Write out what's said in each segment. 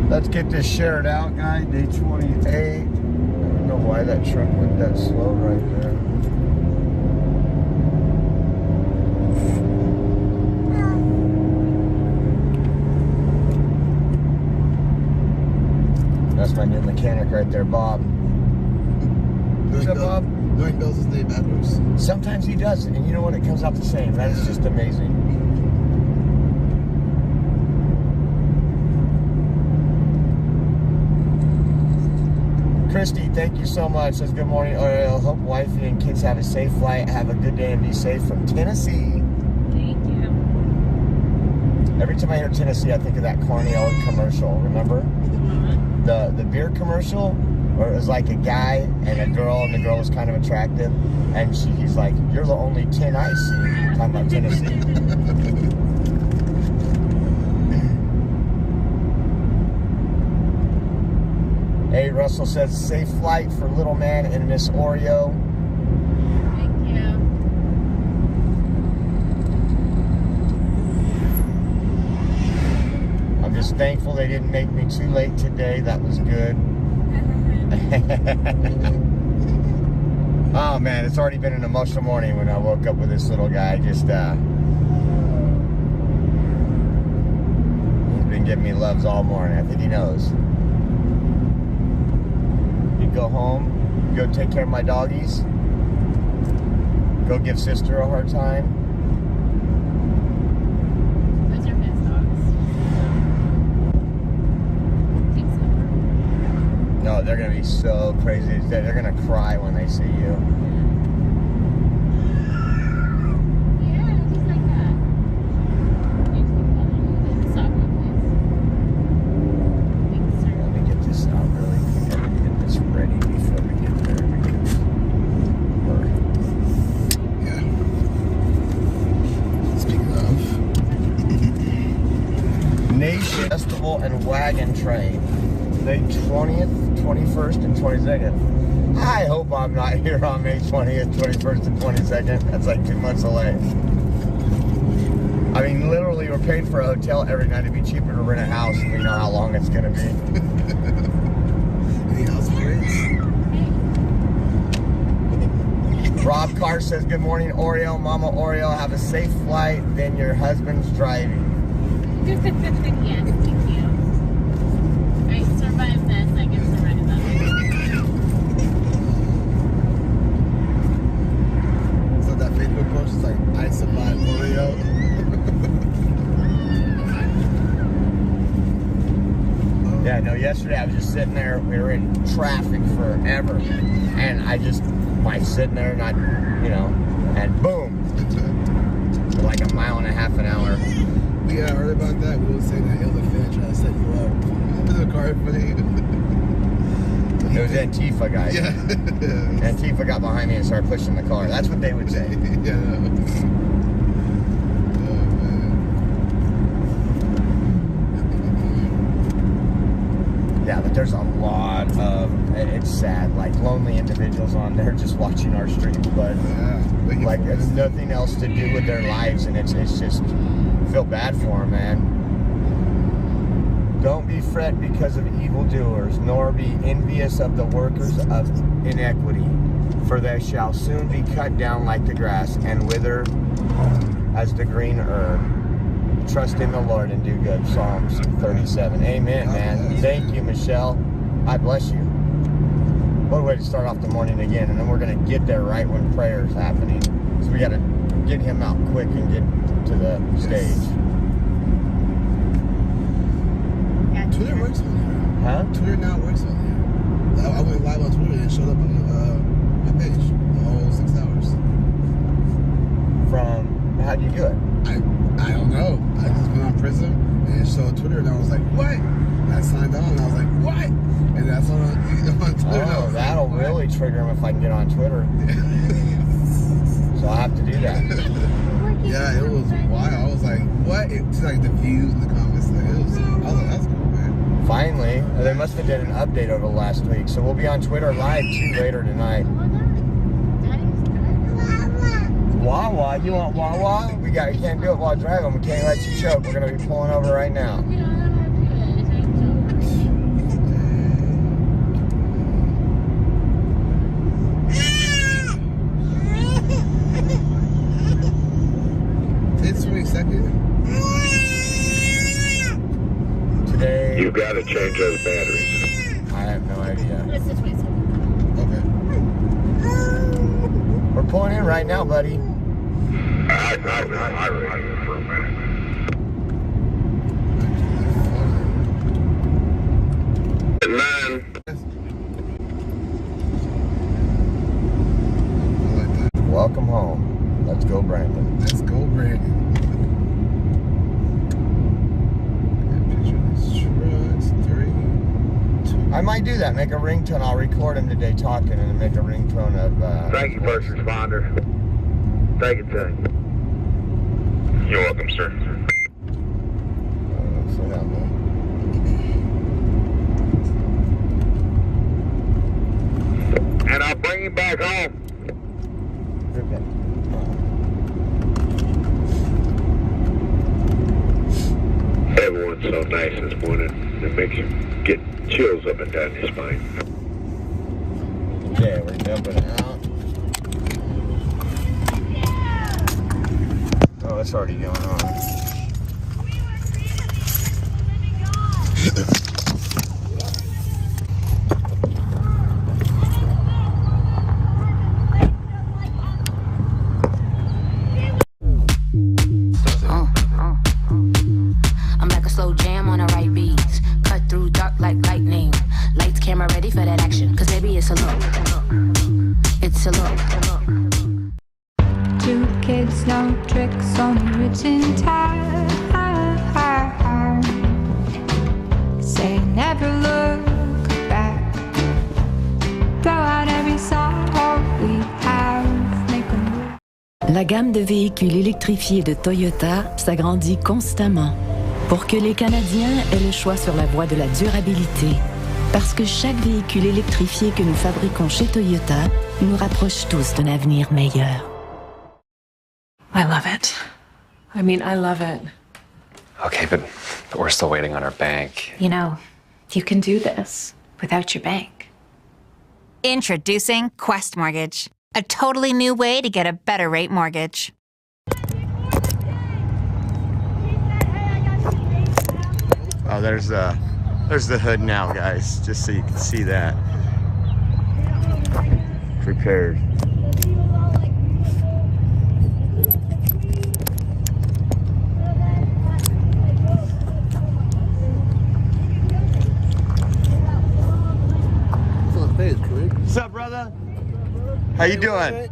Let's get this shared out, guy. Day 28. I don't know why that truck went that slow right there. That's my new mechanic right there, Bob. What's up, Bob? Doing Bill's his name backwards. Sometimes he does, and you know what? It comes out the same. That is just amazing. Christy, thank you so much. Says good morning. I hope wifey and kids have a safe flight. Have a good day and be safe from Tennessee. Thank you. Every time I hear Tennessee, I think of that corny old commercial. Remember the beer commercial, where it was like a guy and a girl, and the girl was kind of attractive, and he's like, "You're the only 10 I see." Talking about Tennessee. Hey, Russell says, safe flight for little man and Miss Oreo. Thank you. I'm just thankful they didn't make me too late today. That was good. Oh, man, it's already been an emotional morning when I woke up with this little guy. Just, he's been giving me loves all morning. I think he knows. Go home, go take care of my doggies, go give sister a hard time. Those are his dogs. Takes over. No, they're gonna be so crazy. They're gonna cry when they see you. Yeah, just like that. You take that. Stop it, please. Thanks, sir. Let me get this out really quick. I need to get this ready before we get there. Yeah. Speaking of. Nation Festival and Wagon Train. May 20th, 21st, and 22nd. I hope I'm not here on May 20th, 21st, and 22nd. That's like 2 months away. I mean, literally, we're paying for a hotel every night. It'd be cheaper to rent a house if we know how long it's going to be. Any house friends? Rob Carr says, good morning, Oreo. Mama Oreo, have a safe flight. Then your husband's driving. Yes, thank you. I survived this. I can survive that. So that Facebook post is like, I survived Oreo. Yeah, no, yesterday I was just sitting there. We were in traffic forever. And I just, like, sitting there, not, you know, and boom. Like a mile and a half an hour. Yeah, I heard about that. We were saying that the fan trying to set you up. In the car, funny. It was Antifa guys. Yeah. Antifa got behind me and started pushing the car. That's what they would say. Yeah. Oh, man. Yeah, but there's a lot of, it's sad, like lonely individuals on there just watching our streams, but Yeah. like it's nothing else to do with their lives, and it's just, feel bad for them, man. Don't be fret because of evildoers, nor be envious of the workers of iniquity, for they shall soon be cut down like the grass and wither as the green herb. Trust in the Lord and do good. Psalms 37. Amen, man. Thank you, Michelle. I bless you. What a way to start off the morning again, and then we're going to get there right when prayer is happening. So we got to get him out quick and get to the stage. Twitter works on here. Huh? Twitter now works on here. I went live on Twitter and it showed up on my page the whole 6 hours. From, how'd you do it? I don't know. I just went on Prism and it showed Twitter and I was like, what? And I signed on and I was like, what? And that's on Twitter. Oh, that'll really trigger him if I can get on Twitter. So I'll have to do that. Yeah, it was wild. I was like, what? It's like the views and the comments. Like, I was like, that's cool, man. Finally, they must have did an update over last week, so we'll be on Twitter live too later tonight. Wawa, you want Wawa? You can't do it while driving. We can't let you choke. We're gonna be pulling over right now. got to change those batteries. I have no idea. It's the twister. Okay. We're pulling in right now, buddy. I read for a minute. And then, I like that. Welcome home. Let's go, Brandon. Let's go, Brandon. Picture these trucks. 3, 2. I might do that. Make a ringtone. I'll record him today talking and then make a ringtone of. thank you, first responder. Thank you, sir. You're welcome, sir. Slow down, man. And I'll bring you back home. Okay. Everyone's so nice this morning. It makes you get chills up and down your spine. Okay, we're jumping out. Oh, it's already going on. I'm like a slow jam on the right beats. Cut through dark like lightning. Lights, camera ready for that action. Cause baby, it's a look. It's a look. 2 kids, no tricks, only rich in time. Say never look back. Throw out every sorrow we have. Make a move. La gamme de véhicules électrifiés de Toyota s'agrandit constamment pour que les Canadiens aient le choix sur la voie de la durabilité. Parce que chaque véhicule électrifié que nous fabriquons chez Toyota nous rapproche tous d'un avenir meilleur. I love it. I mean, I love it. Okay, but we're still waiting on our bank. You know, you can do this without your bank. Introducing Quest Mortgage, a totally new way to get a better rate mortgage. Oh, there's the hood now, guys. Just so you can see that. Prepared. What's up, brother? How you doing?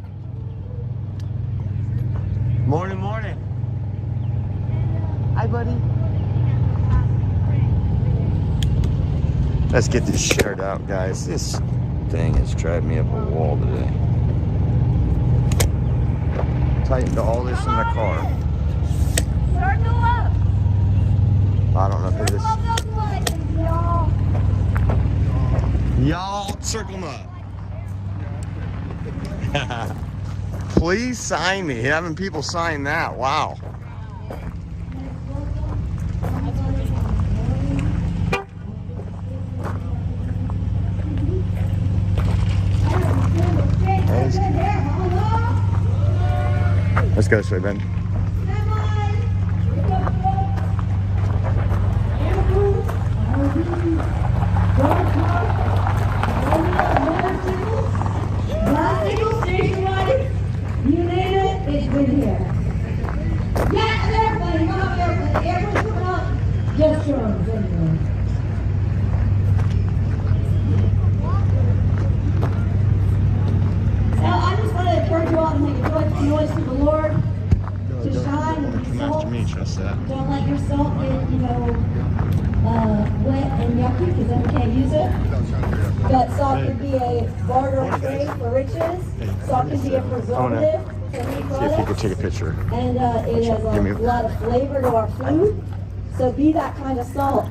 Morning, morning. Hi, buddy. Let's get this shirt out, guys. This thing is driving me up a wall today. Tightened all this in the car. I don't know who this. Y'all, circle them up. Please sign me. Having people sign that. Wow. Let's go this way, Ben. You name it, it's been here. Yes, everybody, come up, everybody. Everyone's coming up. Just drums, anyway. Now, I just want to encourage you all to make a joyful noise to the Lord, to shine and be Come salt. after me, trust that. Don't let your salt get, wet and yucky, because then we can't use it. But salt can be a barter trade for riches. Salt can be a preservative. See if you could take a picture. And it has a lot of flavor to our food. So be that kind of salt.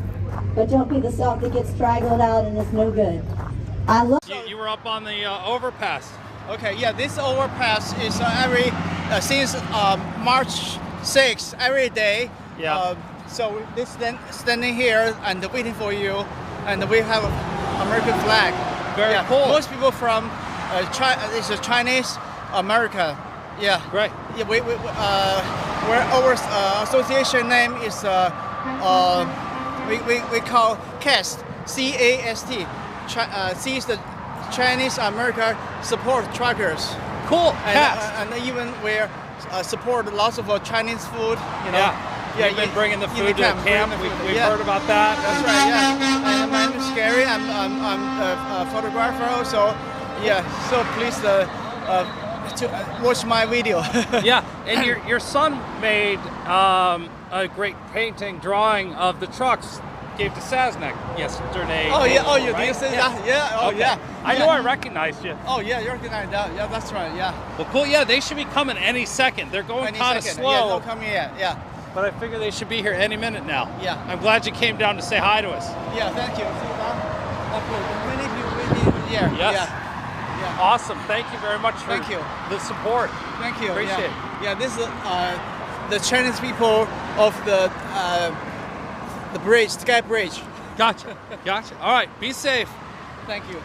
But don't be the salt that gets straggled out and is no good. I love. You were up on the overpass. Okay, yeah, this overpass is since March 6th, every day. Yeah. So this standing here and waiting for you, and we have American flag. Very cool. Most people from this is Chinese America. Yeah. Great. Yeah, we're our association name is we call CAST, C-A-S-T. C is the Chinese American support truckers. Cool. And even we support lots of Chinese food. You know. Yeah. You've been bringing the food to camp. We've heard about that. That's right. Yeah. And my name is Gary. I'm a photographer. So yeah. So please to watch my video. Yeah. And your son made a great painting drawing of the trucks. Gave to Saznek yesterday. Oh yeah. Oh, you right? did say that? Yeah. Oh okay. yeah. I know I recognized you. Oh yeah, you recognized that. Yeah, that's right. Yeah. Well, cool. Yeah, they should be coming any second. They're going kind of slow. Yeah, they'll come here. Yeah. But I figure they should be here any minute now. Yeah. I'm glad you came down to say hi to us. Yeah, thank you. See that? Many people will be here. Yes. Yeah. Awesome. Thank you very much for the support. Thank you. Appreciate it. Yeah, this is the Chinese people of the bridge, Sky Bridge. Gotcha. All right. Be safe. Thank you.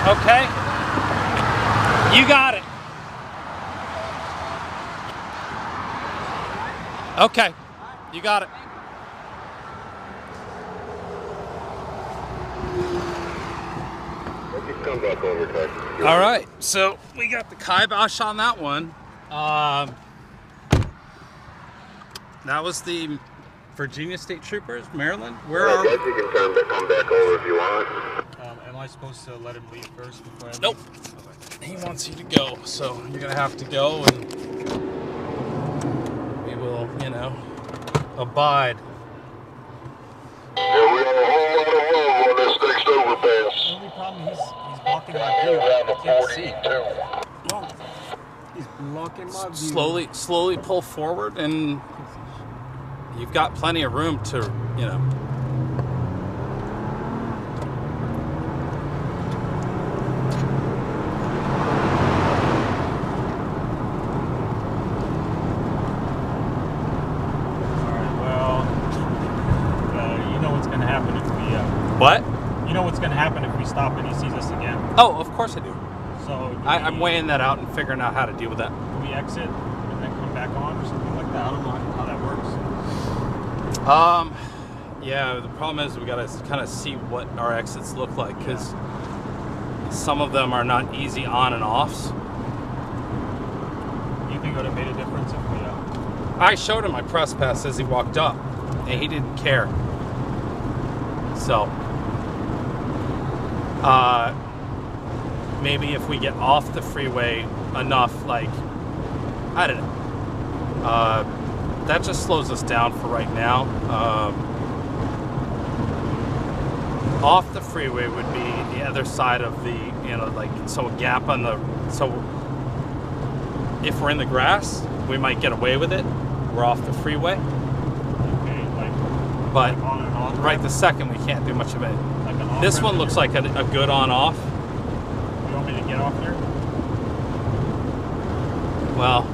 Okay. You got it. Okay. You got it. Come back over, Ted. All right. So we got the kibosh on that one. That was the Virginia State Troopers, Maryland. Where are I guess you can come back over if you want. Am I supposed to let him leave first before I leave? Nope. He wants you to go, so you're gonna have to go, and we will, abide. Yeah, we have a whole lot of room on this next overpass. The only problem is he's blocking my view. I can't see. Well, he's blocking my view. Slowly pull forward, and you've got plenty of room to, What? You know what's going to happen if we stop and he sees us again? Oh, of course I do. So I'm weighing that out and figuring out how to deal with that. Do we exit and then come back on or something like that? I don't know how that works. Yeah, the problem is we got to kind of see what our exits look like, because some of them are not easy on and offs. You think it would have made a difference if we... I showed him my press pass as he walked up, and he didn't care. So, maybe if we get off the freeway enough, I don't know. That just slows us down for right now. Off the freeway would be the other side of the, so a gap on the, so if we're in the grass, we might get away with it. We're off the freeway. Okay, but on and off right the second we can't do much of it. This one looks like a good on-off. You want me to get get off here? Well,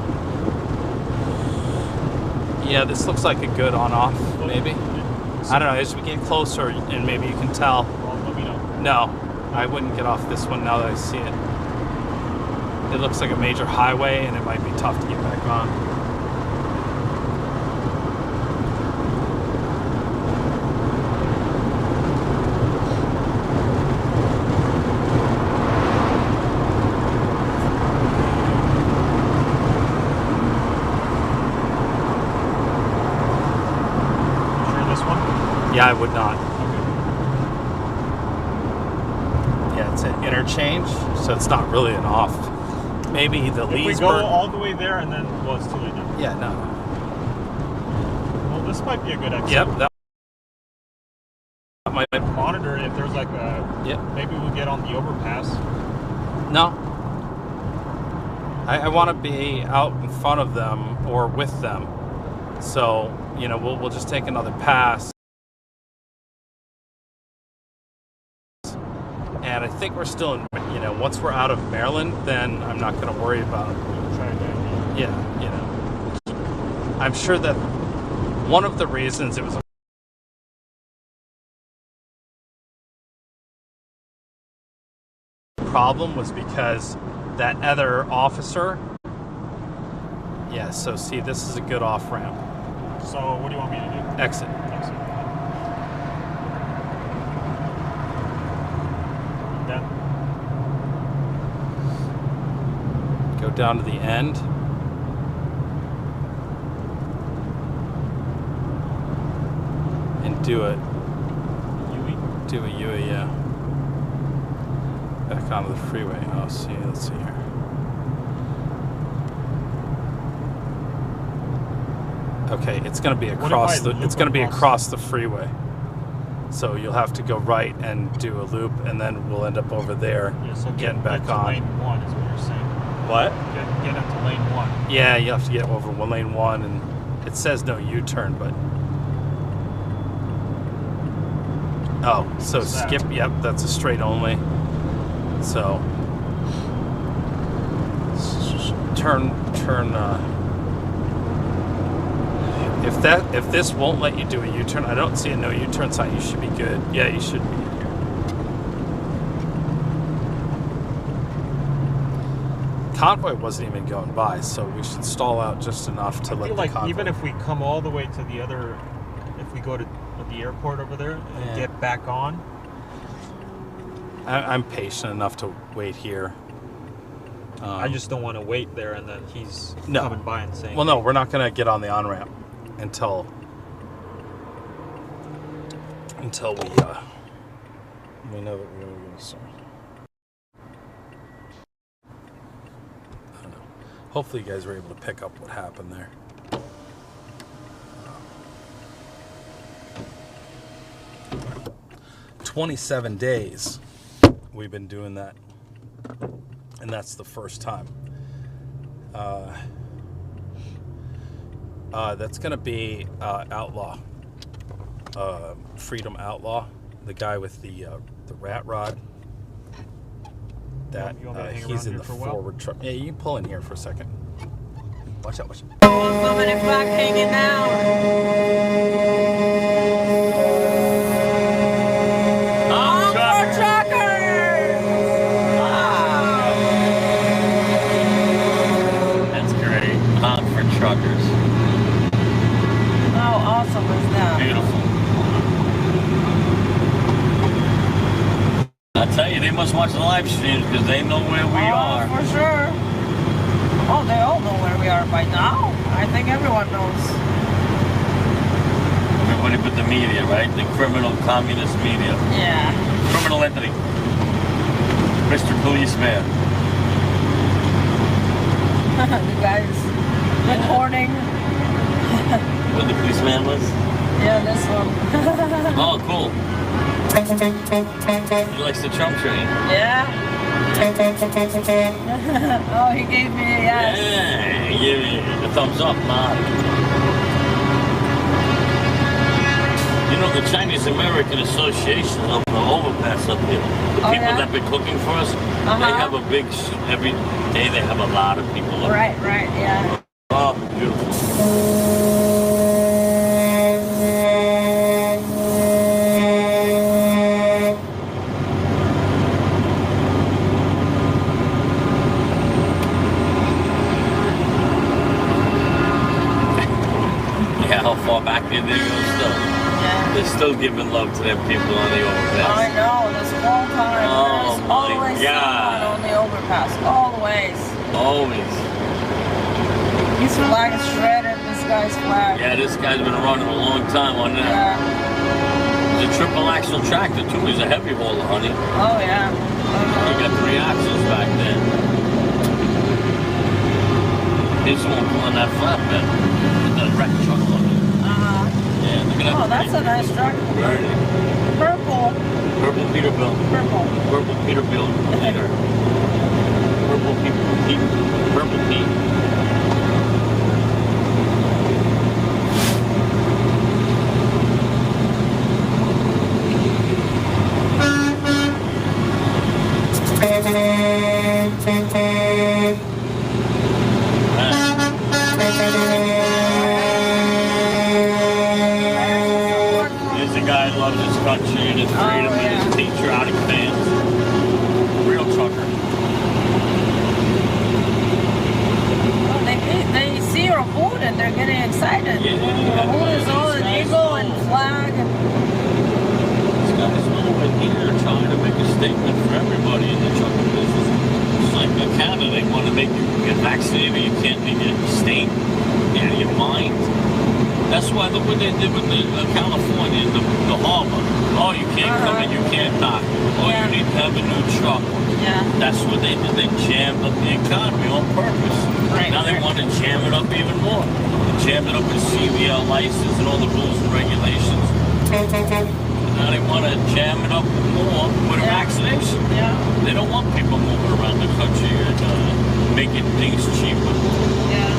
yeah, this looks like a good on-off, maybe. I don't know, as we get closer, and maybe you can tell. Well, let me know. No, I wouldn't get off this one now that I see it. It looks like a major highway, and it might be tough to get back on. Yeah, I would not. Yeah, it's an interchange, so it's not really an off. Maybe the Leesburg. If we go all the way there and then, well, it's too late now. Yeah, no. Well, this might be a good exit. Yep, that might monitor if there's like a. Yep. Maybe we'll get on the overpass. No. I want to be out in front of them or with them, so you know we'll just take another pass. And I think we're still in, you know, once we're out of Maryland, then I'm not going to worry about, yeah, you know. I'm sure that one of the reasons it was a problem was because that other officer, yeah, so see, this is a good off-ramp. So what do you want me to do? Exit. Exit. Go down to the end. And do it. Do a UE, yeah. Back onto the freeway. Oh, see, let's see here. Okay, it's going to be across the freeway. So you'll have to go right and do a loop, and then we'll end up over there, Yeah, so getting back into on. lane 1 is what you're saying. What? Get into lane 1. Yeah, you have to get over lane 1, and it says no U-turn, but... Oh, so skip, yep, that's a straight only. So... Turn, if this won't let you do a U-turn, I don't see a no U-turn sign, you should be good. Yeah, you should be here. Convoy wasn't even going by, so we should stall out just enough to let the like convoy. Even if we come all the way to the other, if we go to the airport over there and get back on. I'm patient enough to wait here. I just don't want to wait there and then he's coming by and saying. Well, no, we're not going to get on the on-ramp until we know that we're going to start. I don't know. Hopefully you guys were able to pick up what happened there. 27 days we've been doing that, and that's the first time. That's gonna be Outlaw, Freedom Outlaw, the guy with the rat rod. That he's in the forward truck. Yeah, you can pull in here for a second. Watch out, watch out. Oh, so many flags hanging down. Oh, for truckers! Wow. That's great. On for truckers. How awesome is that? Beautiful. I tell you, they must watch the live streams because they know where we are. For sure. Oh, they all know where we are by now. I think everyone knows. Everybody but the media, right? The criminal communist media. Yeah. Criminal entity. Mr. Policeman. The guy's recording. What the policeman was? Yeah, this one. Oh, cool. He likes the Trump train. Yeah. Oh, he gave me a yes. Yeah, he gave me the thumbs up, man. You know, the Chinese American Association of the overpass up here, the Oh, people yeah? that have been cooking for us, they have a big, every day they have a lot of people up. Right, yeah. Oh, beautiful. Yeah, how far back there they go still? Yeah. They're still giving love to their people on the overpass. I know, this whole time, Oh, there's my always God. someone on the overpass. Always. Always. His flag is shredded, this guy's flag. Yeah, this guy's been running a long time on that. Yeah. He's a triple axle tractor too. He's a heavy hauler, honey. Oh, yeah. He got 3 axles back then. He's the one pulling that flatbed. The wreck truck on it. Yeah, look at that. Oh, that's a nice truck. Purple. Purple Peterbilt. Purple Peterbilt. Later. Purple Pete. Purple Pete. He's a guy who loves his country and his freedom and his patriotic fans. Real trucker. Oh, they see your hood and they're getting excited. Yeah. The hood is all an eagle and flag. These guys know it here, trying to make a statement for everybody in the trucking business. It's like in Canada, they want to make you get vaccinated, you can't make it stay in your mind. That's why look what they did with California, the harbor. Oh, you can't come in, you can't dock. Oh, you need to have a new truck. Yeah. That's what they did. They jammed up the economy on purpose. Right. Now they want to jam it up even more. They jammed it up with CVL license and all the rules and regulations. Now they want to jam it up more with a vaccination. Yeah. They don't want people moving around the country and making things cheaper. Yeah.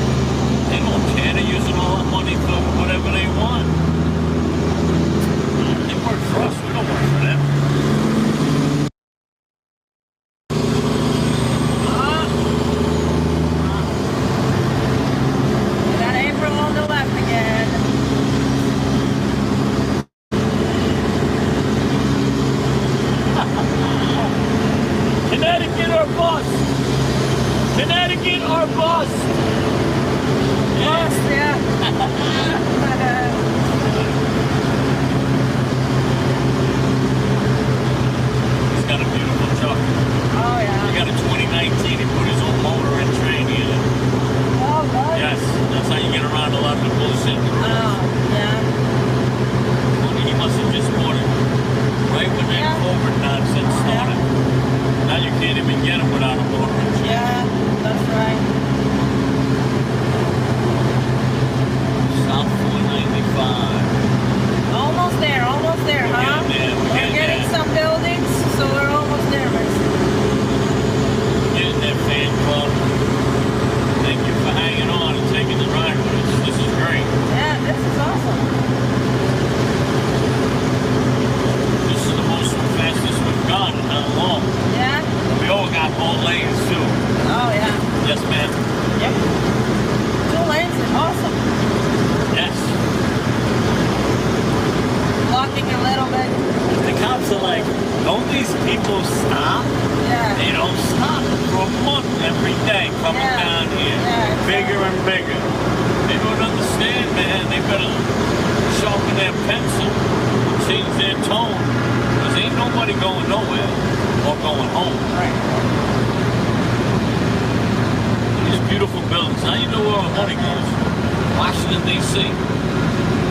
They don't care. They're using all that money for whatever they want. They work for us. We don't work for them. We got April on the left again. Connecticut or bust. Connecticut or bust. Bust, yeah. He's got a beautiful truck. Oh, yeah. He got a 2019. He put his own motor and tranny in it. Oh, nice. Yes, that's how you get around a lot of the bullshit. Oh, yeah. He must have just bought it right when that COVID nonsense started. Now you can't even get him without a motor and tranny. Yeah, that's right. South 495. Almost there, huh? We're getting some buildings, so we're almost there, Miss. Getting there, fan club. Thank you for hanging on and taking the ride with us. This is great. Yeah, this is awesome. This is the most fastest we've gone in how long. Yeah? We all got all lanes too. Oh, yeah. Yes, ma'am. Yep. 2 lanes is awesome. Yes. Blocking a little bit. The cops are like, don't these people stop? Yeah. They don't stop for a month every day coming down here. Yeah, bigger and bigger. They don't understand, man. They better sharpen their pencil, change their tone. Because ain't nobody going nowhere or going home. Right. These beautiful buildings. Now you know where our money goes. Washington, D.C.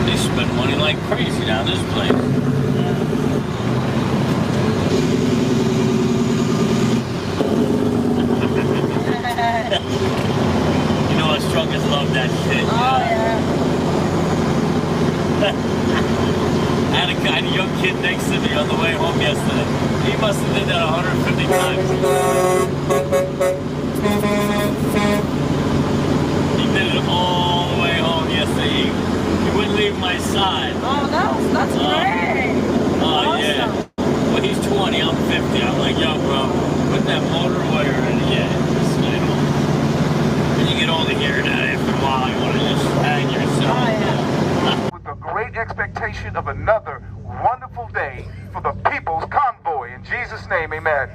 They spend money like crazy down this place. You know us truckers love that shit. Oh, yeah. I had a young kid next to me on the way home yesterday. He must have did that 150 times. He did it all the way home yesterday. He wouldn't leave gave my side. Oh, that's great. Oh, Awesome. yeah. Well, he's 20, I'm 50. I'm like, yo, bro, put that motor wire in. Yeah, just, you know. And you get all the hearing out after a while. You want to just hang yourself. Oh, yeah. With the great expectation of another wonderful day for the people's convoy. In Jesus' name, amen.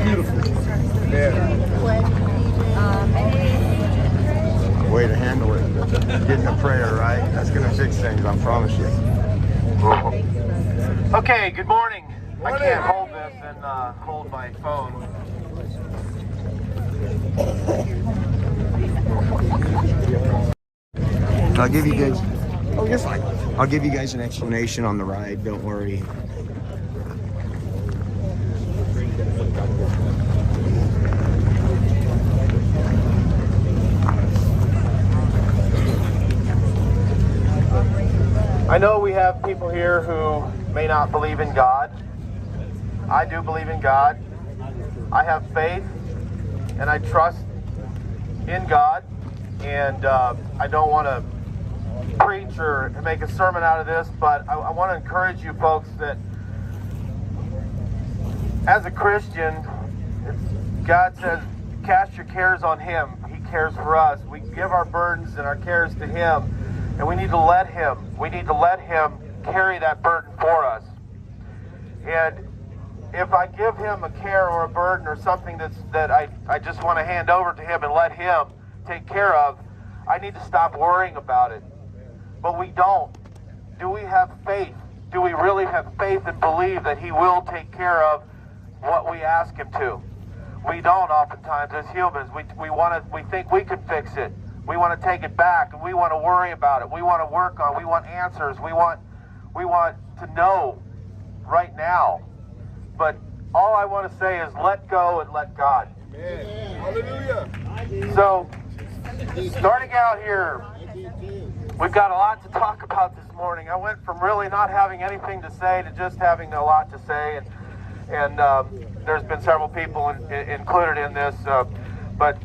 Beautiful. Yeah. Way to handle it. Getting a prayer, right? That's going to fix things, I promise you. Okay, good morning. I can't hold this and hold my phone. I'll give you guys. Oh, you're fine. I'll give you guys an explanation on the ride. Don't worry. I know we have people here who may not believe in God. I do believe in God. I have faith and I trust in God. And I don't want to preach or make a sermon out of this, but I want to encourage you folks that as a Christian, God says, cast your cares on Him. He cares for us. We give our burdens and our cares to Him, and we need to let Him. We need to let Him carry that burden for us. And if I give Him a care or a burden or something that I just want to hand over to Him and let Him take care of, I need to stop worrying about it. But we don't. Do we have faith? Do we really have faith and believe that He will take care of what we ask Him to? We don't oftentimes as humans. We think we can fix it. We want to take it back and we want to worry about it. We want to work on it. We want answers. We want to know right now. But all I want to say is let go and let God. Amen. Hallelujah. So, starting out here, we've got a lot to talk about this morning. I went from really not having anything to say to just having a lot to say, and there's been several people included in this, but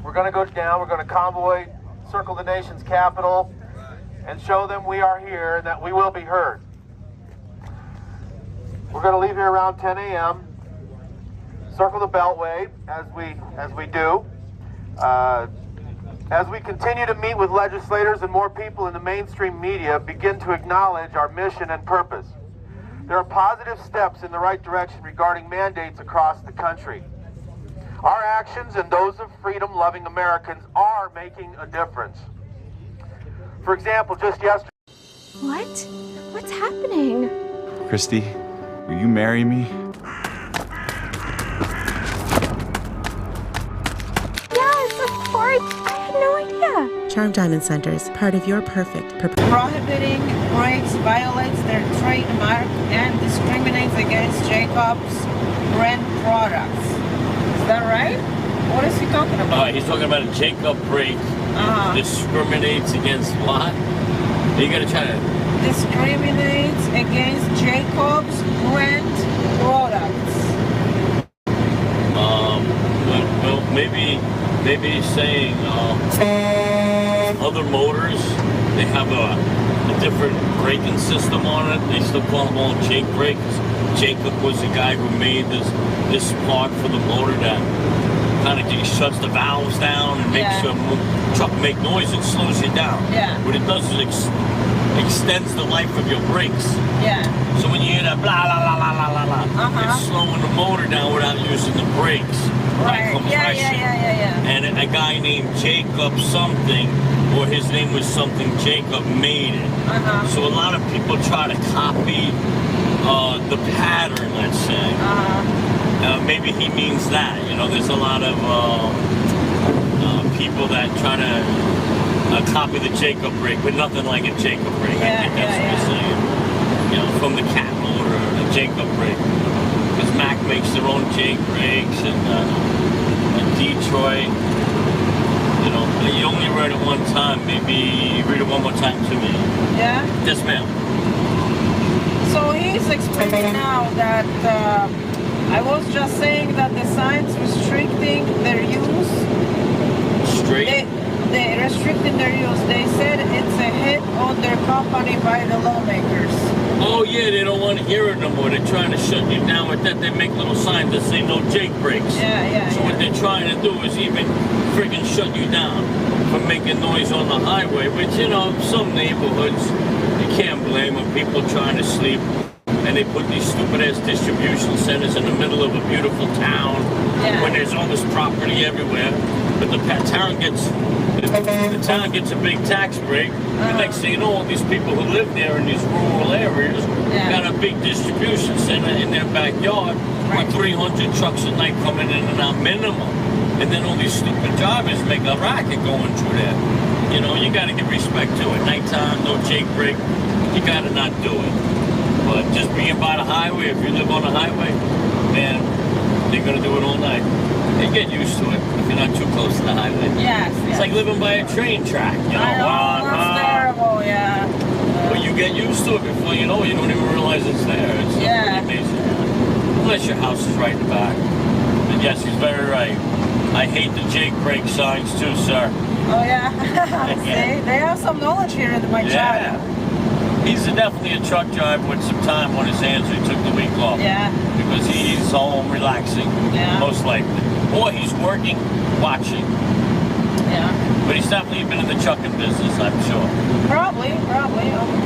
we're going to go down, we're going to convoy, circle the nation's capital, and show them we are here and that we will be heard. We're going to leave here around 10 a.m., circle the Beltway as we do. As we continue to meet with legislators and more people in the mainstream media begin to acknowledge our mission and purpose. There are positive steps in the right direction regarding mandates across the country. Our actions and those of freedom-loving Americans are making a difference. For example, just yesterday... What? What's happening? Christy, will you marry me? Yes, of course. I had no idea. Charm Diamond Centers, part of your perfect. Prohibiting brakes violates their trademark and discriminates against Jacobs brand products. Is that right? What is he talking about? He's talking about a Jacob brake. Discriminates against what? You gotta try to... Discriminates against Jacobs brand products. Well, maybe he's saying other motors, they have a different braking system on it. They still call them all Jake brakes. Jacob was the guy who made this part for the motor that kind of shuts the valves down and makes the truck make noise and slows you down. Yeah. What it does is extends the life of your brakes. Yeah. So when you hear that blah, la, la, la, la, la, la, it's slowing the motor down without using the brakes. Right. Yeah. And a guy named Jacob something, or his name was something, Jacob made it. So a lot of people try to copy the pattern, let's say. Maybe he means that. You know, there's a lot of people that try to copy the Jacob brake, but nothing like a Jacob brake. I think that's what he's saying. You know, from the cat motor, the Jacob brake. Because Mack makes their own Jake brakes, and in Detroit, you know, you only read it one time. Maybe read it one more time to me. Yeah? Yes, ma'am. So he's explaining now that I was just saying that the signs restricting their use. They restricting their use. They said it's a hit on their company by the lawmakers. Oh yeah, they don't want to hear it no more. They're trying to shut you down with that. They make little signs that say no Jake breaks. So what they're trying to do is even friggin' shut you down from making noise on the highway, which, you know, some neighborhoods, you can't blame them. People trying to sleep, and they put these stupid-ass distribution centers in the middle of a beautiful town when there's all this property everywhere. But the town gets a big tax break. The next thing you know, all these people who live there in these rural areas got a big distribution center in their backyard with 300 trucks a night coming in and out minimum. And then all these stupid drivers make a racket going through there. You know, you got to give respect to it. Nighttime, no Jake break, you got to not do it. But just being by the highway, if you live on the highway, man, they're going to do it all night. They get used to it if you're not too close to the highway. It's like living by a train track, you know. That's terrible, But you get used to it before you know it. You don't even realize it's there. It's pretty amazing. Unless your house is right in the back. And yes, he's very right. I hate the Jake break signs too, sir. Oh yeah. See, they have some knowledge here in my child. He's definitely a truck driver with some time on his hands. He took the week off. Because he's home relaxing, most likely. Or he's working, watching. But he's definitely been in the trucking business, I'm sure. Probably.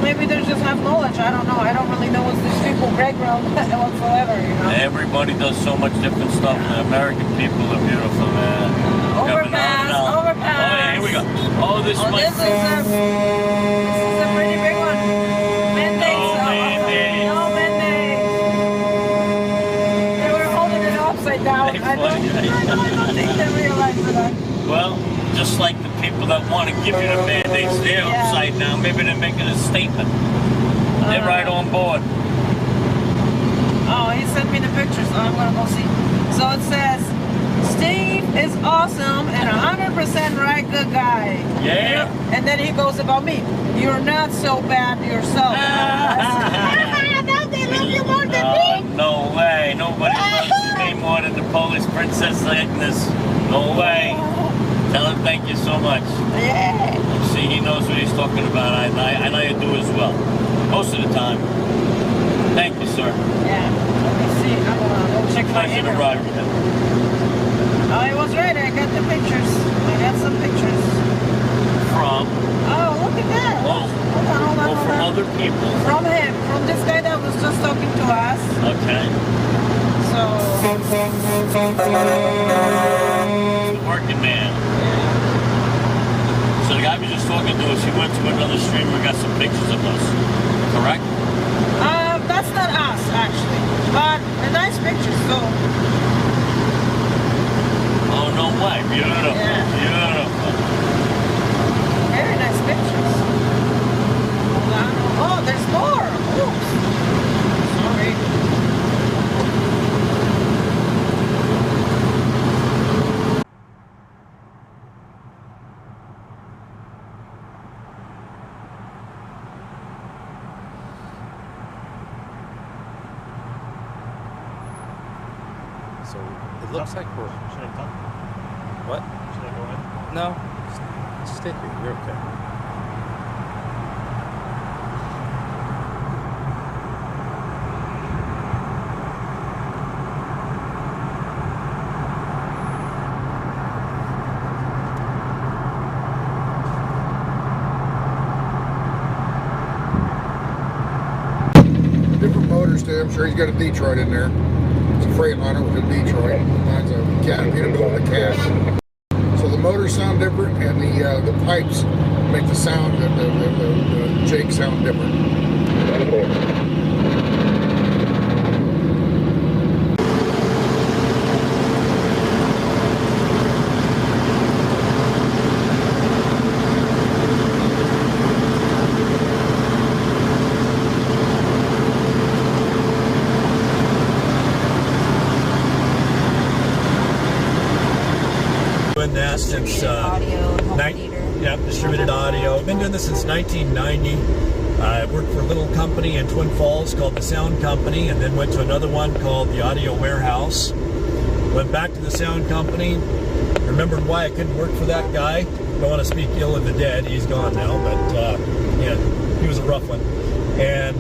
Maybe they just have knowledge. I don't know. I don't really know what's these people background whatsoever, you know. Everybody does so much different stuff. The American people are beautiful, man. Overpass. Oh, yeah, here we go. Oh, this might this is a pretty big one. They were holding it upside down. I don't think they realized that. Well, just like the people that want to give you the mandates, they're upside down. Maybe they're making a statement. They're right on board. Oh, he sent me the pictures, so I'm going to go see. So it says, Steve is awesome and 100% right good guy. Yeah. And then he goes about me. You're not so bad yourself. They love you more than me. No way. Nobody loves me more than the Polish Princess Agnes. No way. Tell him thank you so much. See, he knows what he's talking about. I know you do as well. Most of the time. Thank you, sir. Let me see. I'm going to check my Pleasure to ride with him. Oh, he was right. I got the pictures. I got some pictures. From? Oh, look at that. Hold on. From other people. From him. From this guy that was just talking to us. Okay. So. Working man. So the guy was just talking to us. He went to another stream and got some pictures of us. Correct? That's not us, actually. But a nice picture, so. Oh, no way. Beautiful. Beautiful. Very nice pictures. Hold on. Oh, there's more. Oops. Sorry. So it looks like we're. Should I come? What? Should I go in? No. Stay here. You're okay. Different motors too. I'm sure he's got a Detroit in there. It's a Freightliner with a Detroit. Mine's a Caterpillar with a cab. So the motors sound different, and the pipes make the sound, the Jake sound different. Since Yep, distributed audio. I've been doing this since 1990. I worked for a little company in Twin Falls called the Sound Company, and then went to another one called the Audio Warehouse. Went back to the Sound Company. Remembered why I couldn't work for that guy. Don't want to speak ill of the dead. He's gone now, but yeah, he was a rough one. And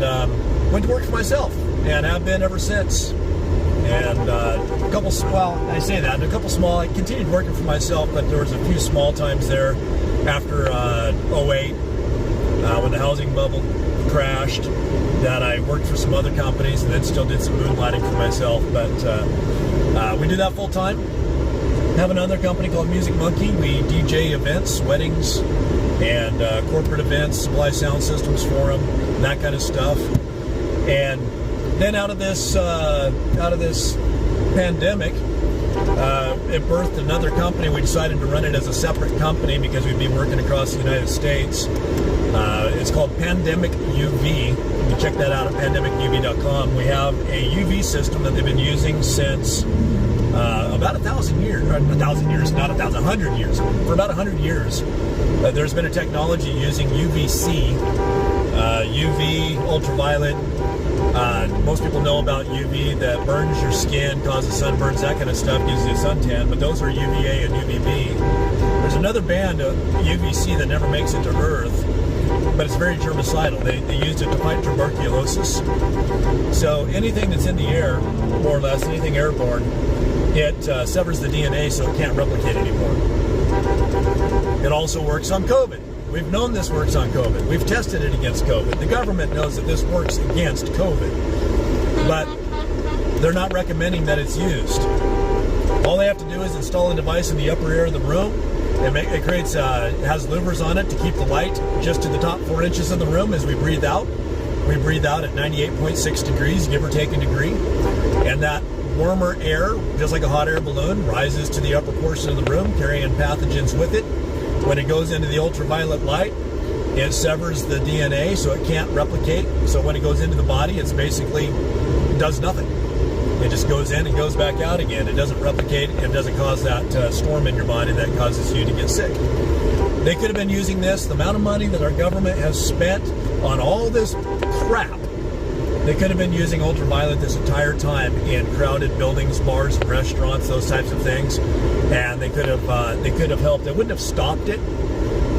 went to work for myself, and have been ever since. And a couple, well, I say that, a couple small, I continued working for myself, but there was a few small times there after 08, when the housing bubble crashed, that I worked for some other companies and then still did some moonlighting for myself. But we do that full time. Have another company called Music Monkey. We DJ events, weddings, and corporate events, supply sound systems for them, and that kind of stuff. And then out of this pandemic, it birthed another company. We decided to run it as a separate company because we'd be working across the United States. It's called Pandemic UV. You can check that out at pandemicuv.com. We have a UV system that they've been using since about 1,000 years, not 1,000 years, for about 100 years. There's been a technology using UVC, UV, ultraviolet. Most people know about UV that burns your skin, causes sunburns, that kind of stuff, gives you a suntan, but those are UVA and UVB. There's another band of UVC that never makes it to Earth, but it's very germicidal. They used it to fight tuberculosis. So anything that's in the air, more or less, anything airborne, it severs the DNA so it can't replicate anymore. It also works on COVID. We've known this works on COVID. We've tested it against COVID. The government knows that this works against COVID, but they're not recommending that it's used. All they have to do is install a device in the upper air of the room. It creates, has louvers on it to keep the light just to the top 4 inches of the room as we breathe out. We breathe out at 98.6 degrees, give or take a degree, and that warmer air, just like a hot air balloon, rises to the upper portion of the room, carrying pathogens with it. When it goes into the ultraviolet light, it severs the DNA so it can't replicate. So when it goes into the body, it's basically does nothing. It just goes in and goes back out again. It doesn't replicate. It doesn't cause that storm in your body that causes you to get sick. They could have been using this. The amount of money that our government has spent on all this crap, they could have been using ultraviolet this entire time in crowded buildings, bars, and restaurants, those types of things, and they could have helped. They wouldn't have stopped it.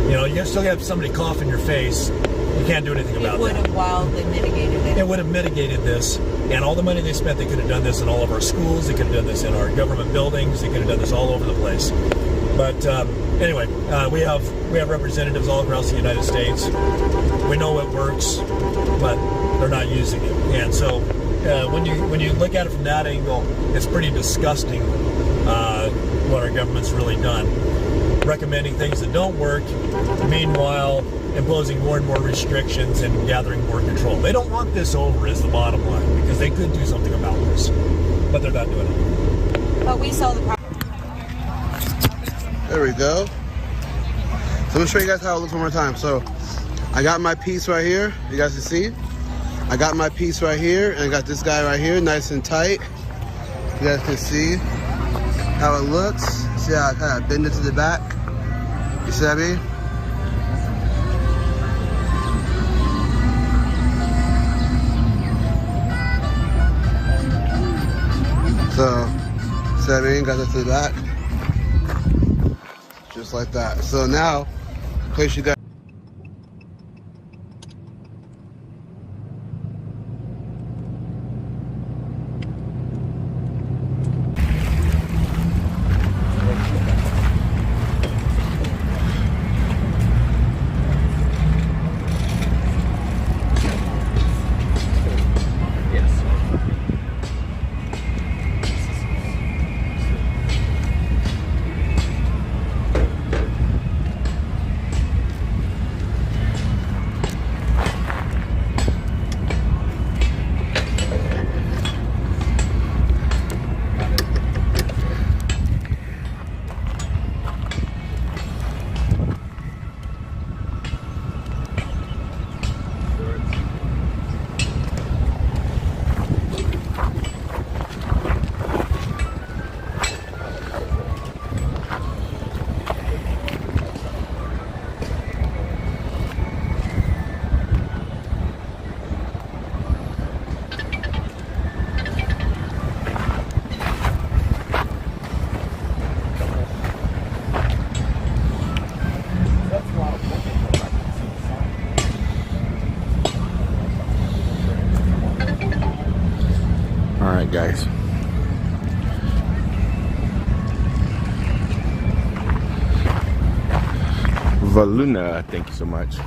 You know, you still have somebody cough in your face. You can't do anything about that. It would have wildly mitigated it. It would have mitigated this, and all the money they spent, they could have done this in all of our schools. They could have done this in our government buildings. They could have done this all over the place. But anyway, we have representatives all across the United States. We know it works, but they're not using it. And so when you look at it from that angle, it's pretty disgusting what our government's really done. Recommending things that don't work, meanwhile imposing more and more restrictions and gathering more control. They don't want this over is the bottom line, because they could do something about this, but they're not doing it. But we saw the problem. There we go. So I'm gonna show you guys how it looks one more time. So I got my piece right here. You guys can see. I got my piece right here, and I got this guy right here, nice and tight. You guys can see how it looks. See how I kind of bend it to the back. You see what I mean? So, see what I mean? Got that to the back. Just like that. So now, place you guys. All right, guys. Valuna, thank you so much.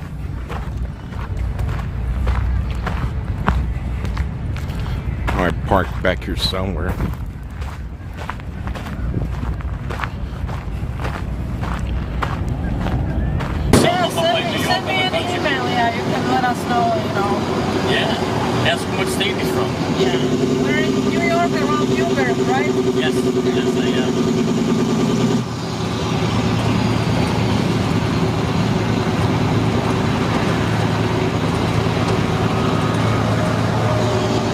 All right, parked back here somewhere. Send me an email, yeah, you can let us know, you know. Yeah, ask him what state he's from. Yeah, we're in New York, around Newburgh, right? Yes, yes, I am.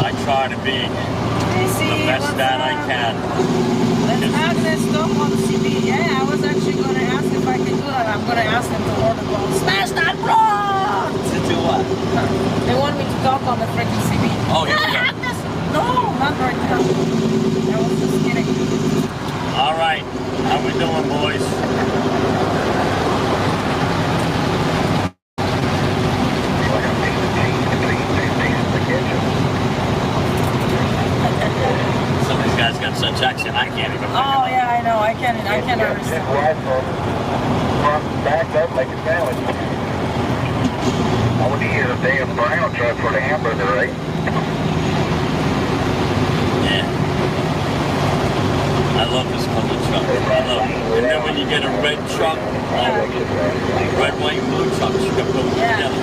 I try to be the best that I can. Let's add this stuff on CB. Yeah, I was actually going to ask if I could do that. I'm going to ask them to order one. Smash that block! To do what? They want me to talk on the freaking CB. Oh, here we go. No, not right now. I was just kidding. All right, how we doing, boys? Some of these guys got such accent, I can't even. Oh yeah, I know. I can't understand. Back up like a sandwich. I want to hear the damn brown truck for the hamburger, right? Yeah. I love this color truck. I love it. And then when you get a red truck, red, white, blue trucks, you can put them together.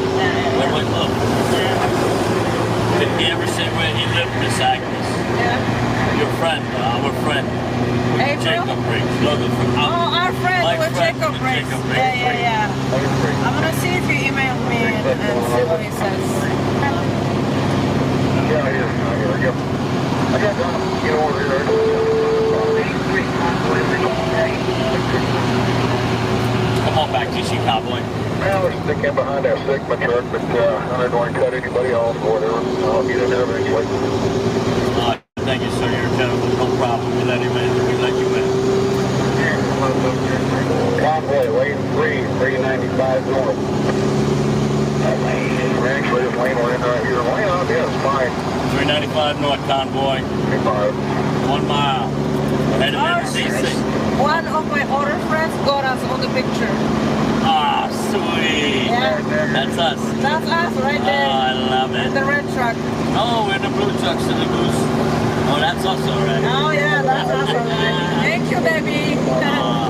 Red, white, blue. Did he ever say where he lived, Miss Agnes? Yeah. Your friend, our friend. Jacob Briggs. No, our friend with friend, Jacob Briggs. Jacob Briggs. Yeah. I'm going to see if he emailed me and see what he says. I got done, you know, come on back, TC Cowboy. Well, they're sticking behind that Sigma truck, but I'm not going to cut anybody off or whatever. I'll get in there eventually. Thank you, sir. You're a gentleman. No problem. We let him in. We let you in. Convoy, lane 395 north. Actually, this lane we're in right here. Lane up, yeah, it's fine. 395 north, Convoy. 1 mile. Headed into DC. One of my other friends got us on the picture. Ah, sweet. Yeah. That's us. That's us right there. Oh, I love it. In the red truck. Oh, we're in the blue trucks in the goose. Oh, that's us already. Oh, yeah, that's us already. Thank you, Debbie.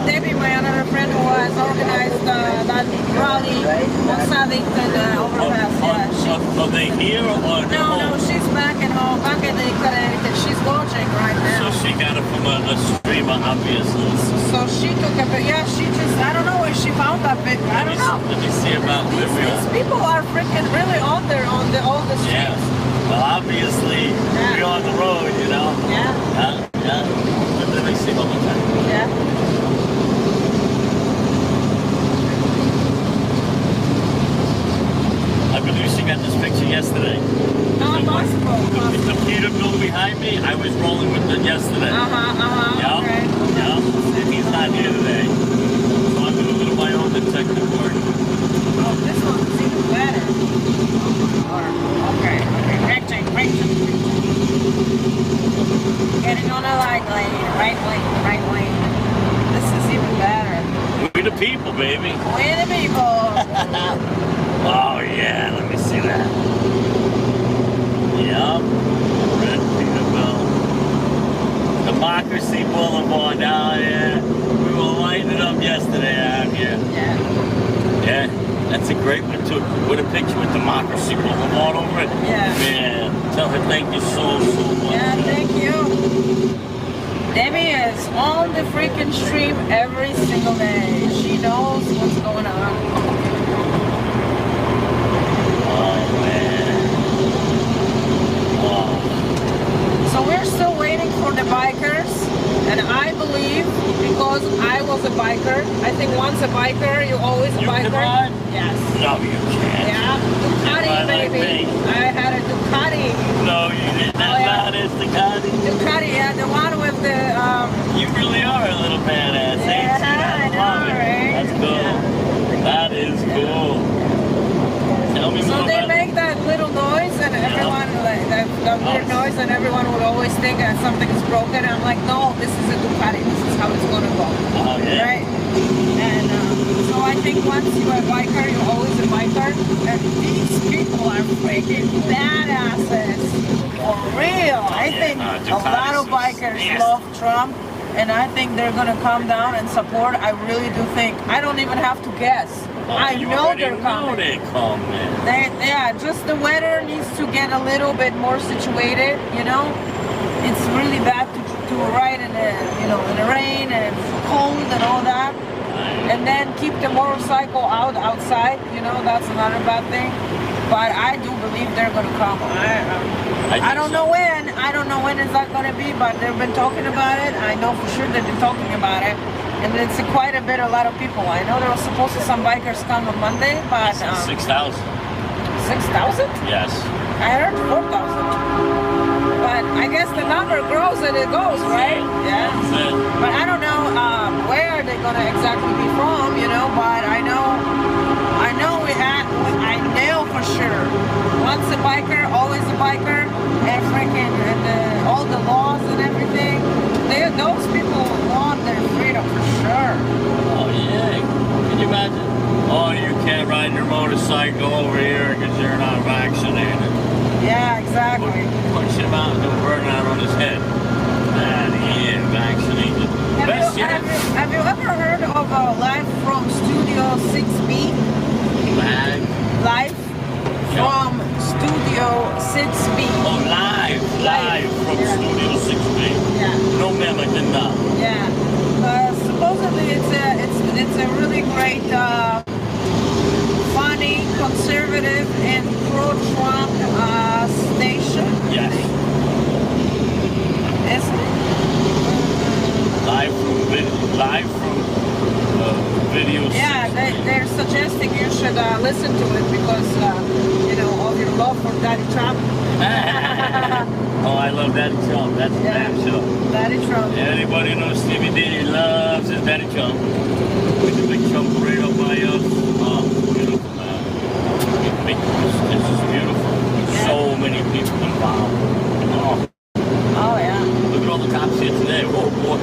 Debbie, my other friend who has organized that rally on Savington overpass. Are they here or no, she's back at home, back in Connecticut. She's watching right now. So she got it from a streamer, obviously. So she took a bit. Yeah, she just, I don't know where she found that bit. I don't know. Let me see about where we are. These people are freaking really on there on all the streets. Yeah. Well, obviously, we're on the road, you know? Yeah. Yeah. Let me see one more time. Yeah. I believe she got this picture yesterday. Oh, possible. The computer built behind me, I was rolling with it yesterday. Yeah. Okay. Yeah. And he's not here today. So I'm going to do my own detective work. Oh, this one's even better. Okay. Getting on a right lane. This is even better. We the people, baby. We the people. Oh yeah, let me see that. Yep. Red Peterbilt. Democracy Boulevard down here. We were lighting it up yesterday out here. Yeah. That's a great one too. With a picture with Democracy Boulevard over it. Yeah. Man, tell her thank you so much. Yeah, thank you. Debbie is on the freaking stream every single day. She knows what's going on. Oh man. Oh. So we're still waiting for the bikers, and I believe because I was a biker, I think once a biker, you always a biker. Can ride? Yes. No, you can't. Yeah, Ducati, baby. Like I had a Ducati. No, you didn't. That is Ducati. Ducati, yeah, the one with the. You really are a little badass, ain't you? I know, right? That's cool. That is cool. Tell me more So they about make that little noise, and everyone like that a weird noise, and everyone would always think that something is broken. And I'm like, no, this is a Ducati. This is how it's gonna go. Oh, yeah. Right? And so I think once you're a biker, you're always a biker. And these people are freaking badasses. For real. I think a lot of bikers love Trump. And I think they're gonna come down and support. I really do think. I don't even have to guess. I know they're coming. Yeah, just the weather needs to get a little bit more situated. You know, it's really bad to ride in the in the rain and cold and all that. And then keep the motorcycle outside. You know, that's another bad thing. But I do believe they're gonna come. I don't know when. I don't know when is that gonna be. But they've been talking about it. I know for sure they've been talking about it. And it's quite a bit, a lot of people. I know there was supposed to some bikers come on Monday, but 6,000. 6,000? Yes. I heard 4,000. But I guess the number grows and it goes, right? Yeah. But I don't know where they're gonna exactly be from, you know. But I know for sure. Once a biker, always a biker, and freaking all the laws and everything. Those people want their freedom for sure. Oh yeah, can you imagine? Oh, you can't ride your motorcycle over here because you're not vaccinated. Yeah, exactly. Punch him out and do a burnout on his head. Man, he ain't vaccinated. Have you ever heard of Live from Studio 6B? Live from Studio 6B. Oh, live from Studio 6B. Yeah. No, ma'am, I did not. Yeah. Supposedly it's a really great, funny, conservative, and pro-Trump station. Yes. Isn't it? Live from video. Yeah, they're suggesting you should listen to it because of your love for Daddy Trump. Oh, I love Daddy Trump. That's a damn show. Daddy Trump. Anybody who knows Stevie D loves his Daddy Trump. With the big Trump parade up by us. Oh, beautiful, man. This is beautiful. Yeah. So many people involved. Oh, yeah. Look at all the cops here today. Whoa, boy.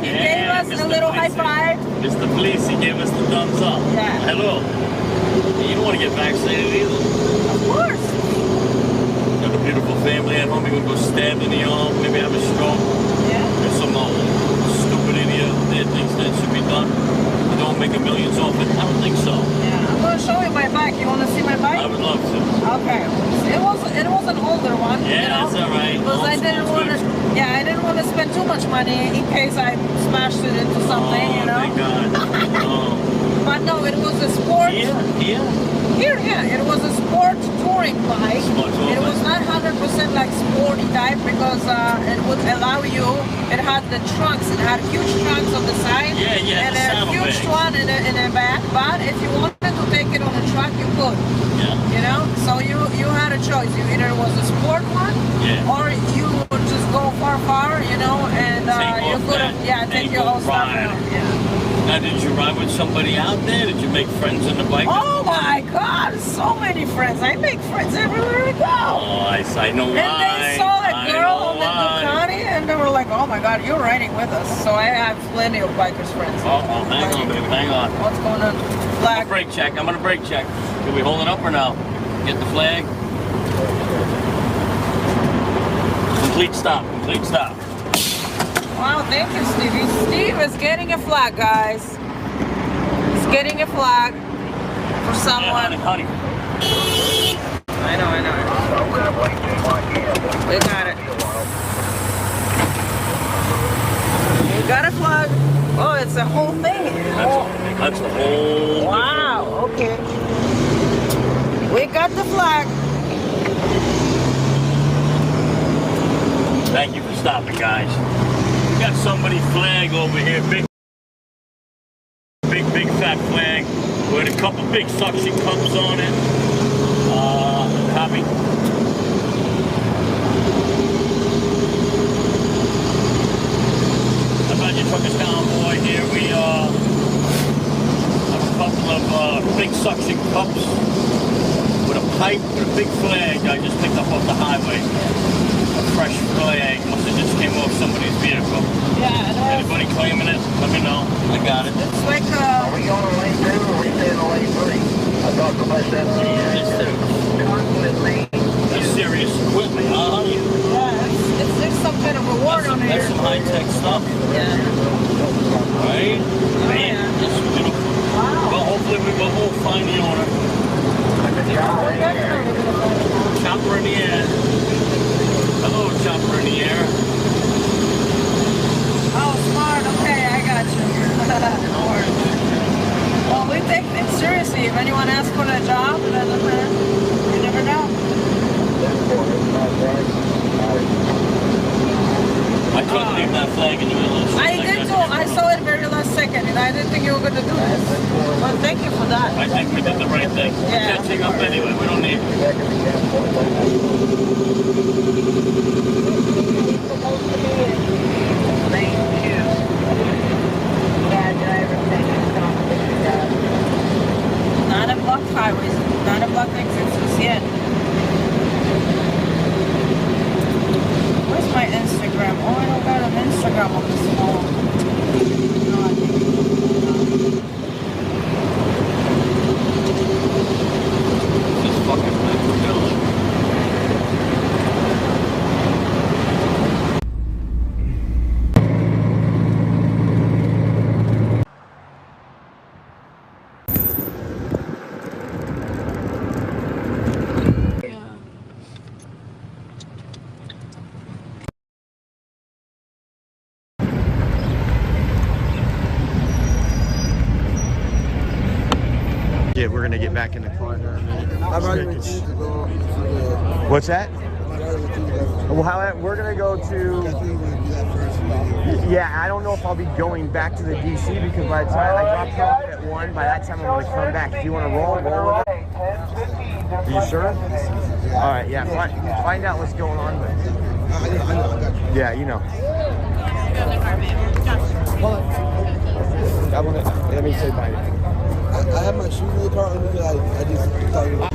He gave us a little high five. Mr. Police, he gave us the thumbs up. Yeah. Hello. You don't want to get vaccinated either. Of course. Got a beautiful family at home. You're going to go stabbed in the arm, maybe have a stroke. Yeah. There's some stupid idiot that thinks that should be done. You don't make a millions off it. I don't think so. Yeah. I'm going to show you my bike. You want to see my bike? I would love to. Okay. It was an older one. Yeah, that's all right. Because I didn't want to. Yeah, I didn't want to spend too much money in case I smashed it into something, you know. Thank God. But no, it was a sport. Here, it was a sport touring bike. It was not 100% like sporty type because it would allow you. It had the trunks. It had huge trunks on the side. Yeah, and a huge one in the back. But if you wanted to take it on a truck, you could. Yeah. You know, so you had a choice. You either was a sport one, or you would just go far, you know, and you could take your whole stuff out. Yeah. Now, did you ride with somebody out there? Did you make friends on the bike? Oh my God, so many friends. I make friends everywhere I go. Oh, I know why. And they saw that girl on the Ducati, and they were like, "Oh my God, you're riding with us." So I have plenty of bikers friends. Oh, hang on, baby, hang on. What's going on? Flag. Brake check. I'm gonna brake check. Can we hold it up or no? Get the flag. Complete stop. Complete stop. Wow, thank you, Stevie. Steve is getting a flag, guys. He's getting a flag for someone. Yeah, honey. I know. We got it. We got a flag. Oh, it's a whole thing. That's a whole. Wow, okay. We got the flag. Thank you for stopping, guys. We got somebody's flag over here. Big fat flag with a couple big suction cups on it. Copy. How about your truckers convoy here? We have a couple of big suction cups. The big flag I just picked up off the highway. A fresh flag. Must have just came off somebody's vehicle. Yeah, it is. Anybody claiming it? Let me know. I got it. It's like Are we going on lane 2 or are we staying on lane 3? I thought the bus said That's serious equipment, huh? Yeah, it's some kind of a war on here. That's some high-tech stuff. Yeah. Right? Man, that's beautiful. Wow. Well, hopefully we'll find the owner. Chopper in the air. Hello, chopper in the air. Oh, smart. Okay, I got you. Well, we take things seriously. If anyone asks for a job, you never know. I couldn't leave that flag in the middle of the street. I did too. I saw it very last second, and I didn't think you were going to do this. Well, thank you for that. I think we did the right thing. Yeah. Catching up anyway. We don't need it. Not a blocked highways, not a blocked exits just yet. Where's my Instagram? Oh, I don't got an Instagram on this phone. No, I didn't. This fucking thing we're doing. Yeah, we're gonna get back in the car here in a minute. I'm already refused to go to the... What's that? I'm already refused to go. Well, we're gonna go to. Yeah, I don't know if I'll be going back to the DC because by the time I drop you off at 1, by that time I'm gonna come back. If you want to roll with it. Are you sure? All right, yeah. Find out what's going on. I know. Yeah, you know. I want to. Let me say bye. I have my shoes in the car because I just thought it was...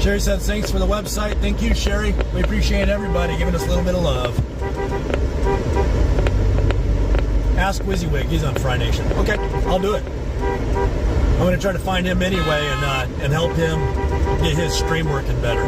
Sherry says, thanks for the website. Thank you, Sherry. We appreciate everybody giving us a little bit of love. Ask WYSIWYG. He's on Fry Nation. Okay, I'll do it. I'm going to try to find him anyway and help him get his stream working better.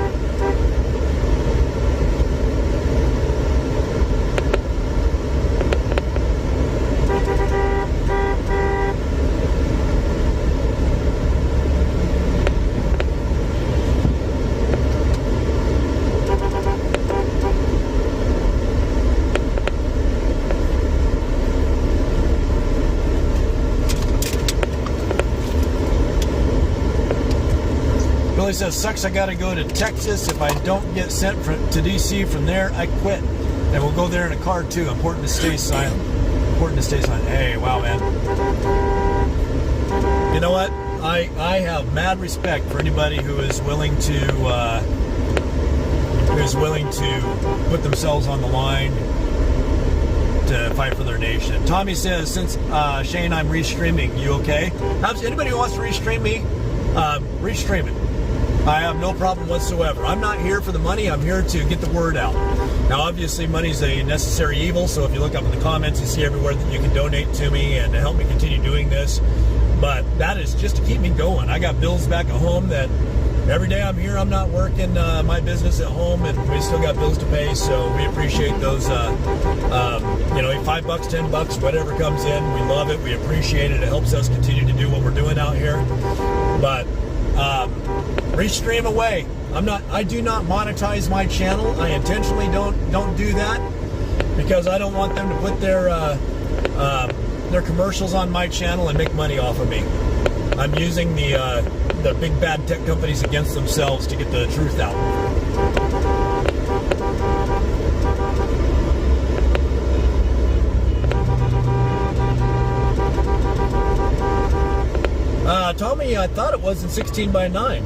Billy says, sucks I gotta go to Texas. If I don't get sent to DC from there, I quit. And we'll go there in a car too. Important to stay silent. Important to stay silent. Hey, wow, man. You know what? I have mad respect for anybody who is willing to put themselves on the line to fight for their nation. Tommy says, since Shane, I'm restreaming. You okay? Anybody who wants to restream me, restream it. I have no problem whatsoever. I'm not here for the money. I'm here to get the word out. Now, obviously, money's a necessary evil, so if you look up in the comments, you see everywhere that you can donate to me and to help me continue doing this. But that is just to keep me going. I got bills back at home that every day I'm here, I'm not working my business at home, and we still got bills to pay, so we appreciate those, $5, $10, whatever comes in. We love it. We appreciate it. It helps us continue to do what we're doing out here. But restream away. I do not monetize my channel. I intentionally don't do that because I don't want them to put their commercials on my channel and make money off of me. I'm using the big bad tech companies against themselves to get the truth out. Tommy, I thought it was in 16:9.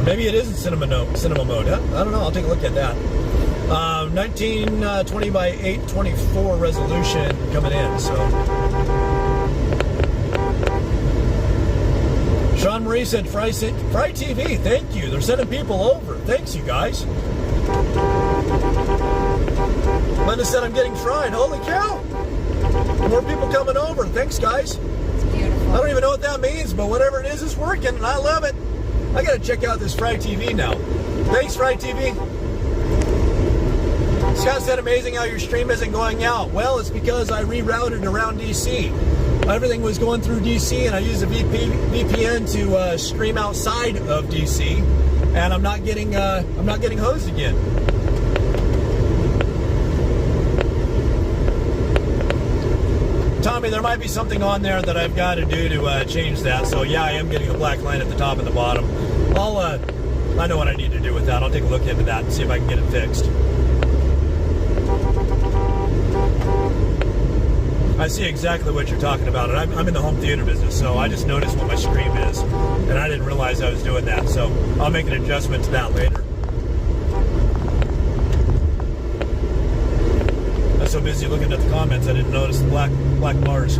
Maybe it is in cinema mode. Huh? I don't know. I'll take a look at that. 1920 by 824 resolution coming in. So, Sean Marie said, Fry TV. Thank you. They're sending people over. Thanks, you guys. Linda said, I'm getting fried. Holy cow. More people coming over. Thanks, guys. It's beautiful. I don't even know what that means, but whatever it is, it's working, and I love it. I got to check out this Fry TV now. Thanks, Fry TV. Scott said, amazing how your stream isn't going out. Well, it's because I rerouted around DC. Everything was going through DC, and I used a VPN to stream outside of DC, and I'm not getting hosed again. Tommy, there might be something on there that I've got to do to change that. So yeah, I am getting a black line at the top and the bottom. I know what I need to do with that. I'll take a look into that and see if I can get it fixed. I see exactly what you're talking about, and I'm in the home theater business, so I just noticed what my stream is, and I didn't realize I was doing that, so I'll make an adjustment to that later. I was so busy looking at the comments, I didn't notice the black bars.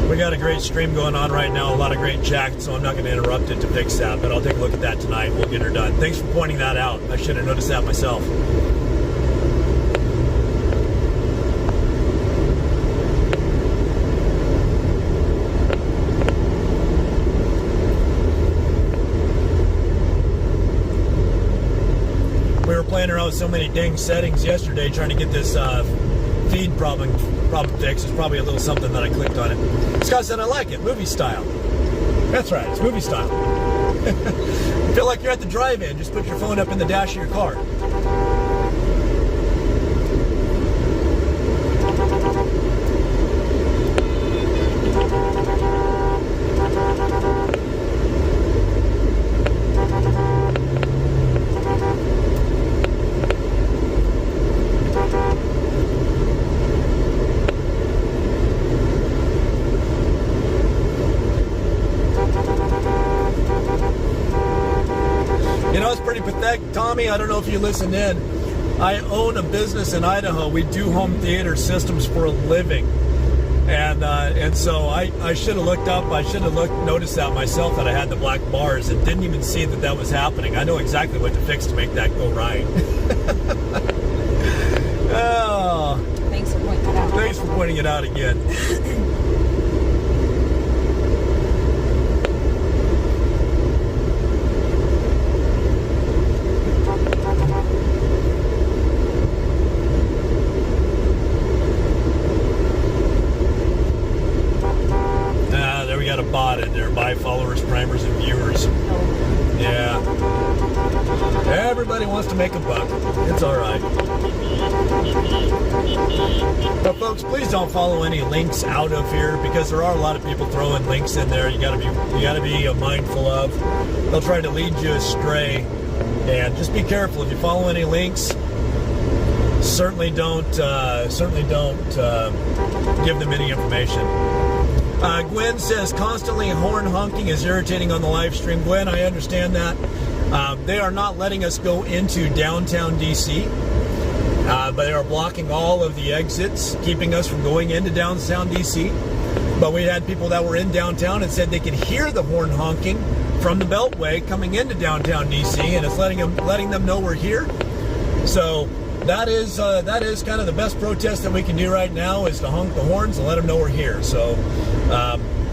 We got a great stream going on right now, a lot of great chat, so I'm not going to interrupt it to fix that, but I'll take a look at that tonight. We'll get her done. Thanks for pointing that out. I should have noticed that myself. We were playing around with so many dang settings yesterday trying to get this feed problem fixed. It's probably a little something that I clicked on it. Scott said, I like it. Movie style. That's right. It's movie style. Feel like you're at the drive-in. Just put your phone up in the dash of your car. Tommy, I don't know if you listened in. I own a business in Idaho. We do home theater systems for a living, and so I should have looked up. I should have noticed that myself, that I had the black bars, and didn't even see that was happening. I know exactly what to fix to make that go right. Oh, thanks for pointing it out. Thanks for pointing it out again. Bot in there, buy followers, primers, and viewers. Yeah. Everybody wants to make a buck. It's all right. But folks, please don't follow any links out of here, because there are a lot of people throwing links in there. You gotta be mindful of. They'll try to lead you astray, and just be careful. If you follow any links, certainly don't give them any information. Gwen says constantly horn honking is irritating on the live stream. Gwen, I understand that. They are not letting us go into downtown DC, but they are blocking all of the exits, keeping us from going into downtown DC. But we had people that were in downtown and said they could hear the horn honking from the Beltway coming into downtown DC, and it's letting them know we're here. So that is kind of the best protest that we can do right now, is to honk the horns and let them know we're here. So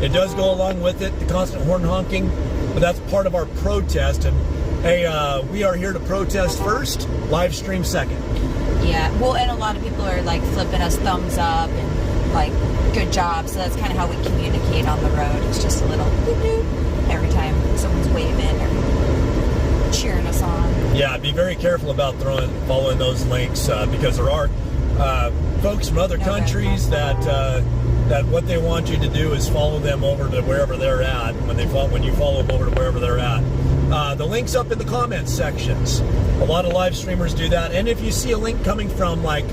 it does go along with it, the constant horn honking, but that's part of our protest. And hey, we are here to protest first, live stream second. Yeah, well, and a lot of people are like flipping us thumbs up and like good job. So that's kind of how we communicate on the road. It's just a little doot-doot every time someone's waving or cheering us on. Yeah, be very careful about following those links, because there are folks from other countries that what they want you to do is follow them over to wherever they're at. When you follow them over to wherever they're at, the link's up in the comments sections. A lot of live streamers do that, and if you see a link coming from like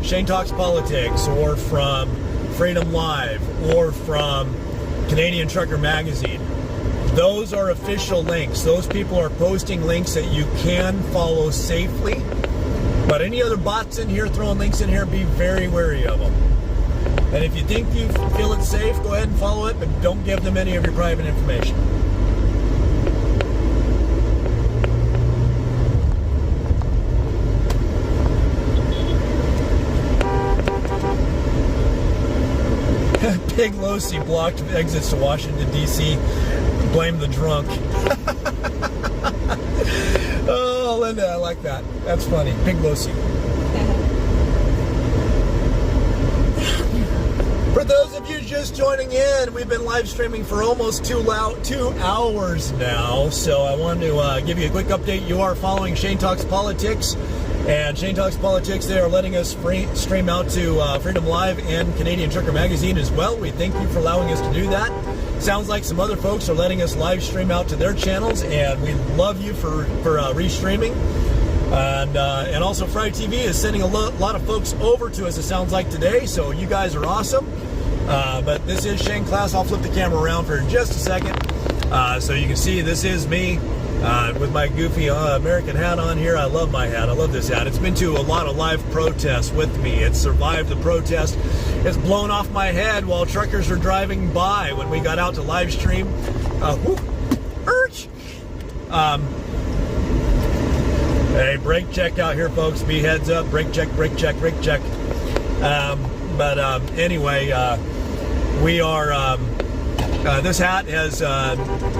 Shane Talks Politics, or from Freedom Live, or from Canadian Trucker Magazine. Those are official links. Those people are posting links that you can follow safely. But any other bots in here throwing links in here, be very wary of them. And if you think you feel it's safe, go ahead and follow it, but don't give them any of your private information. Pig Losi blocked exits to Washington, D.C. Blame the drunk. Oh, Linda, I like that. That's funny. Pig Losi. For those of you just joining in, we've been live streaming for almost 2 hours now, so I wanted to give you a quick update. You are following Shane Talks Politics, and Shane Talks Politics, they are letting us stream out to Freedom Live and Canadian Trucker Magazine as well. We thank you for allowing us to do that. Sounds like some other folks are letting us live stream out to their channels, and we love you for restreaming. And also Friday TV is sending a lot of folks over to us, it sounds like today, so you guys are awesome. But this is Shane Class. I'll flip the camera around for just a second so you can see this is me with my goofy American hat on here. I love my hat. I love this hat. It's been to a lot of live protests with me. It's survived the protest. It's blown off my head while truckers were driving by when we got out to live stream. Hey, brake check out here, folks. Be heads up. Brake check, brake check, brake check. Anyway, we are, this hat has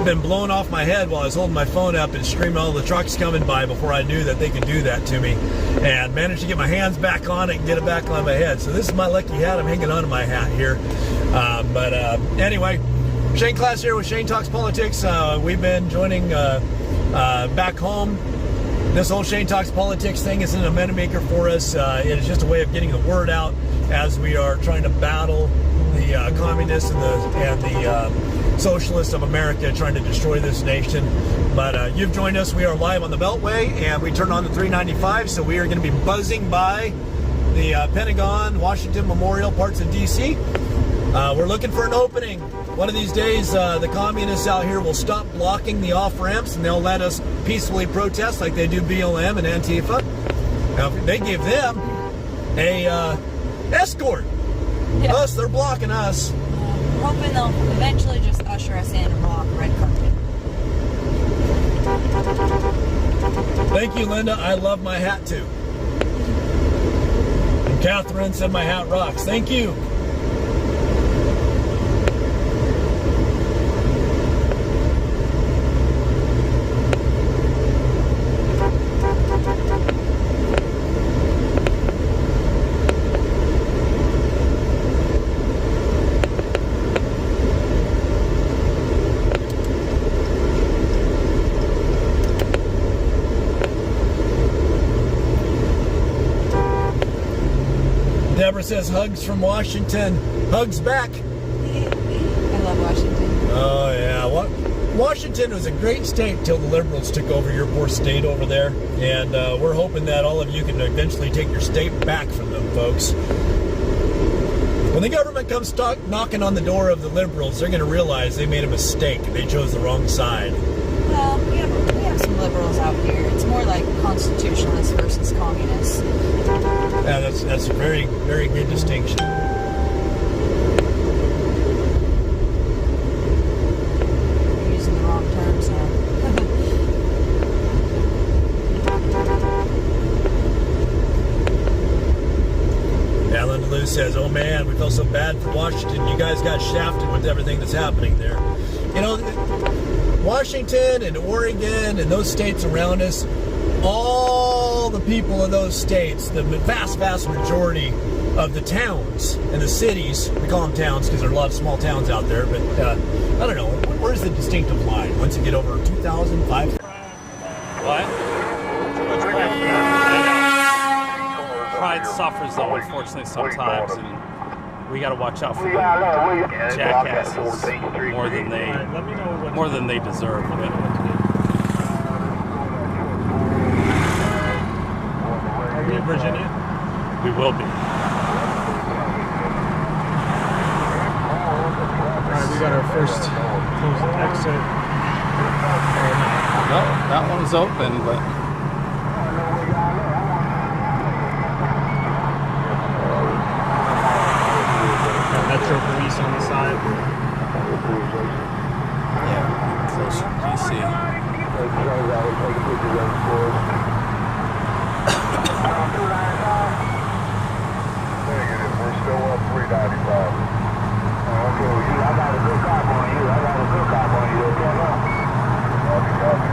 been blown off my head while I was holding my phone up and streaming all the trucks coming by before I knew that they could do that to me, and managed to get my hands back on it and get it back on my head. So this is my lucky hat. I'm hanging on to my hat here. Anyway, Shane Class here with Shane Talks Politics. We've been joining back home. This whole Shane Talks Politics thing isn't a moneymaker for us. It is just a way of getting the word out as we are trying to battle the communists and the socialists of America trying to destroy this nation. But you've joined us. We are live on the Beltway, and we turn on the 395, so we are going to be buzzing by the Pentagon, Washington Memorial, parts of D.C. We're looking for an opening. One of these days, the communists out here will stop blocking the off-ramps, and they'll let us peacefully protest like they do BLM and Antifa. Now, if they give them a escort. Yeah. Us, they're blocking us. We're hoping they'll eventually just usher us in and block red carpet. Thank you, Linda. I love my hat, too. And Catherine said my hat rocks. Thank you. Deborah says hugs from Washington. Hugs back. I love Washington. Oh, yeah. Washington was a great state till the liberals took over your poor state over there. And we're hoping that all of you can eventually take your state back from them, folks. When the government comes knocking on the door of the liberals, they're going to realize they made a mistake. They chose the wrong side. Well, we have some liberals out here. It's more like constitutionalists versus communists. Yeah, that's a very, very good distinction. You're using the wrong terms now. Alan Lou says, oh man, we feel so bad for Washington. You guys got shafted with everything that's happening there. You know, Washington and Oregon and those states around us, all the people in those states, the vast, vast majority of the towns and the cities, we call them towns because there are a lot of small towns out there, but I don't know, where's the distinctive line? Once you get over 2,000, 5,000? What? Pride suffers though, unfortunately, sometimes, and we got to watch out for the jackasses more than they deserve. Are we in Virginia? We will be. Alright, we got our first closed exit. No, that one's open, but Metro Police on the side. yeah, closer to DC. We're still up 395. Okay, well, I got a good cop on you. Okay, now? Copy.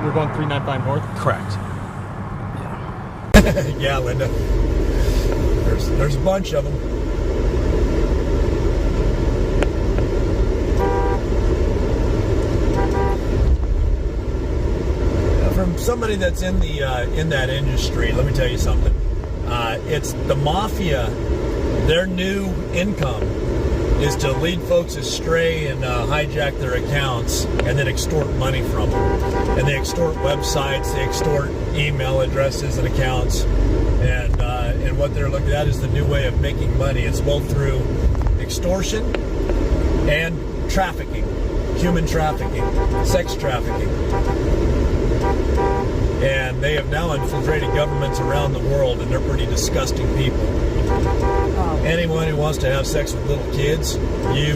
We're going 395 north? Correct. Yeah, Linda. There's a bunch of them. From somebody that's in that industry, let me tell you something. It's the mafia. Their new income is to lead folks astray and hijack their accounts and then extort money from them. And they extort websites, they extort email addresses and accounts. And what they're looking at is the new way of making money. It's both through extortion and trafficking, human trafficking, sex trafficking. And they have now infiltrated governments around the world, and they're pretty disgusting people. Anyone who wants to have sex with little kids, you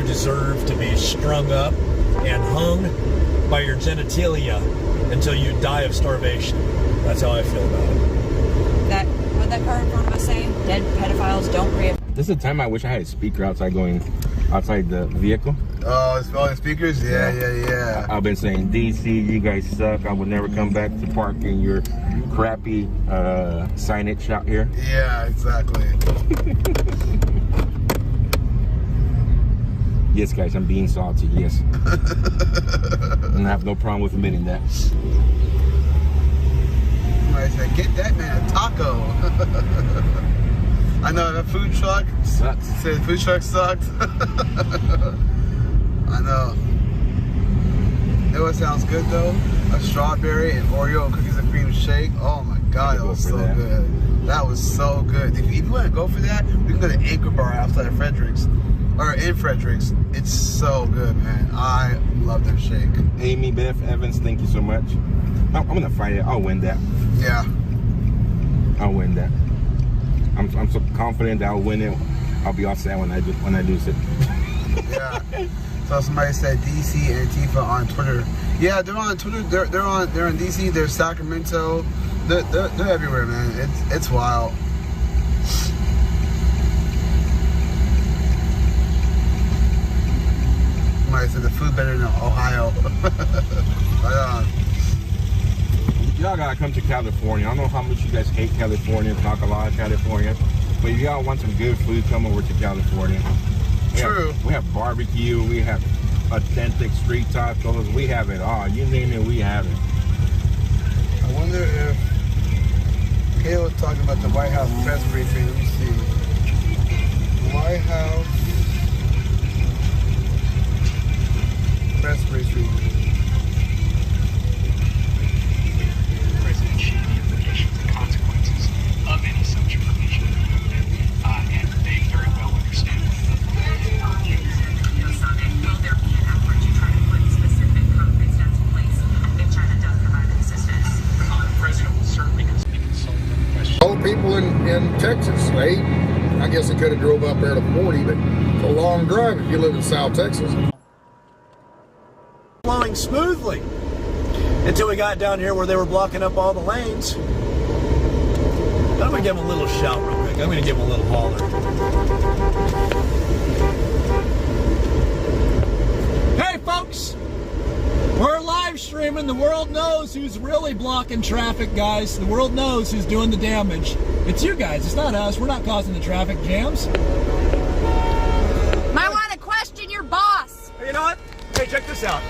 deserve to be strung up and hung by your genitalia until you die of starvation. That's how I feel about it. What that car in front of us say? Dead pedophiles don't reaffirm. This is the time I wish I had a speaker outside the vehicle. Oh, it's all the speakers? Yeah. I've been saying, DC, you guys suck. I would never come back to park in your crappy signage out here. Yeah, exactly. Yes, guys, I'm being salty, yes. And I have no problem with admitting that. I said, get that man a taco. I know, that food truck sucks. Said food truck sucked. I know. You know what sounds good though? A strawberry and Oreo cookies and cream shake. Oh my god, that was so good. That was so good. If you want to go for that, we can go to Anchor Bar outside of Fredericks. Or in Fredericks. It's so good, man. I love their shake. Amy Beth Evans, thank you so much. I'm gonna fight it. I'll win that. Yeah. I'll win that. I'm so confident that I'll win it. I'll be all sad when I lose it. Yeah. So somebody said DC Antifa on Twitter. Yeah, they're on Twitter. They're in DC. They're Sacramento. They're everywhere, man. It's wild. Somebody said the food better than Ohio. Right on. Y'all gotta come to California. I don't know how much you guys hate California, talk a lot of California, but if y'all want some good food, come over to California. True. We have barbecue, we have authentic street tacos, we have it all. You name it, we have it. I wonder if Kayla was talking about the White House press briefing. Let me see. White House press briefing. President Xi the implications and consequences of any such provision, and they very well understand that. Will there be an effort to try to put specific COVID steps in place if China does provide assistance? The president will certainly be consulted on the question. All people in Texas, I guess they could have drove up there to 40, but it's a long drive if you live in South Texas. Flowing smoothly until we got down here where they were blocking up all the lanes. I'm gonna give them a little shout real quick. I'm gonna give them a little holler. Hey folks, we're live streaming. The world knows who's really blocking traffic, guys. The world knows who's doing the damage. It's you guys, it's not us. We're not causing the traffic jams. Might want to question your boss. Hey, you know what? Hey, check this out.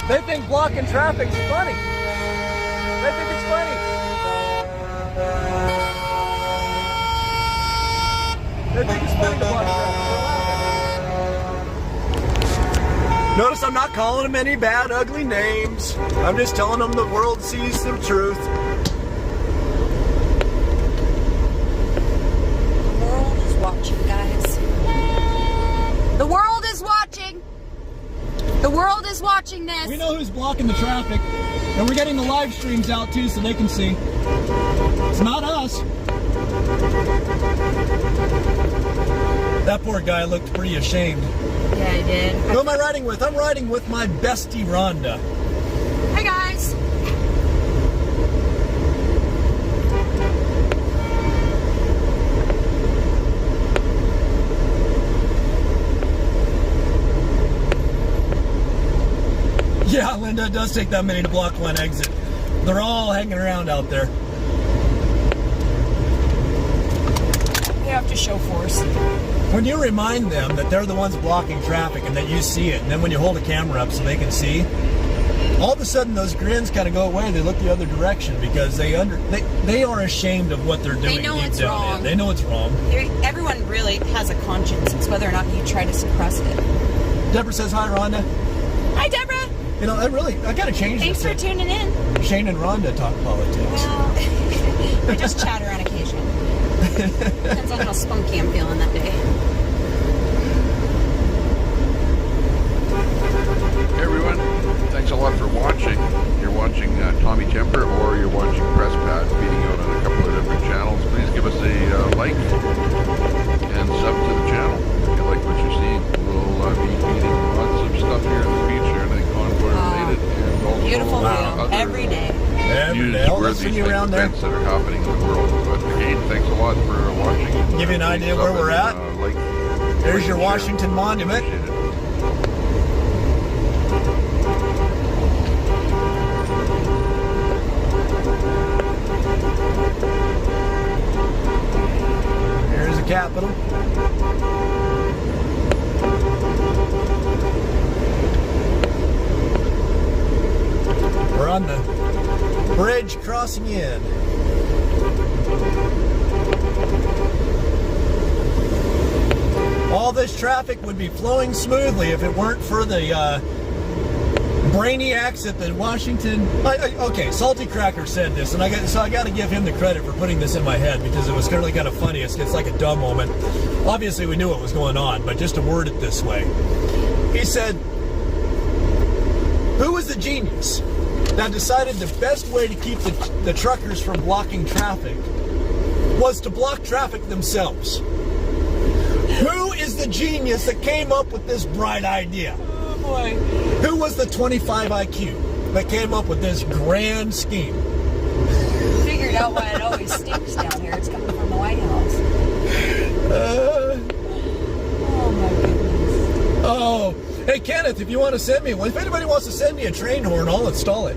They think blocking traffic's funny. They think it's funny. They think it's funny to block traffic. Notice I'm not calling them any bad, ugly names. I'm just telling them the world sees the truth. The world is watching, guys. The world is watching. The world is watching this. We know who's blocking the traffic, and we're getting the live streams out too so they can see. It's not us. That poor guy looked pretty ashamed. Yeah, he did. Who am I riding with? I'm riding with my bestie Rhonda. Hey guys. Yeah, Linda, it does take that many to block one exit. They're all hanging around out there. We have to show force. When you remind them that they're the ones blocking traffic and that you see it, and then when you hold a camera up so they can see, all of a sudden those grins kind of go away. They look the other direction because they are ashamed of what they're doing. They know deep it's down wrong. in. They know it's wrong. Everyone really has a conscience. It's whether or not you try to suppress it. Deborah says hi, Rhonda. Hi, Deborah. You know, I gotta change Thanks this. for tuning in. Shane and Rhonda talk politics. Well, we just chatter on occasion. Depends on how spunky I'm feeling that day. Hey everyone, thanks a lot for watching. You're watching Tommy Temper or you're watching Press Pad beating out on a couple of different channels. Please give us a like and sub to the channel if you like what you're seeing. We'll be feeding lots of stuff here in the future, and Convoy related, and also Beautiful view other every day. newsworthy events that are happening in the world. But again, thanks a lot for watching. Give you an idea where we're at. There's your Washington Monument. Here's the Capitol. We're on the bridge crossing in. All this traffic would be flowing smoothly if it weren't for the brainiacs at the Washington. Okay, Salty Cracker said this, and I got to give him the credit for putting this in my head because it was really kind of funny. It's like a dumb moment. Obviously, we knew what was going on, but just to word it this way, he said, "Who was the genius that decided the best way to keep the truckers from blocking traffic was to block traffic themselves? Who is the genius that came up with this bright idea? Oh boy. Who was the 25 IQ that came up with this grand scheme?" Figured out why it always stinks down here. It's coming from the White House. Oh my goodness. Oh, hey Kenneth, if you want to send me one, if anybody wants to send me a train horn, I'll install it.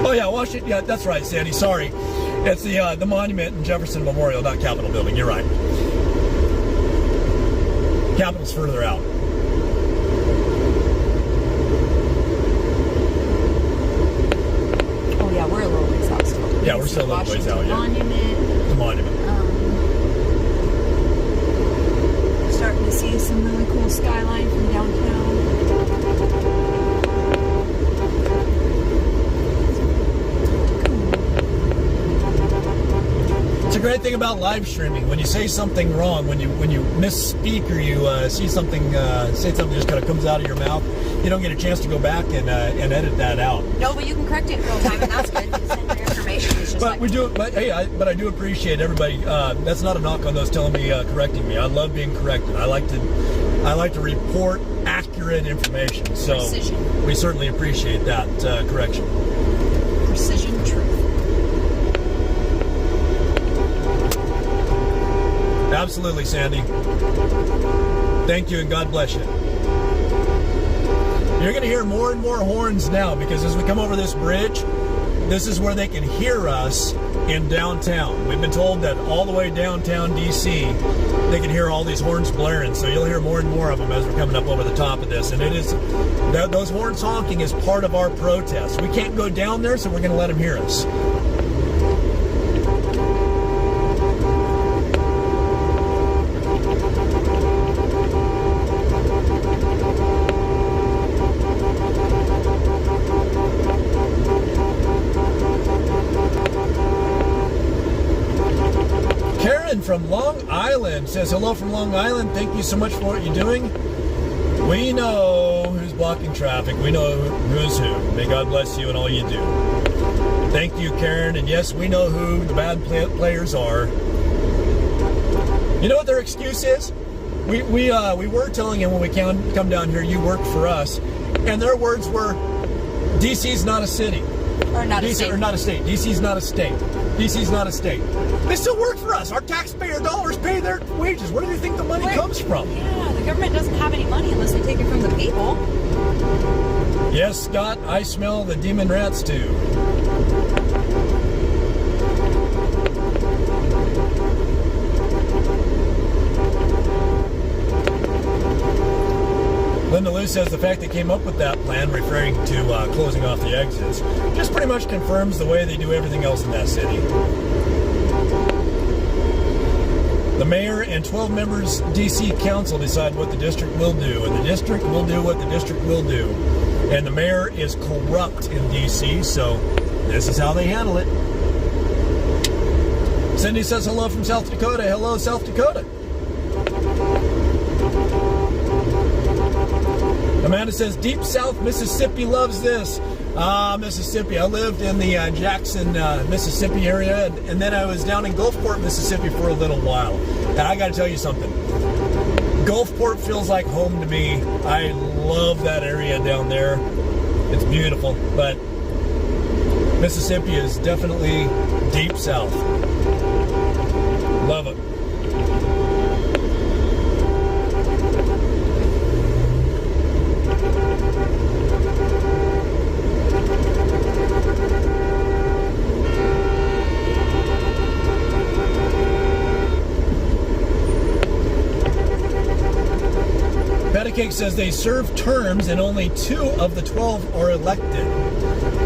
Oh yeah, Washington. Yeah, that's right, Sandy. Sorry, it's the monument in Jefferson Memorial, not Capitol Building. You're right. Capitol's further out. Oh yeah, we're a little ways out still. Yeah, we're still a little ways out. Yeah. Monument. The monument. Starting to see some really cool skyline from downtown. It's a great thing about live streaming. When you say something wrong, when you misspeak or you say something just kind of comes out of your mouth, you don't get a chance to go back and edit that out. No, but you can correct it in real time, and that's good. You send your information. It's just But I do appreciate everybody. That's not a knock on those telling me, correcting me. I love being corrected. I like to report accurate information. So Precision. We certainly appreciate that correction. Precision truth. Absolutely, Sandy. Thank you, and God bless you. You're going to hear more and more horns now because as we come over this bridge, this is where they can hear us in downtown. We've been told that all the way downtown D.C., they can hear all these horns blaring, so you'll hear more and more of them as we're coming up over the top of this. And it is those horns honking is part of our protest. We can't go down there, so we're going to let them hear us. from Long Island says, hello from Long Island. Thank you so much for what you're doing. We know who's blocking traffic. We know who's who. May God bless you and all you do. Thank you, Karen. And yes, we know who the bad players are. You know what their excuse is? We were telling him when we come down here, you work for us. And their words were, DC's not a city. Or not a state. Or not a state. DC's not a state. DC's not a state. They still work for us. Our taxpayer dollars pay their wages. Where do you think the money comes from? Yeah, the government doesn't have any money unless they take it from the people. Yes, Scott, I smell the demon rats too. Linda Lou says the fact they came up with that plan, referring to closing off the exits, just pretty much confirms the way they do everything else in that city. The mayor and 12 members DC council decide what the district will do, and the district will do what the district will do. And the mayor is corrupt in DC, so this is how they handle it. Cindy says hello from South Dakota. Hello, South Dakota. Amanda says, Deep South Mississippi loves this. Mississippi. I lived in the Jackson, Mississippi area, and then I was down in Gulfport, Mississippi for a little while. And I got to tell you something. Gulfport feels like home to me. I love that area down there. It's beautiful, but Mississippi is definitely deep south. Love it. Cake says they serve terms and only 2 of the 12 are elected.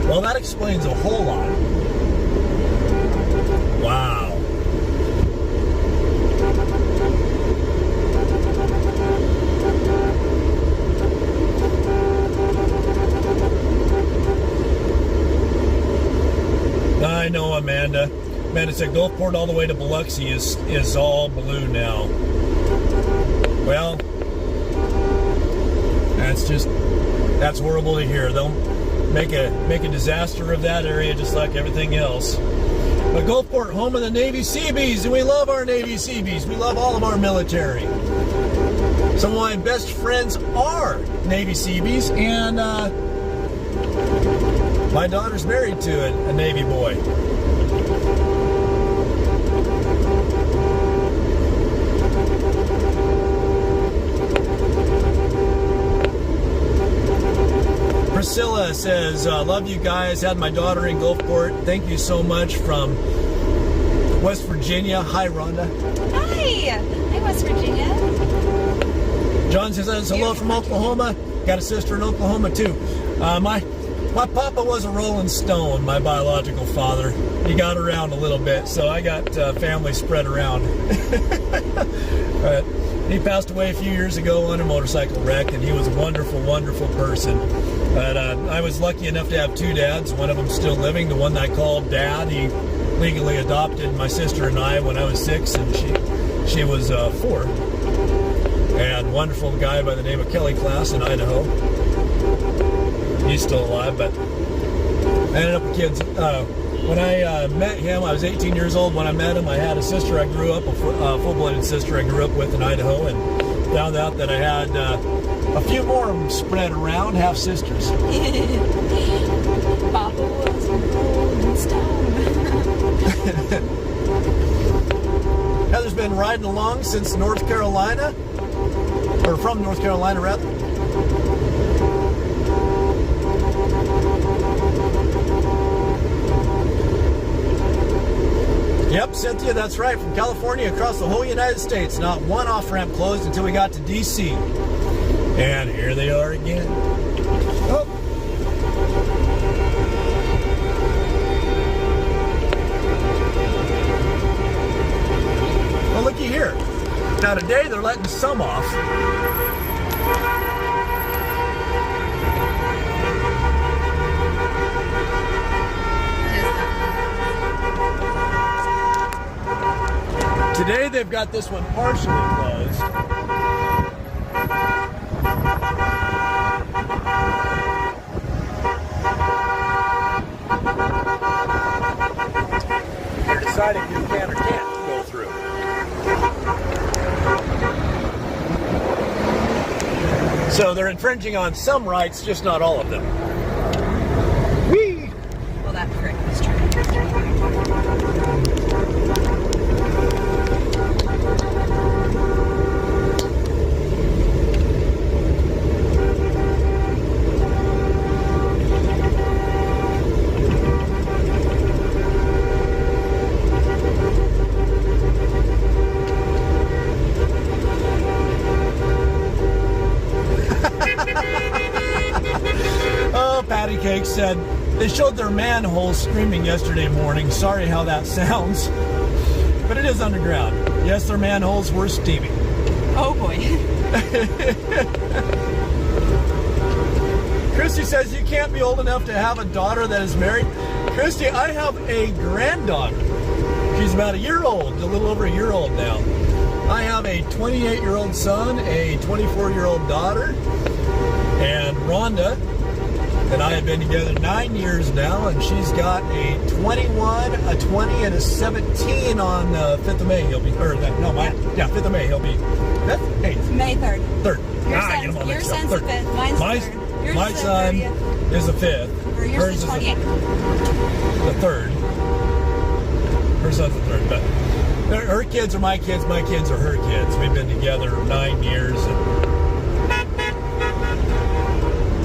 Well, that explains a whole lot. Wow. I know, Amanda. Amanda said Gulfport all the way to Biloxi is all blue now. Well, that's horrible to hear. They'll make a disaster of that area just like everything else. But Gulfport, home of the Navy Seabees, and we love our Navy Seabees. We love all of our military. Some of my best friends are Navy Seabees, and my daughter's married to a Navy boy. Priscilla says, love you guys. Had my daughter in Gulfport. Thank you so much from West Virginia. Hi, Rhonda. Hi. Hi, West Virginia. John says, hello from Oklahoma. Got a sister in Oklahoma, too. My papa was a Rolling Stone, my biological father. He got around a little bit, so I got family spread around. But he passed away a few years ago on a motorcycle wreck, and he was a wonderful, wonderful person. But I was lucky enough to have 2 dads. One of them still living. The one that I called Dad, he legally adopted my sister and I when I was 6, and she was 4. And wonderful guy by the name of Kelly Class in Idaho. He's still alive, but I ended up with kids. When I met him, I was 18 years old. When I met him, I had a sister I grew up, a full-blooded sister I grew up with in Idaho, and found out that I had a few more of them spread around, half sisters. Papa was a Rolling Stone. Heather's been riding along since North Carolina, or from North Carolina, rather. Yep, Cynthia, that's right. From California across the whole United States. Not one off-ramp closed until we got to D.C. And here they are again. Oh. Well, looky here. Now today they're letting some off. Today they've got this one partially closed. They're deciding who can or can't go through. So they're infringing on some rights, just not all of them. Whee! Well, that prick was trying to Patty Cake said they showed their manholes streaming yesterday morning. Sorry how that sounds, but it is underground. Yes, their manholes were steaming. Oh boy. Christy says you can't be old enough to have a daughter that is married. Christy, I have a granddaughter. She's about a year old, a little over a year old now. I have a 28-year-old son, a 24-year-old daughter, and Rhonda and I have been together 9 years now, and she's got a 21, a 20, and a 17 on 5th of May. He'll be, or that, no, my, yeah, 5th of May. He'll be 5th, 8th? May 3rd. 3rd. Your son's the 5th. Mine's the 3rd. Yours My is the son 30th. is the 5th. Or yours is the 28th. The 3rd. Her son's the 3rd, but her kids are my kids are her kids. We've been together 9 years. And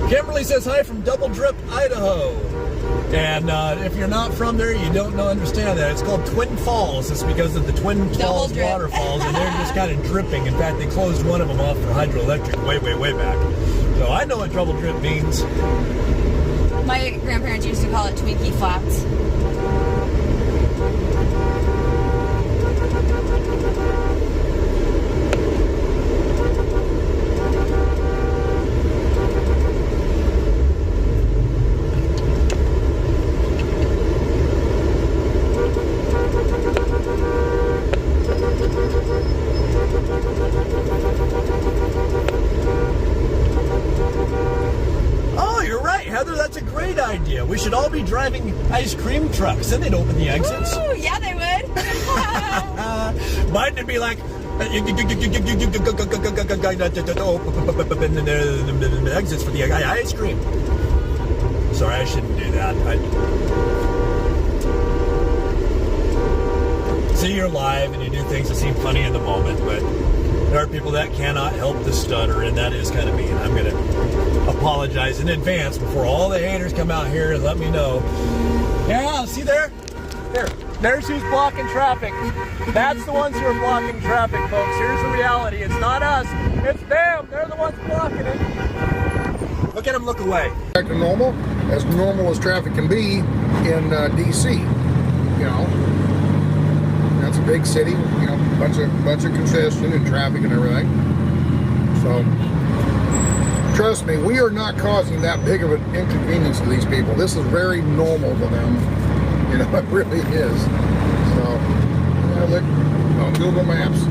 Kimberly says hi from Double Drip, Idaho. And if you're not from there, you don't understand that. It's called Twin Falls. It's because of the Twin Falls waterfalls, and they're just kind of dripping. In fact, they closed one of them off for hydroelectric way back. So I know what Double Drip means. My grandparents used to call it Twinkie Flats. Idea. We should all be driving ice cream trucks, and they'd open the exits. Ooh, yeah, they would. Biden would be like, exits for the ice cream. Sorry, I shouldn't do that. See, you're live and you do things that seem funny in the moment, but there are people that cannot help the stutter, and that is kind of mean. I'm going to apologize in advance before all the haters come out here and let me know. Yeah, see there? There's who's blocking traffic. That's the ones who are blocking traffic, folks. Here's the reality. It's not us. It's them. They're the ones blocking it. Look at them look away. Back to normal as traffic can be in D.C. You know, that's a big city. You know, bunch of congestion and traffic and everything. So, trust me, we are not causing that big of an inconvenience to these people. This is very normal to them. You know, it really is. So, look on Google Maps.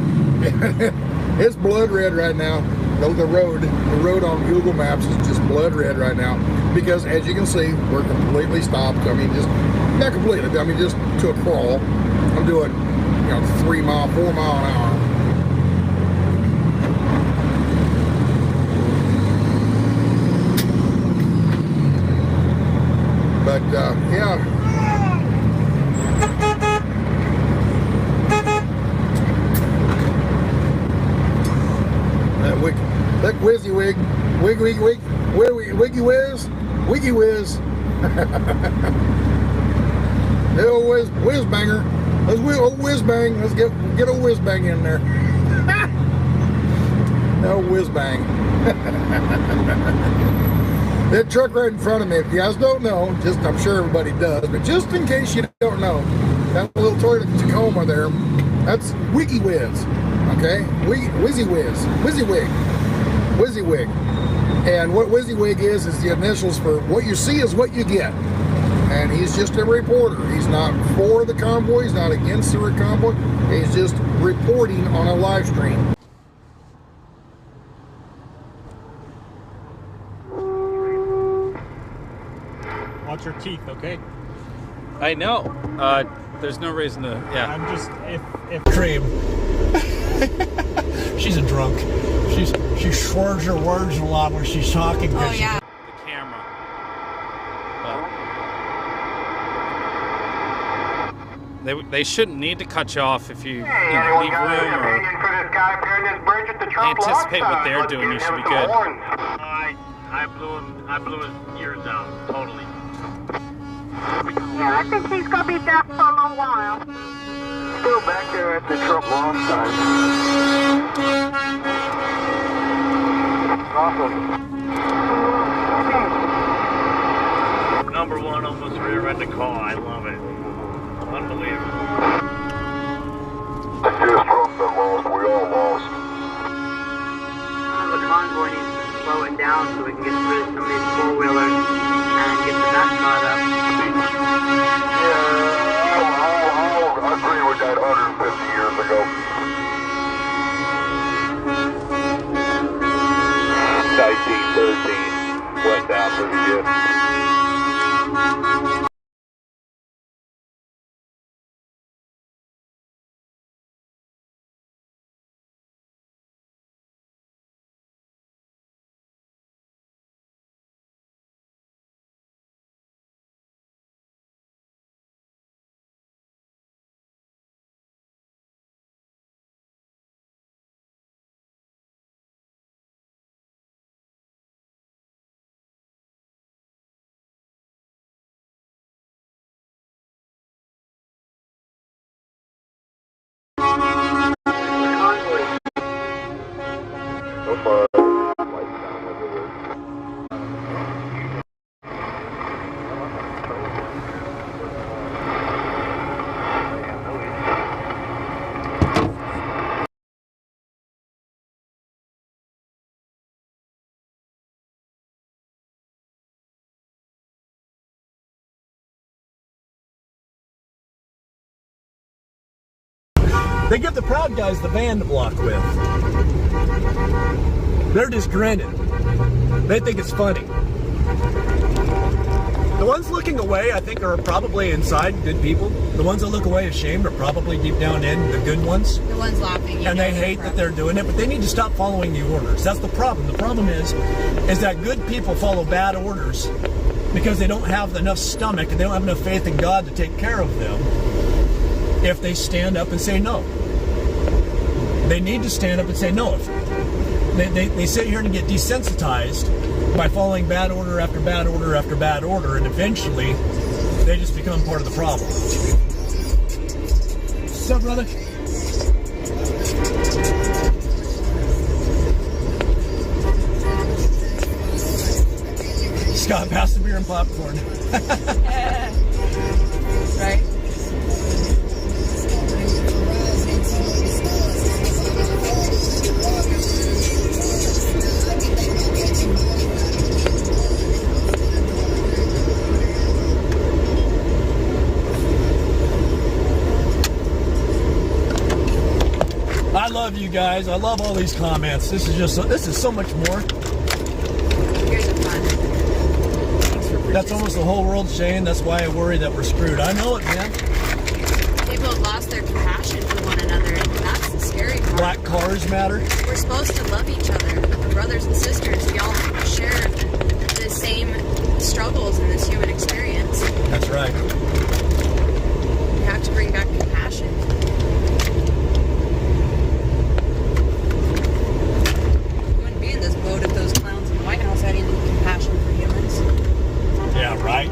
It's blood red right now. The road on Google Maps is just blood red right now because, as you can see, we're completely stopped. I mean, just not completely. I mean, just to a crawl. I'm doing, 4 mile an hour. But yeah. Look, WYSIWYG, wiggy whiz. The old whiz banger. Let's old whiz bang. Let's get old whiz bang in there. No whiz bang. That truck right in front of me, if you guys don't know, I'm sure everybody does, but just in case you don't know, that little Toyota Tacoma there, that's Wiggy Whiz, okay? WYSIWYG. And what WYSIWYG is the initials for what you see is what you get. And he's just a reporter. He's not for the convoy. He's not against the convoy. He's just reporting on a live stream. Watch your teeth, okay? I know. There's no reason to. Yeah. I'm just if Cream. She's a drunk. She swerves her words a lot when she's talking. Oh yeah. The camera. But they shouldn't need to cut you off if you, leave room or anticipate what they're doing. You should be good. I blew his ears out, totally. Yeah, I think he's gonna be deaf for a little while. Still back there at the truck long time. Awesome. Number one almost rear-ended car. I love it. Unbelievable. The first truck that lost, we all lost. The convoy needs to slow it down so we can get rid of some of these four-wheelers and get the back caught up. Yeah, I agree with that 150 years ago. 1913 went down pretty good. They give the proud guys the van to block with. They're just grinning. They think it's funny. The ones looking away, I think, are probably inside good people. The ones that look away ashamed are probably deep down in the good ones. The ones laughing. And they hate that they're doing it, but they need to stop following the orders. That's the problem. The problem is that good people follow bad orders because they don't have enough stomach and they don't have enough faith in God to take care of them if they stand up and say no. They need to stand up and say no. If they sit here and get desensitized by following bad order after bad order after bad order, and eventually they just become part of the problem. What's up, brother? Scott, pass the beer and popcorn. Right? I love you guys. I love all these comments. This is so much more. That's almost the whole world, Shane. That's why I worry that we're screwed. I know it, man. People have lost their compassion for one another, and that's the scary part. Black cars matter. We're supposed to love each other, brothers and sisters. We all share the same struggles in this human experience. That's right. We have to bring back compassion. We wouldn't be in this boat if those clowns in the White House had any compassion for humans. Yeah, right.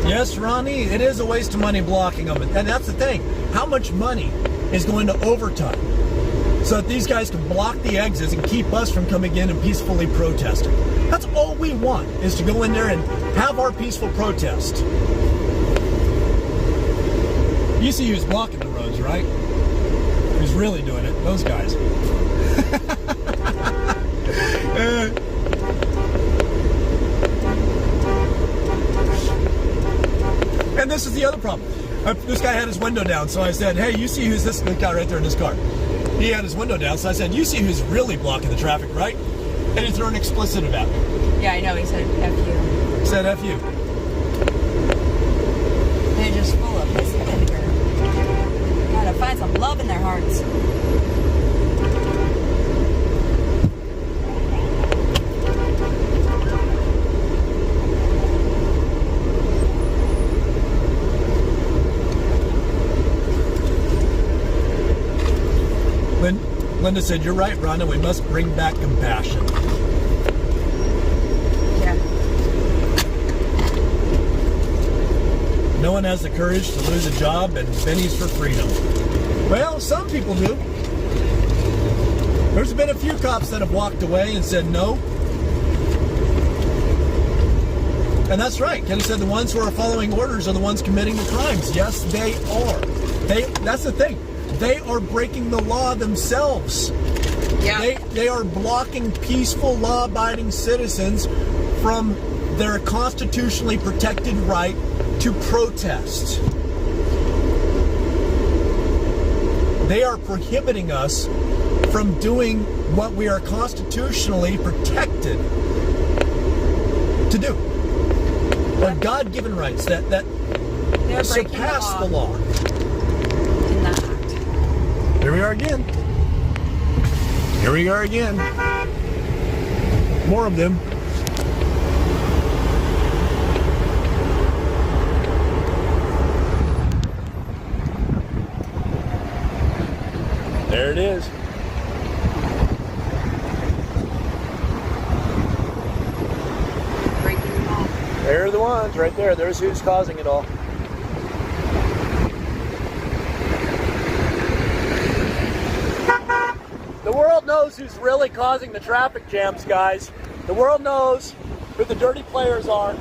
Yes, Ronnie, it is a waste of money blocking them. And that's the thing. How much money is going to overtime so that these guys can block the exits and keep us from coming in and peacefully protesting? That's all we want, is to go in there and have our peaceful protest. You see who's blocking the roads, right? Who's really doing it? Those guys. And this is the other problem. This guy had his window down, so I said, hey, you see who's this guy right there in this car? He had his window down, so I said, you see who's really blocking the traffic, right? And he threw an explicit about me. Yeah, I know. He said F you. He said F you. They're just full of piss and vinegar. Gotta find some love in their hearts. Linda said, you're right, Rhonda, we must bring back compassion. Yeah. No one has the courage to lose a job and pennies for freedom. Well, some people do. There's been a few cops that have walked away and said no. And that's right. Kenny said the ones who are following orders are the ones committing the crimes. Yes, they are. That's the thing. They are breaking the law themselves. Yeah. They are blocking peaceful, law-abiding citizens from their constitutionally protected right to protest. They are prohibiting us from doing what we are constitutionally protected to do. Our God-given rights that surpass the law. Here we are again. Here we are again. More of them. There it is. There are the ones right there. There's who's causing it all. The world knows who's really causing the traffic jams, guys. The world knows who the dirty players are.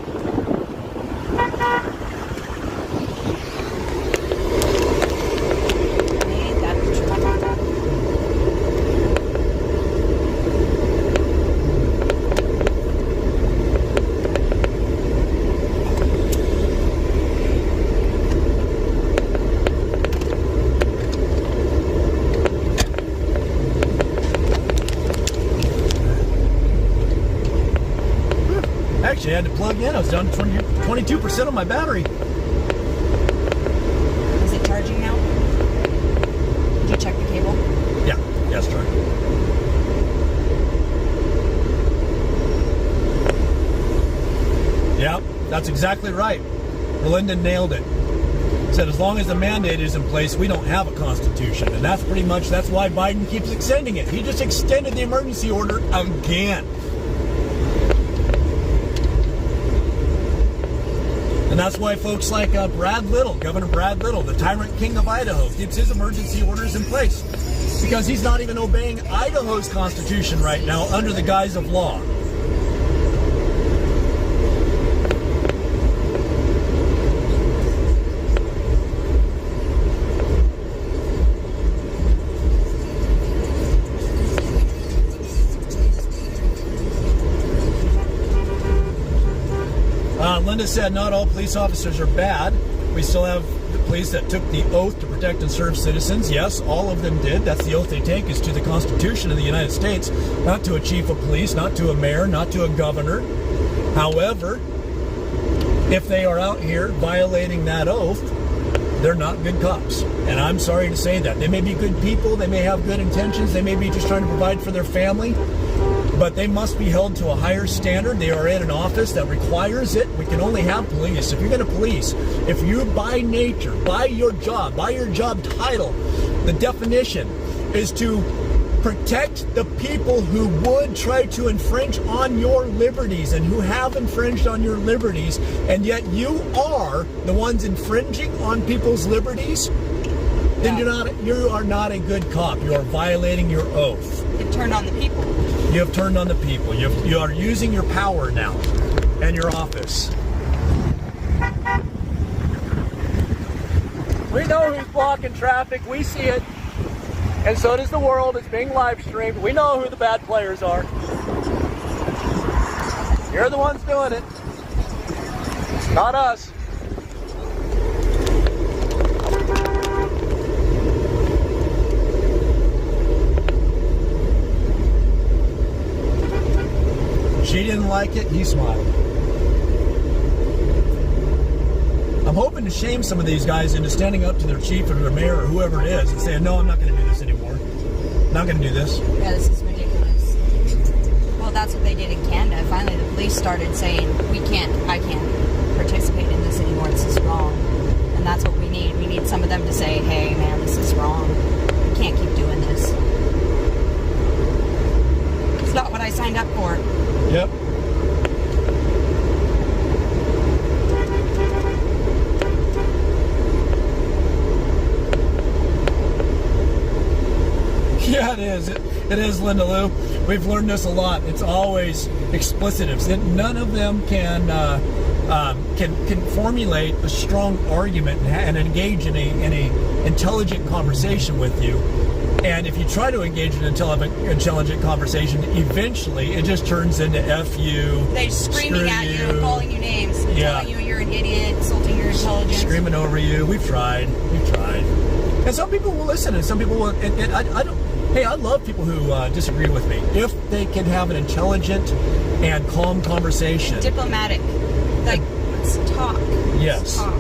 Actually, I had to plug in. I was down to 22% on my battery. Is it charging now? Did you check the cable? Yeah, it's charging. Yeah, that's exactly right. Melinda nailed it. Said as long as the mandate is in place, we don't have a constitution. And that's pretty much, that's why Biden keeps extending it. He just extended the emergency order again. And that's why folks like Brad Little, Governor Brad Little, the tyrant king of Idaho, keeps his emergency orders in place. Because he's not even obeying Idaho's constitution right now under the guise of law. Linda said not all police officers are bad. We still have the police that took the oath to protect and serve citizens. Yes, all of them did. That's the oath they take, is to the Constitution of the United States, not to a chief of police, not to a mayor, not to a governor. However, if they are out here violating that oath, they're not good cops. And I'm sorry to say that. They may be good people, they may have good intentions, they may be just trying to provide for their family, but they must be held to a higher standard. They are in an office that requires it. We can only have police. If you're going to police, if you by nature, by your job title, the definition is to protect the people who would try to infringe on your liberties and who have infringed on your liberties, and yet you are the ones infringing on people's liberties, then you are not a good cop. You are violating your oath. You've turned on the people. You have turned on the people. You are using your power now and your office. We know who's blocking traffic. We see it. And so does the world. It's being live streamed. We know who the bad players are. You're the ones doing it. Not us. She didn't like it. He smiled. I'm hoping to shame some of these guys into standing up to their chief or their mayor or whoever it is and saying, no, I'm not going to do this anymore. Not going to do this. Yeah, this is ridiculous. Well, that's what they did in Canada. Finally, the police started saying, I can't participate in this anymore. This is wrong. And that's what we need. We need some of them to say, hey, man, this is wrong. We can't keep doing this. It's not what I signed up for. Yep. Yeah, it is. It is, Linda Lou. We've learned this a lot. It's always explicitives. None of them can formulate a strong argument and engage in a intelligent conversation with you. And if you try to engage in an intelligent conversation, eventually it just turns into F you. They're screaming at you, calling you names, telling you you're an idiot, insulting your intelligence. Screaming over you. We've tried. And some people will listen, and some people will. And I don't. Hey, I love people who disagree with me if they can have an intelligent and calm conversation. Diplomatic. Like, let's talk. Yes. Let's talk.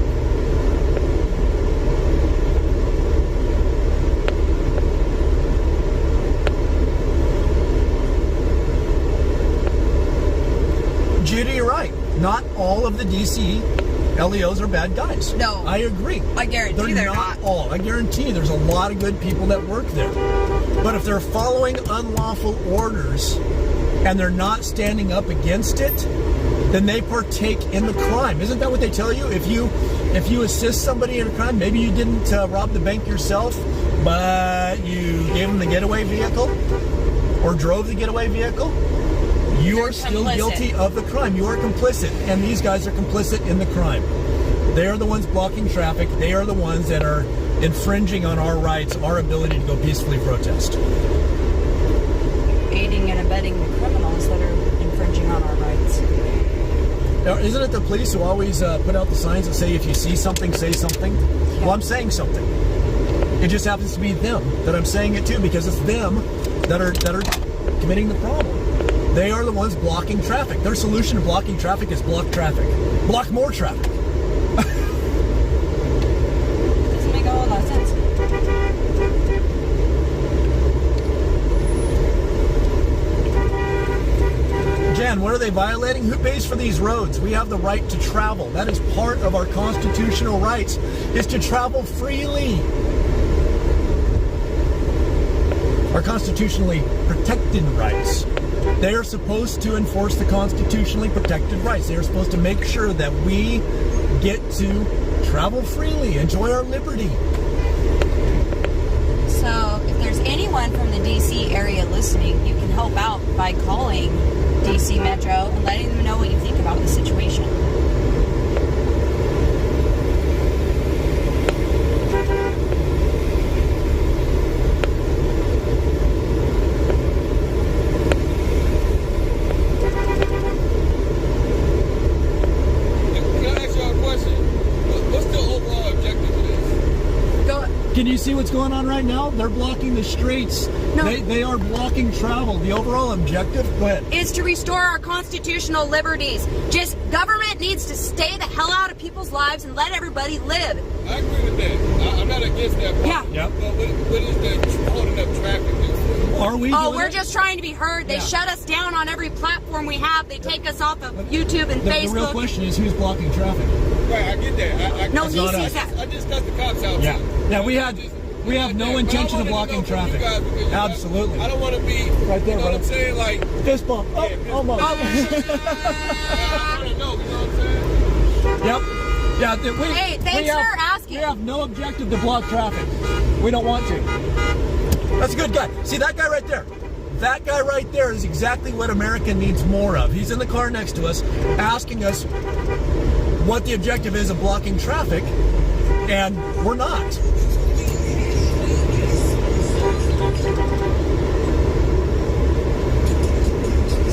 Judy, you're right. Not all of the DC LEOs are bad guys. No. I agree. I guarantee they're not. All. I guarantee there's a lot of good people that work there. But if they're following unlawful orders and they're not standing up against it, then they partake in the crime. Isn't that what they tell you? If you assist somebody in a crime, maybe you didn't rob the bank yourself, but you gave them the getaway vehicle or drove the getaway vehicle, you're still guilty of the crime. You are complicit, and these guys are complicit in the crime. They are the ones blocking traffic. They are the ones that are infringing on our rights, our ability to go peacefully protest. Aiding and abetting the criminals that are infringing on our rights. Now, isn't it the police who always put out the signs that say, if you see something, say something? Yeah. Well, I'm saying something. It just happens to be them that I'm saying it to, because it's them that are committing the problem. They are the ones blocking traffic. Their solution to blocking traffic is block traffic. Block more traffic. Doesn't make a whole lot of sense. Jan, what are they violating? Who pays for these roads? We have the right to travel. That is part of our constitutional rights, is to travel freely. Our constitutionally protected rights. They are supposed to enforce the constitutionally protected rights. They are supposed to make sure that we get to travel freely, enjoy our liberty. So, if there's anyone from the DC area listening, you can help out by calling DC Metro and letting them know what you think about the situation. Can you see what's going on right now? They're blocking the streets. No. They are blocking travel. The overall objective, go ahead, is to restore our constitutional liberties. Just government needs to stay the hell out of people's lives and let everybody live. I agree with that. I'm not against that part. Yeah. Yep. But what is the holding up traffic? Are we? Oh, we're just trying to be heard. They shut us down on every platform we have. They take us off of YouTube and Facebook. The real question is, who's blocking traffic? Right, I get that. No, he sees that. I just cut the cops out. Yeah. Yeah, we have no intention of blocking traffic. Absolutely. I don't want to be right there. You know what I'm saying? Like fist bump. Oh, yeah, almost. I want to know. You know what I'm saying? Yep. Yeah. Hey, thanks for asking. We have no objective to block traffic. We don't want to. That's a good guy. See that guy right there? That guy right there is exactly what America needs more of. He's in the car next to us, asking us what the objective is of blocking traffic. And we're not.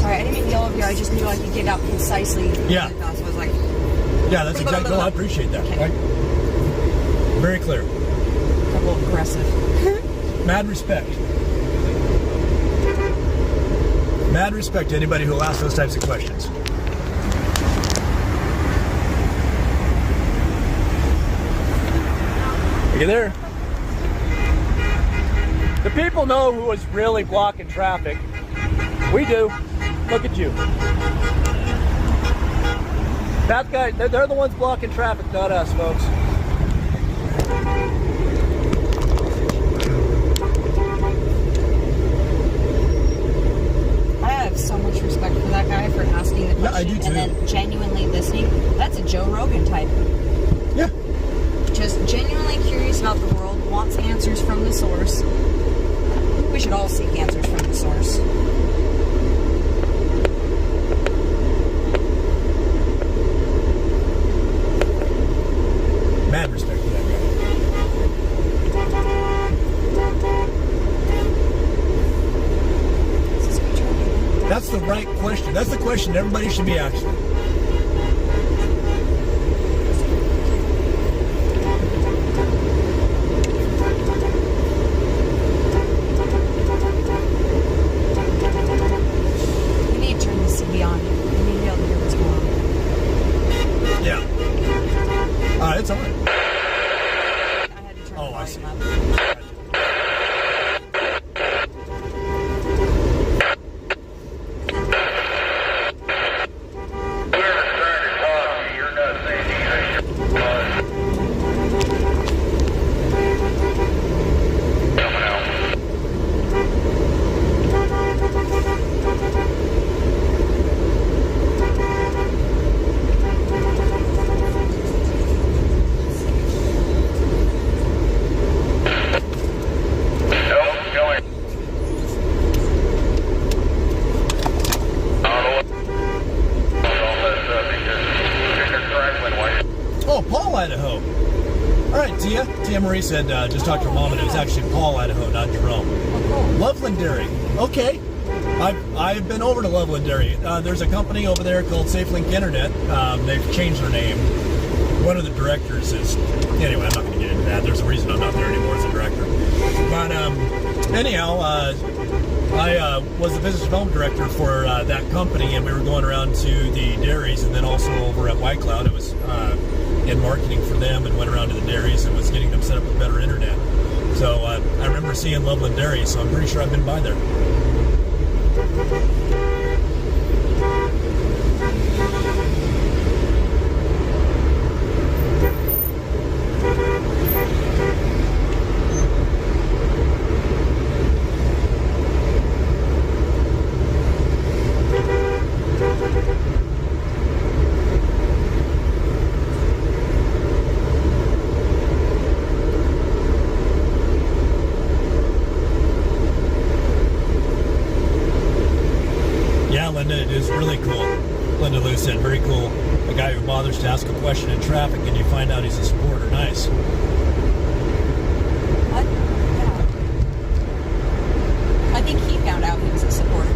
Sorry, I didn't mean to yell over here. I just knew I could get out concisely. Yeah. So I was like, yeah, that's exactly. No, I appreciate that. Okay. Right? Very clear. A little aggressive. Mad respect. Mad respect to anybody who asks those types of questions. Are you there? The people know who is really blocking traffic. We do. Look at you. That guy, they're the ones blocking traffic, not us, folks. I have so much respect for that guy for asking the question I do too. and then genuinely listening. That's a Joe Rogan type. Yeah. Just genuinely curious about the world, wants answers from the source. We should all seek answers from the source. Mad respect for that guy. That's the right question. That's the question everybody should be asking. We need to turn the CD on. We need to be able to hear what's going on. Yeah. It's on. Oh, I see. Oh, Paul, Idaho. All right, Tia Marie said just talk to her mom, and it was actually Paul, Idaho, not Jerome. Loveland Dairy. Okay. I've been over to Loveland Dairy. There's a company over there called SafeLink Internet. They've changed their name. One of the directors is... Anyway, I'm not going to get into that. There's a reason I'm not there anymore as a director. But anyhow, I was the business development director for that company, and we were going around to the dairies, and then also over at White Cloud. It was in marketing for them, and went around to the dairies and was getting them set up with better internet. So I remember seeing Loveland Dairy, so I'm pretty sure I've been by there. It is really cool. Linda Lou said, very cool. A guy who bothers to ask a question in traffic and you find out he's a supporter. Nice. What? Yeah. I think he found out he was a supporter.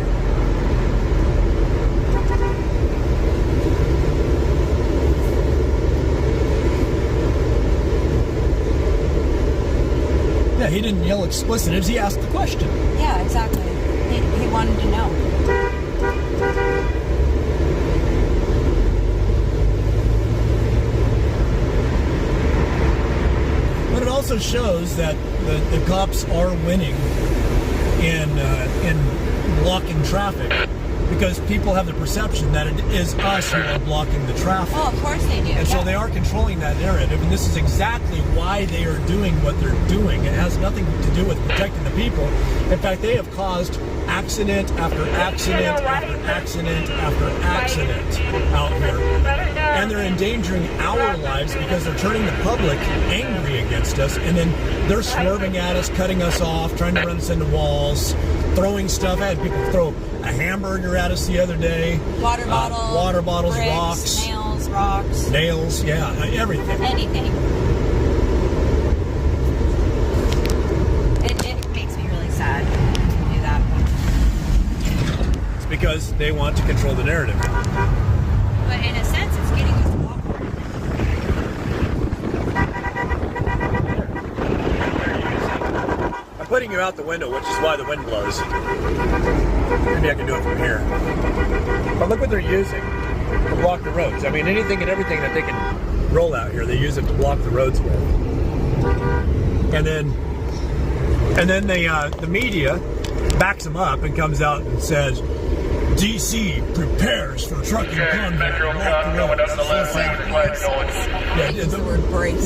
Yeah, he didn't yell explicitives. He asked the question. Yeah, exactly. He wanted to know. But it also shows that the cops are winning in blocking traffic, because people have the perception that it is us who are blocking the traffic. Oh, of course they do. And so they are controlling that narrative, and this is exactly why they are doing what they're doing. It has nothing to do with protecting the people. In fact, they have caused accident after accident after accident after accident out here. And they're endangering our lives because they're turning the public angry against us, and then they're swerving at us, cutting us off, trying to run us into walls, throwing stuff. I had people throw a hamburger at us the other day. Water bottles, bricks, rocks. Nails, yeah, everything. Anything. because they want to control the narrative. But in a sense, it's getting us to walk. I'm putting you out the window, which is why the wind blows. Maybe I can do it from here. But look what they're using to block the roads. I mean, anything and everything that they can roll out here, they use it to block the roads with. And then the media backs them up and comes out and says, DC prepares for trucking convoy.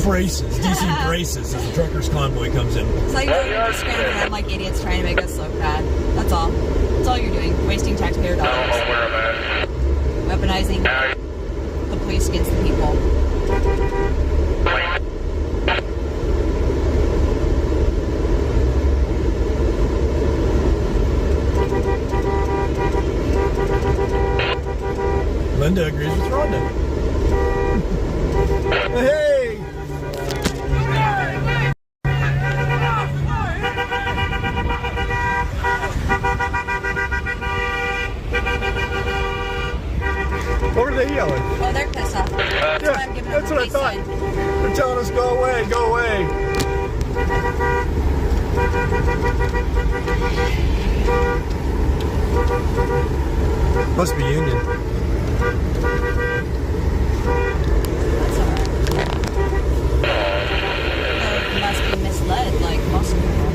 Braces. DC braces as the truckers convoy comes in. It's like you're screaming around like idiots trying to make us look bad. That's all. That's all you're doing. Wasting taxpayer dollars. Weaponizing the police against the people. Linda agrees with Rhonda. Hey! What are they yelling? Oh, they're pissed off. That's why I'm giving them That's the what I peace thought. sign. They're telling us, go away, go away. Must be Union. They must be misled like most people.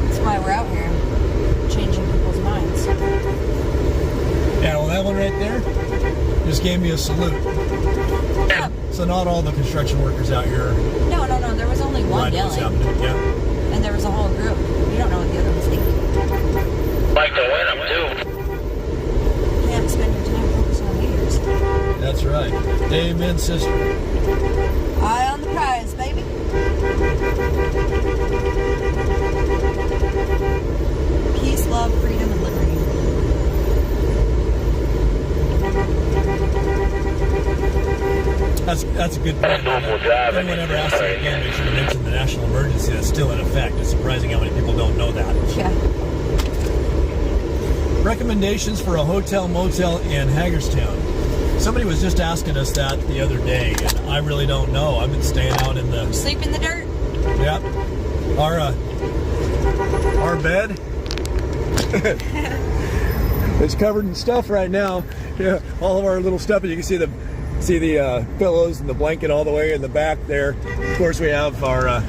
That's why we're out here, changing people's minds. Yeah, well, that one right there just gave me a salute. Yeah. So not all the construction workers out here. No. There was only one Right, what's yelling. happening? Yeah. And there was a whole group. You don't know what the other one's thinking. Like to win them too. You can't spend your time focused on leaders. That's right. Amen, sister. Eye on the prize, baby. Peace, love, freedom, and liberty. That's a good point. If anyone ever asks you again, make sure to mention the national emergency that's still in effect. It's surprising how many people don't know that. Yeah. Recommendations for a hotel motel in Hagerstown. Somebody was just asking us that the other day, and I really don't know. I've been staying out in the... Sleep in the dirt? Yep. Our bed it's covered in stuff right now. Yeah, all of our little stuff, and you can see the pillows and the blanket all the way in the back there. Of course, we have our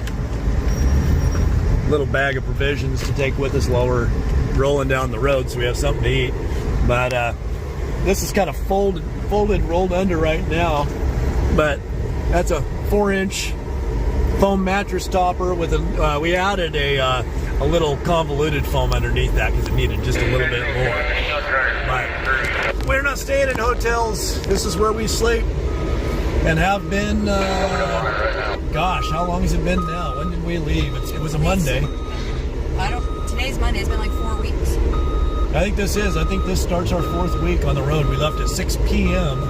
little bag of provisions to take with us while we're rolling down the road, so we have something to eat. But this is kind of folded, rolled under right now. But that's a 4-inch foam mattress topper with a. We added a little convoluted foam underneath that because it needed just a little bit more. But we're not staying in hotels. This is where we sleep and have been. Gosh, how long has it been now? When did we leave? It was a Monday. Today's Monday. It's been like 4 weeks. I think this starts our 4th week on the road. We left at 6 p.m.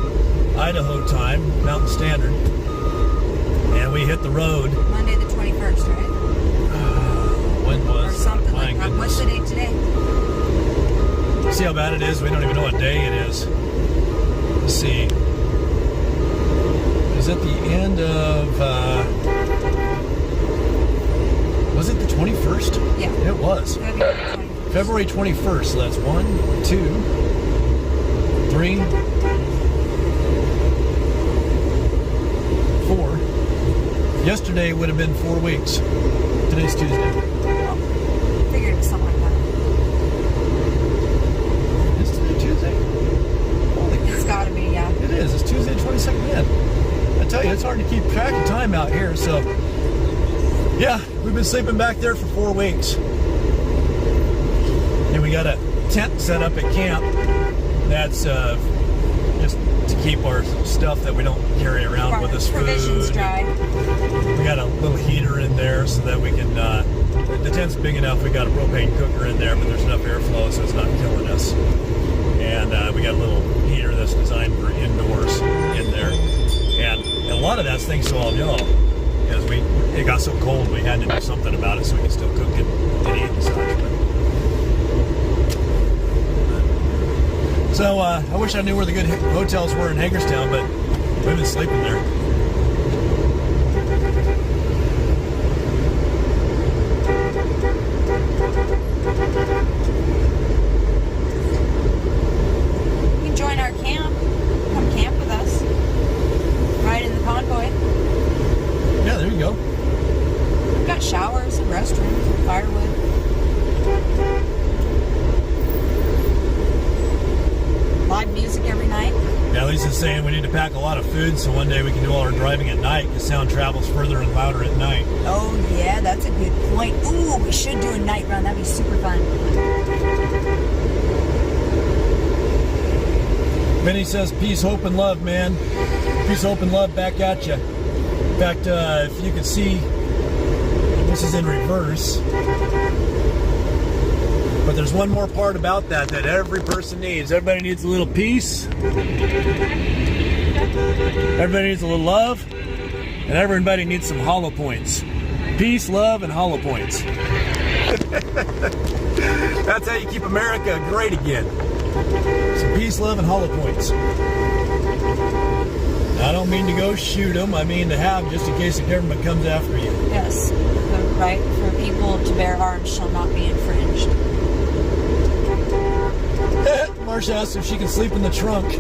Idaho time, Mountain Standard, and we hit the road. Monday the 21st, right? When was? Or something like that. What's the date today? See how bad it is? We don't even know what day it is. Let's see. Is it the end of... was it the 21st? Yeah. It was. February 21st. So that's 1, 2, 3, 4. Yesterday would have been 4 weeks. Today's Tuesday. Figured it was something like that. Is today Tuesday? It's gotta be, yeah. It is. It's Tuesday, 22nd. Man, I tell you, it's hard to keep track of time out here. So, yeah, we've been sleeping back there for 4 weeks. And we got a tent set up at camp that's just to keep our stuff that we don't carry around with us. Provisions dry. We got a little heater in there so that we can... the tent's big enough. We got a propane cooker in there, but there's enough airflow so it's not killing us. And we got a little heater that's designed for indoors in there. And a lot of that's thanks to all of y'all. Because it got so cold, we had to do something about it so we can still cook and and eat and such. So I wish I knew where the good hotels were in Hagerstown, but we've been sleeping there. You can join our camp. Come camp with us. Ride in the Convoy. Yeah, there you go. We've got showers and restrooms and firewood. Live music every night. Yeah, Lisa's saying we need to pack a lot of food so one day we can do all our driving at night because sound travels further and louder at night. Oh yeah, that's a good point. Ooh, we should do a night run. That'd be super fun. Benny says, peace, hope, and love, man. Peace, hope, and love back at you. In fact, if you could see, this is in reverse. But there's one more part about that every person needs. Everybody needs a little peace. Everybody needs a little love. And everybody needs some hollow points. Peace, love, and hollow points. That's how you keep America great again. Some peace, love, and hollow points. I don't mean to go shoot them. I mean to have just in case the government comes after you. Yes, the right for people to bear arms shall not be infringed. Marsha asked if she can sleep in the trunk.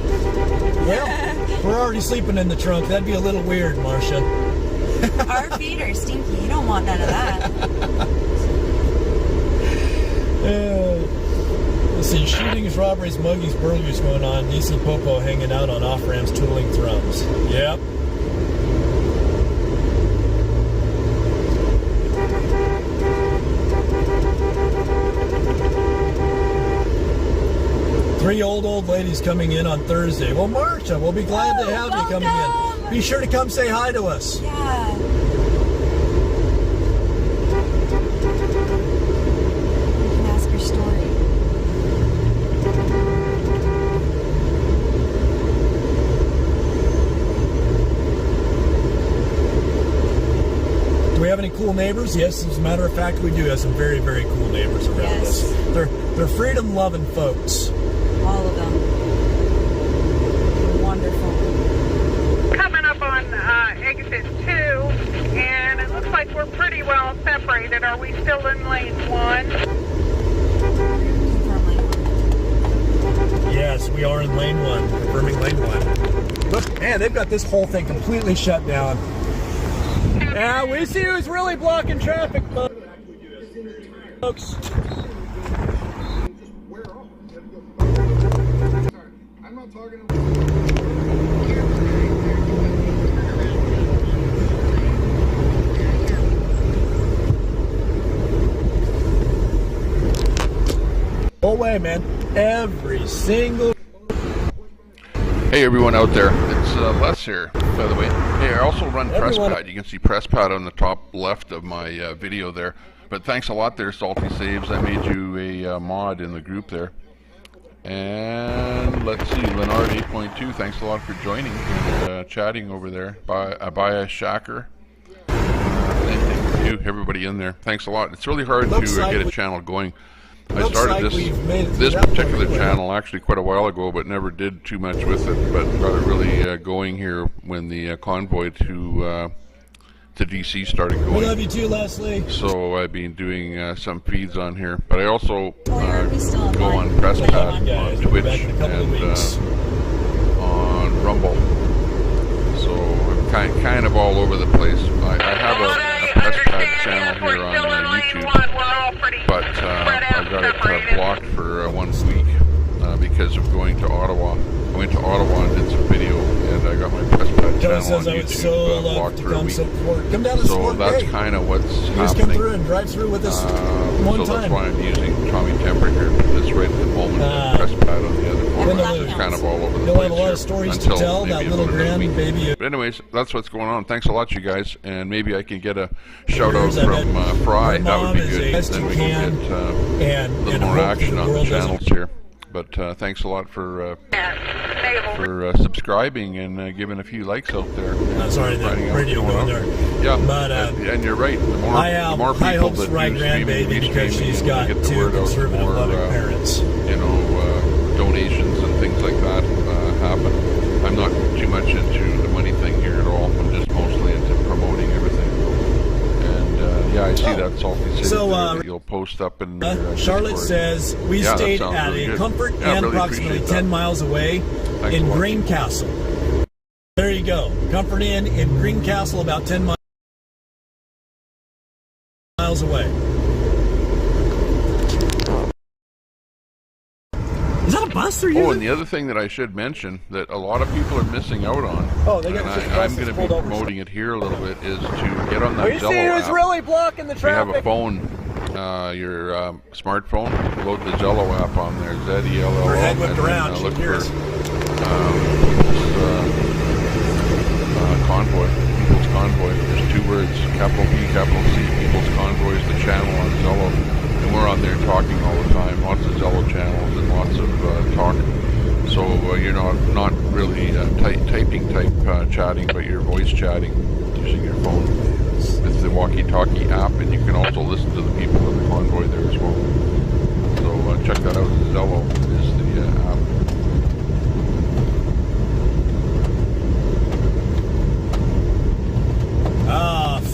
Well, we're already sleeping in the trunk. That'd be a little weird, Marsha. Our feet are stinky. You don't want none of that. Let's see, shootings, robberies, muggings, burglaries going on. DC Popo hanging out on off-ramps, twiddling thumbs. Yep. Three old ladies coming in on Thursday. Well, Marsha, we'll be glad to have you coming in. Be sure to come say hi to us. Yeah. You can ask your story. Do we have any cool neighbors? Yes, as a matter of fact, we do have some very, very cool neighbors around us. They're freedom-loving folks. All of them. Wonderful. Coming up on exit 2, and it looks like we're pretty well separated. Are we still in lane 1? Yes, we are in lane 1, confirming lane 1. Look, man, they've got this whole thing completely shut down. Yeah, we see who's really blocking traffic, folks. I'm not talking Whole way, man. Every single. Hey everyone out there, it's Les here, by the way. Hey, I also run PressPad. You can see PressPad on the top left of my video there. But thanks a lot there, Salty Saves. I made you a mod in the group there. And let's see, Leonard 8.2, thanks a lot for joining and chatting over there. Abaya Shacker. Thank you, everybody in there. Thanks a lot. It's really hard to get a channel going. I started this particular channel actually quite a while ago, but never did too much with it. But got it really going here when the convoy to DC started going. We love you too, Leslie. So I've been doing some feeds on here, but I also go on PressPad, on Twitch, and on Rumble. So I'm kind of all over the place. I have a PressPad channel here on YouTube, but I got it blocked for 1 week because of going to Ottawa. I went to Ottawa and did some video, and I got my PressPad channel on YouTube blocked for a week. Come down to So that's kind of what's happening. Just come through and drive through with us one time. So that's why I'm using Tommy Temper here. This right at the moment, and PressPad on the other phone. It's kind of all over the place. You'll have a lot of stories to tell, that little grand baby. But anyways, that's what's going on. Thanks a lot, you guys, and maybe I can get a shout out from Fry. That would be good. Then we can get a little more action on the channels here. But thanks a lot for subscribing and giving a few likes out there. Sorry, the radio going there. Yeah, but and you're right. The more, I have the more high people hopes that for my do streaming, grandbaby because she's got get the two word out, conservative more, loving parents. You know, donations and things like that happen. I'm not too much into the money thing here at all. I'm just mostly into promoting everything. And yeah, I see that Salty City So, that you'll post up in Charlotte Discord. says we stayed that sounds at really a good. Comfort Yeah, Inn really approximately appreciate 10 that. miles away Thanks in a lot. Greencastle. There you go. Comfort Inn in Greencastle, about 10 miles away. Is that a bus they're using? Oh, and the other thing that I should mention that a lot of people are missing out on, Oh, they got and the I'm buses going to be pulled over. promoting it here a little bit, is to get on that Well, you Zello see who's app. really blocking the If you have a traffic? phone, your smartphone, load the Zello app on there, Z-E-L-L-O, Her head and whipped then around, she look for hears. Convoy, People's Convoy. There's two words, capital P, capital C. People's Convoy is the channel on Zello, and we're on there talking all the time. Lots of Zello channels and lots of talk. So you're not really typing type chatting, but you're voice chatting using your phone. It's the walkie-talkie app, and you can also listen to the people in the convoy there as well. So check that out. Zello is the app.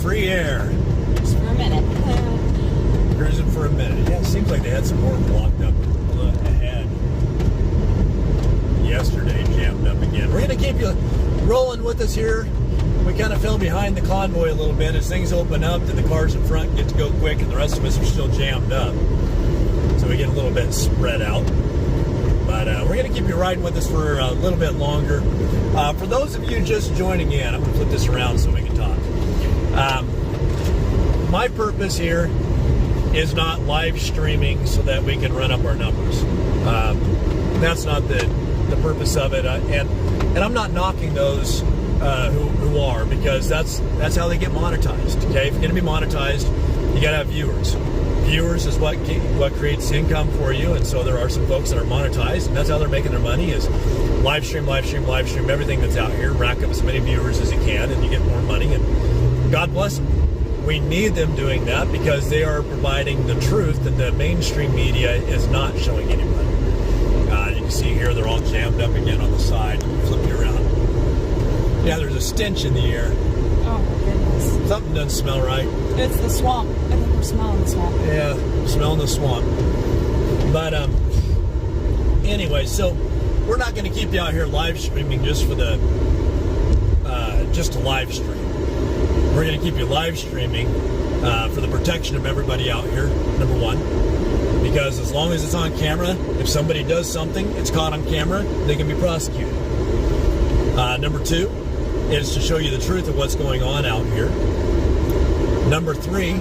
Free air. Just for a minute. Cruising for a minute. Yeah, it seems like they had some more blocked up ahead. Yesterday, jammed up again. We're going to keep you rolling with us here. We kind of fell behind the convoy a little bit. As things open up, then the cars in front get to go quick, and the rest of us are still jammed up. So we get a little bit spread out. But we're going to keep you riding with us for a little bit longer. For those of you just joining in, I'm going to flip this around so we can talk. My purpose here is not live streaming so that we can run up our numbers. That's not the purpose of it. And I'm not knocking those who are, because that's how they get monetized. Okay, if you're going to be monetized, you got to have viewers. Viewers is what creates income for you, and so there are some folks that are monetized, and that's how they're making their money, is live stream everything that's out here, rack up as many viewers as you can, and you get more money, and God bless them. We need them doing that because they are providing the truth that the mainstream media is not showing anybody. You can see here they're all jammed up again on the side. Flip you around. Yeah, there's a stench in the air. Oh my goodness. Something doesn't smell right. It's the swamp. I think we're smelling the swamp. Yeah, smelling the swamp. But anyway, so we're not going to keep you out here live streaming just for the just to live stream. We're going to keep you live streaming for the protection of everybody out here, number one. Because as long as it's on camera, if somebody does something, it's caught on camera, they can be prosecuted. Number two is to show you the truth of what's going on out here. Number three,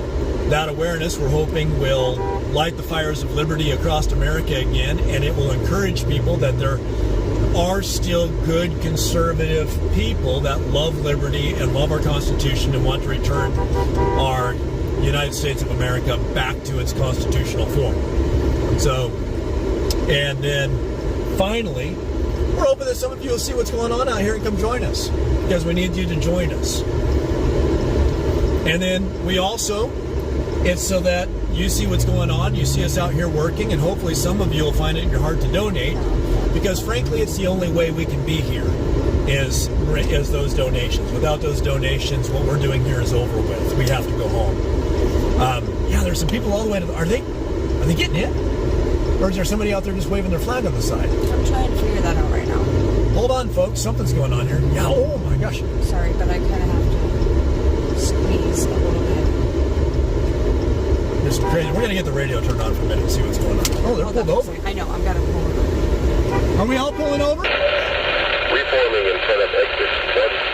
that awareness we're hoping will light the fires of liberty across America again, and it will encourage people that there are still good conservative people that love liberty and love our Constitution and want to return our United States of America back to its constitutional form. So, and then finally, we're hoping that some of you will see what's going on out here and come join us, because we need you to join us. And then we also, it's so that you see what's going on, you see us out here working, and hopefully some of you will find it in your heart to donate, because frankly it's the only way we can be here is those donations. Without those donations, what we're doing here is over with. We have to go home. Yeah, there's some people all the way to are they getting in? Or is there somebody out there just waving their flag on the side? I'm trying to figure that out right now. Hold on, folks. Something's going on here. Yeah, oh my gosh. Sorry, but I kind of have to squeeze a little bit. It's crazy. We're going to get the radio turned on for a minute and see what's going on. Oh, they're pulled over. I know, I've got to pull over. Are we all pulling over? Reforming in front of exit 1C,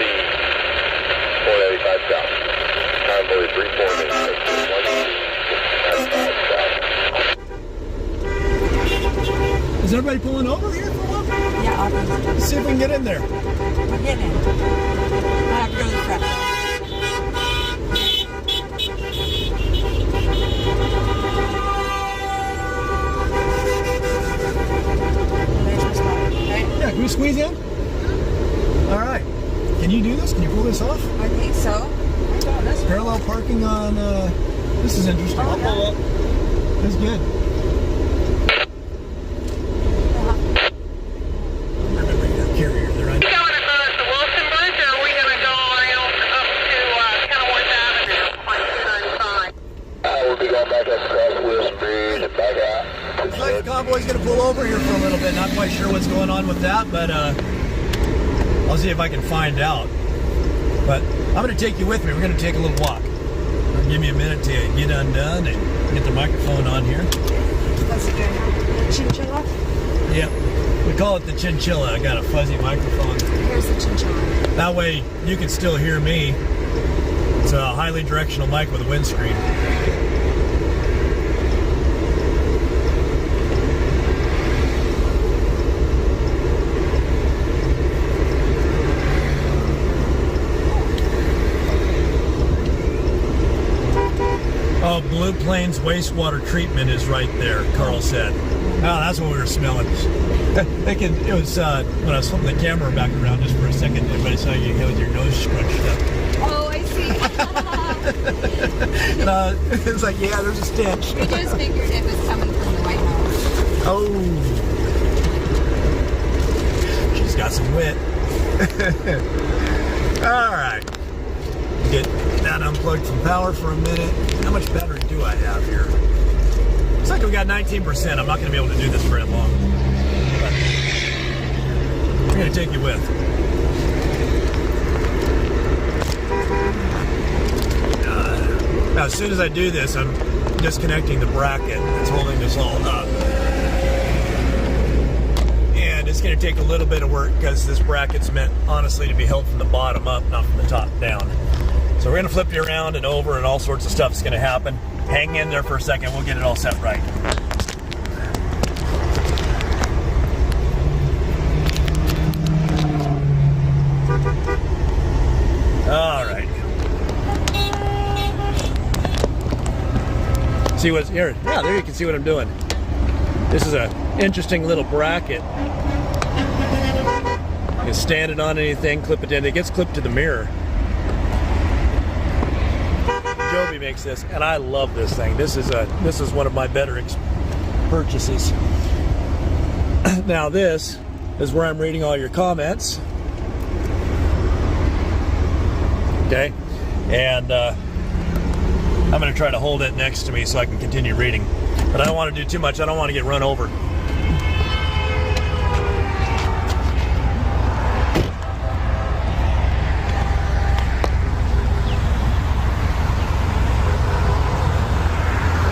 495 south. Convoy is reforming exit 1C, 495 south. Is everybody pulling over here for a while? Yeah, I'll go. Let's see if we can get in there. We're getting in. I have to go to the front. Can you do this? Can you pull this off? I think so. Parallel parking on, this is interesting. I'll pull up. That's good. Remember your carrier there. Going across the Wilson Bridge, or are we going to go around up to Kenilworth Avenue on 295? We'll be going back across Wilson Bridge and back out. Looks like the convoy's going to pull over here for a little bit. Not quite sure what's going on with that, but I'll see if I can find out. But I'm going to take you with me. We're going to take a little walk. Give me a minute to get undone and get the microphone on here. That's a good chinchilla. Yep. We call it the chinchilla. I got a fuzzy microphone. Here's the chinchilla. That way you can still hear me. It's a highly directional mic with a windscreen. Oh, Blue Plains wastewater treatment is right there, Carl said. Oh, that's what we were smelling. It was when I was flipping the camera back around just for a second, everybody saw you with your nose scrunched up. Oh, I see. And it's like, yeah, there's a stench. We just figured it was coming from the White House. Oh. She's got some wit. All right. Get that unplugged from power for a minute. How much battery do I have here? Looks like we got 19%. I'm not going to be able to do this very long. But I'm going to take you with. Now, as soon as I do this, I'm disconnecting the bracket that's holding this all up. And it's going to take a little bit of work because this bracket's meant, honestly, to be held from the bottom up, not from the top down. So we're going to flip you around and over and all sorts of stuff is going to happen. Hang in there for a second. We'll get it all set right. All right. See what's here? Yeah, there you can see what I'm doing. This is an interesting little bracket. You can stand it on anything, clip it in. It gets clipped to the mirror. Joby makes this, and I love this thing. This is one of my better purchases. Now this is where I'm reading all your comments. Okay, and I'm going to try to hold it next to me so I can continue reading. But I don't want to do too much. I don't want to get run over.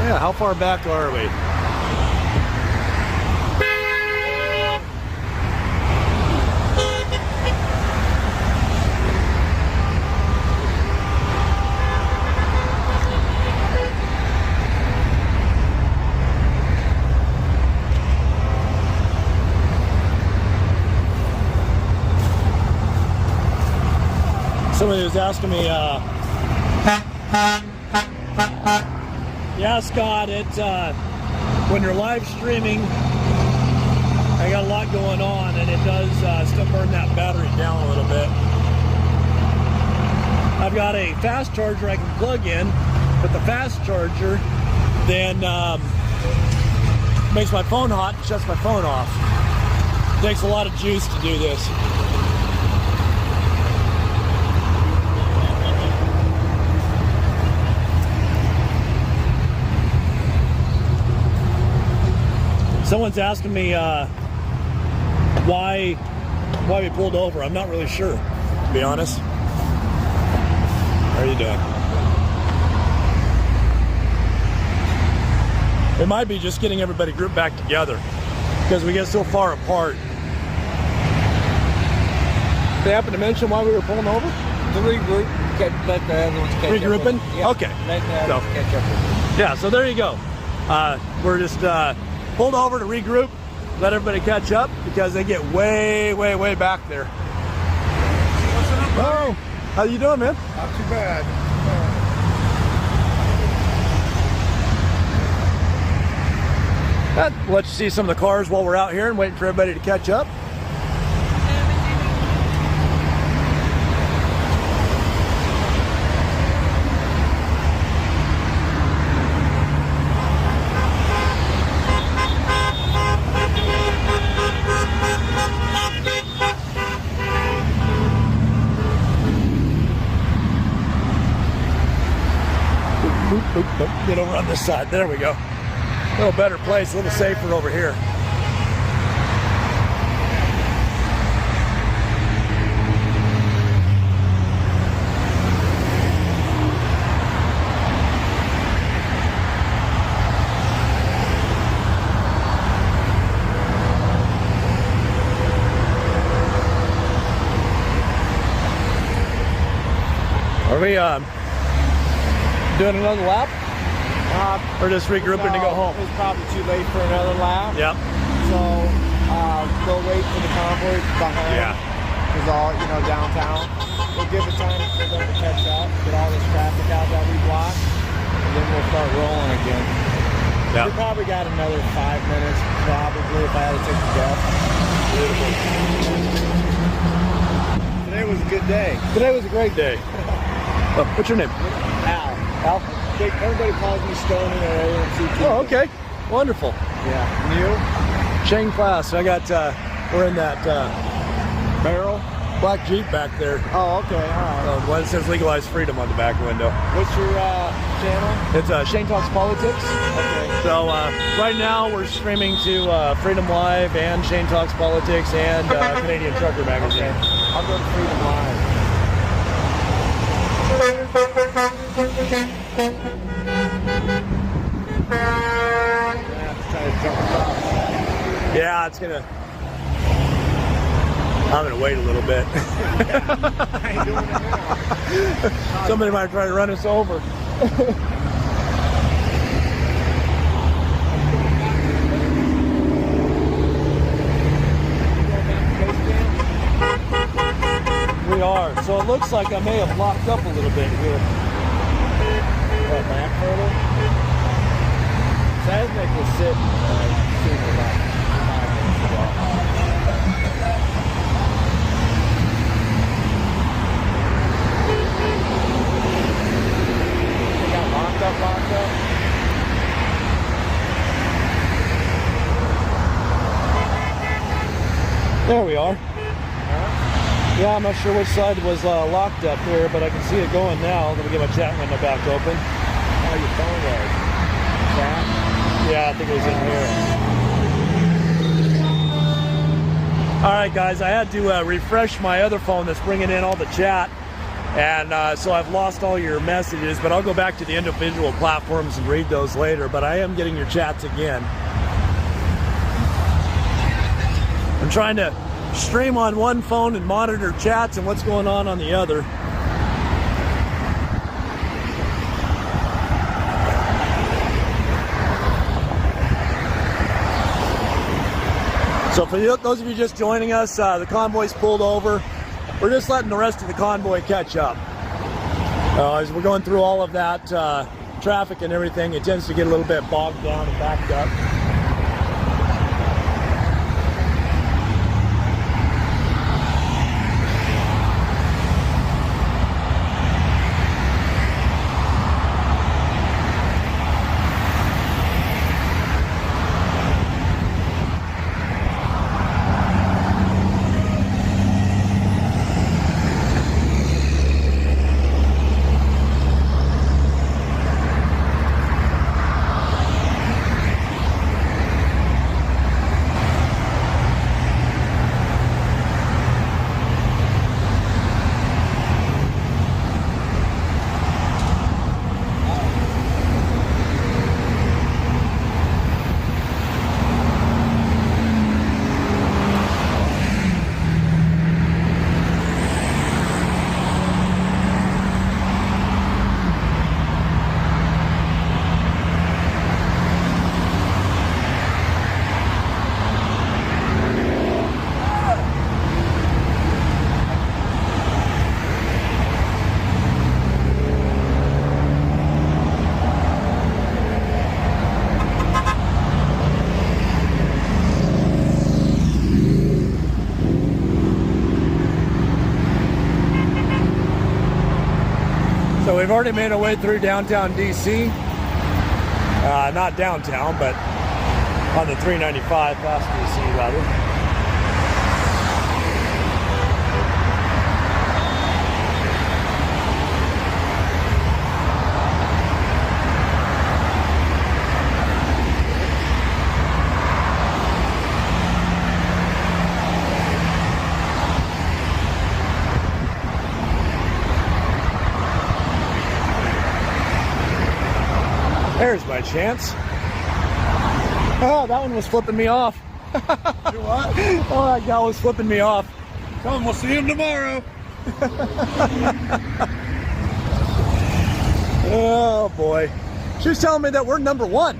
Yeah, how far back are we? Somebody was asking me, yeah, Scott, it's when you're live streaming, I got a lot going on, and it does still burn that battery down a little bit. I've got a fast charger I can plug in, but the fast charger then makes my phone hot and shuts my phone off. It takes a lot of juice to do this. Someone's asking me why we pulled over. I'm not really sure, to be honest. How are you doing? It might be just getting everybody grouped back together because we get so far apart. They happen to mention why we were pulling over? To regroup, let the other ones catch Regrouping? up. Yeah, okay. Let the others catch up. Yeah, so there you go. We're just pulled over to regroup, let everybody catch up because they get way, way, way back there. Oh, how you doing, man? Not too bad. We'll let you see some of the cars while we're out here and waiting for everybody to catch up. Boop, boop, boop. Get over on this side. There we go. A little better place, a little safer over here. Are we doing another lap? Or just regrouping to go home? It's probably too late for another lap. Yep. So we'll wait for the convoys behind. Yeah. It's all, downtown. We'll give it time for them to catch up, get all this traffic out that we blocked, and then we'll start rolling again. Yep. We probably got another 5 minutes, probably, if I had to take a guess. Beautiful. Today was a good day. Today was a great day. Oh, what's your name? Al. Al? Everybody calls me Stoney or AMC. Oh, okay. Wonderful. Yeah. And you? Shane Class. I got, we're in that barrel black Jeep back there. Oh, okay. All right. One that says Legalized Freedom on the back window. What's your channel? It's Shane Talks Politics. Okay. So right now we're streaming to Freedom Live and Shane Talks Politics and Canadian Trucker Magazine. Okay. I'll go to Freedom Live. Yeah, it's gonna. I'm gonna wait a little bit. I ain't doing it now. Somebody might try to run us over. We are. So it looks like I may have locked up a little bit here. What, back further? So I think we'll sit soon about 5 minutes ago. We got locked up. There we are. Yeah, I'm not sure which side was locked up here, but I can see it going now. Let me get my chat window back open. How your phone was? Chat? Yeah, I think it was in here. All right, guys, I had to refresh my other phone that's bringing in all the chat, and so I've lost all your messages, but I'll go back to the individual platforms and read those later, but I am getting your chats again. I'm trying to stream on one phone and monitor chats and what's going on the other. So for those of you just joining us, the convoy's pulled over. We're just letting the rest of the convoy catch up. As we're going through all of that traffic and everything, it tends to get a little bit bogged down and backed up. So we've already made our way through downtown DC. Not downtown, but on the 395 past DC rather. There's my chance. Oh, that one was flipping me off. You what? Oh, that guy was flipping me off. Tell him we'll see him tomorrow. Oh boy. She was telling me that we're number 1.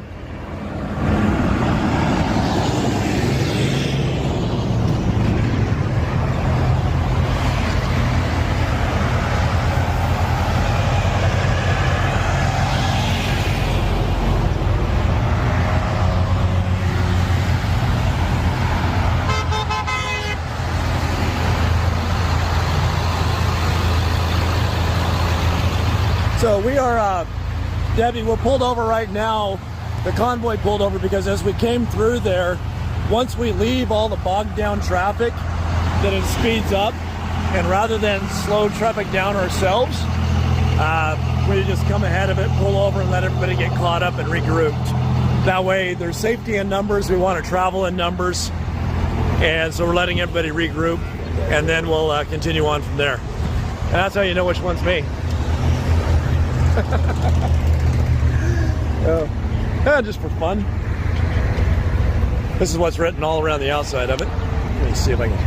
So we are, Debbie, we're pulled over right now. The convoy pulled over because as we came through there, once we leave all the bogged down traffic, then it speeds up. And rather than slow traffic down ourselves, we just come ahead of it, pull over and let everybody get caught up and regrouped. That way there's safety in numbers. We want to travel in numbers. And so we're letting everybody regroup and then we'll continue on from there. And that's how you know which one's me. Just for fun. This is what's written all around the outside of it. Let me see if I can.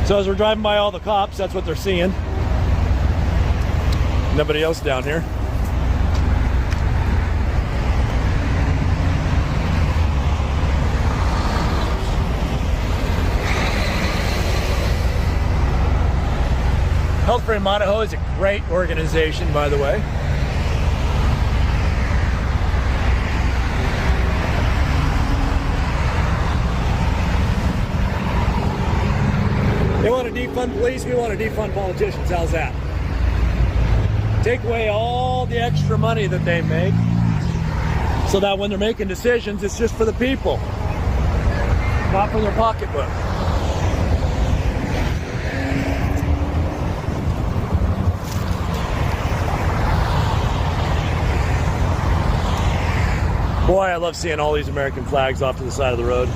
So as we're driving by all the cops, that's what they're seeing. Nobody else down here. Health Frame Idaho is a great organization, by the way. They want to defund police, we want to defund politicians. How's that? Take away all the extra money that they make so that when they're making decisions, it's just for the people, not for their pocketbook. Boy, I love seeing all these American flags off to the side of the road.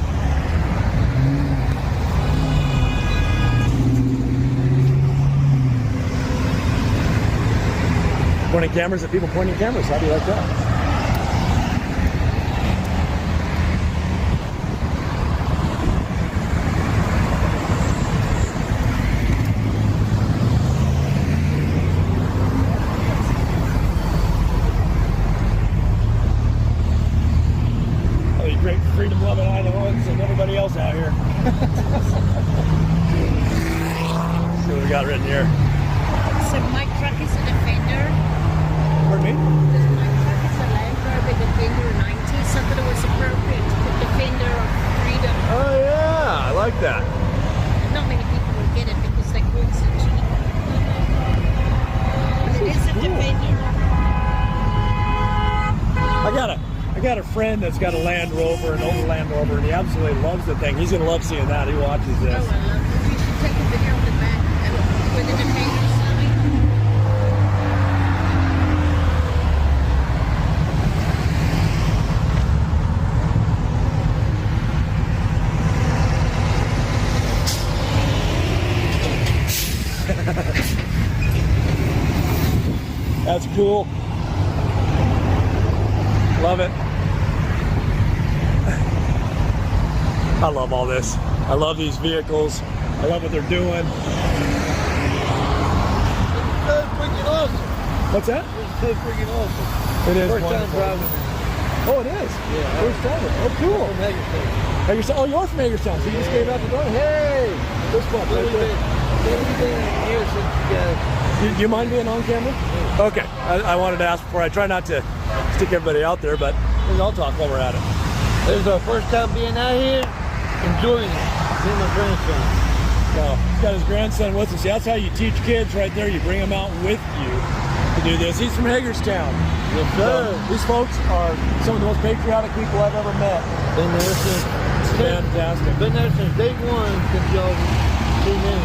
Pointing cameras at people pointing cameras. How do you like that? Great freedom-loving Idahoans and everybody else out here. Let's see what we got written here. So my truck is a Defender. Pardon me? My truck is a Land Rover Defender 90, so that it was appropriate to put Defender of Freedom. Oh yeah, I like that. Not many people will get it because they call it so cheap. But it is a Defender. I got a friend that's got a Land Rover, an old Land Rover, and he absolutely loves the thing. He's gonna love seeing that. He watches this. Oh, I love it. You should take a video of the back with the Defender sign. That's cool. Love it. I love all this. I love these vehicles. I love what they're doing. It's freaking awesome. What's that? It's so freaking awesome. It is First time wonderful. driving. Oh, it is? Yeah. First time. Oh, cool. From Hagerstown. Hagerstown. Oh, you're from Hagerstown. So you just came out the door. Hey! This one. Right there. Do you mind being on camera? Yeah. Okay. I wanted to ask before. I try not to stick everybody out there, but I'll talk while we're at it. This is our first time being out here, enjoying it. Seeing my grandson. Well, he's got his grandson with us. That's how you teach kids right there. You bring them out with you to do this. He's from Hagerstown. Yes, sir. These folks are some of the most patriotic people I've ever met. Been there since fantastic. Been there since day one since y'all came in.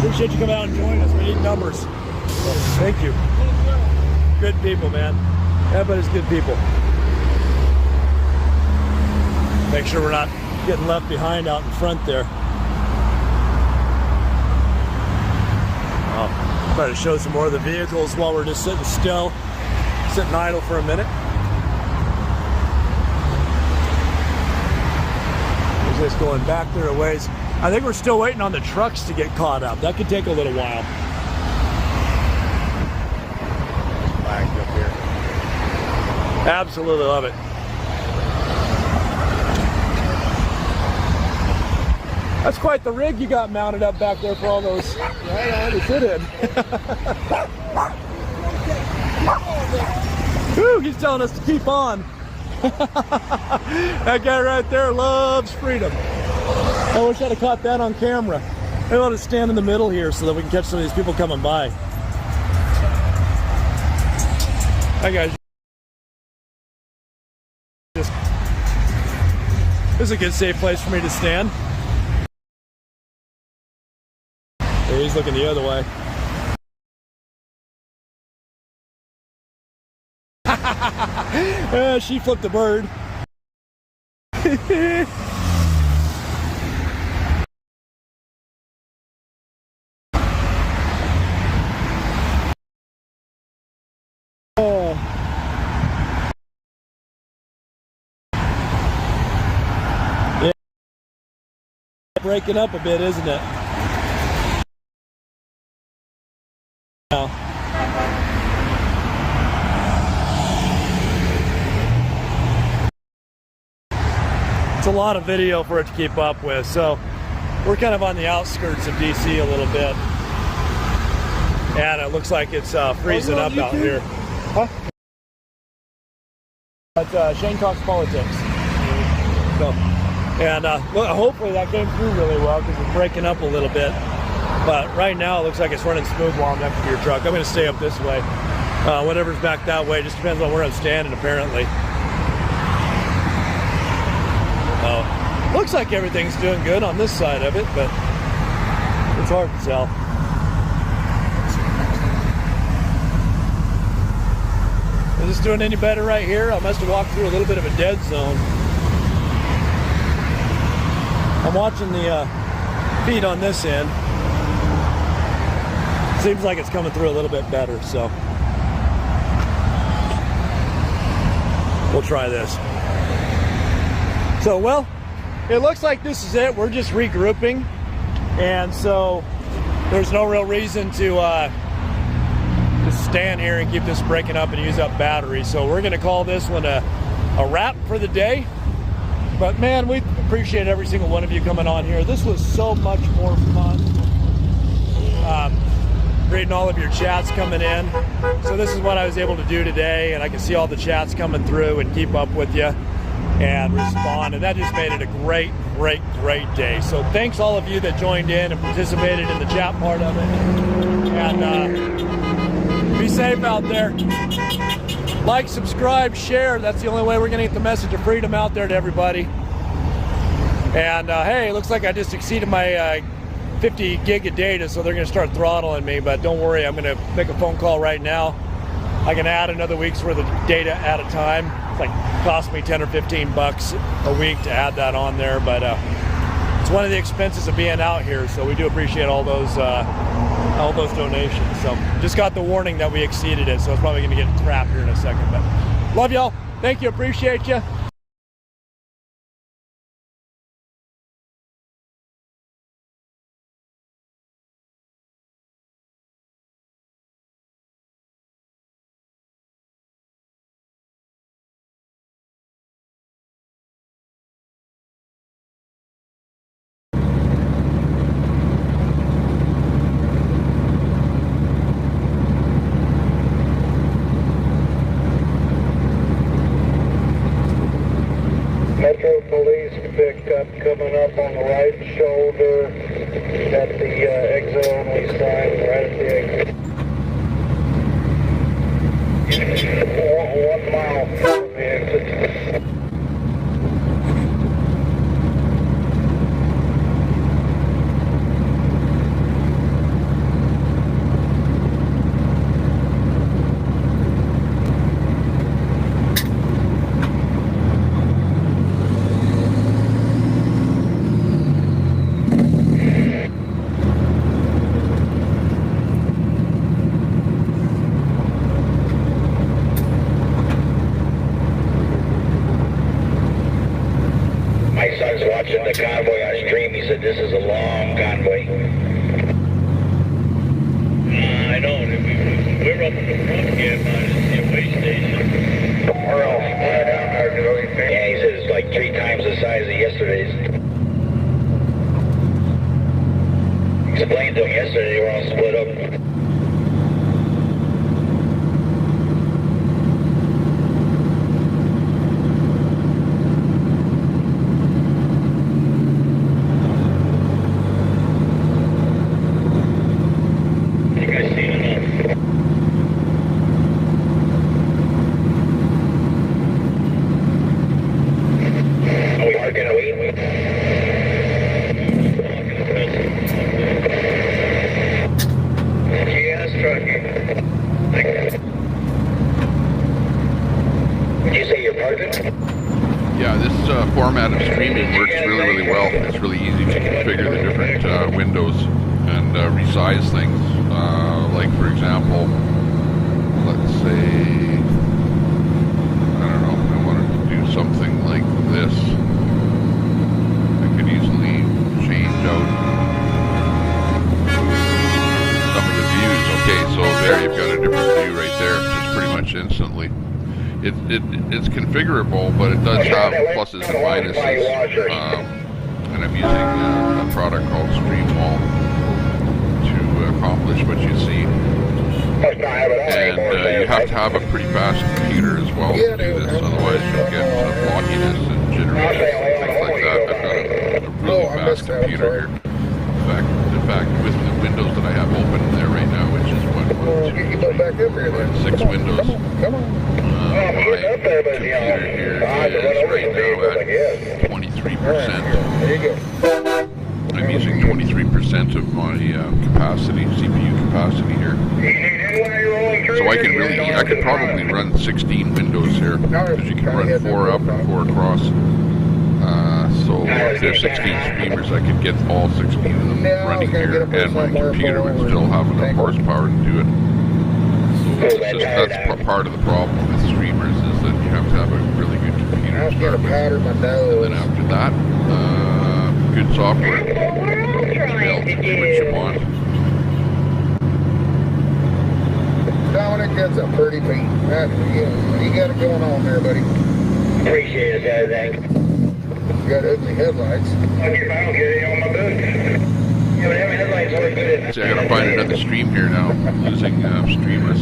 Appreciate you coming out and joining us. We need numbers. So, thank you. Good people, man. Everybody's good people. Make sure we're not getting left behind out in front there. Try to show some more of the vehicles while we're just sitting still, sitting idle for a minute. We're just going back there a ways. I think we're still waiting on the trucks to get caught up. That could take a little while. Flagged up here. Absolutely love it. That's quite the rig you got mounted up back there for all those right on to sit in. Whew, he's telling us to keep on. That guy right there loves freedom. I wish I'd have caught that on camera. I want to stand in the middle here so that we can catch some of these people coming by. Hi guys. This is a good safe place for me to stand. He's looking the other way. She flipped the bird. Oh. Yeah. Breaking up a bit, isn't it? It's a lot of video for it to keep up with, so we're kind of on the outskirts of DC a little bit, and it looks like it's freezing up out here. Huh? That's Shane Talks Politics. So, and well, hopefully that came through really well because it's breaking up a little bit. But right now it looks like it's running smooth while I'm next to your truck. I'm going to stay up this way. Whatever's back that way, just depends on where I'm standing apparently. Looks like everything's doing good on this side of it, but it's hard to tell. Is this doing any better right here? I must have walked through a little bit of a dead zone. I'm watching the feed on this end. Seems like it's coming through a little bit better, so we'll try this. So, well, it looks like this is it. We're just regrouping, and so there's no real reason to just stand here and keep this breaking up and use up batteries. So we're going to call this one a wrap for the day. But man, we appreciate every single one of you coming on here. This was so much more fun. Reading all of your chats coming in. So this is what I was able to do today, and I can see all the chats coming through and keep up with you and respond, and that just made it a great day. So thanks all of you that joined in and participated in the chat part of it, and be safe out there. Like, subscribe, share. That's the only way we're gonna get the message of freedom out there to everybody. And hey, it looks like I just exceeded my 50 gig of data, so they're gonna start throttling me, but don't worry, I'm gonna make a phone call right now. I can add another week's worth of data at a time. It's like cost me 10 or 15 bucks a week to add that on there, but it's one of the expenses of being out here, so we do appreciate all those donations. So just got the warning that we exceeded it, so it's probably gonna get crap here in a second, but love y'all. Thank you, appreciate you. Metro Police pickup coming up on the right shoulder at the exit only sign, right at the exit. 1 mile from the exit. My son's watching the convoy on stream. He said this is a long convoy. I know. We're up at the front here by the way station. Where else? Yeah, he said it's like 3 times the size of yesterday's. Explained to him yesterday they were all split up. Yeah, this format of streaming works really well. It's really easy to configure the different windows and resize things. Like for example, let's say, I don't know, I wanted to do something like this. I could easily change out some of the views. Okay, so there you've got a different view right there, just pretty much instantly. It's configurable, but it does have pluses and minuses. And I'm using a product called StreamWall to accomplish what you see. And you have to have a pretty fast computer as well to do this, otherwise you'll get blockiness and jitteriness and things like that. I've got a really fast computer here. In fact, with the windows that I have open there right now, which is what, 6 windows. My computer here is right now at 23%. I'm using 23% of my capacity, CPU capacity here. So I could probably run 16 windows here, because you can run 4 up and 4 across. So if there's 16 streamers, I could get all 16 of them running here, and my computer would still have enough horsepower to do it. So that's part of the problem with streamers, is that you have to have a really good computer to start with. And then after that, good software to be able to do what you want. Dominic, that's a pretty beat. You got it going on there, buddy. Appreciate it, thanks. You got ugly headlights. I don't get it on my boots. Yeah, but them headlights are good. See, I gotta find another stream here now. I'm losing streamers.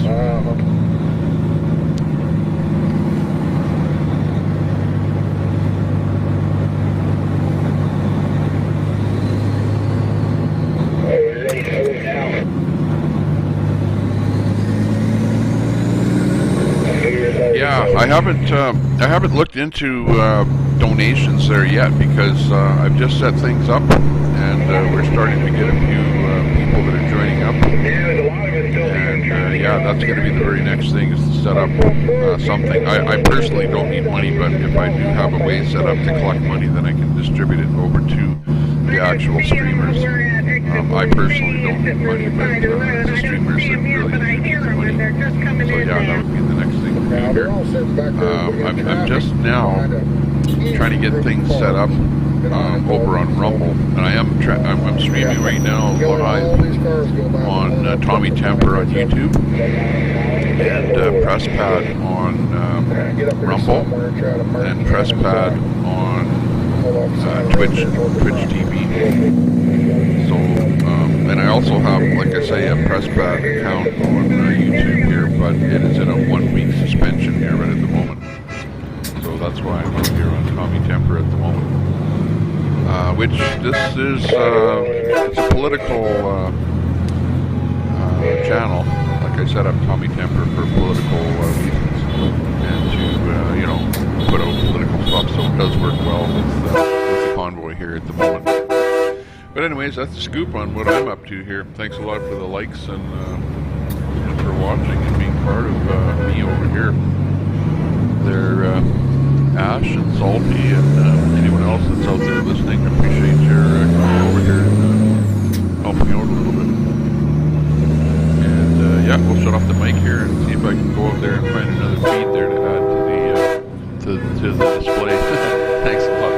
Yeah, I haven't looked into donations there yet, because I've just set things up, and we're starting to get a few people that are joining up. And yeah, that's going to be the very next thing, is to set up something. I personally don't need money, but if I do have a way set up to collect money, then I can distribute it over to the actual streamers. I personally don't need money, but the streamers are really need the money. So yeah, that would be the next thing to do here. I'm just now trying to get things set up over on Rumble, and I'm streaming right now live on Tommy Temper on YouTube, and PressPad on Rumble, and PressPad on Twitch TV. So, and I also have, like I say, a PressPad account on YouTube here, but it is in a 1-week suspension here right at the moment. So that's why I'm out here on Tommy Temper at the moment. Which this is, it's a political channel. Like I said, I'm Tommy Temper for political reasons, and to, you know, put out political stuff, so it does work well with the Convoy here at the moment. But anyways, that's the scoop on what I'm up to here. Thanks a lot for the likes and for watching and being part of me over here. They're Ash and Salty and anyone else that's out there listening. I appreciate your coming over here and helping out a little bit. And yeah, we'll shut off the mic here and see if I can go out there and find another feed there to add to the display. Thanks a lot.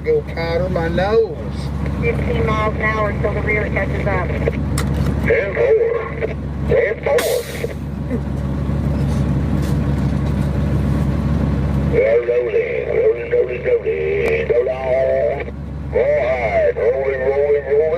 go powder my nose. 15 miles an hour until the rear catches up. 10-4. 10-4. We're rolling. Roll on. Roll high. Rolling, roll high.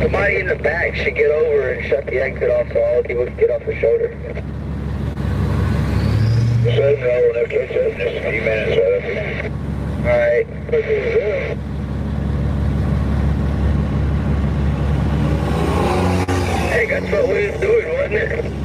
Somebody in the back should get over and shut the exit off so all people can get off the shoulder. Just let them roll and they'll catch up in just a few minutes. Alright. Hey, that's what we was doing, wasn't it?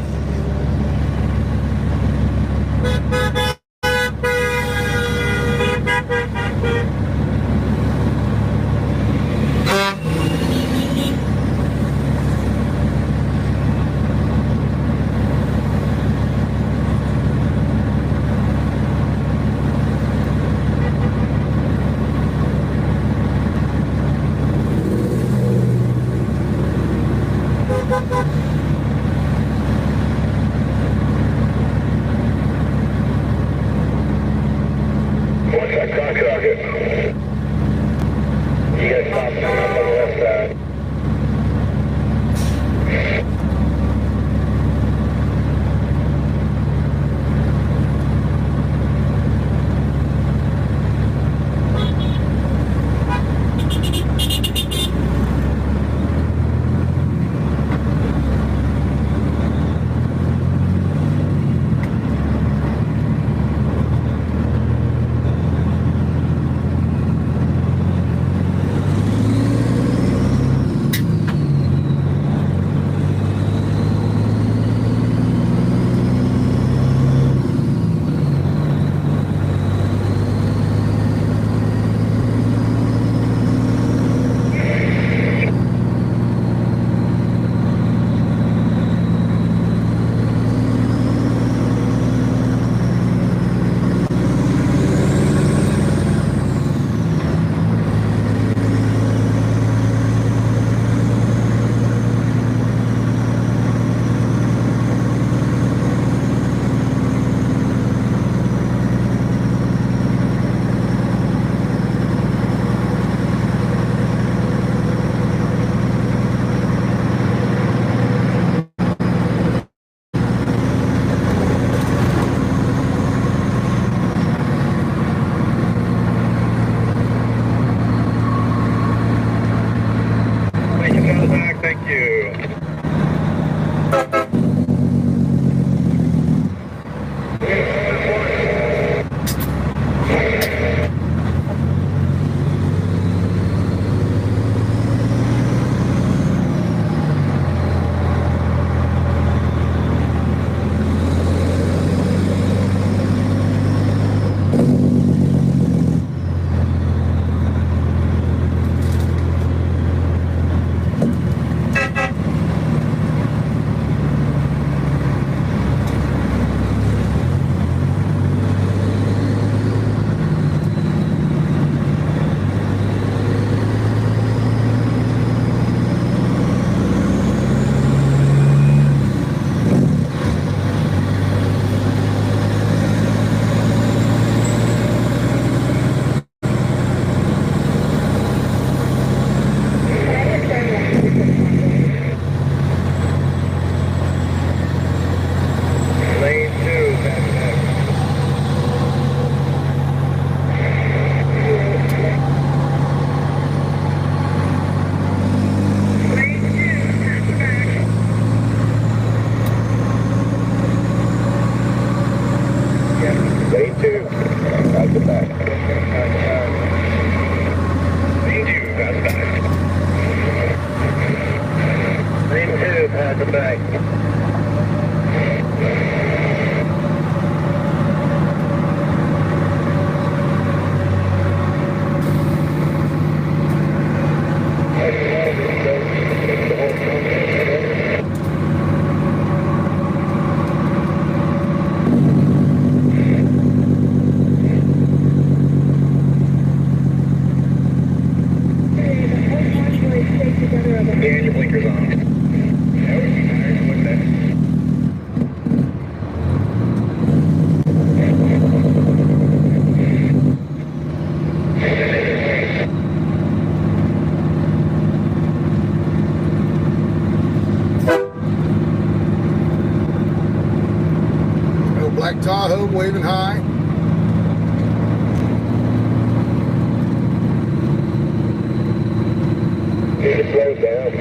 2, pass it back. Green 2, pass it back. Green 2, pass it back. And your blinkers on. That would be nice, wouldn't it? No black Tahoe waving high. It slows down.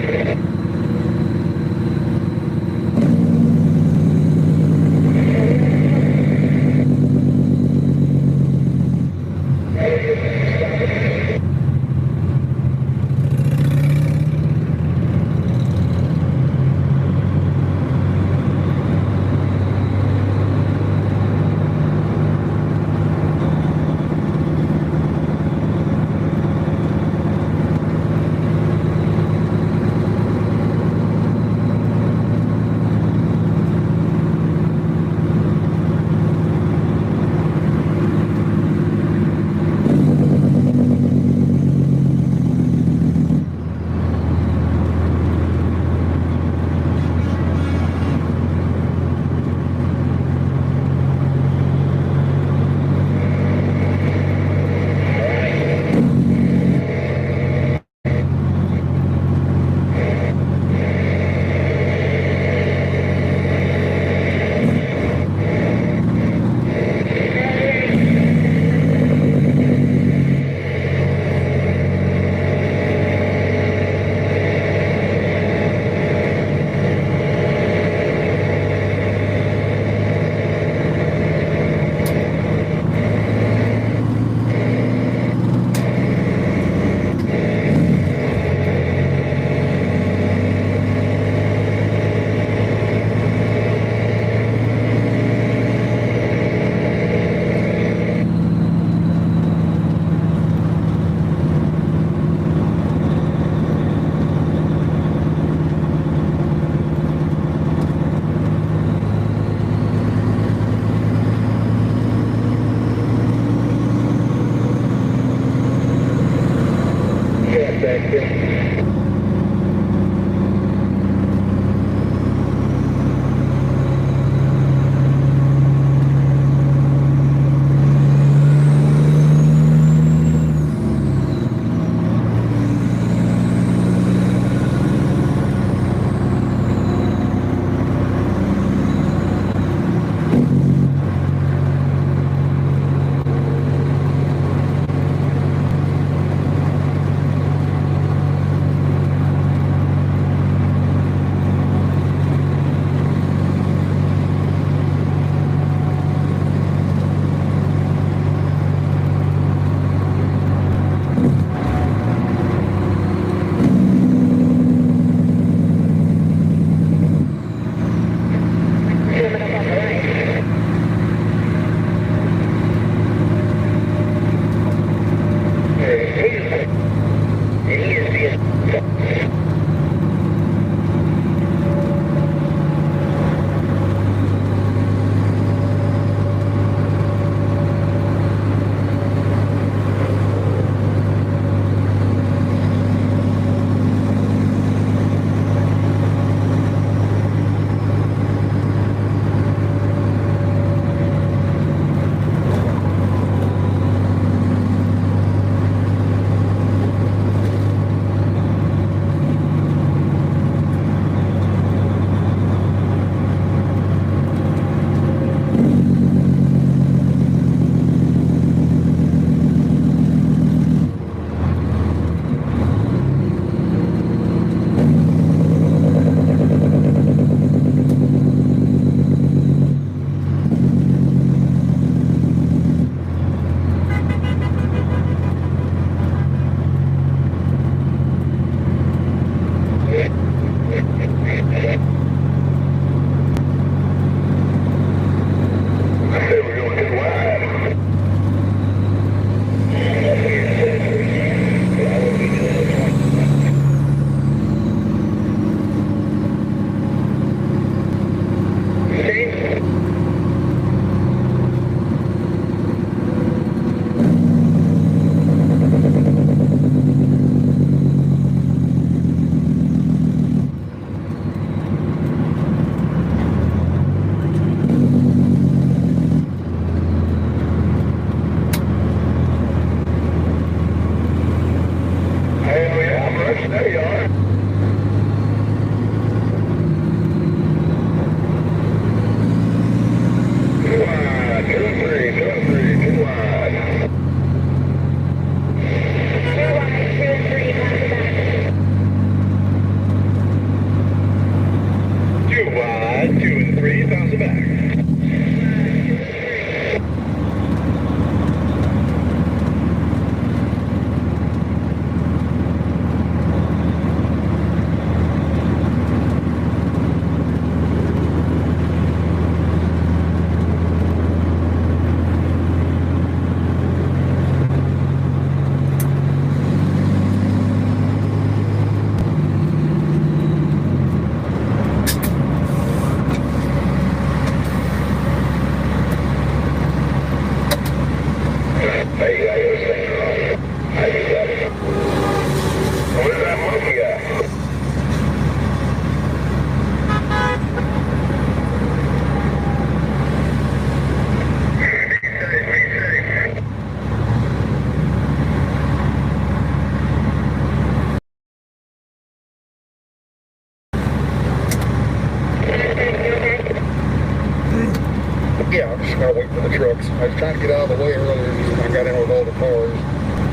I'm just gonna wait for the trucks. I was trying to get out of the way earlier just when I got in with all the cars.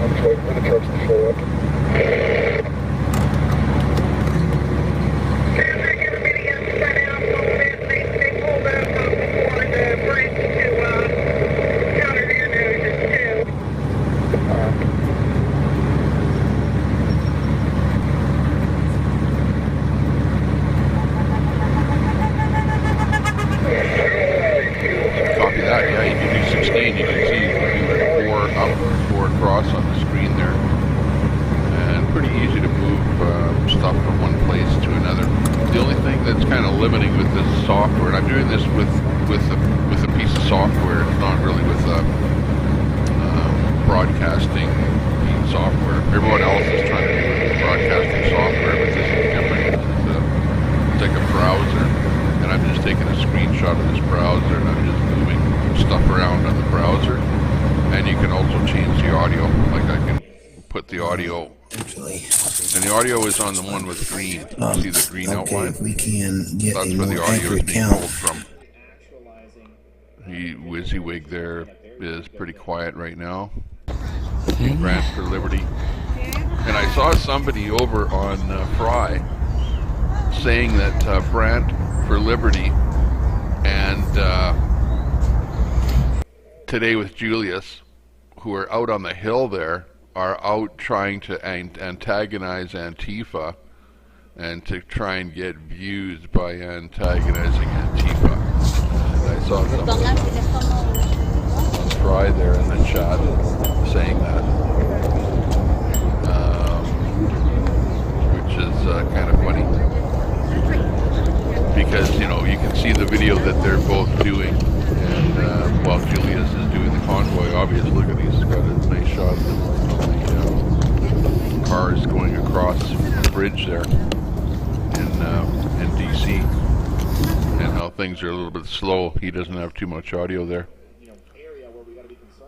I'm just waiting for the trucks to show up. Copy that, yeah, you can do 16, you can see 4 up, 4 across on the screen there. And pretty easy to move stuff from one place to another. The only thing that's kind of limiting with this software, and I'm doing this with a piece of software, it's not really with broadcasting software. Everyone else is trying to do it with broadcasting software, but this is different. It's like a browser, and I'm just taking a screenshot of this browser, and I'm just moving stuff around on the browser. And you can also change the audio, like I can put the audio, and the audio is on the one with green. See the green outline? We can get That's a where more the audio is accurate being count. pulled from. The WYSIWYG there is pretty quiet right now. Grant for Liberty. And I saw somebody over on Fry saying that Brant for Liberty and Today with Julius, who are out on the hill there, are out trying to antagonize Antifa and to try and get views by antagonizing Antifa. And I saw somebody on Fry there in the chat saying that, which is kind of funny, because you know you can see the video that they're both doing, and while Julius is doing the convoy, obviously, look at he's got a nice shot of the cars going across the bridge there in DC, and how things are a little bit slow. He doesn't have too much audio there.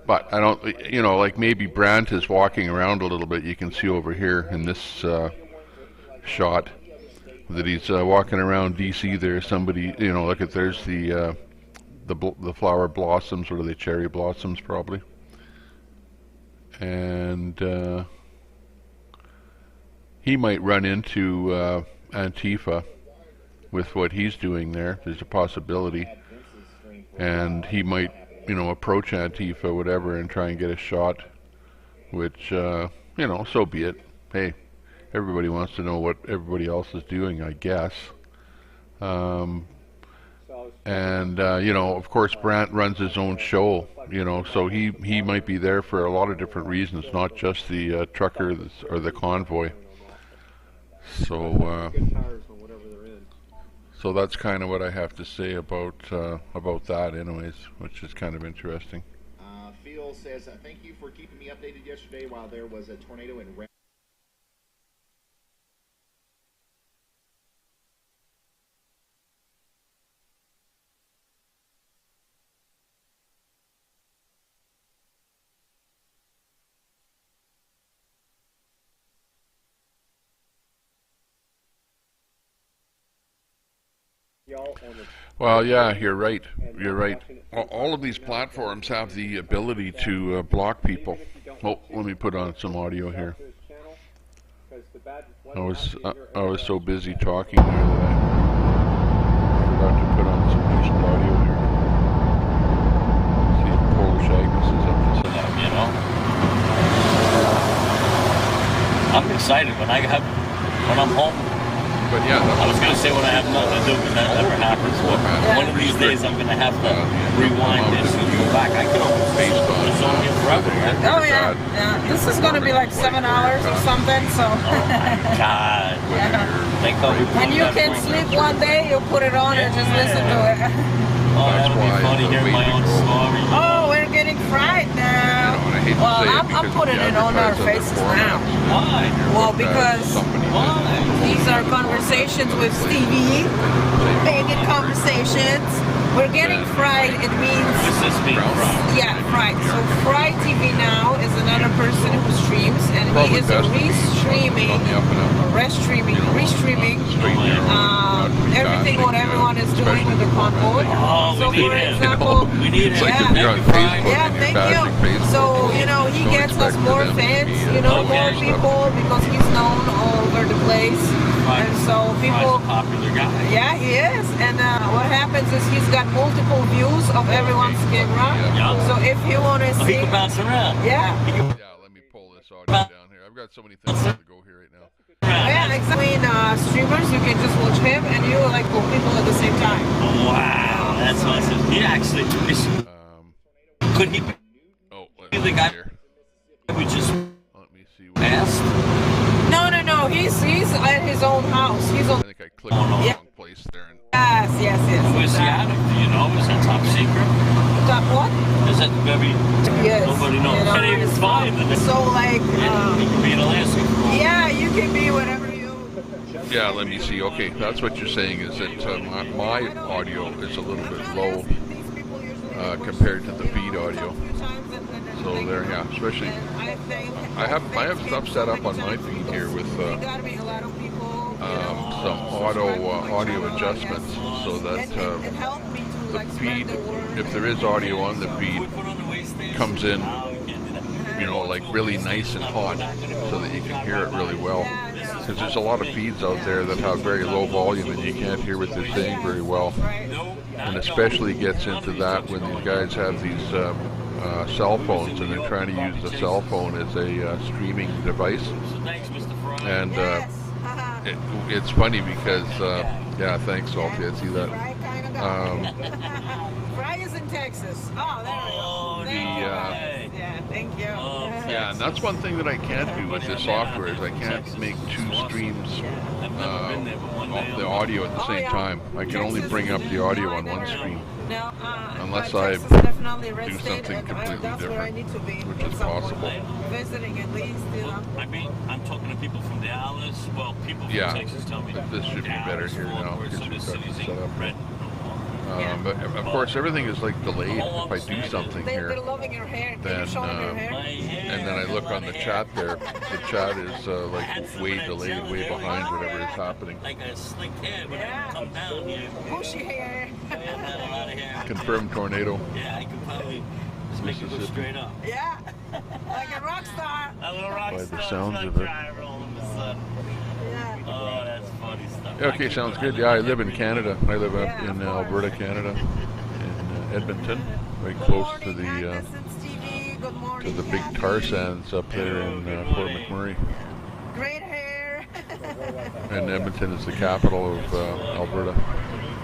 But I don't, you know, like maybe Brant is walking around a little bit. You can see over here in this shot that he's walking around DC. There's somebody, you know, look at, there's the flower blossoms. What are they, cherry blossoms probably? And he might run into Antifa with what he's doing there. There's a possibility. And he might, you know, approach Antifa, whatever, and try and get a shot, which, you know, so be it. Hey, everybody wants to know what everybody else is doing, I guess. And, you know, of course, Brant runs his own show, you know, so he might be there for a lot of different reasons, not just the trucker or the convoy. So that's kind of what I have to say about that, anyways, which is kind of interesting. Phil says, "Thank you for keeping me updated yesterday while there was a tornado in." Well, yeah, you're right. You're right. All of these platforms have the ability to block people. Oh, let me put on some audio here. I was so busy talking there that I forgot to put on some decent audio here. See if Polish Agnes is up to something. You know, I'm excited when I'm home. But yeah, I was going to say when I have nothing to do, because that never happens. But one of these days I'm going to have to rewind this and go back. I could almost face it's on here forever, right? Oh yeah, yeah. This is going to be like 7 hours or something, so. Oh my God. Thank God we And you can sleep one day, you put it on and just listen to it. Oh, that'll be funny hearing my own story. Oh, we're getting fried now. Well, I'm putting it on our faces now. Why? Well, because these are conversations with Stevie, banging conversations. We're getting fried. It means yeah, fried. So Fried TV Now is another person who streams, and he is restreaming everything what everyone is doing with the Convoy. So for example, it's like if you're on Facebook and you're bashing Facebook. So you know he gets us more fans, you know, more people because he's known all over the place. And so people, popular guy. yeah, he is. And what happens is he's got multiple views of everyone's camera. Yeah. So if you want to see, he can bounce around. yeah, Yeah, let me pull this audio down here. I've got so many things to go here right now. yeah, exactly. Streamers, you can just watch him, and you like pull people at the same time. Wow, that's awesome. He actually could he be the guy who just asked? No. He's at his own house. He's on. I think I clicked on the wrong place there. Yes. Where's he out of? Do you know? Is that top secret? Top what? Is that very? Yes. Nobody knows. You know, Can't even find it. So like, he can be in Alaska. yeah, you can be whatever you. Yeah, let me see. Okay, that's what you're saying is that my audio is a little bit low compared to the feed audio. So there, yeah, especially I have stuff set up on my feed here with some audio adjustments so that the feed, if there is audio on the feed, comes in, you know, like really nice and hot, so that you can hear it really well. Because there's a lot of feeds out there that have very low volume and you can't hear what they're saying very well. And especially gets into that when these guys have these cell phones and they're trying to use the cell phone as a streaming device. And it's funny because, yeah, thanks, Salty, I see that. Fry is in Texas. Oh, there we go. Yeah, thank you. Yeah, and that's one thing that I can't do with this software is I can't make two streams of the audio at the same time. I can only bring up the audio on one stream. Unless I do something completely different, which is possible. Visiting at least, you know. I mean, I'm talking to people from Dallas. Well, people from Texas tell me this should be better here now. Some of the cities Set up. But of course, everything is like delayed. If I do something here, then and then I look on the chat there. The chat is like way delayed, way behind whatever is happening. Like a slick hair, but I come down here. Bushy hair. Confirmed tornado. Yeah, I could probably just make it go straight up. Yeah, like a rock star. A little rock By star. the sounds of it. All of a sudden. Oh, that's funny stuff. Okay, sounds good. Yeah, I live in Canada. I live up in Alberta, Canada, in Edmonton, very close to the big tar sands up there in Fort McMurray. Great hair. And Edmonton is the capital of Alberta.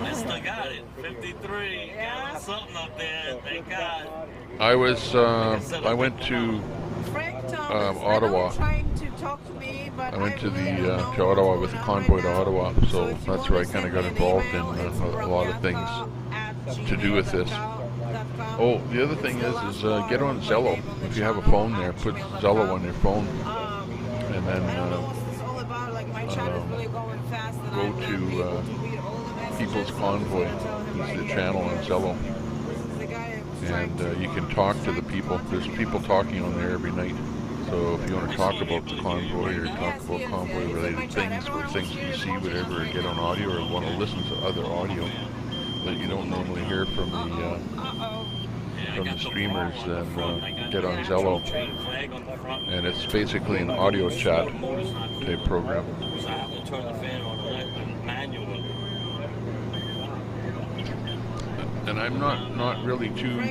I still got it. 53. Got something up there. Thank God. I I went to Ottawa. I went to to Ottawa with Convoy to Ottawa, so that's where I kind of got involved in a lot of things to do with this. Oh, the other thing is get on Zello. If you have a phone there, put Zello on your phone, and then go to People's Convoy, is the channel on Zello, and you can talk to the people. There's people talking on there every night. So if you want to talk about the convoy or talk about convoy-related things or things you see, whatever, or get on audio or want to listen to other audio that you don't normally hear from the streamers, then get on Zello. And it's basically an audio chat type program. And I'm not really too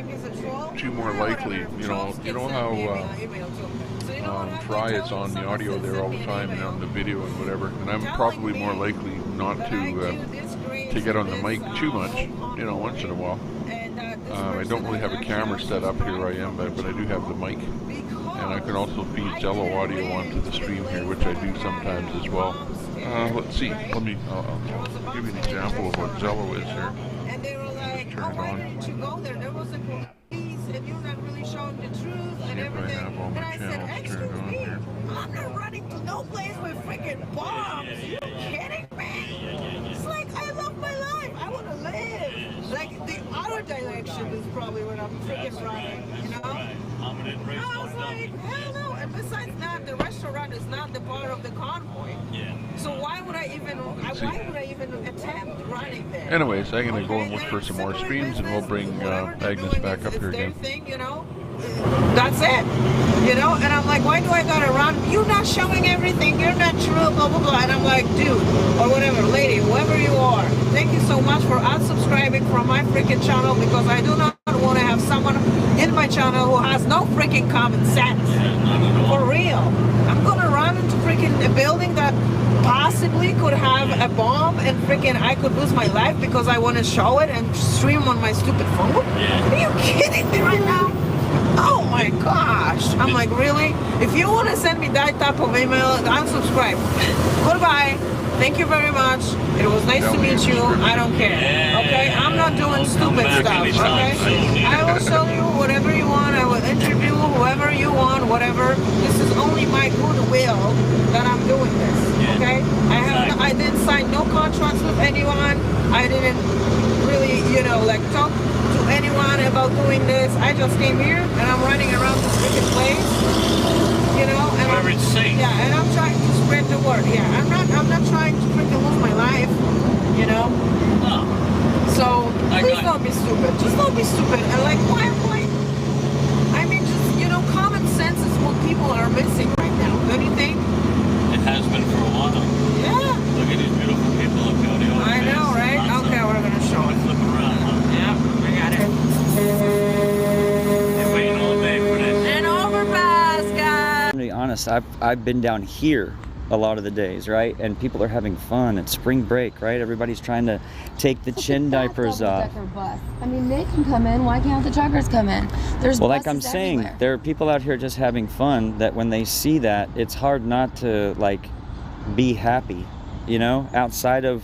more likely, you know how Fry is on the audio there all the time and on the video and whatever, and I'm probably more likely not to get on the mic too much, you know, once in a while. I don't really have a camera set up here where I am, but I do have the mic, and I can also feed Zello audio onto the stream here, which I do sometimes as well. Let's see, I'll give you an example of what Zello is here. Turn it on. To go there. There was a police, and you're not really showing the truth and everything. I have all my channels turned on here. I'm not running to no place with freaking bombs. Are you kidding me? It's like I love my life. I want to live. Like that I'm freaking running, you know? I was like, hell no. And besides that, the restaurant is not the part of the convoy. Yeah. So why would I even attempt running there? Anyways, I'm going to go and look for some more streams, and we'll bring Agnes back up here again. You know, that's it. You know, and I'm like, why do I gotta run? You're not showing everything. You're not true. Blah blah blah. And I'm like, dude, or whatever, lady, whoever you are, thank you so much for unsubscribing from my freaking channel, because I do not want to have someone in my channel who has no freaking common sense. For real. I'm gonna run into freaking a building that possibly could have a bomb, and freaking I could lose my life because I want to show it and stream on my stupid phone? Are you kidding me right now? Oh my gosh. I'm like, really? If you want to send me that type of email, unsubscribe. Goodbye. Thank you very much. It was nice to meet you. I don't care. Okay? I'm not doing stupid stuff. Okay? I will show you whatever you want. I will interview whoever you want, whatever. This is only my goodwill that I'm doing this. Okay? I didn't sign no contracts with anyone. I didn't really, you know, like talk to anyone about doing this. I just came here and I'm running around this freaking place. You know, and wherever it's safe. Yeah, and I'm trying to spread the word. Yeah, I'm not trying to freaking lose my life. You know. No. So please don't be stupid. Just don't be stupid. And like, why? I mean, just, you know, common sense is what people are missing right now. Don't you think? It has been for a while. Yeah. Look at these beautiful people up here. I know, right? Okay, we're gonna show it. Flip around, huh? Yeah, we got it. They're waiting all day for this. And overpass, guys. To be honest, I've been down here a lot of the days, right? And people are having fun. It's spring break, right? Everybody's trying to take the chin diapers off. Bus. I mean, they can come in. Why can't the truckers come in? There's well, like I'm buses saying, everywhere. there are people out here just having fun that when they see that, it's hard not to like be happy, you know? Outside of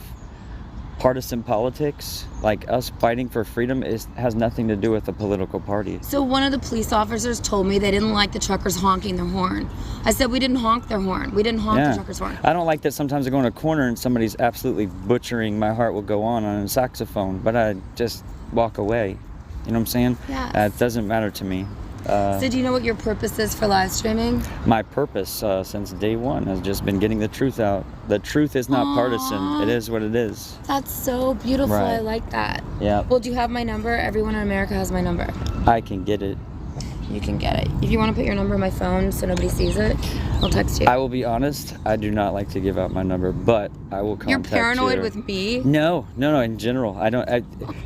partisan politics, like us fighting for freedom has nothing to do with the political party. So one of the police officers told me they didn't like the truckers honking their horn. I said, we didn't honk their horn. We didn't honk the truckers' horn. I don't like that sometimes I go in a corner and somebody's absolutely butchering My Heart Will Go On a saxophone, but I just walk away. You know what I'm saying? Yes. It doesn't matter to me. So do you know what your purpose is for live streaming? My purpose since day one has just been getting the truth out. The truth is not partisan. It is what it is. That's so beautiful. Right. I like that. Yeah. Well, do you have my number? Everyone in America has my number. I can get it. You can get it. If you want to put your number on my phone so nobody sees it, I'll text you. I will be honest, I do not like to give out my number, but I will contact you. You're paranoid with me? No, in general.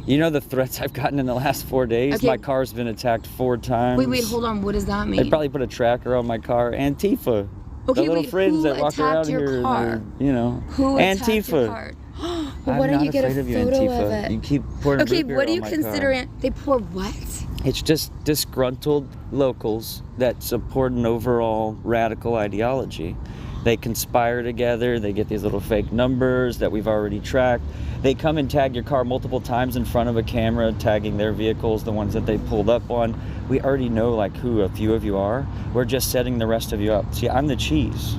You know the threats I've gotten in the last 4 days? Okay. My car's been attacked 4 times. Wait, hold on. What does that mean? They probably put a tracker on my car. Antifa. Okay, the little friends who that walk around attacked your here. car? You know. Who attacked Antifa. your car? I'm Why don't not you get a afraid of you, photo Antifa. of it? You keep pouring Okay, root beer what do on you my consider car. They pour what? It's just disgruntled locals that support an overall radical ideology. They conspire together, they get these little fake numbers that we've already tracked. They come and tag your car multiple times in front of a camera, tagging their vehicles, the ones that they pulled up on. We already know like who a few of you are. We're just setting the rest of you up. See, I'm the cheese.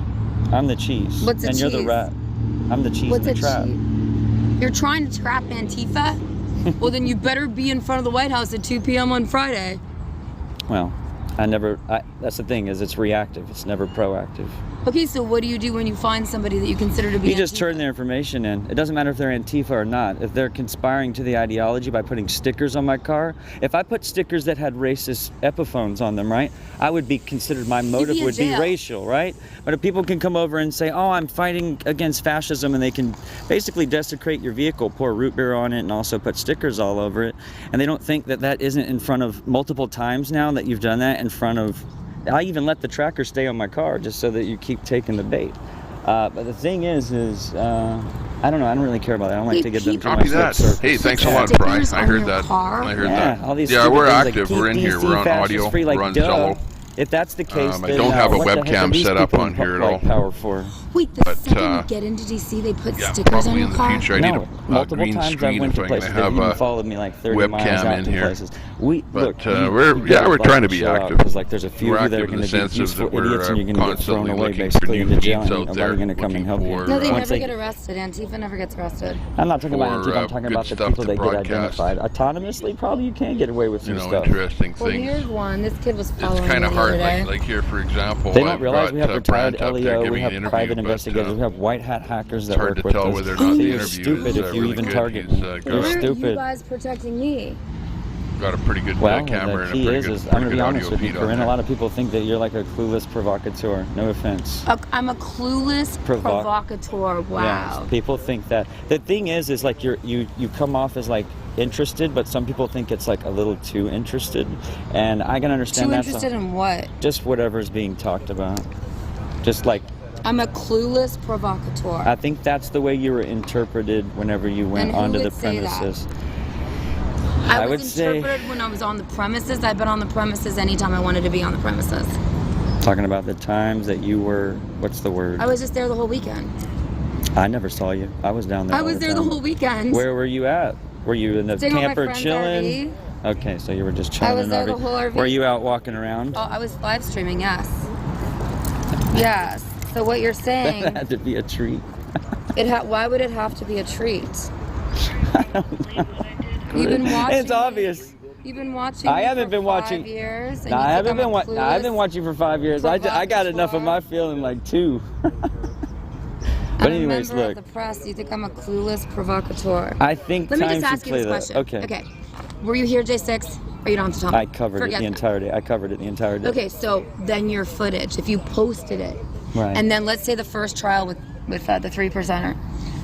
I'm the cheese. What's a and you're the cheese? rat. I'm the cheese What's in the a trap. You're trying to trap Antifa? Well, then you better be in front of the White House at 2 p.m. on Friday. Well, that's the thing, is it's reactive. It's never proactive. Okay, so what do you do when you find somebody that you consider to be You just Antifa? turn their information in. It doesn't matter if they're Antifa or not. If they're conspiring to the ideology by putting stickers on my car, if I put stickers that had racist epiphones on them, right, I would be considered, my motive in would be jail. racial, right? But if people can come over and say, oh, I'm fighting against fascism, and they can basically desecrate your vehicle, pour root beer on it, and also put stickers all over it, and they don't think that that isn't in front of multiple times now that you've done that in front of, I even let the tracker stay on my car just so that you keep taking the bait. But the thing is I don't know. I don't really care about that. I don't like to give them too much lip service. Hey, thanks a lot, Bri. I heard that. I heard that. All these Yeah, stupid we're things like active. keep we're in here. DC We're on fascists audio. free, like, we're on duh. Zello. If that's the case, I then, don't have a what the heck are webcam these set up people on here at like all. Power for? Wait, the But, second you get into DC, they put yeah, stickers on probably your in the car? future. I need No, a multiple green times I screen went if to I'm going places. to They've have even a followed me like 30 miles webcam out in to here. places. We But look, you we're gotta, like, trying to be chill out, active. because like there's a few We're of you that are active in going the to be sense of useful that we're idiots, and you're going to get thrown constantly away looking basically for into new jail, feeds and out nobody's there, going to come and help looking you. for, No, they Once never get arrested. Antifa never gets arrested. I'm not talking about for, Antifa. I'm talking good about the stuff people to that get broadcast. identified autonomously. Probably you can get away with some stuff. interesting Well, things. here's one. This kid was It's following kind me of the other hard. day. Like here, for example, They don't I've realize got we have retired Brant up there LEO, we giving have an interview, private but, investigators, we have white hat hackers that it's hard work to with tell us. whether or not the You're interview stupid is if you really even good. target He's, me. got You're Why aren't you stupid. guys protecting me? got a pretty good Well, camera the and a key pretty is good, I'm pretty going to good be honest audio with you, feed on Corinne. A there. lot of people think that you're like a clueless provocateur. No offense. I'm a clueless provocateur. Wow. Yes, people think that. The thing is like you come off as like interested, but some people think it's like a little too interested, and I can understand Too that. interested in what? Just whatever's being talked about. Just like I'm a clueless provocateur. I think that's the way you were interpreted whenever you went And who onto the would say that? premises. I would was say interpreted when I was on the premises. I've been on the premises anytime I wanted to be on the premises. talking about the times that you were. What's the word? I was just there the whole weekend. I never saw you. I was down there. I was all there the time. whole weekend. Where were you at? Were you in the Staying on my camper friend's chilling? Okay, so you were just chilling. I was in there the the whole RV. Were you out walking around? Oh, I was live streaming, yes. Yes. So what you're saying, That had to be a treat. why would it have to be a treat? You've been watching. It's obvious. You've been watching. I me haven't for been 5 watching. years. And No, you I think haven't I'm been. a I've been clueless watching for 5 years. I got enough of my feeling like 2. But I'm anyways, a member look. of the press. You think I'm a clueless provocateur? I think. Let me time just to ask you play this that. question. Okay. Were you here, J6? Or you don't have to talk? I covered it Forget the that. entire day. I covered it the entire day. Okay, so then your footage, if you posted it, Right. and then let's say the first trial with the 3%er,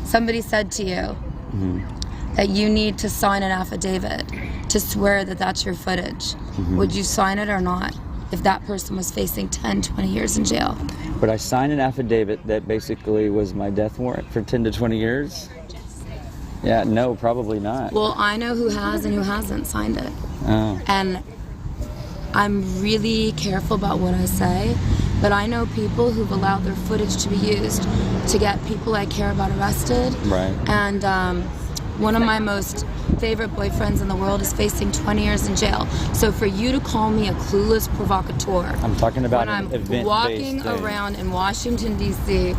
somebody said to you that you need to sign an affidavit to swear that that's your footage. Would you sign it or not if that person was facing 10, 20 years in jail? Would I sign an affidavit that basically was my death warrant for 10 to 20 years? Yeah, no, probably not. Well, I know who has and who hasn't signed it. Oh. And I'm really careful about what I say, but I know people who've allowed their footage to be used to get people I care about arrested. Right. And one of my most favorite boyfriends in the world is facing 20 years in jail. So for you to call me a clueless provocateur, I'm talking about when I'm an event-based walking thing. around in Washington, D.C.,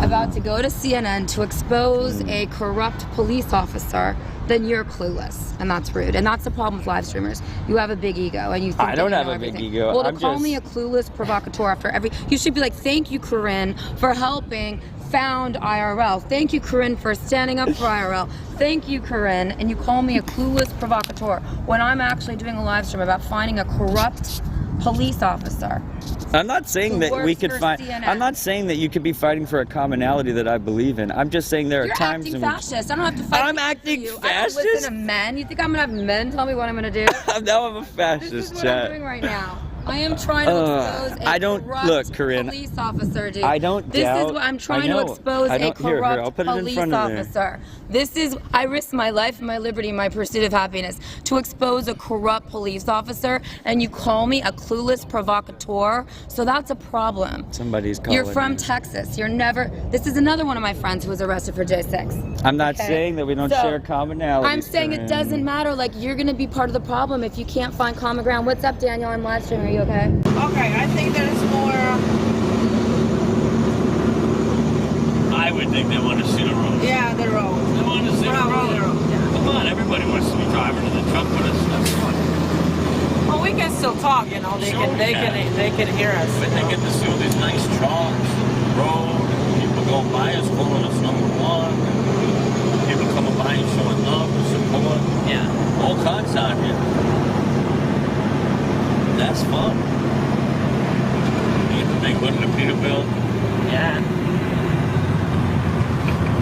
about to go to CNN to expose a corrupt police officer, then you're clueless, and that's rude. And that's the problem with live streamers. You have a big ego, and you think I don't that you have know a big everything. ego. Well, to I'm call just- me a clueless provocateur after every, you should be like, thank you, Corinne, for helping found IRL. Thank you, Corinne, for standing up for IRL. Thank you, Corinne. And you call me a clueless provocateur when I'm actually doing a live stream about finding a corrupt police officer. I'm not saying who that we works could for find. CNN. I'm not saying that you could be fighting for a commonality that I believe in. I'm just saying there are You're times acting in which fascist. I don't have to fight. I'm for acting you. I don't listen fascist? to men. You think I'm gonna have men tell me what I'm gonna do? now I'm a fascist. This is what chat. I'm doing right now. I am trying to expose a I don't corrupt look, Corinne. police officer, dude. I don't This doubt- is what I'm I trying to know. expose I a don't- here, corrupt I'll put it in police front of you. officer. This is I risk my life, my liberty, my pursuit of happiness to expose a corrupt police officer, and you call me a clueless provocateur. So that's a problem. Somebody's calling. You're from you. Texas. You're never. This is another one of my friends who was arrested for J6. I'm not Okay? saying that we don't So, share commonalities. I'm saying it Corinne. doesn't matter. Like, you're gonna be part of the problem if you can't find common ground. What's up, Daniel? I'm live streaming. Are you okay? Okay, I think there's more. I would think they want to see the road. Yeah, the road. They want to see the Probably road. the road, yeah. Come on, everybody wants to be driving in the truck with us. That's fun. Well, we can still talk, you know. They Sure can, they we can. can, they can hear us. But they get to see all these nice trucks, road, people go by us calling us number one. People coming by and showing love and support. Yeah, all kinds out here. That's fun. You get the big hood and the Peterbilt. Yeah.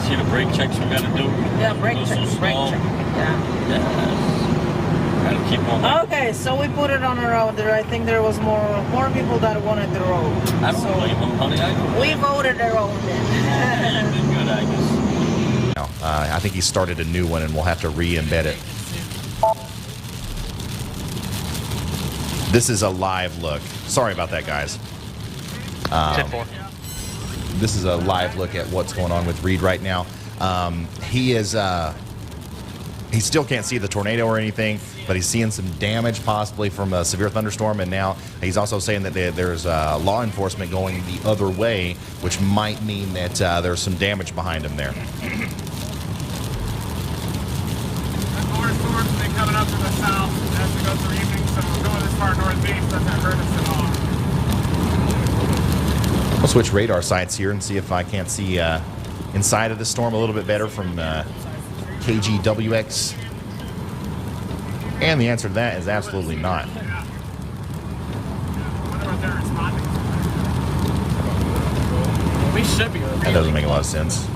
See the brake checks we gotta do? Yeah, brake Go so check, brake slow. check. Yeah. Yes. Gotta keep on. Okay, so we put it on the road. There, I think there was more people that wanted the road. I don't blame them, honey. I don't. We voted the road then. You've been good, I guess. I think he started a new one and we'll have to re-embed it. This is a live look. Sorry about that, guys. This is a live look at what's going on with Reed right now. He still can't see the tornado or anything, but he's seeing some damage possibly from a severe thunderstorm, and now he's also saying that there's law enforcement going the other way, which might mean that there's some damage behind him there. More storms been coming up from the south as we go through evening, so we're going this far northeast, doesn't hurt us at all. I'll switch radar sights here and see if I can't see inside of the storm a little bit better from KGWX. And the answer to that is absolutely not. We should be. That doesn't make a lot of sense.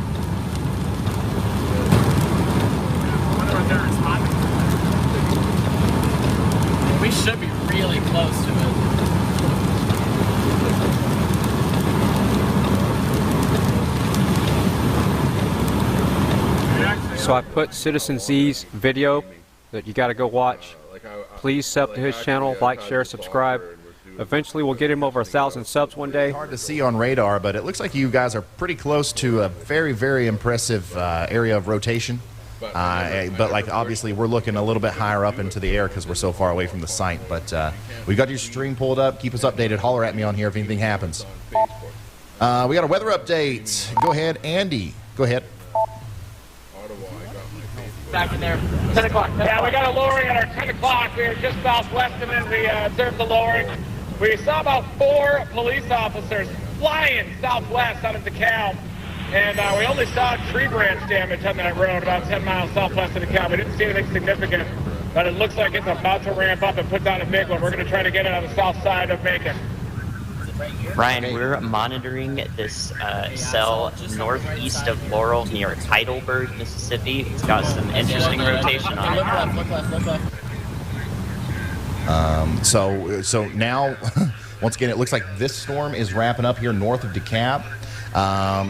We should be really close to it. So I put Citizen Z's video that you got to go watch. Please sub to his channel, like, share, subscribe. Eventually we'll get him over 1,000 subs one day. Hard to see on radar, but it looks like you guys are pretty close to a very, very impressive area of rotation. But like obviously we're looking a little bit higher up into the air because we're so far away from the site. But we got your stream pulled up. Keep us updated. Holler at me on here if anything happens. We got a weather update. Go ahead, Andy. Go ahead. Back in there. 10 o'clock. Yeah, we got a lowering at our 10 o'clock. We were just southwest of it. We observed the lowering. We saw about 4 police officers flying southwest out of DeKalb. And we only saw tree branch damage on that road about 10 miles southwest of DeKalb. We didn't see anything significant, but it looks like it's about to ramp up and put down a big one. We're going to try to get it on the south side of Macon. Ryan, we're monitoring this cell northeast of Laurel near Heidelberg, Mississippi. It's got some interesting rotation on it. Look left. So now, once again, it looks like this storm is wrapping up here north of DeKalb.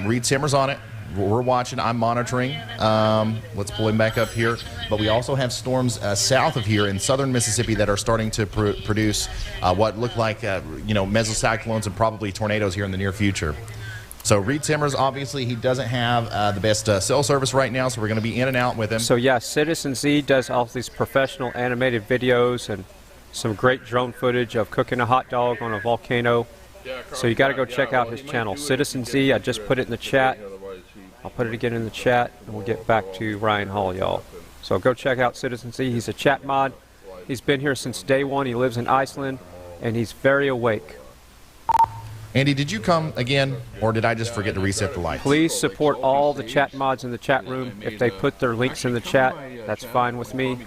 Reed Timmer's on it. We're watching. I'm monitoring. Let's pull him back up here. But we also have storms south of here in southern Mississippi that are starting to produce what look like mesocyclones and probably tornadoes here in the near future. So Reed Timmers, obviously, he doesn't have the best cell service right now, so we're going to be in and out with him. So yeah, Citizen Z does all these professional animated videos and some great drone footage of cooking a hot dog on a volcano. So you got to go check out his channel, Citizen Z. I just put it in the chat. I'll put it again in the chat, and we'll get back to Ryan Hall, y'all. So go check out Citizen Z. He's a chat mod. He's been here since day one. He lives in Iceland, and he's very awake. Andy, did you come again, or did I just forget to reset the lights? Please support all the chat mods in the chat room. If they put their links in the chat, that's fine with me.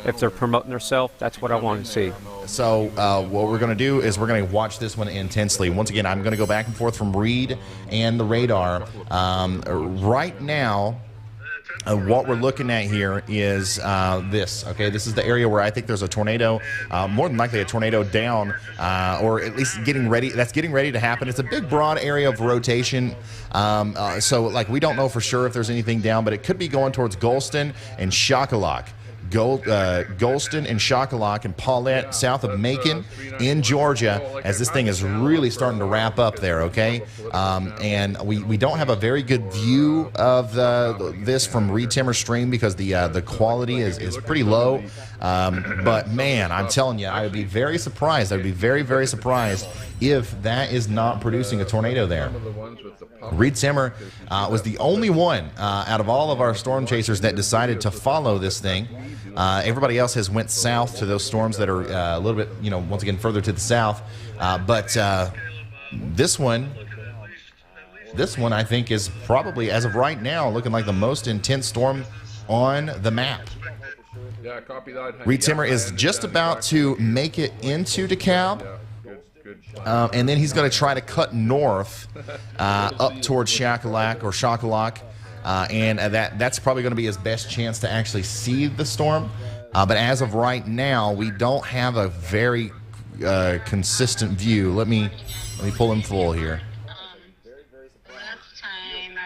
If they're promoting themselves, that's what I want to see. So what we're going to do is we're going to watch this one intensely. Once again, I'm going to go back and forth from Reed and the radar. Right now, what we're looking at here is this. Okay, this is the area where I think there's a tornado, more than likely a tornado down, or at least getting ready. That's getting ready to happen. It's a big, broad area of rotation. So, like, we don't know for sure if there's anything down, but it could be going towards Golston and Shakalak. Golston and Shakalak and Paulette, south of Macon in Georgia, as this thing is really starting to wrap up there, okay? And we don't have a very good view of this from Reed Timmer's stream because the quality is pretty low. But, man, I'm telling you, I would be very surprised. I would be very, very surprised if that is not producing a tornado there. Reed Timmer was the only one out of all of our storm chasers that decided to follow this thing. Everybody else has went south to those storms that are a little bit, once again, further to the south. But this one, I think, is probably, as of right now, looking like the most intense storm on the map. Yeah, copy that. Reed Timmer is just about to make it into DeKalb. And then he's going to try to cut north up towards Shakalak. And that's probably going to be his best chance to actually see the storm. But as of right now, we don't have a very consistent view. Let me pull him full here.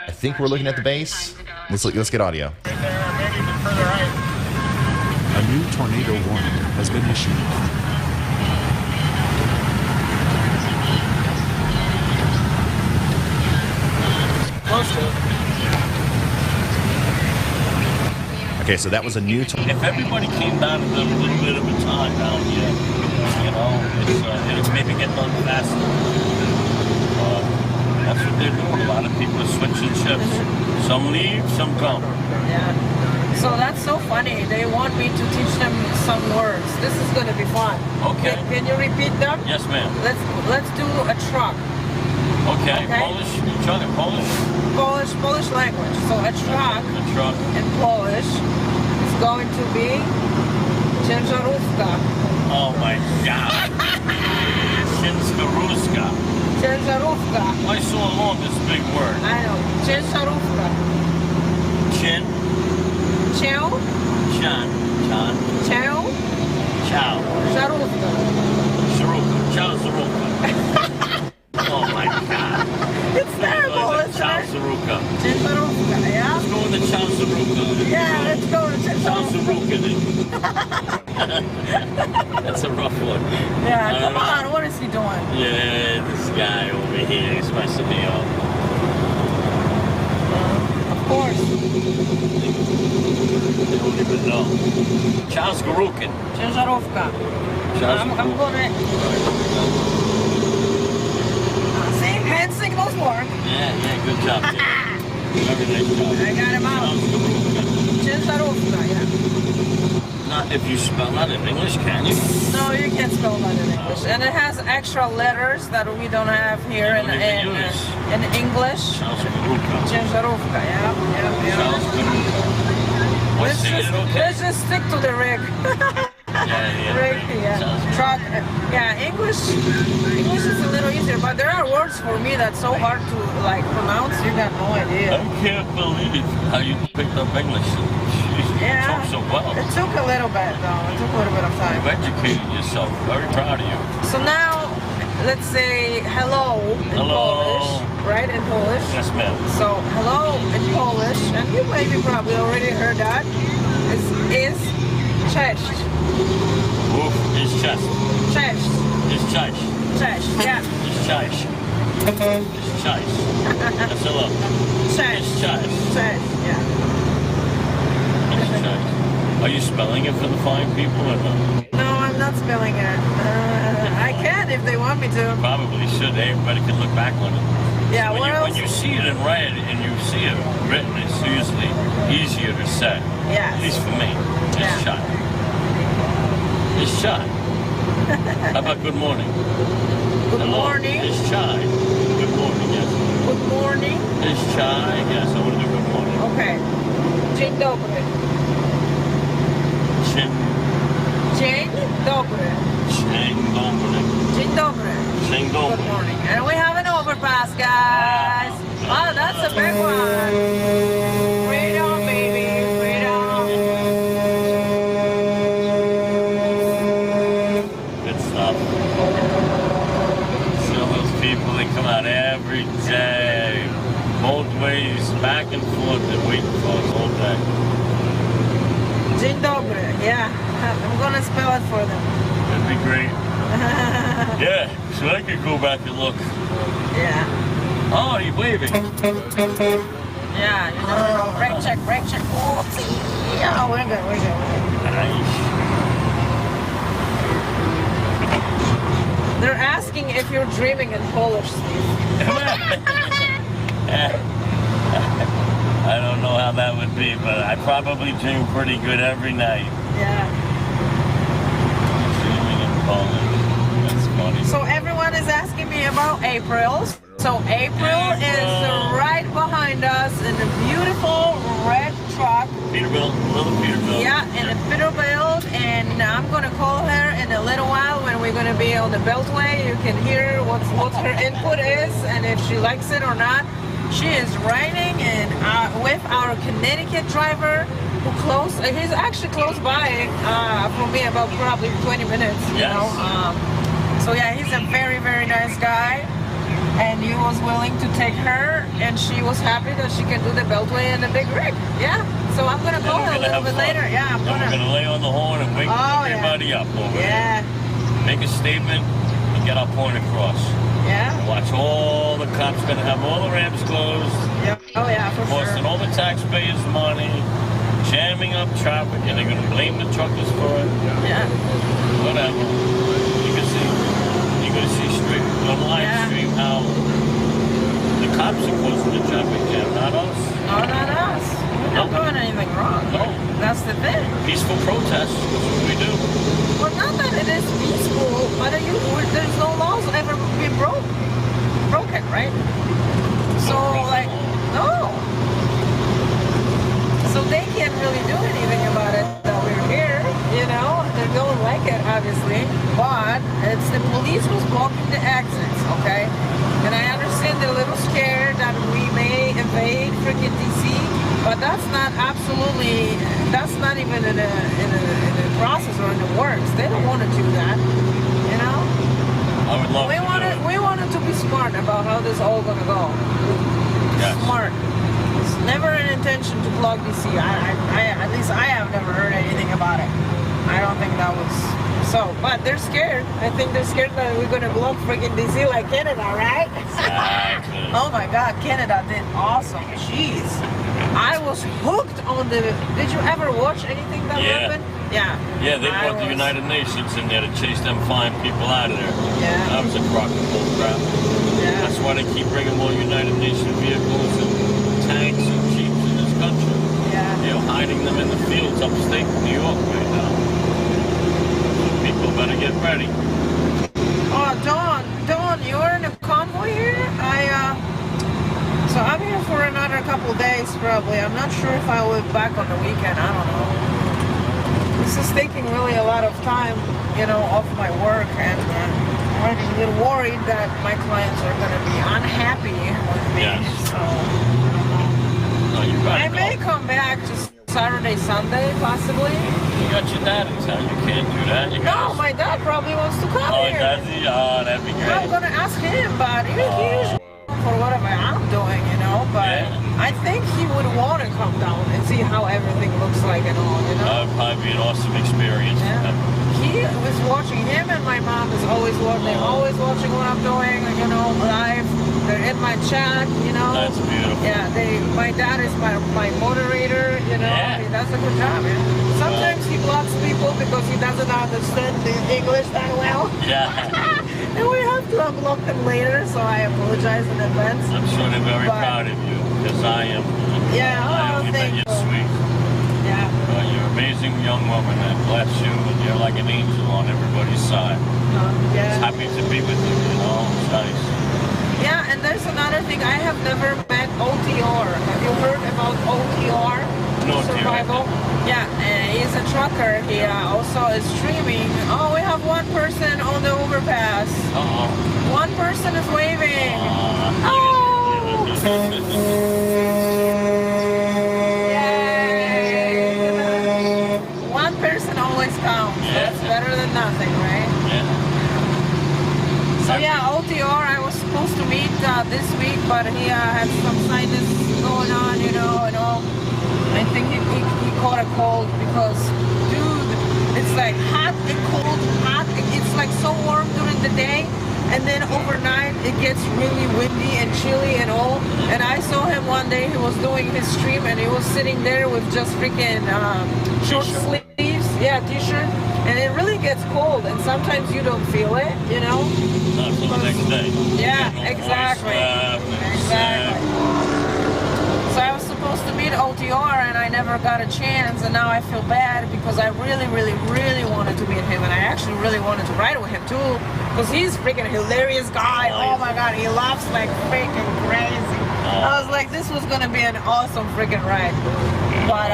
I think we're looking at the base. Let's get audio. A new tornado warning has been issued. Okay, so that was a new. If everybody came down to a little bit of a time down here, you know, it's maybe get done faster. That's what they're doing. A lot of people are switching shifts. Some leave, some come. Yeah. So that's so funny. They want me to teach them some words. This is going to be fun. Okay. Can you repeat them? Yes, ma'am. Let's do a truck. Okay. Polish. Truck in Polish. Polish language. So a truck. In Polish is going to be ciężarówka. Oh my God. Ciężarówka. Ciężarówka. Why so long this big word? I know. Ciężarówka. Chin. Cię. Chan. Cię. Ciao. Żarówka. Żarówka. Ciao żarówka. Oh my God. It's terrible, isn't Ciao it? żarówka. Ciężarówka, yeah? Let's go with the ciao żarówka. Yeah, let's go to Ciao ciężarówka. żarówka. That's a rough one. Yeah, come on, what is he doing? Yeah, this guy over here is messing me up. Of course. They don't even know. Charles Garukin. Ciężarówka. I'm gonna... See, hand signals work. Yeah, good job. Very nice job. I got him out. Ciężarówka, yeah. Not if you spell that in English, can you? No, you can't spell that in English. And it has extra letters that we don't have here in English. Ciężarówka, yeah. Let's just stick to the rig. Rig, truck. Yeah, English is a little easier, but there are words for me that's so hard to like pronounce. You got no idea. I can't believe how you picked up English. Yeah. You talk so well. It took a little bit, though. It took a little bit of time. You've educated yourself. Very proud of you. So now, let's say hello in Polish, right? In Polish. Yes, ma'am. So hello in Polish, and you maybe probably already heard that, is cześć. Oof, is chest. Cześć. Is cześć. Cześć, yeah. Is cześć. Is cześć. That's hello. Cześć. Is cześć. Cześć, yeah. Are you spelling it for the fine people or no? No, I'm not spelling it. I can if they want me to. Probably should. Everybody can look back on it. Yeah, So what else? when you see it in red and you see it written, it's usually easier to say. Yes. At least for me. It's Yeah. shot. It's shot. How about good morning? Good Hello. morning. It's chai. Good morning, yes. Good morning. It's chai, yes. I want to do good morning. Okay. Dzień dobry. Dzień. Dzień dobry. Dzień dobry. Dzień dobry. Dzień dobry. Good morning. And we have an overpass, guys. Oh, that's a big one. Freedom, baby. Freedom. Good stuff. So those people, they come out every day. Both ways, back and forth, they're waiting for us all day. Dzień dobry. Yeah. I'm gonna spell it for them. That'd be great. Yeah, so I could go back and look. Yeah. Oh, you're waving. Yeah, you never know. Brake check, brake check. Oh, yeah, we're good, we're good. Nice. They're asking if you're dreaming in Polish, Steve. I don't know how that would be, but I probably dream pretty good every night. Yeah. Dreaming in Polish. That's funny. So everyone is asking me about April. So April is right behind us in a beautiful red truck. Peterbilt, little Peterbilt. Yeah, in a Peterbilt, and I'm gonna call her in a little while when we're gonna be on the Beltway. You can hear what her input is and if she likes it or not. She is riding in with our Connecticut driver, he's actually close by from me, about probably 20 minutes. You know. So yeah, he's a very, very nice guy, and he was willing to take her, and she was happy that she can do the Beltway in the big rig. Yeah. So I'm gonna call her a little bit later. Yeah, Then we're gonna lay on the horn and wake everybody up over there. Make a statement and get our point across. Yeah. Watch all the cops gonna have all the ramps closed. Yep. Oh yeah, for sure. Costing all the taxpayers money. jamming up traffic, and they're gonna blame the truckers for it. Yeah. Whatever. You can see straight on live stream how the cops are causing the traffic jam, not us. No, not us. We're not doing anything wrong. No. That's the thing. Peaceful protest. That's what we do. Well, not that it is peaceful, but there's no laws ever be broken, right? So, like, no. So they can't really do anything about it that we're here, you know? They don't like it, obviously, but it's the police who's blocking the exits, okay? And I understand they're a little scared that we may invade freaking DC, but that's not even in a process or in the works. They don't want to do that, you know? I would love We wanted to be smart about how this all gonna go. Yes. Smart. It's never an intention to block DC. At least I have never heard anything about it. I don't think that was so. But they're scared. I think they're scared that we're gonna block freaking DC like Canada, right? Exactly. Oh my God, Canada did awesome. Jeez. I was hooked on the. Did you ever watch anything that happened? Yeah. Yeah, they brought the United Nations in there to chase them fine people out of there. Yeah. That was a crock of bull crap. Yeah. That's why they keep bringing more United Nations vehicles and tanks and jeeps in this country. Yeah. They're hiding them in the fields upstate New York right now. People better get ready. Oh, Dawn, you're in a convoy here? So I'm here for another couple days probably. I'm not sure if I will be back on the weekend. I don't know. This is taking really a lot of time, you know, off my work, and I'm a little worried that my clients are going to be unhappy with me. Yes. So you I may come back to Saturday, Sunday, possibly. You got your dad in town. You can't do that. You No, my dad probably wants to come here. does he? Oh, that'd be great. I'm gonna ask him, but he's for whatever I'm doing, you know. But I think he would want to come down and see how everything looks like and all, you know. That would probably be an awesome experience for him. He was watching him, and my mom is always watching. They're always watching what I'm doing, you know, live. They're in my chat, you know. That's beautiful. Yeah, my dad is my moderator, you know. He does a good job, man. Sometimes he blocks people because he doesn't understand the English that well. Yeah. And we have to unblock them later, so I apologize in advance. I'm sure they're very proud of you, because I am. Yeah, I only met you sweet. Yeah. You're an amazing young woman that bless you, and you're like an angel on everybody's side. Yeah. It's happy to be with you, you know. It's nice. Yeah, and there's another thing. I have never met OTR. Have you heard about OTR? No, Survival. Yeah, he's a trucker. He also is streaming. Oh, we have one person on the overpass. One person is waving. Yay! One person always counts. That's better than nothing, right? So yeah, OTR, I was supposed to meet this week, but he had some sinus going on, you know, and all. I think he caught a cold because, dude, it's like hot and cold, hot. It's like so warm during the day, and then overnight it gets really windy and chilly and all. And I saw him one day, he was doing his stream, and he was sitting there with just freaking short sleeves, t-shirt, and it really gets cold, and sometimes you don't feel it, you know? Not until the next day. Yeah, exactly. So I was supposed to meet OTR, and I never got a chance, and now I feel bad because I really, really, really wanted to meet him, and I actually really wanted to ride with him too, because he's a freaking hilarious guy. Oh my God, he laughs like freaking crazy. I was like, this was gonna be an awesome freaking ride, but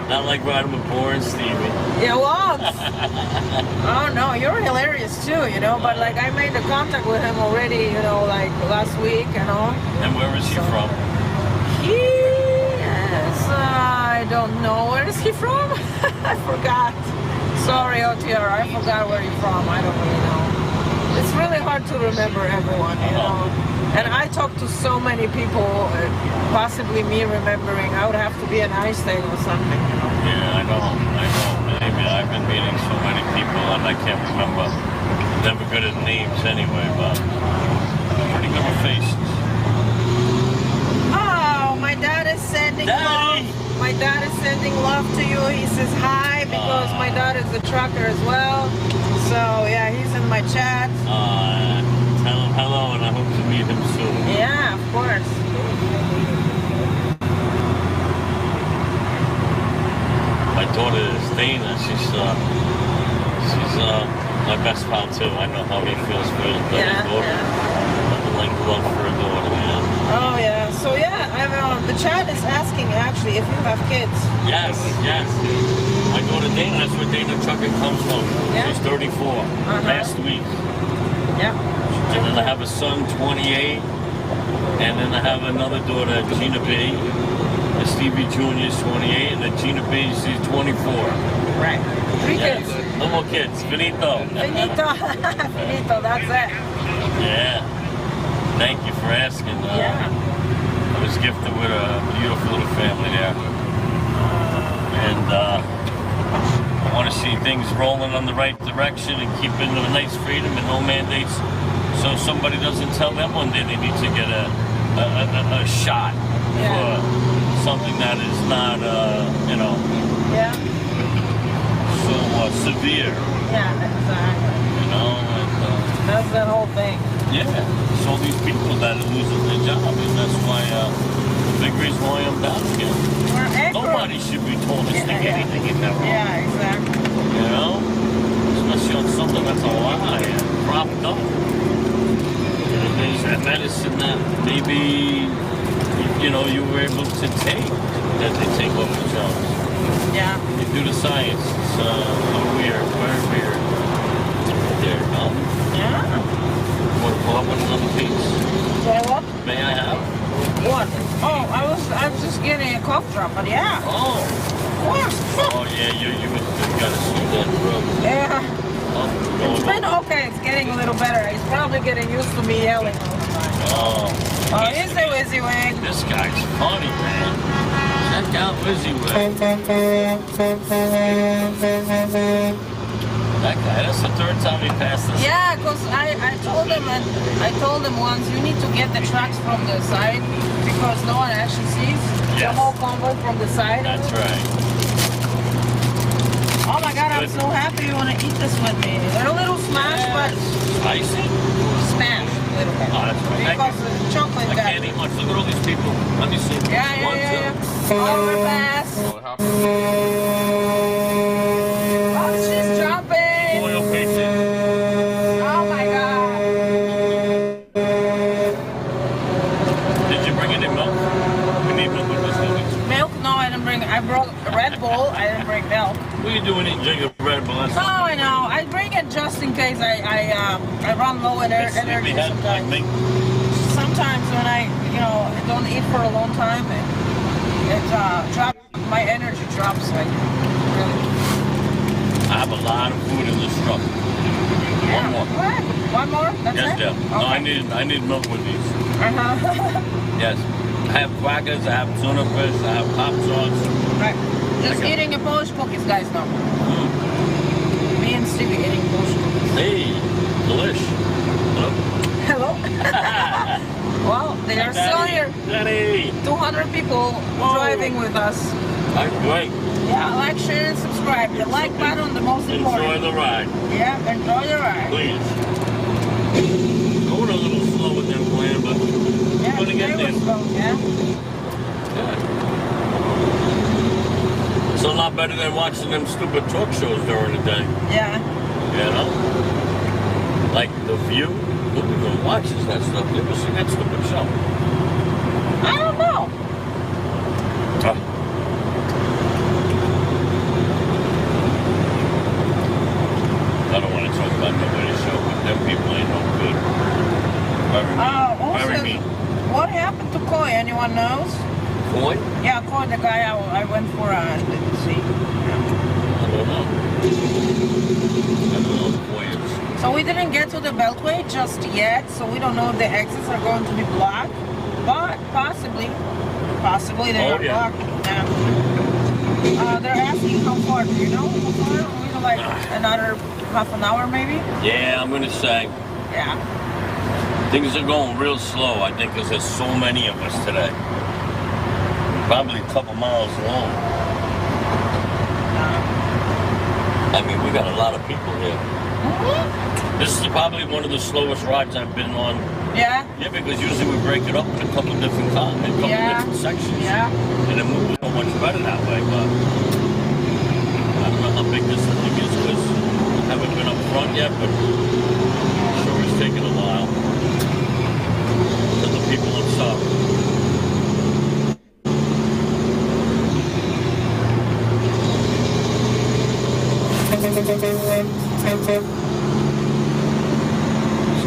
not like riding with Boris and Stevie. Yeah, well, oh no, you're hilarious too, you know, but like I made the contact with him already, you know, like last week and all. And where is he from? He is, I don't know, where is he from? I forgot. Sorry, OTR, I forgot where you're from, I don't really know. It's really hard to remember everyone, you know. And I talk to so many people, possibly me remembering, I would have to be an Einstein or something, you know. Yeah, I know. Maybe I've been meeting so many people and I can't remember. Never good at names anyway, but I'm pretty good with faces. Oh, my dad is sending love. my dad is sending love to you. He says hi because my dad is a trucker as well. So yeah, he's in my chat. Tell him hello, and I hope to meet him soon. Yeah, of course. My daughter is Dana. She's my best pal too. I know how he feels for his daughter. Nothing like love for a daughter, man. Oh yeah. So yeah, the chat is asking actually if you have kids. Yes. My daughter Dana. That's where Dana Trucking comes from. Yeah. She's 34. Last week. Yeah. And then I have a son, 28. And then I have another daughter, Gina B. And Stevie Jr. is 28, and then Gina B. She's 24. Right. 3 kids. No more kids. Finito. Finito, that's it. Yeah. Thank you for asking. I was gifted with a beautiful little family there. And I want to see things rolling on the right direction and keeping a nice freedom and no mandates, so somebody doesn't tell them one day they need to get a shot for something that is not, so severe. Yeah, exactly. You know, and, that's the whole thing. Yeah, so these people that are losing their job, and that's why the big reason why I'm down again. Nobody should be told to stick anything in their own. Yeah, exactly. You know, especially on something that's a lie and propped up. And there's that medicine that maybe you were able to take that they take off the shelves. Yeah. You do the science. It's weird, very weird. There, yeah. Want to pull up with another piece? Do I what? May I have? What? Oh, I was just getting a cough drop, but yeah. Oh. What? Oh yeah, you gotta see that room. Yeah. It's been okay. It's getting a little better. He's probably getting used to me yelling all the time. Oh, here's the WYSIWYG. This guy's funny, man. Check out WYSIWYG. That guy, that's the third time he passed this. Yeah, because I told him once, you need to get the trucks from the side because no one actually sees the whole convoy from the side. That's right. Oh my God, I'm so happy you want to eat this with me. They're a little smashed, but spicy. Smashed a little bit. Oh, that's right. Because the chocolate I can't eat much. Look at all these people. Let me see. Yeah. Overpass. Oh, she's jumping. Oil pieces. Oh my God. Did you bring any milk? We need milk with this movie. Milk? No, I didn't bring. I brought a Red Bull. I didn't bring milk. What are you doing eating drinking Red Bull? Oh, I know. I bring it just in case I run low in energy sometimes. Sometimes when I don't eat for a long time, it drops. My energy drops like really. I have a lot of food in this truck. Yeah. One more. What? One more? That's Yes, it? Deb. Okay. No, I need milk with these. Yes. I have crackers, I have tuna fish, I have pop sauce. Right. Just eating a Polish cookies, guys, now. Me and Stevie eating Polish cookies. Hey, delish. Hello? Well, they are still here. Daddy. 200 people driving with us. That's great. Yeah, like, share, and subscribe. The like button, the most important. Enjoy the ride. Yeah, enjoy the ride. Please. Going a little slow with them plan, but we're going to get there. Slow, yeah. It's a lot better than watching them stupid talk shows during the day. Yeah. You know? Like The View. Who watches that stuff? You ever seen that stupid show? I don't know. I don't want to talk about nobody's show, but them people ain't no good. Very mean. What happened to Coy? Anyone knows? Coy? Yeah, Coy, the guy I went for to see. I don't know. I don't know who Coy is. So we didn't get to the Beltway just yet, so we don't know if the exits are going to be blocked, but possibly they are blocked. Yeah. They're asking how far. Do you know how far? We like another half an hour, maybe. Yeah, I'm gonna say. Yeah. Things are going real slow, I think, because there's so many of us today. Probably a couple miles long. I mean, we got a lot of people here. This is probably one of the slowest rides I've been on. Yeah? Yeah, because usually we break it up in a couple different different sections. Yeah. And then move so much better that way, but I don't know how big this thing is because I haven't been up front yet, but I'm sure it's taking a while. To the people up top. It's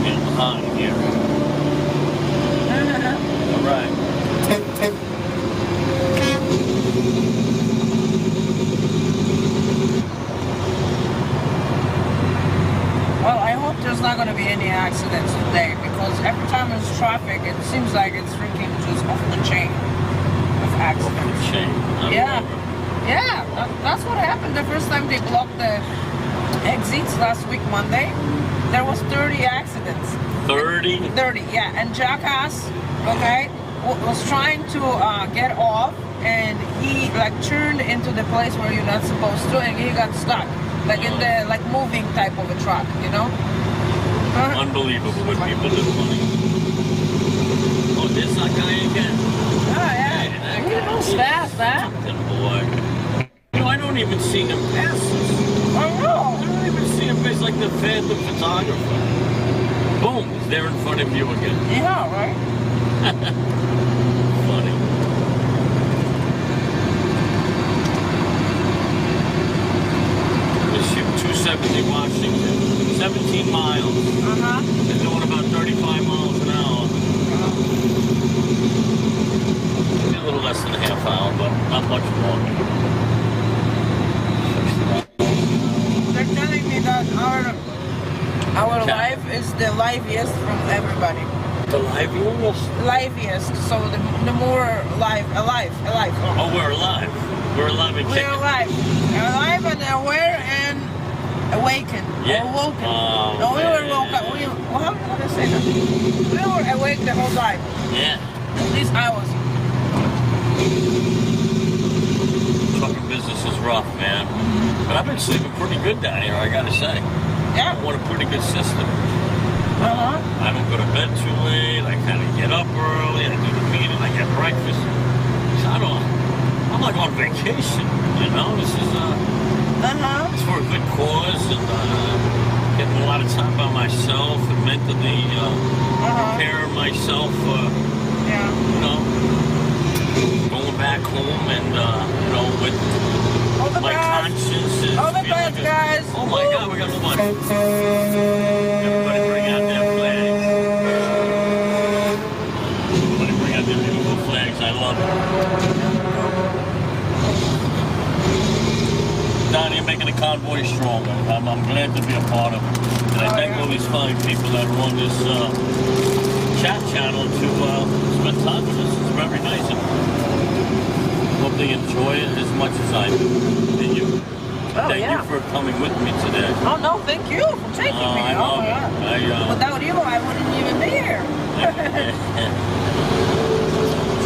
getting hot in here. All right. Well, I hope there's not going to be any accidents today because every time there's traffic, it seems like it's freaking just off the chain of accidents. Off the chain. Yeah. Yeah, that's what happened the first time they blocked the exits last week, Monday. There was 30 accidents. 30? 30, yeah. And Jackass, okay, was trying to get off, and he like turned into the place where you're not supposed to, and he got stuck, like in the moving type of a truck, you know. Unbelievable what people do. Oh, there's that guy again. Oh yeah, he moves fast, huh? Boy. You know, I don't even see him pass us. I know. I don't even see him face like the photographer. Boom, he's there in front of you again. Yeah, right? Funny. This ship 270 Washington, 17 miles. They're doing about 35 miles an hour. Maybe a little less than a half hour, but not much more. They're telling me that our life is the liveliest from everybody. The liveliest? Liveliest. So the more alive. Oh, we're alive. We're alive and We're kicking. alive. Alive and aware and awakened. Yeah. Or woken. Oh, no, we were man. woken. How do I say that? We were awake the whole time. Yeah. At least I was. Trucking business is rough, man. But I've been sleeping pretty good down here, I gotta say. Yeah. I want a pretty good system. I don't go to bed too late. I kind of get up early. I do the meeting. I get breakfast. So I'm like on vacation, you know? This is it's for a good cause and getting a lot of time by myself and mentally preparing myself for, you know, going back home and, you know, with my conscience is feeling guys. Oh my God, we got the one. Everybody bring out their flags. Everybody bring out their beautiful flags. I love it. Down here making the convoy stronger. I'm glad to be a part of it. And I thank all these fine people that are on this chat channel to spend time with us. It's very nice. Hope they enjoy it as much as I do. And you. Thank you for coming with me today. Oh no, thank you for taking me. I love it. Without you, I wouldn't even be here.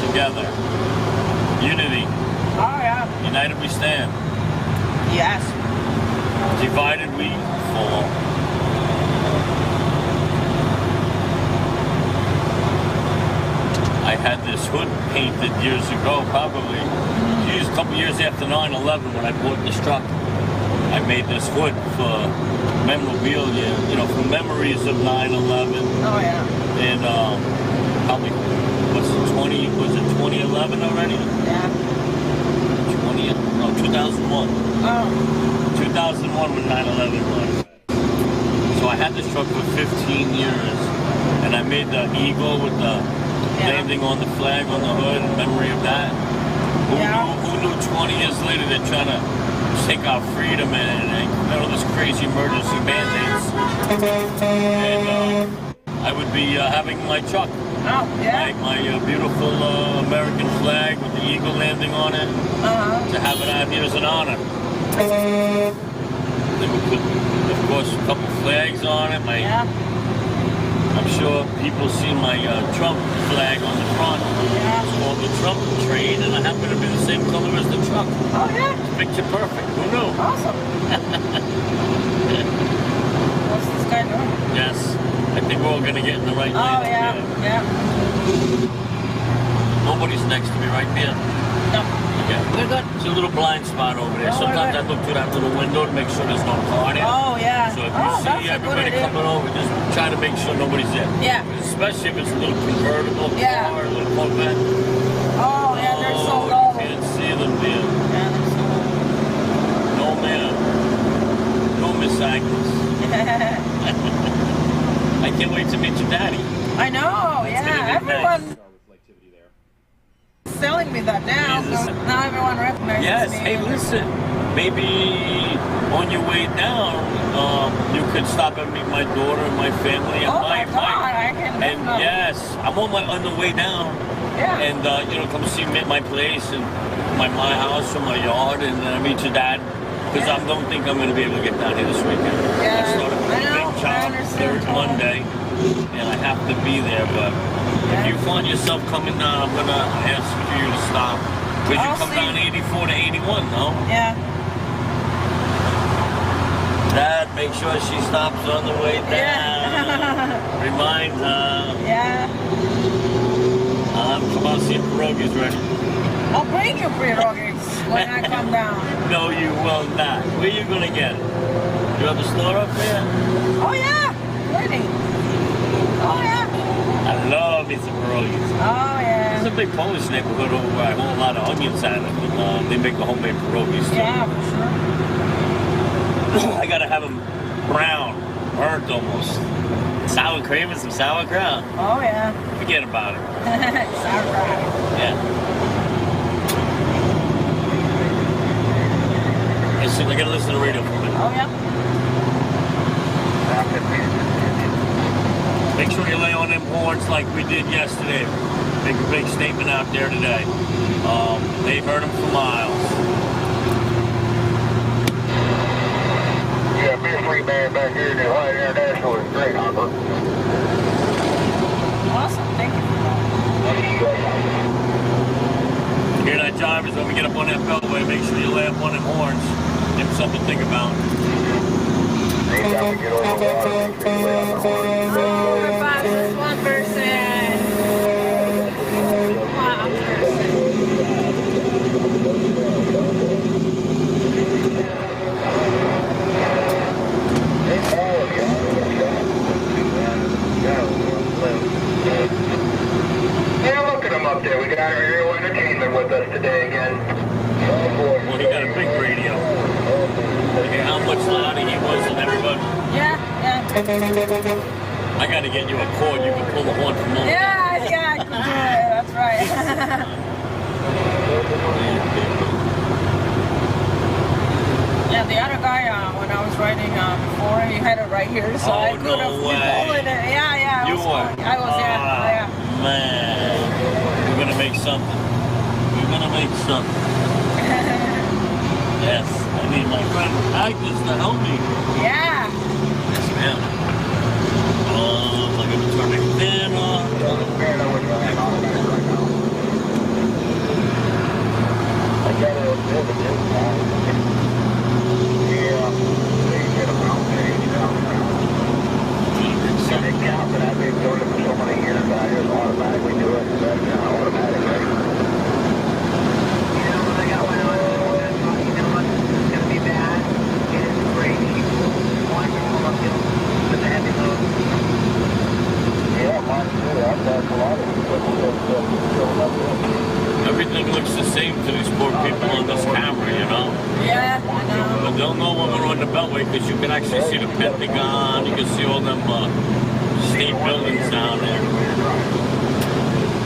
Together. Unity. Oh yeah. United we stand. Yes. Divided we fall. I had this hood painted years ago, probably. Geez, a couple years after 9/11 when I bought this truck. I made this hood for memorabilia, you know, for memories of 9/11. Oh yeah. And probably, was it 2011 already? Yeah. 2001. Oh. 2001 when 9/11 was. So I had this truck for 15 years, and I made the eagle with the landing on the flag on the hood in memory of that. Who knew 20 years later they're trying to take our freedom and all this crazy emergency mandates. And I would be having my truck. Oh, yeah. My beautiful American flag with the eagle landing on it. To have it out here as an honor. They would put, of course, a couple flags on it. My I'm sure people see my Trump flag on the front. Yeah. It's called the Trump train, and I happen to be the same color as the truck. Oh, yeah? It's picture perfect. Who knew? Awesome. What's this guy doing? Yes. I think we're all going to get in the right lane. Oh, yeah. Yeah. Nobody's next to me right there. No. Yeah, we're good. There's a little blind spot over there. Oh, Sometimes I we're look through that little window to make sure there's no car there. Oh, yeah. So if Oh, you that's see a good everybody idea. coming over, just try to make sure nobody's there. Yeah. Especially if it's a little convertible Yeah. car, a little Corvette. Oh, yeah, they're so Oh, low. you can't see them there. Yeah, they're so No, man. No, Miss Agnes. low. I can't wait to meet your daddy. I know, It's gonna be yeah. Everyone selling me that now. Jesus. So now everyone recognizes Yes, me. hey, listen. Maybe on your way down, you could stop and meet my daughter and my family. And Oh my God, I can And definitely. yes, I'm on the way down. Yeah. And come see me at my place and my house or my yard, and then I meet your dad. Because I don't think I'm going to be able to get down here this weekend. Yeah, I started I a know, big I job understand. third Monday, and I have to be there. But if you find yourself coming down, I'm going to ask for you to stop. Because you I'll come see. down 84 to 81, no? Yeah. Dad, make sure she stops on the way down. Yeah. Remind her. Yeah. Come on, see if pierogies ready. I'll bring you pierogies when I come down. No, you will not. Where you going to get it? You have a store up there? Oh, yeah. Ready. Oh, yeah. I love me some pierogies. Oh, yeah. There's a big Polish neighborhood over where I hold a lot of onions at it. And, they make the homemade pierogies too. Yeah, for sure. I gotta have them brown, burnt almost. Sour cream and some sauerkraut. Oh, yeah. Forget about it. Sauerkraut. Yeah. Listen, I gotta listen to the radio for a minute. Oh, yeah. Make sure you lay on them horns like we did yesterday. Make a big statement out there today. They've heard them for miles. Yeah, be a free man back here in the White International is great, Harper. Awesome. Thank you for that. Hear that, drivers? When we get up on that beltway, make sure you lay up on them horns. Give them something to think about. Anytime we get over the water, make sure you lay on the horn. We're fast as one person. One Yeah, look at him up there. We got our aerial entertainment with us today again. Well, he got a big radio. Look at how much louder he was than everybody. Yeah, yeah. I gotta get you a cord. You can pull the horn from over. Yeah, yeah, I can do it. That's right. Yeah, the other guy, when I was riding before, he had it right here, so I could have pulled it. Yeah, yeah. You was were? fun. I was, yeah. Man, we're gonna make something. We're gonna make something. Yes, I need my friend Agnes to help me. Yeah. Yes, ma'am. I'm gonna turn my fan on. Everything looks the same to these poor people on this camera, you know? Yeah, I know. But they'll know when we're on the Beltway because you can actually see the Pentagon, you can see all them state buildings down there.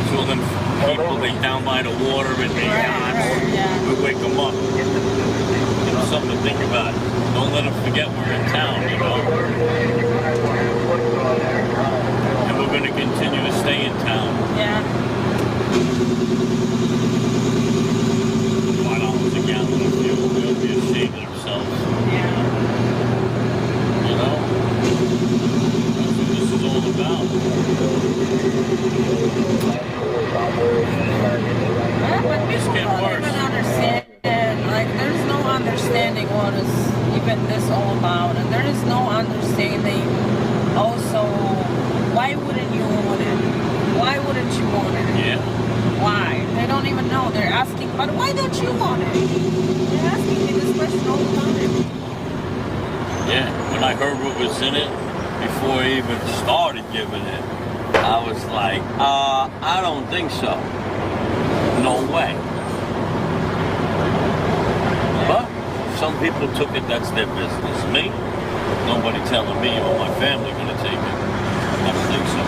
See all them people they down by the water and they yachts. We wake them up. Give them something to think about. Don't let them forget we're in town, you know? And we're going to continue to stay in town. Yeah. $5 a gallon of fuel, they'll be ashamed of themselves. Yeah. You know? That's what this is all about. Why wouldn't you want it? Why wouldn't you want it? Yeah. Why? They don't even know. They're asking, but why don't you want it? They're asking me this question all the time. Yeah. When I heard what was in it, before I even started giving it, I was like, I don't think so. No way. But some people took it, that's their business. Me? Nobody telling me or my family gonna take it. I don't think so.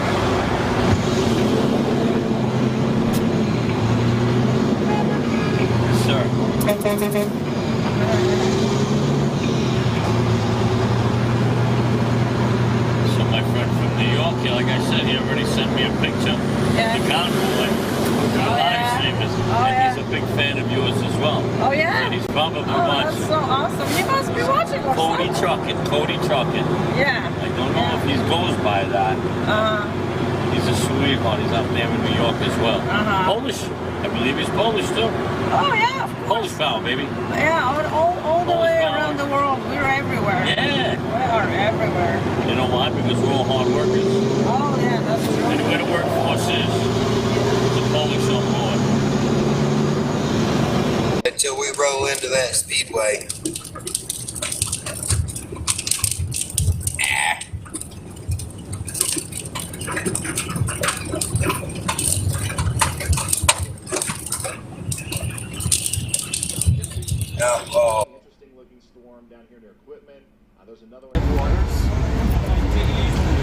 Yes, sir. So my friend from New York, like I said, he already sent me a picture. Yeah. The Convoy. And he's a big fan of yours as well. Oh yeah? And he's probably That's watching. so awesome. He must be watching or Cody something. Trucking. Yeah. I don't know if he goes by that. He's a sweetheart. He's out there in New York as well. Polish. I believe he's Polish too. Oh yeah, of course. Polish pal, baby. Yeah, all the way around the world. We're everywhere. Yeah. We are everywhere. You know why? Because we're all hard workers. Oh yeah, that's true. Anywhere the workforce is, the Polish on board. Until we roll into that speedway. Interesting looking storm down here near equipment. There's another one.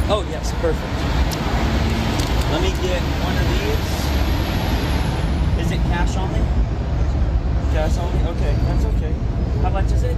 Oh, yes, perfect. Let me get one of these. Is it cash only? Cash only? Okay, that's okay. How much is it?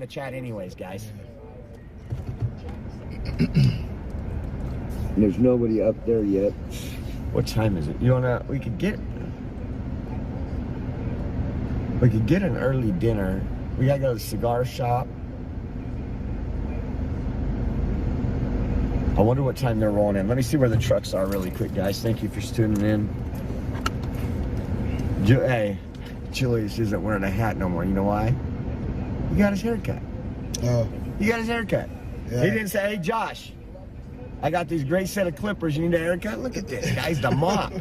Chat anyways, guys. There's nobody up there yet. What time is it? You wanna? We could get an early dinner. We gotta go to the cigar shop. I wonder what time they're rolling in. Let me see where the trucks are really quick, guys. Thank you for tuning in. Hey, Julius isn't wearing a hat no more. You know why? He got his haircut. Oh. He got his haircut. Yeah. He didn't say, hey, Josh, I got these great set of clippers. You need a haircut? Look at this, guys. The mop.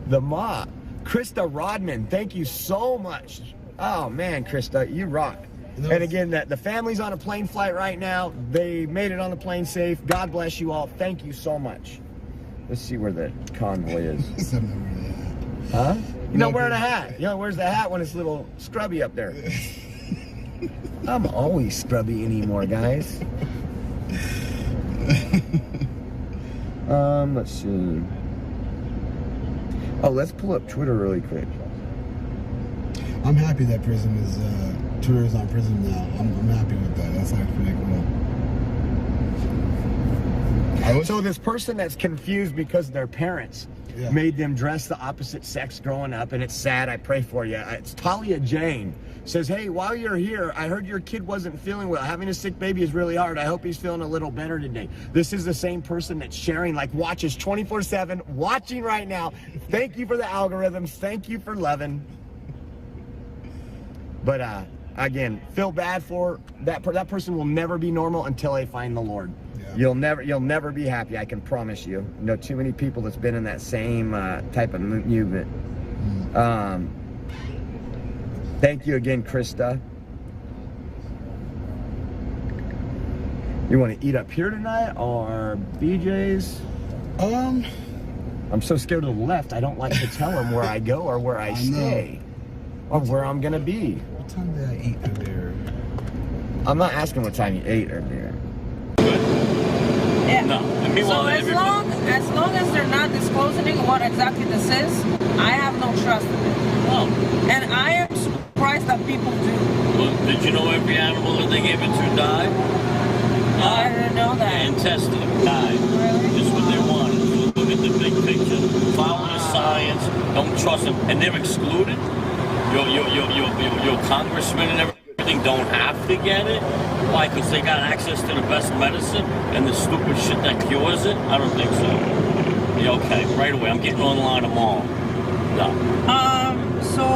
The mop. Krista Rodman, thank you so much. Oh, man, Krista, you rock. And again, the family's on a plane flight right now. They made it on the plane safe. God bless you all. Thank you so much. Let's see where the convoy is. Huh? You're not wearing a hat. You know, where's the hat when it's a little scrubby up there? I'm always scrubby anymore, guys. Let's see. Oh, let's pull up Twitter really quick. I'm happy that Prism is, Twitter is on Prism now. I'm happy with that. That's like pretty cool. So this person that's confused because their parents made them dress the opposite sex growing up, and it's sad. I pray for you. It's Talia Jane. Says, hey, while you're here, I heard your kid wasn't feeling well. Having a sick baby is really hard. I hope he's feeling a little better today. This is the same person that's sharing, like, watches 24/7, watching right now. Thank you for the algorithms. Thank you for loving. But again, feel bad for that. That person will never be normal until they find the Lord. Yeah. You'll never be happy. I can promise you. I know too many people that's been in that same type of movement. Thank you again, Krista. You want to eat up here tonight or BJ's? I'm so scared of the left. I don't like to tell them where I go or where I stay or where I'm gonna be. What time did I eat earlier? I'm not asking what time you ate earlier. Yeah. No. So as long as they're not disclosing what exactly this is, I have no trust in it. Oh. And I am surprised that people do. Well, did you know every animal that they gave it to died? I didn't know that. And tested them, died. Really? Just what they wanted. Look at the big picture. Follow the science. Don't trust them. And they're excluded. Your congressmen and everything don't have to get it. Why? Because they got access to the best medicine and the stupid shit that cures it? I don't think so. Yeah, okay, right away. I'm getting online tomorrow. No. So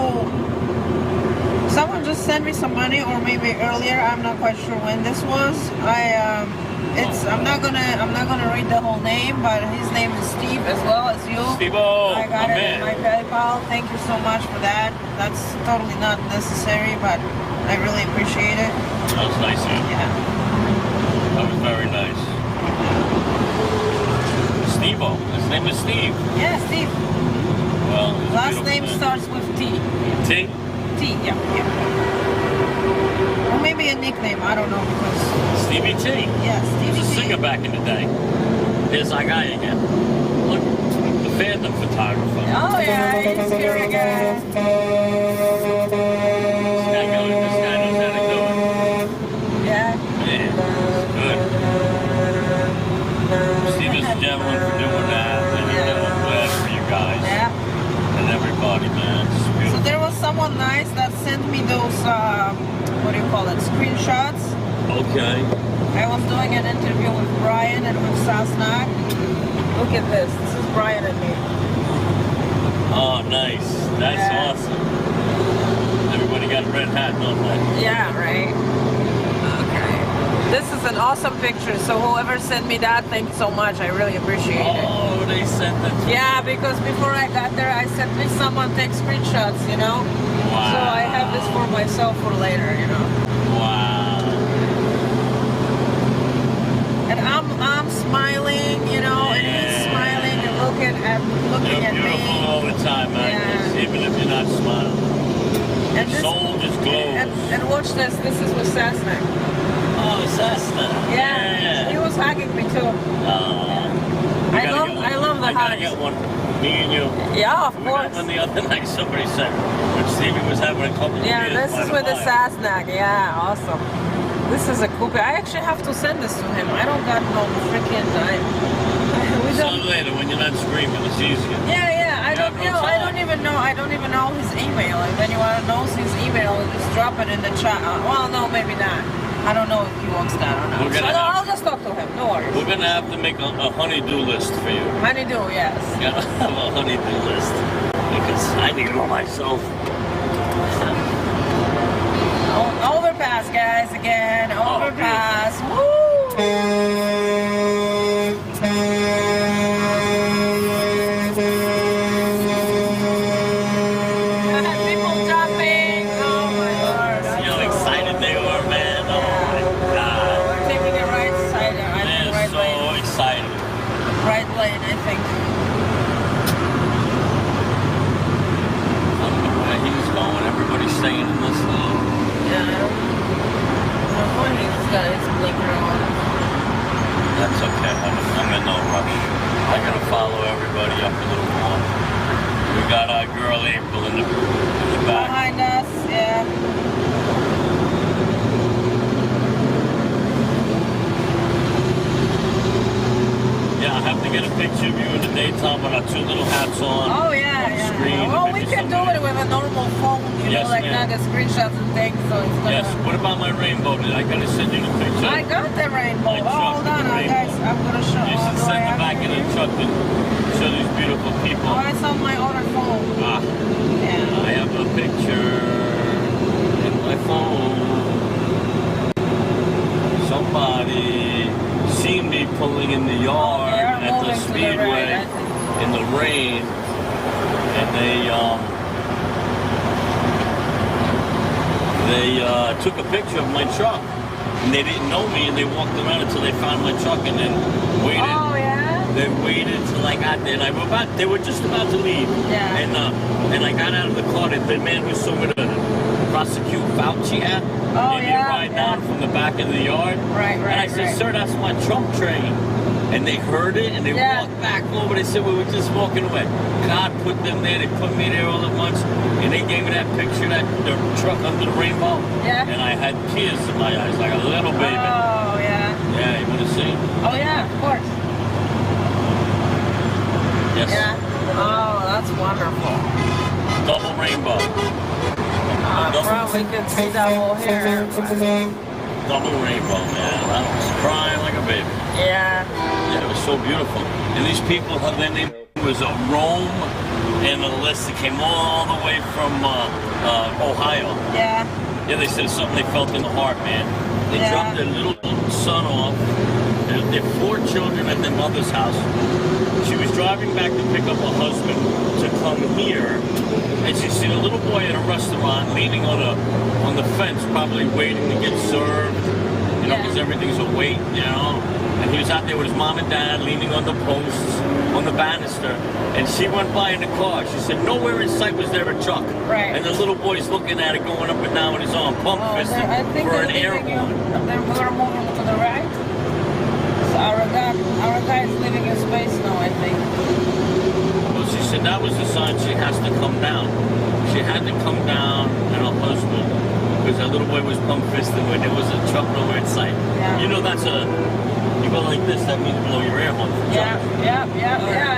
someone just sent me some money, or maybe earlier. I'm not quite sure when this was. I'm not gonna read the whole name, but his name is Steve as well as you. Steve-o, I got my it man. in my PayPal. Thank you so much for that. That's totally not necessary, but I really appreciate it. That was nice of you. Yeah. That was very nice. Steve-o. His name is Steve. Yeah, Steve. Well, he's a Last beautiful name man. starts with T. T? T, yeah. Or maybe a nickname, I don't know, because... Stevie T. Yeah, Stevie He was a T. singer back in the day. Here's our guy again. Look, the Phantom photographer. Oh yeah, he's here again. This guy knows how to do it. Yeah. Yeah, good. Steve is a gentleman for doing that, and I'm glad for you guys. Yeah. And everybody, man. It's So beautiful. there was someone nice that sent me those, what do you call it, screenshots. Okay. I was doing an interview with Brian and with Sasnak. Look at this. This is Brian and me. Oh, nice. That's awesome. Everybody got a red hat, don't they? Yeah, right. Okay. This is an awesome picture. So whoever sent me that, thank you so much. I really appreciate it. Oh, they sent it to Yeah, because before I got there, I said, please someone take screenshots, you know? Wow. So I have this for myself for later, you know? Wow. And I'm smiling, you know, and he's smiling and looking at You're me. beautiful all the time, Agnes, even if you're not smiling. And Your soul just glows. And watch this. This is with Sasnak. Oh, Cessna. Yeah. He was hugging me too. I love the I gotta hugs. get one. Me and you. Yeah, of We got course. one the other night. Somebody said when Stevie was having a couple of Yeah, beers this by is the with the fire. Sasnak. Yeah, awesome. This is a coupe. I actually have to send this to him. I don't got no freaking time. We So don't. later when you're not screaming, it's easier. Yeah. I don't have no know. I time. don't even know his email. If anyone knows his email, just drop it in the chat. Well, no, maybe not. I don't know if he wants that or not. We're So gonna no, have- I'll just talk to him. No worries. We're gonna have to make a honey-do list for you. Honeydew, yes. You gotta have a honey-do list because I need one myself. Overpass, guys, again. Overpass. Woo! People jumping. Oh my lord. See how excited they were, man. Oh my God. We're taking a right side. I think They're right so lane. excited. Right lane, I think. I don't know where he's going. Everybody's staying in this lane. Yeah. I don't know. He's got his blinker on. That's okay, honey. I'm in no rush. I gotta follow everybody up a little more. We got our girl April in the back. Behind us, yeah. Yeah, I have to get a picture of you in the daytime with our two little hats on. Oh yeah, on the yeah. screen. Well, Maybe we can do it with a normal phone, you Yes, know, like ma'am. not the screenshots and things. So it's gonna... Yes. What about my rainbow? I gotta send you the picture. I got the rainbow. My Oh, truck hold with on, the rainbow. guys. I'm gonna show. You should do I send it have back in the truck and show these beautiful people. Oh, it's on my other phone. I have a picture in my phone. Somebody seen me pulling in the yard at the moving to the speedway right, I in the rain, and they they took a picture of my truck. And they didn't know me, and they walked around until they found my truck, and then waited. Oh, yeah? They waited till I got there, and they were just about to leave. Yeah. And I got out of the car, the man who's going to prosecute Fauci at. Oh, and yeah, they ride down from the back of the yard. Right, And I said, sir, that's my Trump train. And they heard it, and they walked back over. They said, we were just walking away. God put them there. They put me there all at once. And they gave me that picture, the truck under the rainbow. Yeah. And I had tears in my eyes, like a little baby. Oh, yeah. Yeah, you want to see? Oh, yeah, of course. Yes. Yeah. Oh, that's wonderful. Double rainbow. Probably could see that whole hair. Double rainbow, man. I was crying like a baby. Yeah. Yeah, it was so beautiful. And these people, their name was Rome and the list that came all the way from Ohio. Yeah. Yeah, they said something they felt in the heart, man. They dropped their little son off. Their 4 children at their mother's house. She was driving back to pick up her husband to come here, and she seen a little boy at a restaurant leaning on the fence, probably waiting to get served, you know, because everything's a wait, you know. And he was out there with his mom and dad leaning on the posts, on the banister, and she went by in the car. She said, nowhere in sight was there a truck. Right. And the little boy's looking at it, going up and down with his arm, pump fisting for an airborne. Then we're moving to the right. So our guy is living in space now, I think. Well, she said that was the sign she has to come down. She had to come down and her husband, because that little boy was pump fisting when there was a truck nowhere in sight. Yeah. You know you go like this, that means blow your air horn. Yeah,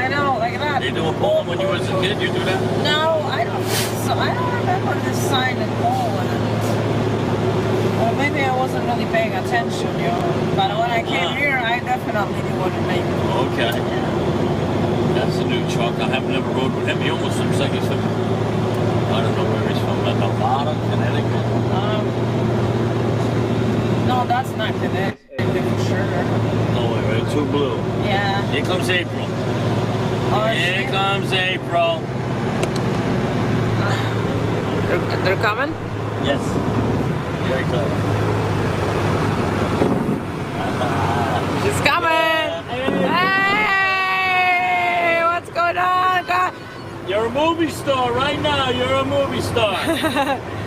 I know, like that. They do a poem when you was a kid, you do that? No, I don't remember this sign in Poland. Or maybe I wasn't really paying attention, you know. But when I came here, I definitely knew what it meant. Okay. That's a new truck. I have never rode with him. He almost looks like he's from, I don't know where he's from, Nevada, Connecticut. No, that's not Connecticut for sure. Oh, wait, wait, too blue. Yeah. Here comes April. Oh, Here comes April. They're coming? Yes. Very clever. She's coming! Hey! What's going on? God. You're a movie star right now. You're a movie star.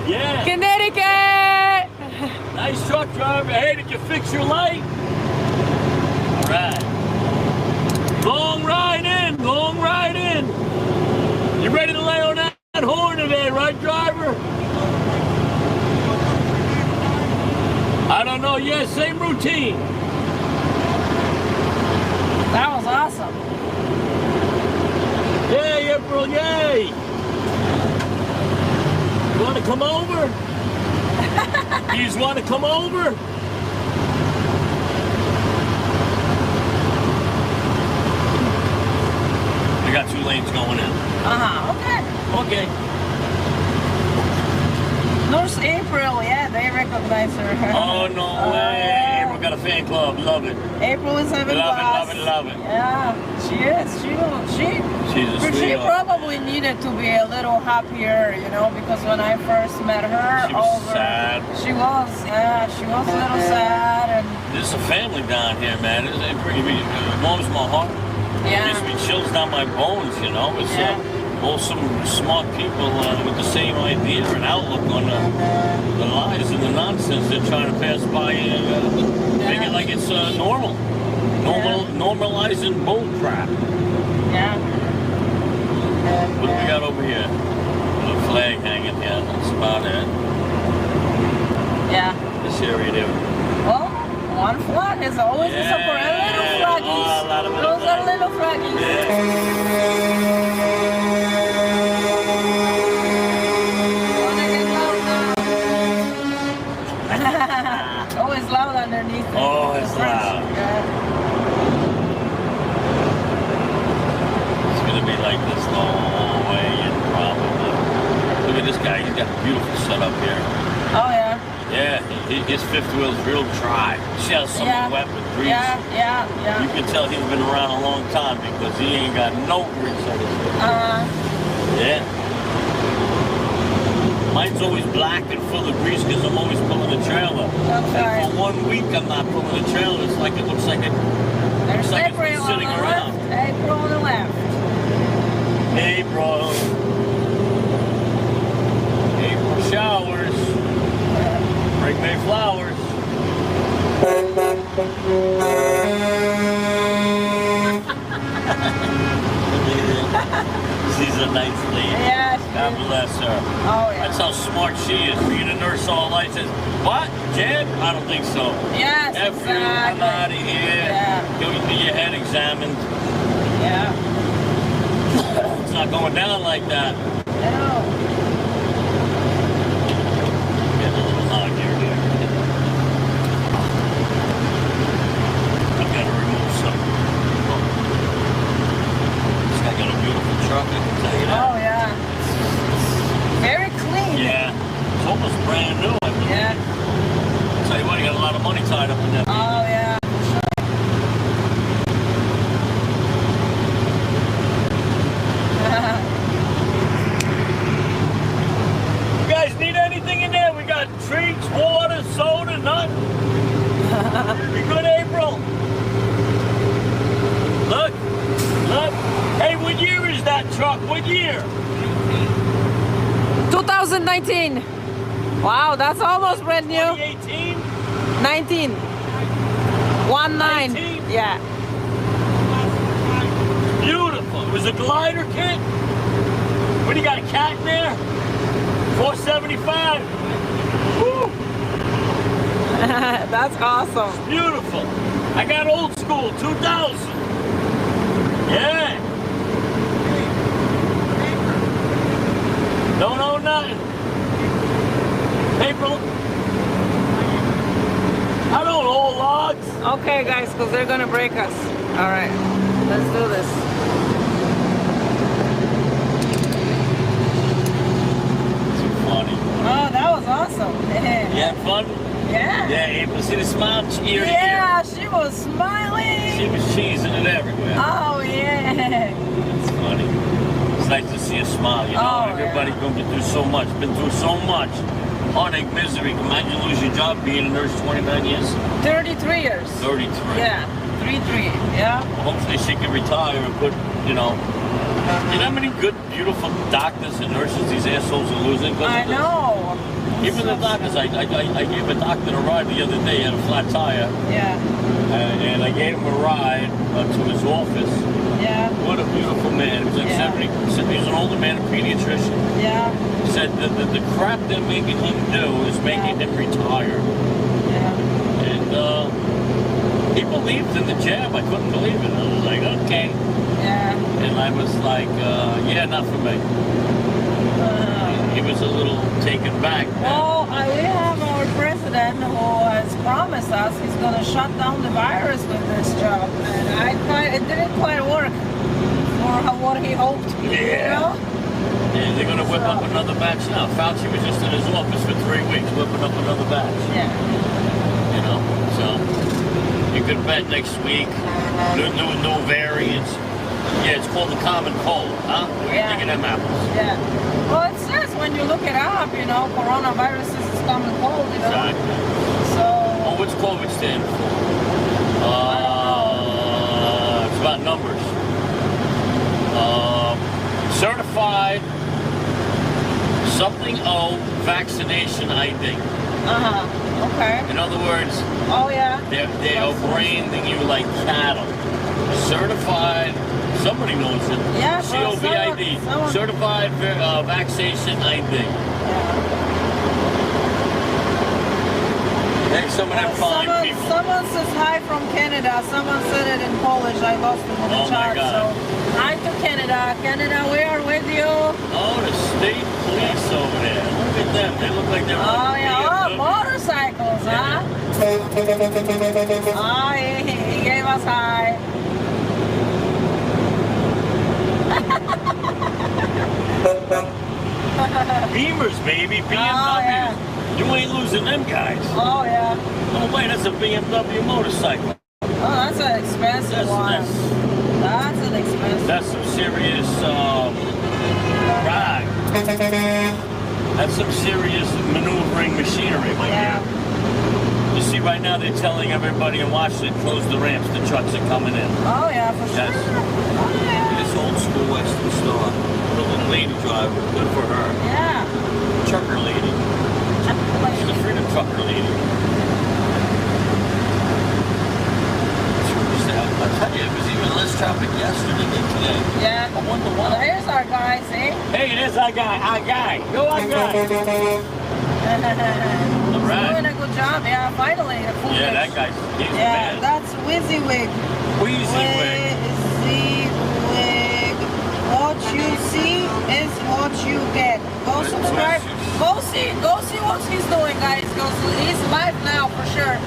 Yeah. Connecticut! Nice truck driver. Hey, did you fix your light? All right. Long ride in. Long ride in. You ready to lay on that horn today, right, driver? I don't know. Yeah, same routine. That was awesome. Yay, April, yay! You want to come over? You just want to come over? We got 2 lanes going in. Okay. Okay. There's April, yeah, they recognize her. Oh, no way. April got a fan club. Love it. April is having Love it, class. love it, love it. Yeah, she is. She's a She sweetheart. probably needed to be a little happier, you know, because when I first met her, She was sad. She was a little sad, and There's a family down here, man. It warms my heart. Yeah. It gives me chills down my bones, you know. It's all some smart people with the same idea and outlook on the lies and the nonsense they're trying to pass by and make it like it's normal. Normalizing bull crap. Yeah. What do we got over here? A flag hanging here. That's about it. Yeah. This area there. Well, one flag is always a support. Little flaggies. Those are little flaggies. Always loud underneath. Oh, it's loud. Yeah. It's gonna be like this the whole way in, probably. Look at this guy. He's got a beautiful setup here. Oh yeah. Yeah, his fifth wheel's real dry. See how someone wet with grease? Yeah. You can tell he's been around a long time because he ain't got no grease on his wheel. Yeah. Mine's always black and full of grease because I'm always pulling a trailer. And for 1 week, I'm not pulling a trailer. It's like it looks like it. There's Looks like it's April been on sitting the around. left. April on the left. April. April showers. Bring May flowers. She's a nice lady. Yes. God bless her. Oh, yeah. That's how smart she is. Being a nurse all night says, what? Jab? I don't think so. Yes, F you, I'm out of here. Yeah. Go get your head examined. Yeah. It's not going down like that. No. Get a little hog here. I've got to remove some. This guy got a beautiful truck, I can tell you that. Oh, yeah. Very clean. Yeah. It's almost brand new, I believe. Yeah. I'll tell you what, he got a lot of money tied up in that. Oh, yeah. You guys need anything in there? We got treats, water, soda, nothing. You good, April? Look. Hey, what year is that truck? What year? 2019. Wow, that's almost brand new. 2018? 19. 19. Yeah. Beautiful. It was a glider kit. What do you got, a cat in there? 475. Woo! That's awesome. It's beautiful. I got old school, 2000. Yeah. Don't owe nothing. April. I don't owe logs. Okay, guys, because they're going to break us. All right. Let's do this. Too funny. Oh, that was awesome. You had fun? Yeah. Yeah, April. See the smile ear to ear. Yeah, she was smiling. She was cheesing it everywhere. Oh, yeah. It's funny. It's nice to see a smile, you know. Oh, Everybody's going through so much, been through so much. Heartache, misery. Imagine you lose your job being a nurse 29 years. 33 years. 33. Yeah, 33. Yeah. Well, hopefully she can retire and put, you know how many good, beautiful doctors and nurses these assholes are losing? I know. Even the doctors, I gave a doctor a ride the other day. He had a flat tire. Yeah. And I gave him a ride to his office. Yeah. What a beautiful man. He was like 70. He was an older man, a pediatrician. Yeah. He said the crap they're making him do is making him retire. Yeah. And he believed in the jab. I couldn't believe it. I was like, okay. Yeah. And I was like, yeah, not for me. He was a little taken back. Well, we have our president who has promised us he's going to shut down the virus with this job. And it didn't quite work for what he hoped. Yeah. You know? Yeah, they're going to whip up another batch now. Fauci was just in his office for 3 weeks whipping up another batch. Yeah. You know, so you could bet next week, new variants. Yeah, it's called the common cold, huh? What do you think of them apples? Yeah. Well, it says when you look it up, you know, coronavirus is common cold, you know. Exactly. So. Oh, what's COVID stand for? It's about numbers. Certified something O vaccination ID. Okay. In other words, oh yeah, they are branding you like cattle. Certified. Somebody knows it. Yeah, COVID. someone. Certified vaccination ID. Hey, some of them fine people. Someone says hi from Canada. Someone said it in Polish. I lost it in the chat. So, hi to Canada. Canada, we are with you. Oh, the state police over there. Look at them. They look like they're oh, yeah. Oh, motorcycles, huh? Oh, he gave us hi. Beamers, baby. BMW. Oh, yeah. You ain't losing them guys. Oh, yeah. Oh, wait, that's a BMW motorcycle. Oh, that's an expensive one. That's an expensive. That's some serious ride. That's some serious maneuvering machinery right here. You see, right now they're telling everybody in Washington, close the ramps, the trucks are coming in. Oh, yeah, for sure. Yes. This old school Western Star. The little lady driver, good for her. Yeah. Trucker lady. She's a freedom trucker lady. I'll tell you, it was even less traffic yesterday than today. Yeah. I wonder why. Well, here's our guy, see? Hey, it is our guy, our guy. Go our guy. He's Right. doing a good job, yeah, finally. Yeah, that guy's, he's yeah, mad. that's WYSIWYG. WYSIWYG. WYSIWYG. What you see is what you get. Go subscribe. Go see what he's doing, guys. He's live now for sure.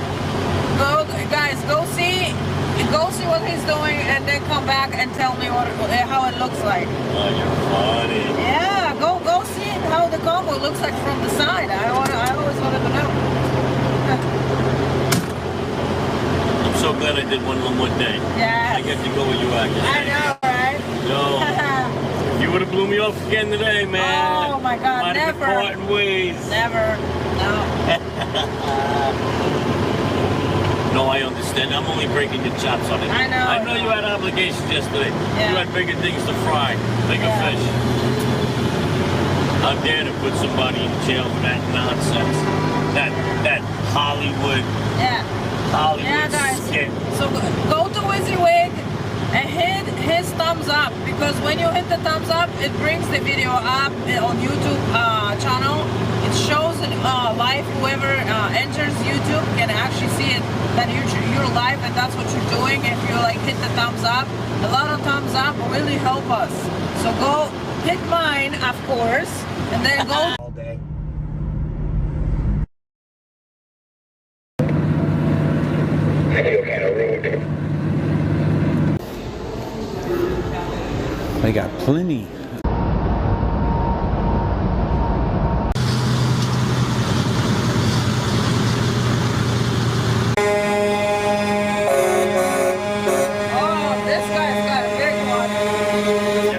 Go, guys, go see what he's doing, and then come back and tell me how it looks like. Oh, you're funny. Yeah, go see how the Convoy looks like from the side. I always wanted to know. I'm so glad I did one day. Yeah. I get to go where you are. I know, right? No. You would have blew me off again today, man. Oh my God, Might have never. been parting ways. Never. No. No, I understand. I'm only breaking your chops on it. I know. I know you had obligations yesterday. Yeah. You had bigger things to fry, bigger fish. How dare to put somebody in jail for that nonsense? That Hollywood. Yeah. Hollywood guys. skit. So go to WYSIWYG and hit his thumbs up, because when you hit the thumbs up, it brings the video up on YouTube channel. It shows it live. Whoever enters YouTube can actually see it, that you're live, and that's what you're doing. If you like hit the thumbs up, a lot of thumbs up really help us. So go hit mine, of course, and then go. All day. They got plenty.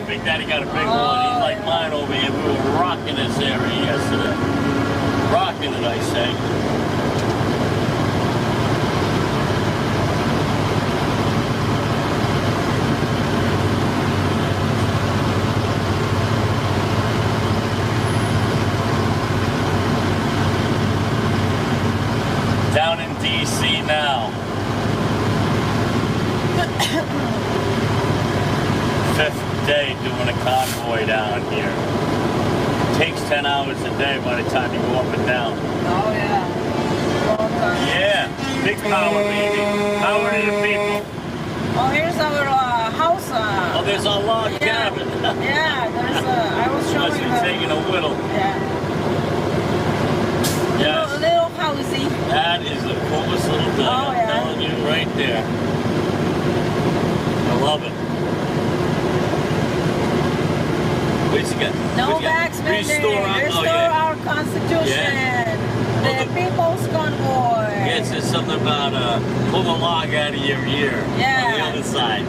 Big Daddy got a big one. He's like mine over here. We were rocking this area yesterday. Rocking it, I say. Down in D.C. now. Fifth day doing a convoy down here. Takes 10 hours a day by the time you go up and down. Oh yeah. Long time. Yeah, big power, baby. Power to the people. Oh, here's our house. Oh, there's a log cabin. Yeah, there's I was showing you. her. Taking a whittle. Yeah. Yes. Little housey. That is the coolest little thing. I'm telling you right there. I love it. No backs mandate. Restore our Constitution. The People's Convoy. Yes, there's something about pull the log out of your ear. Yeah. On the other side.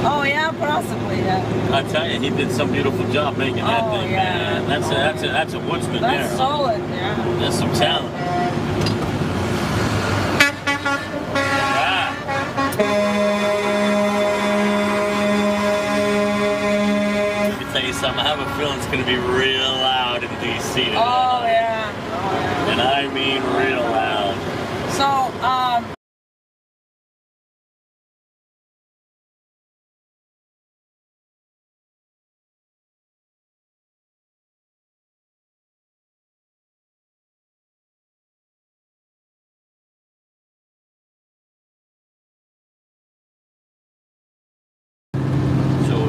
Oh yeah, possibly. Yeah. I tell you, he did some beautiful job making that thing, man. That's a woodsman there. That's solid. Yeah. That's some talent. I have a feeling it's going to be real loud in D.C. today. Oh, yeah. And I mean real loud. So,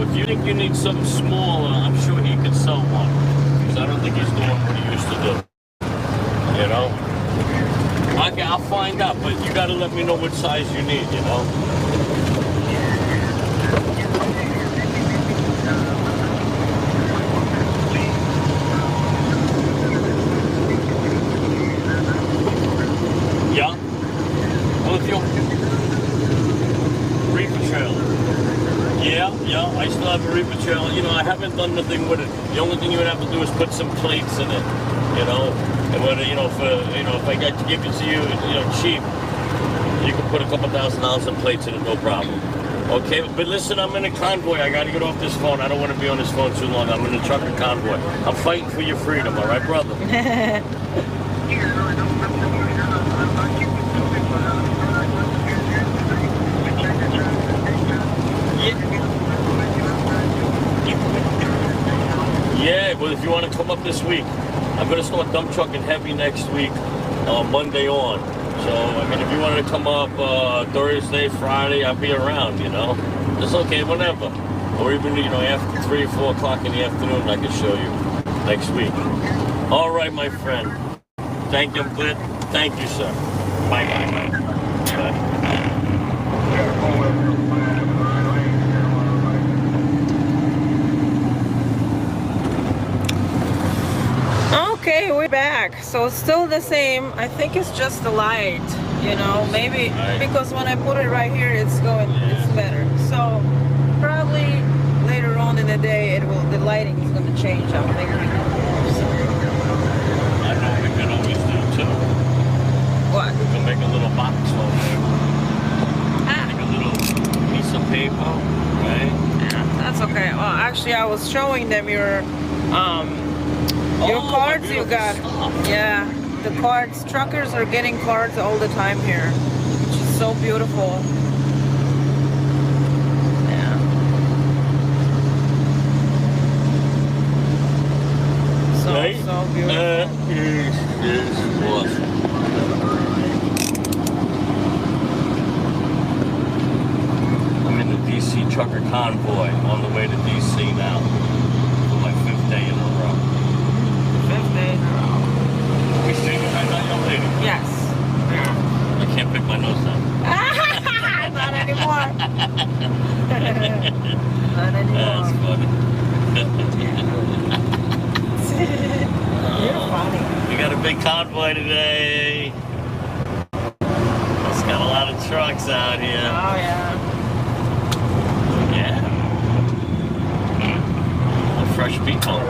if you think you need something smaller, I'm sure he could sell one. Because I don't think he's doing what he used to do. You know? I'll find out, but you got to let me know what size you need, you know? Yeah? Well, if you... reefer trailer. Yeah, I still have a reefer trailer. You know, I haven't done nothing with it. The only thing you would have to do is put some plates in it. You know, and whether if I got to give it to you, cheap, you can put a couple $1,000 in plates in it, no problem. Okay, but listen, I'm in a convoy. I got to get off this phone. I don't want to be on this phone too long. I'm in a trucker convoy. I'm fighting for your freedom, all right, brother? Yeah, but if you want to come up this week, I'm going to start dump trucking heavy next week, Monday on. So, I mean, if you wanted to come up Thursday, Friday, I'll be around, It's okay, whenever. Or even, after 3 or 4 o'clock in the afternoon, I can show you next week. All right, my friend. Thank you, Clint. Thank you, sir. Bye-bye. Okay, we're back. So it's still the same. I think it's just the light, maybe because when I put it right here, it's better. So probably later on in the day, the lighting is going to change. I'm thinking. I know we can always do too. What? We can make a little box over there. Make a little piece of paper, right? Yeah, that's okay. Well, actually, I was showing them your cards you got. Yeah, the cards. Truckers are getting cards all the time here, which is so beautiful. Yeah. So beautiful. That is awesome. I'm in the DC Trucker Convoy on the way to DC now for my 5th day in a row. 5th day in a row. We staying behind that young lady? Yes. I can't pick my nose down. Not anymore. Not anymore. That's funny. You're funny. We got a big convoy today. It's got a lot of trucks out here. Oh, yeah. Yeah. Fresh people.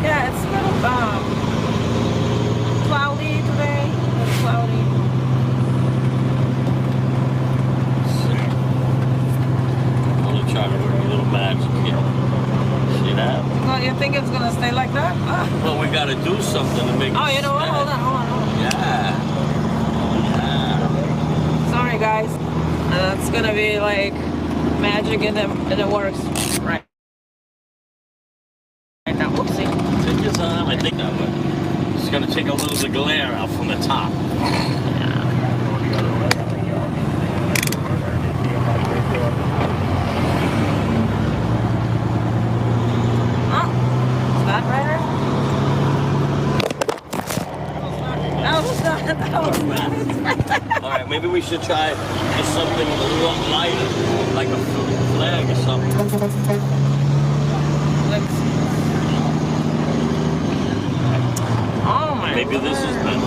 Yeah, it's a little cloudy today. It's cloudy. I'm gonna try to work a little magic here. See that? Well, you think it's gonna stay like that? Well, we gotta do something to make it you know what? snap. Hold on. Yeah. Sorry, guys. It's gonna be like magic in the works. Right. Right now. Whoopsie. Take your time. I think that way. It's gonna take a little of the glare out from the top. Is that better? That was not. All right, maybe we should try just something a little lighter, like a flag or something. Oh my! Maybe this is better.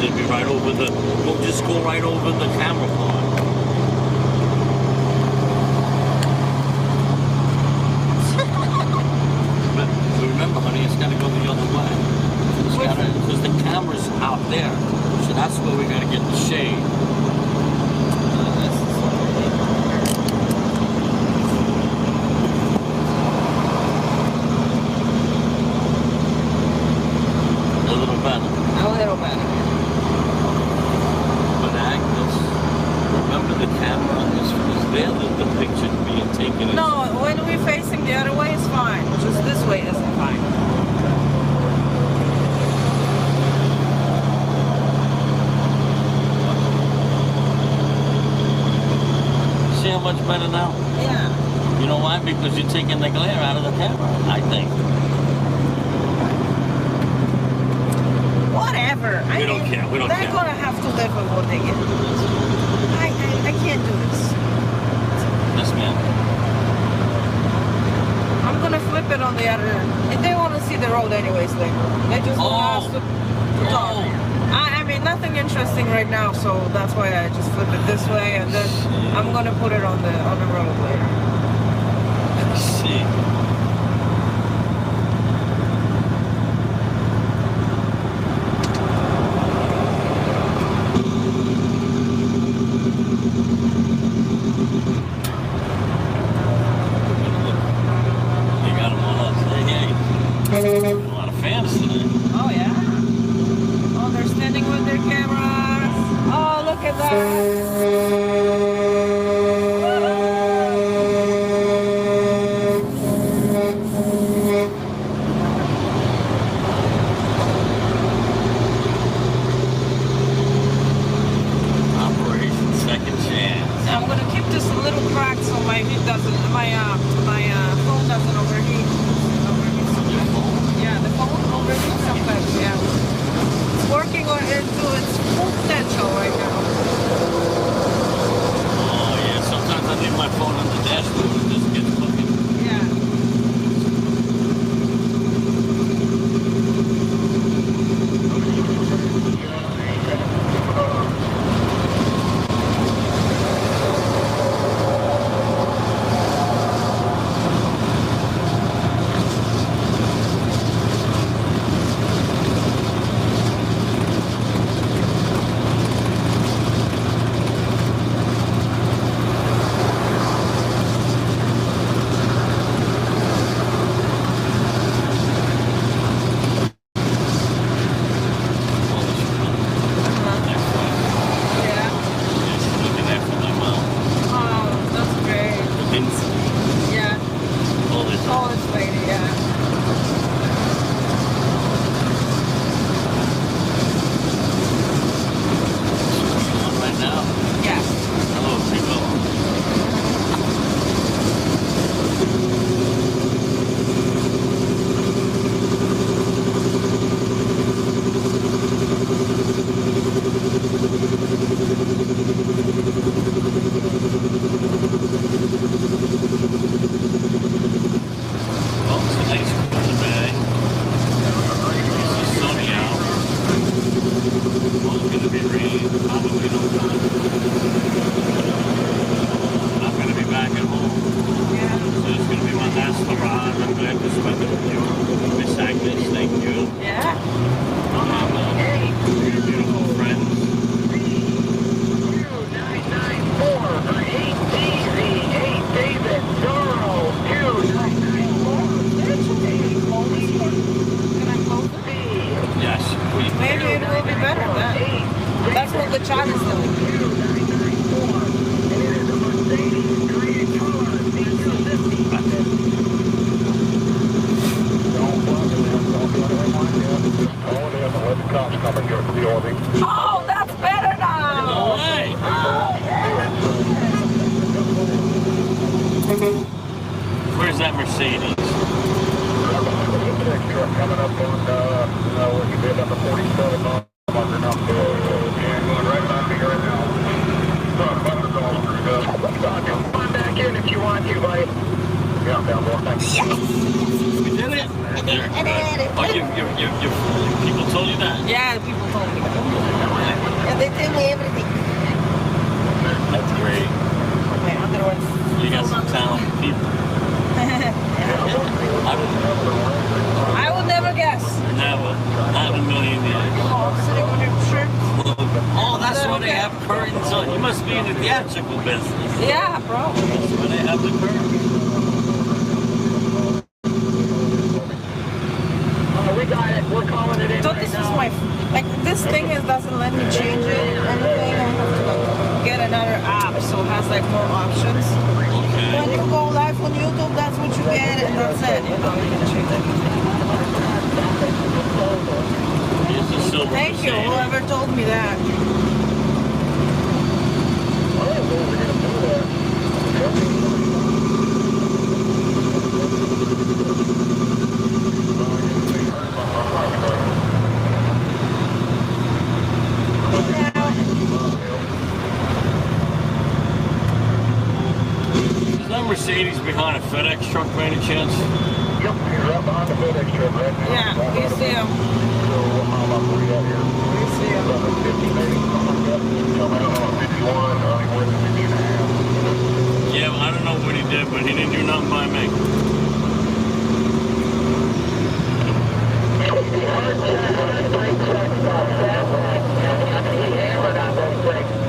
It'd be right over the. We'll just go right over the camera part. But remember, honey, it's got to go the other way. Because the camera's out there, so that's where we got to get the shade. A little better. A little better. But Agnes, remember the camera is there that the picture being taken. No, when we're facing the other way, it's fine. Just this way isn't fine. See how much better now? Yeah. You know why? Because you're taking the glare out of the camera, I think. Whatever. We don't care. We don't they're care. gonna have to live with what they get. I can't do this. Yes, ma'am. I'm gonna flip it on the other end. And they want to see the road anyways later. They just want us to talk. I mean, mean, nothing interesting right now, so that's why I just flip it this way, and then I'm gonna put it on the road later. Let's see. You got them all up. Hey, a lot of fans today. Oh yeah. Oh, they're standing with their cameras. Oh, look at Operation Second Chance. I'm gonna keep this a little cracked so my heat doesn't, my phone doesn't overheat. Yeah, the phone overheats sometimes. Yeah, it's working on into its full potential right now. Oh yeah, sometimes I leave my phone on the dashboard and just get cooking. Yeah. Oh, that's better now! No way! Where's that Mercedes? Coming up on, what you did, number 47 on marker now. And going right behind me right now. Buttons all screwed up. Come on back in if you want to, buddy. Yeah, down there. Thanks. You did it? I did it. Oh, your people told you that? Yeah, people told me. Yeah, they tell me everything. That's great. My other ones. You got some talented people. I would never guess. Never. Not in a million years. Oh, sitting on your shirt. Oh, that's why they have curtains on. You must be in the theatrical business. Yeah, probably. That's why they have the curtains. We got it. We're calling it in. So this is my, like, this thing doesn't let me change it or anything. I have to like, get another app so it has like more options. Okay. When you go live on YouTube, that's what you get, and that's it. You know, you can change it. Thank you, whoever told me that. Is that Mercedes behind a FedEx truck by any chance? Yep, you're right behind the FedEx truck right now. Yeah, you see him. how about where you at here? We see him. 50 maybe, something like that. Tell me, 51, worth 50 and a half. Yeah, well, I don't know what he did, but he didn't do nothing by me.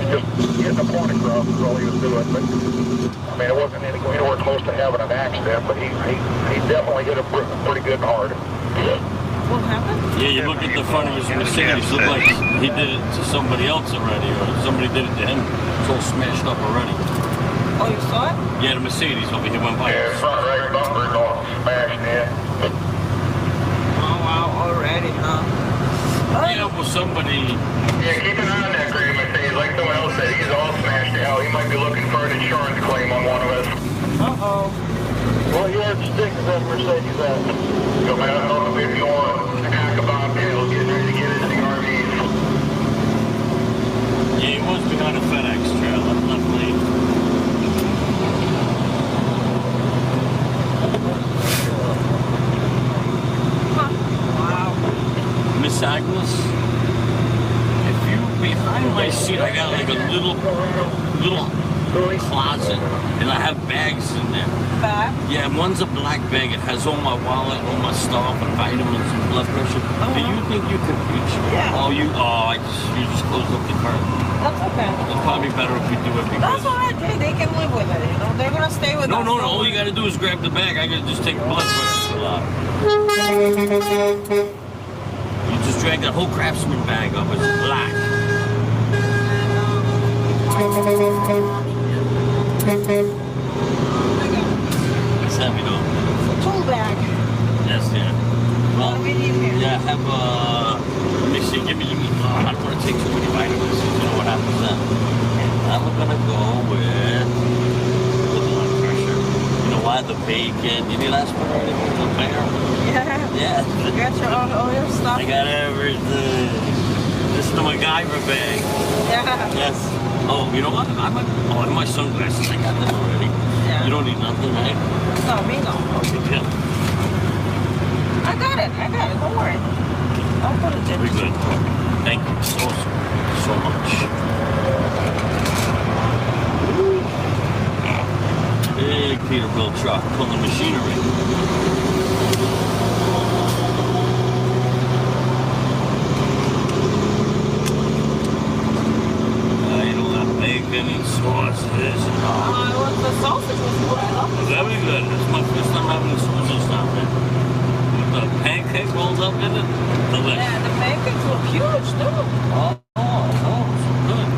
Just getting the point across is all he was doing, but I mean, it wasn't anywhere close to having an accident, but he definitely hit it pretty good and hard. What happened? Yeah, you look at the front of his Mercedes, look like he did it to somebody else already, or somebody did it to him. It's all smashed up already. Oh, you saw it? Yeah, the Mercedes over here went by. Yeah, front right bumper is all smashed in. Oh, wow, already, huh? Yeah, well, somebody... Yeah, keep an eye on that green Mercedes. Like someone else said, he's all smashed out. He might be looking for an insurance claim on one of us. Uh-oh. What yardstick is that Mercedes at? Go out on the 51, back of Bobtail, getting ready to get into the RVs. Yeah, he was behind a FedEx trailer, left lane. Wow. Miss Agnes, if you behind my seat, I got like a little closet, and I have bags in there. Bag? Yeah, and one's a black bag. It has all my wallet, all my stuff, and vitamins and blood pressure. Do you think you could reach? Yeah. Oh, you just closed up the curtain. That's okay. It's probably better if we do it because. That's all right, Jay. They can live with it, you know? They're gonna stay with us. No. All you gotta do is grab the bag. I gotta just take blood pressure out. You just drag that whole Craftsman bag up. It's black. What's heavy though? Tool bag. Yes, yeah. Well, What do we need here? yeah, have let me see. Give me. I'm not gonna take too many vitamins. You know what happens then. I'm gonna go with the blood pressure. You know why? The bacon. You need aspirin? The bear. Yeah. Yeah. You got your own all your stuff? I got everything. This is the MacGyver bag. Yeah. Yes. Oh, you know what? And my sunglasses. I got them already. Yeah. You don't need nothing, right? No, me no. Okay, good. I got it. Don't worry. I'll put it in. Very good. Thank you so much. Big Peterbilt truck pulling machinery. Bacon and sausages and all. The sausage was good. I love it. Very good. It's my first time having the sausage down there. With the pancake rolled up in it. Delicious. Yeah, the pancakes were huge too. Oh, so good.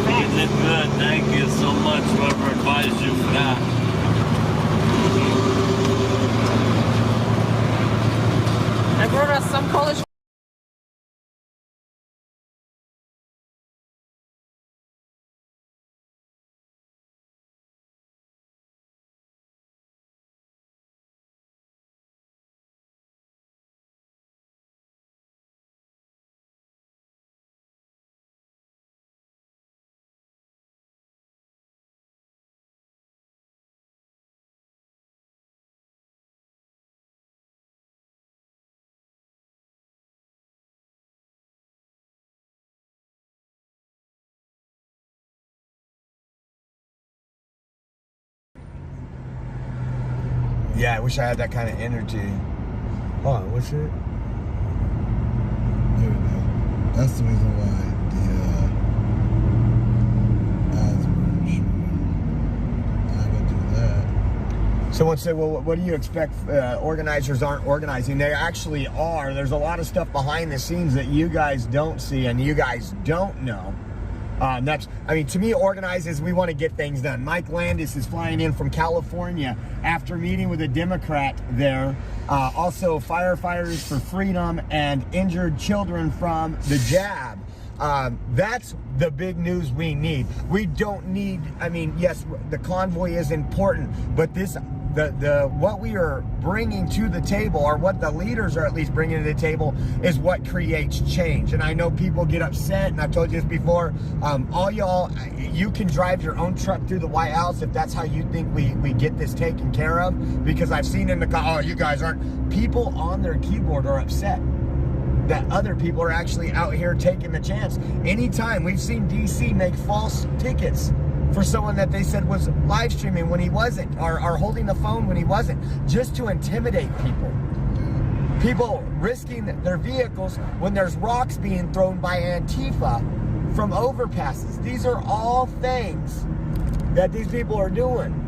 You did good. Thank you so much. Whoever advised you for that. I brought us some college. Yeah, I wish I had that kind of energy. Hold on, what's it? There we go. That's the reason why the ads weren't showing. I gotta do that. Someone said, well, what do you expect organizers aren't organizing? They actually are. There's a lot of stuff behind the scenes that you guys don't see and you guys don't know. To me, organizers, we want to get things done. Mike Landis is flying in from California after meeting with a Democrat there. Also, firefighters for freedom and injured children from the jab. That's the big news we need. We don't need, yes, the convoy is important, but this what we are bringing to the table, or what the leaders are at least bringing to the table, is what creates change. And I know people get upset, and I've told you this before. All y'all, you can drive your own truck through the White House if that's how you think we get this taken care of. Because I've seen in the oh, you guys aren't. People on their keyboard are upset that other people are actually out here taking the chance. Anytime we've seen DC make false tickets for someone that they said was live streaming when he wasn't, or holding the phone when he wasn't, just to intimidate people. People risking their vehicles when there's rocks being thrown by Antifa from overpasses. These are all things that these people are doing.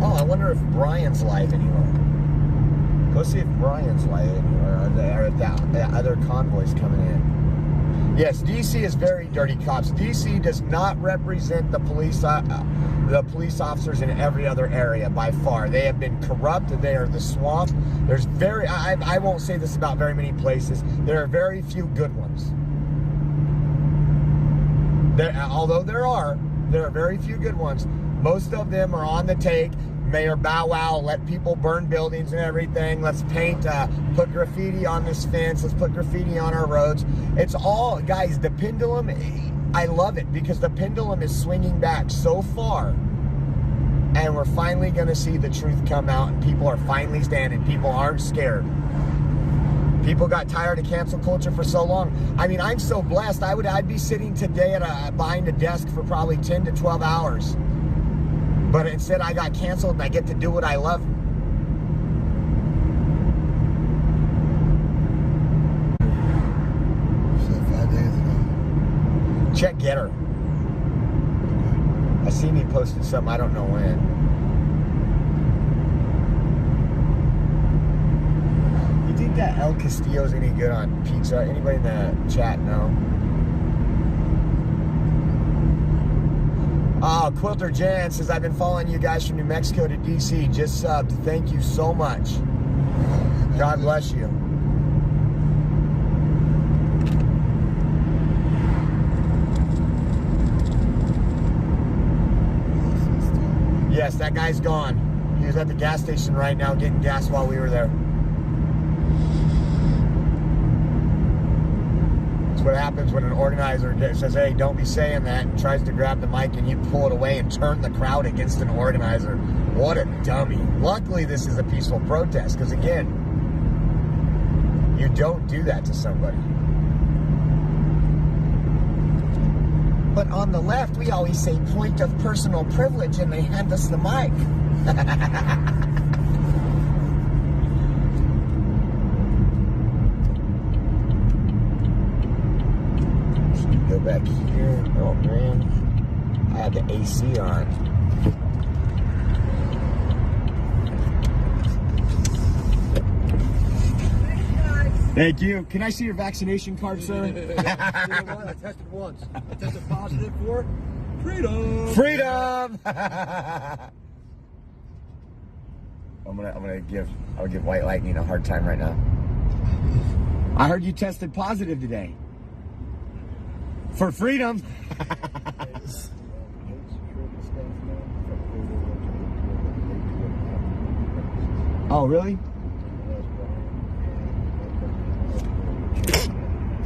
Oh, I wonder if Brian's live anywhere. Go see if Brian's live anywhere, or if that other convoy's coming in. Yes, DC is very dirty cops. DC does not represent the police officers in every other area by far. They have been corrupt. They are the swamp. There's I won't say this about very many places. There are very few good ones. Although there are very few good ones. Most of them are on the take. Mayor Bow Wow let people burn buildings and everything. Let's paint, put graffiti on this fence. Let's put graffiti on our roads. It's all, guys, the pendulum, I love it because the pendulum is swinging back so far. And we're finally going to see the truth come out, and people are finally standing. People aren't scared. People got tired of cancel culture for so long. I mean, I'm so blessed. I'd be sitting today behind a desk for probably 10 to 12 hours. But instead I got canceled and I get to do what I love. So 5 days ago. Check Getter. I seen he posted something, I don't know when. You think that El Castillo's any good on pizza? Anybody in the chat know? Oh, Quilter Jan says, I've been following you guys from New Mexico to DC. Just subbed. Thank you so much. God bless you. Yes, that guy's gone. He was at the gas station right now getting gas while we were there. What happens when an organizer says, hey, don't be saying that, and tries to grab the mic and you pull it away and turn the crowd against an organizer. What a dummy. Luckily, this is a peaceful protest because, again, you don't do that to somebody. But on the left, we always say point of personal privilege and they hand us the mic. Go back here. Oh man, I had the AC on. Thank you. Can I see your vaccination card, sir? I tested once. I tested positive for freedom. Freedom. I'll give White Lightning a hard time right now. I heard you tested positive today. For freedom. Oh, really?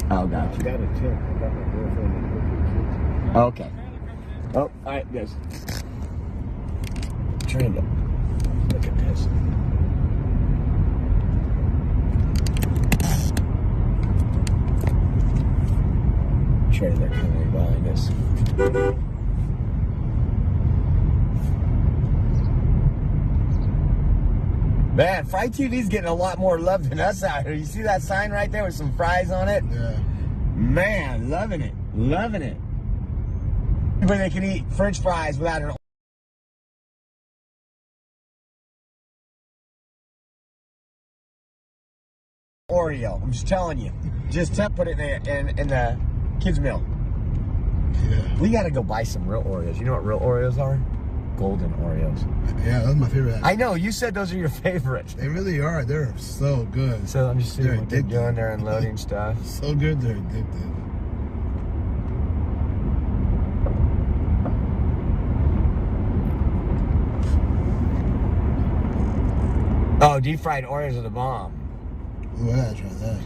Oh, gotcha. I got a tip. I got my girlfriend and her okay. Oh, all right, guys. Trying to look at this. Trailer coming behind us. Man, Fry TV's getting a lot more love than us out here. You see that sign right there with some fries on it? Yeah. Man, loving it. Loving it. Where they can eat French fries without an Oreo. I'm just telling you. Just put it in the kids' meal. Yeah. We gotta go buy some real Oreos. You know what real Oreos are? Golden Oreos. Yeah, those are my favorite. I know, you said those are your favorites. They really are. They're so good. So I'm just seeing what they're doing. They're unloading stuff. So good, they're addictive. Oh, deep fried Oreos are the bomb. Ooh, I gotta try that.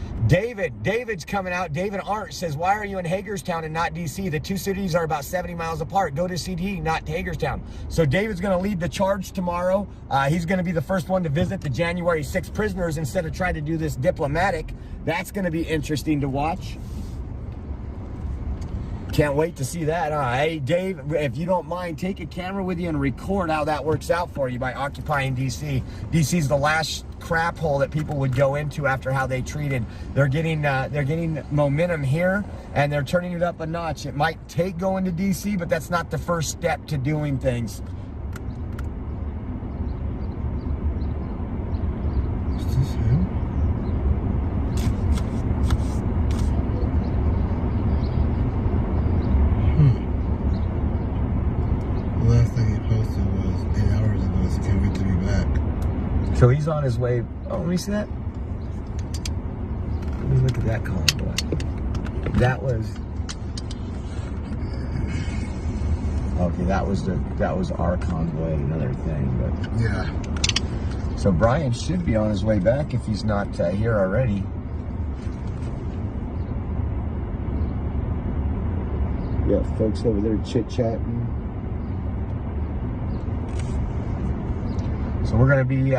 David's coming out. David Arndt says, why are you in Hagerstown and not DC? The two cities are about 70 miles apart. Go to CD, not Hagerstown. So David's going to lead the charge tomorrow. He's going to be the first one to visit the January 6 prisoners instead of trying to do this diplomatic. That's going to be interesting to watch. Can't wait to see that. Hey, Dave, if you don't mind, take a camera with you and record how that works out for you by occupying DC. DC's the last crap hole that people would go into after how they treated. They're getting momentum here, and they're turning it up a notch. It might take going to DC, but that's not the first step to doing things. Is this him? The last thing he posted was 8 hours ago. So can't wait to be back. So he's on his way. Oh, let me see that. Let me look at that convoy. That was. Okay, that was our convoy. Another thing, but yeah. So Brian should be on his way back if he's not here already. Yeah, folks over there chit-chatting. So we're gonna be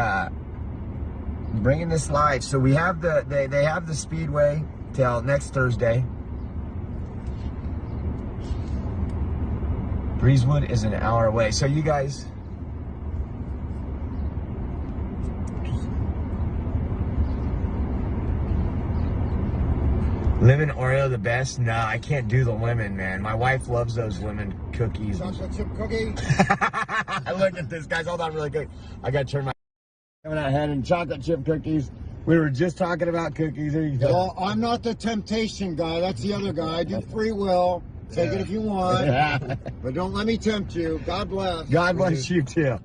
bringing this live. So we have they have the speedway till next Thursday. Breezewood is an hour away. So you guys. Lemon Oreo the best? No, I can't do the lemon, man. My wife loves those lemon cookies. Chocolate chip cookie. Look at this, guys. Hold on really quick. I gotta turn my coming out having chocolate chip cookies. We were just talking about cookies. Here you go. Well, I'm not the temptation guy. That's the other guy. I do free will. Take it if you want. Yeah. But don't let me tempt you. God bless. God bless you too.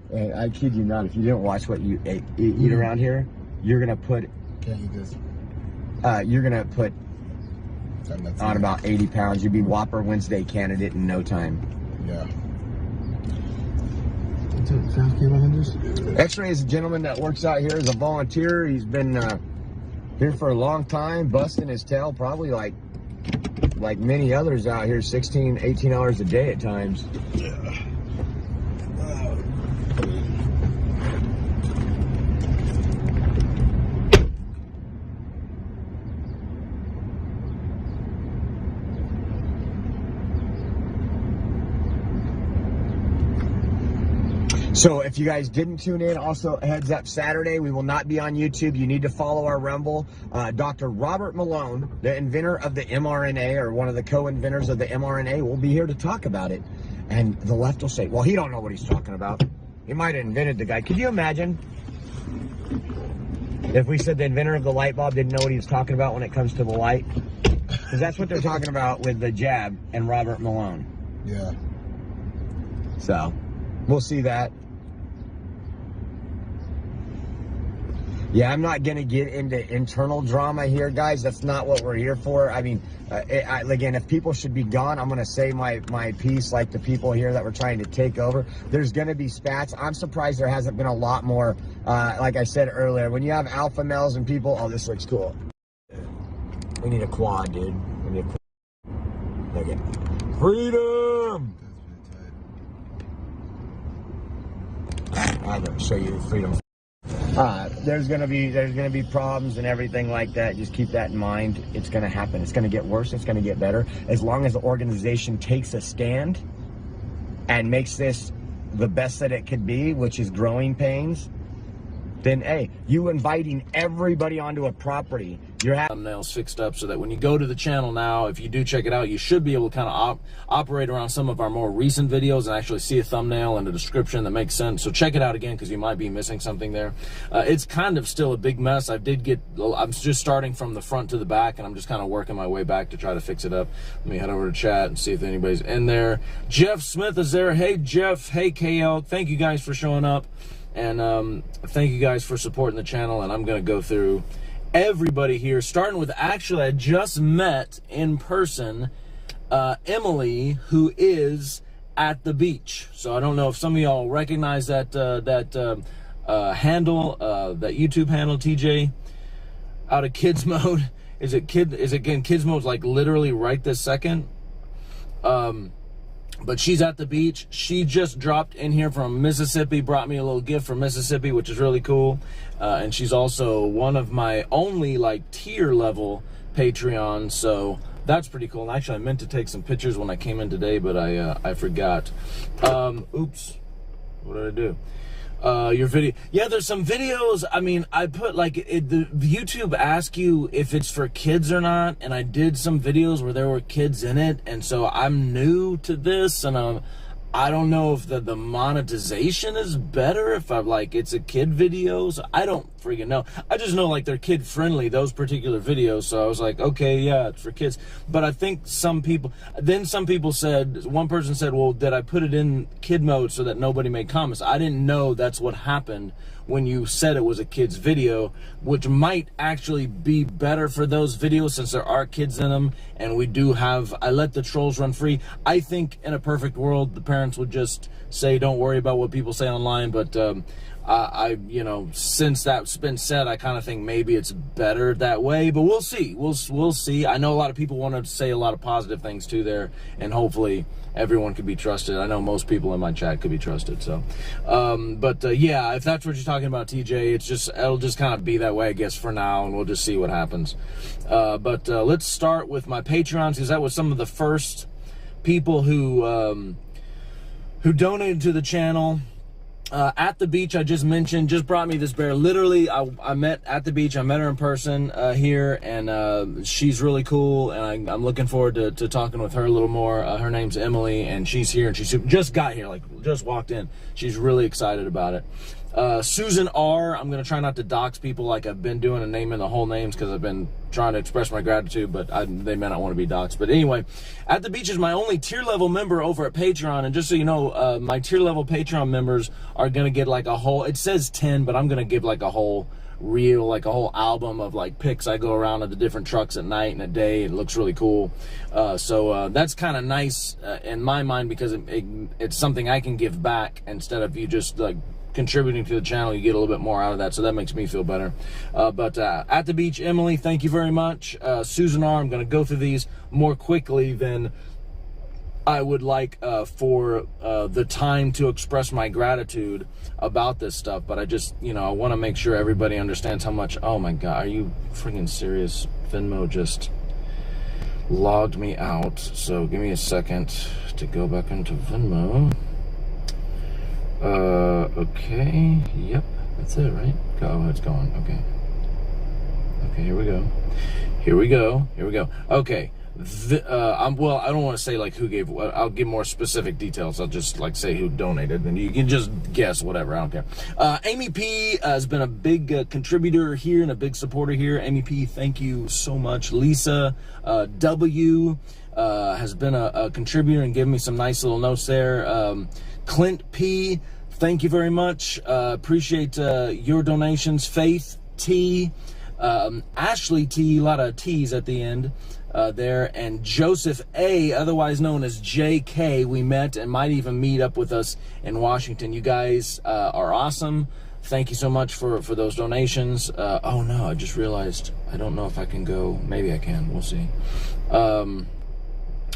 Hey, I kid you not. If you didn't watch what you eat around here, you're gonna put. Can't eat this. You're gonna put on about 80 pounds. You'd be Whopper Wednesday candidate in no time. Yeah. X-Ray is a gentleman that works out here as a volunteer. He's been here for a long time, busting his tail, probably like many others out here, 16, 18 hours a day at times. Yeah. So if you guys didn't tune in, also heads up, Saturday we will not be on YouTube. You need to follow our Rumble. Dr. Robert Malone, the inventor of the mRNA, or one of the co-inventors of the mRNA, will be here to talk about it. And the left will say, well, he don't know what he's talking about. He might have invented the guy. Could you imagine if we said the inventor of the light bulb didn't know what he was talking about when it comes to the light? Because that's what they're talking about with the jab and Robert Malone. Yeah. So we'll see that. Yeah, I'm not going to get into internal drama here, guys. That's not what we're here for. I mean, again, if people should be gone, I'm going to say my piece like the people here that were trying to take over. There's going to be spats. I'm surprised there hasn't been a lot more, like I said earlier, when you have alpha males and people, oh, this looks cool. We need a quad, dude. We need a quad. Look at freedom! I'm going to show you freedom. There's gonna be problems and everything like that. Just keep that in mind. It's gonna happen. It's gonna get worse. It's gonna get better. As long as the organization takes a stand and makes this the best that it could be, which is growing pains, then hey, you inviting everybody onto a property. You're having thumbnails fixed up so that when you go to the channel now, if you do check it out, you should be able to kind of operate around some of our more recent videos and actually see a thumbnail and a description that makes sense. So check it out again because you might be missing something there. It's kind of still a big mess. I'm just starting from the front to the back, and I'm just kind of working my way back to try to fix it up. Let me head over to chat and see if anybody's in there. Jeff Smith is there. Hey, Jeff. Hey, KL. Thank you guys for showing up. And thank you guys for supporting the channel. And I'm going to go through everybody here, starting with, actually, I just met in person Emily, who is at the beach. So I don't know if some of y'all recognize that handle, that YouTube handle, TJ, out of kids mode. Is it again, kids mode's like literally right this second. But she's at the beach. She just dropped in here from Mississippi, brought me a little gift from Mississippi, which is really cool. And she's also one of my only like tier level Patreons, so that's pretty cool. And actually, I meant to take some pictures when I came in today, but I forgot. Oops, what did I do? Your video, yeah, there's some videos. I mean, I put like the YouTube asks you if it's for kids or not, and I did some videos where there were kids in it, and so I'm new to this, and I don't know if the monetization is better if I'm like it's a kid video. So I don't freaking know. I just know like they're kid friendly, those particular videos. So I was like, okay, yeah, it's for kids. But I think some people said, one person said, well, did I put it in kid mode so that nobody made comments? I didn't know that's what happened when you said it was a kid's video, which might actually be better for those videos since there are kids in them, and we do have, I let the trolls run free. I think in a perfect world, the parents would just say, don't worry about what people say online, but I you know, since that's been said, I kind of think maybe it's better that way, but we'll see. We'll see. I know a lot of people want to say a lot of positive things too there, and hopefully everyone could be trusted. I know most people in my chat could be trusted. So, yeah, if that's what you're talking about, TJ, it'll just kind of be that way, I guess, for now, and we'll just see what happens. Let's start with my Patreons, because that was some of the first people who donated to the channel. At the beach, I just mentioned, just brought me this bear. Literally, I met at the beach. I met her in person here, and she's really cool, and I'm looking forward to talking with her a little more. Her name's Emily, and she's here, and she just got here, like just walked in. She's really excited about it. Susan R, I'm going to try not to dox people like I've been doing and naming the whole names because I've been trying to express my gratitude, but they may not want to be doxed. But anyway, At the Beach is my only tier level member over at Patreon, and just so you know, my tier level Patreon members are going to get like a whole, it says 10, but I'm going to give like a whole reel, like a whole album of like pics. I go around to the different trucks at night and at day. It looks really cool. So that's kind of nice in my mind, because it's something I can give back instead of you just like contributing to the channel. You get a little bit more out of that, so that makes me feel better. At the Beach, Emily, thank you very much. Susan R, I'm going to go through these more quickly than I would like for the time to express my gratitude about this stuff, but I just, you know, I want to make sure everybody understands how much. Oh my god, are you freaking serious? Venmo just logged me out, so give me a second to go back into Venmo. Okay, yep, that's it, right? Oh, it's gone. Okay, here we go. Okay, well, I don't want to say like who gave what. I'll give more specific details. I'll just like say who donated, and you can just guess whatever. I don't care. Amy P has been a big contributor here and a big supporter here. Amy P, thank you so much. Lisa W has been a contributor and given me some nice little notes there. Clint P, thank you very much. Appreciate your donations. Faith T, Ashley T, a lot of T's at the end there, and Joseph A, otherwise known as JK, we met and might even meet up with us in Washington. You guys are awesome. Thank you so much for those donations. Oh no, I just realized I don't know if I can go. Maybe I can. We'll see.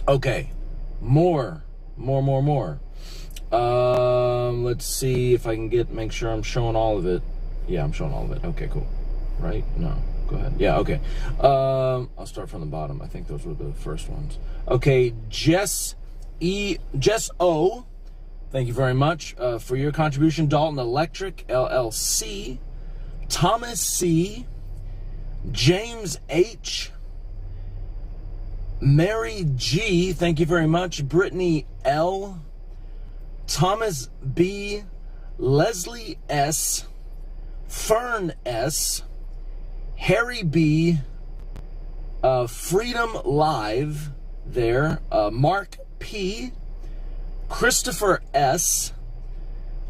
Okay, more. Let's see if I can make sure I'm showing all of it. Yeah, I'm showing all of it. Okay, cool. Right? No, go ahead. Yeah, okay. I'll start from the bottom. I think those were the first ones. Okay, Jess O, thank you very much for your contribution. Dalton Electric LLC, Thomas C, James H, Mary G, thank you very much. Brittany L, Thomas B, Leslie S, Fern S, Harry B, Freedom Live there, Mark P, Christopher S,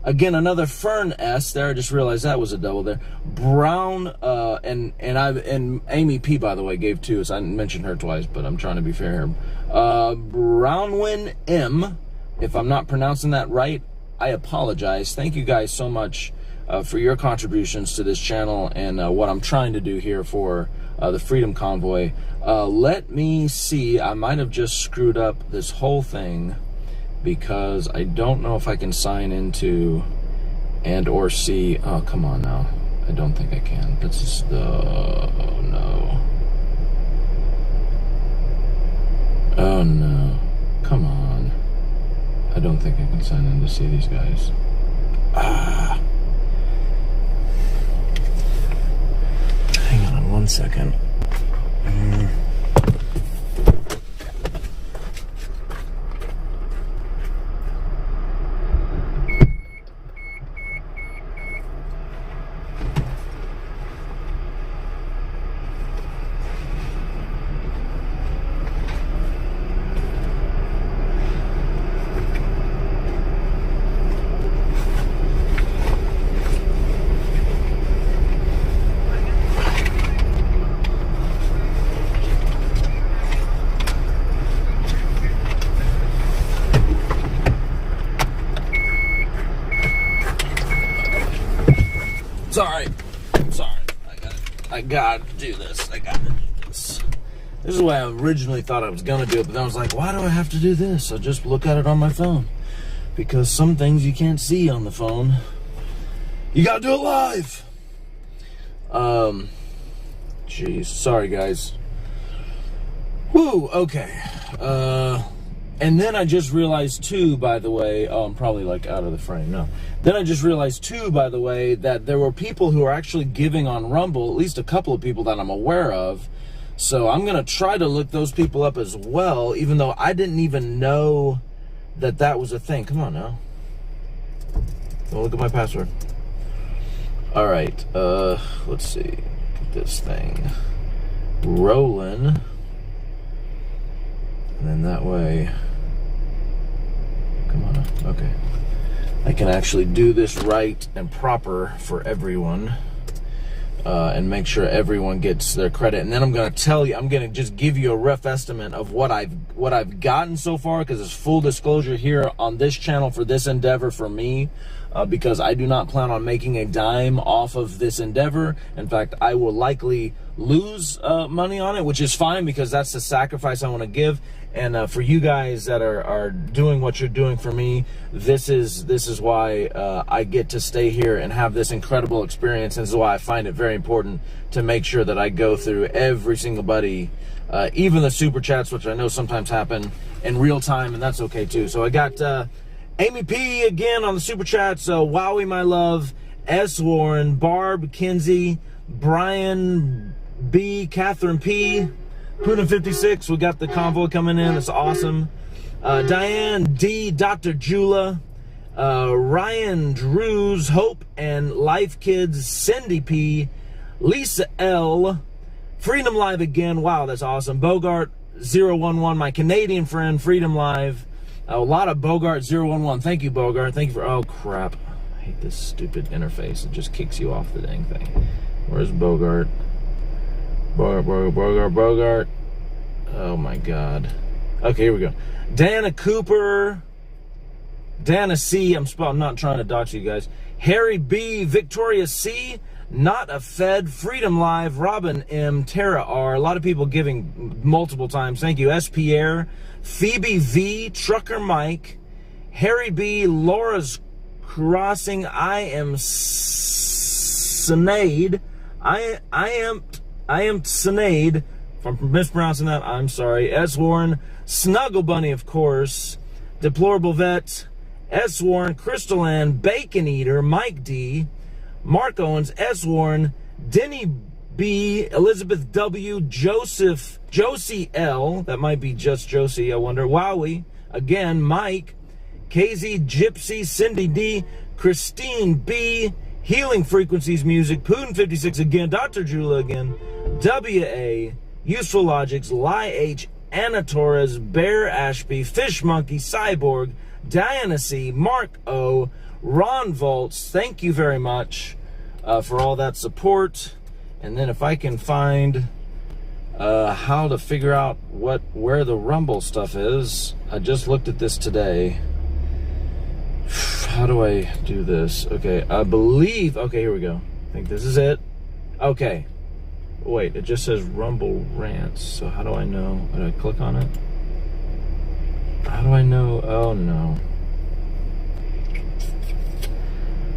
again another Fern S there. I just realized that was a double there. Brown and Amy P, by the way, gave two, so I didn't mention her twice, but I'm trying to be fair here. Brownwin M, if I'm not pronouncing that right, I apologize. Thank you guys so much for your contributions to this channel and what I'm trying to do here for the Freedom Convoy. Let me see. I might have just screwed up this whole thing because I don't know if I can sign into and or see. Oh, come on now. I don't think I can. This is the... Oh, no. Oh, no. Come on. I don't think I can sign in to see these guys. Ah. Hang on 1 second. Sorry. I gotta do this. This is the way I originally thought I was gonna do it, but then I was like, why do I have to do this? I'll just look at it on my phone. Because some things you can't see on the phone. You gotta do it live! Jeez. Sorry, guys. Woo, okay. And then I just realized too, by the way, oh, I'm probably like out of the frame, no. Then I just realized too, by the way, that there were people who are actually giving on Rumble, at least a couple of people that I'm aware of. So I'm gonna try to look those people up as well, even though I didn't even know that that was a thing. Come on now. Don't look at my password. All right, let's see, get this thing rolling. And then that way, come on, okay. I can actually do this right and proper for everyone and make sure everyone gets their credit. And then I'm gonna tell you, I'm gonna just give you a rough estimate of what I've gotten so far, because it's full disclosure here on this channel for this endeavor for me. Because I do not plan on making a dime off of this endeavor. In fact, I will likely lose money on it, which is fine because that's the sacrifice I want to give. And for you guys that are doing what you're doing for me, this is why I get to stay here and have this incredible experience. And this is why I find it very important to make sure that I go through every single buddy, even the super chats, which I know sometimes happen in real time, and that's okay too. So I got Amy P again on the super chat. So Wowie, my love, S Warren, Barb, Kinsey, Brian B, Catherine P, Putin 56. We got the convoy coming in. It's awesome. Diane D, Dr. Jula, Ryan Drews, Hope and Life Kids, Cindy P, Lisa L, Freedom Live again. Wow, that's awesome. Bogart 011, my Canadian friend, Freedom Live. A lot of Bogart 011. Thank you, Bogart. Thank you for... Oh, crap. I hate this stupid interface. It just kicks you off the dang thing. Where's Bogart? Bogart. Oh, my God. Okay, here we go. Dana Cooper. Dana C. I'm not trying to dox you guys. Harry B. Victoria C. Not a Fed. Freedom Live. Robin M. Tara R. A lot of people giving multiple times. Thank you. S. Pierre. Phoebe V, Trucker Mike, Harry B, Laura's Crossing, I am Sinead, I am Sinead. If I'm mispronouncing that, I'm sorry. S. Warren, Snuggle Bunny, of course, Deplorable Vet, S. Warren, Crystal Ann, Bacon Eater, Mike D, Mark Owens, S. Warren, Denny B, Elizabeth W, Josie L, that might be just Josie, I wonder, Wowie, again, Mike, KZ, Gypsy, Cindy D, Christine B, Healing Frequencies Music, Putin 56 again, Dr. Jula again, WA, Useful Logics, Lie H, Anna Torres, Bear Ashby, Fish Monkey, Cyborg, Diana C, Mark O, Ron Volts, thank you very much for all that support. And then if I can find how to figure out where the Rumble stuff is. I just looked at this today. How do I do this? Okay, I believe, okay, here we go. I think this is it. Okay. Wait, it just says Rumble Rants. So how do I know? Did I click on it? How do I know? Oh no.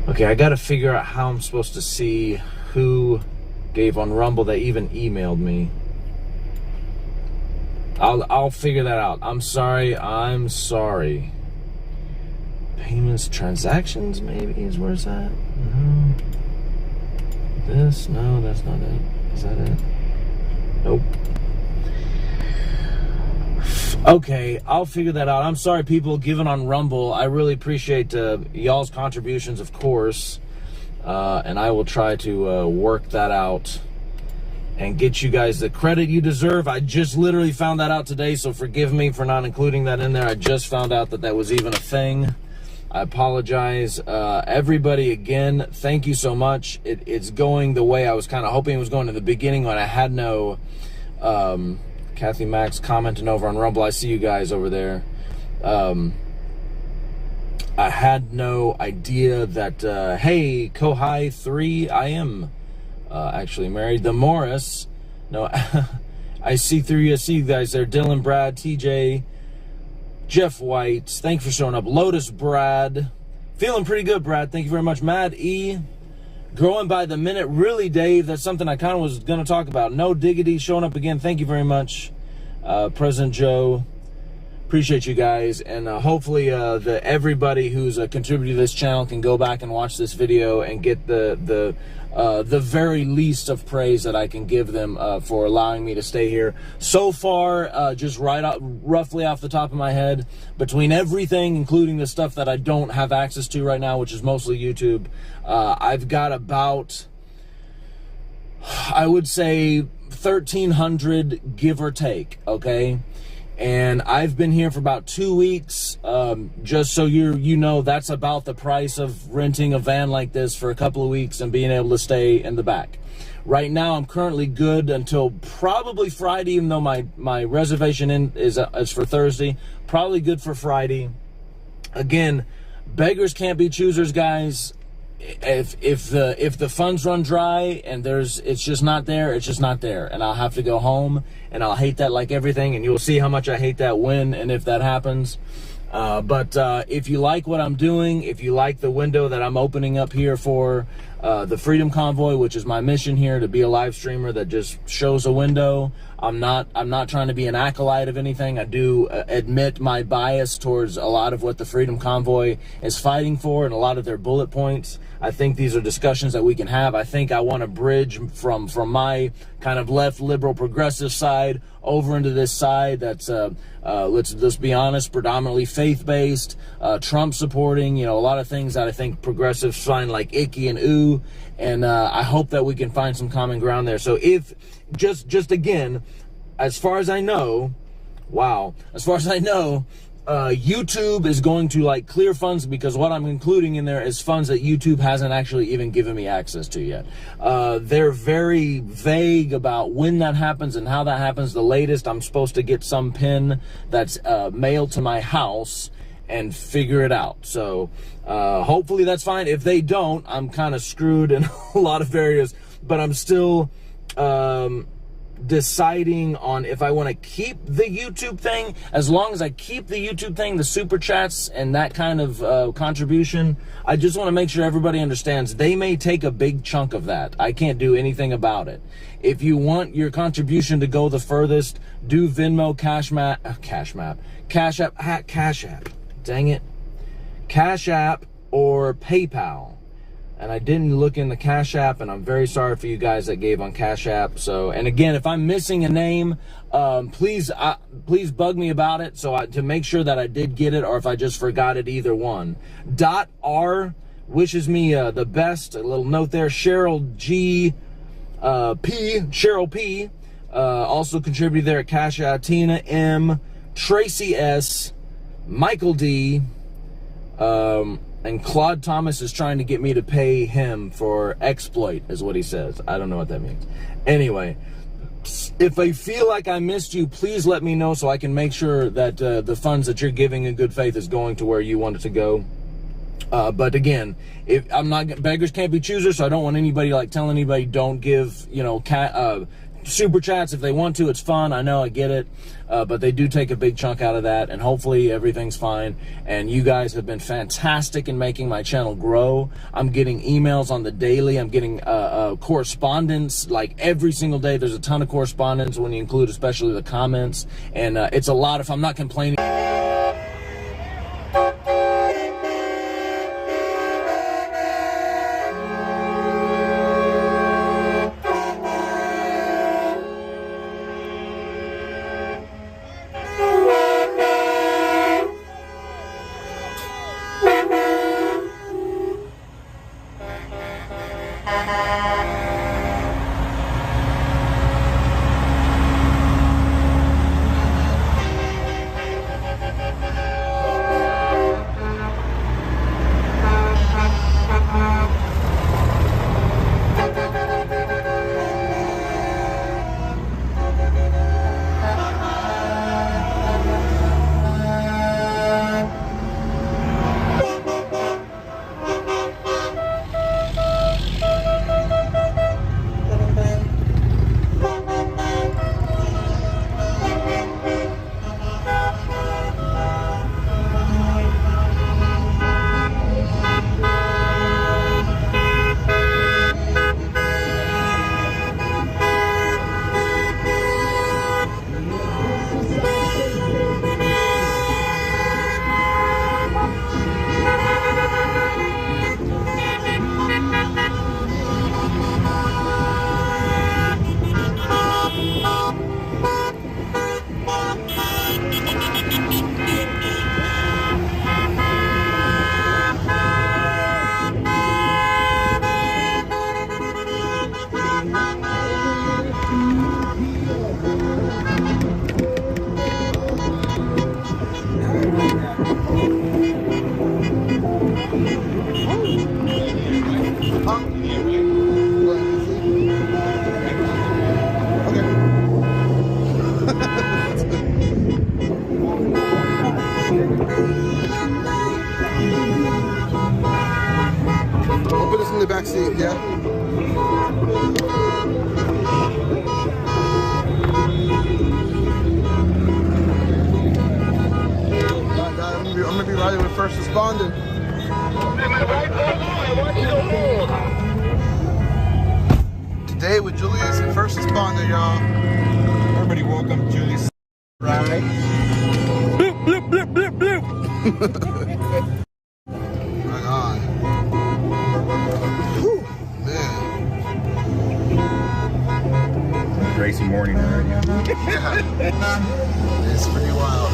Okay, I gotta figure out how I'm supposed to see who gave on Rumble. They even emailed me. I'll figure that out. I'm sorry. Payments, transactions, maybe is where it's at. No. This, no, that's not it. Is that it? Nope. Okay, I'll figure that out. I'm sorry, people giving on Rumble. I really appreciate y'all's contributions, of course. And I will try to work that out and get you guys the credit you deserve. I just literally found that out today, so forgive me for not including that in there. I just found out that was even a thing. I apologize. Everybody, again, thank you so much. It's going the way I was kind of hoping it was going in the beginning when I had no... Kathy Max commenting over on Rumble. I see you guys over there. I had no idea that, hey, Kohai 3, I am actually married. The Morris, no, I see through you. I see you guys there. Dylan, Brad, TJ, Jeff White, thank you for showing up. Lotus Brad, feeling pretty good, Brad. Thank you very much. Mad E, growing by the minute. Really, Dave, that's something I kind of was going to talk about. No Diggity showing up again. Thank you very much. President Joe, appreciate you guys. And hopefully everybody who's contributed to this channel can go back and watch this video and get the very least of praise that I can give them for allowing me to stay here. So far, just roughly off the top of my head, between everything, including the stuff that I don't have access to right now, which is mostly YouTube, I've got about, I would say, 1,300, give or take, okay? And I've been here for about 2 weeks. Just so you know, that's about the price of renting a van like this for a couple of weeks and being able to stay in the back. Right now, I'm currently good until probably Friday, even though my reservation is for Thursday. Probably good for Friday. Again, beggars can't be choosers, guys. If the funds run dry and it's just not there, it's just not there, and I'll have to go home, and I'll hate that like everything, and you'll see how much I hate that when and if that happens. But if you like what I'm doing, if you like the window that I'm opening up here for the Freedom Convoy, which is my mission here, to be a live streamer that just shows a window. I'm not trying to be an acolyte of anything. I do admit my bias towards a lot of what the Freedom Convoy is fighting for and a lot of their bullet points. I think these are discussions that we can have. I think I want to bridge from my kind of left liberal progressive side over into this side that's let's be honest, predominantly faith-based, Trump supporting, you know, a lot of things that I think progressives find like icky and ooh, and I hope that we can find some common ground there. So if just again, as far as I know, YouTube is going to like clear funds, because what I'm including in there is funds that YouTube hasn't actually even given me access to yet. They're very vague about when that happens and how that happens. The latest, I'm supposed to get some pin that's mailed to my house and figure it out. So hopefully that's fine. If they don't, I'm kind of screwed in a lot of areas, but I'm still deciding on if I want to keep the YouTube thing. As long as I keep the YouTube thing, the super chats and that kind of contribution, I just want to make sure everybody understands they may take a big chunk of that. I can't do anything about it. If you want your contribution to go the furthest, do Venmo, Cash App, dang it, Cash App or PayPal. And I didn't look in the Cash App, and I'm very sorry for you guys that gave on Cash App. So, and again, if I'm missing a name, please bug me about it to make sure that I did get it, or if I just forgot it, either one. .R wishes me the best. A little note there. Cheryl P. Also contributed there at Cash App. Tina M. Tracy S. Michael D. And Claude Thomas is trying to get me to pay him for exploit, is what he says. I don't know what that means. Anyway, if I feel like I missed you, please let me know so I can make sure that the funds that you're giving in good faith is going to where you want it to go. But again, if I'm not, beggars can't be choosers, so I don't want anybody like telling anybody don't give, you know, super chats if they want to. It's fun, I know, I get it, but they do take a big chunk out of that, and hopefully everything's fine. And you guys have been fantastic in making my channel grow. I'm getting emails on the daily. I'm getting correspondence like every single day. There's a ton of correspondence when you include especially the comments, and it's a lot. If I'm not complaining. the back seat, yeah? I'm gonna be riding with first responder. Today with Julius and first responder, y'all. Everybody welcome Julius. Right? Bloop, bloop, bloop, bloop, bloop. Right on. Whew, man. Crazy morning already. Yeah. It's pretty wild.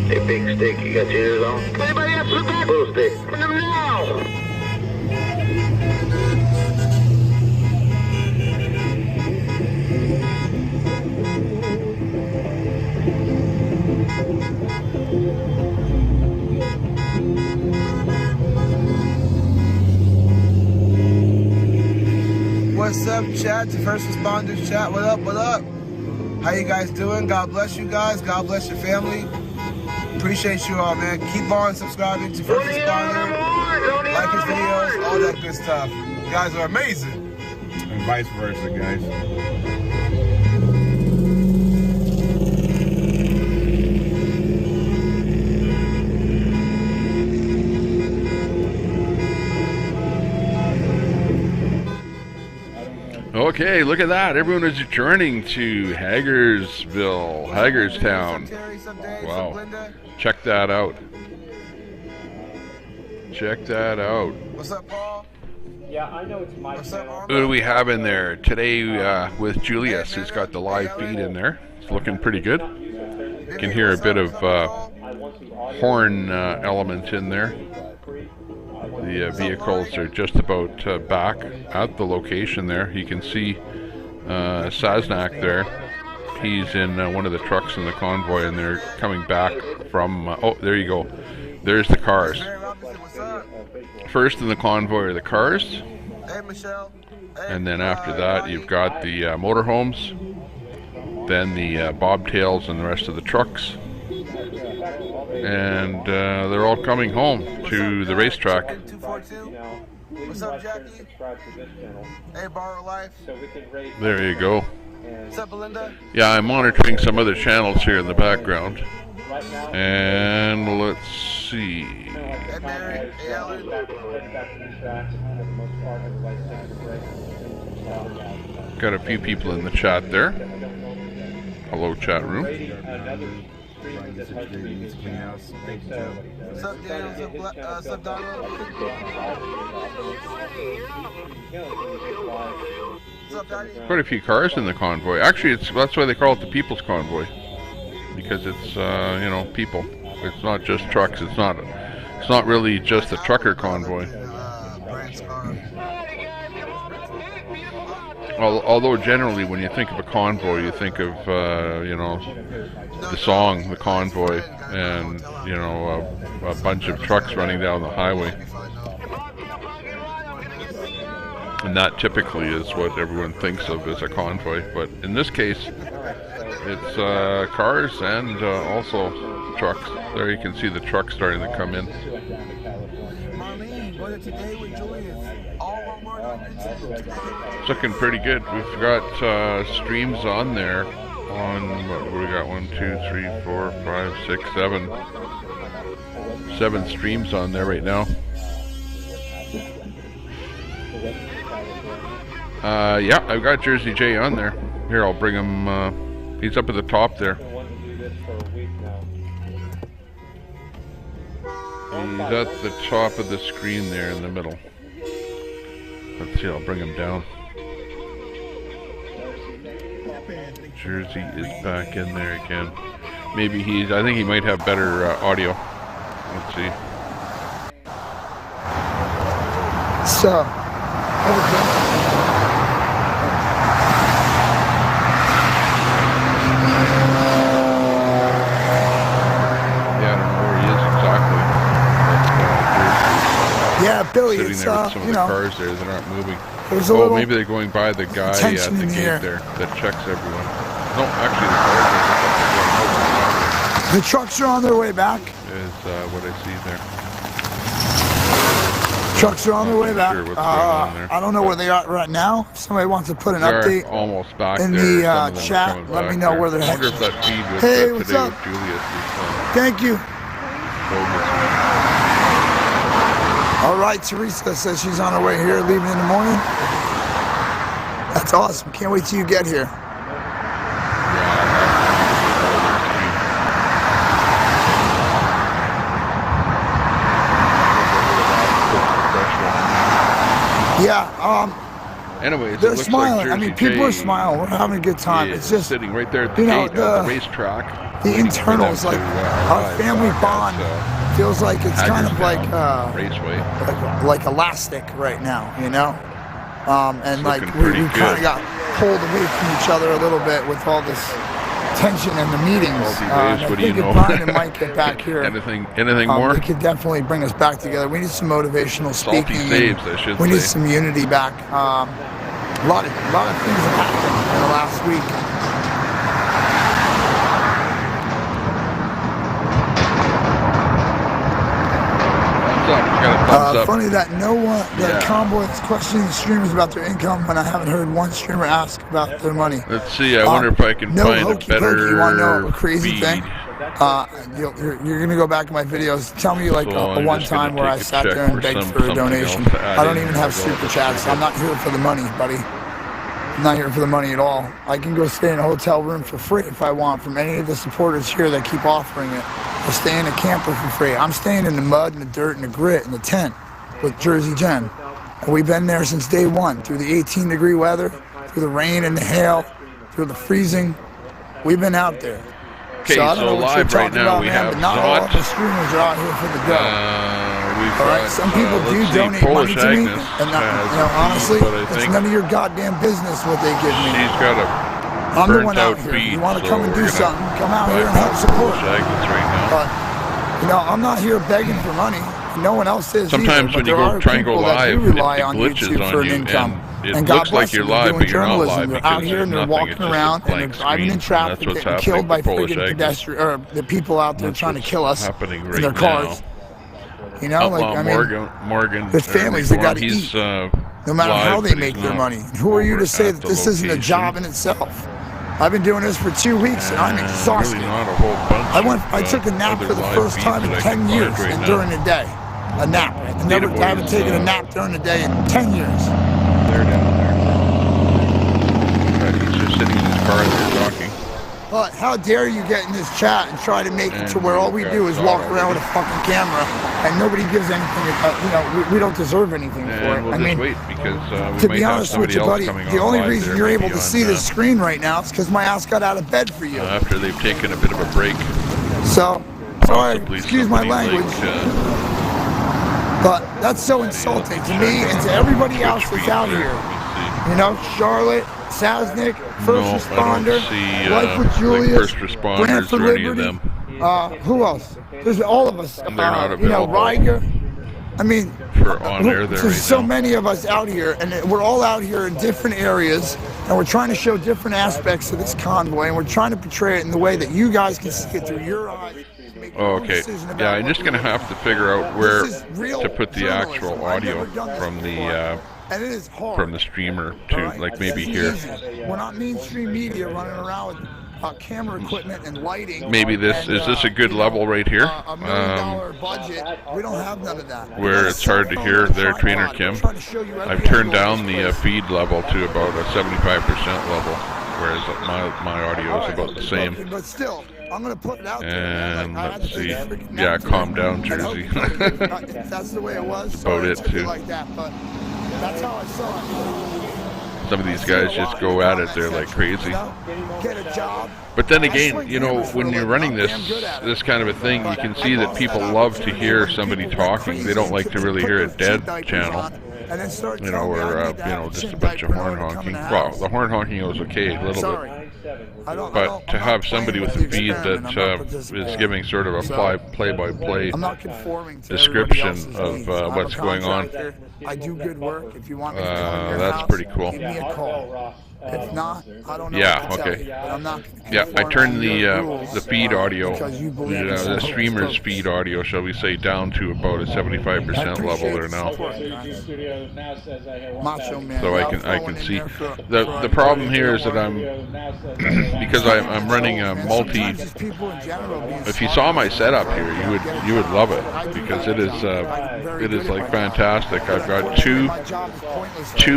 Hey, big stick, you got your ears on? Anybody else with that? Little stick. Put them now! What's up, chat? To first responders chat. What up? What up? How you guys doing? God bless you guys. God bless your family. Appreciate you all, man. Keep on subscribing to first responder. Like his videos, all that good stuff. You guys are amazing. And vice versa, guys. Okay, look at that. Everyone is returning to Hagerstown. Wow. Check that out. Check that out. What's up, Paul? Yeah, I know it's my channel. Who do we have in there today with Julius? He's got the live feed in there. It's looking pretty good. You can hear a bit of horn element in there. The vehicles are just about back at the location there. You can see Saznak there. He's in one of the trucks in the convoy, and they're coming back from... oh, there you go. There's the cars. First in the convoy are the cars. And then after that, you've got the motorhomes. Then the bobtails and the rest of the trucks. and they're all coming home to the racetrack. 242. What's up, Jackie? Hey, Borrow Life. There you go. What's up, Belinda? Yeah, I'm monitoring some other channels here in the background. And let's see. Hey, Mary. Hey, Ellen. Got a few people in the chat there. Hello, chat room. What's up, Daniel? What's up, Donald? What's up, Daddy? Quite a few cars in the convoy. Actually, that's why they call it the People's Convoy, because it's you know, people. It's not just trucks. It's not really just a trucker convoy. Although generally, when you think of a convoy, you think of you know, the song, the convoy, and you know, a bunch of trucks running down the highway. And that typically is what everyone thinks of as a convoy. But in this case, it's cars and also trucks. There you can see the trucks starting to come in. It's looking pretty good. We've got streams on there on, what we got, 1, 2, 3, 4, 5, 6, 7. 7 streams on there right now. Yeah, I've got Jersey J on there. Here, I'll bring him. He's up at the top there. He's at the top of the screen there in the middle. Let's see, I'll bring him down. Jersey is back in there again. Maybe I think he might have better audio. Let's see. So, yeah, Billy, sitting it's there with some of you the know, cars there that aren't moving. There's a little maybe they're going by the guy at the tension in the gate air. there that checks everyone. No, actually the trucks are on their way back. Is what I see there. Trucks are on their way back. Sure what's going on there. I don't know where they are right now. If somebody wants to put an They're update almost back in there. the Some of them are chat, coming let me back know there. where they're I wonder headed. if that feed with Hey, what's today up? with Julius is Thank you. bogus. All right, Teresa says she's on her way here, leaving in the morning. That's awesome. Can't wait till you get here. Yeah, anyways, they're it looks smiling. like I mean, Jersey people are J smiling. We're having a good time. is It's just sitting right there at the you know, gate of the racetrack. The waiting for them internals, to, like our arrive family back bond, at, feels like it's kind of like Raceway. like elastic right now, you know. And like looking we pretty kind of good. got pulled away from each other a little bit with all this tension in the meetings. Ways, I what do you think know? if Brian and Mike get back here, anything more? they could definitely bring us back together. We need some motivational Salty speaking. saves, I should we need say. some unity back. A lot of things have happened in the last week. Thumbs up. Funny that no one, that Convoy is questioning the streamers about their income when I haven't heard one streamer ask about their money. Let's see. I wonder if I can no find a hokey better pokey. You want to know a crazy feed. thing? You're gonna go back in my videos. Tell me like So a I'm one just gonna time where I take a sat check there and for begged for a something donation. else to add I don't in even have as well. super chats. I'm not here for the money, buddy. I'm not here for the money at all. I can go stay in a hotel room for free if I want from any of the supporters here that keep offering it. Or stay in a camper for free. I'm staying in the mud and the dirt and the grit in the tent with Jersey Jen. And we've been there since day one, through the 18-degree weather, through the rain and the hail, through the freezing. We've been out there. Okay, so I don't know what you're live right talking now about, we man, have but not all Zot. of the streamers are out here for the dough. We've All right, got, some people do let's see, donate Polish money to me, Agnes and not, has you know, a feed, honestly, but I it's think none of your goddamn business what they give me. she's got a I'm the burnt one out out here. feed, You want to so come and do we're gonna something, come out here and help bypass support. Polish Agnes right now. But, you know, I'm not here begging for money. No one else is Sometimes either, when but you there go are try and go people that live, do rely it on glitches YouTube on for an you, income. and it God looks like bless you're them, they're live, doing but you're not journalism. live They're because out here there's and they're nothing. walking It's just around a and they're blank driving screen, in and traffic, that's what's getting happening. killed The by Polish friggin' egg. pedestrian or the people out there That's trying to what's kill us happening in right their cars. now. You know, like Outlaw I mean, Morgan, there's families that got to he's, eat, no matter live, how they but make he's their not money. Who are you over to say at that the this isn't a location. job in itself? I've been doing this for 2 weeks and I'm exhausted. Really not a whole bunch I took a nap for the first time in 10 years and during the day. A nap. I haven't taken a nap during the day in 10 years. They're down there. He's just sitting in his car there talking. But how dare you get in this chat and try to make it to where all we do is walk around with a fucking camera and nobody gives anything, we don't deserve anything for it. And we'll I just mean, wait because to we be might have honest with somebody you, else buddy, coming on the only live reason there, you're maybe able to on, see this screen right now is because my ass got out of bed for you. after they've taken a bit of a break. So, sorry, excuse my somebody language. like, But that's so insulting to me and to everybody else that's out here. You know, Charlotte, Sasnick, First Responder, Life with Julius, like first responders Brantford or any of Liberty. them. Who else? There's all of us. They're not You know, available. Riger. I mean, For on air there there's right so now. many of us out here, and we're all out here in different areas, and we're trying to show different aspects of this convoy, and we're trying to portray it in the way that you guys can see it through your eyes. Oh, okay. Yeah, I'm just going to have to figure out where to put the actual audio from the And it is hard. from the streamer to, like, maybe here. We're not mainstream media running around with camera equipment and lighting. Maybe this is this a good level right here, $1 million budget. We don't have none of that. where it's hard to hear there, Trainer Kim. I've turned down the feed level to about a 75% level, whereas my audio is about the same. But still, I'm gonna put it out there. And let's see, yeah, calm down, Jersey. That's the way it was. About it too. Like that, but that's how I saw it. Some of these guys just go at it, they're like crazy. Get a job. But then again, you know, when you're running this kind of a thing, you can see that people love to hear somebody talking. They don't like to really hear a dead channel, you know, or you know, just a bunch of horn honking. Well, the horn honking was okay a little bit, but to have somebody with a feed that is giving sort of a play-by-play description of what's going on, I do good work. If you want me to come to your that's house, pretty cool. give me a call. If not, I don't know Yeah, what to tell okay. you, but I'm not Yeah, I turned conforming the feed audio, because you believe in the some streamer's hocus feed audio, shall we say, down to about a 75% level there now. Macho Man. So I can see the problem here is that I'm because I'm running a multi. If you saw my setup here, you would love it because it is like fantastic. I've got two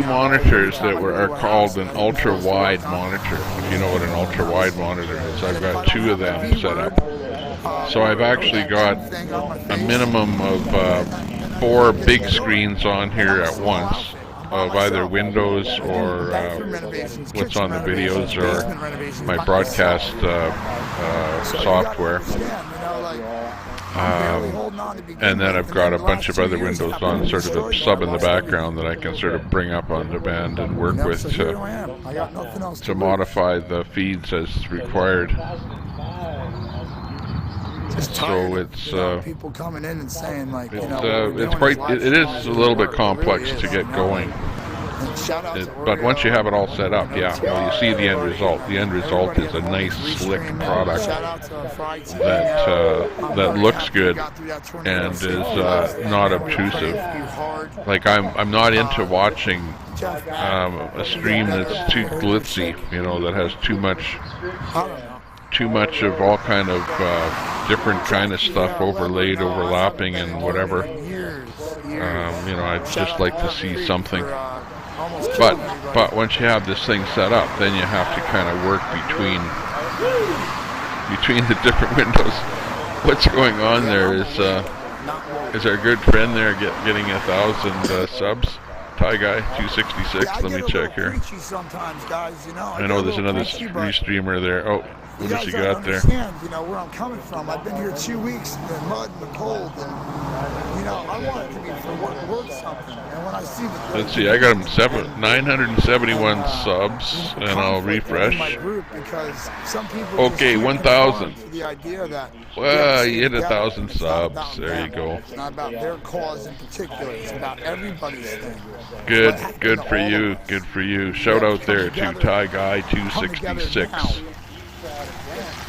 monitors that are called an ultra wide monitor. If you know what an ultra wide monitor is, I've got two of them set up. So I've actually got a minimum of 4 big screens on here at once, of either Windows or what's on the videos or my broadcast software. And then I've got a bunch of other windows on, sort of a sub in the background that I can sort of bring up on demand and work with to modify the feeds as required. So it's people coming in and saying like, it's quite it is a little bit complex to get going. But once you have it all set up, yeah, well, you see the end result. The end result is a nice, slick product that looks good and is not obtrusive. Like I'm not into watching a stream that's too glitzy, you know, that has too much of all kind of different kind of stuff overlaid, overlapping, and whatever. You know, I'd just like to see something. But once you have this thing set up, then you have to kind of work between the different windows. What's going on there is our good friend there getting 1,000 subs. Thai guy 266. Let me check here. I know there's another restreamer there. Oh, what does he got there? You know where I'm coming from. I've been here 2 weeks in the mud and the cold, and you know I want it to be for work something. And when I see the Let's see, I got him 971 subs, and I'll refresh. my group because some people Okay, 1,000. for the idea that Well, you hit 1,000 subs. There you go. it's not about their cause in particular. It's about everybody's thing. Good for you. Good for you. Shout out there to Ty Guy 266.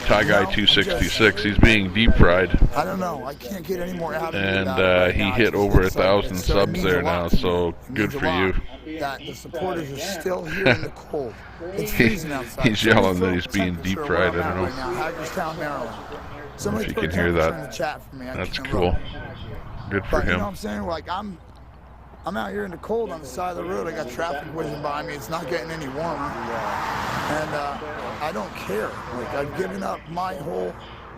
Ty Guy 266. He's being deep fried. I don't know. I can't get any more out of it. And he hit over 1,000 subs there now, so good for you. That the supporters are still here in the cold. It's freezing outside. He's yelling that he's being deep fried. I don't know Hagerstown, Maryland. if you can hear that. That's cool. Good for You know him. what I'm saying? Like I'm out here in the cold on the side of the road. I got traffic whizzing by me. It's not getting any warmer, and I don't care. Like I've given up my whole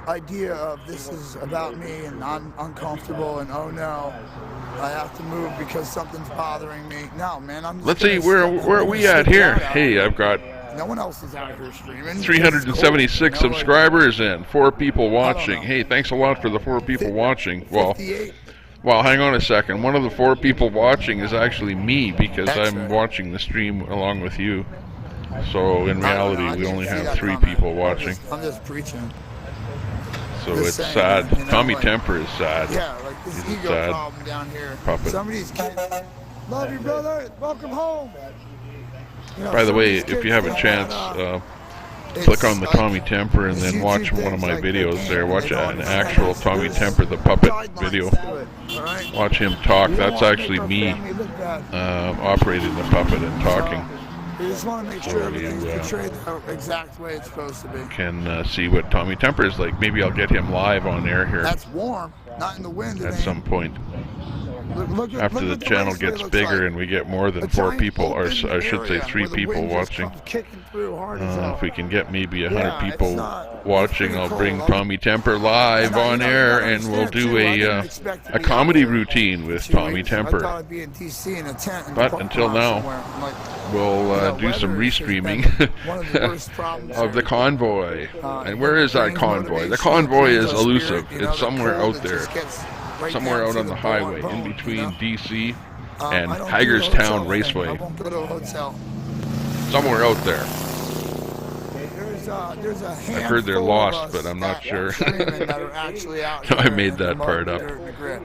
idea of this is about me and I'm uncomfortable and oh no, I have to move because something's bothering me. No, man, I'm just Let's see, where are we at here? Hey, I've got no one else is out here streaming. 376 subscribers and 4 people watching. Hey, thanks a lot for the 4 people watching. Well, hang on a second. One of the 4 people watching is actually me because I'm watching the stream along with you. So in reality, we only have 3 people watching. I'm just preaching. So it's sad. Tommy Temper is sad. Yeah, like this He's a ego sad problem down here. puppet. Somebody's kids. Love you, brother. Welcome home. You know, By the way, somebody's if you have a kids chance, click on the Tommy Temper and then watch one of my videos there. Watch an actual Tommy Temper, the puppet video. Watch him talk. That's actually me operating the puppet and talking. We just want to make sure everything's portrayed the exact way it's supposed to be. Can see what Tommy Temper is like. Maybe I'll get him live on air here That's warm, not in the wind. at some point. After the channel gets bigger and we get more than 4 people, or I should say 3 people watching. If we can get maybe 100 people watching, I'll bring Tommy Temper live on air and we'll do a comedy routine with Tommy Temper. But until now, we'll do some restreaming of the Convoy. And where is that Convoy? The Convoy is elusive. It's somewhere out there. Somewhere out on the highway, in between DC and Hagerstown Raceway. Somewhere out there. I've heard they're lost, but I'm not sure. I made that part up.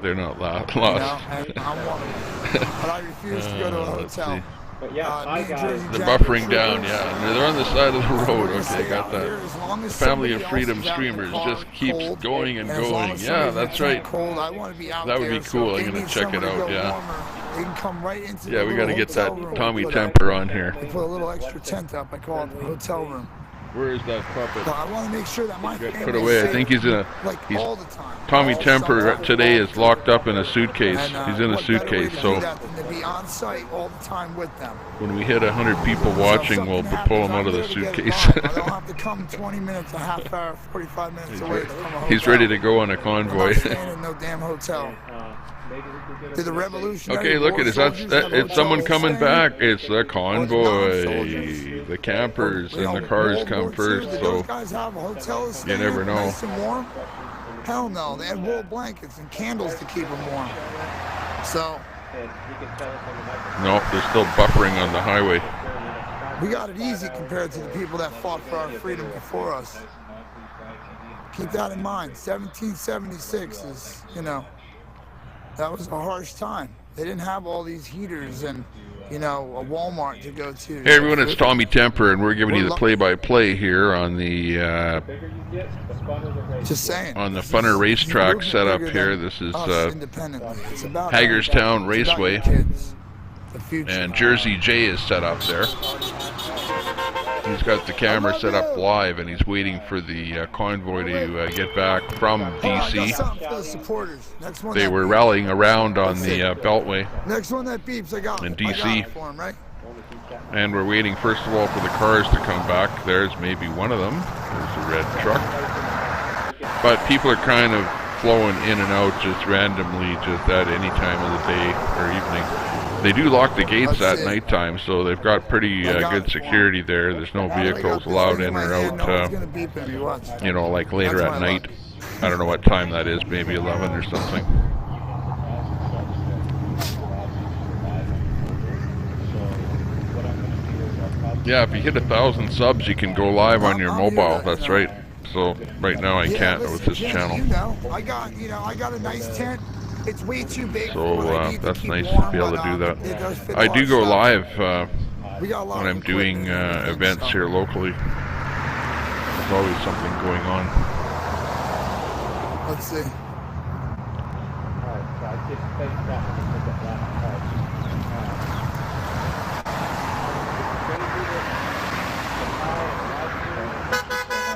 They're not lost. But I refuse to go to a hotel. They're buffering down, yeah. And they're on the side of the road. Okay, got that. The Family of Freedom streamers just keeps going and going. Yeah, that's right. That would be cool. I'm going to check it out, yeah. Yeah, we got to get that Tommy Temper on here. They put a little extra tent up. I call it the hotel room. Where is that puppet? I want to make sure that my family put away. I think he's in all the time. Tommy Temper today is locked up in a suitcase. He's in a suitcase, so to be on site all the time with them. When we hit 100 people watching, we'll pull him out of the suitcase. I don't have to come 20 minutes, a half hour, 45 minutes away to come a hotel. He's ready to go on a convoy. I'm not staying in no damn hotel. To the revolution. Okay, look at it. It's someone coming back. It's the convoy. The campers and the cars come first, so you never know. Nice and warm? Hell no. They had wool blankets and candles to keep them warm. So. No, they're still buffering on the highway. We got it easy compared to the people that fought for our freedom before us. Keep that in mind. 1776 is, you know, that was a harsh time. They didn't have all these heaters and, you know, a Walmart to go to. Hey everyone, it's Tommy Temper, and we're giving you the play-by-play here on the just saying, on the Funner racetrack setup here. This is Hagerstown Raceway, and Jersey J is set up there. He's got the camera set up live, and he's waiting for the convoy to get back from DC. They were rallying around on the Beltway in DC. And we're waiting, first of all, for the cars to come back. There's maybe one of them. There's a red truck. But people are kind of flowing in and out just randomly, just at any time of the day or evening. They do lock the gates at nighttime, so they've got pretty good security there. There's no vehicles allowed in or out, you know, like later at night. I don't know what time that is, maybe 11 or something. Yeah, if you hit 1,000 subs, you can go live on your mobile. That's right. So right now I can't with this channel. You know, I got a nice tent. It's way too big for So what I need that's to keep nice warm, to be able but, to do that. it does fit I all do our go stuff. live We got a lot when of I'm doing equipment and everything, events so. here locally. There's always something going on. Let's see.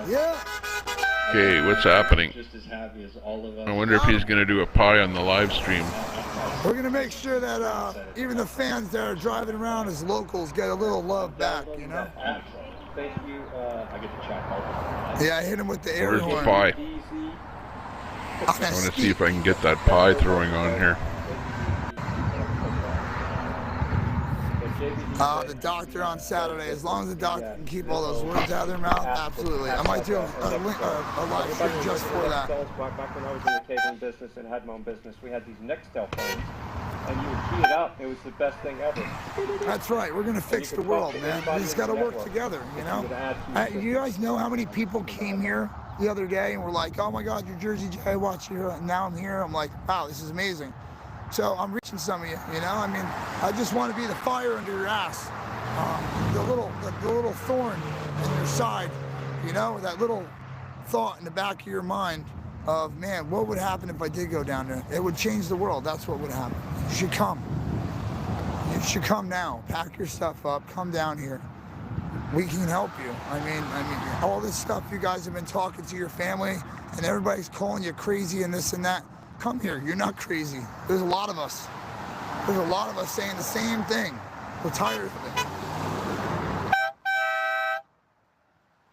Yeah. Okay, what's happening? I wonder if he's going to do a pie on the live stream. We're gonna make sure that even the fans that are driving around as locals get a little love back, you know? Thank you. I get to chat. Yeah, I hit him with the air Where's horn. the pie? I want to see if I can get that pie throwing on here. The doctor on Saturday, as long as the doctor can keep all those words out of their mouth, absolutely. I might do a live stream just for that. Back when I was in the cabling business and had my own business, we had these Nextel phones, and you would key it up. It was the best thing ever. That's right. We're gonna fix the world, man. We just gotta work together, you know? You guys know how many people came here the other day and were like, "Oh my God, you're Jersey Jay, I watch you," and now I'm here. I'm like, wow, this is amazing. So I'm reaching some of you, you know? I mean, I just want to be the fire under your ass, the little thorn in your side, you know? That little thought in the back of your mind of, man, what would happen if I did go down there? It would change the world. That's what would happen. You should come. You should come now. Pack your stuff up. Come down here. We can help you. I mean, all this stuff you guys have been talking to your family, and everybody's calling you crazy and this and that. Come here. You're not crazy. There's a lot of us. There's a lot of us saying the same thing. We're tired of it.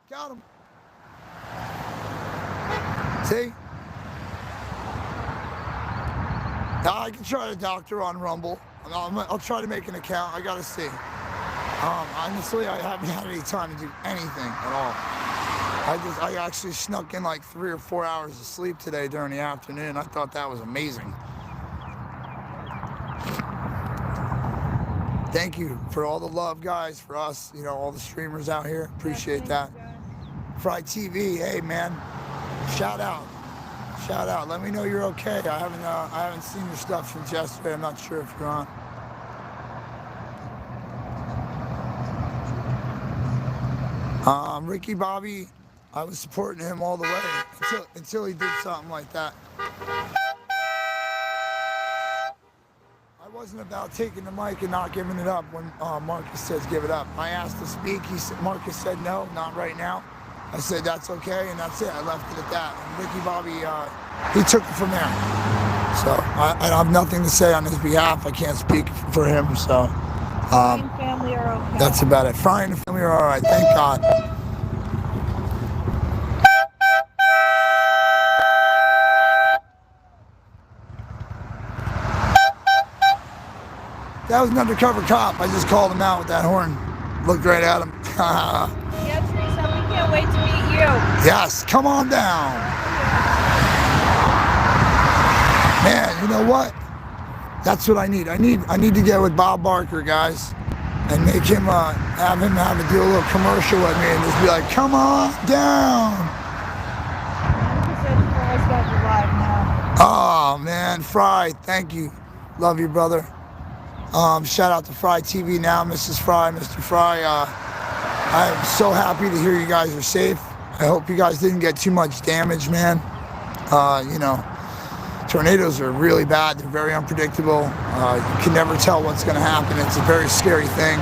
Got him. See? I can try to doctor on Rumble. I'll try to make an account. I gotta see. Honestly, I haven't had any time to do anything at all. I actually snuck in like 3 or 4 hours of sleep today during the afternoon. I thought that was amazing. Thank you for all the love, guys, for us, you know, all the streamers out here. Appreciate that. Fry TV, hey man, shout out. Shout out. Let me know you're okay. I haven't seen your stuff since yesterday. I'm not sure if you're on. Ricky Bobby, I was supporting him all the way until he did something like that. I wasn't about taking the mic and not giving it up when Marcus says give it up. I asked to speak. Marcus said no, not right now. I said that's okay, and that's it. I left it at that. And Ricky Bobby, he took it from there. So I have nothing to say on his behalf. I can't speak for him. So family are okay. That's about it. Fry and the family are all right. Thank God. That was an undercover cop. I just called him out with that horn. Looked right at him. Yeah, Teresa, we can't wait to meet you. Yes, come on down. Man, you know what? That's what I need. I need to get with Bob Barker, guys, and make him have to do a little commercial with me and just be like, come on down. He said you guys got you live now. Oh man, Fry, thank you. Love you, brother. Shout out to Fry TV now, Mrs. Fry, Mr. Fry. I am so happy to hear you guys are safe. I hope you guys didn't get too much damage, man. You know, tornadoes are really bad. They're very unpredictable. You can never tell what's going to happen. It's a very scary thing.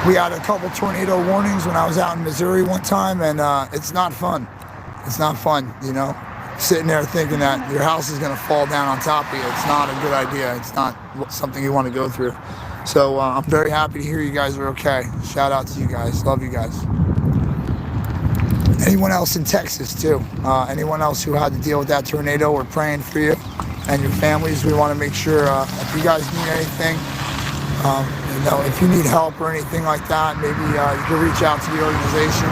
We had a couple tornado warnings when I was out in Missouri one time, and it's not fun. It's not fun, you know, sitting there thinking that your house is going to fall down on top of you. It's not a good idea. It's not something you want to go through. So I'm very happy to hear you guys are okay. Shout out to you guys. Love you guys. Anyone else in Texas too? Anyone else who had to deal with that tornado, we're praying for you and your families. We want to make sure if you guys need anything, you know, if you need help or anything like that, maybe you can reach out to the organization.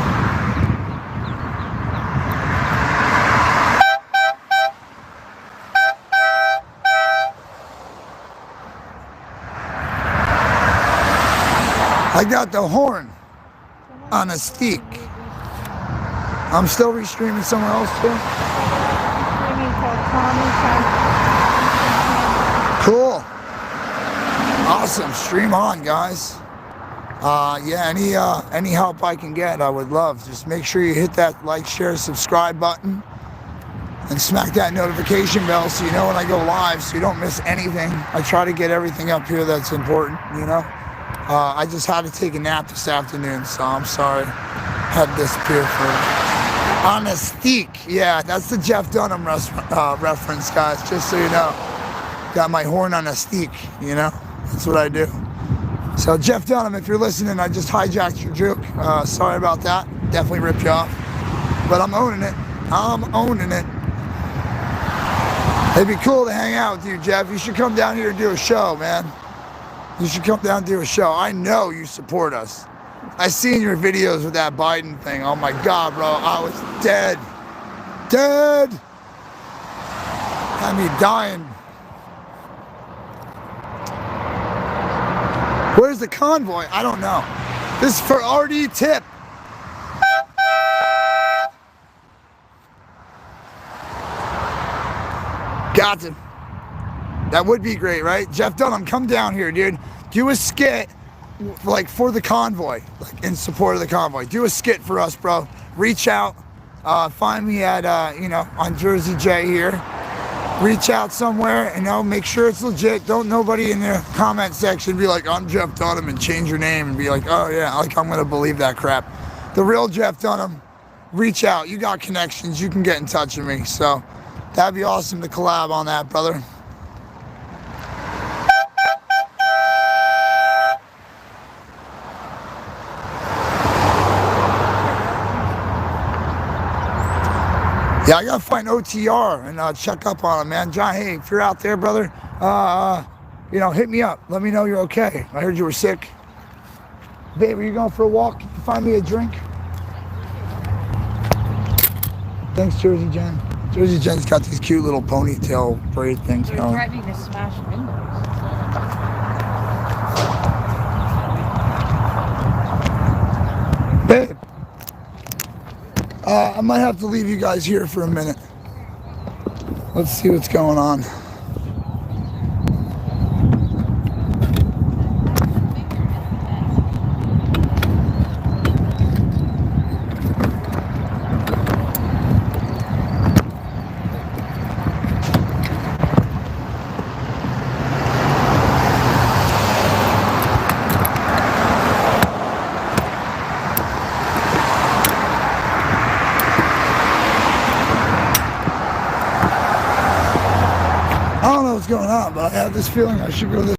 I got the horn. on a steak. I'm still restreaming somewhere else too. Cool. Awesome. Stream on, guys. Yeah, any help I can get, I would love. Just make sure you hit that like, share, subscribe button and smack that notification bell so you know when I go live so you don't miss anything. I try to get everything up here that's important, you know. I just had to take a nap this afternoon, so I'm sorry. Had to disappear for on a steak. Yeah, that's the Jeff Dunham reference, guys, just so you know. Got my horn on a steak, you know. That's what I do. So Jeff Dunham, if you're listening, I just hijacked your joke. Sorry about that. Definitely ripped you off. But I'm owning it. I'm owning it. It'd be cool to hang out with you, Jeff. You should come down here and do a show, man. You should come down and do a show. I know you support us. I seen your videos with that Biden thing. Oh my God, bro. I was dead. Dead. Had me dying. Where's the convoy? I don't know. This is for RD Tip. Got him. That would be great, right? Jeff Dunham, come down here, dude. Do a skit, like, for the convoy, like, in support of the convoy. Do a skit for us, bro. Reach out. Find me at, you know, on Jersey J here. Reach out somewhere, you know, make sure it's legit. Don't nobody in the comment section be like, I'm Jeff Dunham, and change your name and be like, oh yeah, like I'm gonna believe that crap. The real Jeff Dunham, reach out. You got connections, you can get in touch with me. So that'd be awesome to collab on that, brother. Yeah, I gotta find OTR and check up on him, man. John, hey, if you're out there, brother, you know, hit me up. Let me know you're okay. I heard you were sick. Babe, are you going for a walk? Can you find me a drink? Thanks, Jersey Jen. Jersey Jen's got these cute little ponytail braid things You're going. threatening to smash windows. Babe. I might have to leave you guys here for a minute. Let's see what's going on. I don't know what's going on, but I have this feeling I should go this.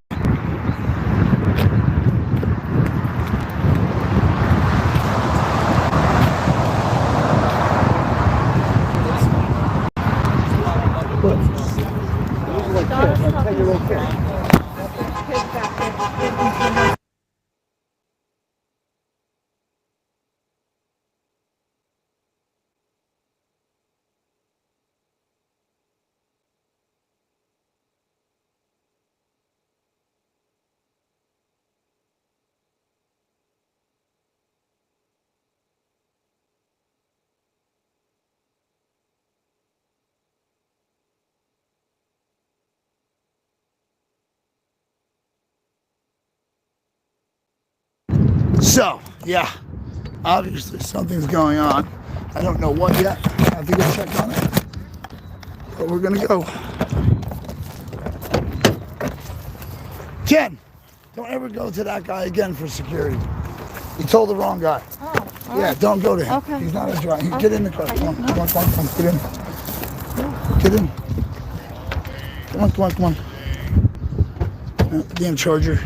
So, yeah, obviously something's going on. I don't know what yet. I have to go check on it. But we're gonna go. Jen, don't ever go to that guy again for security. You told the wrong guy. Oh, yeah, right. don't go to him. Okay. He's not a driver. Okay. Get in the car. Come on, come on, come on, come on. Get in. Get in. Come on, come on, come on. Damn charger.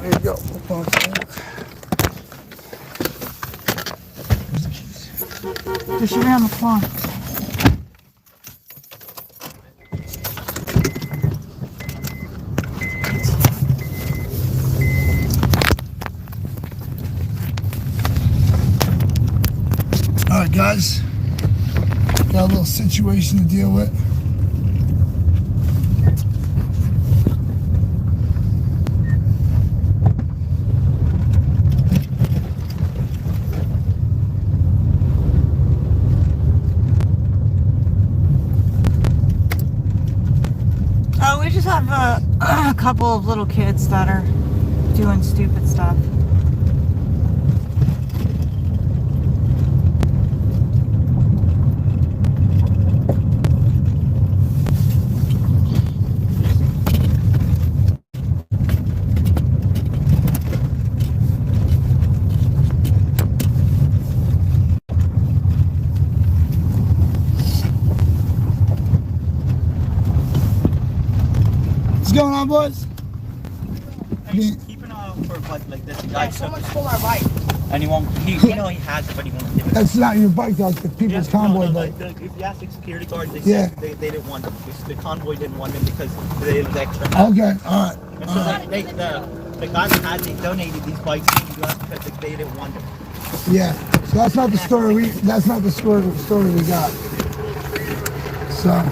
There you go. They should be on the floor. All right, guys. Got a little situation to deal with. have a couple of little kids that are doing stupid stuff. What's going on, boys? Keep an eye out for a bike like this. Yeah, someone stole our bike. And he won't, he know he has it, but he won't give it. That's not your bike, that's the people's convoy bike. If you ask the security guards, they Yeah. said they didn't want it. The convoy didn't want it because it was extra. Okay, alright. And so the guy that had they donated these bikes to us because they didn't want it. Yeah. So that's not the story we we got. So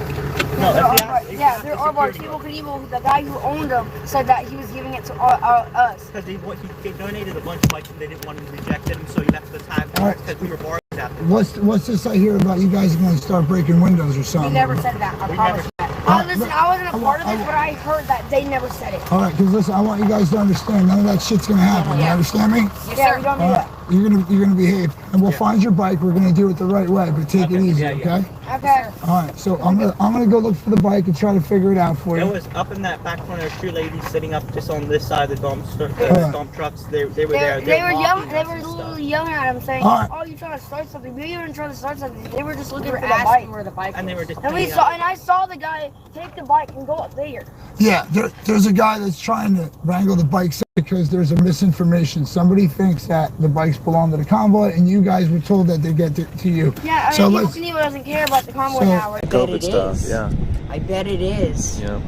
Yeah, there are bars. People could even, the guy who owned them said that he was giving it to us. Because he donated a bunch of bikes and they didn't want him to reject them, so he left the tag because we were borrowed after. what's this I hear about you guys are gonna start breaking windows or He something? never said that. I promise you that. Listen, I wasn't a part of this, but I heard that they never said it. Alright, because listen, I want you guys to understand none of that shit's gonna happen. You understand me? Yeah, we don't do that. You're gonna behave, and we'll find your bike. We're gonna do it the right way, but take it easy, okay? Okay. All right. So I'm gonna go look for the bike and try to figure it out for you. It was up in that back corner. Two ladies sitting up just on this side of the dumpster, dump trucks. They were there. They were young. They were literally yelling at him, saying, All right. "Oh, you're trying to start something." We weren't trying to start something. They were just looking for the bike. Where the bike and they were just. And we saw, and I saw the guy take the bike and go up there. Yeah, there's a guy that's trying to wrangle the bikes because there's a misinformation. Somebody thinks that the bikes belong to the convoy, and you guys were told that they get to you. Yeah, I mean, people doesn't care about the convoy now. Right? COVID stuff, yeah. I bet it is. Yeah.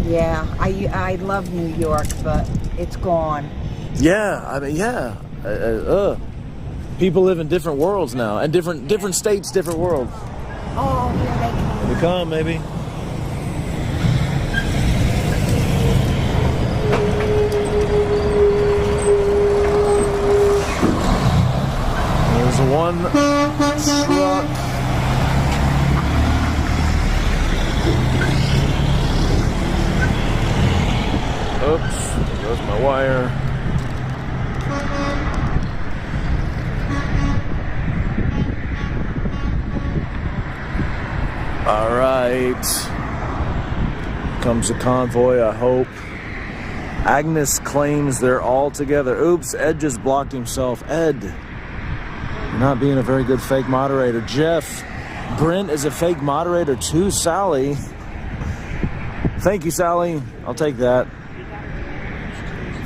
Yeah, I love New York, but it's gone. Yeah, I mean, yeah. People live in different worlds now, and different states, different worlds. Oh, here they come. Here we come, maybe. There's one truck. Oops, there goes my wire. All right. Comes the convoy, I hope. Agnes claims they're all together. Oops, Ed just blocked himself. Ed, you're not being a very good fake moderator. Jeff, Brent is a fake moderator too. Sally. Thank you, Sally. I'll take that.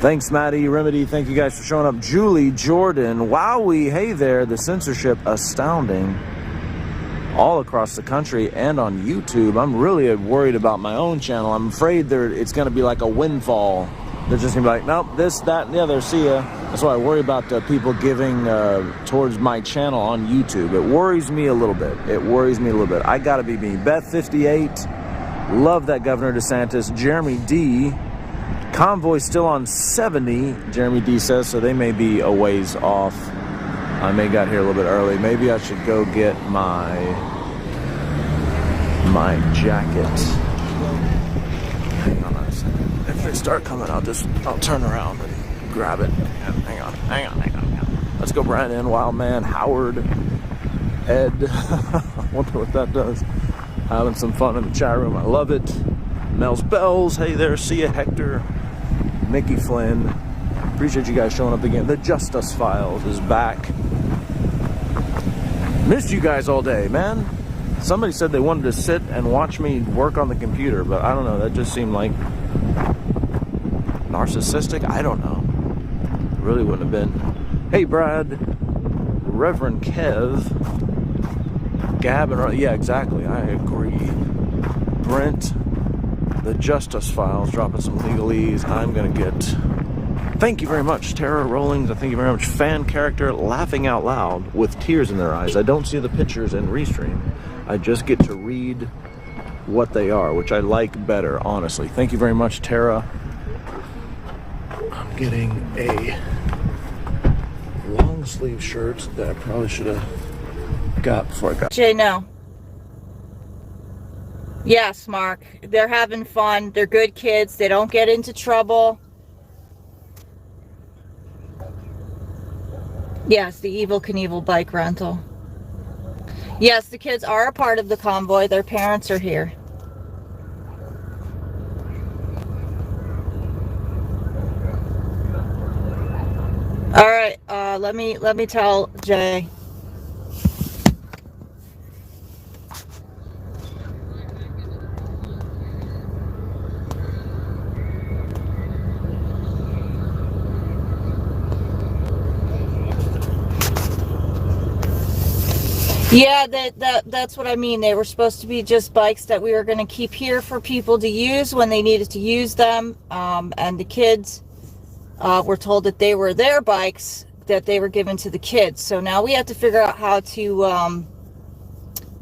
Thanks, Maddie, Remedy. Thank you guys for showing up. Julie, Jordan, Wowie, hey there. The censorship astounding. All across the country and on YouTube. I'm really worried about my own channel. I'm afraid it's going to be like a windfall. They're just going to be like, nope, this, that, and the other. See ya. That's why I worry about people giving towards my channel on YouTube. It worries me a little bit. It worries me a little bit. I got to be me. Beth58. Love that Governor DeSantis. Jeremy D. Convoy still on 70, Jeremy D says, so they may be a ways off. I may got here a little bit early. Maybe I should go get my jacket. Hang on a second. If they start coming, I'll turn around and grab it. Hang on. Let's go Brandon, Wildman, Howard, Ed. I wonder what that does. Having some fun in the chat room. I love it. Mel's Bells. Hey there. See ya, Hector. Mickey Flynn. Appreciate you guys showing up again. The Just Us Files is back. Missed you guys all day, man. Somebody said they wanted to sit and watch me work on the computer, but I don't know. That just seemed like narcissistic. I don't know. Really wouldn't have been. Hey, Brad. Reverend Kev. Gab and... Yeah, exactly. I agree. Brent. The Justice Files dropping some legalese. I'm gonna get. Thank you very much, Tara Rollings. Thank you very much. Fan character laughing out loud with tears in their eyes. I don't see the pictures in Restream. I just get to read what they are, which I like better, honestly. Thank you very much, Tara. I'm getting a long sleeve shirt that I probably should have got before I got. Jay, no. Yes, Mark. They're having fun. They're good kids. They don't get into trouble. Yes, the Evel Knievel bike rental. Yes, the kids are a part of the convoy. Their parents are here. All right, let me tell Jay. Yeah, that's what I mean. They were supposed to be just bikes that we were going to keep here for people to use when they needed to use them. And the kids were told that they were their bikes that they were given to the kids. So now we have to figure out how to,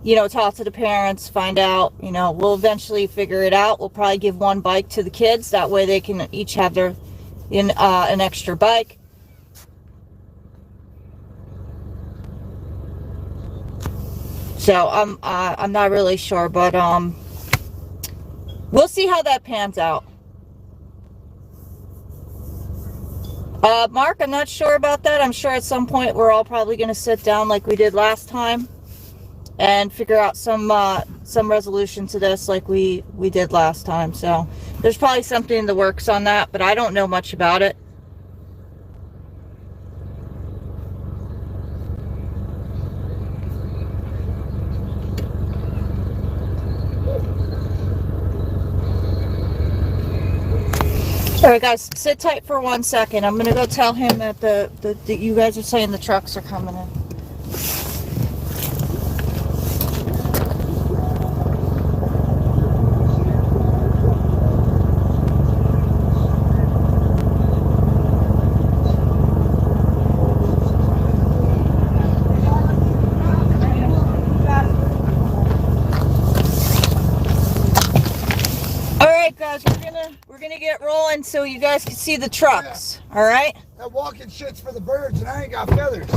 you know, talk to the parents, find out, you know, we'll eventually figure it out. We'll probably give one bike to the kids. That way they can each have their, an extra bike. So I'm not really sure, but we'll see how that pans out. Mark, I'm not sure about that. I'm sure at some point we're all probably going to sit down like we did last time and figure out some resolution to this like we did last time. So there's probably something in the works on that, but I don't know much about it. All right, guys, sit tight for 1 second. I'm gonna go tell him that that you guys are saying the trucks are coming in. All right, guys, we're gonna get rolling so you guys can see the trucks. Yeah. All right. That walking shit's for the birds, and I ain't got feathers.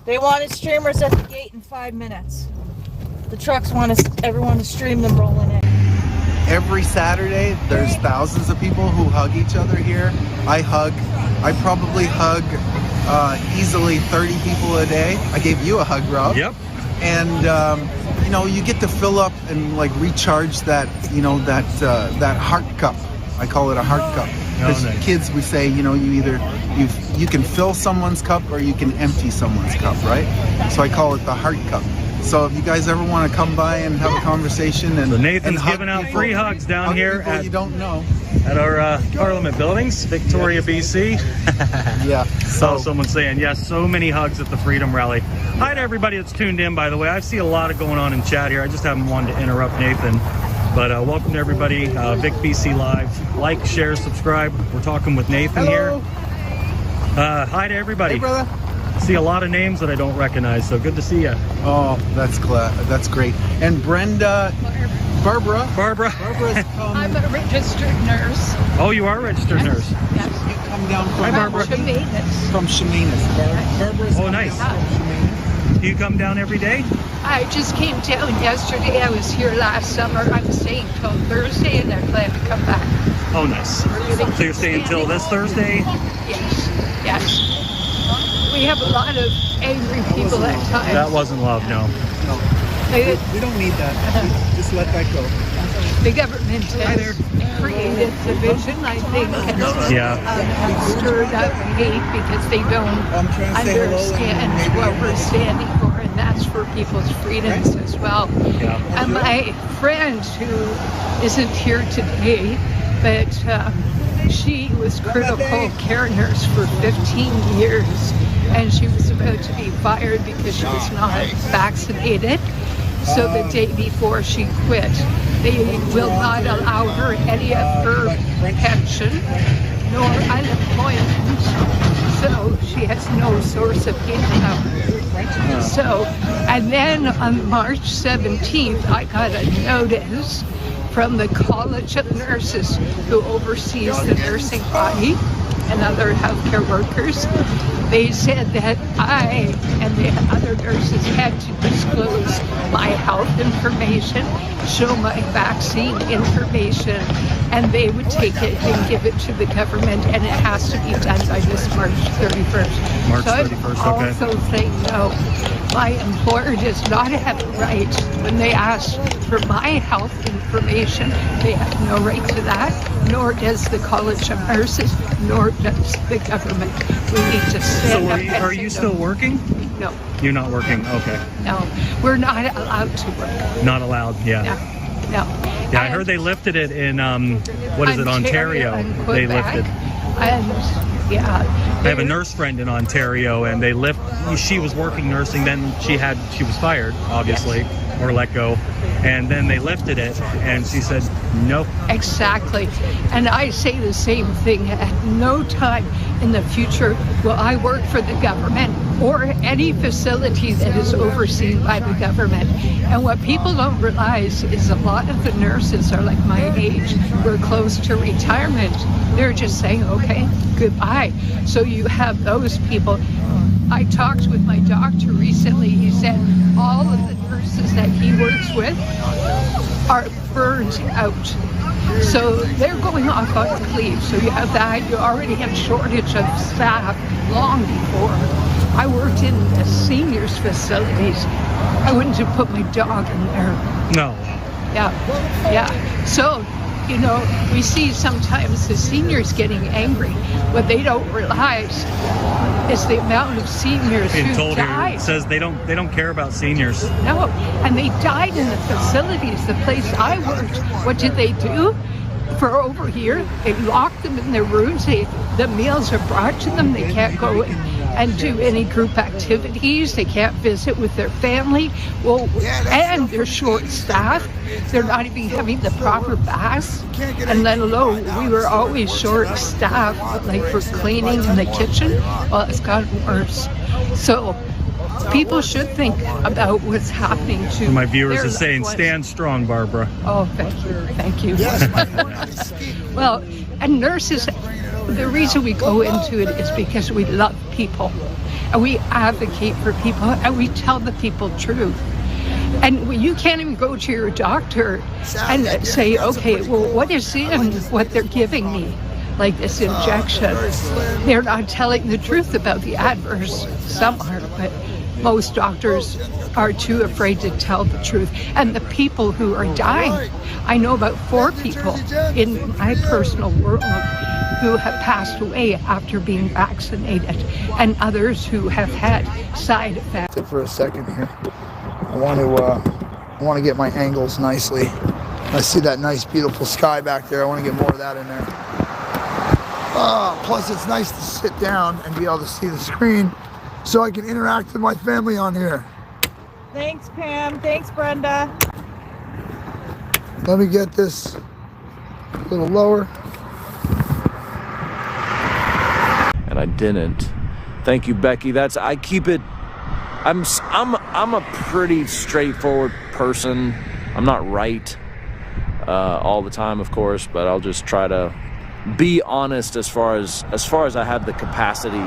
They wanted streamers at the gate in 5 minutes. The trucks want everyone to stream them rolling in. Every Saturday, there's thousands of people who hug each other here. I probably hug easily 30 people a day. I gave you a hug, Rob. Yep. And you know, you get to fill up and like recharge that, you know, that heart cup. I call it a heart cup. Because nice. Kids, we say, you know, you can fill someone's cup or you can empty someone's cup, right? So I call it the heart cup. So if you guys ever want to come by and have a conversation and so Nathan's and giving out free hugs down here at you don't know at our Parliament buildings, Victoria, BC. Yeah. Saw someone saying yes, so many hugs at the Freedom Rally. Hi to everybody that's tuned in, by the way. I see a lot of going on in chat here. I just haven't wanted to interrupt Nathan. But welcome to everybody, Vic BC Live. Like, share, subscribe. We're talking with Nathan here. Hi to everybody. Hey, brother. See a lot of names that I don't recognize, so good to see you. Oh, that's great. And Brenda, Barbara. Barbara's come. I'm a registered nurse. Oh, you are a registered nurse. Yes. You come down from Hi, Barbara. Chemainus. From Chemainus. Barbara's oh, nice. Do you come down every day? I just came down yesterday. I was here last summer. I'm staying till Thursday, and I plan to come back. Oh, nice. So you're staying until this Thursday? Yes. Yes. We have a lot of angry people at times. That wasn't love, no. We don't need that. Just let that go. The government has created division, I think, and stirred up hate because they don't understand what we're standing for, and that's for people's freedoms as well. Yeah. And my friend, who isn't here today, but she was critical care nurse for 15 years, and she was about to be fired because she was not vaccinated. So the day before she quit, they will not allow her any of her pension nor unemployment. So she has no source of income. So, and then on March 17th, I got a notice from the College of Nurses, who oversees the nursing body and other healthcare workers. They said that I and the other nurses had to disclose my health information, show my vaccine information, and they would take it and give it to the government, and it has to be done by this March 31st. March so 31st, I'm okay. also saying no. My employer does not have a right. When they ask for my health information, they have no right to that, nor does the College of Nurses, nor does the government. We need to stand up and Are say you no. still working? No. You're not working, okay. No, we're not allowed to work. Not allowed, yeah. No. Yeah, I heard they lifted it in, what is it, Ontario? and They Quebec, lifted. And yeah. I have a nurse friend in Ontario, and she was working nursing, then she was fired, obviously, or let go, and then they lifted it, and she said, nope. Exactly. And I say the same thing. At no time in the future will I work for the government or any facility that is overseen by the government. And what people don't realize is a lot of the nurses are like my age. We're close to retirement. They're just saying, okay, goodbye. So you have those people. I talked with my doctor recently. He said all of the nurses that he works with are burned out. So they're going off on leave. So you have that. You already have shortage of staff long before. I worked in the seniors facilities. I wouldn't have put my dog in there. No. Yeah. So, you know, we see sometimes the seniors getting angry. What they don't realize is the amount of seniors Being who told here, died. it says they don't care about seniors. No, and they died in the facilities. The place I worked, what did they do? For over a year, they locked them in their rooms. The meals are brought to them. They can't go and do any group activities. They can't visit with their family. Well, and they're short-staffed. They're not even having the proper baths. And then alone, we were always short-staffed, like for cleaning in the kitchen. Well, it's gotten worse. So people should think about what's happening to My viewers their are saying, loved ones. stand strong, Barbara. Oh, thank you. Well, and nurses, the reason we go into it is because we love people, and we advocate for people, and we tell the people truth. And you can't even go to your doctor and say, okay, well, what is in what they're giving me? Like this injection. They're not telling the truth about the adverse. Some are, but most doctors are too afraid to tell the truth. And the people who are dying, I know about 4 people in my personal world who have passed away after being vaccinated, and others who have had side effects. For a second here, I want to get my angles nicely. I see that nice, beautiful sky back there. I want to get more of that in there. Plus, it's nice to sit down and be able to see the screen, so I can interact with my family on here. Thanks, Pam. Thanks, Brenda. Let me get this a little lower. And I didn't. Thank you, Becky. I keep it. I'm a pretty straightforward person. I'm not right all the time, of course, but I'll just try to be honest as far as I have the capacity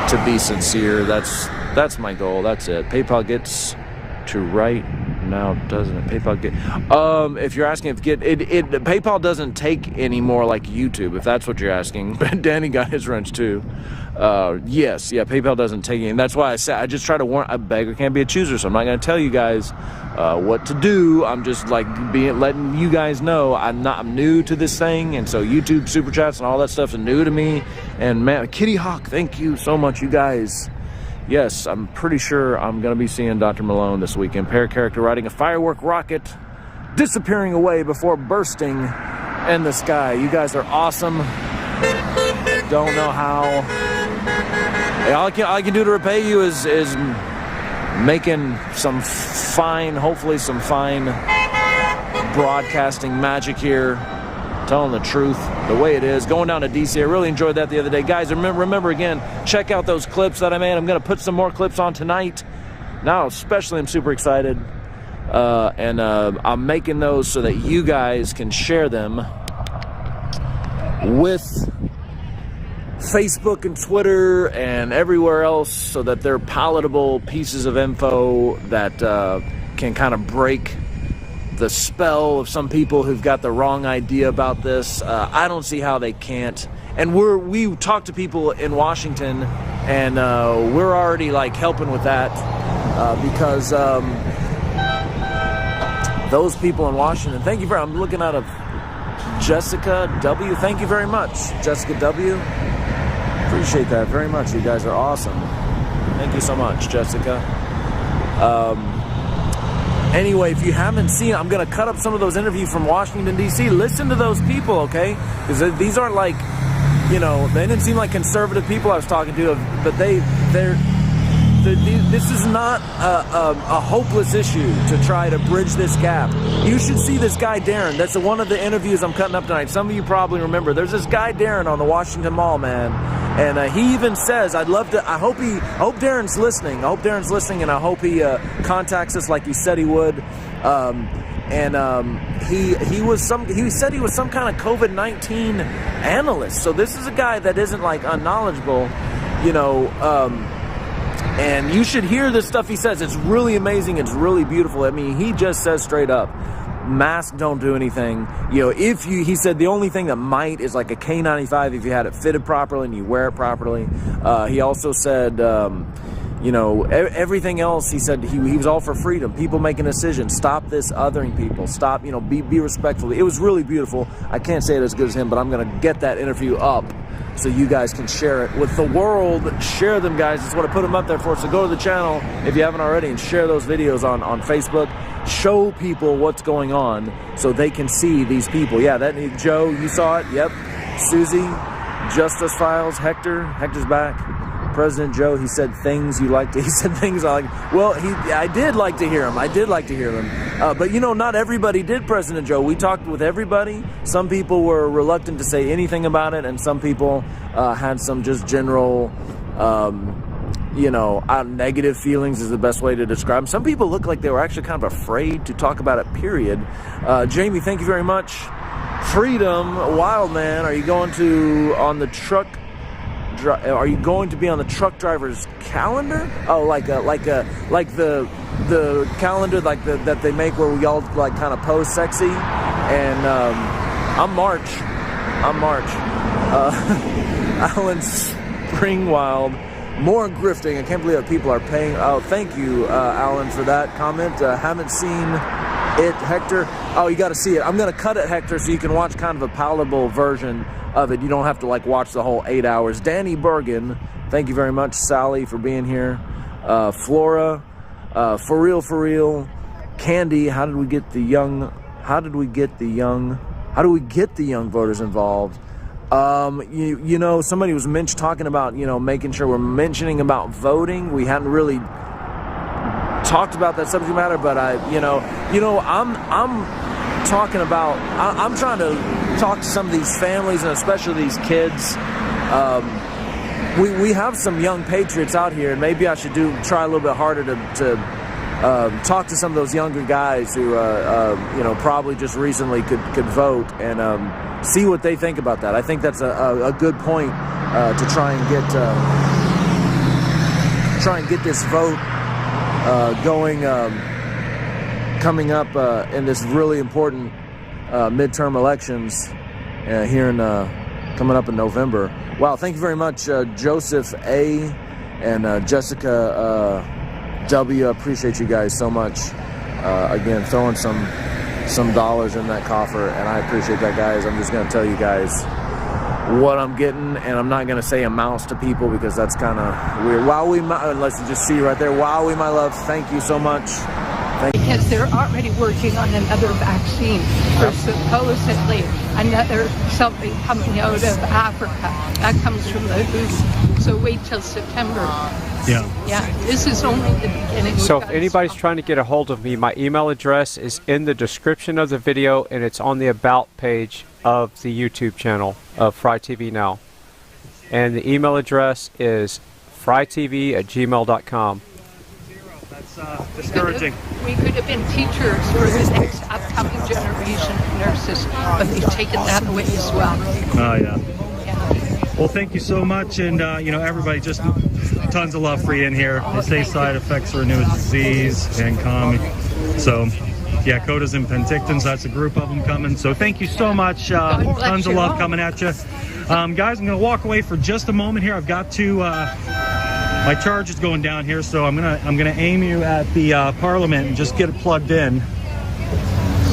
to be sincere. That's my goal. That's it. PayPal gets to right now, doesn't it? PayPal get if you're asking if PayPal doesn't take anymore like YouTube, if that's what you're asking. But Danny got his wrench too. Yes, yeah, PayPal doesn't take any. And that's why I said I just try to warn. A beggar can't be a chooser, so I'm not going to tell you guys what to do. I'm just like letting you guys know I'm new to this thing, and so YouTube super chats and all that stuff is new to me. And man, Kitty Hawk, thank you so much, you guys. Yes, I'm pretty sure I'm going to be seeing Dr. Malone this weekend. Character riding a firework rocket, disappearing away before bursting in the sky. You guys are awesome. Don't know how. All I can do to repay you is making some fine, hopefully some fine broadcasting magic here, telling the truth the way it is. Going down to DC, I really enjoyed that the other day. Guys, remember again, check out those clips that I made. I'm going to put some more clips on tonight. Now, especially, I'm super excited. And I'm making those so that you guys can share them with Facebook and Twitter and everywhere else so that they're palatable pieces of info that can kind of break the spell of some people who've got the wrong idea about this. I don't see how they can't. And we talk to people in Washington, and we're already like helping with that because those people in Washington. Thank you I'm looking at a Jessica W. Thank you very much, Jessica W. Appreciate that very much. You guys are awesome. Thank you so much, Jessica. Anyway, if you haven't seen, I'm going to cut up some of those interviews from Washington, D.C. Listen to those people, okay? Because these aren't like, you know, they didn't seem like conservative people I was talking to, but this is not a hopeless issue to try to bridge this gap. You should see this guy, Darren. That's one of the interviews I'm cutting up tonight. Some of you probably remember. There's this guy, Darren, on the Washington Mall, man. And he even says, I hope Darren's listening. I hope Darren's listening, and I hope he contacts us like he said he would. He said he was some kind of COVID-19 analyst. So this is a guy that isn't like unknowledgeable, you know. And you should hear this stuff he says. It's really amazing. It's really beautiful. I mean, he just says straight up, masks don't do anything. You know, he said the only thing that might is like a K95 if you had it fitted properly and you wear it properly. He also said, you know, everything else, he said he was all for freedom. People making decisions. Stop this othering people. Stop, you know, be respectful. It was really beautiful. I can't say it as good as him, but I'm going to get that interview up so you guys can share it with the world. Share them, guys. That's what I put them up there for. So go to the channel if you haven't already and share those videos on Facebook. Show people what's going on so they can see these people. Yeah, that Joe, you saw it. Yep. Susie, Justice Files, Hector's back. President Joe, he said things you like to. He said things I like. Well, I did like to hear him. I did like to hear them. But you know, not everybody did. President Joe. We talked with everybody. Some people were reluctant to say anything about it, and some people had some just general, you know, negative feelings is the best way to describe them. Some people look like they were actually kind of afraid to talk about it. Period. Jamie, thank you very much. Freedom, Wild Man. Are you going to on the truck? Are you going to be on the truck driver's calendar? Oh, like the calendar that they make where we all like kind of pose sexy. And I'm March. Alan Springwild, more grifting. I can't believe that people are paying. Oh, thank you, Alan, for that comment. Haven't seen it, Hector. Oh, you got to see it. I'm gonna cut it, Hector, so you can watch kind of a palatable version of it. You don't have to like watch the whole 8 hours. Danny Bergen, thank you very much. Sally for being here. Flora, for real. Candy, how do we get the young voters involved? You know, somebody was talking about, you know, making sure we're mentioning about voting. We hadn't really talked about that subject matter, but I'm talking about, I'm trying to talk to some of these families and especially these kids. We have some young patriots out here, and maybe I should try a little bit harder to talk to some of those younger guys who you know, probably just recently could vote, and see what they think about that. I think that's a good point to try and get this vote going, coming up in this really important midterm elections here in coming up in November. Wow, thank you very much, Joseph A. and Jessica W. I appreciate you guys so much. Again, throwing some dollars in that coffer, and I appreciate that, guys. I'm just going to tell you guys what I'm getting, and I'm not going to say amounts to people because that's kind of weird. Unless you just see right there. Wowie, my love, thank you so much. Because they're already working on another vaccine for supposedly another something coming out of Africa. That comes from the WHO. So wait till September. Yeah, this is only the beginning. So if anybody's trying to get a hold of me, my email address is in the description of the video, and it's on the About page of the YouTube channel of Fry TV Now. And the email address is frytv@gmail.com. That's discouraging. We could have been teachers for the next upcoming generation of nurses, but they've taken that away as well. Oh, yeah. Well, thank you so much, and you know, everybody, just tons of love for you in here. They say side effects are a new disease and common. So, yeah, Codas and Pentictons, that's a group of them coming. So thank you so much. Tons of love coming at you. Guys, I'm going to walk away for just a moment here. I've got to, my charge is going down here, so I'm gonna aim you at the Parliament and just get it plugged in.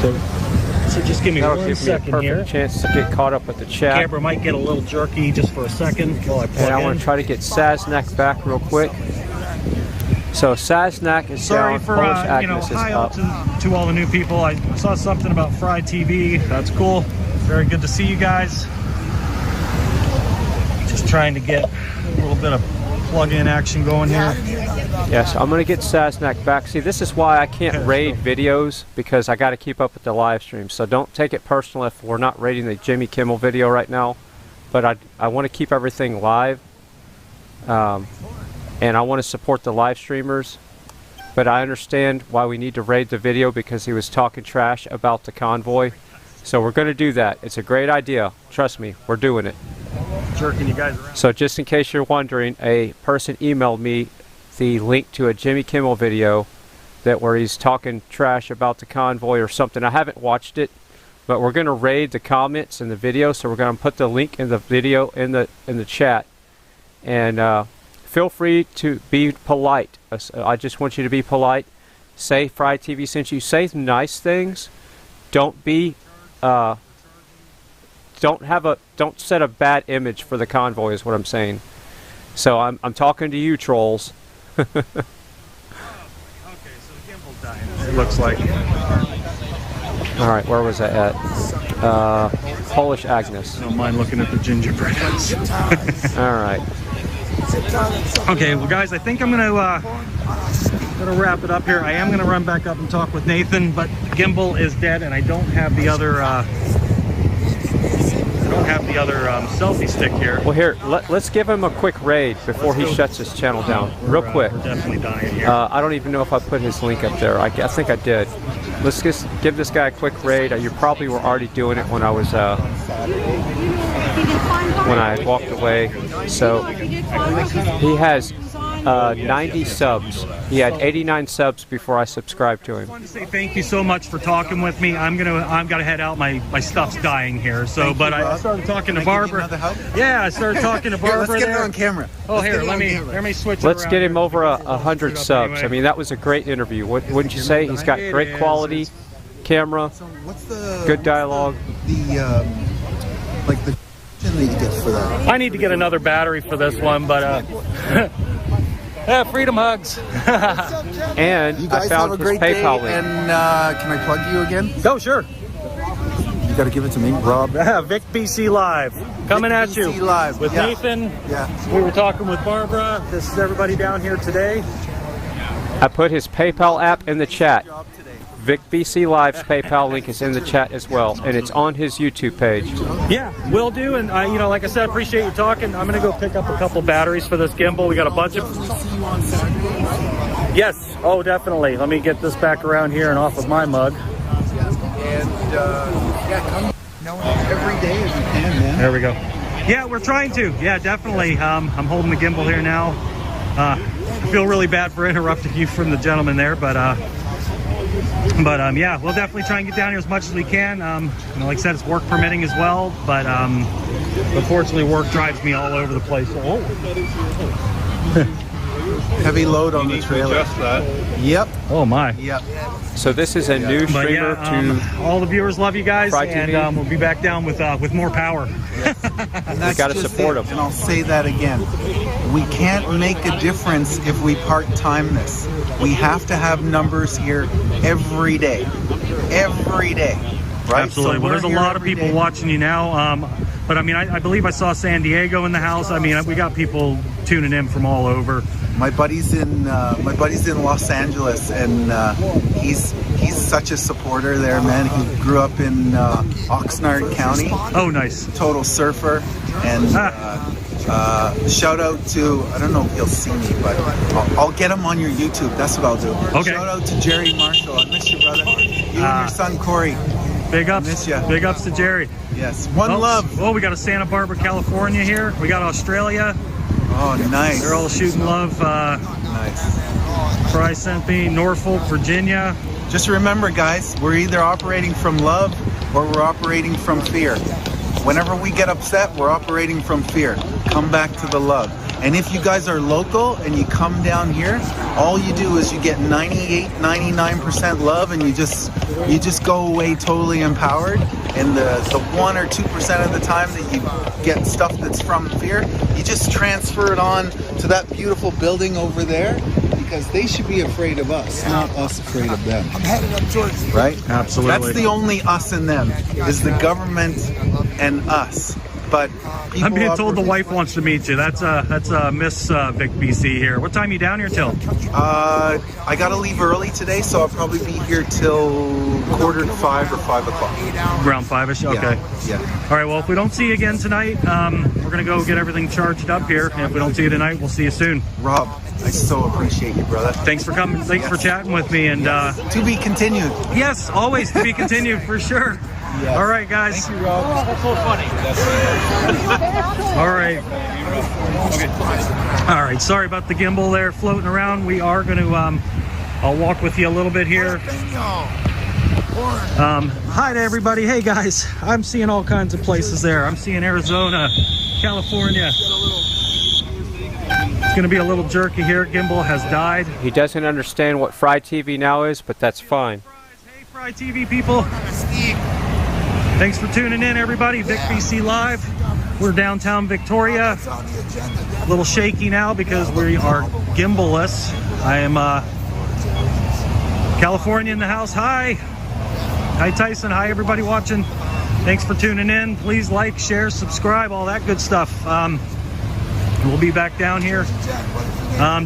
So just give me That'll one give me a second perfect here. chance to get caught up with the chat. Camera might get a little jerky just for a second while I plug And I in. want to try to get Saznak back real quick. So Saznak is Sorry down, for Polish you know, Agnes is hi up. to all the new people. I saw something about Fry TV. That's cool. Very good to see you guys. Just trying to get a little bit of plug-in action going here. Yes, I'm going to get Saznak back. See, this is why I can't raid videos, because I got to keep up with the live stream. So don't take it personal if we're not raiding the Jimmy Kimmel video right now. But I want to keep everything live. And I want to support the live streamers. But I understand why we need to raid the video, because he was talking trash about the convoy. So we're going to do that. It's a great idea. Trust me, we're doing it. Jerking you guys around. So just in case you're wondering, a person emailed me the link to a Jimmy Kimmel video where he's talking trash about the convoy or something. I haven't watched it, but we're going to raid the comments in the video, so we're going to put the link in the video in the chat. And feel free to be polite. I just want you to be polite. Say Fry TV sent you. Say nice things. Don't be don't set a bad image for the convoy is what I'm saying. So I'm talking to you trolls. Okay, so the gimbal's dying, it looks like. Alright, where was I at? Polish Agnes. Don't mind looking at the gingerbread house. Alright. Okay, well guys, I think I'm gonna wrap it up here. I am gonna run back up and talk with Nathan, but the gimbal is dead and I don't have the other selfie stick here. Well, here, let's give him a quick raid before he shuts his channel down. Real quick. We're definitely dying here. I don't even know if I put his link up there. I think I did. Let's just give this guy a quick raid. You probably were already doing it when I was when I walked away. So he has 90 subs. He had 89 subs before I subscribed to him. I want to say thank you so much for talking with me. I'm gonna head out. My stuff's dying here. So, but I started talking to Barbara. Yeah, I started talking to Barbara. Let's get it on camera. Oh, here, let me switch. Let's it get him here. over 100 subs. Anyway. I mean, that was a great interview. Wouldn't you say? He's got great quality camera, good dialogue. Like the that you get for that. I need to get another battery for this one, but yeah, freedom hugs. And You guys I found have a his great day, PayPal link. and can I plug you again? Oh, sure. You got to give it to me, Rob. Vic BC Live, coming Vic at you BC Live. with Yeah. Nathan. Yeah. We were talking with Barbara. This is everybody down here today. I put his PayPal app in the chat. Vic BC Live's PayPal link is in the chat as well, and it's on his YouTube page. Yeah, will do. And you know, like I said, appreciate you talking. I'm gonna go pick up a couple batteries for this gimbal. We got a bunch of. Yes. Oh, definitely. Let me get this back around here and off of my mug. And yeah, come every day if you can, man. There we go. Yeah, we're trying to. Yeah, definitely. I'm holding the gimbal here now. I feel really bad for interrupting you from the gentleman there, but yeah, we'll definitely try and get down here as much as we can. You know, like I said, it's work permitting as well, but unfortunately, work drives me all over the place. Oh. Heavy load on the trailer. Adjust that. Yep. Oh my. Yep. So this is a new But streamer yeah, all the viewers love you guys, Fry and TV. we'll be back down with more power. And We got to just support it. him. And I'll say that again. We can't make a difference if we part-time this. We have to have numbers here every day. Every day. Right? Absolutely. So Well, there's a we're here lot of every people day. watching you now. But I mean, I believe I saw San Diego in the house. I mean, we got people tuning in from all over. My buddy's in Los Angeles, and he's such a supporter there, man. He grew up in Oxnard County. Oh, nice. Total surfer, and shout out to, I don't know if he'll see me, but I'll get him on your YouTube. That's what I'll do. Okay. Shout out to Jerry Marshall. I miss you, brother. You and your son Corey. Big ups. Miss ya. Big ups to Jerry. Yes. One love. Oh, we got a Santa Barbara, California here. We got Australia. Oh, nice. They're all shooting love. Nice. Fry sent me Norfolk, Virginia. Just remember, guys, we're either operating from love or we're operating from fear. Whenever we get upset, we're operating from fear. Come back to the love. And if you guys are local and you come down here, all you do is you get 98, 99% love, and you just go away totally empowered. And the 1 or 2% of the time that you get stuff that's from fear, you just transfer it on to that beautiful building over there, because they should be afraid of us, not us afraid of them. I'm headed up towards you. Right? Absolutely. That's the only us and them, is the government and us. But people I'm being told the wife wants to meet you. That's Miss Vic BC here. What time are you down here till? I gotta leave early today, so I'll probably be here till 4:45 or 5 o'clock. Around 5ish? Okay. Yeah. All right, well, if we don't see you again tonight, we're going to go get everything charged up here. And if we don't see you tonight, we'll see you soon. Rob, I so appreciate you, brother. Thanks for coming. Thanks for chatting with me. And to be continued. Yes, always to be continued, for sure. Yes. All right, guys. Thank you, Rob. That's so funny. All right. All right. Sorry about the gimbal there floating around. We are going to, I'll walk with you a little bit here. Hi to everybody. Hey, guys. I'm seeing all kinds of places there. I'm seeing Arizona, California. It's going to be a little jerky here. Gimbal has died. He doesn't understand what Fry TV Now is, but that's fine. Hey, Fry TV people. Thanks for tuning in, everybody. Vic BC Live. We're downtown Victoria. A little shaky now because we are gimballess. I am California in the house. Hi. Hi, Tyson. Hi, everybody watching. Thanks for tuning in. Please like, share, subscribe, all that good stuff. We'll be back down here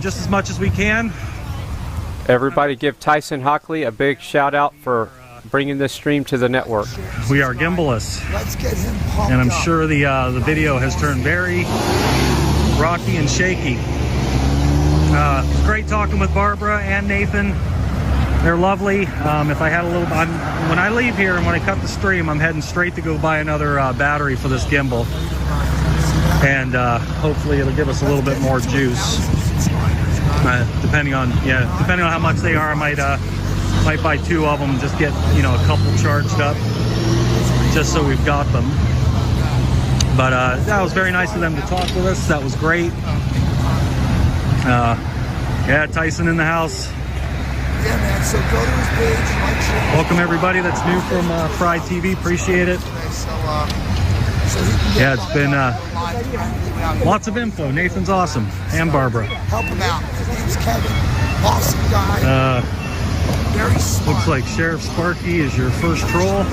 just as much as we can. Everybody give Tyson Hockley a big shout out for bringing this stream to the network. We are gimballess. Let's get him pumped and I'm up. sure the video has turned very rocky and shaky. It was great talking with Barbara and Nathan. They're lovely. If I had a little, when I leave here and when I cut the stream, I'm heading straight to go buy another battery for this gimbal, and hopefully it'll give us a little bit more juice. Depending on how much they are, I might buy 2 of them, just get a couple charged up, just so we've got them. But that was very nice of them to talk with us. That was great. Yeah, Tyson in the house. Yeah, man. So go to his page, like, share. Welcome everybody that's new from Fry TV. Appreciate it. Yeah, it's been lots of info. Nathan's awesome, and Barbara. Help him out. His name's Kevin. Awesome guy. Very smart. Looks like Sheriff Sparky is your first troll.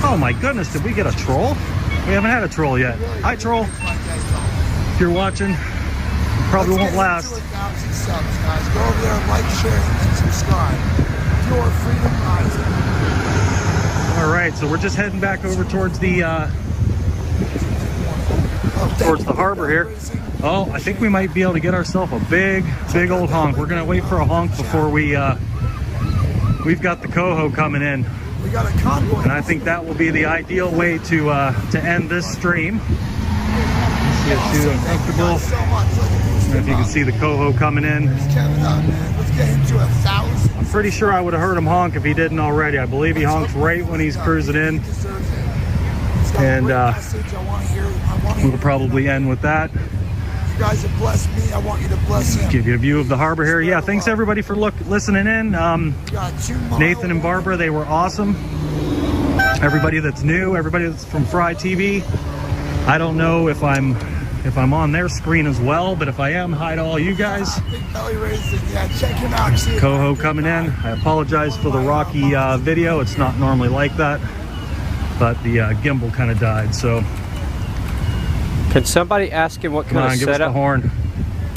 Oh my goodness, did we get a troll? We haven't had a troll yet. Hi, troll. If you're watching, probably won't last. Subs, guys. Go over there and like, share, and subscribe. Your Freedom Rising. All right, so we're just heading back over towards the harbor here. Oh, I think we might be able to get ourselves a big old honk. We're gonna wait for a honk before we've got the coho coming in. We got a convoy. And I think that will be the ideal way to end this stream. Get too uncomfortable. And if you can see the coho coming in. Let's get him to 1,000. I'm pretty sure I would have heard him honk if he didn't already. I believe he honks right when he's cruising in. And we'll probably end with that. You guys have blessed me. I want you to bless him. Give you a view of the harbor here. Yeah, thanks everybody for listening in. Nathan and Barbara, they were awesome. Everybody that's new, everybody that's from Fry TV. I don't know if I'm on their screen as well, but if I am, hi to all you guys. Big belly racing. Yeah, check him out. Coho coming in. I apologize for the rocky video. It's not normally like that, but the gimbal kind of died. So can somebody ask him what kind of give us the setup? Horn.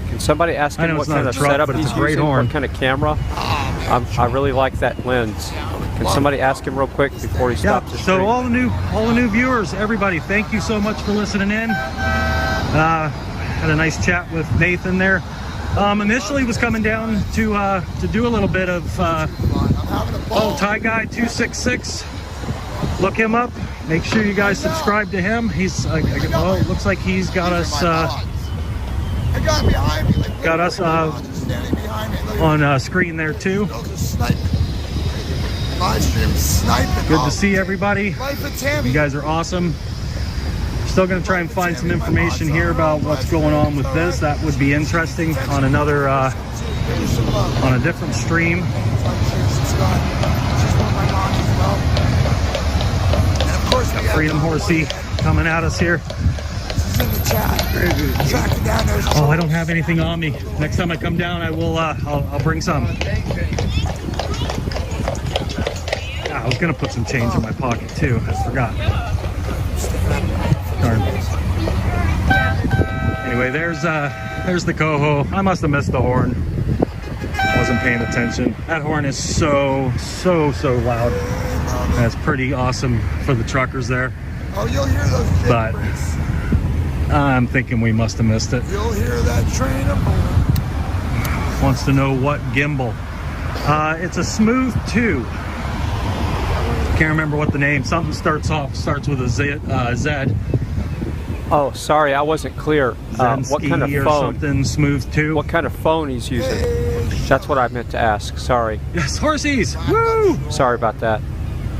Can somebody ask him what kind of setup but it's he's a great using? horn. What kind of camera? I really like that lens. Can somebody ask him real quick before he stops the stream? So all the new viewers, everybody, thank you so much for listening in. Had a nice chat with Nathan there. Initially was coming down to do a little bit of Thai Guy 266. look him up. Make sure you guys subscribe to him. He's oh, it looks like he's got us on screen there too. Live stream sniping. Good to see everybody. You guys are awesome. Still going to try and find some information here about what's going on with this. That would be interesting on another, on a different stream. Got Freedom Horsey coming at us here. Oh, I don't have anything on me. Next time I come down, I will. I'll bring some. I was gonna put some change in my pocket too. I forgot. Darn. Anyway, there's the coho. I must have missed the horn. Wasn't paying attention. That horn is so loud. That's pretty awesome for the truckers there. Oh, you'll hear those. But I'm thinking we must have missed it. You'll hear that train of bull. Wants to know what gimbal. It's a Smooth 2. Can't remember what the name. Something starts with a Z. Oh, sorry, I wasn't clear. What kind of or phone? Something Smooth 2. What kind of phone he's using? That's what I meant to ask. Sorry. Yes, horsies. Woo! Sorry about that.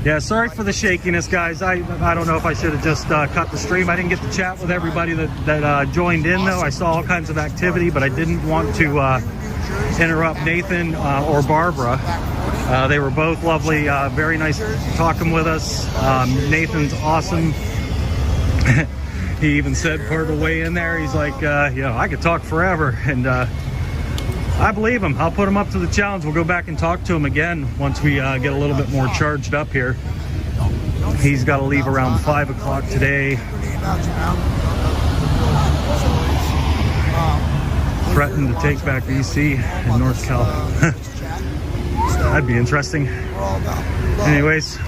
Yeah, sorry for the shakiness, guys. I don't know if I should have just cut the stream. I didn't get to chat with everybody that joined in, though. I saw all kinds of activity, but I didn't want to interrupt Nathan or Barbara. They were both lovely, very nice talking with us. Nathan's awesome. He even said part of the way in there, he's like, you know, I could talk forever. And I believe him. I'll put him up to the challenge. We'll go back and talk to him again once we get a little bit more charged up here. He's got to leave around 5 o'clock today. Threatened to take back BC and North Cal. That'd be interesting. Anyways,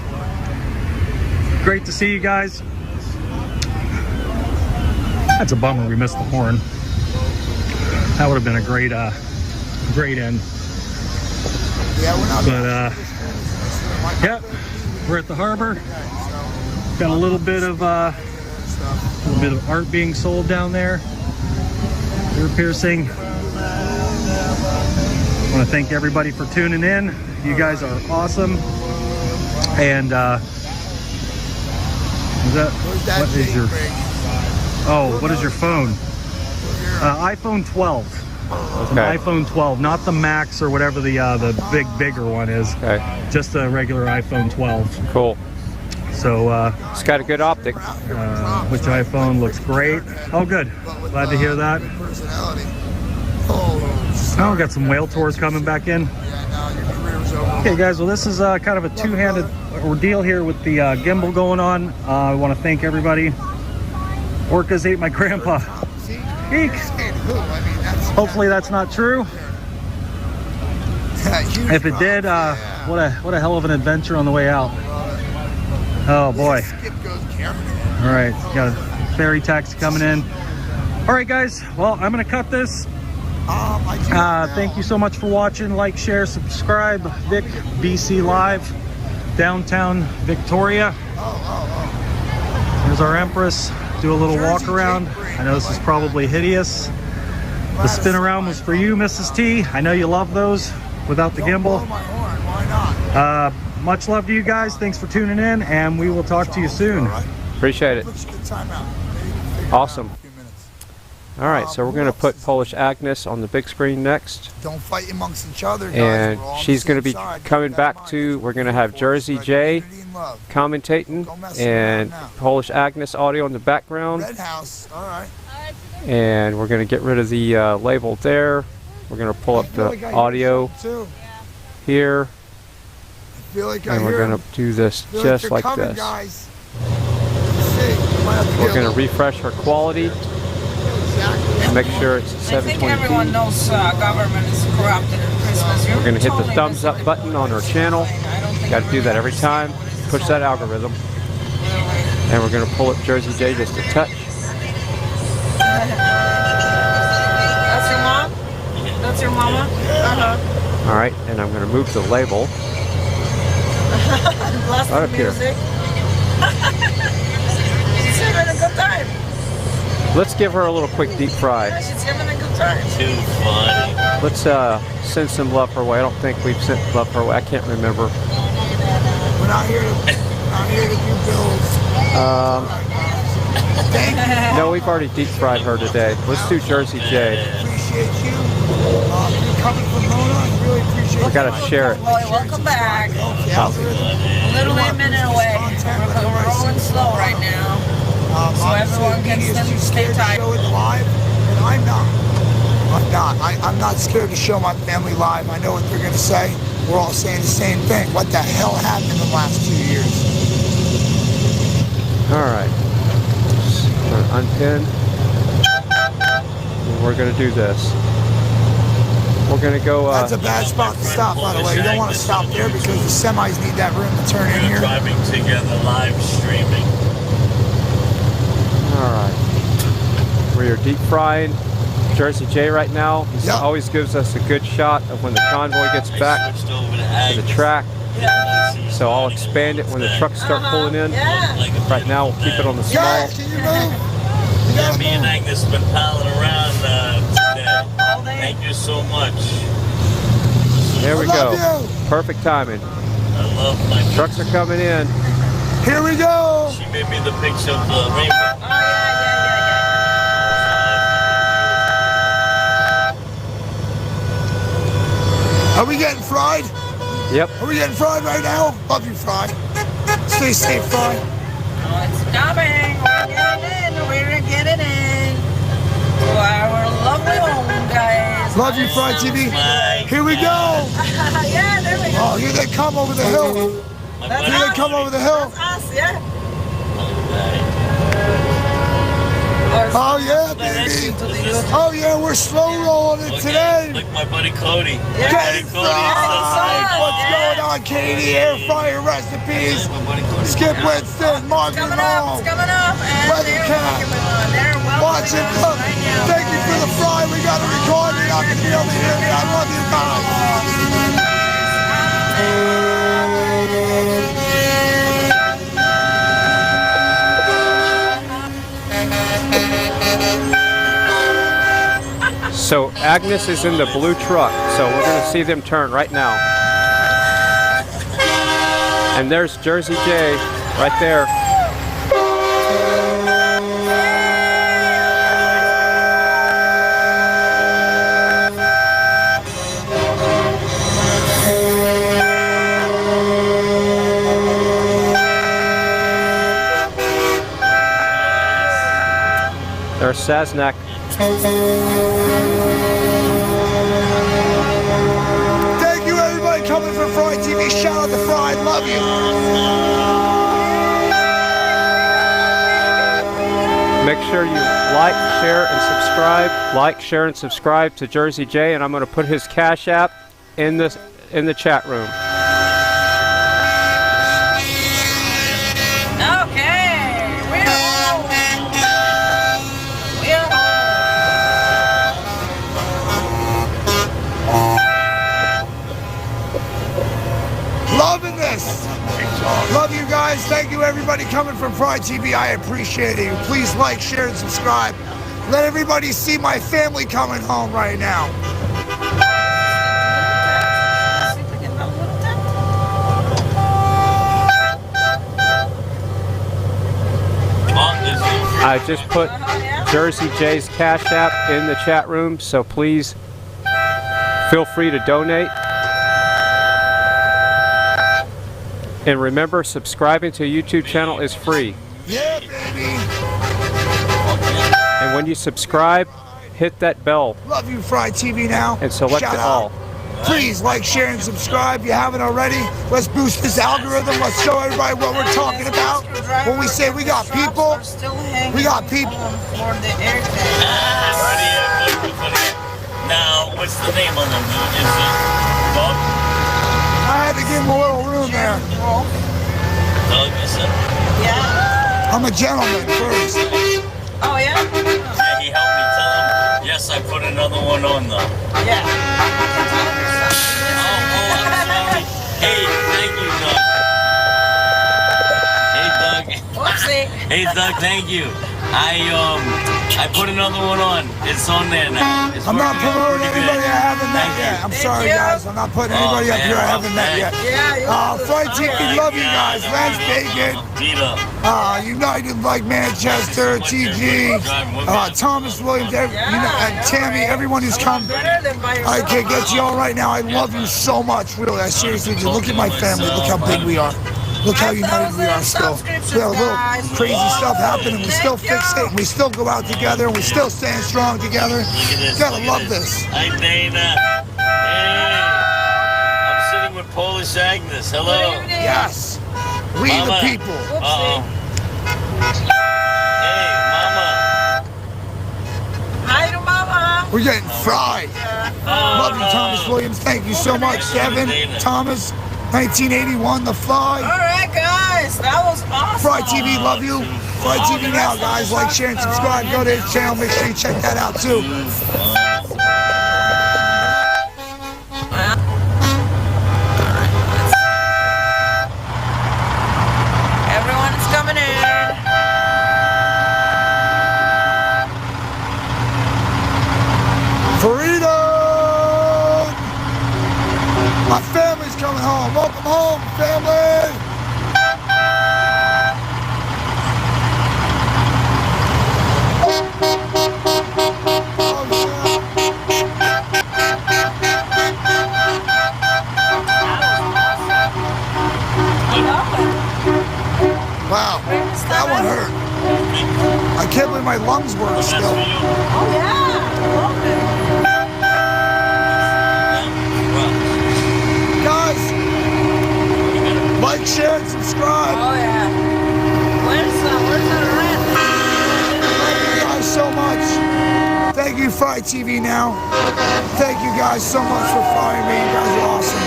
great to see you guys. That's a bummer we missed the horn. That would have been a great end. But yeah, we're at the harbor. Got a little bit of art being sold down there. Ear piercing. I want to thank everybody for tuning in. You guys are awesome. And what is your phone? iPhone 12. Okay. An iPhone 12, not the Max or whatever the bigger one is. Okay. Just a regular iPhone 12. Cool. So it's got a good optic. Which iPhone looks great? Oh, good. Glad to hear that. Oh, we got some whale tours coming back in. Okay, guys. Well, this is kind of a two-handed ordeal here with the gimbal going on. I want to thank everybody. Orcas ate my grandpa. Eek. Hopefully that's not true. If it did, what a hell of an adventure on the way out. Oh boy. All right, got a ferry taxi coming in. All right, guys. Well, I'm gonna cut this. Thank you so much for watching. Like, share, subscribe. Vic BC Live, downtown Victoria. Here's our Empress. Do a little walk around. I know this is probably hideous. The spin around was for you, Mrs. T. I know you love those without the gimbal. Much love to you guys. Thanks for tuning in, and we will talk to you soon. Appreciate it. Awesome. All right, so we're going to put Polish Agnes on the big screen next. Don't fight amongst each other, guys. And she's going to be coming back to, we're going to have Jersey J commentating and Polish Agnes audio in the background. Red House, all right. And we're going to get rid of the label there. We're going to pull up the audio here. And we're going to do this just like this. We're going to refresh our quality. Make sure it's 720p. I think everyone knows government is corrupted at Christmas. We're going to hit the thumbs up button on our channel. Got to do that every time. Push that algorithm. And we're going to pull up Jersey J just a touch. That's your mom? That's your mama? Uh-huh. All right, and I'm going to move the label Bless right the up here. music. She's having a good time. Let's give her a little quick deep fry. Yeah, she's having a good time. Too funny. Let's send some love her way. I don't think we've sent love her way. I can't remember. We're not here to do bills. Thank you. No, we've already deep fried her today. Let's do Jersey J. Appreciate you. You're coming from Mona. I really appreciate We gotta share it. Boy, welcome back. A little bit minute away. We're rolling slow right now. So everyone can stay tight. Show it live, and I'm not. I'm not scared to show my family live. I know what they're going to say. We're all saying the same thing. What the hell happened in the last 2 years? All right. Unpin. And we're gonna do this. We're gonna go. That's a bad spot to stop, by the way. You don't want to stop there because the semis need that room to turn in here. Driving together, live streaming. All right. We are deep frying Jersey J right now. He always gives us a good shot of when the convoy gets back to the track. So I'll expand it when the trucks start pulling in. Right now we'll keep it on the small. Yeah, me and Agnes have been palling around today. Thank you so much. There we go. Perfect timing. I love my trucks are coming in. Here we go. She made me the picture of the rainbow. Are we getting fried? Yep. Are we getting fried right now? Love you, Fry. Stay safe, Fry. Oh, it's coming. We're getting in. To our lovely home, guys. Love you, Fry TV. Here we go. Yeah, there we go. Oh, here they come over the hill. Here they come over the hill. That's us, yeah. Oh yeah, baby. Oh yeah, we're slow rolling it today. Look, my buddy Cody. Getting fried. What's going on, Katie? Air fryer recipes. Skip Winston, Margaret Hall. Weather Cat. Watch it. Look. Thank you for the fry. We got to record. You're not going to be able to hear me. I love you guys. So Agnes is in the blue truck, so we're going to see them turn right now. And there's Jersey J right there. There's Sasnak. Thank you, everybody coming from Fry TV. Shout out to Fry. Love you. Make sure you like, share, and subscribe. Like, share, and subscribe to Jersey J, and I'm going to put his Cash App in the chat room. Loving this. Love you guys. Thank you, everybody coming from Fry TV. I appreciate it. Please like, share, and subscribe. Let everybody see my family coming home right now. I just put Jersey J's Cash App in the chat room, so please feel free to donate. And remember, subscribing to a YouTube channel is free. Yeah, baby. And when you subscribe, hit that bell. Love you, Fry TV now. And select Shout it all. Please like, share, and subscribe if you haven't already. Let's boost this algorithm. Let's show everybody what we're talking about. When we say we got people, we got people. Now, what's the name on them? Is it Doug? I had to give him a little room there. Doug, is it? Yeah. I'm a gentleman first. Oh, yeah? Yeah, he helped me tell him. Yes, I put another one on though. Yeah. Hey, thank you, Doug. Hey, Doug. Hey, Doug, thank you. I put another one on. It's on there now. It's I'm not working out promoting pretty anybody good. I haven't met Thank yet. you. I'm sorry, guys. I'm not putting anybody up man, here I rough haven't met day. yet. Yeah, Fry TV, love you guys. Lance Bacon. Beat up. United like Manchester, TG, Thomas Williams, and Tammy, everyone who's come. I can't get you all right now. I love you so much, really. I seriously do. Look at my family. Look how big we are. Look how united we are still. We have a little crazy stuff happening. We still fix it. We still go out together. And we still stand strong together. Gotta love this. Hi, Dana. Hey. I'm sitting with Polish Agnes. Hello. Yes. We Mama. the people. Uh-oh. Hey, Mama. Hi to Mama. We're getting fried. Love you, Thomas Williams. Thank you so much, Kevin. Thomas, 1981, The Fly. All right, guys, that was awesome. Fry TV, love you. Fry TV now, guys. Like, share, and subscribe. Go to his channel. Make sure you check that out, too. Everyone is coming in. Freedom! My family's coming home. Welcome home, family! Wow, that one hurt. I can't believe my lungs work still. Oh, yeah. Guys, like, share, and subscribe. Oh, yeah. Where's the rent? Thank you guys so much. Thank you, Fry TV now. Thank you guys so much for frying me. You guys are awesome.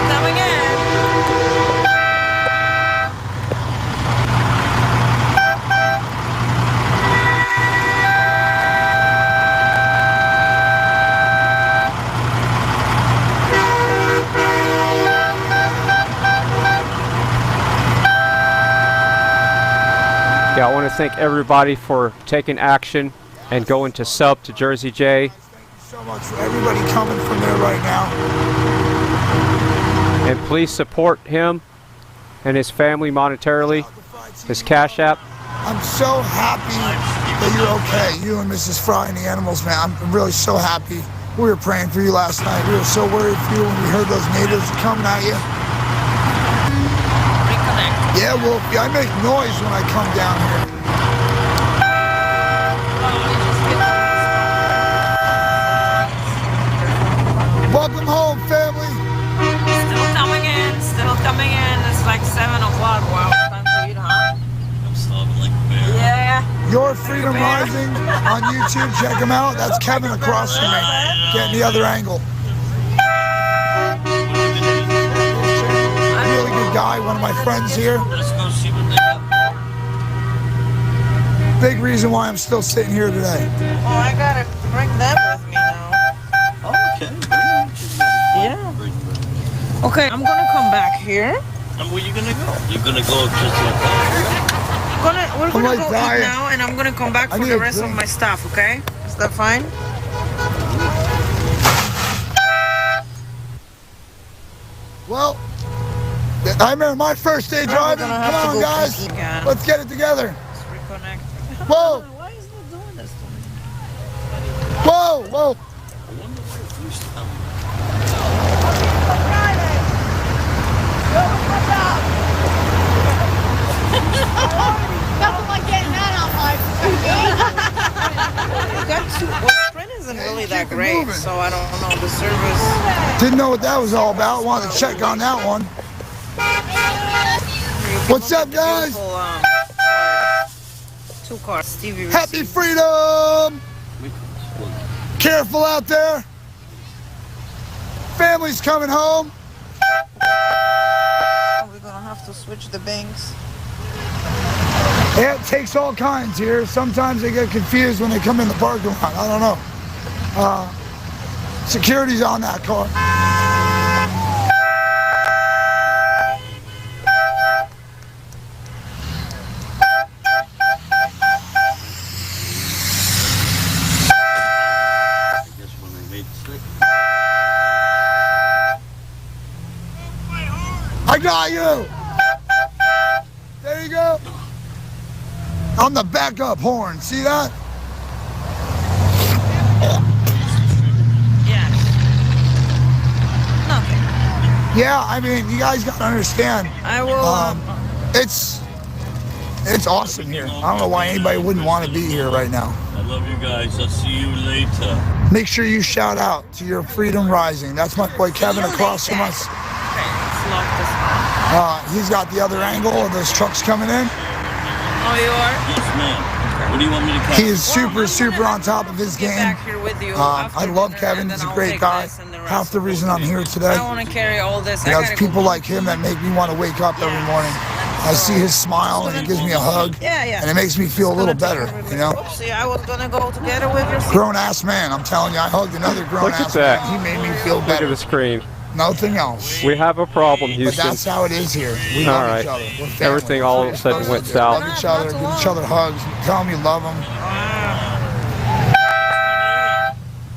Coming in. Yeah, I want to thank everybody for taking action and going to sub to Jersey J. So much for everybody coming from there right now. And please support him and his family monetarily. His Cash App. I'm so happy that you're okay. You and Mrs. Fry and the animals, man. I'm really so happy. We were praying for you last night. We were so worried for you when we heard those natives coming at you. Yeah, well, I make noise when I come down here. Welcome home, family. Still coming in. Still coming in. It's like 7 o'clock. Wow, it's time to eat, huh? I'm starving like a bear. Yeah. Your Freedom Rising on YouTube. Check him out. That's Kevin across from me. Getting the other angle. Really good guy. One of my friends here. Let's go see what they got. Big reason why I'm still sitting here today. Oh, I gotta bring them with me now. Oh, okay. Yeah. Okay, I'm gonna come back here. And where you gonna go? You're gonna go just like that? We're gonna like go dying. eat now, and I'm gonna come back I for need the a rest of drink. my stuff. Okay? Is that fine? Well, I remember my first day driving. gonna Come have to on, go guys. pee again. Let's get it together. Let's reconnect. Whoa. Why is it doing this to me? Whoa, whoa. Nothing like getting that out well, Sprint isn't really that great, so I don't know the service. Didn't know what that was all about. Wanted to check on that one. What's up, guys? Two cars, Stevie. Happy freedom! Careful out there. Family's coming home. We're gonna have to switch the banks. Yeah, it takes all kinds here. Sometimes they get confused when they come in the parking lot. I don't know. Security's on that car. I got you. There you go. On the backup horn. See that? Yes. Nothing. Yeah, I mean, you guys gotta understand. I will. It's awesome here. I don't know why anybody wouldn't want to be here right now. I love you guys. I'll see you later. Make sure you shout out to your Freedom Rising. That's my boy Kevin across from us. He's got the other angle of those trucks coming in. Oh, you are? Yes, ma'am. What do you want me to catch? He is super on top of his game. I love Kevin. He's a great guy. Half the reason I'm here today. I want to carry all this. You know, it's people like him that make me want to wake up every morning. I see his smile and he gives me a hug. Yeah. And it makes me feel a little better, you know? See, I was going to go together with your... Grown-ass man, I'm telling you. I hugged another grown-ass man. He made me feel better. Look at the screen. Nothing else. We have a problem, Houston. But that's how it is here. We all love right. each other. We're family. Everything all of a sudden went south. Love each other. Give each other hugs. Tell them you love them.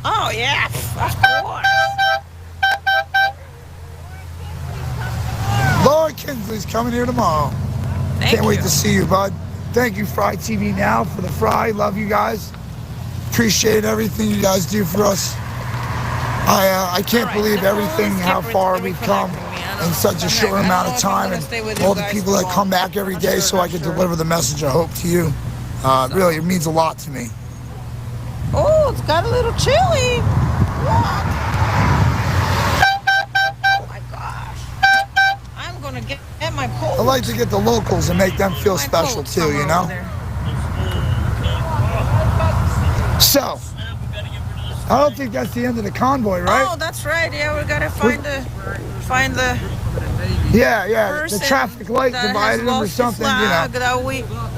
Oh, yeah. Of course. Lord Kinsley's coming here tomorrow. Can't wait to see you, bud. Thank you, Fry TV Now, for the Fry. Love you guys. Appreciate everything you guys do for us. I can't believe everything, how far we've come in such a short amount of time, and all the people that come back every day so I can deliver the message of hope to you. Really, it means a lot to me. Oh, it's got a little chilly. What? Oh my gosh. I'm going to get my coat. I like to get the locals and make them feel special too, you know? So, I don't think that's the end of the convoy, right? Oh, that's right. Yeah, we gotta find the the traffic light divided them or something, you know. That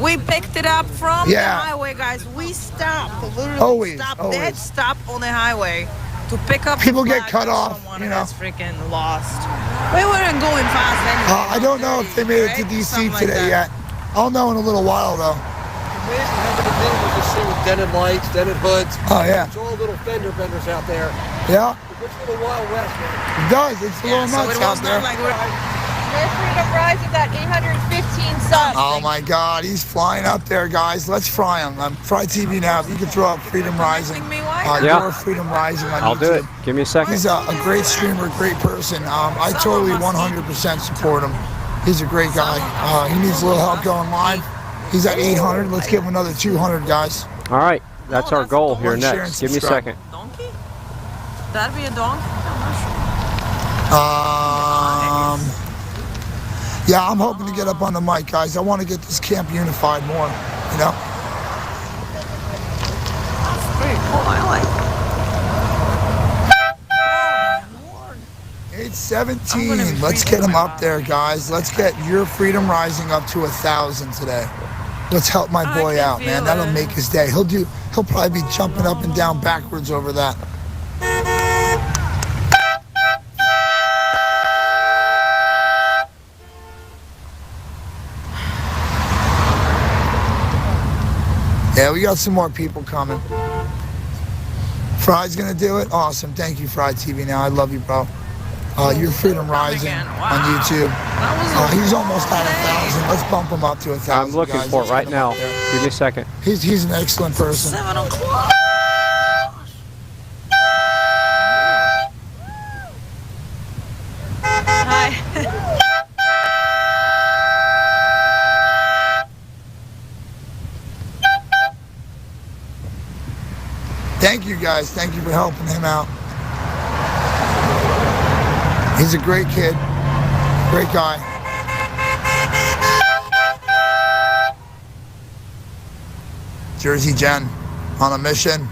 we picked it up from the highway, guys. We stopped, literally dead stop on the highway to pick up. People get cut off, you know. That's freaking lost. We weren't going fast anyway. I don't know if they made it to DC today yet. I'll know in a little while though. With dented lights, dented hoods. Oh yeah. It's all little fender benders out there. Yeah. It's a little Wild West, man. It does. It's a little nuts out there. Freedom Rising at 815 subs. Oh my God, he's flying up there, guys. Let's fry him. Fry TV Now. If you can throw up Freedom Rising, your Freedom Rising on I'll YouTube. do it. Give me a second. He's a great streamer, great person. I totally 100% support him. He's a great guy. He needs a little help going live. He's at 800. Let's give him another 200, guys. All right, that's our goal here Share and next. Give me a subscribe. second. Donkey? That'd be a donkey? Yeah, I'm hoping to get up on the mic, guys. I want to get this camp unified more, you know? That's pretty cool. I like it. 817. Let's get him up there, guys. Let's get your Freedom Rising up to 1,000 today. Let's help my boy out, man. That'll make his day. He'll probably be jumping up and down backwards over that. Yeah, we got some more people coming. Fry's gonna do it? Awesome. Thank you, Fry TV Now. I love you, bro. Your Freedom Rising on YouTube. He's almost at 1,000. Let's bump him up to 1,000. I'm looking for it right now. Give me a second. He's an excellent person. 7 o'clock. Hi. Thank you, guys. Thank you for helping him out. He's a great kid. Great guy. Jersey Jen on a mission.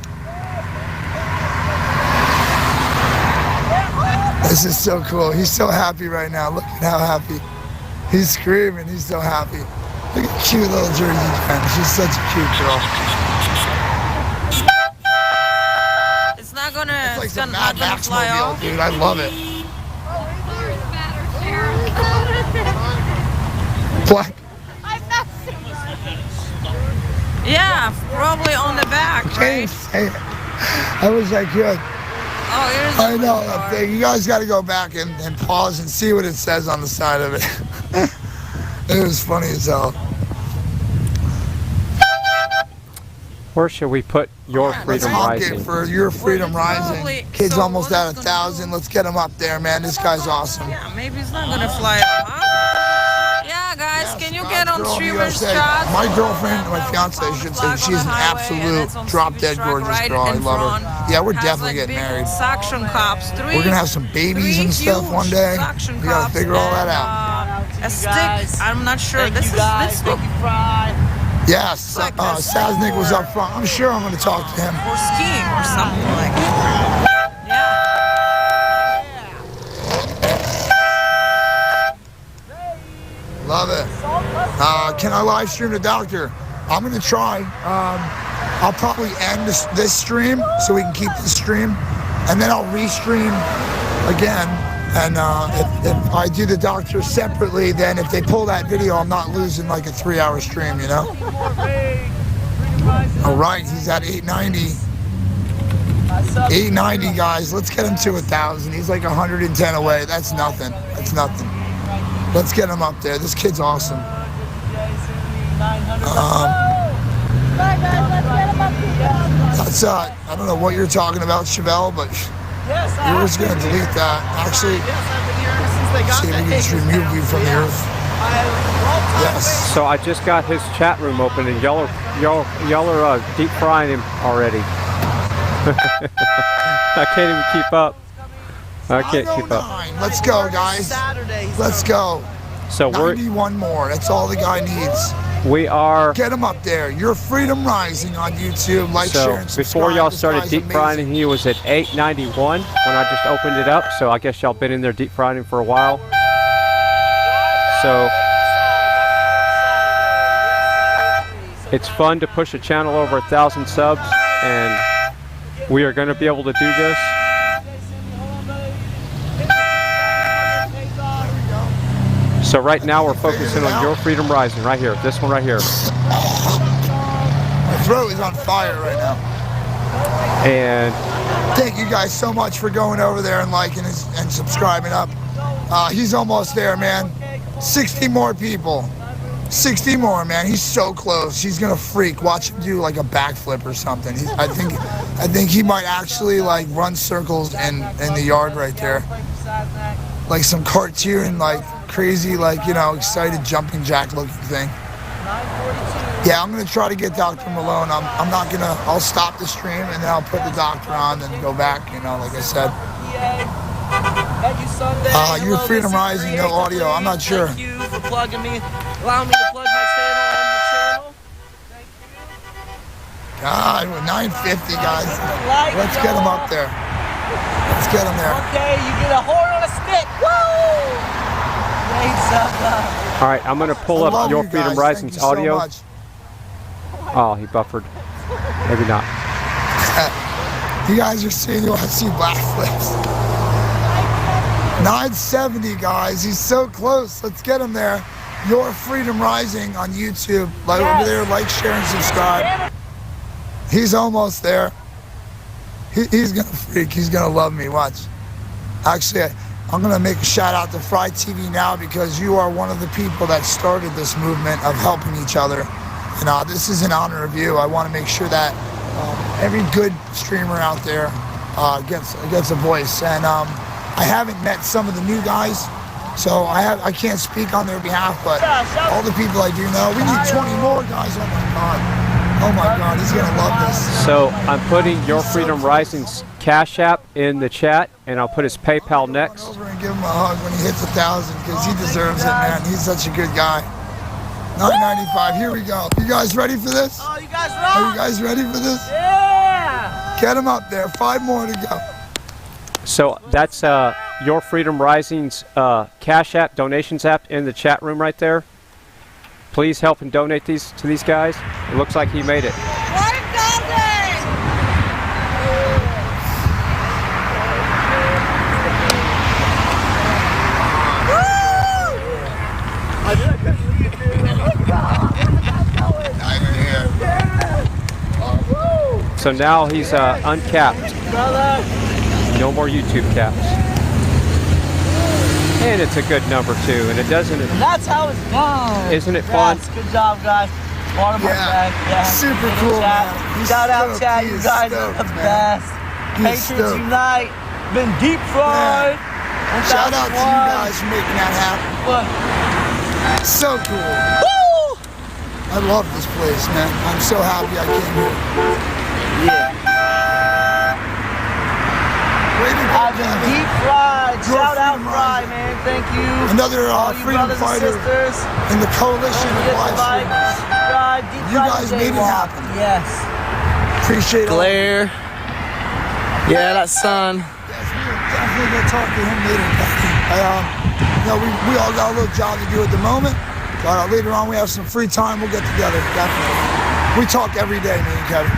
This is so cool. He's so happy right now. Look at how happy. He's screaming. He's so happy. Look at cute little Jersey Jen. She's such a cute girl. It's not gonna. It's like not gonna fly off, dude. I love it. Black. Yeah, probably on the back, right? Say it. I wish I could. Oh, here's I know that thing. You guys got to go back and pause and see what it says on the side of it. It was funny as hell. Where should we put Your Freedom Rising? For Your Freedom Rising. Kid's almost at 1,000. Let's get him up there, man. This guy's awesome. Yeah, maybe it's not gonna fly off, huh? Yeah, guys, can you get on streamers shots? My girlfriend, my fiance, I should say, she's an absolute drop-dead gorgeous girl. I love her. Yeah, we're definitely getting married. Suction cups. We're gonna have some babies and stuff one day. We gotta figure all that out. A stick. I'm not sure. This is this one. Yes, Saznik was up front. I'm sure I'm going to talk to him. Or skiing or something like that. Yeah. Love it. Can I live stream the doctor? I'm going to try. I'll probably end this stream so we can keep the stream. And then I'll restream again. And if I do the doctor separately, then if they pull that video, I'm not losing like a 3-hour stream, you know? All right, he's at 890. 890, guys. Let's get him to 1,000. He's like 110 away. That's nothing. That's nothing. Let's get him up there. This kid's awesome. That's I don't know what you're talking about, Chevelle, but you're just gonna delete that. Actually, see if we can just remove you from the earth. Yes. So I just got his chat room open, and y'all are deep frying him already. I can't even keep up. I can't keep up. Let's go, guys. Let's go. So we're 91 more. That's all the guy needs. We are. Get him up there. Your Freedom Rising on YouTube. Like, share, and subscribe. Before y'all started deep frying him, he was at 891 when I just opened it up. So I guess y'all been in there deep frying him for a while. So it's fun to push a channel over 1,000 subs, and we are going to be able to do this. So right now we're focusing on Your Freedom Rising, right here. This one right here. My throat is on fire right now. And thank you guys so much for going over there and liking and subscribing up. He's almost there, man. 60 more people. 60 more, man. He's so close. He's gonna freak. Watch him do like a backflip or something. I think he might actually like run circles in the yard right there. Like some cartoon, like crazy, like, you know, excited jumping jack looking thing. Yeah, I'm gonna try to get Dr. Malone. I'm not gonna. I'll stop the stream and then I'll put the doctor on and go back. You know, like I said. Your Freedom Rising, no audio. I'm not sure. Thank you for plugging me. Allow me to plug my channel on your channel. God, we're 950, guys. Let's get him up there. Let's get him there. Okay, you get a horn on a stick. Woo! all right, I'm gonna pull up Your Freedom Rising's audio. Oh, he buffered. Maybe not. You guys are seeing, you want to see backflips. 970, guys. He's so close. Let's get him there. Your Freedom Rising on YouTube. Like over there, like, share, and subscribe. He's almost there. He's gonna freak. He's gonna love me. Watch. Actually, I'm gonna make a shout out to Fry TV now because you are one of the people that started this movement of helping each other. And this is in honor of you. I want to make sure that every good streamer out there gets a voice. And I haven't met some of the new guys, so I can't speak on their behalf. But all the people I do know, we need 20 more guys. Oh my God! Oh my God! He's gonna love this. So I'm putting Your Freedom Rising's Cash App in the chat, and I'll put his PayPal next. Over and give him a hug when he hits 1,000 because he deserves it, man. He's such a good guy. 995. Here we go. You guys ready for this? Oh, you guys rock. Are you guys ready for this? Yeah. Get him up there. 5 more to go. So that's Your Freedom Rising's Cash App, donations app in the chat room right there. Please help and donate these to these guys. It looks like he made it. So now he's uncapped. No more YouTube caps. And it's a good number too, and it doesn't. And that's how it's done. Isn't it fun? Yes, good job, guys. Watermark bag. Yeah. Super cool, man. Shout out, Chad. You guys are the best. Patriots Unite. Been deep fried. Shout out to you guys for making that happen. So cool. Woo! I love this place, man. I'm so happy I came here. Yeah. I've been deep fried. Shout out, Fry, man. Thank you. Another freedom brothers fighter and sisters. in the coalition of live streamers. You guys made it happen. Yes. Appreciate it. Glare. Yeah, that sun. Yes, we're definitely gonna talk to him later. You know, we all got a little job to do at the moment. But later on, we have some free time. We'll get together. Definitely. We talk every day, me and Kevin.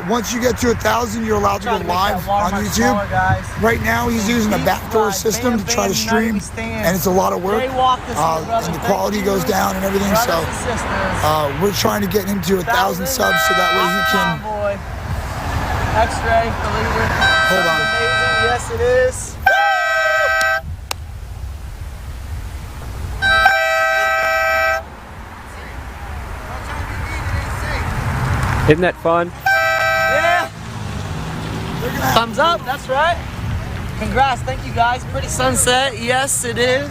Once you get to 1,000, you're allowed to go live on YouTube. Right now, he's using a backdoor system to try to stream, and it's a lot of work. And the quality goes down and everything. So we're trying to get him to 1,000 subs so that way he can. X-ray, believer. Hold on. Amazing. Yes, it is. Isn't that fun? Yeah. Thumbs up. That's right. Congrats. Thank you, guys. Pretty sunset. Yes, it is.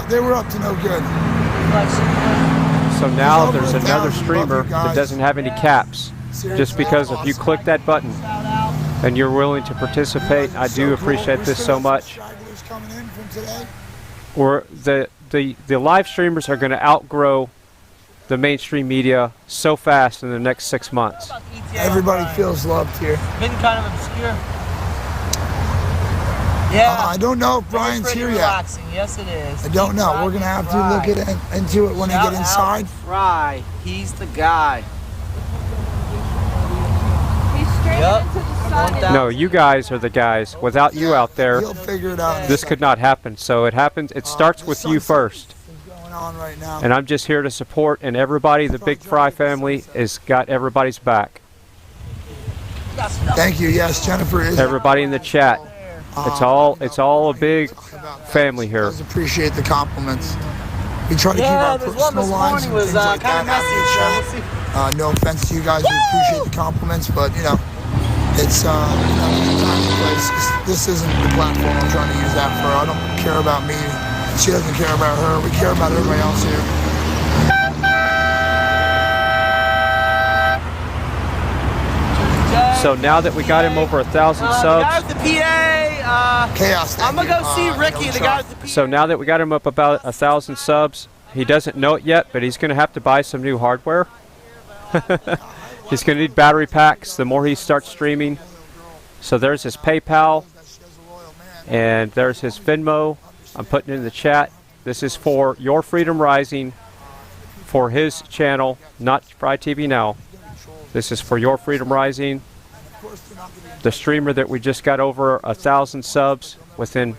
They were up to no good. So now there's another streamer that doesn't have any caps. Just because if you click that button and you're willing to participate, I do appreciate this so much. The live streamers are going to outgrow the mainstream media so fast in the next 6 months. Everybody feels loved here. Been kind of obscure. Yeah. I don't know if Brian's here relaxing. yet. Yes, it is. I don't know. We're going to have to look into it when I get inside. Fry. He's the guy. No, you guys are the guys. Without you out there, He'll figure it out. this could not happen. So it happens. It starts with you first. Right now. And I'm just here to support, and everybody, the Big Fry family, has got everybody's back. Thank you. Yes, Jennifer is. Everybody in the chat. It's all a big family here. I appreciate the compliments. We try to keep our personal lives and things like that out of the chat. No offense to you guys, we appreciate the compliments, but you know, it's you know, the time and place. This isn't the platform I'm trying to use that for. I don't care about me. She doesn't care about her. We care about everybody else here. So now that we got him over 1,000 subs. The guy with the PA. Chaos. I'm gonna go see Ricky, the guy with the PA. So now that we got him up about 1,000 subs, he doesn't know it yet, but he's going to have to buy some new hardware. He's going to need battery packs the more he starts streaming. So there's his PayPal, and there's his Venmo. I'm putting it in the chat. This is for Your Freedom Rising, for his channel, not Fry TV Now. This is for Your Freedom Rising. The streamer that we just got over 1,000 subs within.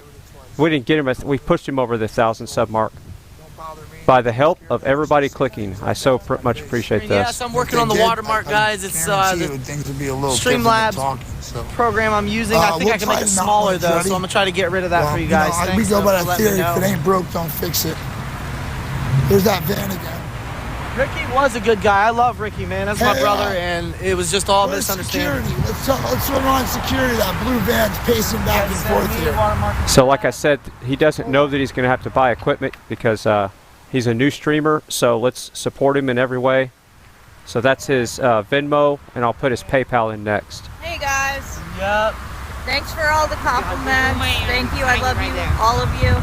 We didn't get him. We pushed him over the 1,000 sub mark. By the help of everybody clicking. I so much appreciate this. Yes, I'm working on the watermark, guys. It's the Streamlabs program I'm using. I think I can make it smaller, though, so I'm going to try to get rid of that for you guys. You know, we go by that theory, if it ain't broke, don't fix it. There's that van again. Ricky was a good guy. I love Ricky, man. That's my brother, and it was just all misunderstanding. Let's run on security. That blue van's pacing back and forth here. So like I said, he doesn't know that he's going to have to buy equipment because he's a new streamer, so let's support him in every way. So that's his Venmo, and I'll put his PayPal in next. Hey guys. Yep. Thanks for all the compliments. Thank you. I love you, all of you.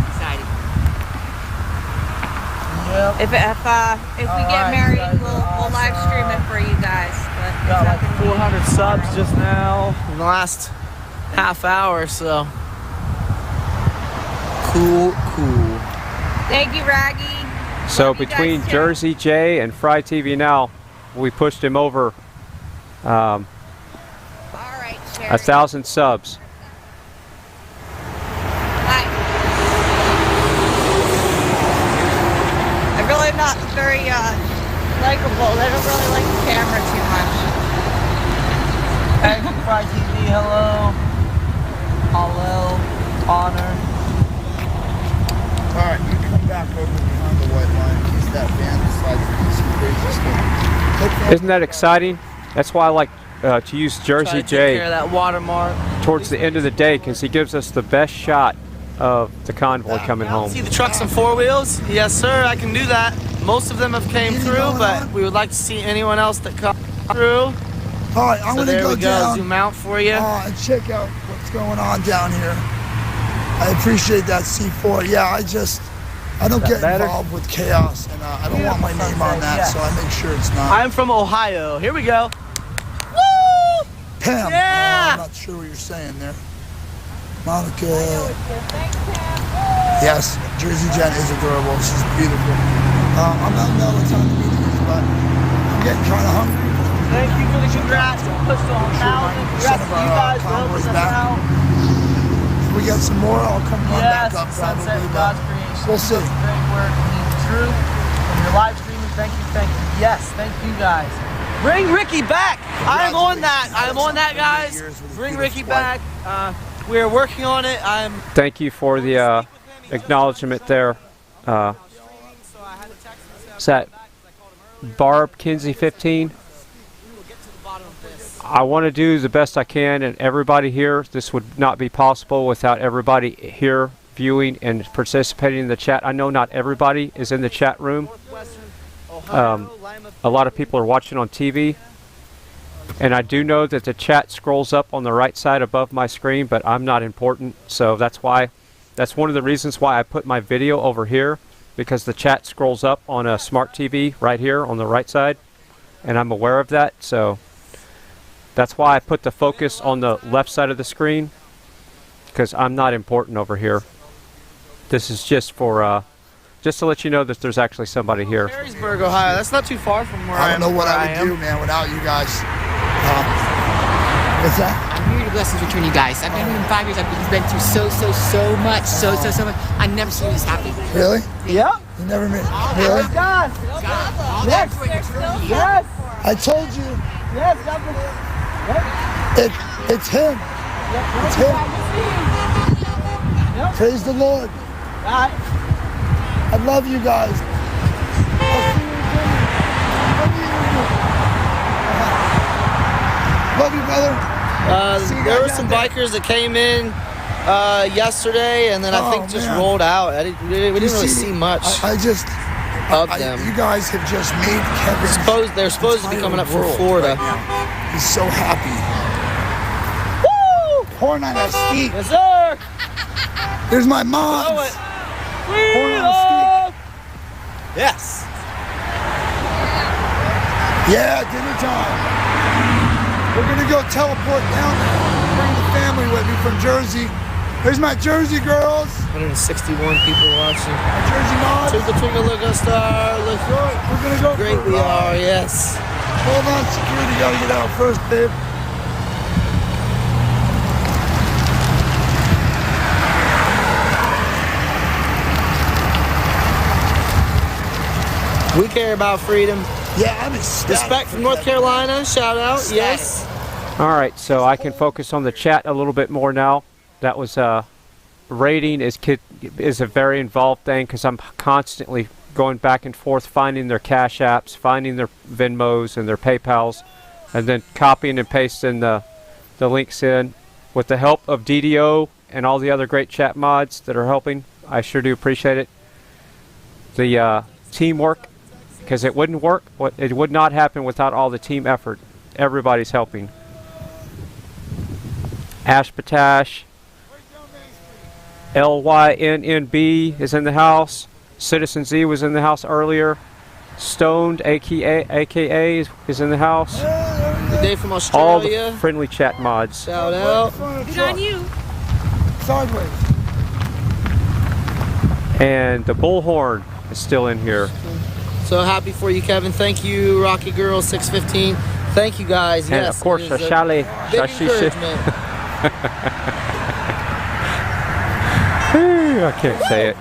Yep. If we get married, we'll live stream it for you guys. But Got like 400 subs just now in the last half hour, so. Cool. Thank you, Raggy. So Love you between guys, too. Jersey J and Fry TV Now, we pushed him over 1,000 subs. I'm really not very likable. They don't really like the camera too much. Thank you, Fry TV. Hello. Honor. Alright, you come back over behind the white line. He's that van decides to do some crazy stuff. Isn't that exciting? That's why I like to use Jersey Try to take J care of that watermark. towards the end of the day because he gives us the best shot of the convoy coming home. See the trucks on 4 wheels? Yes, sir. I can do that. Most of them have came through, but we would like to see anyone else that comes through. All right, I'm So gonna there go we go. down. Zoom out for you. And check out what's going on down here. I appreciate that C4. Yeah, I don't get involved with chaos, and I don't want my name on that, so I make sure it's not. I'm from Ohio. Here we go. Pam. Yeah. I'm not sure what you're saying there. Monica. Yes, Jersey Jen is adorable. She's beautiful. I'm not know what time the meeting is, but I'm getting kind of hungry. Thank you for the congrats. Push to 1,000. Congrats to you guys for helping us out. If we get some more, I'll come run Yes, back up Sunset probably, God's but creation. we'll see. Great work. Drew, and your live streaming. Thank you. Yes, thank you guys. Bring Ricky back. I'm on that. Guys. Bring Ricky back. We're working on it. Thank you for the acknowledgement there. Is that Barb Kinsey 15? I want to do the best I can, and everybody here, this would not be possible without everybody here viewing and participating in the chat. I know not everybody is in the chat room. A lot of people are watching on TV, and I do know that the chat scrolls up on the right side above my screen, but I'm not important, so that's one of the reasons why I put my video over here, because the chat scrolls up on a smart TV right here on the right side, and I'm aware of that, so that's why I put the focus on the left side of the screen, because I'm not important over here. This is just for just to let you know that there's actually somebody here. Perrysburg, Ohio. That's not too far from where I am. I don't know what I would do, man, without you guys. What's that? I'm here to blessings return, you guys. I've been here in 5 years. I've been through so much. So much. I've never seen you this happy. Really? Yeah. You never met? Really? God. Yes. Yes. I told you. Yes. It's him. It's him. Praise the Lord. I love you guys. Love you, brother. There were some bikers that came in yesterday, and then I think just rolled out. We didn't really see much of them. You guys have just made Kevin. They're supposed to be coming up from Florida. Right, he's so happy. Woo! Horn on a steak. Yes, sir. There's my mom. Horn on a steak. Yes. Yeah, dinner time. We're gonna go teleport down there. Bring the family with me from Jersey. There's my Jersey girls. 161 people watching. My Jersey moms. Twinkle, look at star. Look. We're gonna go. Great we are. Yes. Hold on, security gotta get out first, babe. We care about freedom. Yeah, I'm ecstatic. Respect from North Carolina. Shout out. Ecstatic. Yes. All right, so I can focus on the chat a little bit more now. That was rating is a very involved thing because I'm constantly going back and forth, finding their Cash Apps, finding their Venmos and their PayPals, and then copying and pasting the links in. With the help of DDO and all the other great chat mods that are helping, I sure do appreciate it. The teamwork, because it wouldn't work. It would not happen without all the team effort. Everybody's helping. Ash Patash, LYNNB is in the house. Citizen Z was in the house earlier. Stoned, AKA is in the house. Good day from Australia. All the friendly chat mods. Shout out. Good on you. Sideways. And the bullhorn is still in here. So happy for you, Kevin. Thank you, Rocky Girl 615. Thank you, guys. And yes, of course, it is a Shashali. big Shashi. encouragement. I can't say it.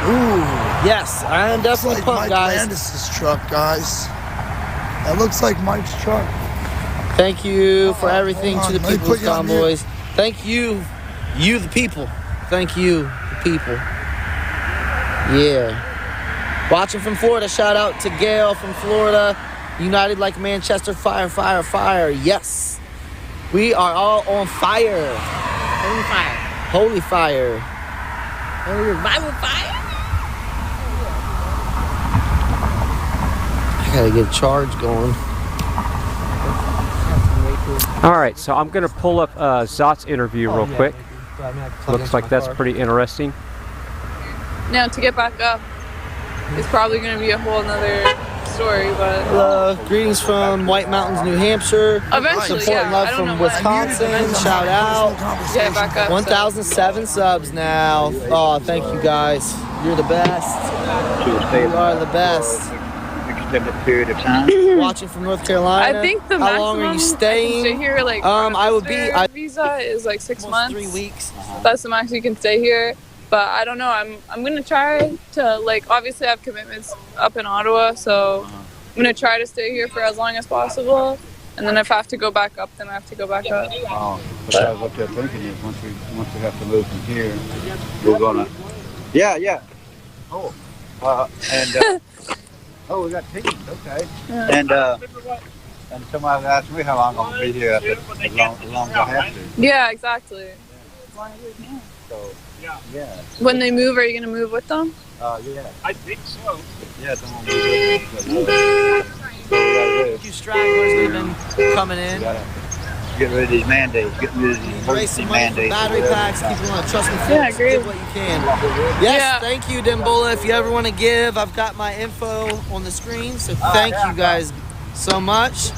Ooh. Yes, I am definitely Looks like pumped, Mike guys. Landis' truck, guys. That looks like Mike's truck. Thank you for everything to the Let me people's put you on mute. convoys. Thank you, you the people. Thank you, the people. Yeah. Watching from Florida, shout out to Gail from Florida. United like Manchester, fire, fire, fire. Yes. We are all on fire. Holy fire. Holy fire. Holy revival fire. I gotta get a charge going. All right, so I'm gonna pull up Zot's interview real quick. Looks like that's pretty interesting. Now to get back up, it's probably going to be a whole nother story, but... Greetings from White Mountains, New Hampshire. Eventually, Support yeah. love I don't from know when. Wisconsin. Shout out. Get back up. 1,007 subs now. Oh, thank you guys. You're the best. You are the best. Extended period of time. Watching from North Carolina. I think the How long are you staying? I can stay here, like, I would be. visa is like 6 months. 3 weeks. That's the max you can stay here. But I don't know. I'm gonna try to, like, obviously I have commitments up in Ottawa, so I'm gonna try to stay here for as long as possible. And then if I have to go back up, then I have to go back up. Oh, but I was up there thinking is once we have to move from here, we're gonna. Yeah. Oh, and oh, we got teams. Okay. Yeah. And somebody asked me how long I'm gonna be here. I said, as long as I have to. Yeah, exactly. So yeah. When they move, are you gonna move with them? Yeah. I think so. Yeah, someone will do it. Thank you, stragglers that have been coming in. Get rid of these mandates. Get rid of these Raise emergency some money for mandates. battery packs. People want to trust me. Yeah, folks. agree. Give what you can. Yes, thank you, Dimbola. If you ever want to give, I've got my info on the screen. So thank you guys so much.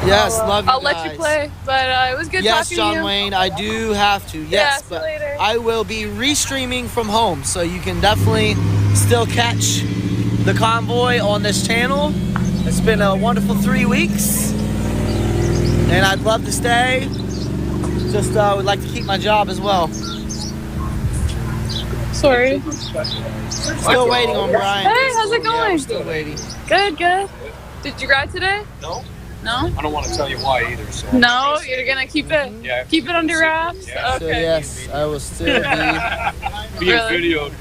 Yes, love you I'll guys. let you play, but it was good Yes, talking John to you. Wayne, I do have to. Yes, Yeah, see you but later. I will be restreaming from home, so you can definitely still catch the convoy on this channel. It's been a wonderful 3 weeks, and I'd love to stay. Just would like to keep my job as well. Sorry. Still waiting on Brian. Hey, how's it Yeah, going? I'm still waiting. Good, good. Did you ride today? No. No? I don't want to tell you why either. So No, you're gonna keep it. Yeah. Keep it under wraps. Yeah. So Okay. yes, I will still be being Really? videoed.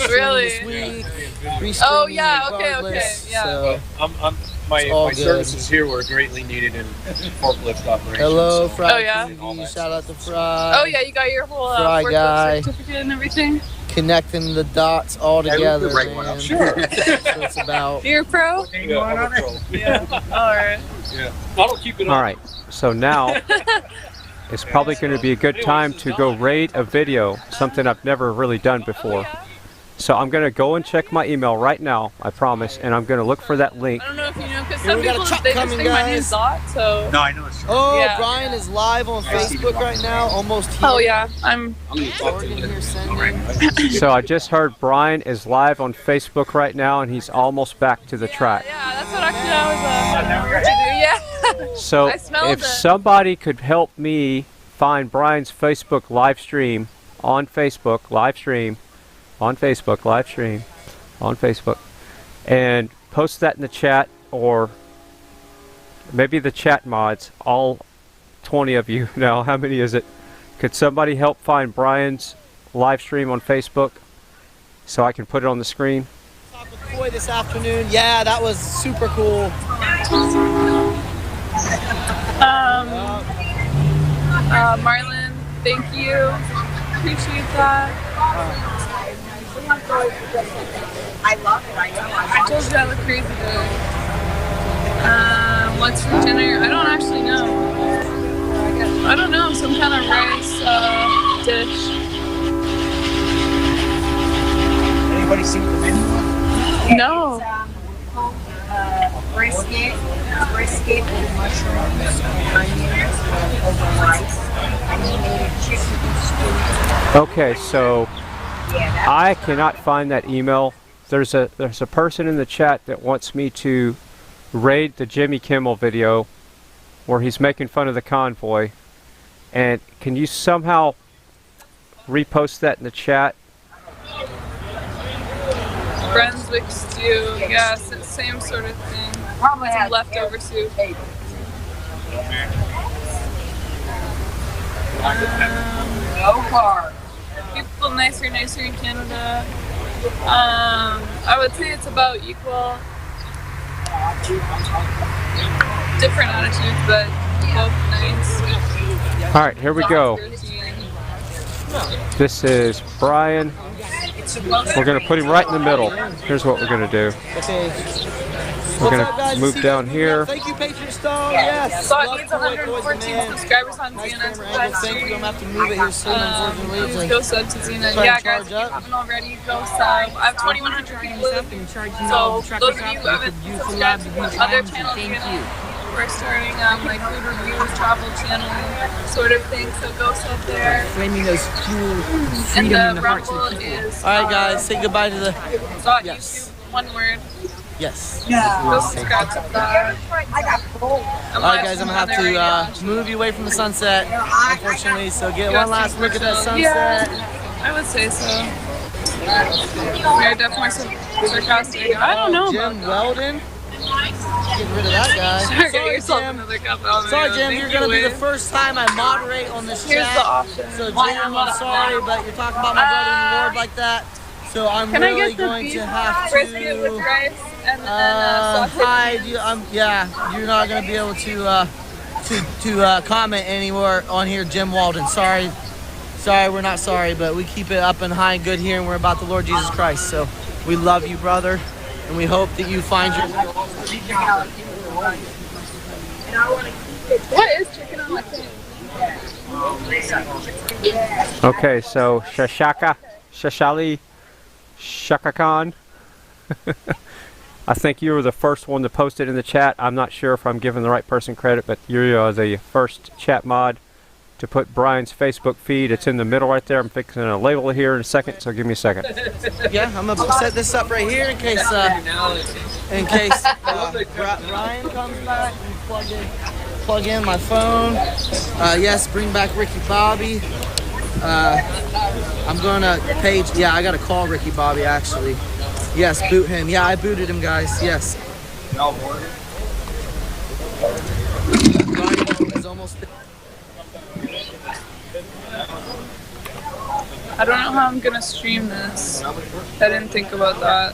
Really? this week. Oh yeah. Okay. regardless, Yeah. So My all good. services here were greatly needed in forklift operations. hello, so- Fry Oh, yeah? TV. Shout out to Fry. Oh yeah, you got your whole Fry forklift guy. certificate and everything. Connecting the dots all together, right man. one up. Sure. That's what it's about. You're a pro. Yeah, I'm a pro. Yeah. All right. Yeah. I'll keep it All on. right, so now it's probably going to be a good time to go rate a video, something I've never really done before. So I'm going to go and check my email right now, I promise, and I'm going to look for that link. I don't know if you know, because Here, some we got a people truck they just coming, think my name's guys. Dot. So. No, I know it's. Oh, Yeah. Brian is live on Facebook right now, almost here. Oh yeah, I'm. Oregon here sending. So I just heard Brian is live on Facebook right now, and he's almost back to the track. Yeah, that's what actually I was to do. Yeah. So I smelled if it. somebody could help me find Brian's Facebook live stream on Facebook, live stream on Facebook, live stream on Facebook, and post that in the chat, or maybe the chat mods, all 20 of you now, how many is it? Could somebody help find Brian's live stream on Facebook so I can put it on the screen? Convoy this afternoon. Yeah, that was super cool. Marlon, thank you. Appreciate that. I love it. I know. I told you I look crazy today. What's for dinner? I don't actually know. I don't know. Some kind of rice dish. Anybody seen the menu? No. Brisket with mushrooms, onions, over rice, and he made a chicken stew Okay, so I cannot find that email. There's a person in the chat that wants me to raid the Jimmy Kimmel video where he's making fun of the convoy. And can you somehow repost that in the chat? Brunswick stew, yes, it's the same sort of thing. Probably some leftover soup. People nicer in Canada. I would say it's about equal. Different attitudes, but both nice. Alright, here we go. This is Brian. We're going to put him right in the middle. Here's what we're going to do. We're going to move down here. Thank you, Patron Stone. Yes. So it needs 114 subscribers on Xena. Thank you. I'm going to have to move it here soon, unfortunately. Go sub to Xena. Yeah, guys, if you haven't already, go sub. I have 2,100 people. So those of you who haven't subscribed to other channels, we're starting like food reviews, travel channel sort of thing. So go sub there. Flaming those fuel, and freedom in the the hearts of Rumble the people. is. All right, guys, say goodbye to the. Yes. YouTube, one word. Yes. Go subscribe to that. Alright guys, I'm gonna have to move you away from the sunset, unfortunately, so get one last look at that sunset. Yeah, I would say so. We are definitely sarcastic. I don't know. Jim Weldon. Get rid of that guy. Sorry, Jim. Sorry, Jim. You're gonna be the first time I moderate on this Here's chat. the option. So Jim, I'm sorry, but you're talking about my brother in the Lord like that. So I'm really going to have to. Brisket with rice and then sausage. Yeah, you're not gonna be able to comment anymore on here, Jim Walden. Sorry, we're not sorry, but we keep it up and high and good here, and we're about the Lord Jesus Christ. So we love you, brother, and we hope that you find your. What is chicken on my plate? Okay, so Shashali Shaka Khan. I think you were the first one to post it in the chat. I'm not sure if I'm giving the right person credit, but you're the first chat mod to put Brian's Facebook feed. It's in the middle right there. I'm fixing to label it here in a second, so give me a second. Yeah, I'm gonna set this up right here in case Brian comes back and plug in my phone. Yes, bring back Ricky Bobby. I'm gonna page. Yeah, I gotta call Ricky Bobby actually. Yes, boot him. Yeah, I booted him, guys. Yes. Brian is almost. I don't know how I'm gonna stream this. I didn't think about that.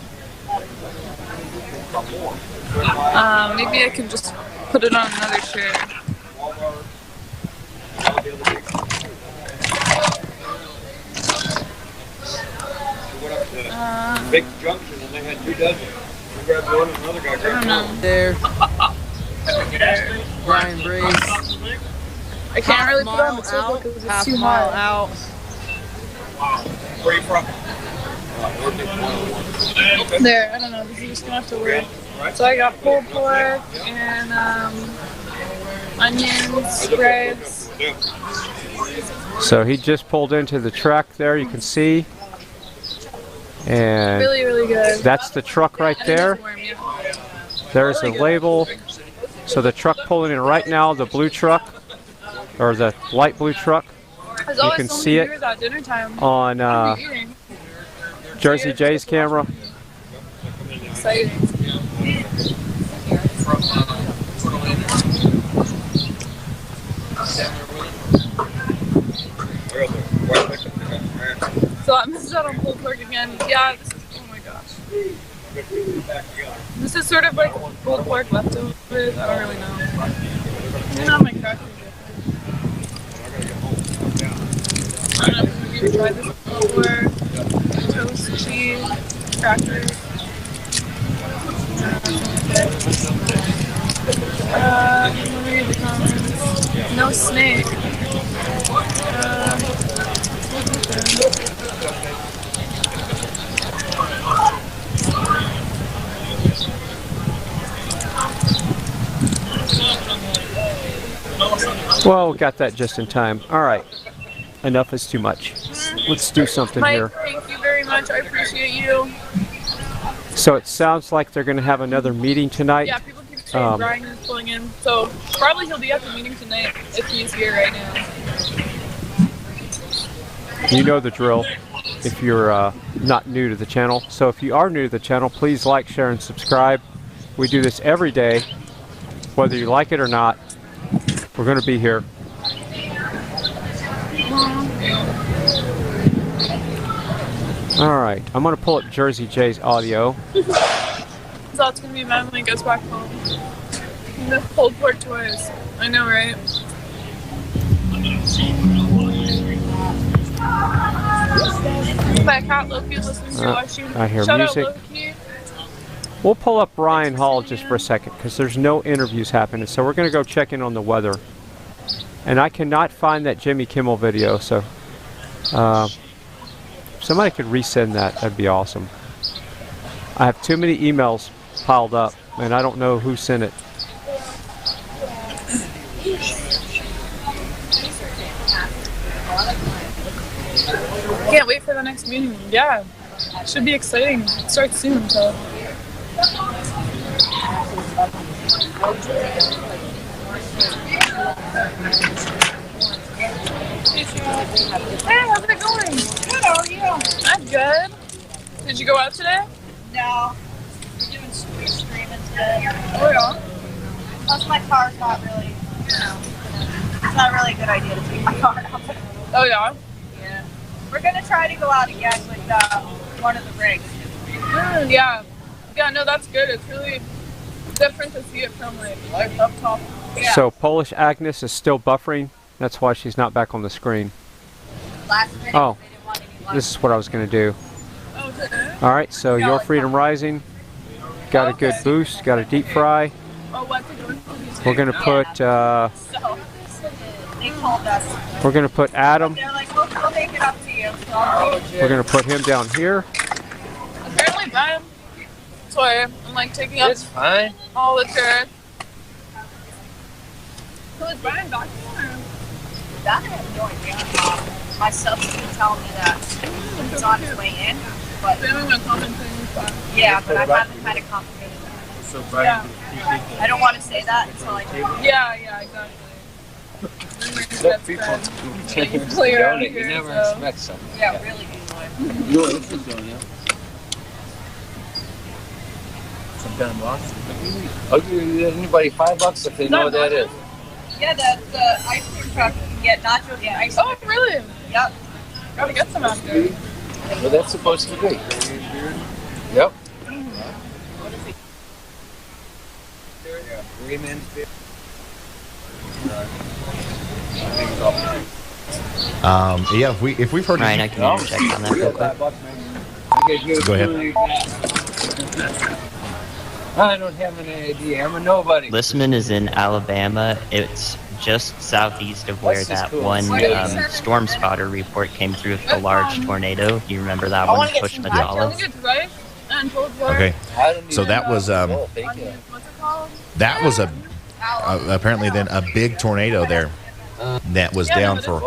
Maybe I can just put it on another chair. Big junction and they had 2 dozen. We grabbed one and another guy grabbed one. There. Brian Brace. I can't really put on the table because it's too hot. Out. Where are you from? There, I don't know. This is just gonna have to work. So I got pulled pork and onions, ribs. So he just pulled into the truck there, you can see. And Really, really good. that's the truck right there. There's the label. So the truck pulling in right now, the blue truck, or the light blue truck. You can see it on Jersey Jay's camera. Exciting. So I missed out on pulled pork again. Yeah, this is, oh my gosh. This is sort of like pulled pork leftovers. I don't really know. Maybe not my crackers. I don't know if you've tried this before. Toast, cheese, crackers. Let me read the comments. No snake. Well, we got that just in time. All right. Enough is too much. let's do something Mike, here. thank you very much. I appreciate you. So it sounds like they're going to have another meeting tonight. Yeah, people keep saying Brian is pulling in, so probably he'll be at the meeting tonight if he's here right now. You know the drill if you're not new to the channel. So if you are new to the channel, please like, share, and subscribe. We do this every day, whether you like it or not. We're going to be here. All right, I'm going to pull up Jersey Jay's audio. So it's going to be mad when he goes back home. The pulled pork toys. I know, right? My cat Loki listening to watching. I hear Shout music. Out Loki. We'll pull up Ryan Hall just for a second because there's no interviews happening. So we're going to go check in on the weather. And I cannot find that Jimmy Kimmel video, so somebody could resend that. That'd be awesome. I have too many emails piled up, and I don't know who sent it. Can't wait for the next meeting. Yeah, should be exciting. It starts soon, so. Hey, how's it going? Good, how are you? I'm good. Did you go out today? No. We're doing streaming today. Oh, yeah? Plus my car's not really, you know, it's not really a good idea to take my car out. Oh, yeah? Yeah. We're going to try to go out again with one of the rigs. Yeah. Yeah, no, that's good. It's really different to see it from, like up top. Yeah. So Polish Agnes is still buffering. That's why she's not back on the screen. Last minute, Oh, they didn't want any this is what I was going to do. Okay. All right, so Your Freedom Rising. Got a good boost. Got a deep fry. Oh, what's it doing? We're going to put... So, they told us. we're going to put Adam. They're like, we'll make it up to you. So, We're going to put him down here. Apparently, Brian. Sorry, I'm like taking up fine. all the dirt. So is Brian back there? That I have no idea. My subs have been telling me that he's on his way in. But yeah, but I haven't kind of confirmed that. So Brian, I don't want to say that until I do. Yeah, exactly. Let people clear around here, you never so. expect something. Yeah, really good. You know what this is doing, yeah? Some kind of box. I'll give anybody $5 if they know what that is. Yeah, the ice cream truck you can get nachos and ice cream. Oh, really? Yep. Gotta get some after. Well, that's supposed to be. Yep. Yeah, if we've heard. Ryan, I can interject on that real quick. Go ahead. I don't have any idea. I'm a nobody. Listman is in Alabama. It's just southeast of where that one storm spotter report came through with the large tornado. Do you remember that one? Push Matala. Okay, so that was apparently then a big tornado there that was down for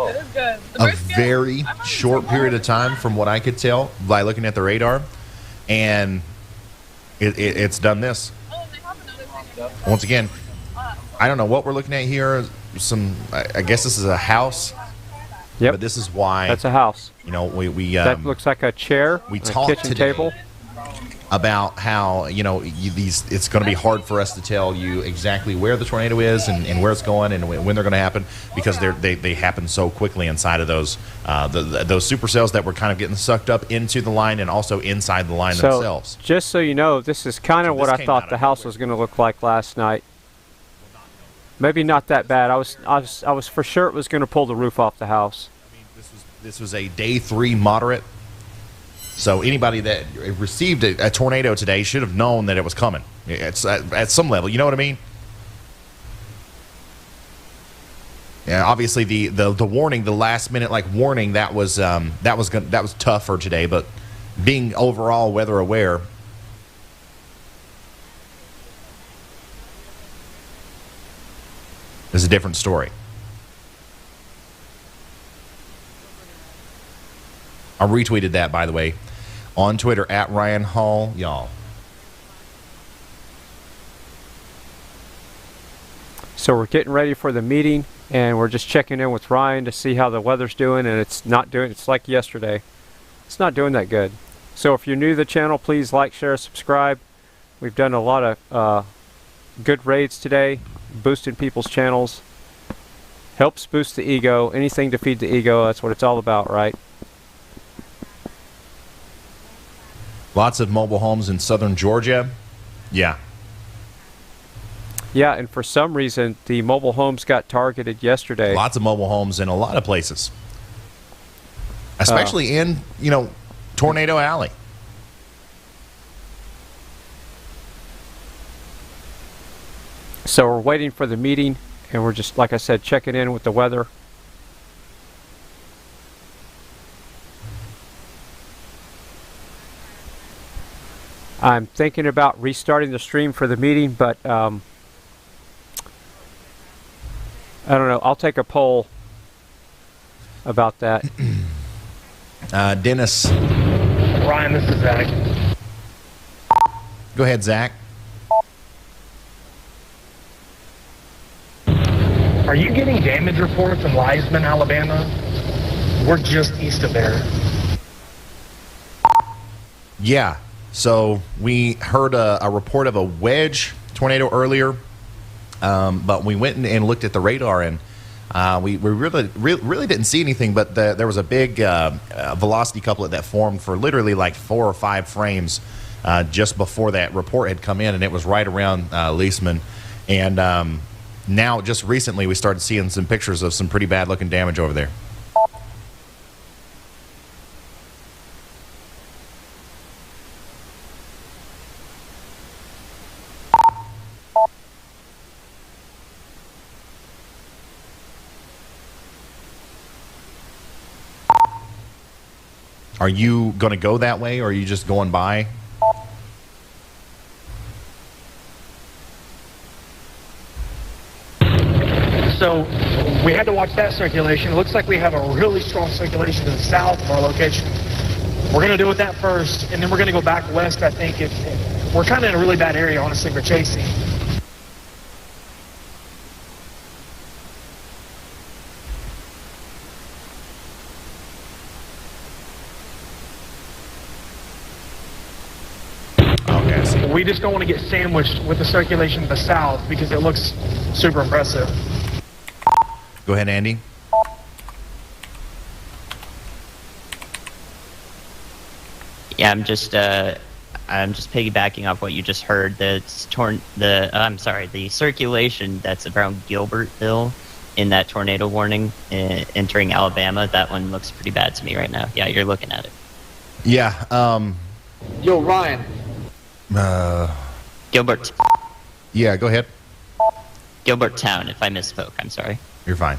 a very short period of time, from what I could tell by looking at the radar, and it's done this. Once again, I don't know what we're looking at here. I guess this is a house. Yep. But this is why. That's a house. You know, we that looks like a chair. We a talked kitchen today table. About how, you know, it's going to be hard for us to tell you exactly where the tornado is and where it's going and when they're going to happen, because they happen so quickly inside of those those supercells that were kind of getting sucked up into the line and also inside the line themselves. Just so you know, this is kind of what I thought the house was going to look like last night. Maybe not that bad. I was for sure it was going to pull the roof off the house. I mean, this was a day 3 moderate. So anybody that received a tornado today should have known that it was coming. It's at some level, you know what I mean? Yeah, obviously the warning, the last minute warning, that was tough for today. But being overall weather aware, is a different story. I retweeted that, by the way, on Twitter at Ryan Hall, y'all. So we're getting ready for the meeting, and we're just checking in with Ryan to see how the weather's doing, and it's like yesterday. It's not doing that good. So if you're new to the channel, please like, share, subscribe. We've done a lot of good raids today, boosting people's channels. Helps boost the ego. Anything to feed the ego, that's what it's all about, right? Lots of mobile homes in southern Georgia. Yeah. Yeah, and for some reason, the mobile homes got targeted yesterday. Lots of mobile homes in a lot of places. Especially in, Tornado Alley. So we're waiting for the meeting, and we're just, like I said, checking in with the weather. I'm thinking about restarting the stream for the meeting, but I don't know. I'll take a poll about that. Dennis. Ryan, this is Zach. Go ahead, Zach. Are you getting damage reports in Leisman, Alabama? We're just east of there. Yeah. So we heard a report of a wedge tornado earlier, but we went and looked at the radar, and we really didn't see anything. But there was a big velocity couplet that formed for literally like 4 or 5 frames just before that report had come in, and it was right around Leisman. And now, just recently, we started seeing some pictures of some pretty bad looking damage over there. Are you going to go that way, or are you just going by? So we had to watch that circulation. It looks like we have a really strong circulation to the south of our location. We're going to deal with that first, and then we're going to go back west, I think. We're kind of in a really bad area, honestly, for chasing. We just don't want to get sandwiched with the circulation to the south because it looks super impressive. Go ahead, Andy. Yeah, I'm just piggybacking off what you just heard. The circulation that's around Gilbertville in that tornado warning entering Alabama. That one looks pretty bad to me right now. Yeah, you're looking at it. Yeah. Yo, Ryan. Gilbert. Yeah, go ahead. Gilbert Town, if I misspoke, I'm sorry. You're fine.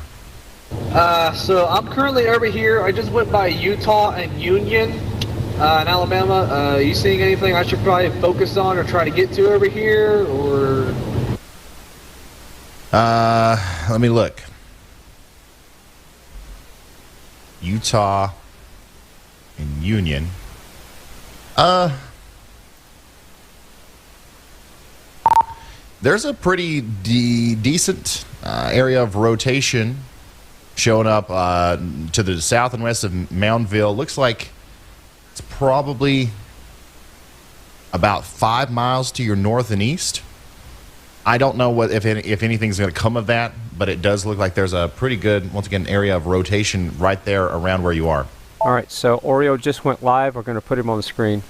So I'm currently over here. I just went by Utah and Union in Alabama. Are you seeing anything I should probably focus on or try to get to over here, or? Let me look. Utah and Union. There's a pretty decent area of rotation showing up to the south and west of Moundville. Looks like it's probably about 5 miles to your north and east. I don't know if anything's going to come of that, but it does look like there's a pretty good, once again, area of rotation right there around where you are. All right, so Oreo just went live. We're going to put him on the screen.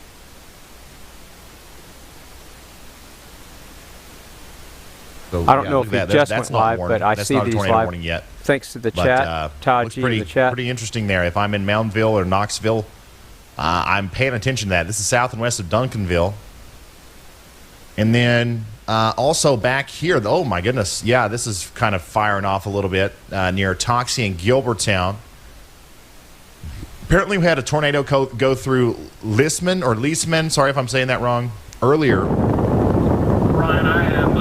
So, I don't know if he just went live, but I see these live yet. Thanks to the chat, Todd G in the chat. Pretty interesting there. If I'm in Moundville or Knoxville, I'm paying attention to that. This is south and west of Duncanville. And then also back here, oh my goodness, yeah, this is kind of firing off a little bit near Toxie and Gilbertown. Apparently we had a tornado go through Leisman, sorry if I'm saying that wrong, earlier. Ryan, I am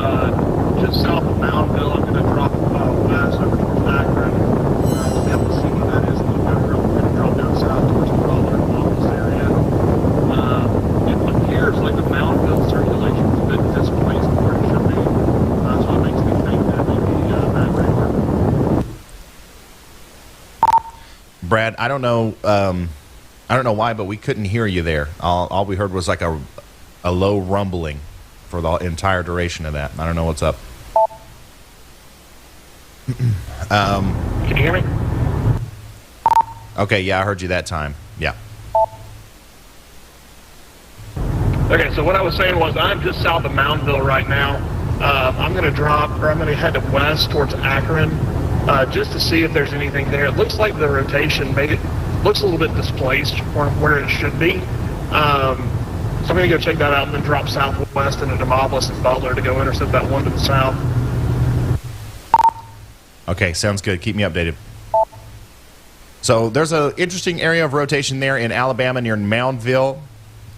just south of Moundville. I'm going to drop west over towards Akron. You'll be able to see what that is a little bit. We're going to drop down south towards Brother. Brad, I don't know why, but we couldn't hear you there. All we heard was like a low rumbling for the entire duration of that. I don't know what's up. Can you hear me? Okay, yeah, I heard you that time. Yeah. Okay, so what I was saying was I'm just south of Moundville right now. I'm going to head west towards Akron just to see if there's anything there. It looks like the rotation looks a little bit displaced from where it should be. So I'm going to go check that out and then drop southwest into Demopolis and Butler to go intercept that one to the south. Okay, sounds good. Keep me updated. So there's an interesting area of rotation there in Alabama near Moundville.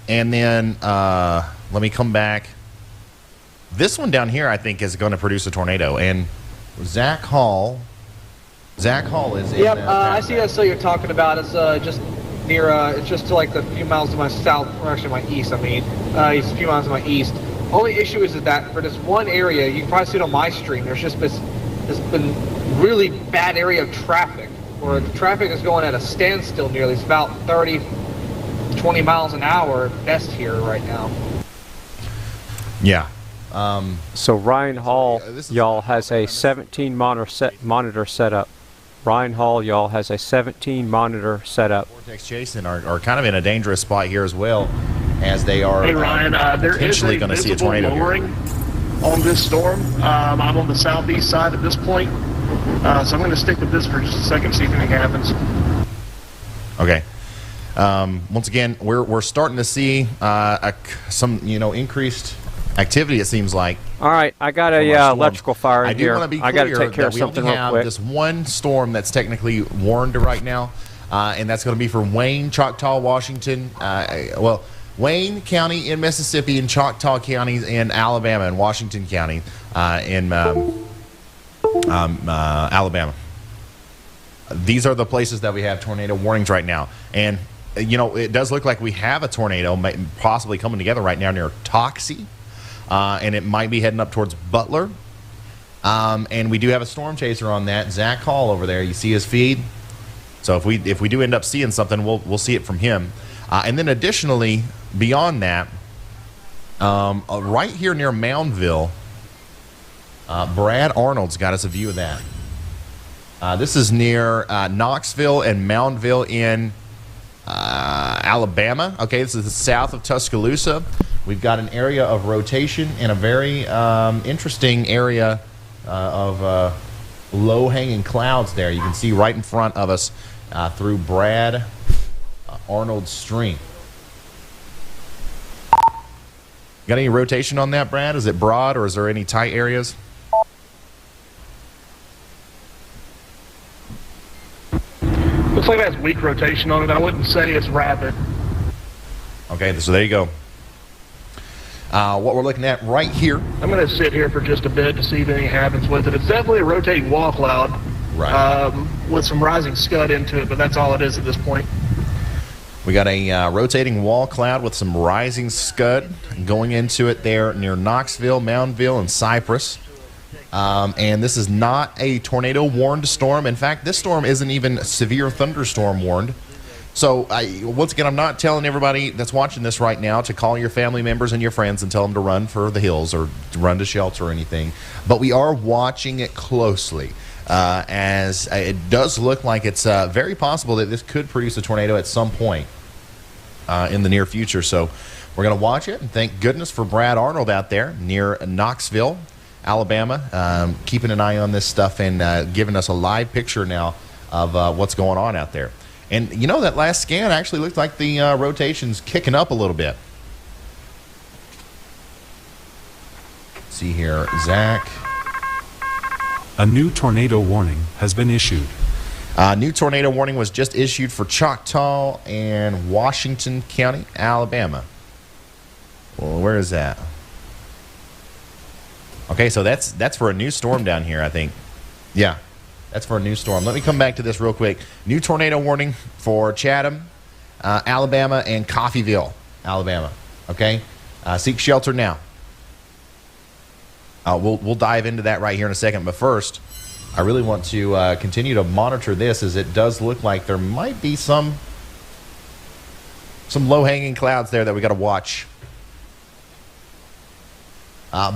And then let me come back. This one down here, I think, is going to produce a tornado. And Zach Hall is in. Yep, I see that. So you're talking about it's just near. It's just to like a few miles to my south, or actually my east. I mean, it's a few miles to my east. Only issue is that for this one area, you can probably see it on my stream. There's just this been really bad area of traffic, where the traffic is going at a standstill nearly. It's about 30, 20 miles an hour best here right now. Yeah. So Ryan Hall, y'all, has a 17 monitor setup. Ryan Hall, y'all, has a 17 monitor setup. Vortex Jason are kind of in a dangerous spot here as well, as they are Hey Ryan, there is potentially going to see a tornado lowering on this storm. I'm on the southeast side at this point, so I'm going to stick with this for just a second, see if anything happens. Okay. Once again, we're starting to see some increased activity. It seems like. All right, I got a electrical fire in here. I got to take care of something real quick. We only have this one storm that's technically warned right now, and that's going to be for Wayne, Choctaw, Washington. Wayne County in Mississippi and Choctaw counties in Alabama and Washington County in Alabama. These are the places that we have tornado warnings right now, and it does look like we have a tornado possibly coming together right now near Toxie. And it might be heading up towards Butler. And we do have a storm chaser on that. Zach Hall over there. You see his feed? So if we do end up seeing something, we'll see it from him. And then additionally, beyond that, right here near Moundville, Brad Arnold's got us a view of that. This is near Knoxville and Moundville in Alabama. Okay, this is south of Tuscaloosa. We've got an area of rotation and a very interesting area of low-hanging clouds there. You can see right in front of us through Brad Arnold's stream. Got any rotation on that, Brad? Is it broad or is there any tight areas? Looks like it has weak rotation on it. I wouldn't say it's rapid. Okay, so there you go. What we're looking at right here. I'm going to sit here for just a bit to see if anything happens with it. It's definitely a rotating wall cloud, right? With some rising scud into it, but that's all it is at this point. We got a rotating wall cloud with some rising scud going into it there near Knoxville, Moundville, and Cypress. And this is not a tornado warned storm. In fact, this storm isn't even severe thunderstorm warned. So, once again, I'm not telling everybody that's watching this right now to call your family members and your friends and tell them to run for the hills or to run to shelter or anything. But we are watching it closely, as it does look like it's very possible that this could produce a tornado at some point in the near future. So, we're going to watch it. And thank goodness for Brad Arnold out there near Knoxville, Alabama, keeping an eye on this stuff and giving us a live picture now of what's going on out there. And that last scan actually looked like the rotation's kicking up a little bit. Let's see here, Zach. A new tornado warning has been issued. New tornado warning was just issued for Choctaw and Washington County, Alabama. Well, where is that? Okay, so that's for a new storm down here, I think. Yeah. That's for a new storm. Let me come back to this real quick. New tornado warning for Chatham, Alabama, and Coffeyville, Alabama. Okay? Seek shelter now. We'll dive into that right here in a second. But first, I really want to continue to monitor this, as it does look like there might be some low-hanging clouds there that we got to watch.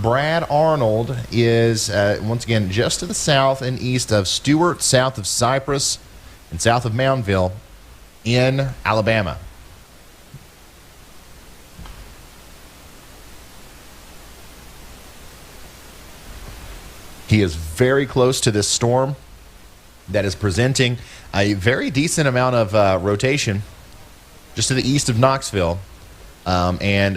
Brad Arnold is, once again, just to the south and east of Stewart, south of Cypress, and south of Moundville in Alabama. He is very close to this storm that is presenting a very decent amount of rotation just to the east of Knoxville. And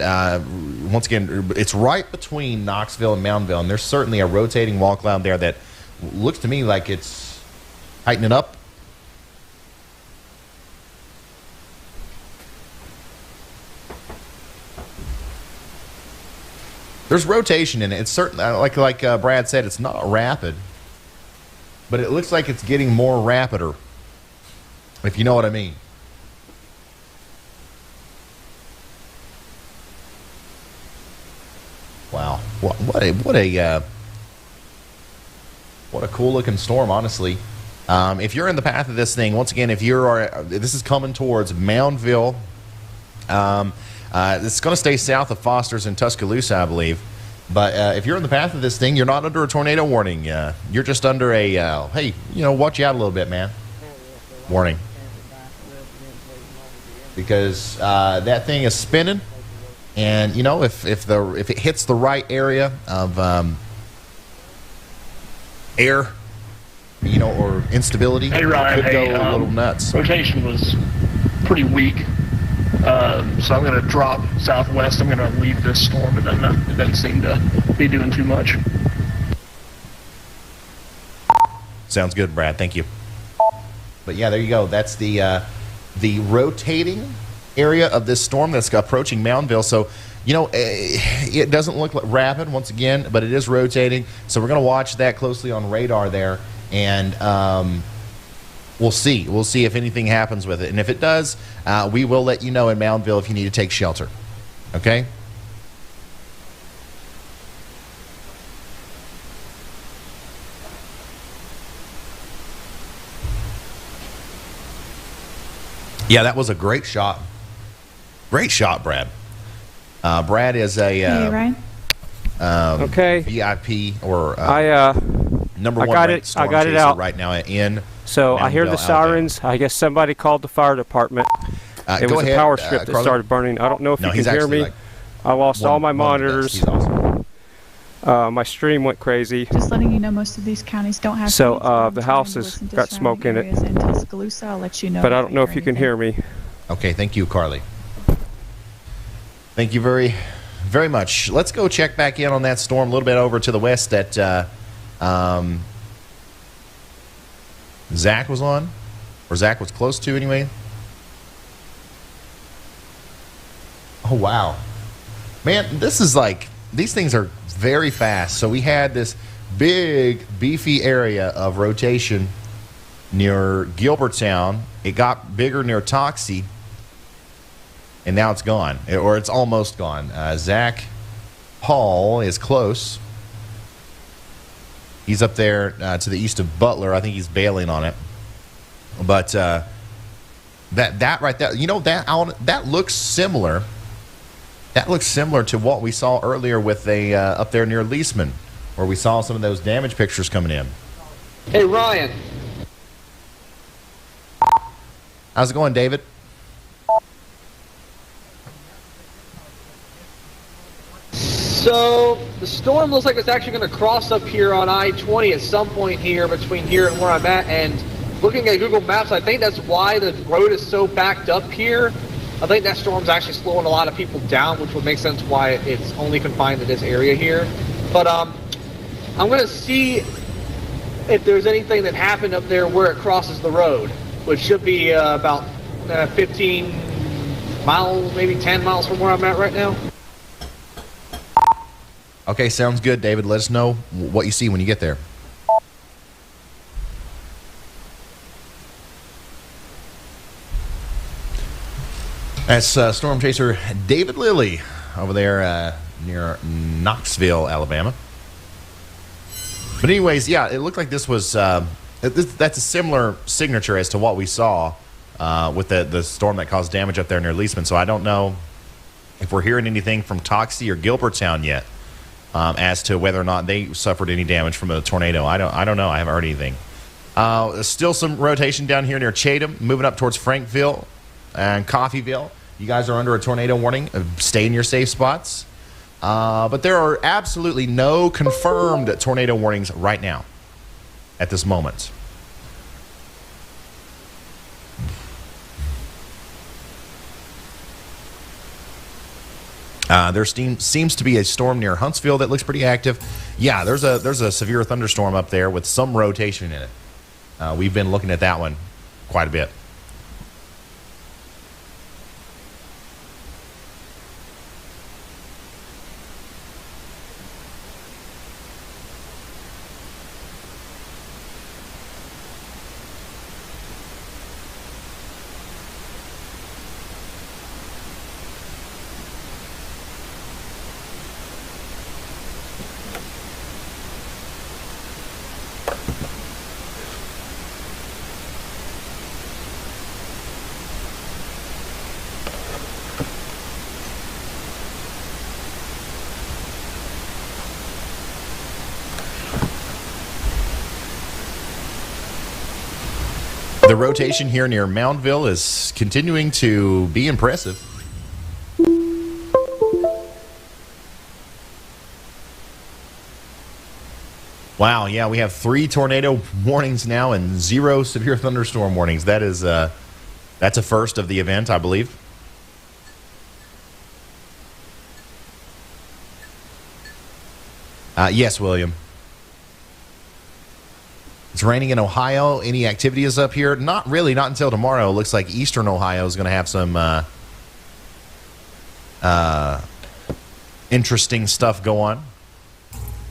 once again, it's right between Knoxville and Moundville, and there's certainly a rotating wall cloud there that looks to me like it's tightening up. There's rotation in it. It's certain, like Brad said, it's not rapid, but it looks like it's getting more rapider, if you know what I mean. Wow, what a cool looking storm, honestly. If you're in the path of this thing, once again, this is coming towards Moundville. It's going to stay south of Foster's and Tuscaloosa, I believe. But if you're in the path of this thing, you're not under a tornado warning. You're just under a hey, watch you out a little bit, man. Warning, because that thing is spinning. And if it hits the right area of air, or instability, Hey, Ryan, it could go a little hey, nuts. rotation was pretty weak, so I'm going to drop southwest. I'm going to leave this storm. It doesn't seem to be doing too much. Sounds good, Brad. Thank you. But yeah, there you go. That's the rotating area of this storm that's approaching Moundville. So, it doesn't look like rapid once again, but it is rotating. So we're going to watch that closely on radar there, and we'll see. We'll see if anything happens with it. And if it does, we will let you know in Moundville if you need to take shelter. Okay? Yeah, that was a great shot. Great shot, Brad. Brad is a okay. VIP or number one ranked storm got it chaser out right now in. So I hear the Moundville, sirens. I guess somebody called the fire department. It go was ahead, a power strip that Carly. started burning. I don't know if No, you he's can hear actually, me. like, I lost all my one of the best. monitors. He's awesome. My stream went crazy. Just letting you know, most of these counties don't have. So the house has got smoke in it. In Tuscaloosa, I'll let you know. But I don't know if you can hear me. Okay, thank you, Carly. Thank you very, very much. Let's go check back in on that storm a little bit over to the west that Zach was on, or Zach was close to anyway. Oh, wow. Man, this is like, these things are very fast. So we had this big, beefy area of rotation near Gilbertown. It got bigger near Toxie. And now it's gone, or it's almost gone. Zach Hall is close. He's up there to the east of Butler. I think he's bailing on it. But that right there, that looks similar. That looks similar to what we saw earlier with up there near Leesman, where we saw some of those damage pictures coming in. Hey, Ryan. How's it going, David? So the storm looks like it's actually going to cross up here on I-20 at some point here between here and where I'm at. And looking at Google Maps, I think that's why the road is so backed up here. I think that storm's actually slowing a lot of people down, which would make sense why it's only confined to this area here. But I'm going to see if there's anything that happened up there where it crosses the road, which should be about 15 miles, maybe 10 miles from where I'm at right now. Okay, sounds good, David. Let us know what you see when you get there. That's Storm Chaser David Lilly over there near Knoxville, Alabama. But anyways, yeah, it looked like this was that's a similar signature as to what we saw with the storm that caused damage up there near Leesman. So I don't know if we're hearing anything from Toxie or Gilberttown yet as to whether or not they suffered any damage from a tornado. I don't know. I haven't heard anything. Still some rotation down here near Chatham, moving up towards Frankville and Coffeyville. You guys are under a tornado warning. Stay in your safe spots. But there are absolutely no confirmed tornado warnings right now at this moment. There seems to be a storm near Huntsville that looks pretty active. Yeah, there's a severe thunderstorm up there with some rotation in it. We've been looking at that one quite a bit. The rotation here near Moundville is continuing to be impressive. Wow, yeah, we have 3 tornado warnings now and 0 severe thunderstorm warnings. That is that's a first of the event, I believe. Yes, William. It's raining in Ohio. Any activity is up here? Not really, not until tomorrow. It looks like eastern Ohio is going to have some interesting stuff go on.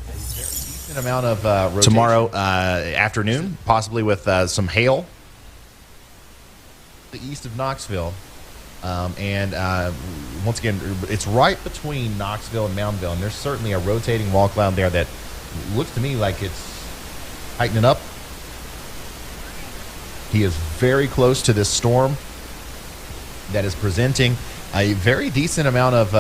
Decent amount of rotation. Tomorrow afternoon, possibly with some hail. The east of Knoxville. Once again, it's right between Knoxville and Moundville, and there's certainly a rotating wall cloud there that looks to me like it's tightening up. He is very close to this storm that is presenting a very decent amount of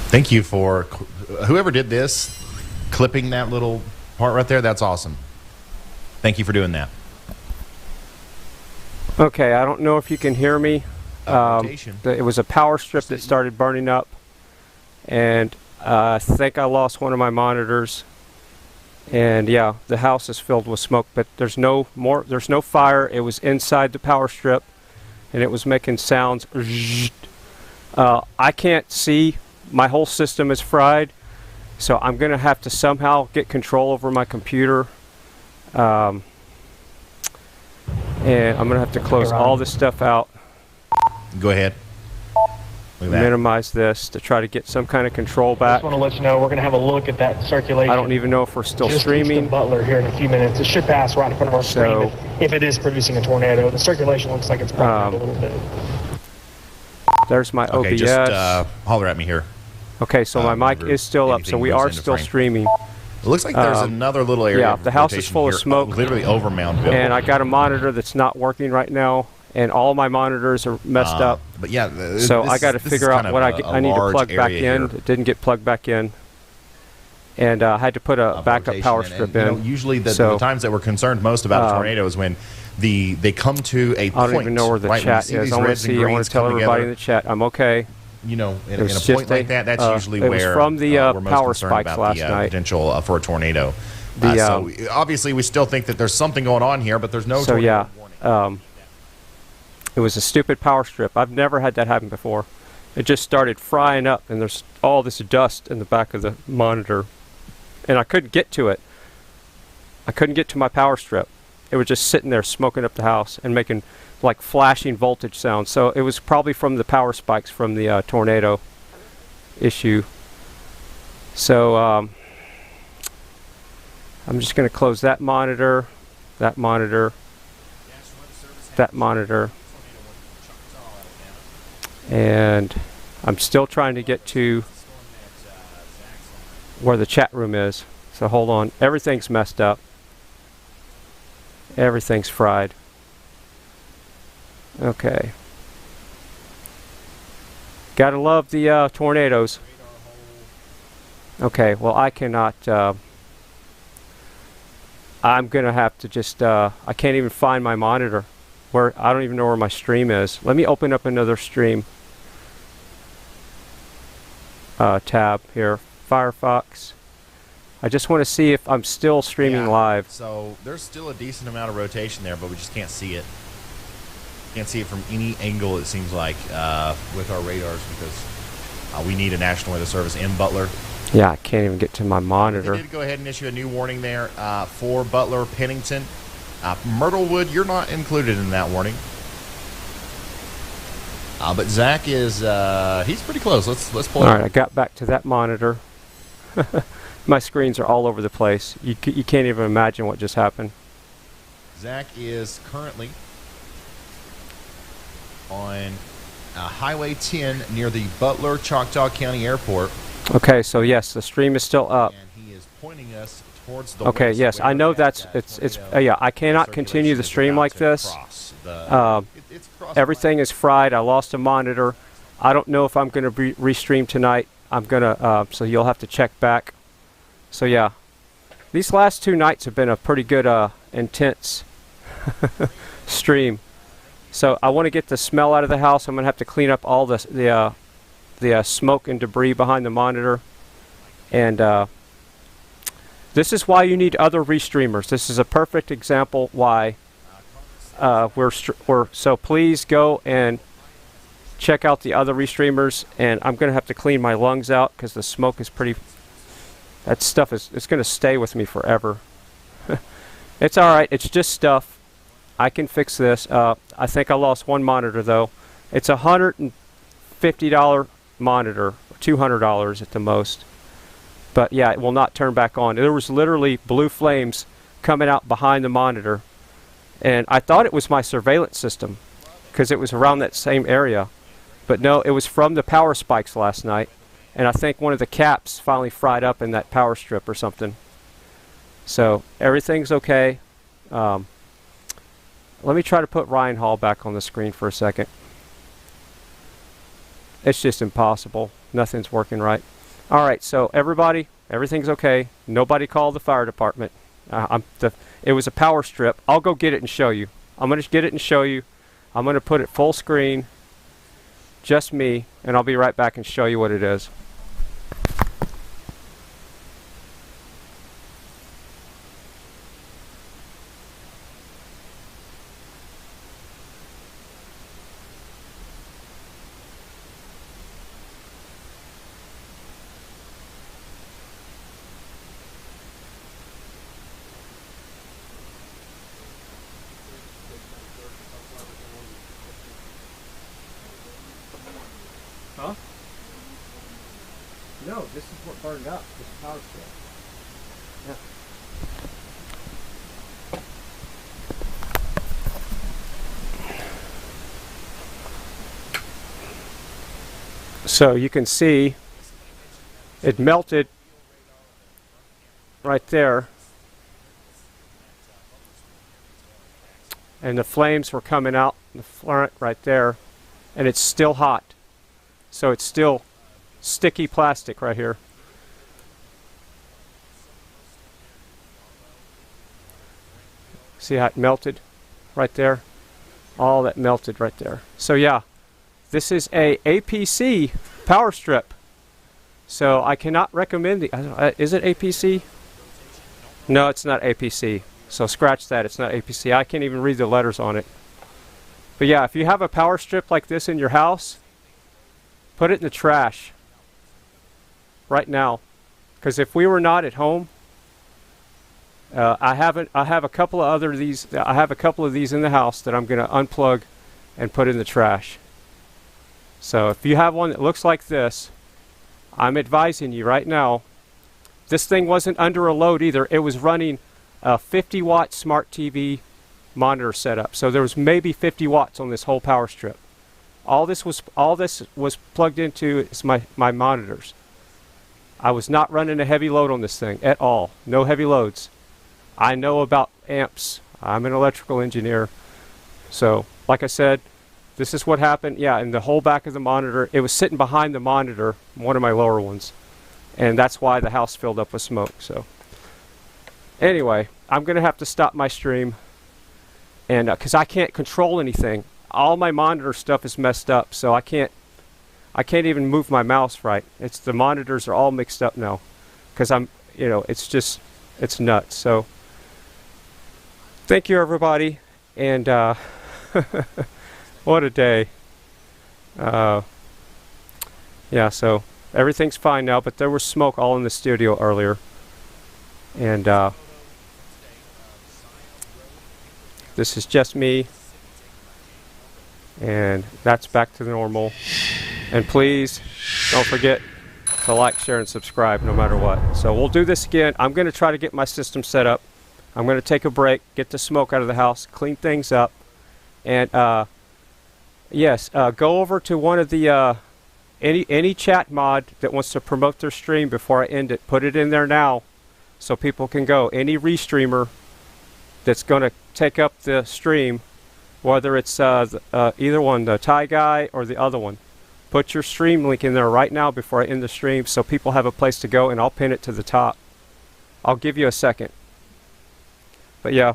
thank you for whoever did this, clipping that little part right there. That's awesome. Thank you for doing that. Okay, I don't know if you can hear me. It was a power strip that started burning up, and I think I lost one of my monitors. And yeah, the house is filled with smoke, but there's no fire. It was inside the power strip, and it was making sounds. I can't see. My whole system is fried, so I'm going to have to somehow get control over my computer. And I'm going to have to close all this stuff out. Go ahead. Minimize this to try to get some kind of control back. I just want to let you know we're going to have a look at that circulation. I don't even know if we're still streaming. Butler here in a few minutes. It should pass right in front of our screen if it is producing a tornado. The circulation looks like it's probably a little bit. There's my OBS. Okay, just holler at me here. Okay, so my mic is still up, so we are still streaming. It looks like there's another little area. Yeah, the house is full of smoke. Literally over Moundville. And I got a monitor that's not working right now, and all my monitors are messed up. But yeah, so I got to figure out what I need to plug back in. It didn't get plugged back in, and I had to put a backup power strip in. Usually, the times that we're concerned most about a tornado is when they come to a point. I don't even know where the chat is. I want to tell everybody in the chat I'm okay. You know, in a point like that, that's usually where it was from the we're most power concerned spikes about last the night. potential for a tornado. So obviously, we still think that there's something going on here, but there's no tornado warning. It was a stupid power strip. I've never had that happen before. It just started frying up, and there's all this dust in the back of the monitor, and I couldn't get to it. I couldn't get to my power strip. It was just sitting there smoking up the house and making like flashing voltage sounds. So it was probably from the power spikes from the tornado issue. So I'm just going to close that monitor, that monitor, that monitor, and I'm still trying to get to where the chat room is. So hold on, everything's messed up. Everything's fried. Okay. Gotta love the tornadoes. Okay, well I cannot, I'm gonna have to just, I can't even find my monitor. I don't even know where my stream is. Let me open up another stream tab here. Firefox. I just want to see if I'm still streaming live. So there's still a decent amount of rotation there, but we just can't see it. Can't see it from any angle, it seems like, with our radars, because we need a National Weather Service in Butler. Yeah, I can't even get to my monitor. They did go ahead and issue a new warning there for Butler, Pennington. Myrtlewood, you're not included in that warning. But Zach is, he's pretty close. Let's pull it. All right, I got back to that monitor. My screens are all over the place. You can't even imagine what just happened. Zach is currently on Highway 10 near the Butler Choctaw County Airport. Okay, so yes, the stream is still up. And he is pointing us towards the okay, west, yes, I know that's it's yeah. I cannot continue the stream like this. Everything is fried. I lost a monitor. I don't know if I'm going to restream tonight. I'm gonna so you'll have to check back. So yeah, these last 2 nights have been a pretty good intense stream. So I want to get the smell out of the house. I'm gonna have to clean up all the smoke and debris behind the monitor, and this is why you need other restreamers. This is a perfect example why so please go and check out the other restreamers, and I'm gonna have to clean my lungs out because the smoke is pretty. That stuff it's gonna stay with me forever. It's all right. It's just stuff. I can fix this. I think I lost one monitor though. It's a $150 monitor, $200 at the most. But yeah, it will not turn back on. There was literally blue flames coming out behind the monitor, and I thought it was my surveillance system because it was around that same area. But no, it was from the power spikes last night, and I think one of the caps finally fried up in that power strip or something. So everything's okay. Let me try to put Ryan Hall back on the screen for a second. It's just impossible. Nothing's working right. All right, so everybody, everything's okay. Nobody called the fire department. It was a power strip. I'll go get it and show you. I'm going to get it and show you. I'm going to put it full screen, just me, and I'll be right back and show you what it is. Huh? No, this is what burned up, this power strip. Yeah. So you can see it melted right there, and the flames were coming out in the front right there, and it's still hot. So it's still sticky plastic right here. See how it melted right there? All that melted right there. So yeah, this is a APC power strip. So I cannot recommend the, is it APC? No, it's not APC. So scratch that, it's not APC. I can't even read the letters on it. But yeah, if you have a power strip like this in your house, put it in the trash right now, because if we were not at home, I have a couple of these in the house that I'm going to unplug and put in the trash. So if you have one that looks like this, I'm advising you right now, This thing wasn't under a load either. It was running a 50-watt smart TV monitor setup. So there was maybe 50 watts on this whole power strip. All this was plugged into is my monitors. I was not running a heavy load on this thing at all. No heavy loads. I know about amps. I'm an electrical engineer. So, like I said, this is what happened. Yeah, in the whole back of the monitor, it was sitting behind the monitor, one of my lower ones. And that's why the house filled up with smoke. So, anyway, I'm going to have to stop my stream. And because I can't control anything. All my monitor stuff is messed up, so I can't even move my mouse right. It's the monitors are all mixed up now, because it's nuts. So thank you, everybody, and what a day. Yeah, so everything's fine now, but there was smoke all in the studio earlier, and this is just me. And that's back to normal. And please don't forget to like, share, and subscribe no matter what. So we'll do this again. I'm going to try to get my system set up. I'm going to take a break, get the smoke out of the house, clean things up. And yes, go over to one of the any chat mod that wants to promote their stream before I end it. Put it in there now so people can go. Any restreamer that's going to take up the stream, whether it's either one, the Thai guy or the other one. Put your stream link in there right now before I end the stream so people have a place to go, and I'll pin it to the top. I'll give you a second. But yeah,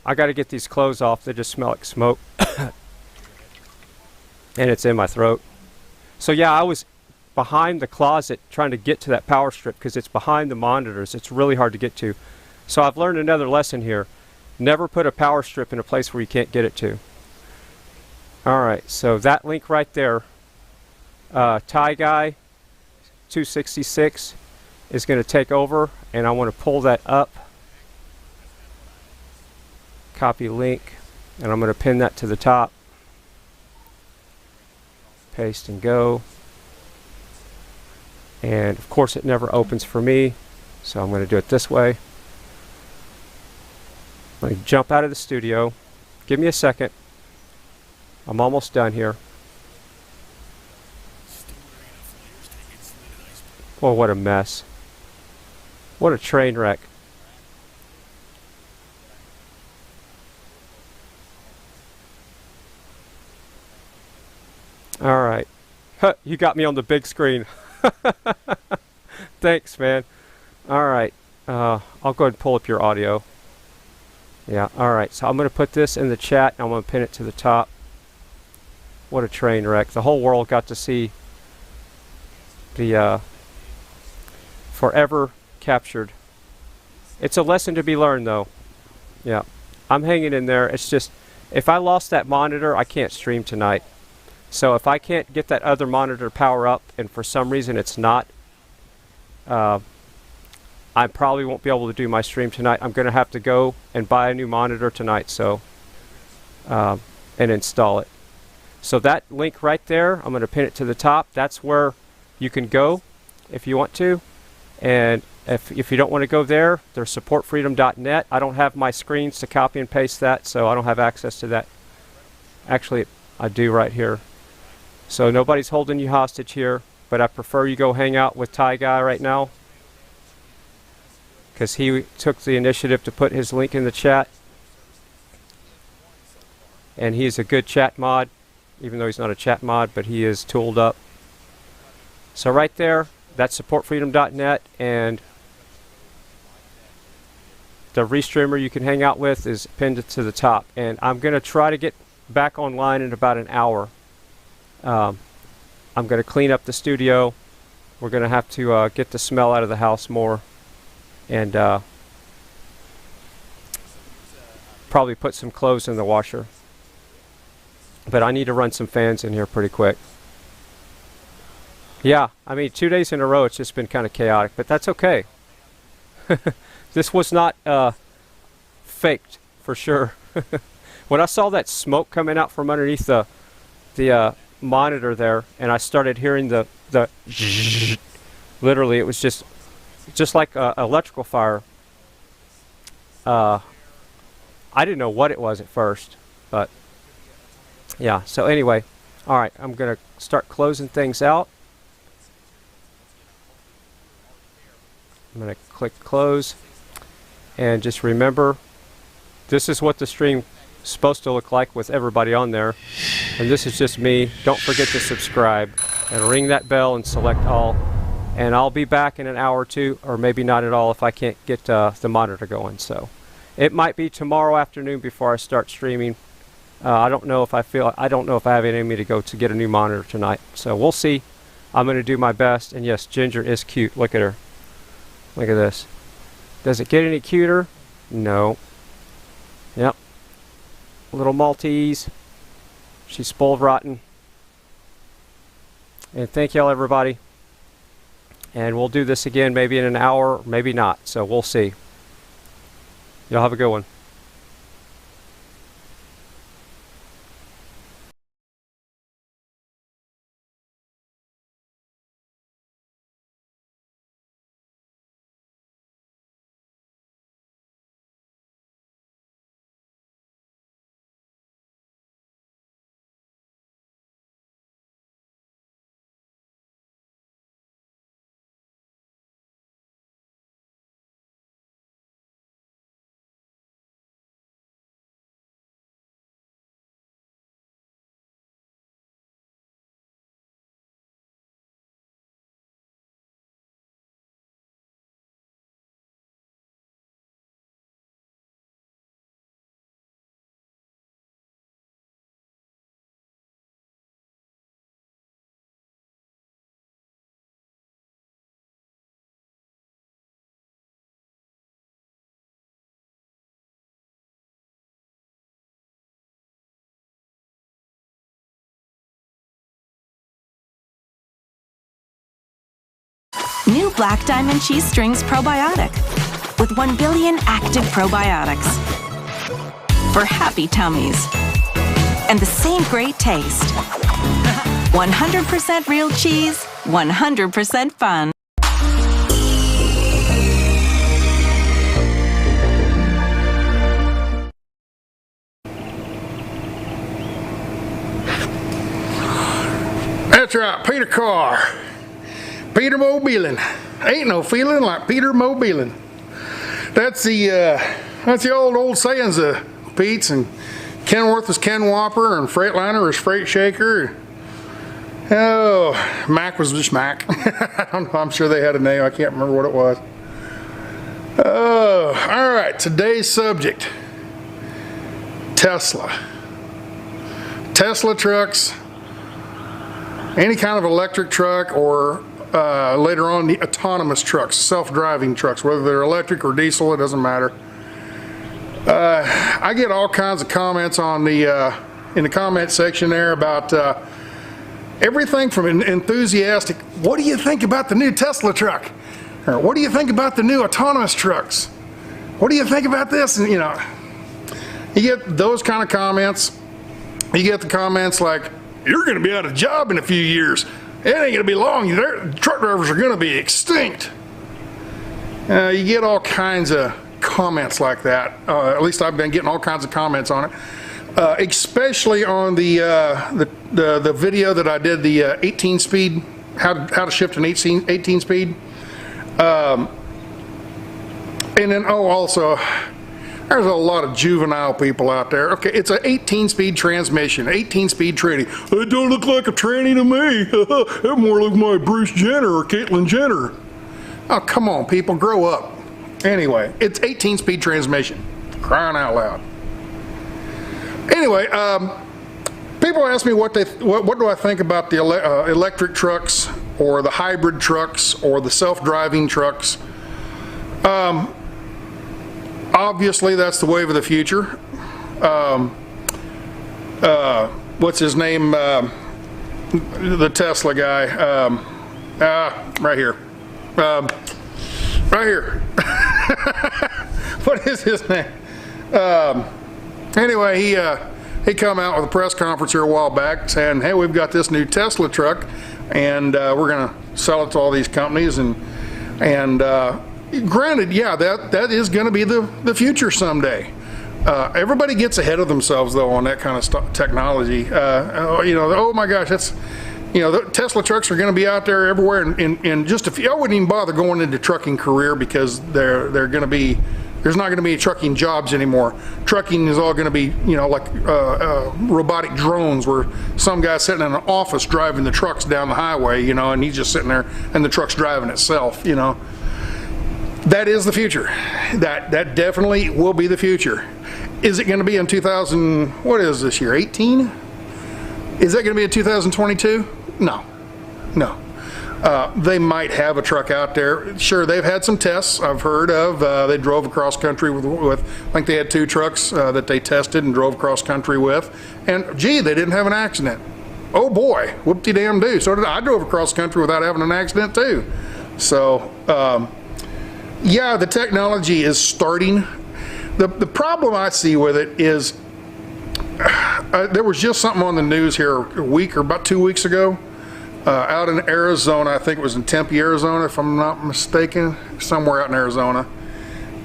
I got to get these clothes off. They just smell like smoke. And it's in my throat. So yeah, I was behind the closet trying to get to that power strip because it's behind the monitors. It's really hard to get to. So I've learned another lesson here. Never put a power strip in a place where you can't get it to. Alright, so that link right there, Thai Guy 266 is going to take over, and I want to pull that up. Copy link, and I'm going to pin that to the top. Paste and go. And of course it never opens for me, so I'm going to do it this way. Let me jump out of the studio. Give me a second. I'm almost done here. Oh, what a mess. What a train wreck. All right. Huh, you got me on the big screen. Thanks, man. All right. I'll go ahead and pull up your audio. Yeah, alright, so I'm going to put this in the chat and I'm going to pin it to the top. What a train wreck. The whole world got to see the forever captured. It's a lesson to be learned, though. Yeah, I'm hanging in there. It's just, if I lost that monitor, I can't stream tonight. So if I can't get that other monitor to power up, and for some reason it's not, I probably won't be able to do my stream tonight. I'm going to have to go and buy a new monitor tonight, so and install it. So that link right there, I'm going to pin it to the top. That's where you can go if you want to. And if you don't want to go there, there's supportfreedom.net. I don't have my screens to copy and paste that, so I don't have access to that. Actually, I do right here. So nobody's holding you hostage here, but I prefer you go hang out with Thai Guy right now, because he took the initiative to put his link in the chat. And he's a good chat mod, even though he's not a chat mod, but he is tooled up. So right there, that's supportfreedom.net, and the restreamer you can hang out with is pinned to the top. And I'm going to try to get back online in about an hour. I'm going to clean up the studio. We're going to have to get the smell out of the house more. And probably put some clothes in the washer. But I need to run some fans in here pretty quick. Yeah, I mean, 2 days in a row, it's just been kind of chaotic, but that's okay. This was not faked, for sure. When I saw that smoke coming out from underneath the monitor there, and I started hearing the literally, it was just just like electrical fire. I didn't know what it was at first, but yeah. So anyway, all right, I'm gonna start closing things out. I'm gonna click close, and just remember, this is what the stream is supposed to look like with everybody on there, and this is just me. Don't forget to subscribe and ring that bell and select all, and I'll be back in an hour or two, or maybe not at all if I can't get the monitor going. So it might be tomorrow afternoon before I start streaming. I don't know if I have it in me to go to get a new monitor tonight, so we'll see. I'm going to do my best. And yes, Ginger is cute. Look at her. Look at this. Does it get any cuter? No. Yep. Little Maltese. She's spoiled rotten. And thank y'all, everybody. And we'll do this again maybe in an hour, maybe not. So we'll see. Y'all have a good one. New Black Diamond Cheese Strings Probiotic with 1 billion active probiotics for happy tummies and the same great taste. 100% real cheese, 100% fun. That's right, Peter Carr. Peter Mobiling. Ain't no feeling like Peter Mobiling. That's the old sayings of Pete's, and Kenworth is Ken Whopper, and Freightliner is Freight Shaker. Oh, Mac was just Mac. I'm sure they had a name. I can't remember what it was. Oh, all right. Today's subject: Tesla. Tesla trucks, any kind of electric truck, or later on the autonomous trucks, self-driving trucks, whether they're electric or diesel, it doesn't matter. I get all kinds of comments on the in the comment section there about everything from enthusiastic, what do you think about the new Tesla truck? Or what do you think about the new autonomous trucks? What do you think about this? And you know, you get those kind of comments. You get the comments like, you're going to be out of a job in a few years. It ain't going to be long. Truck drivers are going to be extinct. You get all kinds of comments like that. At least I've been getting all kinds of comments on it. Especially on the video that I did, the 18-speed, how to shift an 18-speed. And then, also, there's a lot of juvenile people out there. Okay, it's an 18-speed transmission, 18-speed tranny. It don't look like a tranny to me. It more like my Bruce Jenner or Caitlyn Jenner. Oh, come on, people, grow up. Anyway, it's 18-speed transmission. Crying out loud. Anyway, people ask me what do I think about the electric trucks, or the hybrid trucks, or the self-driving trucks. Obviously, that's the wave of the future. What's his name? The Tesla guy. Right here. Right here. What is his name? Anyway, he come out with a press conference here a while back saying, hey, we've got this new Tesla truck, and we're going to sell it to all these companies, and And granted, yeah, that is going to be the future someday. Everybody gets ahead of themselves though on that kind of technology. Oh my gosh, that's, the Tesla trucks are going to be out there everywhere. And just if I wouldn't even bother going into trucking career, because there's not going to be trucking jobs anymore. Trucking is all going to be, like robotic drones, where some guy's sitting in an office driving the trucks down the highway, and he's just sitting there and the truck's driving itself, That is the future. That definitely will be the future. Is it going to be in 2000, what is this year, 18? Is that going to be in 2022? No. They might have a truck out there. Sure, they've had some tests I've heard of. They drove across country with I think they had 2 trucks that they tested and drove across country with. And gee, they didn't have an accident. Oh boy, whoop-de-damn-do. So I drove across country without having an accident too. So, yeah, the technology is starting. The problem I see with it is there was just something on the news here a week or about 2 weeks ago out in Arizona. I think it was in Tempe, Arizona, if I'm not mistaken, somewhere out in Arizona.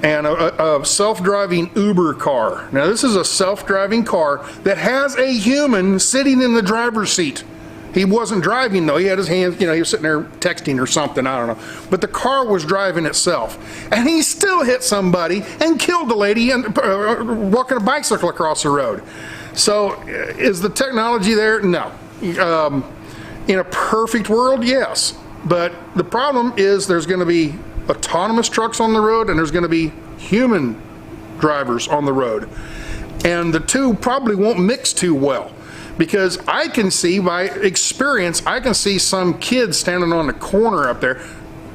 And a self-driving Uber car. Now this is a self-driving car that has a human sitting in the driver's seat. He wasn't driving though, he had his hands, he was sitting there texting or something, I don't know. But the car was driving itself. And he still hit somebody and killed a lady and walking a bicycle across the road. So is the technology there? No. In a perfect world, yes. But the problem is there's going to be autonomous trucks on the road and there's going to be human drivers on the road. And the two probably won't mix too well. Because I can see, by experience, I can see some kid standing on the corner up there.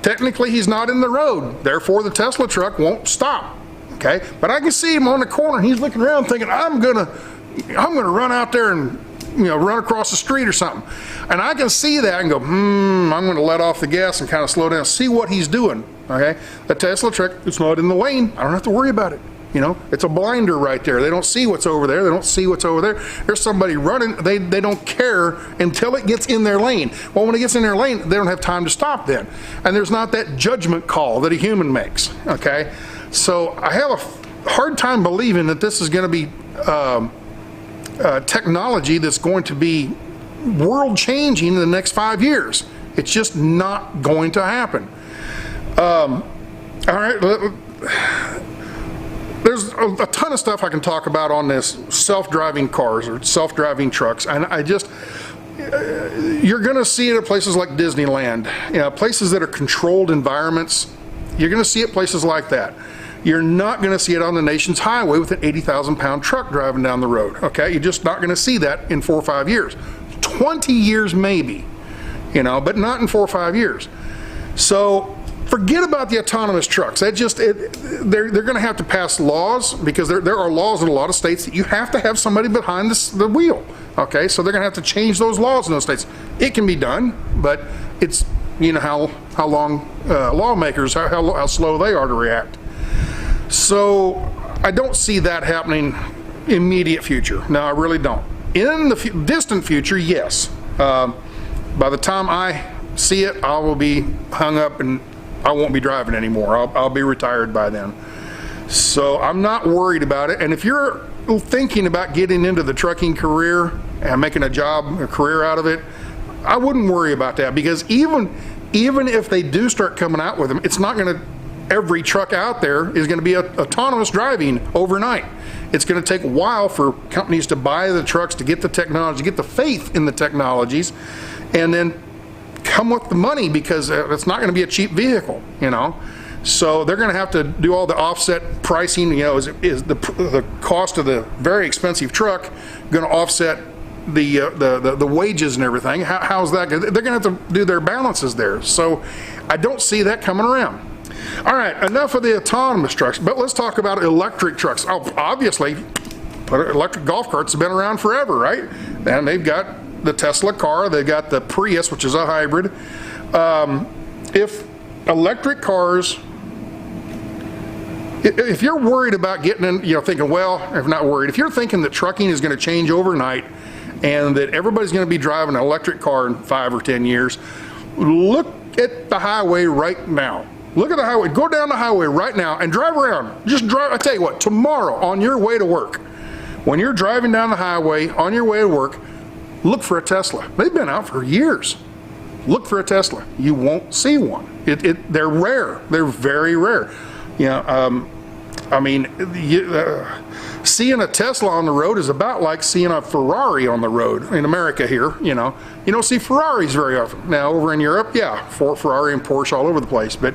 Technically, he's not in the road. Therefore, the Tesla truck won't stop. Okay? But I can see him on the corner. He's looking around thinking, I'm gonna run out there and run across the street or something. And I can see that and go, I'm gonna let off the gas and kind of slow down, see what he's doing. Okay? The Tesla truck, it's not in the lane. I don't have to worry about it. It's a blinder right there. They don't see what's over there. They don't see what's over there. There's somebody running. They don't care until it gets in their lane. Well, when it gets in their lane, they don't have time to stop then. And there's not that judgment call that a human makes. Okay? So I have a hard time believing that this is going to be technology that's going to be world changing in the next 5 years. It's just not going to happen. All right. There's a ton of stuff I can talk about on this self-driving cars or self-driving trucks, and you're going to see it at places like Disneyland, places that are controlled environments. You're going to see it places like that. You're not going to see it on the nation's highway with an 80,000-pound truck driving down the road. Okay, you're just not going to see that in 4 or 5 years. 20 years maybe, but not in 4 or 5 years. So forget about the autonomous trucks. They're going to have to pass laws, because there are laws in a lot of states that you have to have somebody behind the wheel. Okay, so they're going to have to change those laws in those states. It can be done, but it's how long lawmakers, how slow they are to react. So I don't see that happening immediate future. No, I really don't. In the distant future, yes. By the time I see it, I will be hung up and I won't be driving anymore. I'll be retired by then. So I'm not worried about it. And if you're thinking about getting into the trucking career and making a career out of it, I wouldn't worry about that, because even if they do start coming out with them, it's not going to, every truck out there is going to be autonomous driving overnight. It's going to take a while for companies to buy the trucks, to get the technology, get the faith in the technologies, and then come with the money, because it's not going to be a cheap vehicle, So they're going to have to do all the offset pricing. Is the cost of the very expensive truck going to offset the wages and everything? How's that? They're going to have to do their balances there. So I don't see that coming around. All right, enough of the autonomous trucks, but let's talk about electric trucks. Obviously, electric golf carts have been around forever, right? And they've got the Tesla car, they've got the Prius, which is a hybrid. If electric cars, if you're worried about getting in, thinking, well, if not worried, if you're thinking that trucking is going to change overnight and that everybody's going to be driving an electric car in 5 or 10 years, look at the highway right now. Look at the highway. Go down the highway right now and drive around. Just drive. I tell you what, tomorrow on your way to work, when you're driving down the highway on your way to work, look for a Tesla. They've been out for years. Look for a Tesla. You won't see one. They're rare. They're very rare. You know, I mean, seeing a Tesla on the road is about like seeing a Ferrari on the road in America here. You know, you don't see Ferraris very often. Now over in Europe, yeah, Ferrari and Porsche all over the place, but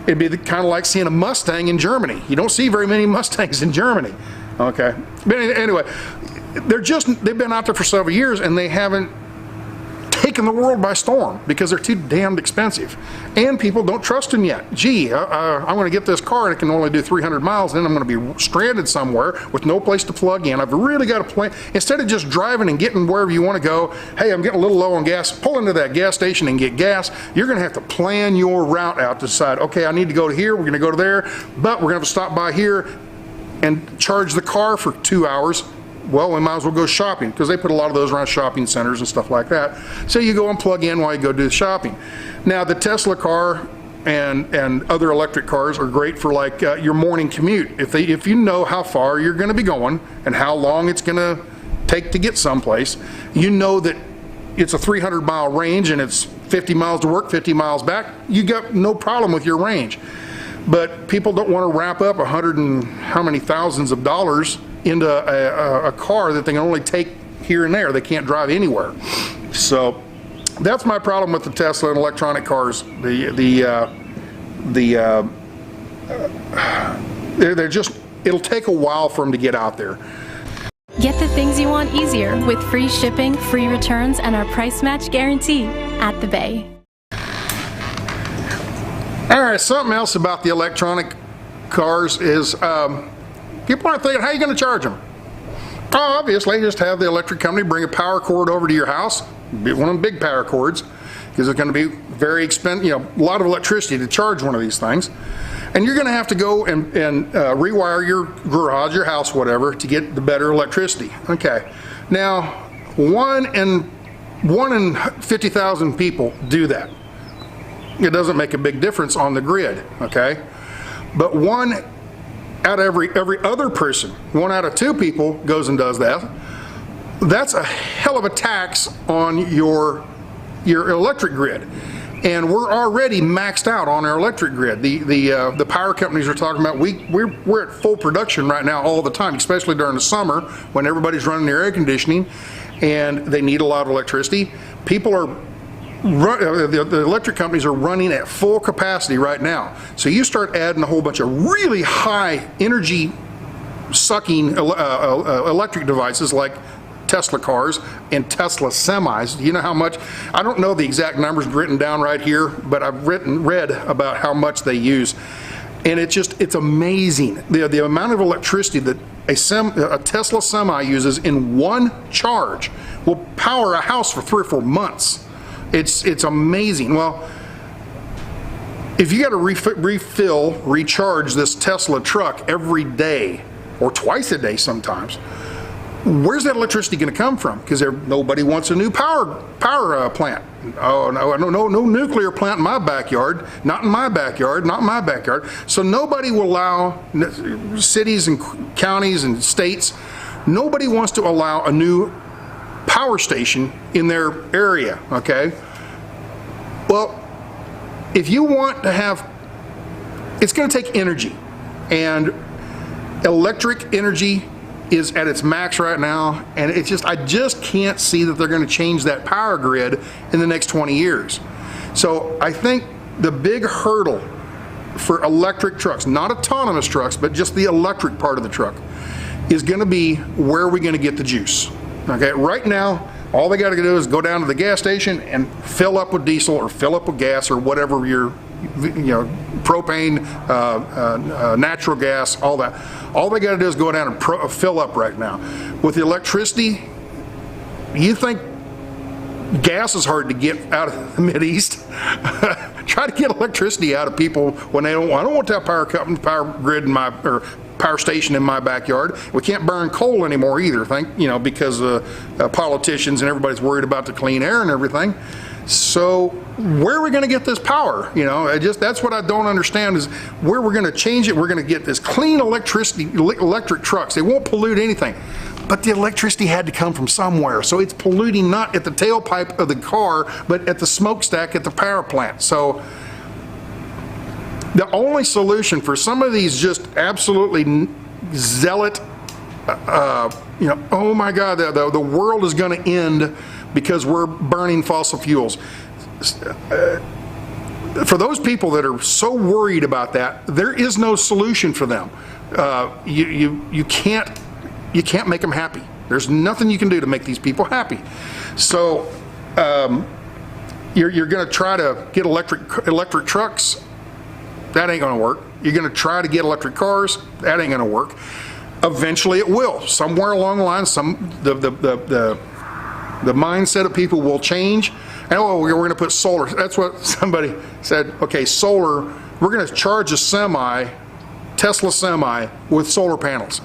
it'd be kind of like seeing a Mustang in Germany. You don't see very many Mustangs in Germany. Okay, but anyway, they've been out there for several years and they haven't taken the world by storm because they're too damned expensive, and people don't trust them yet. Gee, I'm going to get this car and it can only do 300 miles, and then I'm going to be stranded somewhere with no place to plug in. I've really got to plan. Instead of just driving and getting wherever you want to go, hey, I'm getting a little low on gas, pull into that gas station and get gas. You're going to have to plan your route out to decide, okay, I need to go to here, we're going to go to there, but we're going to have to stop by here and charge the car for 2 hours. Well, we might as well go shopping, because they put a lot of those around shopping centers and stuff like that. So you go and plug in while you go do the shopping. Now the Tesla car and other electric cars are great for like your morning commute. If you know how far you're going to be going and how long it's going to take to get someplace, you know that it's a 300-mile range and it's 50 miles to work, 50 miles back, you got no problem with your range. But people don't want to wrap up 100 and how many thousands of dollars into a car that they can only take here and there. They can't drive anywhere. So that's my problem with the Tesla and electronic cars. They're just, it'll take a while for them to get out there. Get the things you want easier with free shipping, free returns, and our price match guarantee at the Bay. All right, something else about the electronic cars is people aren't thinking, how are you going to charge them? Oh, obviously, just have the electric company bring a power cord over to your house, one of them big power cords, because it's going to be very expensive, you know, a lot of electricity to charge one of these things. And you're going to have to go and rewire your garage, your house, whatever, to get the better electricity. Okay. Now, one in 50,000 people do that. It doesn't make a big difference on the grid, okay? But one out of every other person, 1 out of 2 people goes and does that. That's a hell of a tax on your electric grid. And we're already maxed out on our electric grid. The power companies are talking about, we're at full production right now all the time, especially during the summer when everybody's running their air conditioning and they need a lot of electricity. People are the electric companies are running at full capacity right now. So you start adding a whole bunch of really high energy sucking electric devices like Tesla cars and Tesla semis. You know how much, I don't know the exact numbers written down right here, but I've read about how much they use. And it's amazing. The amount of electricity that a Tesla semi uses in one charge will power a house for 3 or 4 months. It's amazing. Well, if you got to recharge this Tesla truck every day or twice a day sometimes, where's that electricity going to come from? Because nobody wants a new power plant. Oh no nuclear plant in my backyard. Not in my backyard. Not in my backyard. So nobody will allow, cities and counties and states, nobody wants to allow a new power station in their area, okay? Well, if you want to have, it's going to take energy, and electric energy is at its max right now, and it's just, I just can't see that they're going to change that power grid in the next 20 years. So I think the big hurdle for electric trucks, not autonomous trucks, but just the electric part of the truck, is going to be, where are we going to get the juice? Okay, right now, all they got to do is go down to the gas station and fill up with diesel or fill up with gas or whatever your, propane, natural gas, all that. All they got to do is go down and fill up right now. With the electricity, you think gas is hard to get out of the Mideast? Try to get electricity out of people when they don't. I don't want that power grid in my, or power station in my backyard. We can't burn coal anymore either, because politicians and everybody's worried about the clean air and everything. So where are we going to get this power? That's what I don't understand is where we're going to change it. We're going to get this clean electric trucks. They won't pollute anything. But the electricity had to come from somewhere. So it's polluting not at the tailpipe of the car, but at the smokestack at the power plant. So the only solution for some of these just absolutely zealot, oh my God, the world is going to end because we're burning fossil fuels. For those people that are so worried about that, there is no solution for them. You can't make them happy. There's nothing you can do to make these people happy. So you're going to try to get electric trucks. That ain't going to work. You're going to try to get electric cars. That ain't going to work. Eventually, it will. Somewhere along the line, the mindset of people will change. And we're going to put solar. That's what somebody said. Okay, solar. We're going to charge a Tesla semi with solar panels.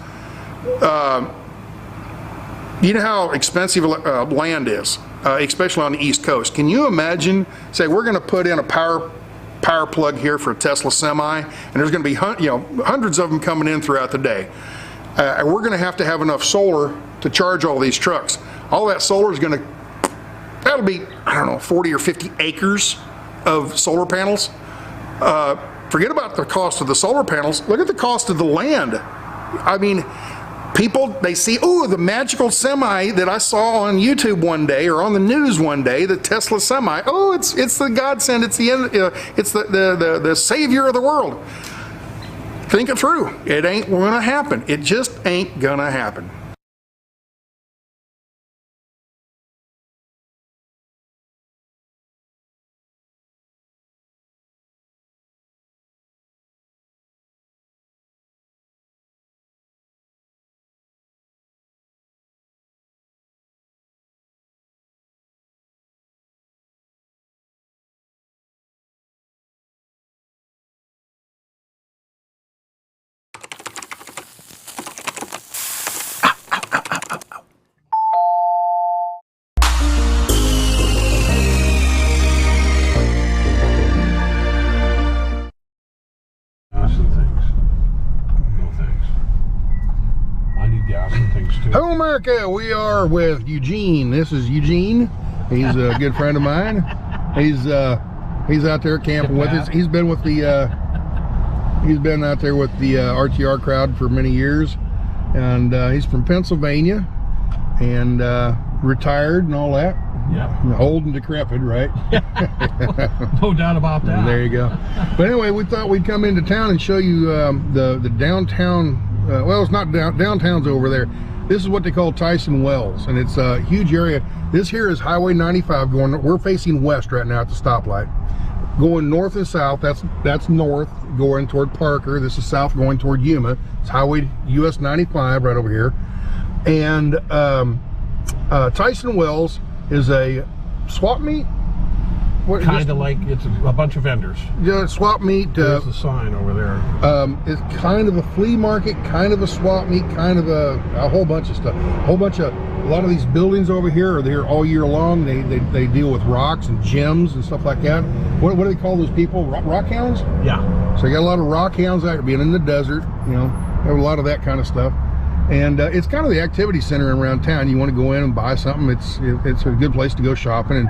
You know how expensive land is, especially on the East Coast. Can you imagine? Say we're going to put in a power plug here for a Tesla semi, and there's going to be hundreds of them coming in throughout the day. And we're going to have enough solar to charge all these trucks. All that solar is going to, that'll be, I don't know, 40 or 50 acres of solar panels. Forget about the cost of the solar panels. Look at the cost of the land. I mean, people, they see, the magical semi that I saw on YouTube one day or on the news one day, the Tesla semi. It's the godsend. It's the end. It's the savior of the world. Think it through. It ain't going to happen. It just ain't going to happen. Hello America, we are with Eugene. This is Eugene. He's a good friend of mine. He's out there camping with us. He's been out there with the RTR crowd for many years, and he's from Pennsylvania and retired and all that. Yeah. Old and decrepit, right? No doubt about that. There you go. But anyway, we thought we'd come into town and show you the downtown. Well, it's not downtown's over there. This is what they call Tyson Wells, and it's a huge area. This here is Highway 95 we're facing west right now at the stoplight. Going north and south, that's north going toward Parker. This is south going toward Yuma. It's Highway US 95 right over here. And Tyson Wells is a swap meet. Kind of like it's a bunch of vendors. Yeah, swap meet. There's the sign over there. It's kind of a flea market, kind of a swap meet, kind of a whole bunch of stuff. A lot of these buildings over here are there all year long. They deal with rocks and gems and stuff like that. What do they call those people? Rock hounds? Yeah. So you got a lot of rock hounds out there being in the desert. Have a lot of that kind of stuff. And it's kind of the activity center around town. You want to go in and buy something. It's a good place to go shopping.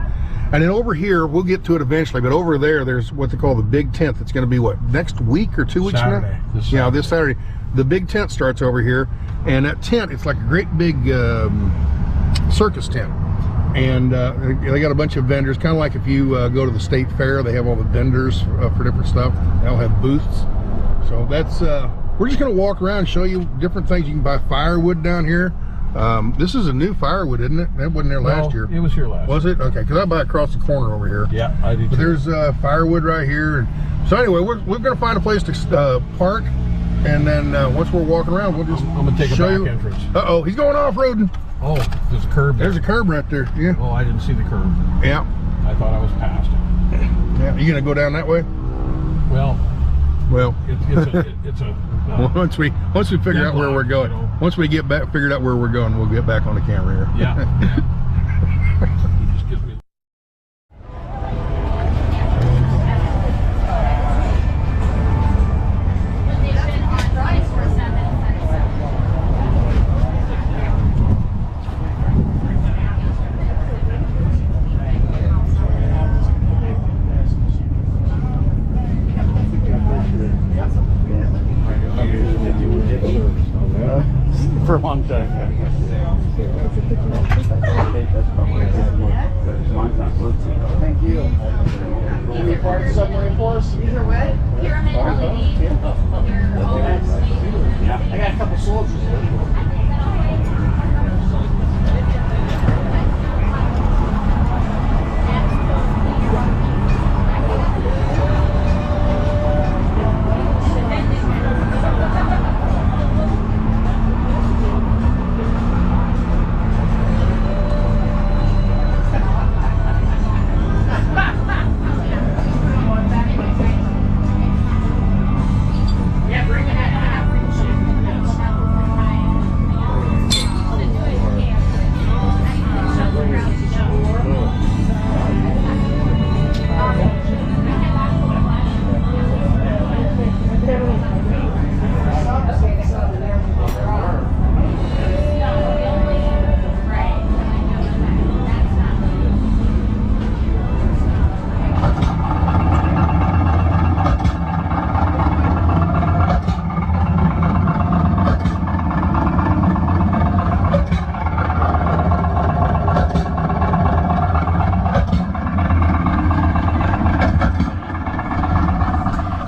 And then over here, we'll get to it eventually, but over there, there's what they call the big tent. That's going to be what, next week or 2 weeks from now? Yeah, this Saturday. The big tent starts over here, and that tent, it's like a great big circus tent. And they got a bunch of vendors, kind of like if you go to the state fair, they have all the vendors for different stuff. They all have booths. So that's, we're just going to walk around and show you different things. You can buy firewood down here. This is a new firewood, isn't it? That wasn't there last year. It was here last year. Was it? Okay, because I buy across the corner over here. Yeah, I do too. But there's firewood right here. So anyway, we're going to find a place to park, and then once we're walking around, we'll just I'm going to take a back entrance. Uh-oh, he's going off-roading. Oh, there's a curb there. There's a curb right there, yeah. Oh, I didn't see the curb. Yeah. I thought I was past it. Yeah, you going to go down that way? Well, Well, it's a Once we figure out where we're going. Once we get back, figured out where we're going, we'll get back on the camera here. Yeah. For a long time. Thank you. Any part of the submarine for us? These are what? Pyramid LED. Yeah. I got a couple soldiers.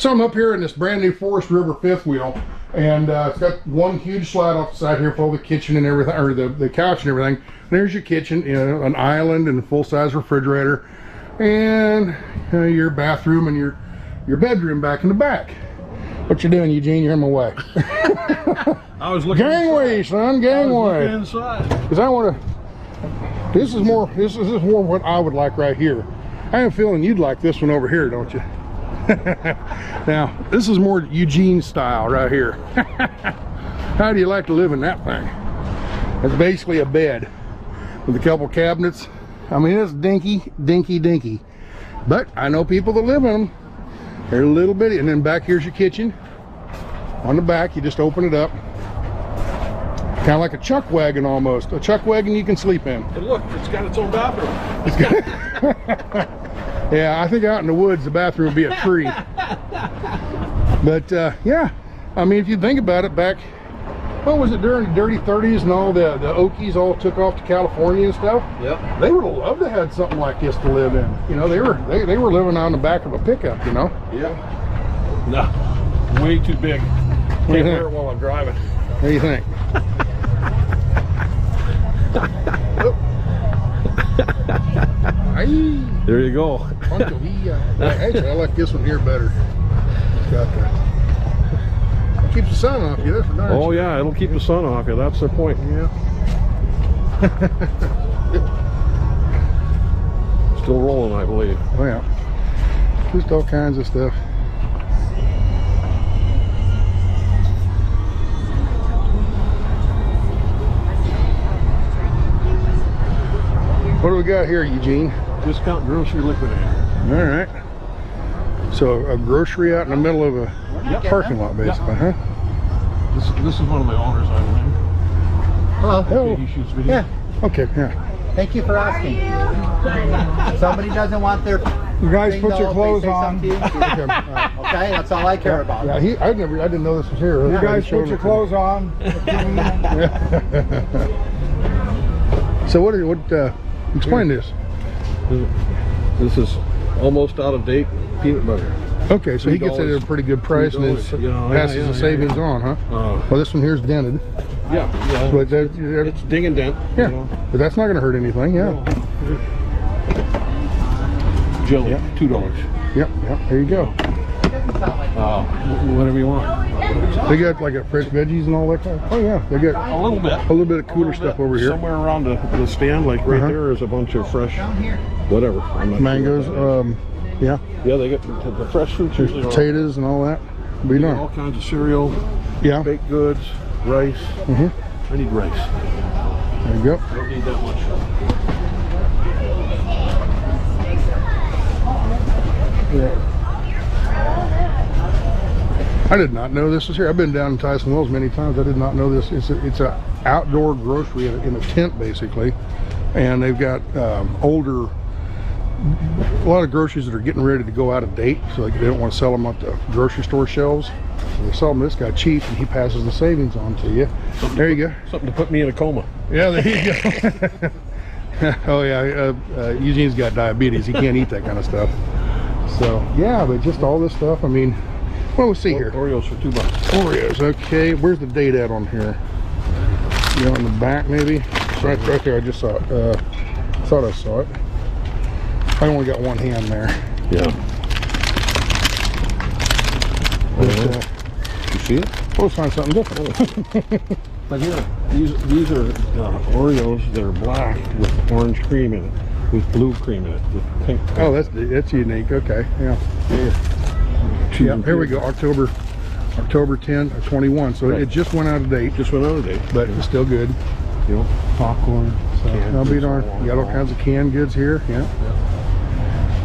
So I'm up here in this brand new Forest River fifth wheel, and it's got one huge slide off the side here for all the kitchen and everything, or the couch and everything. And there's your kitchen, you know, an island and a full-size refrigerator, and your bathroom and your bedroom back in the back. What you doing, Eugene? You're in my way. I was looking gangway, inside. son, gangway. I was looking inside. Because I want to. This is more what I would like right here. I have a feeling you'd like this one over here, don't you? Now, this is more Eugene style right here. How do you like to live in that thing? It's basically a bed with a couple cabinets. I mean, it's dinky, dinky, dinky. But I know people that live in them. They're a little bitty. And then back here's your kitchen. On the back, you just open it up. Kind of like a chuck wagon almost. A chuck wagon you can sleep in. And look, it's got its own bathroom. Yeah, I think out in the woods the bathroom would be a tree. But yeah, I mean, if you think about it, back, what was it, during the dirty 30s and all the Okies all took off to California and stuff? Yep. They would have loved to have had something like this to live in. You know, they were living on the back of a pickup, you know? Yeah. No, way too big. Can't wear it while I'm driving. What do you think? There you go. Actually, I like this one here better. It's got that. Keeps the sun off you. That's for darn Oh yeah, it'll keep the sun off you. That's the point. Yeah. Still rolling, I believe. Oh yeah. Just all kinds of stuff. What do we got here, Eugene? Discount grocery liquidator. All right. So a grocery out in the middle of a parking lot, basically, huh? This is one of the owners I win. Hello. Oh. He shoots video. Yeah. Okay. Yeah. Thank you for asking. Somebody doesn't want their. You guys thing put your though, clothes they say on. something to you? Okay, that's all I care about. Yeah. I didn't know this was here. You guys put your clothes on. So what explain this. This is almost out of date peanut butter. Okay, so he gets it at a pretty good price and it passes the savings on, huh? Well, this one here is dented. Yeah. But it's ding and dent. Yeah, You know. but that's not going to hurt anything. Yeah. Jelly, $2. Yep. There you go. Whatever you want. They got like a fresh veggies and all that kind of. Oh yeah, they got a little bit of cooler stuff over here. Somewhere around the stand, like right there, is a bunch of fresh, whatever. I'm not Mangoes. Sure Yeah. Yeah, they get the fresh fruits usually. Potatoes and all that. Be nice. All kinds of cereal. Yeah. Baked goods, rice. I need rice. There you go. I don't need that much. Yeah. I did not know this was here. I've been down in Tyson Wells many times. I did not know this. It's a outdoor grocery in a tent, basically. And they've got a lot of groceries that are getting ready to go out of date, so they don't want to sell them at the grocery store shelves. So they sell them to this guy cheap, and he passes the savings on to you. There you go. Something to put me in a coma. Yeah, there you go. Oh yeah, Eugene's got diabetes. He can't eat that kind of stuff. So yeah, but just all this stuff. I mean, what do we see here? Oreos for $2. Oreos. Okay, where's the date at on here? You know, on the back maybe. Right there. I just saw it. Thought I saw it. I only got one hand there. Yeah. But, you see it? Let's find something different. But here, these are Oreos that are black with orange cream in it, with blue cream in it, with pink. Oh, that's unique. Okay, yeah. Yeah, here we go. October 10 or 21. So right. It just went out of date. Just went out of date, but it's still good. You know, popcorn. So I'll be darned. You got all kinds of canned goods here. Yeah.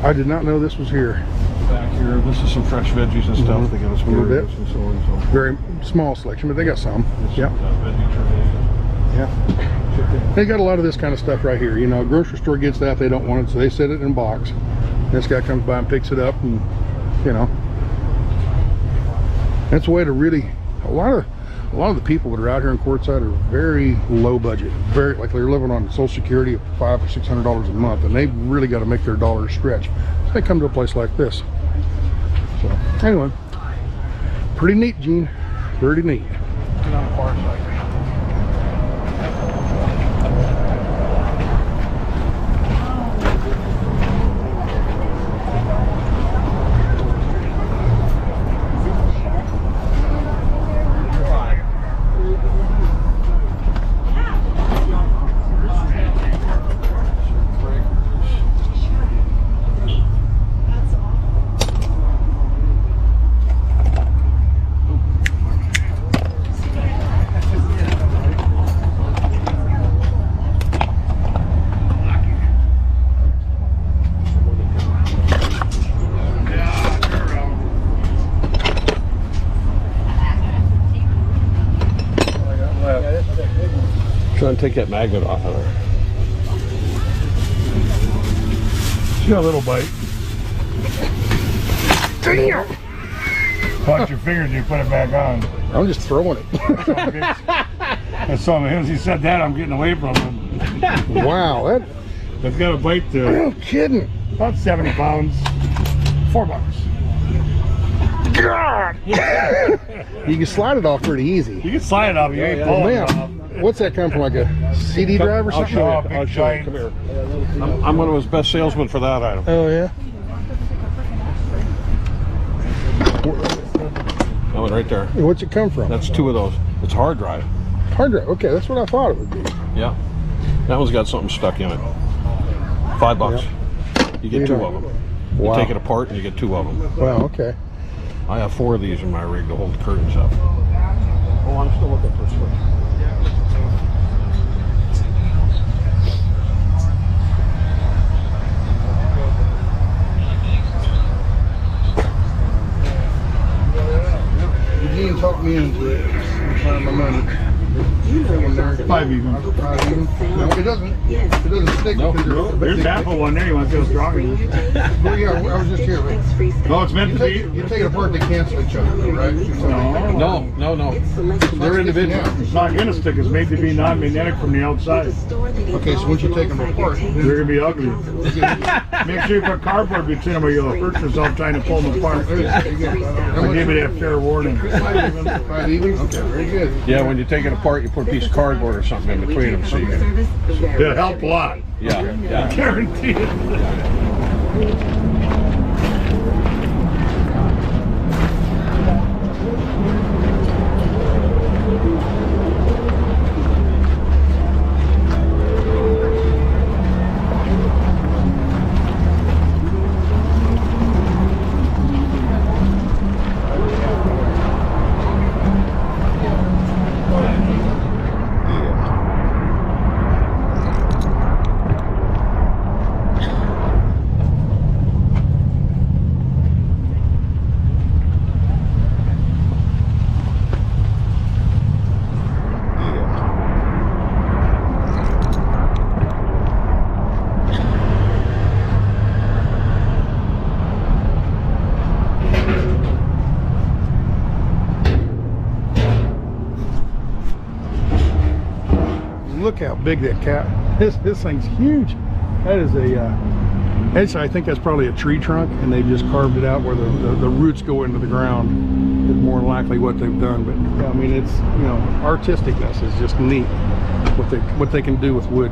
I did not know this was here. Back here, this is some fresh veggies and stuff. They got us burgers and so on. So. Very small selection, but they got some. Yeah. Yeah. They got a lot of this kind of stuff right here. You know, a grocery store gets that, they don't want it, so they set it in a box. This guy comes by and picks it up, and you know, that's a way to really. A lot of the people that are out here in Quartzsite are very low budget, very like they're living on Social Security of $500 or $600 a month, and they've really got to make their dollars stretch. So they come to a place like this. So anyway, pretty neat, Gene. Pretty neat. Get on the far side. Trying to take that magnet off of her. She got a little bite. Damn! Watch your fingers and you put it back on. I'm just throwing it. That's something. As he said that, I'm getting away from him. Wow, that's got a bite to. No kidding. About 70 pounds. $4. God! You can slide it off pretty easy. You can slide it off. You ain't pulling it off. What's that come from? Like a CD drive or something? I'll show you. Come here. I'm one of his best salesmen for that item. Oh yeah. That one right there. What's it come from? That's 2 of those. It's hard drive. Hard drive. Okay, that's what I thought it would be. Yeah. That one's got something stuck in it. $5. Yep. You get 2 of them. Wow. You take it apart and you get 2 of them. Wow. Okay. I have 4 of these in my rig to hold the curtains up. Oh, I'm still looking for switch. Eugene talked me into it. I'm trying my money. 5 even. No, it doesn't. It doesn't stick. No, there's half of one there. You want to feel stronger? Well, yeah, I was just here. Right? No, it's meant to be. You take it apart, they cancel each other, though, right? No. They're individual. It's not going to stick. It's made to be non-magnetic from the outside. Okay, so once you take them apart, they're going to be ugly. Make sure you put cardboard between them or you'll hurt yourself trying to pull them apart. I gave you that fair warning. 5 even? Okay, very good. Yeah, when you take it apart, you put a piece of cardboard or something in between them so you can. It'll help a lot. Yeah. Guaranteed it. look how big that cat. This thing's huge. That is I think that's probably a tree trunk, and they just carved it out where the roots go into the ground. Is more than likely what they've done. But I mean, it's, you know, artisticness is just neat. What they can do with wood.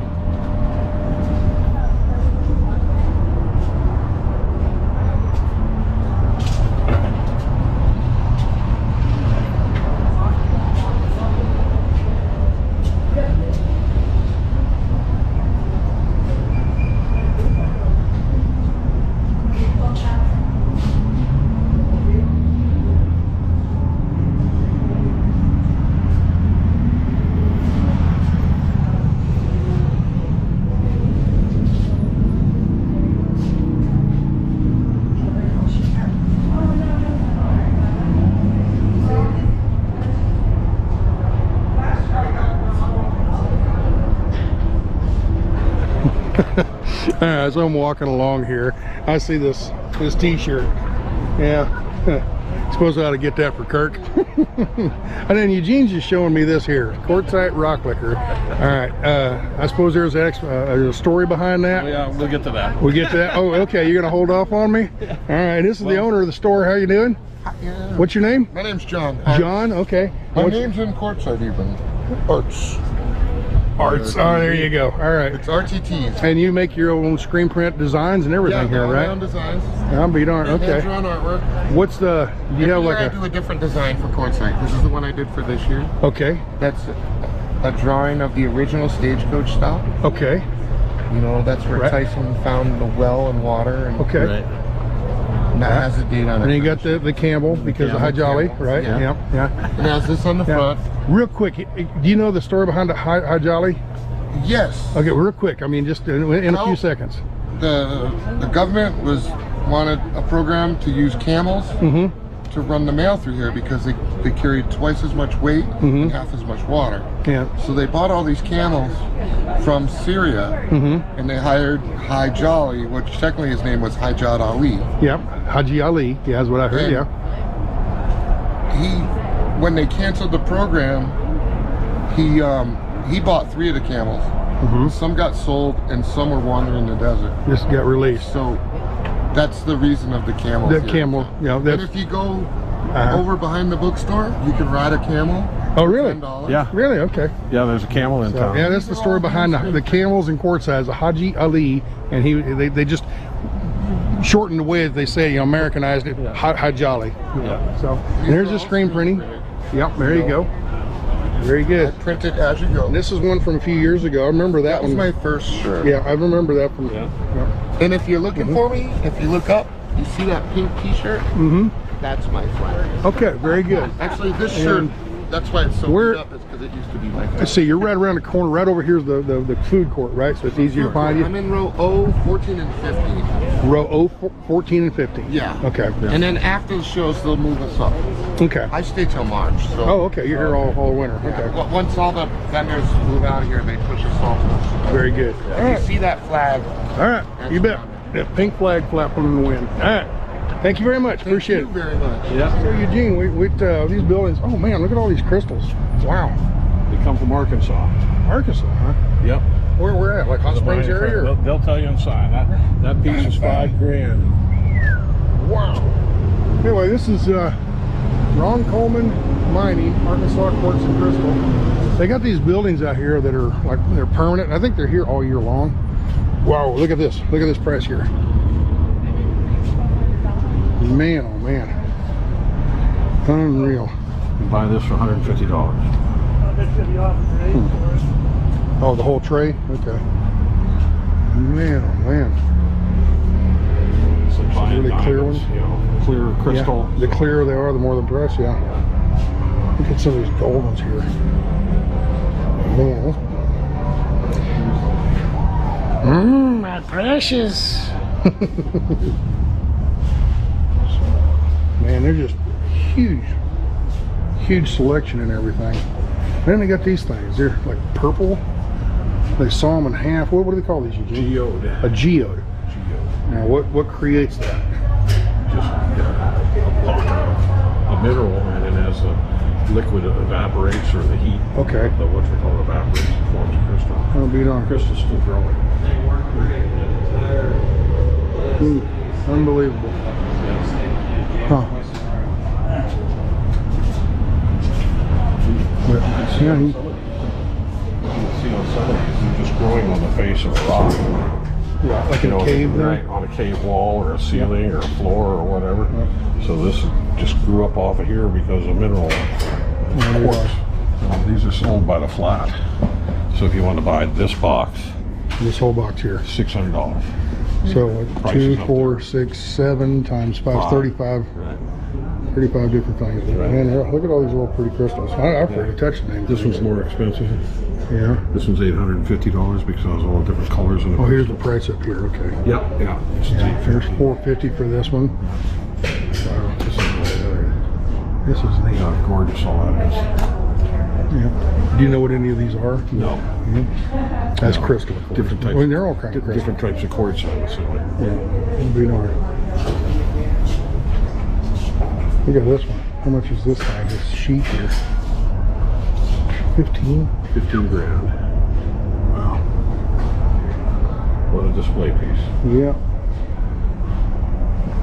As I'm walking along here, I see this t-shirt. Yeah, suppose I ought to get that for Kirk. And then Eugene's just showing me this here, Quartzite Rock Liquor. All right, I suppose there's a story behind that. Yeah, we'll get to that. We'll get to that. Oh, okay, you're gonna hold off on me? All right, this is the owner of the store. How you doing? Yeah. What's your name? My name's John. John, okay. My name's in Quartzite even. Arts. Arts. Oh, there you go. All right. It's RTTs. And you make your own screen print designs and everything here, right? Yeah, my own designs. I'll be darned. Okay. Hand-drawn artwork. What's the? Do you have like I do a different design for Quartzite. This is the one I did for this year. Okay. That's a drawing of the original stagecoach stop. Okay. You know, that's where Right. Tyson found the well and water. And Okay. Right. And that has a date on it. And you got the Campbell because of High Jolly, right? Yeah. Yeah. It has this on the front. Real quick, do you know the story behind the High Jolly? Yes. Okay, real quick. I mean, just in a few seconds. The government wanted a program to use camels to run the mail through here because they carried twice as much weight and half as much water. Yeah. So they bought all these camels from Syria and they hired High Jolly, which technically his name was Hajjat Ali. Yep, Haji Ali. Yeah, that's what I heard. And when they canceled the program, he bought 3 of the camels. Some got sold and some were wandering the desert. Just got released. So that's the reason of the camels. The camel, yeah. And if you go over behind the bookstore, you can ride a camel. Oh, really? $10. Yeah. Really? Okay. Yeah, there's a camel in town. Yeah, that's the story behind the camels in Quartzite. Haji Ali, and they just shortened the way that they say, you know, Americanized it. High Jolly. Yeah. So and there's the screen printing. Yep, there you go. Very good. Printed as you go. And this is one from a few years ago. I remember that one. That was my first shirt. Yeah, I remember that from. Yeah. And if you're looking for me, if you look up, you see that pink T-shirt. That's my flag. Okay, very good. Actually, this shirt. That's why it's so beat up. Is because it used to be my flag. Let's see. You're right around the corner. Right over here is the food court, right? So it's easier to find you. I'm in row O, 14 and 15. Row O, 14 and 15. Yeah. Okay. And then after the shows, they'll move us up. Okay. I stay till March. So. Oh, okay. You're here all winter. Yeah. Okay. Once all the vendors move out of here, they push us off. Very good. If you see that flag. All right. You bet. That pink flag flapping in the wind. All right. Thank you very much. Appreciate it. Thank you very much. Yeah. So Eugene, these buildings. Oh man, look at all these crystals. Wow. They come from Arkansas. Arkansas, huh? Yep. Where we're at, like Hot Springs area? Or? They'll tell you inside. That piece is $5,000. Wow. Anyway, this is Ron Coleman Mining, Arkansas Quartz and Crystal. They got these buildings out here that are like they're permanent. I think they're here all year long. Wow, look at this. Look at this price here. Man, oh man. Unreal. You can buy this for $150. Oh, the whole tray? Okay. Man, oh man. Some fine really clear diamonds, ones? you know, clear crystal. Yeah, the clearer they are, the more the price, yeah. Look at some of these gold ones here. Man. My precious. Man, they're just huge selection and everything. Then they got these things. They're like purple. They saw them in half. What do they call these, Eugene? Geode. A geode. Now, what creates that? Just a mineral, and it has a liquid evaporates or the heat. Okay. The what's it called evaporates and forms a crystal. I'll be darned. Crystal's still growing. Unbelievable. Huh. But, yeah, You can see on some of these, they're just growing on the face of a rock. Yeah, like in a cave there? Right, on a cave wall or a ceiling or a floor or whatever. So this just grew up off of here because of mineral quartz. These are sold by the flat. So if you want to buy this box, this whole box here, $600. So 2, 4, 6, 7 times 5, 35. Right. 35 different things. Right. Man, look at all these little pretty crystals. I'm afraid to touch the thing. This one's more expensive. Yeah. This one's $850 because of all the different colors in the here's the price up here. Okay. Yep. Yeah. Here's $450 for this one. This is neat. Yeah, gorgeous all that is. Yeah. Do you know what any of these are? No. Yeah. That's crystal. Different types. I mean, they're all kind of crystal. Different types of quartz, I would say. Yeah. Be darned. Look at this one. How much is this thing? This sheet here. 15? 15 grand. Wow. What a display piece. Yeah.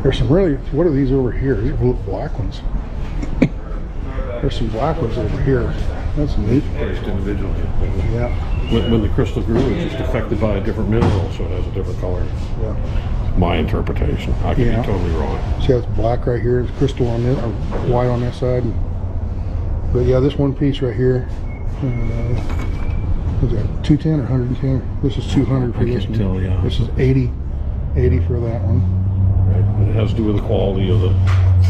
There's some really, what are these over here? These are black ones. There's some black ones over here. That's neat. Priced individually. Yeah. When the crystal grew, it's just affected by a different mineral, so it has a different color. Yeah. My interpretation. I could be totally wrong. See, that's black right here. It's crystal on this, or white on this side. But yeah, this one piece right here. Was that 210 or 110? This is 200 for this one. Tell, yeah. This is 80 for that one. Right. It has to do with the quality of the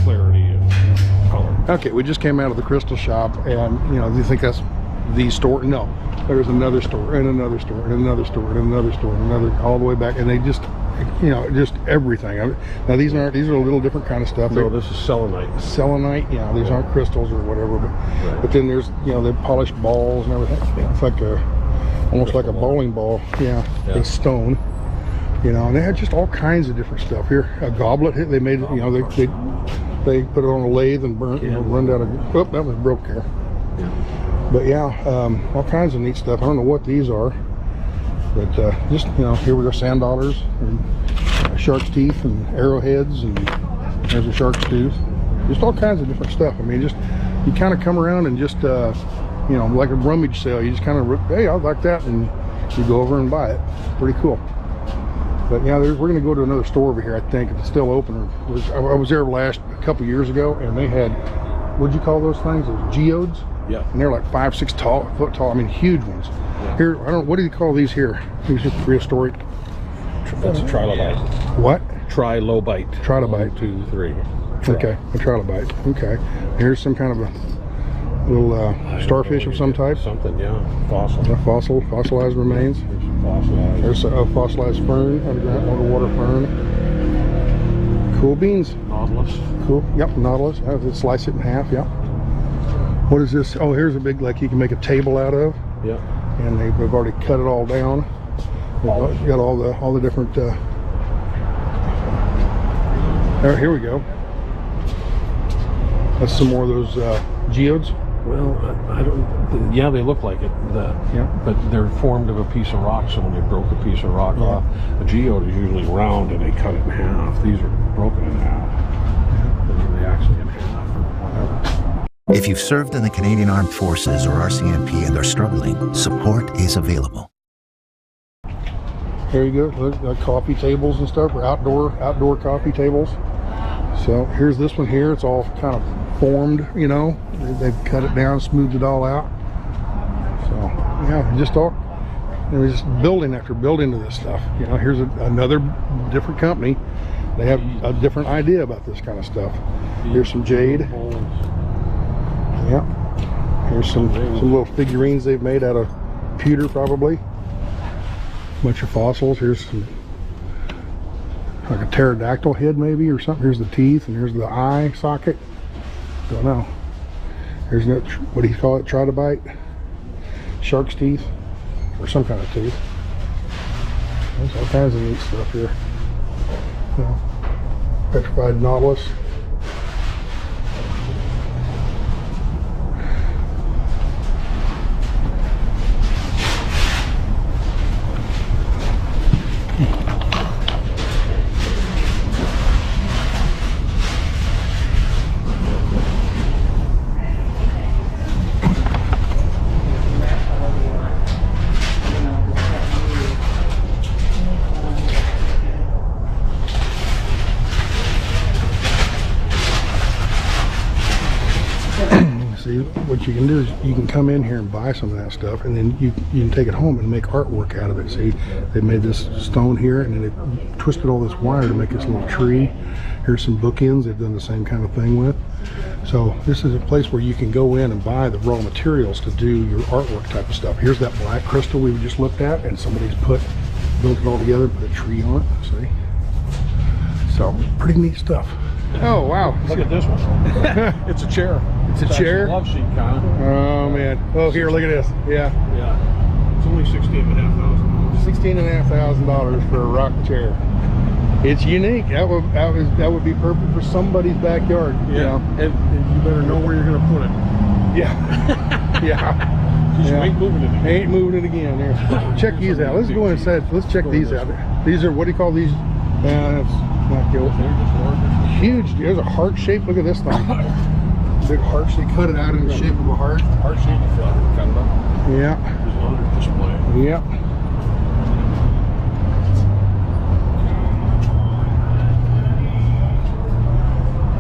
clarity and color. Okay, we just came out of the crystal shop, and you know, do you think that's the store? No, there's another store, and another store, and another store, and another store, and another, all the way back, and they just, you know, just everything. Now these are a little different kind of stuff. No, this is selenite. Selenite, yeah. These aren't crystals or whatever, but then there's, you know, the polished balls and everything. It's like almost like a bowling ball. Yeah, big stone. You know, and they had just all kinds of different stuff here. A goblet, they made, you know, they put it on a lathe and burnt, you know, run down a. Oh, that was broke here. Yeah. But yeah, all kinds of neat stuff. I don't know what these are, but just, you know, here we go, sand dollars, and shark's teeth, and arrowheads, and there's a shark's tooth. Just all kinds of different stuff. I mean, just you kind of come around and just, you know, like a rummage sale. You just kind of, hey, I like that, and you go over and buy it. Pretty cool. But yeah, we're going to go to another store over here. I think it's still open. I was there a couple years ago, and they had, what'd you call those things? Those geodes. Yeah. And they're like 5-6 foot tall. I mean, huge ones. Yeah. Here, I don't. What do you call these here? These are prehistoric. That's a trilobite. What? Trilobite. Trilobite. 1, 2, 3. Okay, a trilobite. Okay. Here's some kind of a little starfish of some type. Something, yeah. Fossil. Fossilized remains. Fossilized. There's a fossilized fern, underwater fern. Cool beans. Nautilus. Cool. Yep, nautilus. I have to slice it in half. Yep. What is this? Oh, here's a big, like you can make a table out of. Yeah. And they've already cut it all down. They've got all the different. Here we go. That's some more of those geodes. Well, I don't. Yeah, they look like it. Yeah. But they're formed of a piece of rock. So when they broke a piece of rock off, a geode is usually round, and they cut it in half. These are broken in half. And then they actually in half or whatever. If you've served in the Canadian Armed Forces or RCMP and are struggling, support is available. Here you go. Look, coffee tables and stuff, or outdoor coffee tables. So here's this one here. It's all kind of formed, you know. They've cut it down, smoothed it all out. So yeah, just building after building to this stuff. You know, here's another different company. They have a different idea about this kind of stuff. Here's some jade. Yeah. Here's some little figurines they've made out of pewter, probably. Bunch of fossils. Here's some, like a pterodactyl head maybe or something. Here's the teeth, and here's the eye socket. Don't know. Here's that, what do you call it? Trilobite? Shark's teeth? Or some kind of tooth. There's all kinds of neat stuff here. You know, petrified nautilus. what you can do is you can come in here and buy some of that stuff, and then you can take it home and make artwork out of it. See, they made this stone here, and then they twisted all this wire to make this little tree. Here's some bookends they've done the same kind of thing with. So this is a place where you can go in and buy the raw materials to do your artwork type of stuff. Here's that black crystal we just looked at, and somebody's built it all together and put a tree on it. See? So pretty neat stuff. Oh wow! Look at this one. It's a chair. It's a chair. Love seat, Kyle. Oh man! Oh here, look at this. Yeah. Yeah. It's only $16,500. $16,500 for a rock chair. It's unique. That would be perfect for somebody's backyard. Yeah. You know? And you better know where you're going to put it. Yeah. Yeah. You ain't moving it again. Ain't moving it again. There. Check these out. Let's go inside. Let's check these out. These are, what do you call these? That's not good. Huge. There's a heart shape. Look at this thing. Big heart. They cut it out in the shape of a heart. Heart shape of kind of. Yeah. There's under display. Yep.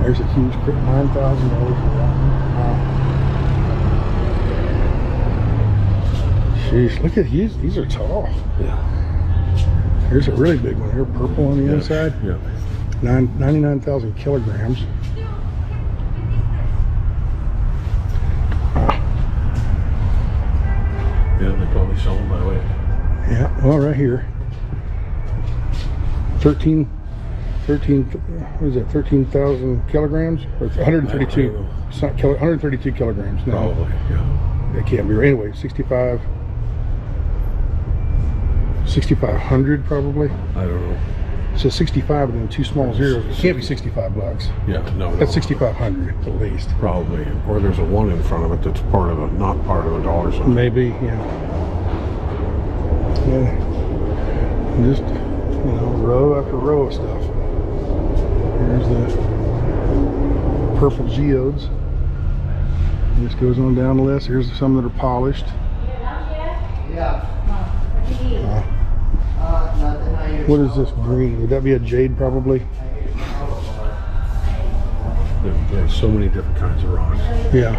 There's a huge $9,000 for that. Wow. Jeez, look at these are tall. Yeah. Here's a really big one here, purple on the inside. Yeah. 99,000 kilograms. Yeah, they probably sell them by weight. Yeah, well, right here. 13, what is it, 13,000 kilograms? Or 132, it's not 132 kilograms. No. Probably, yeah. It can't be right. Anyway, 6,500 probably. I don't know. So 65 and then two small zeros. It can't be $65. Yeah, no. That's 6,500 at least. Probably. Or there's a 1 in front of it that's part of a, not part of a dollar sign. Maybe, yeah. Yeah. Just, you know, row after row of stuff. Here's the purple geodes. This goes on down the list. Here's some that are polished. What is this green? Would that be a jade probably? There's so many different kinds of rocks. Yeah.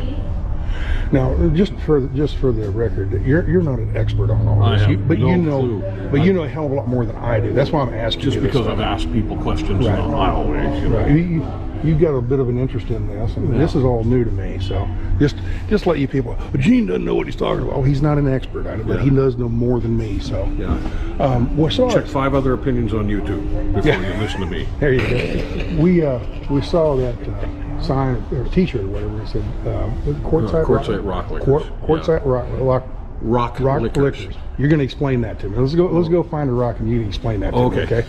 Now, just for the record, you're not an expert on all this, but no you know, clue. you know a hell of a lot more than I do. That's why I'm asking. Just you this because stuff. I've asked people questions Right. in the aisleways, you know. Right. You've got a bit of an interest in this, and this is all new to me. So just let you people. But Gene doesn't know what he's talking about. Well, he's not an expert at it, but he does know more than me. So Check 5 other opinions on YouTube before you listen to me. There you go. We saw that sign or T-shirt or whatever. It said Quartzite rock liquors. Quartzite rock liquors. You're going to explain that to me. Let's go find a rock and you can explain that to me. Okay.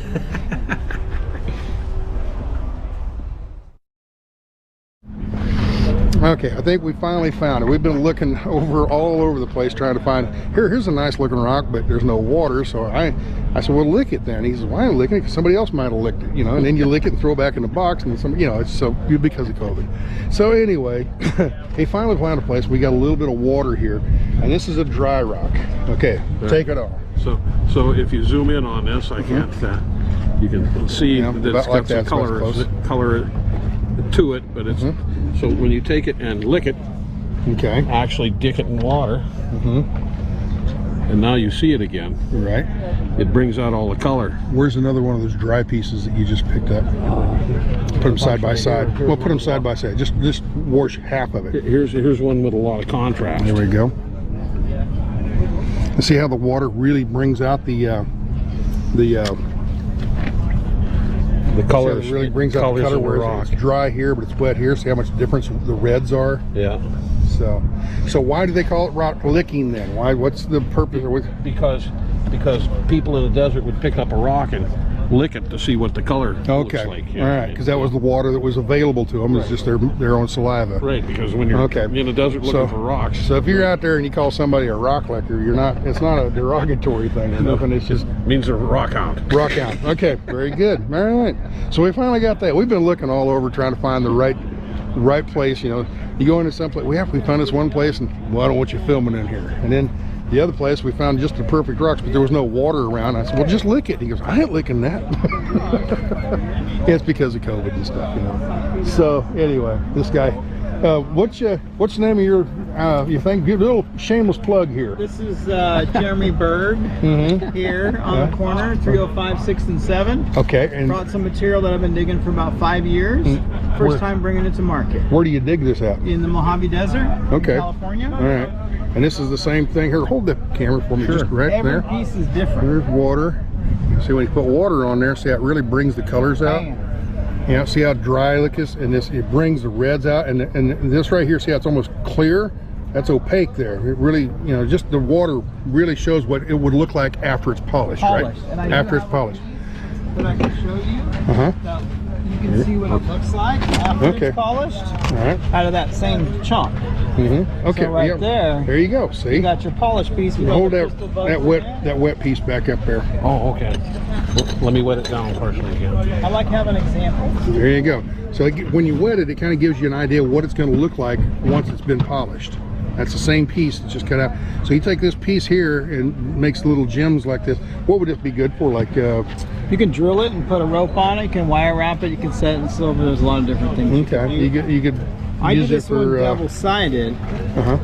Okay, I think we finally found it. We've been looking all over the place trying to find. Here's a nice looking rock, but there's no water. So I said, well, lick it then. He says, why am I licking it? Because somebody else might have licked it, you know. And then you lick it and throw it back in the box, and some, you know, it's so because of COVID. So anyway, he finally found a place. We got a little bit of water here, and this is a dry rock. Okay, take it off. So if you zoom in on this, I can't. You can see that it's got some color to it, but it's so when you take it and lick it, actually dip it in water, and now you see it again. Right. It brings out all the color. Where's another one of those dry pieces that you just picked up? Put them side by side. Well, put them side by side. Just wash half of it. Here's one with a lot of contrast. There we go. And see how the water really brings out the colors. It really brings out the color where it's dry here, but it's wet here. See how much difference the reds are? Yeah. So why do they call it rock licking then? Why? What's the purpose? Because people in the desert would pick up a rock and lick it to see what the color looks like. All right, because that was the water that was available to them. It was just their own saliva. Right, because when you're in the desert looking for rocks. So if you're out there and you call somebody a rock licker, you're not. It's not a derogatory thing or nothing. It's just means a rock hound. Rock hound. Okay, very good. All right. So we finally got that. We've been looking all over trying to find the right place. You know, you go into some place. We found this one place, and well, I don't want you filming in here. And then the other place, we found just the perfect rocks, but there was no water around. I said, well, just lick it. He goes, I ain't licking that. Yeah, it's because of COVID and stuff, you know. So anyway, this guy What's the name of your thing? Give a little shameless plug here. This is Jeremy Berg here on the corner, 305 6th and 7. Okay. And brought some material that I've been digging for about 5 years. First time bringing it to market. Where do you dig this at? In the Mojave Desert, okay. in California. All right. And this is the same thing here. Hold the camera for me, just right Every there. piece is different. There's water. See, when you put water on there, see how it really brings the colors out. You know, see how dry look is, and this, it brings the reds out, and this right here, see how it's almost clear? That's opaque there. It really, you know, just the water really shows what it would look like after it's polished, right? After it's polished. But I can show you. That you can see what it looks like after it's polished. All right. Out of that same chunk. Okay. So right there. There you go. See. You got your polished piece. Hold that wet piece back up there. Oh, okay. Let me wet it down partially again. I like having examples. There you go. So when you wet it, it kind of gives you an idea of what it's going to look like once it's been polished. That's the same piece. It's just cut out. So you take this piece here and makes little gems like this. What would this be good for? Like you can drill it and put a rope on it. You can wire wrap it. You can set it in silver. There's a lot of different things. Okay. You could. I did this one double-sided,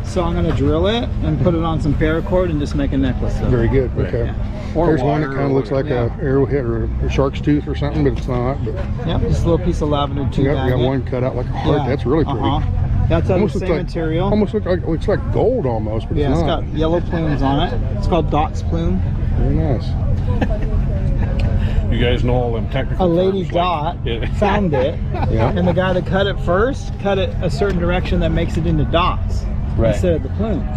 so I'm going to drill it and put it on some paracord and just make a necklace of it. Very good. Okay. Yeah. There's one that kind of looks like a arrowhead or a shark's tooth or something, but it's not. But yep, just a little piece of lavender tube. You got one cut out like a heart. That's really pretty. That's out of the same material. Almost looks like gold almost, but it's not. It's got yellow plumes on it. It's called Dot's plume. Very nice. You guys know all them technical terms. A lady Dot found it, and the guy that cut it first cut it a certain direction that makes it into dots instead of the plumes.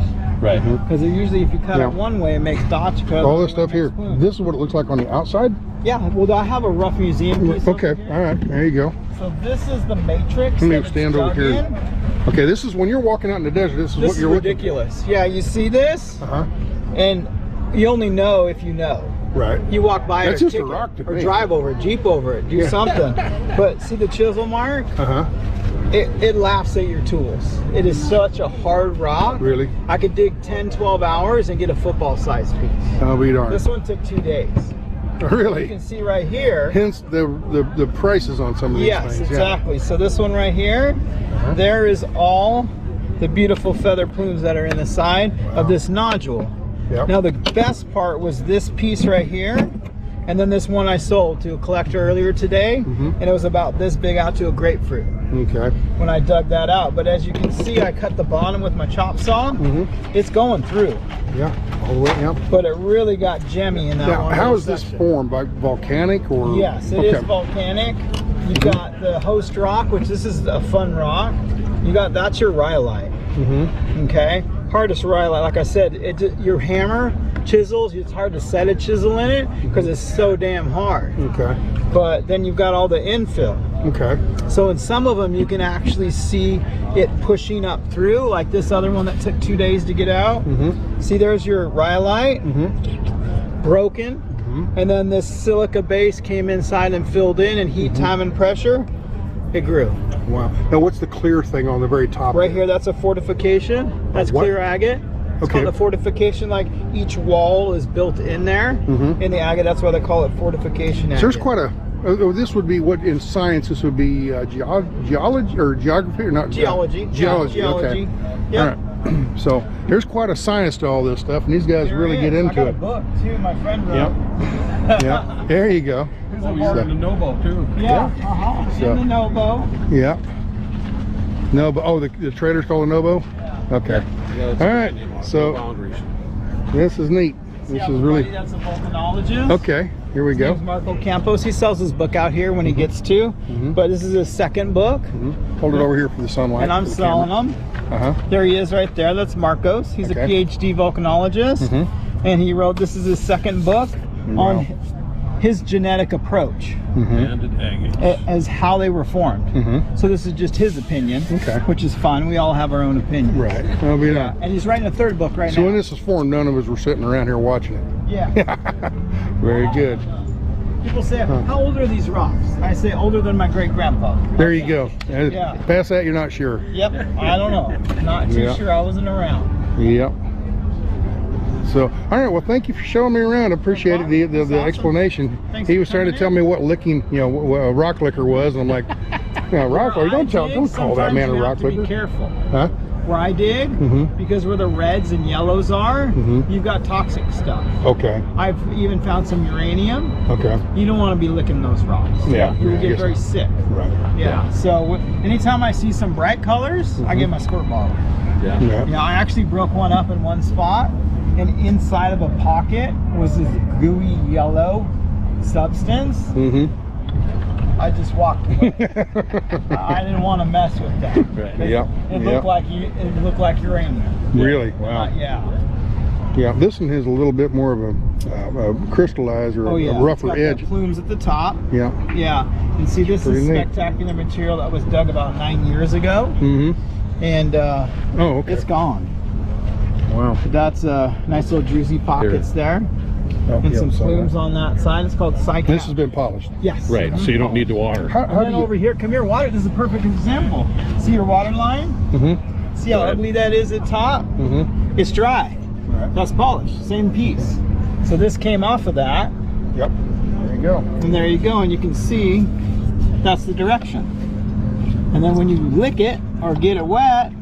Right. Because usually if you cut it one way, it makes dots. All this stuff here, this is what it looks like on the outside? Yeah, well, I have a rough museum piece. Okay, all right, there you go. So this is the matrix. Let me stand over here. Okay, this is when you're walking out in the desert, this is what you're ridiculous. Yeah, you see this? And you only know if you know. Right. You walk by it or, or drive over it, Jeep over it, do something. But see the chisel mark? It laughs at your tools. It is such a hard rock. Really? I could dig 10, 12 hours and get a football-sized piece. I'll be darned. This one took 2 days. Really? You can see right here. Hence the prices on some of these things. Yes, exactly. So this one right here, there is all the beautiful feather plumes that are in the side of this nodule. Yep. Now the best part was this piece right here, and then this one I sold to a collector earlier today, and it was about this big out to a grapefruit. Okay. When I dug that out, but as you can see, I cut the bottom with my chop saw. It's going through. Yeah, all the way, yeah. But it really got gemmy in that now, one. How is this formed? By volcanic or? Yes, it is volcanic. You got the host rock, which this is a fun rock. You got, that's your rhyolite. Okay. Hardest rhyolite, like I said, your hammer chisels, it's hard to set a chisel in it because it's so damn hard. Okay. But then you've got all the infill. Okay. So in some of them you can actually see it pushing up through, like this other one that took 2 days to get out. See, there's your rhyolite, broken, and then this silica base came inside and filled in, and heat, time, and pressure, it grew. Wow. Now what's the clear thing on the very top? Right here, that's a fortification. That's clear agate. It's called a fortification, like each wall is built in there. In the agate, that's why they call it fortification agate. So there's quite a, this would be what in science, this would be geology or geography or not? Geology. Geology, okay. Yeah. All right. So there's quite a science to all this stuff, and these guys really get into I got it. a book too, my friend wrote. Yeah, there you go. There's a part in the Nobo too. Yeah, in the Nobo. Yeah. Nobo, oh, the trader's called a Nobo? Okay. Yeah, all right, so this is neat. This is really. That's a volcanologist. Okay, here we go. His name's Marco Campos. He sells his book out here when he gets to, but this is his second book. Hold it over here for the sunlight. And I'm selling them. There he is right there. That's Marcos. He's a PhD volcanologist, and he wrote, this is his second book on his genetic approach as how they were formed. So this is just his opinion, which is fun. We all have our own opinion. Right. And he's writing a third book right now. So when this was formed, none of us were sitting around here watching it. Yeah. Very good. People say, how old are these rocks? I say, older than my great-grandpa. There you go. Past that, you're not sure. Yep. I don't know. Not too sure. I wasn't around. Yep. So, all right, well, thank you for showing me around. I appreciate it, the explanation. He was trying to tell me what licking, what a rock licker was, and I'm like, Yeah, rock licker. Don't call that man a rock Sometimes you have to licker. be careful. Huh? Where I dig, because where the reds and yellows are, you've got toxic stuff. Okay. I've even found some uranium. Okay. You don't want to be licking those rocks. Yeah. You'll I get guess very sick. Right. Yeah. So anytime I see some bright colors, I get my squirt bottle. Yeah. Yeah. I actually broke one up in one spot, and inside of a pocket was this gooey yellow substance. I just walked away. I didn't want to mess with that. It looked like uranium. Really? Wow. Yeah. Yeah. This one has a little bit more of a crystallized or a rougher it's got edge. the plumes at the top. Yeah. Yeah. And see, this is spectacular material that was dug about 9 years ago. And it's gone. Wow. But that's nice little juicy pockets there. And some plumes on that side. It's called cycad. This has been polished. Yes. Right, so you don't need to water. And then over here, come here, water. This is a perfect example. See your water line? See how ugly that is at top? It's dry. That's polished. Same piece. So this came off of that. Yep. There you go. And there you go. And you can see that's the direction. And then when you lick it or get it wet,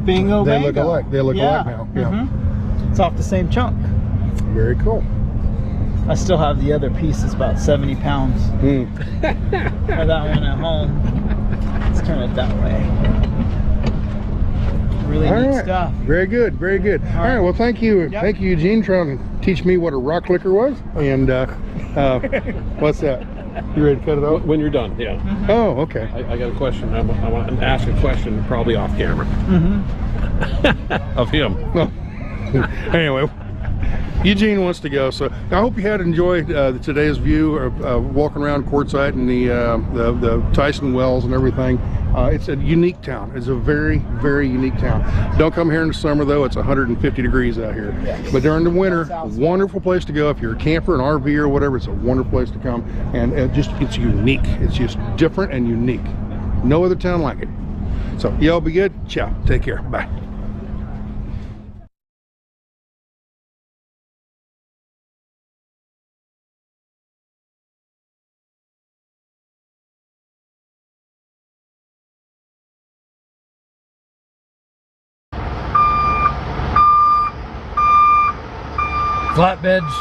bingo, They bango. look alike. They look alike now. Yeah. It's off the same chunk. Very cool. I still have the other piece. It's about 70 pounds. Or that one at home. Let's turn it that way. Really neat stuff. Very good. Very good. All right. Well, thank you. Thank you, Eugene, trying to teach me what a rock licker was. And what's that? You ready to cut it off? When you're done, yeah. Oh, okay. I got a question. I want to ask a question, probably off camera. Of him. Anyway. Eugene wants to go, so I hope you had enjoyed today's view of walking around Quartzsite and the Tyson Wells and everything. It's a unique town. It's a very, very unique town. Don't come here in the summer though. It's 150 degrees out here. But during the winter, a wonderful place to go. If you're a camper, an RV or whatever, it's a wonderful place to come. And it's unique. It's just different and unique. No other town like it. So y'all be good. Ciao. Take care. Bye. Flatbeds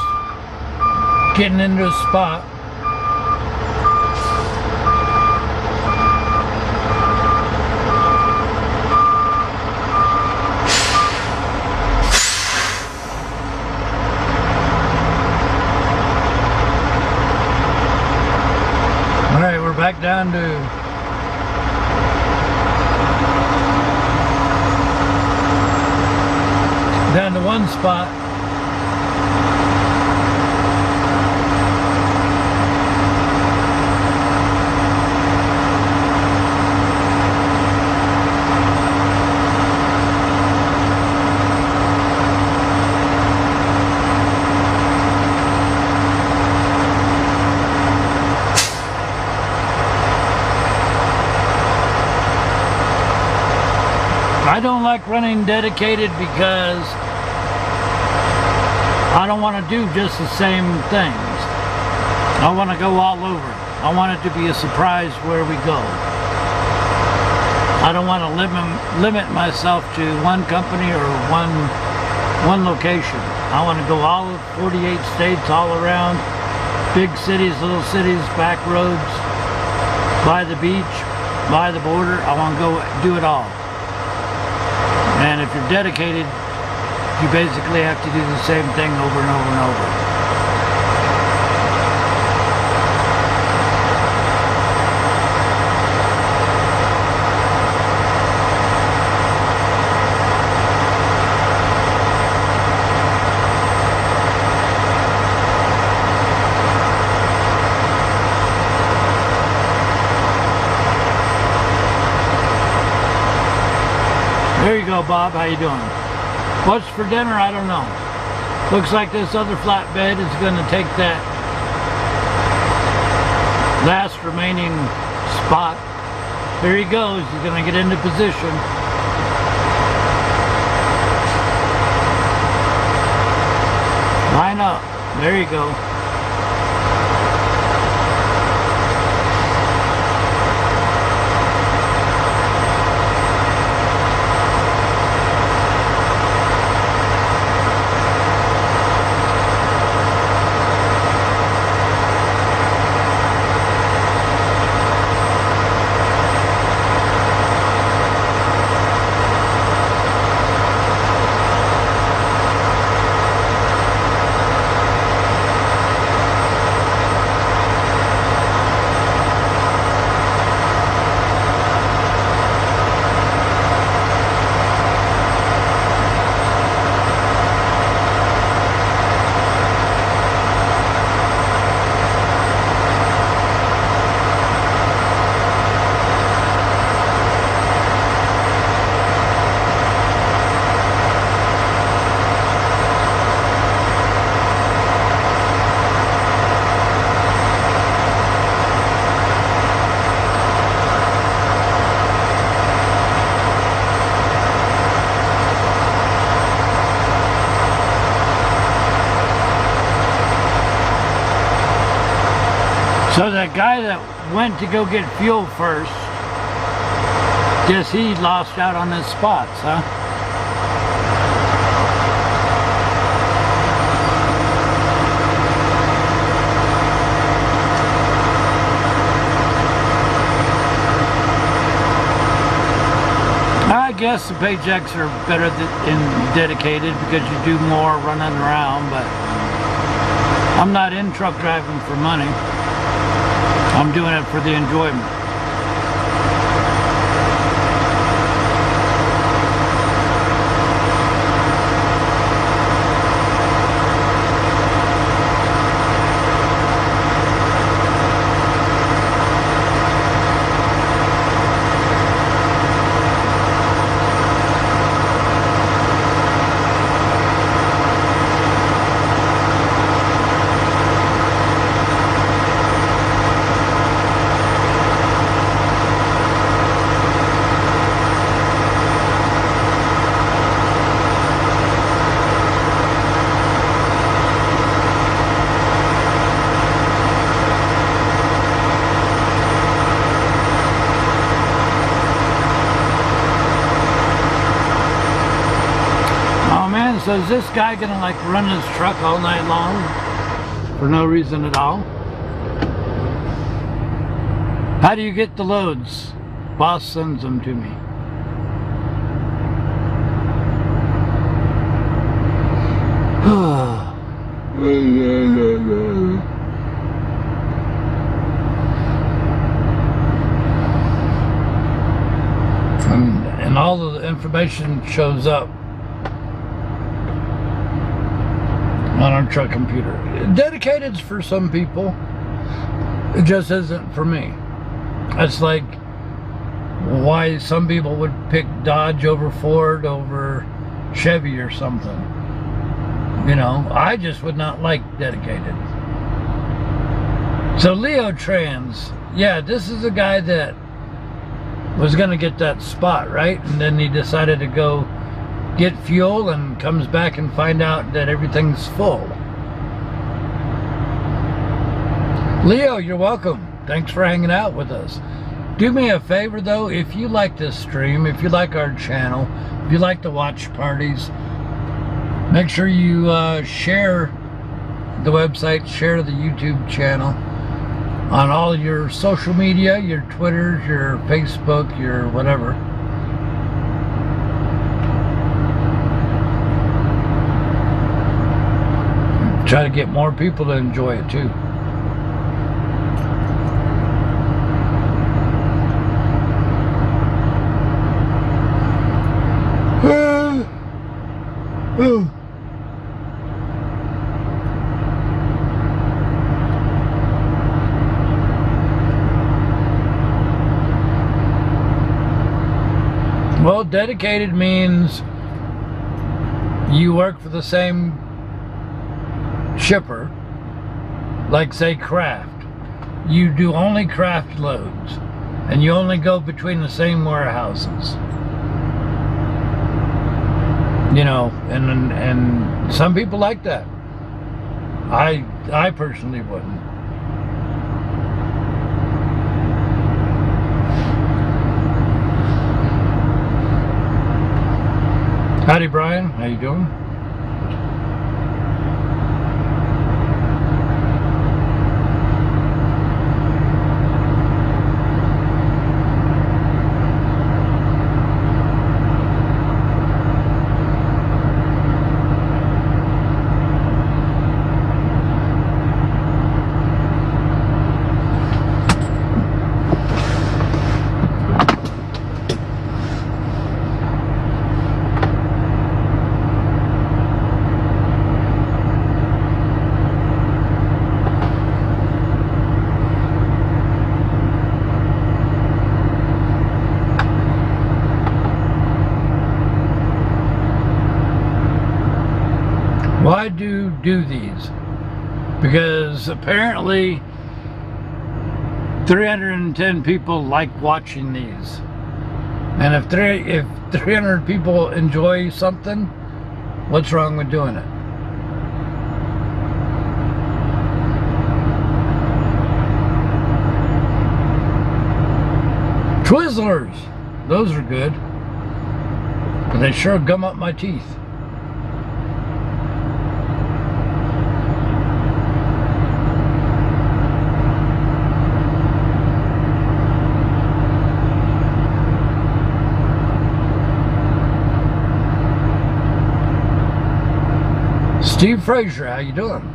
getting into a spot. All right, we're back down to one spot. I don't like running dedicated because I don't want to do just the same things. I want to go all over. I want it to be a surprise where we go. I don't want to limit myself to one company or one location. I want to go all 48 states, all around, big cities, little cities, back roads, by the beach, by the border. I want to go do it all. And if you're dedicated, you basically have to do the same thing over and over and over. There you go, Bob. How you doing? What's for dinner? I don't know. Looks like this other flatbed is going to take that last remaining spot. There he goes. He's going to get into position. Line up. There you go. So that guy that went to go get fuel first, guess he lost out on his spots, huh? I guess the paychecks are better and dedicated because you do more running around, but I'm not in truck driving for money. I'm doing it for the enjoyment. So is this guy gonna like run his truck all night long for no reason at all? How do you get the loads? Boss sends them to me. And all of the information shows up on our truck computer. Dedicated's for some people. It just isn't for me. It's like why some people would pick Dodge over Ford over Chevy or something. You know, I just would not like dedicated. So Leo Trans, yeah, this is a guy that was gonna get that spot, right? And then he decided to go get fuel and comes back and find out that everything's full. Leo, you're welcome. Thanks for hanging out with us. Do me a favor though, if you like this stream, if you like our channel, if you like the watch parties, make sure you share the website, share the YouTube channel on all your social media, your Twitters, your Facebook, your whatever. Try to get more people to enjoy it too. Well, dedicated means you work for the same shipper, like say Craft. You do only Craft loads and you only go between the same warehouses, you know, and some people like that. I personally wouldn't. Howdy Brian, how you doing? Why do these? Because apparently 310 people like watching these, and if 300 people enjoy something, what's wrong with doing it? Twizzlers. Those are good. But they sure gum up my teeth. Steve Frazier, how you doing?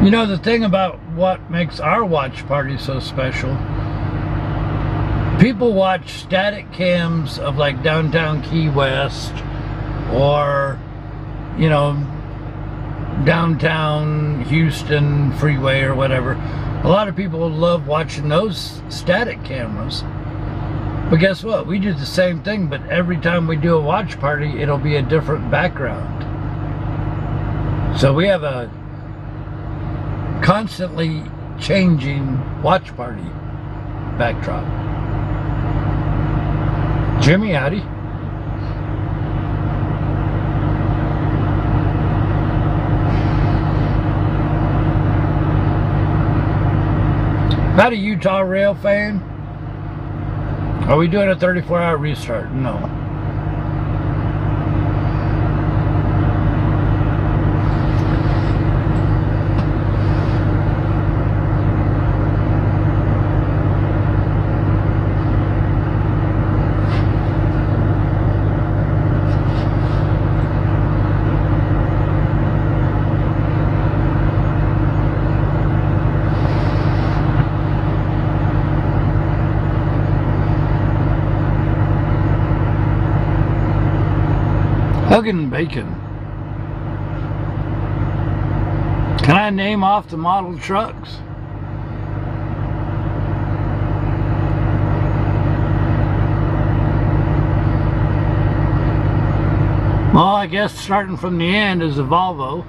You know, the thing about what makes our watch party so special, people watch static cams of like downtown Key West or, you know, downtown Houston freeway or whatever. A lot of people love watching those static cameras. But guess what? We do the same thing, but every time we do a watch party, it'll be a different background. So we have a constantly changing watch party backdrop. Jimmy, howdy. Not a Utah Rail fan? Are we doing a 34-hour restart? No. Huggin' bacon. Can I name off the model trucks? Well, I guess starting from the end is a Volvo.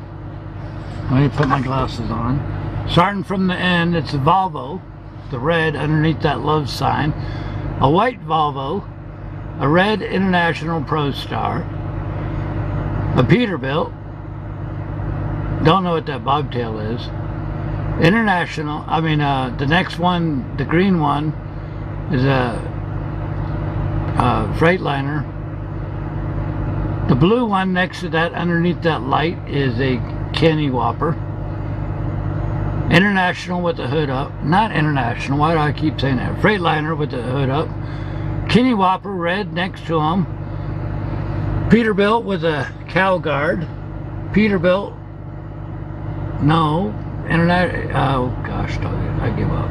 Let me put my glasses on. Starting from the end, it's a Volvo, the red underneath that love sign. A white Volvo, a red International Pro Star, a Peterbilt, don't know what that bobtail is. International, the next one, the green one, is a Freightliner. The blue one next to that, underneath that light, is a Kenny Whopper. International with the hood up. Not International, why do I keep saying that? Freightliner with the hood up. Kenny Whopper, red next to him. Peterbilt with a cow guard. Peterbilt, no, oh gosh, I give up.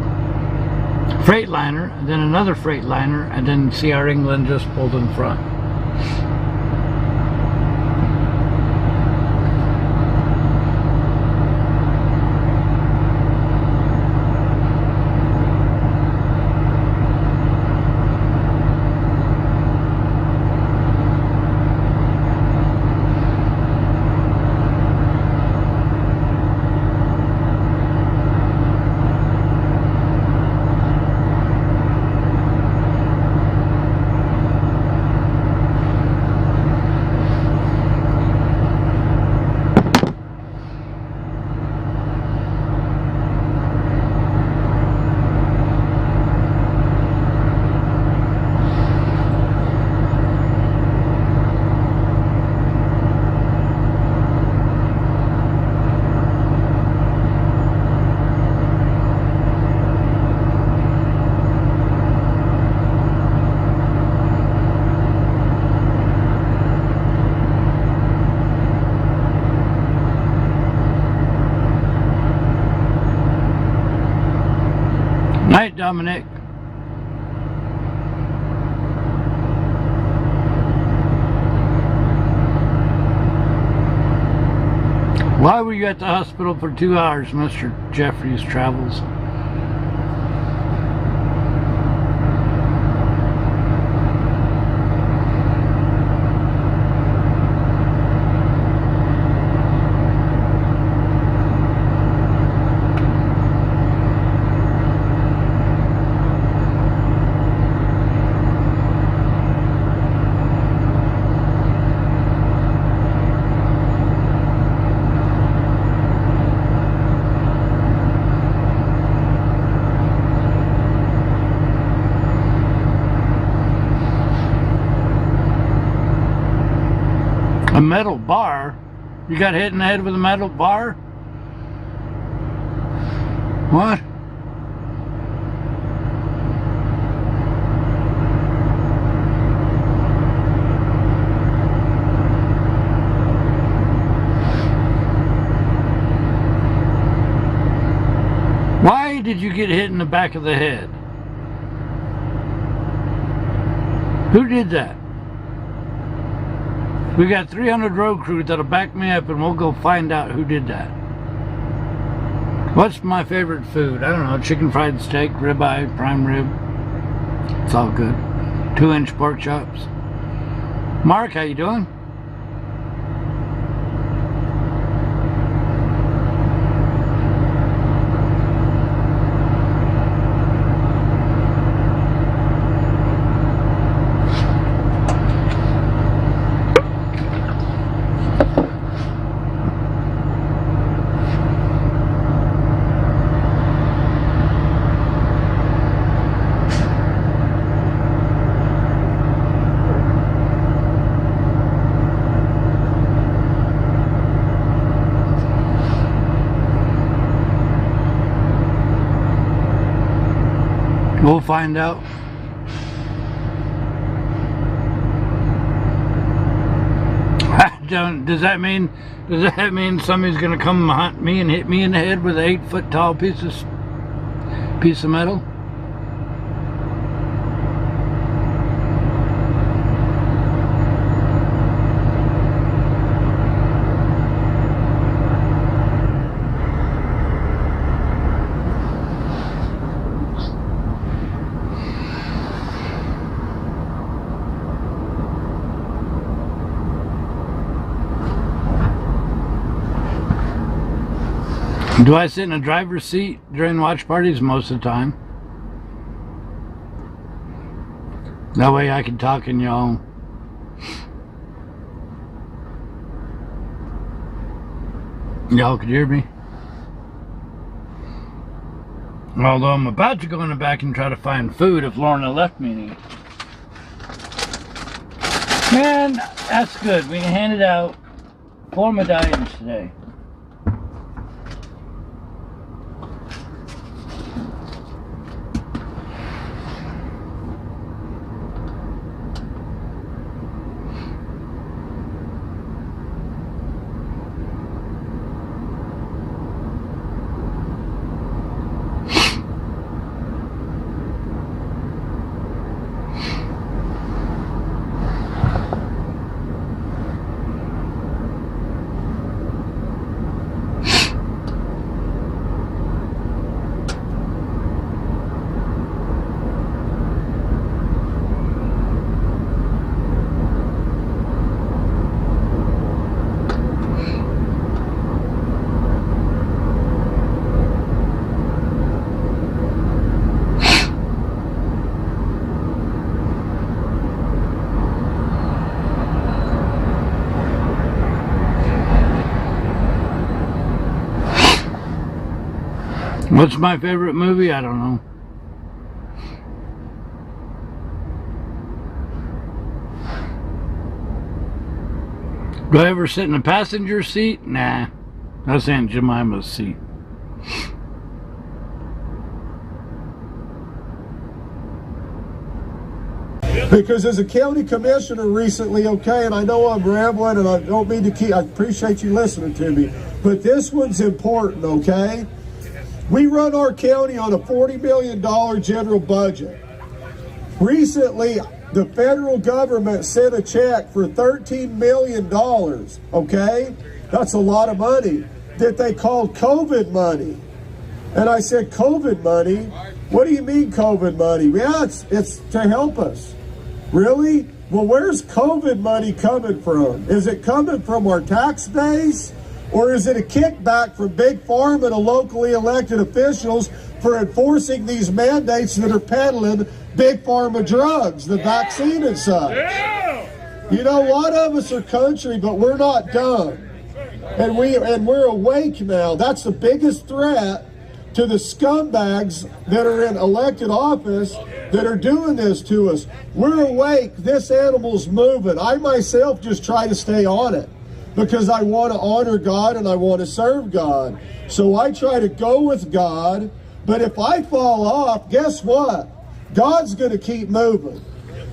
Freightliner, and then another Freightliner, and then CR England just pulled in front. Night, Dominic. Why were you at the hospital for 2 hours, Mr. Jeffries Travels? A metal bar? You got hit in the head with a metal bar? What? Why did you get hit in the back of the head? Who did that? We got 300 road crews that'll back me up, and we'll go find out who did that. What's my favorite food? I don't know, chicken fried steak, ribeye, prime rib. It's all good. 2-inch pork chops. Mark, how you doing? We'll find out. Does that mean somebody's gonna come hunt me and hit me in the head with an 8-foot tall piece of metal? Do I sit in a driver's seat during watch parties? Most of the time. That way I can talk and y'all can hear me. Although I'm about to go in the back and try to find food if Lorna left me any. Man, that's good. We handed out 4 medallions today. What's my favorite movie? I don't know. Do I ever sit in a passenger seat? Nah. That's Aunt Jemima's seat. Because as a county commissioner recently, okay, and I know I'm rambling and I don't mean to keep, I appreciate you listening to me, but this one's important, okay? We run our county on a $40 million general budget. Recently, the federal government sent a check for $13 million, okay? That's a lot of money that they called COVID money. And I said, COVID money? What do you mean COVID money? Yeah, it's to help us. Really? Well, where's COVID money coming from? Is it coming from our tax base? Or is it a kickback from Big Pharma and locally elected officials for enforcing these mandates that are peddling Big Pharma drugs, the vaccine and such? You know, a lot of us are country, but we're not dumb. And we're awake now. That's the biggest threat to the scumbags that are in elected office that are doing this to us. We're awake. This animal's moving. I myself just try to stay on it because I want to honor God and I want to serve God. So I try to go with God. But if I fall off, guess what? God's going to keep moving.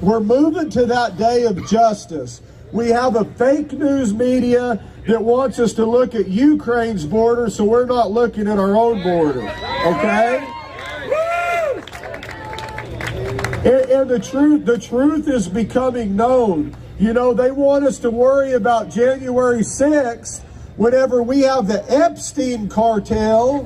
We're moving to that day of justice. We have a fake news media that wants us to look at Ukraine's border, so we're not looking at our own border, okay? And the truth is becoming known. You know, they want us to worry about January 6th whenever we have the Epstein cartel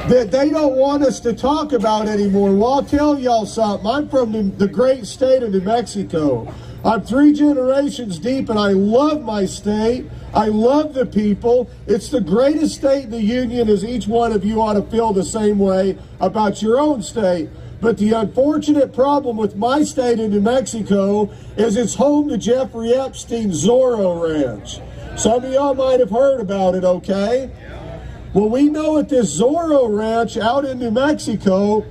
that they don't want us to talk about anymore. Well, I'll tell y'all something. I'm from the great state of New Mexico. I'm 3 generations deep, and I love my state. I love the people. It's the greatest state in the union, as each one of you ought to feel the same way about your own state. But the unfortunate problem with my state in New Mexico is it's home to Jeffrey Epstein's Zorro Ranch. Some of y'all might have heard about it, okay? Well, we know at this Zorro Ranch out in New Mexico,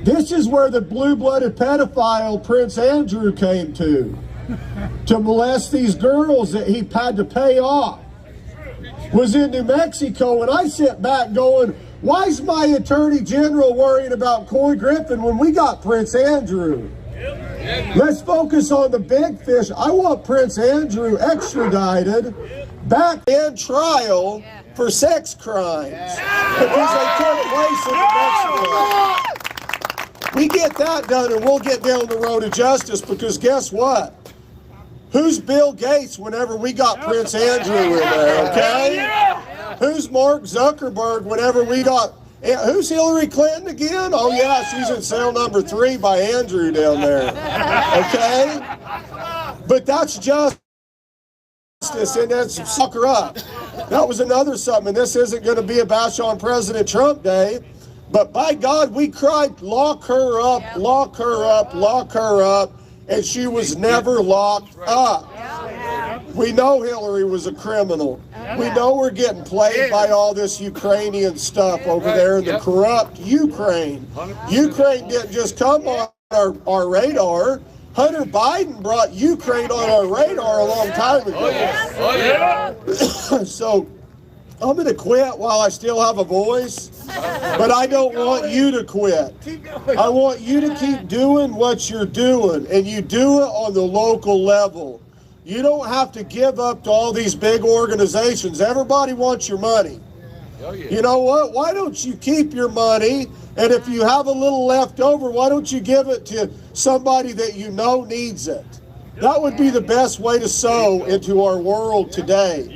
this is where the blue-blooded pedophile Prince Andrew came to molest these girls that he had to pay off. Was in New Mexico, and I sit back going, why is my Attorney General worrying about Coy Griffin when we got Prince Andrew? Let's focus on the big fish. I want Prince Andrew extradited back in trial for sex crimes because they took place in New Mexico. We get that done and we'll get down the road to justice, because guess what? Who's Bill Gates whenever we got Prince Andrew in there, okay? Who's Mark Zuckerberg whenever we got... Who's Hillary Clinton again? Oh yeah, she's in cell number 3 by Andrew down there, okay? But that's justice, and that's suck her up. That was another something, and this isn't going to be a bash on President Trump Day, but by God, we cried, lock her up, lock her up, lock her up, and she was never locked up. We know Hillary was a criminal. We know we're getting played by all this Ukrainian stuff over there in the corrupt Ukraine. Ukraine didn't just come on our radar. Hunter Biden brought Ukraine on our radar a long time ago. So I'm going to quit while I still have a voice, but I don't want you to quit. I want you to keep doing what you're doing, and you do it on the local level. You don't have to give up to all these big organizations. Everybody wants your money. You know what? Why don't you keep your money, and if you have a little left over, why don't you give it to somebody that you know needs it? That would be the best way to sow into our world today.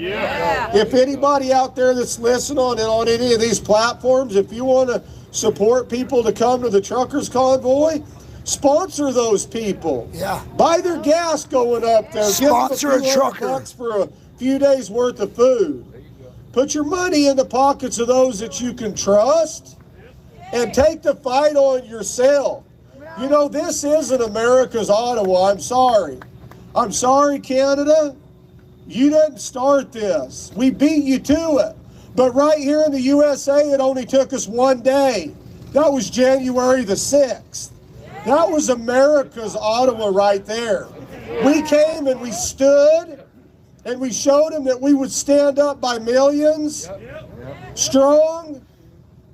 If anybody out there that's listening on any of these platforms, if you want to support people to come to the Truckers Convoy, sponsor those people. Buy their gas going up there. Sponsor a trucker. $bucks for a few days worth of food. Put your money in the pockets of those that you can trust, and take the fight on yourself. You know, this isn't America's Ottawa. I'm sorry. I'm sorry, Canada. You didn't start this. We beat you to it. But right here in the USA, it only took us 1 day. That was January the 6th. That was America's Ottawa right there. We came and we stood and we showed them that we would stand up by millions, strong,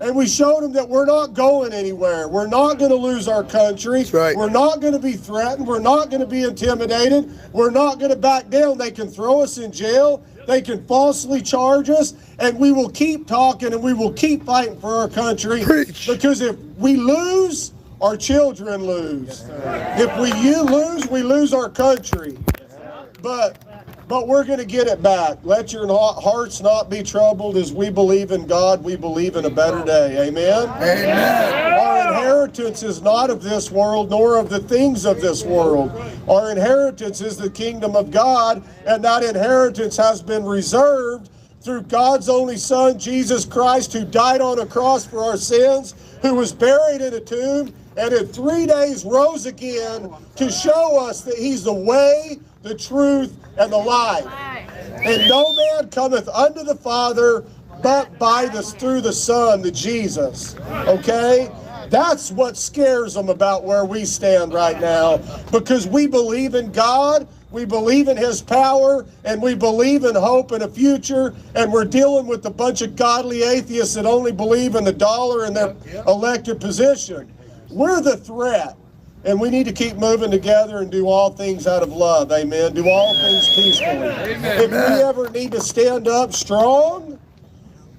and we showed them that we're not going anywhere. We're not going to lose our country. We're not going to be threatened. We're not going to be intimidated. We're not going to back down. They can throw us in jail. They can falsely charge us, and we will keep talking and we will keep fighting for our country. Because if we lose, our children lose. If you lose, we lose our country. But we're going to get it back. Let your hearts not be troubled. As we believe in God, we believe in a better day. Amen? Amen. Our inheritance is not of this world, nor of the things of this world. Our inheritance is the kingdom of God, and that inheritance has been reserved through God's only Son, Jesus Christ, who died on a cross for our sins, who was buried in a tomb, and in 3 days rose again to show us that he's the way, the truth, and the life. And no man cometh unto the Father but through the Son, the Jesus. Okay? That's what scares them about where we stand right now, because we believe in God, we believe in His power, and we believe in hope and a future, and we're dealing with a bunch of godly atheists that only believe in the dollar and their elected position. We're the threat, and we need to keep moving together and do all things out of love, amen? Do all things peacefully. If we ever need to stand up strong,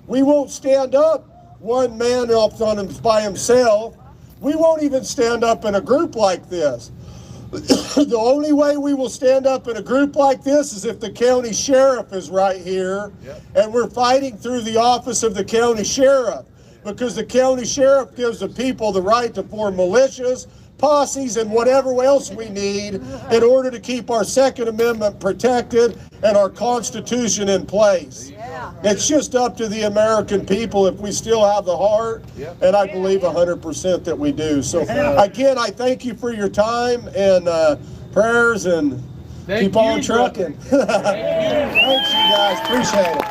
we won't stand up one man off on him by himself. We won't even stand up in a group like this. The only way we will stand up in a group like this is if the county sheriff is right here, and we're fighting through the office of the county sheriff, because the county sheriff gives the people the right to form militias, posses, and whatever else we need in order to keep our Second Amendment protected and our Constitution in place. It's just up to the American people if we still have the heart, and I believe 100% that we do. So again, I thank you for your time and prayers, and keep on trucking. Thanks, you guys. Appreciate it.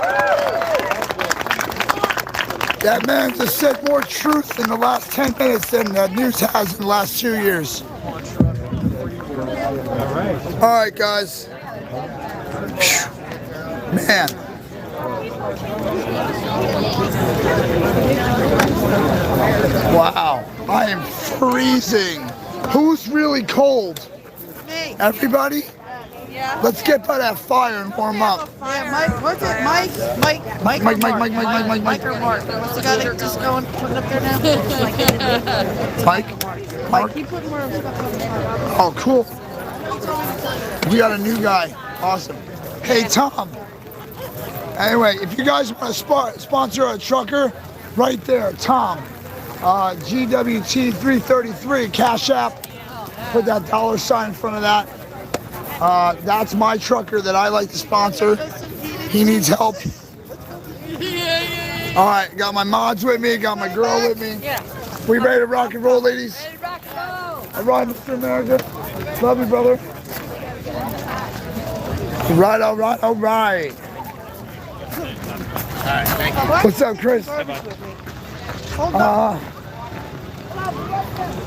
That man just said more truth in the last 10 minutes than the news has in the last 2 years. All right, guys. Man. Wow, I am freezing. Who's really cold? Me. Everybody? Yeah. Let's get by that fire and warm up. Yeah, Mike, what's it? Mike or Mark? What's the guy that just going putting up there now? Mike? Keep putting more stuff on the fire. Oh, cool. We got a new guy. Awesome. Hey, Tom. Anyway, if you guys want to sponsor a trucker, right there, Tom. GWT333, Cash App. Put that $sign in front of that. That's my trucker that I like to sponsor. He needs help. All right, got my mods with me, got my girl with me. We ready to rock and roll, ladies? Ready to rock and roll. All right, Mr. America. Love you, brother. All right. All right, thank you. What's up, Chris?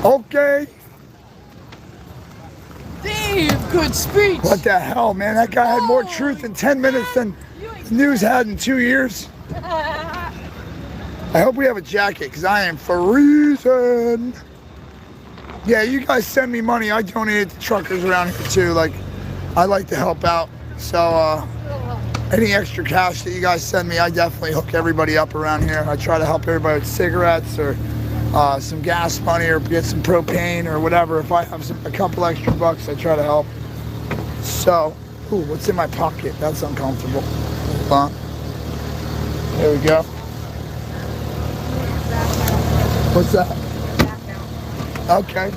Okay. Damn, good speech. What the hell, man? That guy had more truth in 10 minutes than the news had in 2 years. I hope we have a jacket, because I am freezing. Yeah, you guys send me money. I donate it to truckers around here, too. Like, I like to help out. So, any extra cash that you guys send me, I definitely hook everybody up around here. I try to help everybody with cigarettes or some gas money or get some propane or whatever. If I have a couple extra bucks, I try to help. So, ooh, what's in my pocket? That's uncomfortable. Hold on. There we go. What's that? Okay.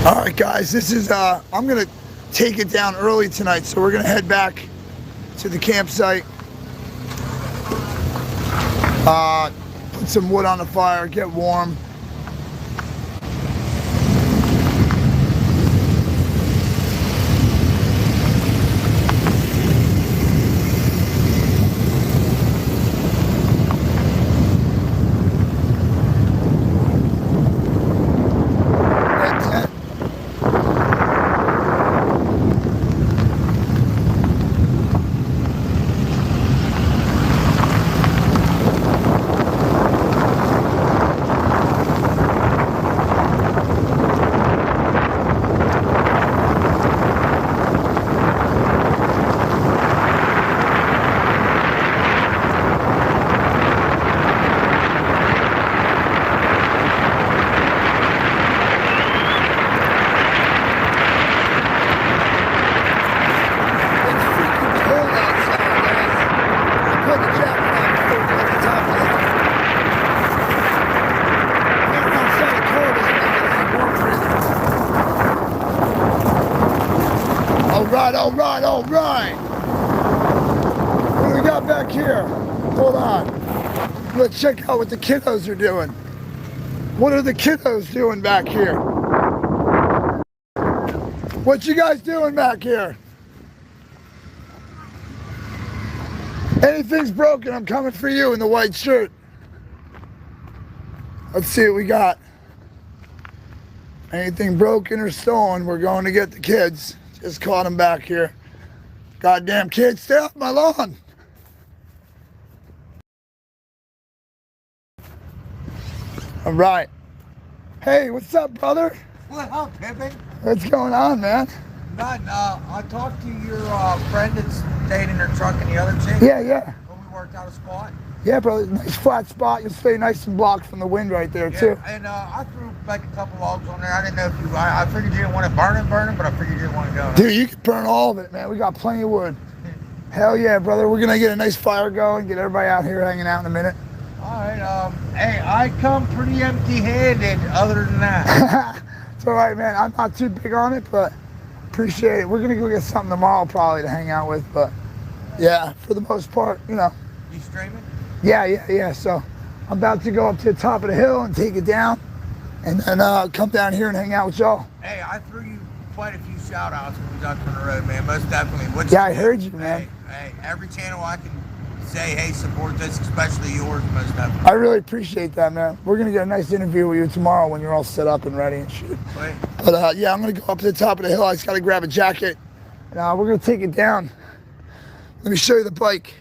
All right, guys, this is, I'm going to take it down early tonight, so we're going to head back to the campsite, put some wood on the fire, get warm. All right. What do we got back here? Hold on. Let's check out what the kiddos are doing. What are the kiddos doing back here? What you guys doing back here? Anything's broken, I'm coming for you in the white shirt. Let's see what we got. Anything broken or stolen, we're going to get the kids. Just caught them back here. Goddamn kids, stay off my lawn. All right. Hey, what's up, brother? What up, Pippin? What's going on, man? Nothing. I talked to your friend that stayed in her truck and the other chick. Yeah. When we worked out a spot. Yeah, brother, nice flat spot. You'll stay nice and blocked from the wind right there, too. And I threw like a couple logs on there. I didn't know if you, I figured you didn't want it burning, but I figured you didn't want to go. Dude, you can burn all of it, man. We got plenty of wood. Hell yeah, brother. We're going to get a nice fire going, get everybody out here hanging out in a minute. All right. Hey, I come pretty empty-handed other than that. It's all right, man. I'm not too big on it, but appreciate it. We're going to go get something tomorrow probably to hang out with, but yeah, for the most part, you know. You streaming? Yeah. So I'm about to go up to the top of the hill and take it down and then come down here and hang out with y'all. Hey, I threw you quite a few shout-outs when we was out on the road, man. Most definitely. Yeah, I heard you, man. Hey, every channel I can say, hey, support this, especially yours, most definitely. I really appreciate that, man. We're going to get a nice interview with you tomorrow when you're all set up and ready and shit. Wait. But yeah, I'm going to go up to the top of the hill. I just got to grab a jacket. And we're going to take it down. Let me show you the bike.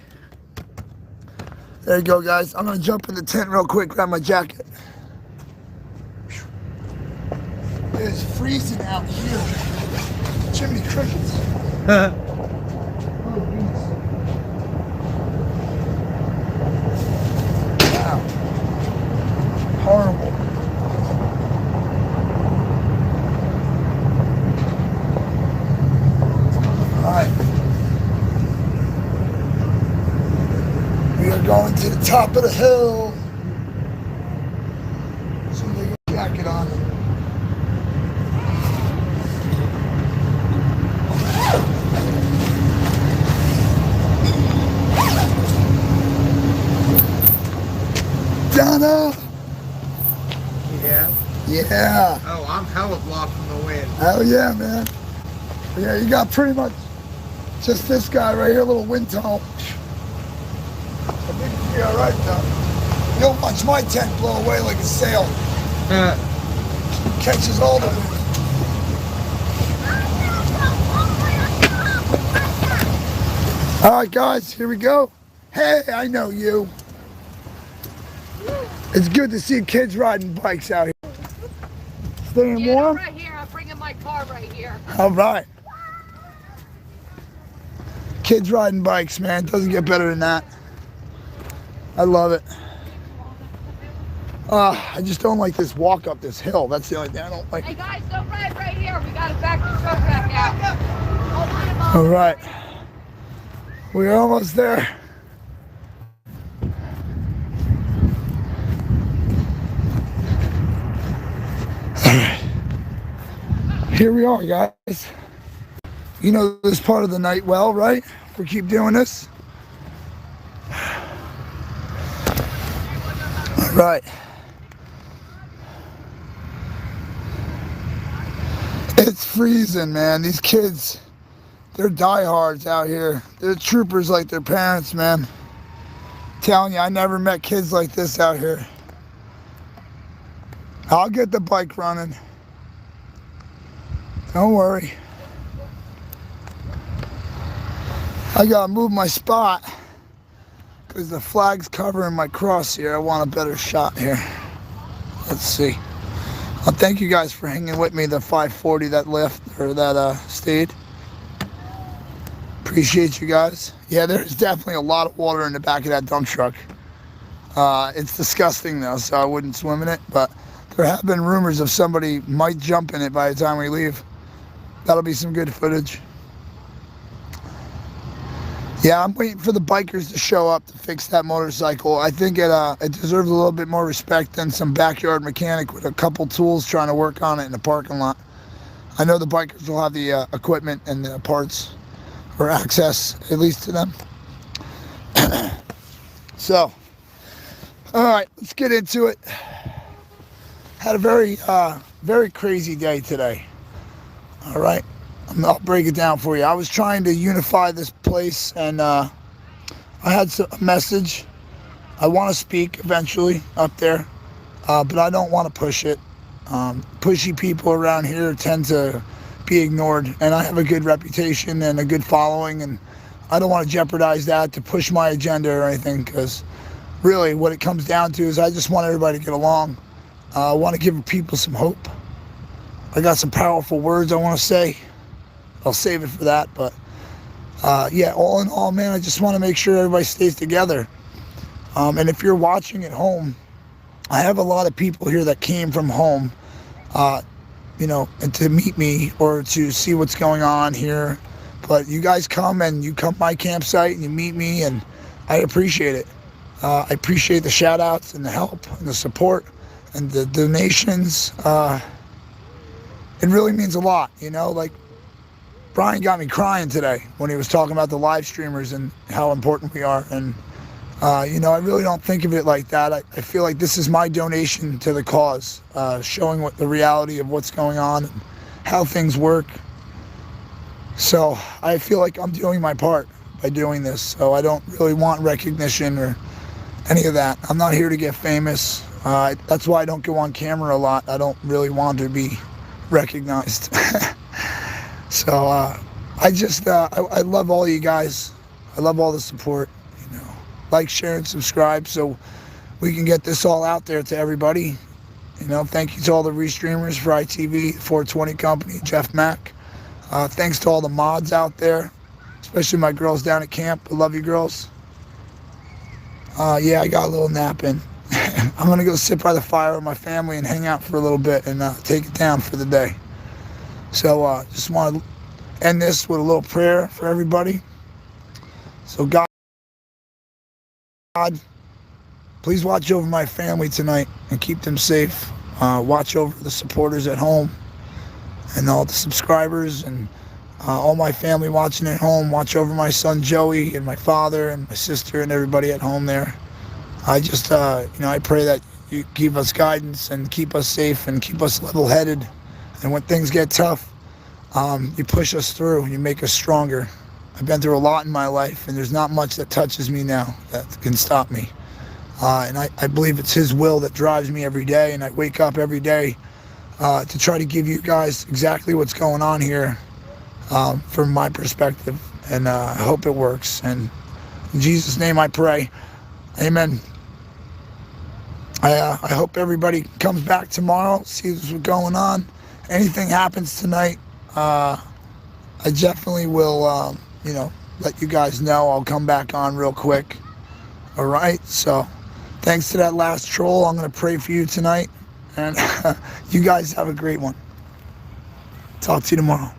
There you go, guys. I'm going to jump in the tent real quick, grab my jacket. It's freezing out here. Jiminy crickets. Wow. Horrible. All right. We are going to the top of the hill. Somebody get a jacket on. Donna! Yeah. Oh, I'm hella blocked from the wind. Hell yeah, man. Yeah, you got pretty much just this guy right here, little wind tunnel. I think you'll be all right, though. You'll watch my tent blow away like a sail. Catches all the wind. All right, guys, here we go. Hey, I know you. It's good to see kids riding bikes out here. Staying warm? Right here. I'm bringing my car right here. All right. Kids riding bikes, man. Doesn't get better than that. I love it. I just don't like this walk up this hill. That's the only thing I don't like. Hey guys, don't ride right here. We gotta back the truck back out. All right. We're almost there. All right. Here we are, guys. You know this part of the night well, right? We keep doing this. All right. It's freezing, man. These kids, they're diehards out here. They're troopers like their parents, man. I'm telling you, I never met kids like this out here. I'll get the bike running. Don't worry. I gotta move my spot because the flag's covering my cross here. I want a better shot here. Let's see. Well, thank you guys for hanging with me, the 540, that lift, or that steed. Appreciate you guys. Yeah, there's definitely a lot of water in the back of that dump truck. It's disgusting though, so I wouldn't swim in it, but there have been rumors of somebody might jump in it by the time we leave. That'll be some good footage. Yeah, I'm waiting for the bikers to show up to fix that motorcycle. I think it deserves a little bit more respect than some backyard mechanic with a couple tools trying to work on it in the parking lot. I know the bikers will have the equipment and the parts, or access at least to them. So, all right, let's get into it. Had a very crazy day today. All right. I'll break it down for you. I was trying to unify this place, and I I had a message. I want to speak eventually up there, but I don't want to push it. Pushy people around here tend to be ignored, and I have a good reputation and a good following, and I don't want to jeopardize that to push my agenda or anything, because really what it comes down to is I just want everybody to get along. I want to give people some hope. I got some powerful words I want to say. I'll save it for that, but yeah, all in all, man, I just want to make sure everybody stays together. And if you're watching at home, I have a lot of people here that came from home, you know, and to meet me or to see what's going on here. But you guys come and you come to my campsite and you meet me, and I appreciate it. I appreciate the shout outs and the help and the support and the donations. It really means a lot, you know, like Brian got me crying today when he was talking about the live streamers and how important we are. And, you know, I really don't think of it like that. I feel like this is my donation to the cause, showing what the reality of what's going on and how things work. So I feel like I'm doing my part by doing this. So I don't really want recognition or any of that. I'm not here to get famous. That's why I don't go on camera a lot. I don't really want to be recognized. So I just, I love all you guys. I love all the support, you know. Like, share, and subscribe so we can get this all out there to everybody. You know, thank you to all the restreamers for ITV, 420 Company, Jeff Mack. Thanks to all the mods out there, especially my girls down at camp. I love you, girls. Yeah, I got a little nap in. I'm going to go sit by the fire with my family and hang out for a little bit and take it down for the day. So just want to end this with a little prayer for everybody. So God, please watch over my family tonight and keep them safe. Watch over the supporters at home and all the subscribers and all my family watching at home. Watch over my son Joey and my father and my sister and everybody at home there. I just, you know, I pray that you give us guidance and keep us safe and keep us level-headed. And when things get tough, you push us through, you make us stronger. I've been through a lot in my life, and there's not much that touches me now that can stop me. And I believe it's His will that drives me every day, and I wake up every day to try to give you guys exactly what's going on here from my perspective, and I hope it works. And in Jesus' name I pray, amen. I hope everybody comes back tomorrow, sees what's going on. Anything happens tonight, I definitely will, you know, let you guys know. I'll come back on real quick. All right, so thanks to that last troll. I'm going to pray for you tonight, and you guys have a great one. Talk to you tomorrow.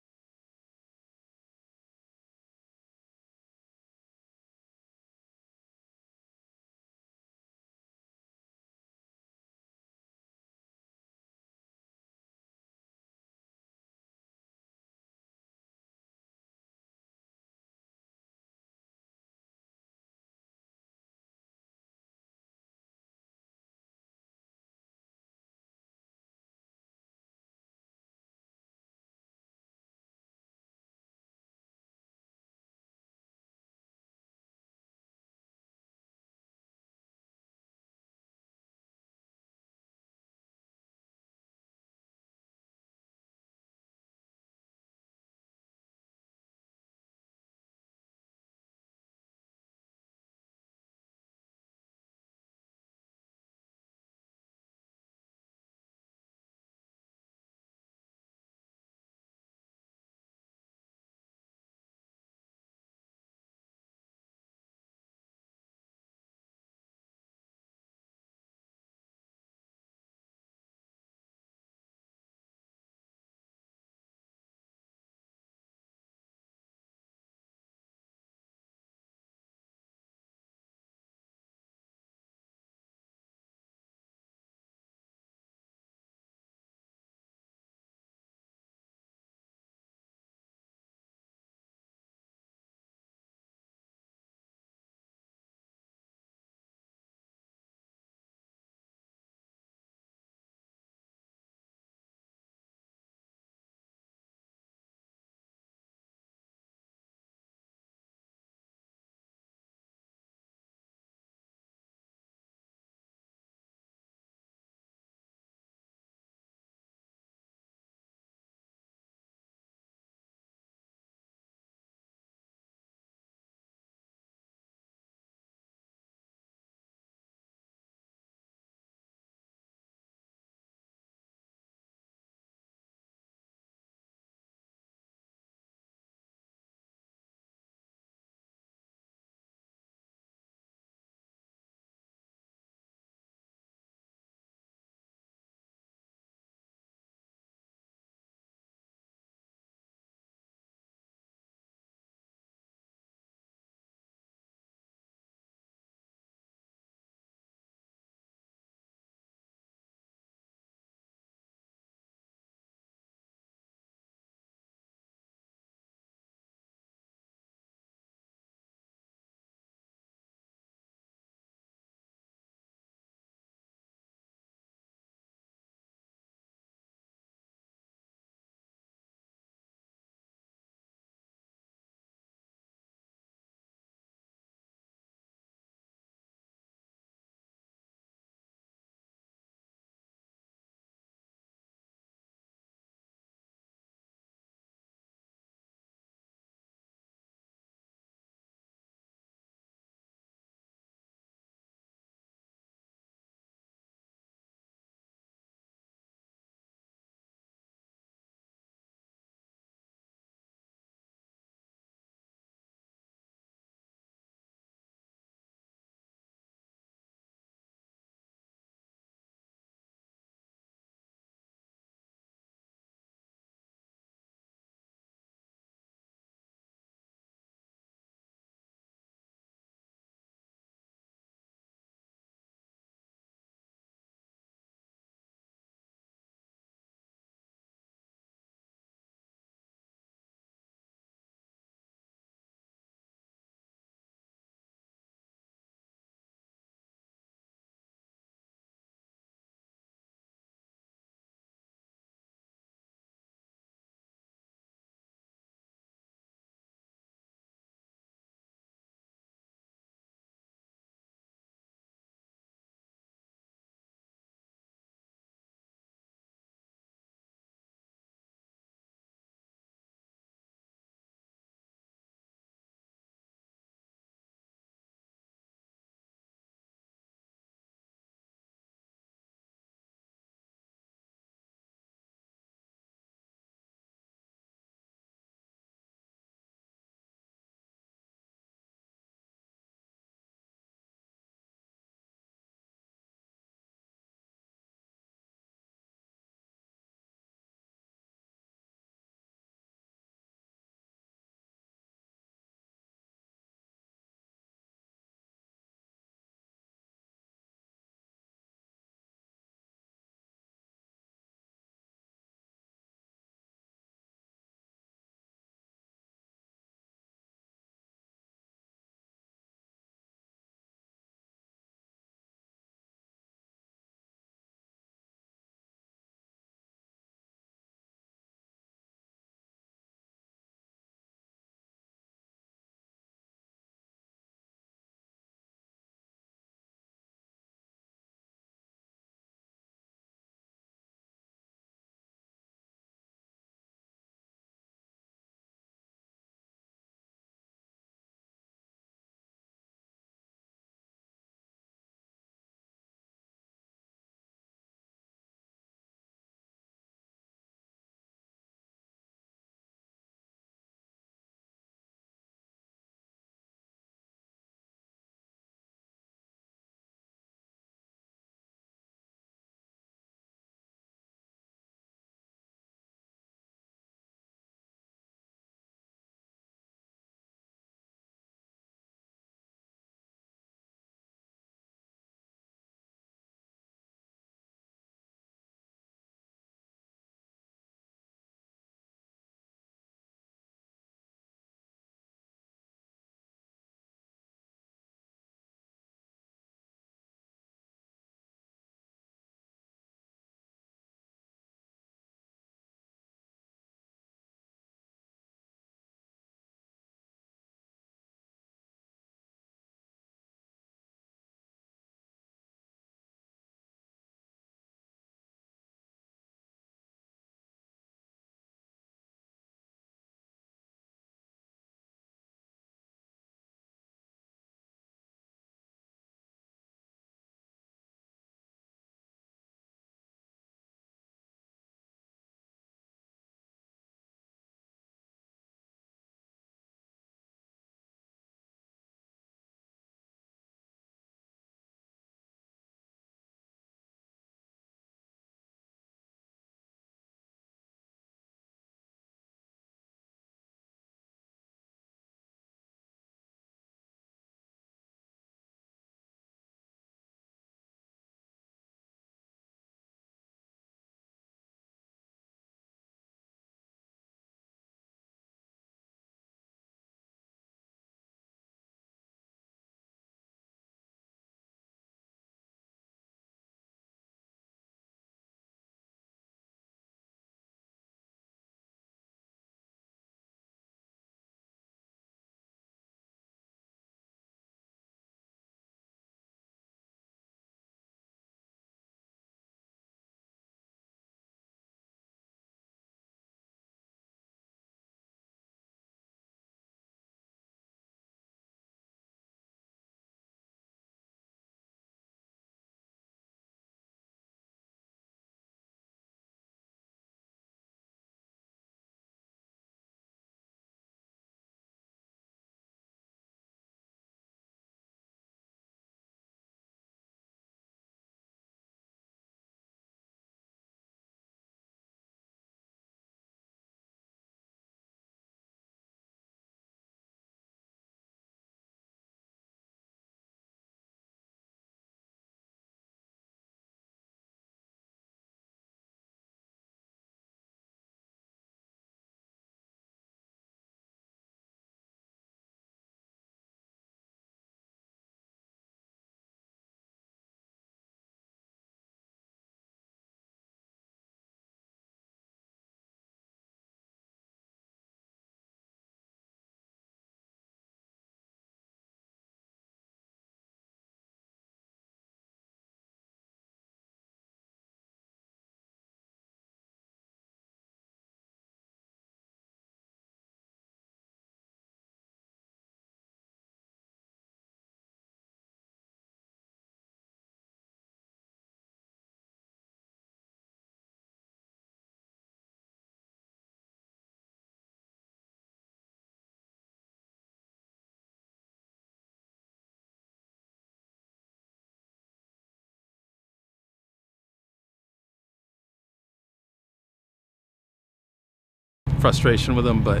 frustration with them, but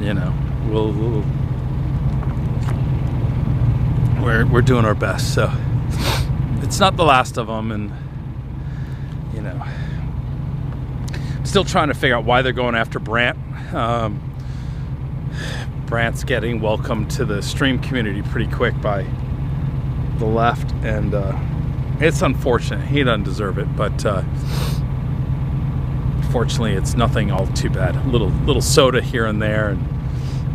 you know, we're doing our best. So it's not the last of them, and you know, still trying to figure out why they're going after Brant. Brant's getting welcomed to the stream community pretty quick by the left, and it's unfortunate. He doesn't deserve it, but fortunately it's nothing all too bad. A little soda here and there and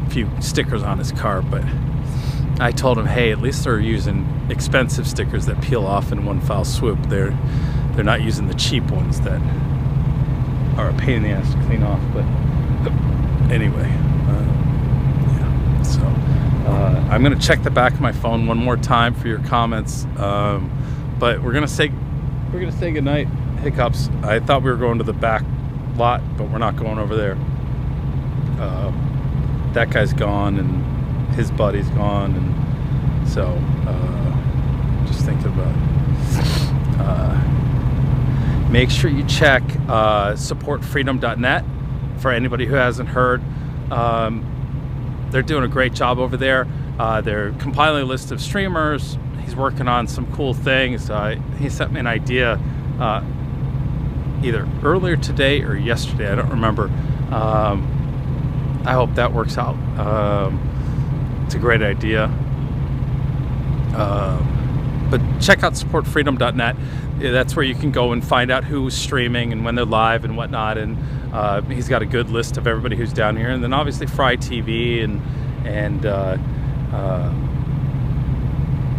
a few stickers on his car, but I told him, hey, at least they're using expensive stickers that peel off in one foul swoop. They're not using the cheap ones that are a pain in the ass to clean off. But anyway, yeah. So I'm gonna check the back of my phone one more time for your comments. But we're gonna say goodnight, Hiccups. I thought we were going to the back lot, but we're not going over there. That guy's gone, and his buddy's gone, and so just thinking about it. Make sure you check supportfreedom.net for anybody who hasn't heard. They're doing a great job over there. They're compiling a list of streamers. He's working on some cool things. He sent me an idea either earlier today or yesterday, I don't remember. I hope that works out. It's a great idea. But check out supportfreedom.net. That's where you can go and find out who's streaming and when they're live and whatnot. And he's got a good list of everybody who's down here. And then obviously Fry TV and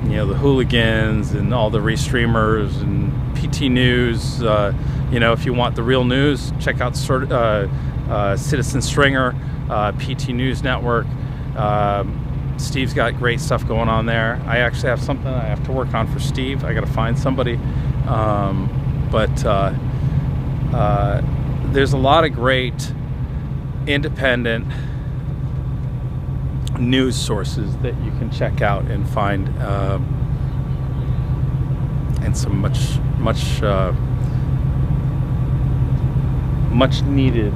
you know, the hooligans and all the restreamers and PT News. You know, if you want the real news, check out Citizen Stringer, PT News Network. Steve's got great stuff going on there. I actually have something I have to work on for Steve. I got to find somebody. There's a lot of great independent news sources that you can check out and find, and some much needed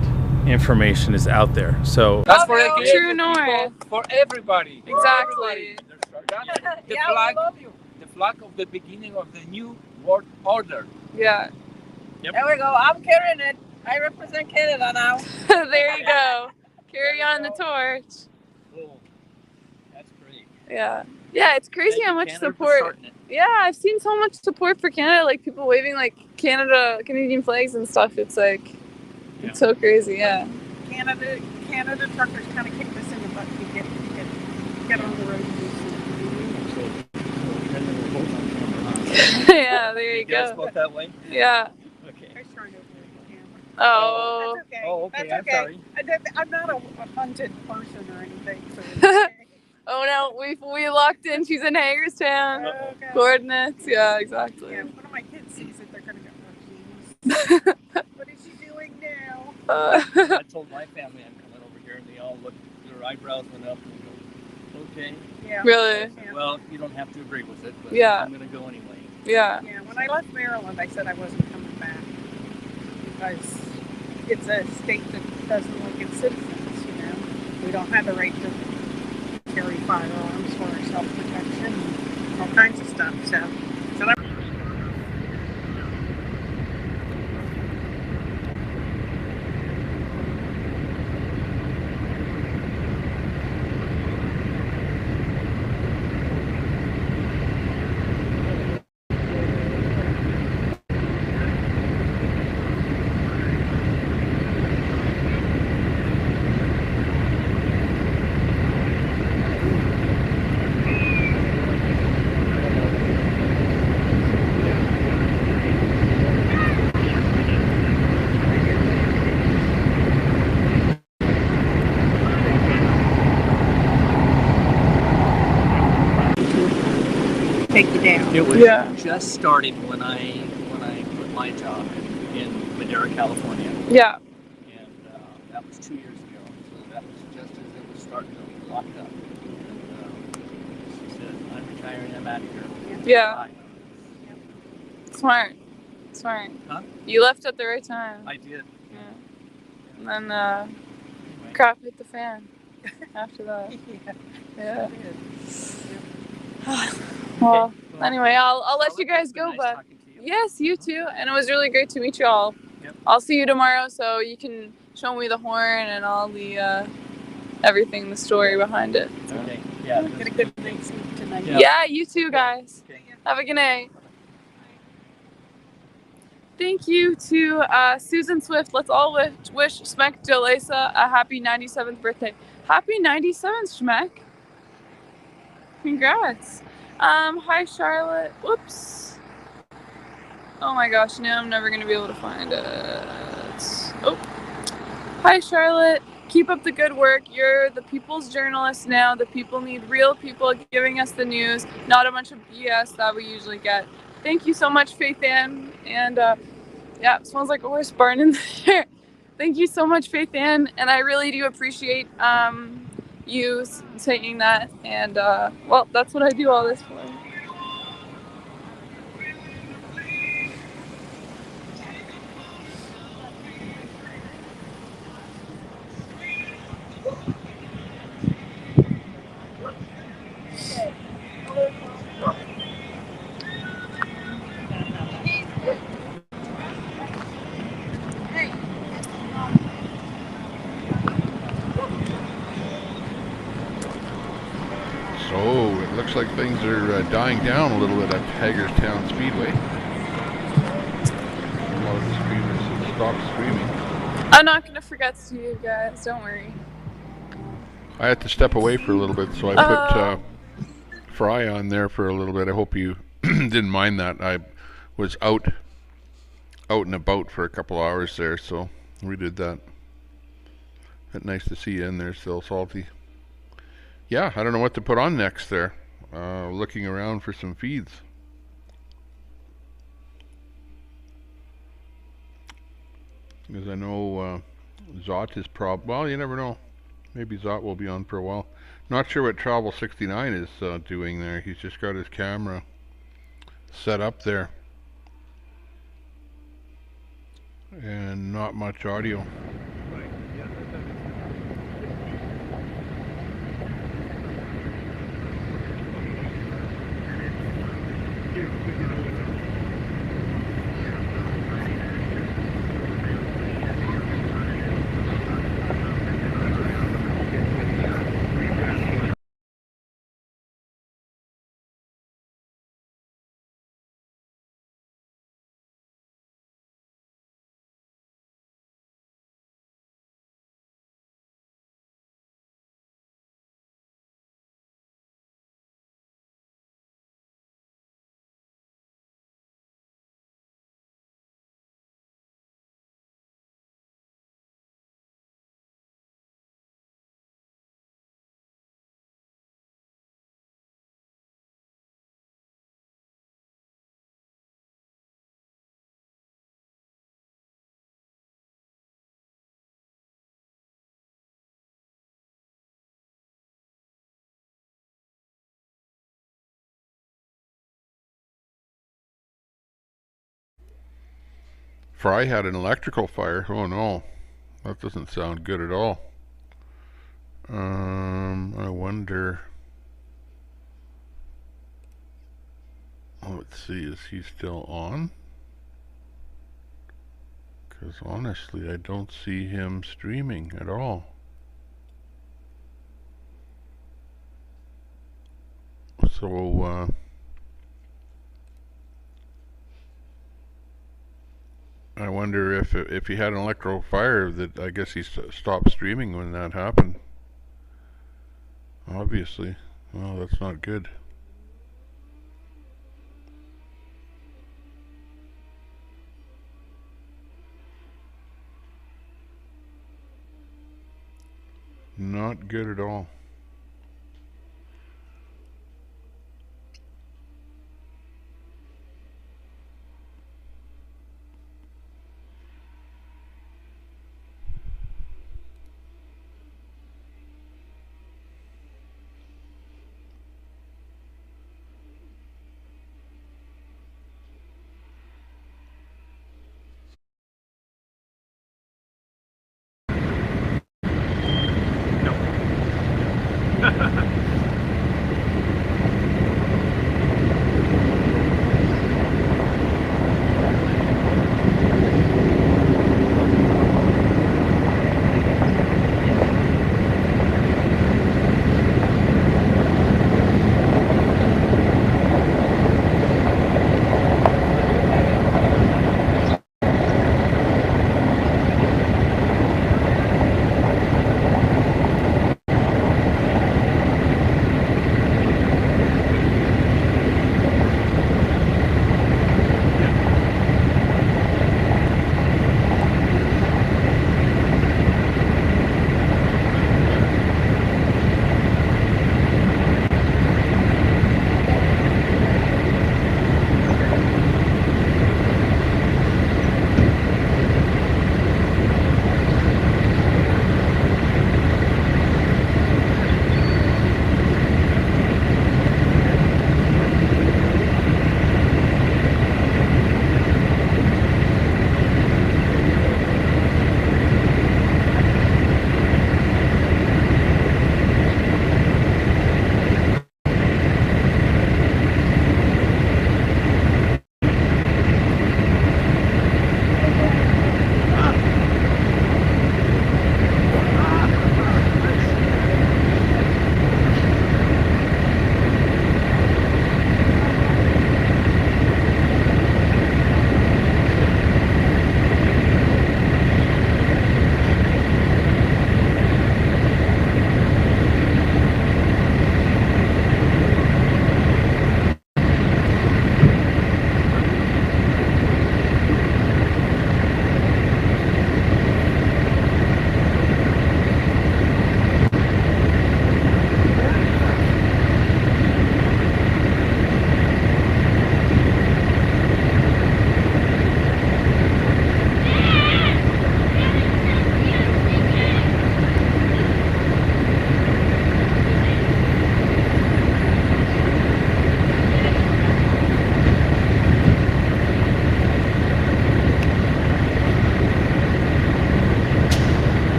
information is out there. So That's for True North. For everybody. Exactly. The flag, the flag of the beginning of the new world order. Yeah. Yep. There we go. I'm carrying it. I represent Canada now. There you go. Carry on the torch. Oh, that's great. Yeah. Yeah, it's crazy Thank how you, much Canada, for support. starting it. Yeah, I've seen so much support for Canada, like people waving like Canadian flags and stuff. It's like, it's so crazy, yeah. Canada truckers kind of kicked us in the butt to get on the road. Yeah, there you guys go. both that way? Yeah. Okay. Oh. That's okay. Oh, okay. That's I'm sorry. I'm not a hunted person or anything. So it's okay. Oh no, we locked in. She's in Hagerstown. Okay. Coordinates. Yeah, exactly. Yeah, if one of my kids sees it, they're gonna go, what is she doing now? I told my family I'm coming over here, and they all looked, their eyebrows went up and go, okay. Yeah. Really? Yeah. Well, you don't have to agree with it, but Yeah. I'm going to go anyway. Yeah. Yeah, when I left Maryland, I said I wasn't coming back because it's a state that doesn't like its citizens, you know. We don't have the right to carry firearms for our self-protection and all kinds of stuff, so take you down. It was Yeah. just starting when I quit my job in Madera, California. Yeah. And that was 2 years ago. So that was just as it was starting to be locked up. And she said, I'm retiring, I'm out of here. Yeah. Bye. Smart. Smart. Huh? You left at the right time. I did. Yeah. And then crap hit the fan after that. Yeah. Well, anyway, I'll let you guys go, but yes, you too. And it was really great to meet you all. I'll see you tomorrow, so you can show me the horn and all the everything, the story behind it. Okay. Yeah. Get a good night's sleep tonight. Yeah, you too, guys. Have a good night. Thank you to Susan Swift. Let's all wish Schmeck Jalesa a happy 97th birthday. Happy 97th, Schmeck. Congrats. Hi, Charlotte. Whoops. Oh my gosh, now I'm never going to be able to find it. Oh. Hi, Charlotte. Keep up the good work. You're the people's journalist now. The people need real people giving us the news, not a bunch of BS that we usually get. Thank you so much, Faith Ann. And yeah, it smells like a horse barn in there. Thank you so much, Faith Ann. And I really do appreciate you saying that. And well, that's what I do all this for. So it looks like things are dying down a little bit at Hagerstown Speedway. A lot of the streamers have stopped streaming. I'm not going to forget to you guys. Don't worry. I had to step away for a little bit, so I put Fry on there for a little bit. I hope you didn't mind that. I was out and about for a couple hours there, so we did that. But nice to see you in there still, Salty. Yeah, I don't know what to put on next there. Looking around for some feeds. Because I know Zot is well, you never know. Maybe Zot will be on for a while. Not sure what Travel 69 is doing there. He's just got his camera set up there. And not much audio. Fry had an electrical fire. Oh no, that doesn't sound good at all. I wonder. Let's see, is he still on? Because honestly, I don't see him streaming at all. So, I wonder if he had an electrical fire, that I guess he stopped streaming when that happened. Obviously. Well, that's not good. Not good at all.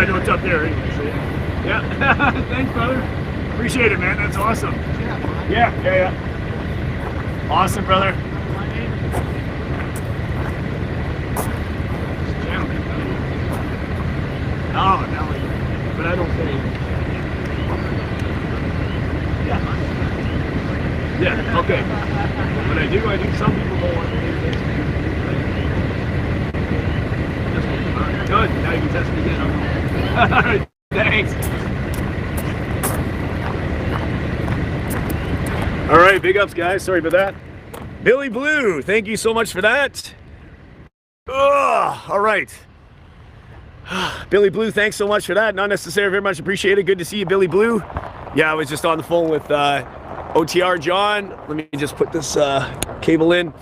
I know it's up there anyway. So yeah. Thanks, brother. Appreciate it, man. That's awesome. Yeah. Awesome, brother. Oh, no, but I don't say. Yeah, okay. But I do some people don't want to do this. Good, now you can test me again. Alright, thanks. Alright, big ups, guys. Sorry about that. Billy Blue, thank you so much for that. Alright. Billy Blue, thanks so much for that. Not necessarily very much appreciated. Good to see you, Billy Blue. Yeah, I was just on the phone with OTR John. Let me just put this cable in.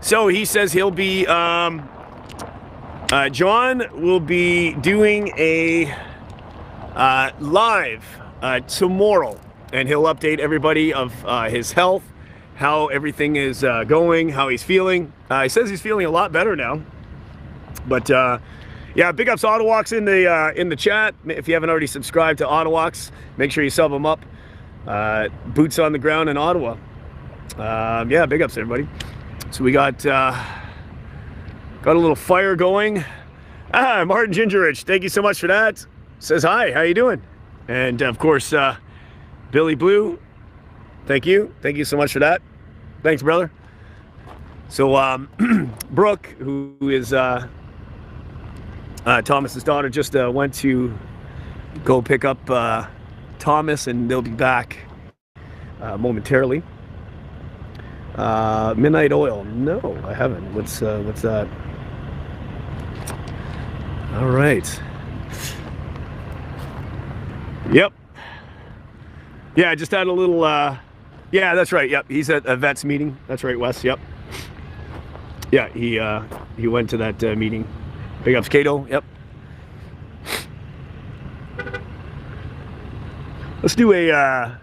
So he says he'll be, John will be doing a live tomorrow, and he'll update everybody of his health, how everything is going, how he's feeling. He says he's feeling a lot better now. But yeah, big ups Autowalks in the chat. If you haven't already subscribed to Autowalks, make sure you sub them up. Boots on the ground in Ottawa. Yeah, big ups everybody. So we got a little fire going. Martin Gingerich, thank you so much for that. Says hi, how you doing? And of course, Billy Blue, thank you so much for that. Thanks, brother. So Brooke, who is Thomas's daughter, just went to go pick up Thomas, and they'll be back momentarily. Midnight Oil, no, I haven't. What's that? All right. Yep. Yeah, I just had a little. Yeah, that's right. Yep, he's at a vets meeting. That's right, Wes. Yep. Yeah, he went to that meeting. Big ups, Cato. Yep. Let's do a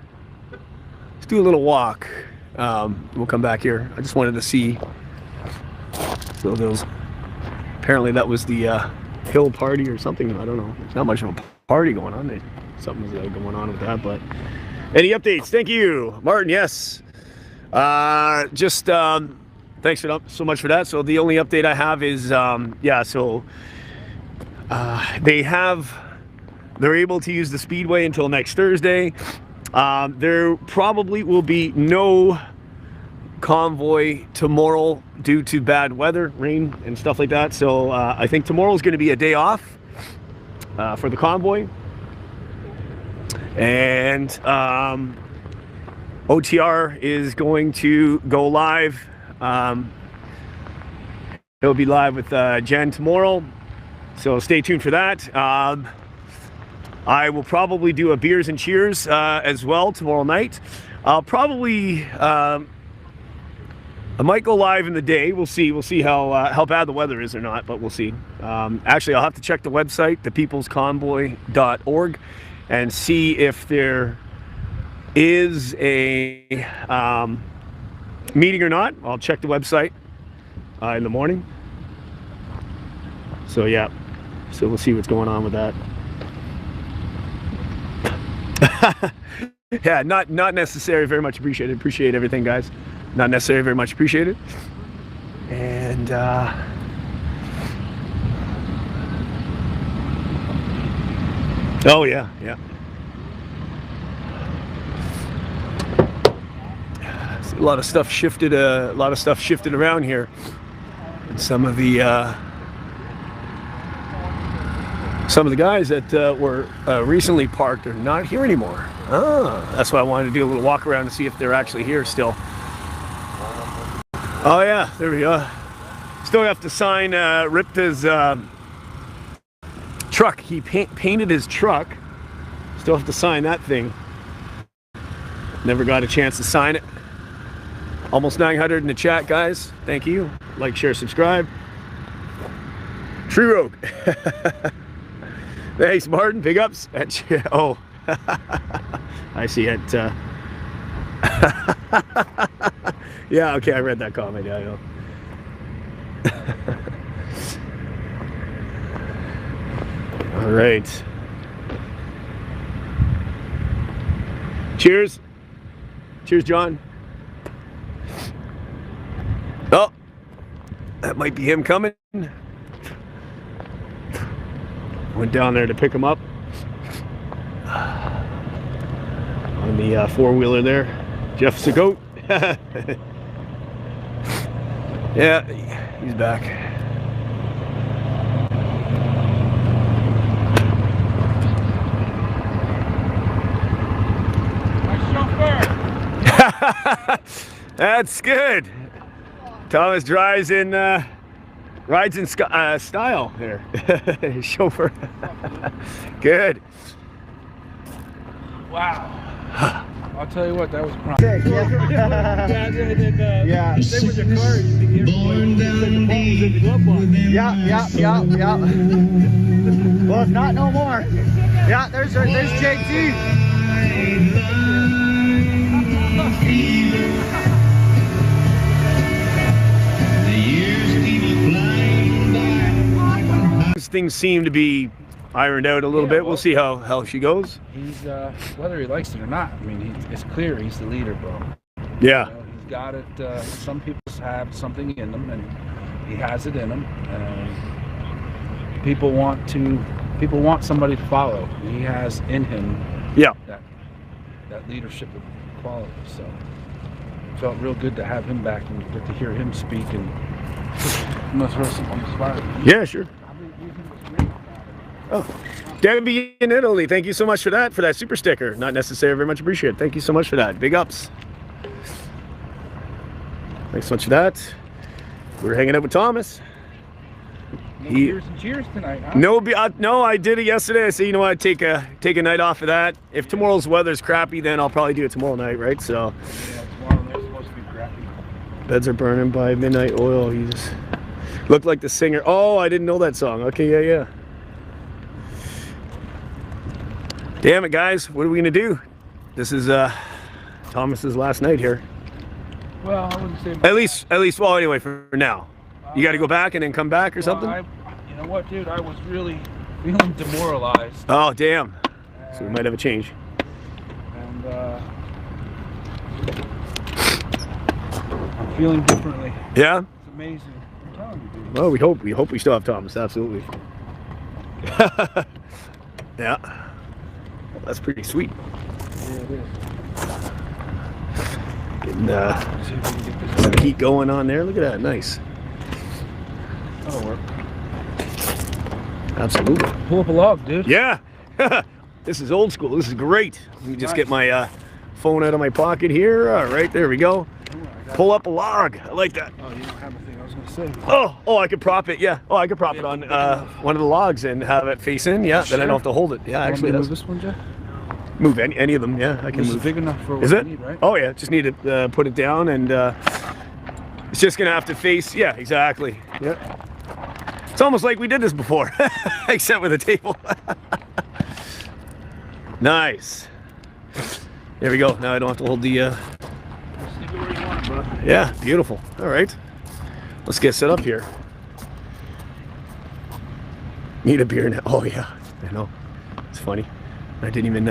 little walk. We'll come back here. I just wanted to see. So those. Apparently that was the hill party or something. I don't know. There's not much of a party going on. Something's going on with that. But any updates? Thank you, Martin. Yes. Just thanks so much for that. So the only update I have is yeah. So they're able to use the speedway until next Thursday. There probably will be no convoy tomorrow due to bad weather, rain and stuff like that. So I think tomorrow is going to be a day off for the convoy. And OTR is going to go live. He'll be live with Jen tomorrow. So stay tuned for that. I will probably do a beers and cheers as well tomorrow night. I'll probably I might go live in the day. We'll see how bad the weather is or not, but we'll see. Actually, I'll have to check the website, thepeoplesconvoy.org, and see if there is a meeting or not. I'll check the website in the morning. So yeah, so we'll see what's going on with that. Yeah, not necessary, very much appreciated. Appreciate everything, guys. Not necessary, very much appreciated. And oh yeah. A lot of stuff shifted around here. And some of the guys that were recently parked are not here anymore. That's why I wanted to do a little walk around to see if they're actually here still. Oh yeah, there we go. Still have to sign Ripta's truck. He painted his truck. Still have to sign that thing. Never got a chance to sign it. Almost 900 in the chat, guys. Thank you. Like, share, subscribe. Tree Rogue. Thanks, Martin. Big ups. Oh, I see it. Yeah, okay, I read that comment. Yeah, I know. All right. Cheers. Cheers, John. Oh, that might be him coming. Went down there to pick him up on the four-wheeler there. Jeff's a goat. Yeah, he's back. That's good. Thomas drives in, rides in style here. Chauffeur. Good. Wow. I'll tell you what, that was prime. Yeah. Same with your car. Yeah. Well, it's not no more. Yeah, there's JT. Things seem to be ironed out a little bit. We'll see how she goes. He's whether he likes it or not. I mean, it's clear he's the leader, bro. Yeah. You know, he's got it. Some people have something in them, and he has it in him. People want somebody to follow. He has in him. Yeah. That leadership quality. So it felt real good to have him back and get to hear him speak. And I'm gonna throw something on the spot. Yeah, sure. Oh, Debbie in Italy, thank you so much for that super sticker. Not necessary, very much appreciated. Thank you so much for that. Big ups. Thanks so much for that. We were hanging out with Thomas. No beers and cheers tonight, huh? No, I did it yesterday. I said, you know what, take a night off of that. If tomorrow's weather's crappy, then I'll probably do it tomorrow night, right? So. Yeah, tomorrow night's supposed to be crappy. Beds are burning by midnight oil. You just look like the singer. Oh, I didn't know that song. Okay, yeah. Damn it, guys. What are we gonna do? This is Thomas's last night here. Well, I wouldn't say. At least. Well, anyway, for now. You got to go back and then come back or something. You know what, dude? I was really feeling demoralized. Oh, damn. So we might have a change. And I'm feeling differently. Yeah. It's amazing. I'm telling you, dude. Well, we hope we still have Thomas. Absolutely. Yeah. Well, that's pretty sweet. Yeah, it is. Getting some heat going on there. Look at that. Nice. That'll work. Absolutely. Pull up a log, dude. Yeah. This is old school. This is great. Let me just get my phone out of my pocket here. All right, there we go. Pull up a log. I like that. Oh, you don't have a thing I was going to say. Oh, I could prop it. Yeah. Oh, I could prop it on one of the logs and have it face in. Yeah. Then I don't have to hold it. Yeah, actually. Move this one, Jeff? Move any of them. Yeah, I can this move. Is big enough for what is it? We need, right? Oh yeah. Just need to put it down and it's just gonna have to face. Yeah, exactly. Yeah. It's almost like we did this before, except with a table. Nice. There we go. Now I don't have to hold the. Yeah, beautiful. All right. Let's get set up here. Need a beer now. Oh yeah, I know. It's funny. I didn't even.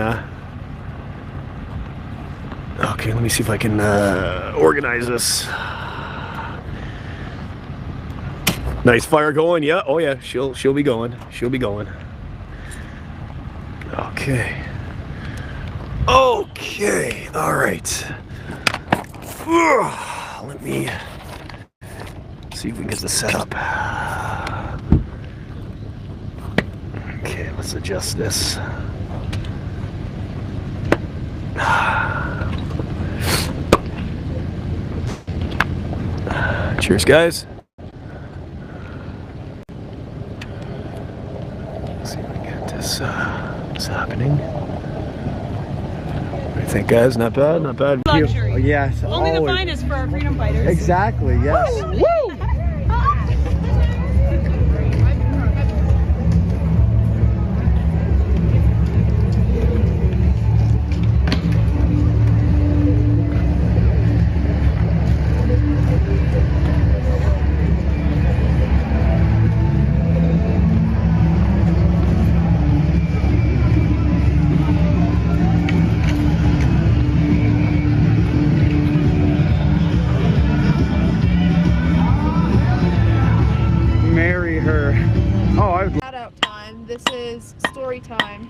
Okay, let me see if I can organize this. Nice fire going. Yeah. Oh yeah. She'll be going. She'll be going. Okay. Okay. All right. Let me see if we can get this set up. Okay. Let's adjust this. Cheers, guys. Let's see if we can get this happening. What do you think, guys? Not bad, not bad. Luxury. Yes. Only the finest for our freedom fighters. Exactly. Yes. Woo!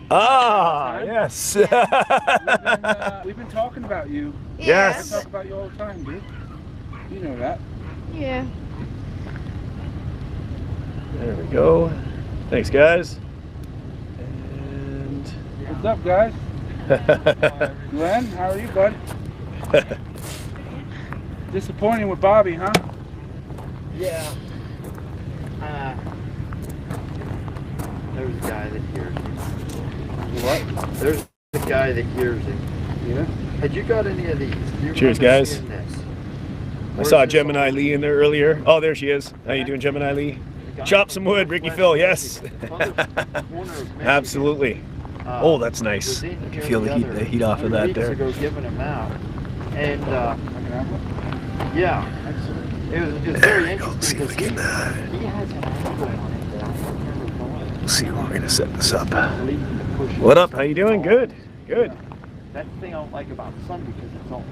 Ah, yes. We've been talking about you. Yes. I talk about you all the time, dude. You know that. Yeah. There we go. Thanks, guys. And What's up, guys? Glenn, how are you, bud? Disappointing with Bobby, huh? Yeah. There's a guy that hears me. What? There's a guy that hears him. Yeah. Had you got any of these? Do you cheers, remember guys. seeing this? I saw Gemini Lee in there earlier. Oh, there she is. How you doing, Gemini Lee? Chop some wood, Ricky Phil. Yes. Absolutely. Oh, that's nice. I can feel the heat off of that there. Ago giving them out, and yeah, it was very interesting because he has an angle on it that I never thought. Let's see how we're gonna set this up. What up? How you doing? Good. Good. That's the thing I don't like about Sun because it's all.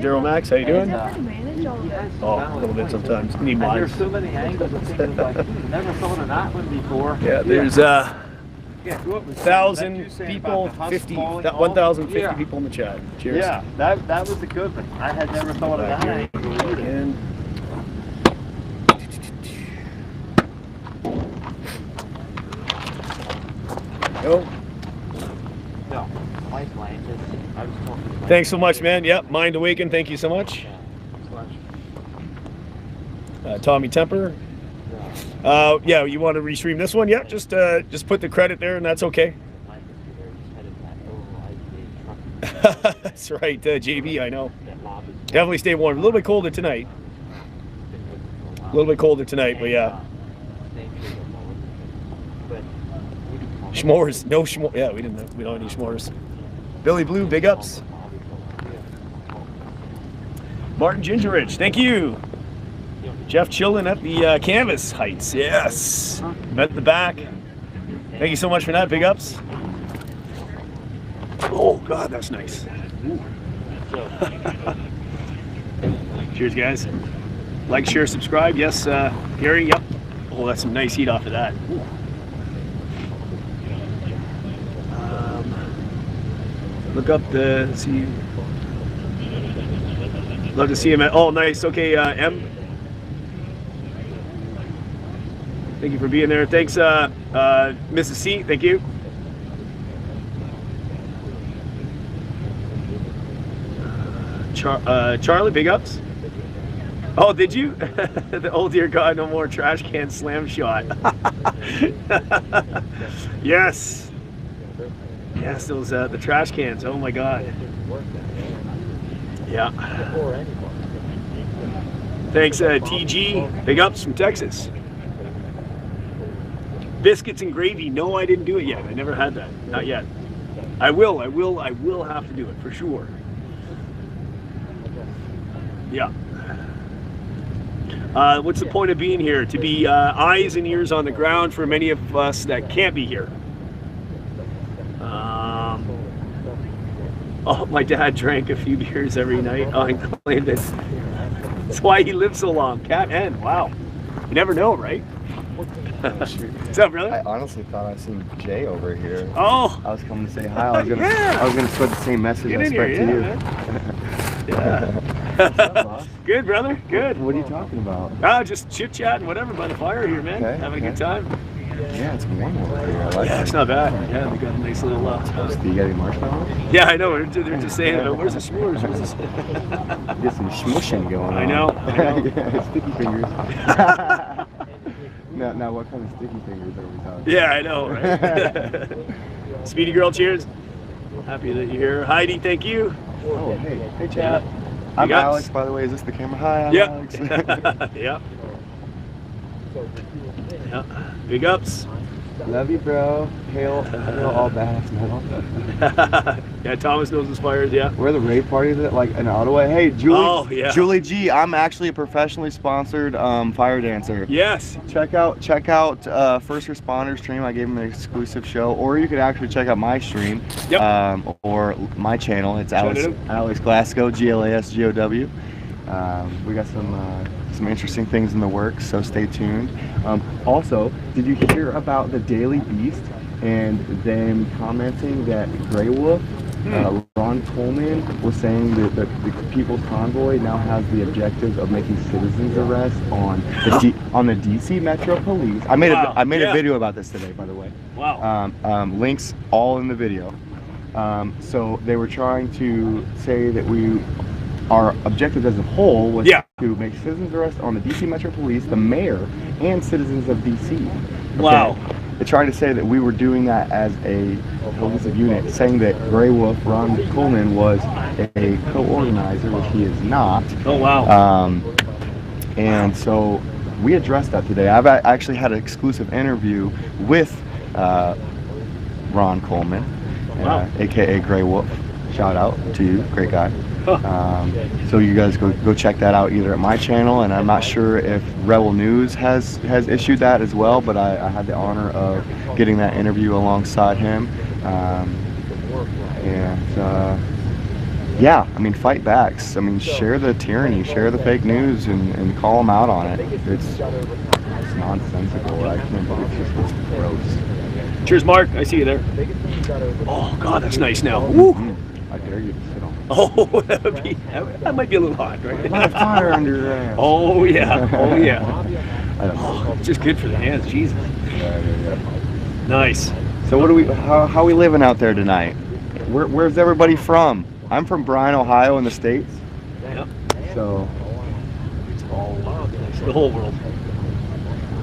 Daryl Max, how you doing? Oh, a little bit sometimes. Need and mine. there's so many angles and things like, never thought of that one before. Yeah, there's 1,000 people, 1,050 people in the chat. Cheers. Yeah, that was a good one. I had never thought of that angle either. And go. No, Mike landed. I was talking to Mike. Thanks so much, man. Yep, Mind Awakened. Thank you so much. Tommy Temper. Yeah, you want to restream this one? Yeah, just put the credit there, and that's okay. That's right, JB. I know. Definitely stay warm. A little bit colder tonight. A little bit colder tonight, but yeah. S'mores, no s'mores. Yeah, we don't have any s'mores. Billy Blue, big ups. Martin Gingerich, thank you. Jeff Chillen at the Canvas Heights, yes. Met at the back. Thank you so much for that, big ups. Oh God, that's nice. Cheers, guys. Like, share, subscribe. Yes, Gary. Yep. Oh, that's some nice heat off of that. Ooh. Look up the see. Love to see him at. Oh, nice. Okay, M. Thank you for being there. Thanks, Mrs. C. Thank you. Charlie, big ups. Oh, did you? Oh dear God, no more trash can slam shot. Yes. Yes, those the trash cans. Oh my God. Yeah. Thanks, TG. Big ups from Texas. Biscuits and gravy. No, I didn't do it yet. I never had that. Not yet. I will have to do it for sure. Yeah. What's the point of being here? To be eyes and ears on the ground for many of us that can't be here. Oh, my dad drank a few beers every night. Oh, I claimed it. That's why he lived so long. Cat N. Wow. You never know, right? What's up, brother? I honestly thought I seen Jay over here. Oh. I was coming to say hi. I was gonna spread the same message I spread to you. Yeah. Good, brother. Good. What are you talking about? Just chit chat and whatever by the fire here, man. Okay, Having a good time. Yeah, it's warm over here. I like it. It's not bad. Yeah, we got a nice little. Do you get any marshmallows? Yeah, I know. They're just saying, where's the s'mores? Where's this? Get some smushing going on. I know. Yeah, sticky fingers. Now, what kind of sticky fingers are we talking? Yeah, I know, right? Speedy Girl, cheers. Happy that you're here. Heidi, thank you. Oh, hey, chat. I'm Alex, by the way. Is this the camera? Hi, I'm Alex. Yeah. Yeah. Big ups. Love you, bro. Hail all badass metal. Yeah, Thomas knows his fires, yeah. Where are the rave parties at, like in Ottawa? Hey, Julie. Oh, yeah. Julie G, I'm actually a professionally sponsored fire dancer. Yes. Check out First Responder stream. I gave him an exclusive show. Or you could actually check out my stream. Yep. Or my channel. It's Alex Glasgow, GLASGOW. We got some interesting things in the works, so stay tuned. Also, did you hear about the Daily Beast and them commenting that Grey Wolf, Ron Coleman was saying that the People's Convoy now has the objective of making citizens arrests on the DC Metro Police. I made a video about this today, by the way. Wow. Links all in the video. So they were trying to say that our objective as a whole was to make citizens arrests on the DC Metro Police, the mayor, and citizens of DC. Okay? Wow. They're trying to say that we were doing that as a cohesive unit, saying that Grey Wolf, Ron Coleman, was a co-organizer, which he is not. Oh, wow. And so we addressed that today. I've actually had an exclusive interview with Ron Coleman, aka Grey Wolf. Shout out to you, great guy. So you guys go check that out either at my channel, and I'm not sure if Rebel News has issued that as well, but I had the honor of getting that interview alongside him. Yeah, I mean, fight backs. I mean, share the tyranny, share the fake news, and call them out on it. It's nonsensical. I can't believe it's gross. Cheers, Mark. I see you there. Oh, God, that's nice now. Woo. I dare you to sit on. Oh, that might be a little hot, right? A lot of fire under your ass. Oh, yeah. Oh, yeah. Oh, it's just good for the hands. Jesus. Nice. So how are we living out there tonight? Where's everybody from? I'm from Bryan, Ohio in the States. Yep. So it's all the whole world.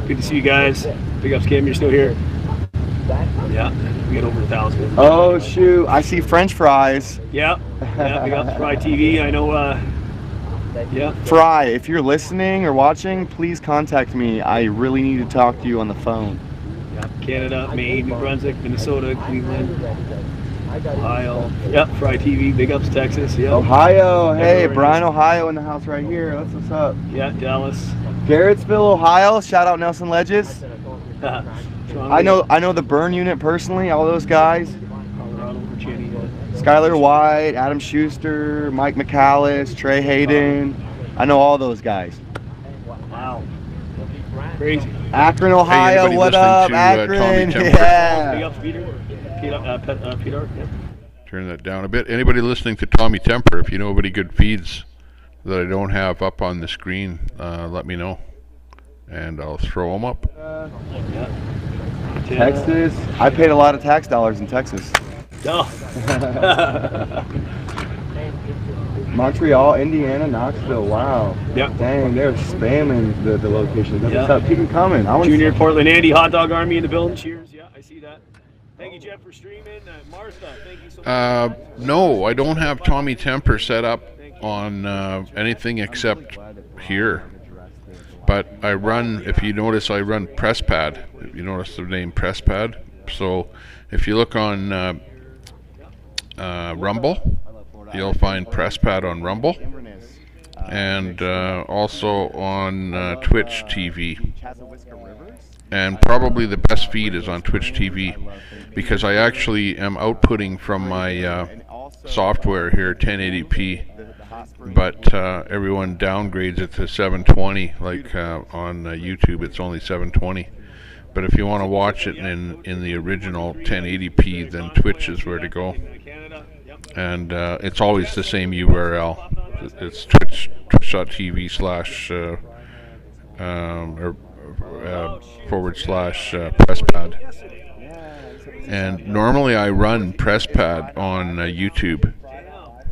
Good to see you guys. Big ups, Kim. You're still here. Yeah, we got over 1,000. Oh shoot! I see French fries. Yeah. Big ups, Fry TV. I know. Yeah. Fry, if you're listening or watching, please contact me. I really need to talk to you on the phone. Yeah. Canada, Maine, New Brunswick, Minnesota, Cleveland, Ohio. Yep. Fry TV. Big ups, Texas. Yeah. Ohio. Hey, Bryan, Ohio in the house right here. That's what's up. Yeah, Dallas. Garrettsville, Ohio. Shout out Nelson Ledges. I know the Burn Unit personally, all those guys. Colorado, Virginia. Skylar White, Adam Schuster, Mike McAllis, Trey Hayden. I know all those guys. Wow. Crazy. Akron, Ohio. What up, Akron? Yeah. Big ups, Peter. Peter. Yeah. Turn that down a bit. Anybody listening to Tommy Temper, if you know any good feeds that I don't have up on the screen, let me know, and I'll throw them up. Texas. I paid a lot of tax dollars in Texas. Oh. Montreal, Indiana, Knoxville. Wow. Yep. Dang, they're spamming the locations. That's what's up. Keep them coming. Junior Portland Andy, Hot Dog Army in the building. Cheers. Yeah, I see that. Thank you, Jeff, for streaming. Martha, thank you so much. No, I don't have Tommy Temper set up on anything except here. But I run, if you notice, I run PressPad. If you notice the name PressPad. So if you look on Rumble, you'll find PressPad on Rumble. And also on Twitch TV. And probably the best feed is on Twitch TV, because I actually am outputting from my software here 1080p, but everyone downgrades it to 720. Like on YouTube, it's only 720. But if you want to watch it in the original 1080p, then Twitch is where to go. And it's always the same URL. It's twitch.tv/ /PressPad. And normally I run PressPad on YouTube,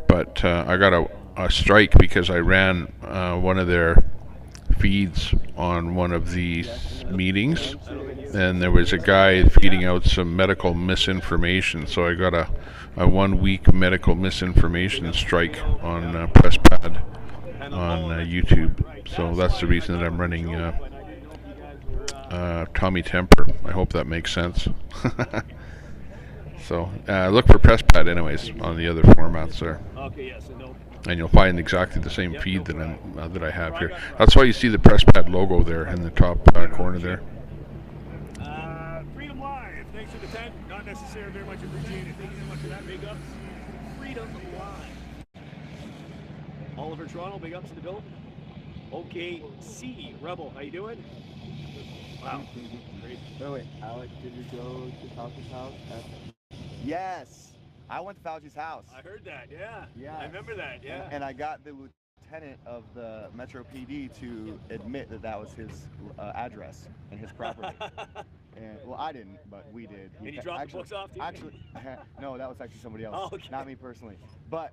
but I got a strike because I ran one of their feeds on one of these meetings, and there was a guy feeding out some medical misinformation, so I got a 1 week medical misinformation strike on PressPad on YouTube. So that's the reason that I'm running Tommy Temper. I hope that makes sense. So look for PressPad anyways on the other formats there. Okay, yes, and you'll find exactly the same feed that I have here. That's why you see the PressPad logo there in the top corner there. Freedom Live, thanks for the 10. Not necessary, very much appreciated. Thank you so much for that. Big ups. Freedom Live. Oliver Toronto, big ups to the building. OKC Rebel, how you doing? Wow. Great. Oh wait, Alex, did you go to Fauci's house? Yes, I went to Fauci's house. I heard that. Yeah. Yeah. I remember that. Yeah. And I got the lieutenant of the Metro PD to admit that that was his address and his property. And well, I didn't, but we did. And you dropped the books off too? Actually, no, that was actually somebody else. Oh, okay. Not me personally. But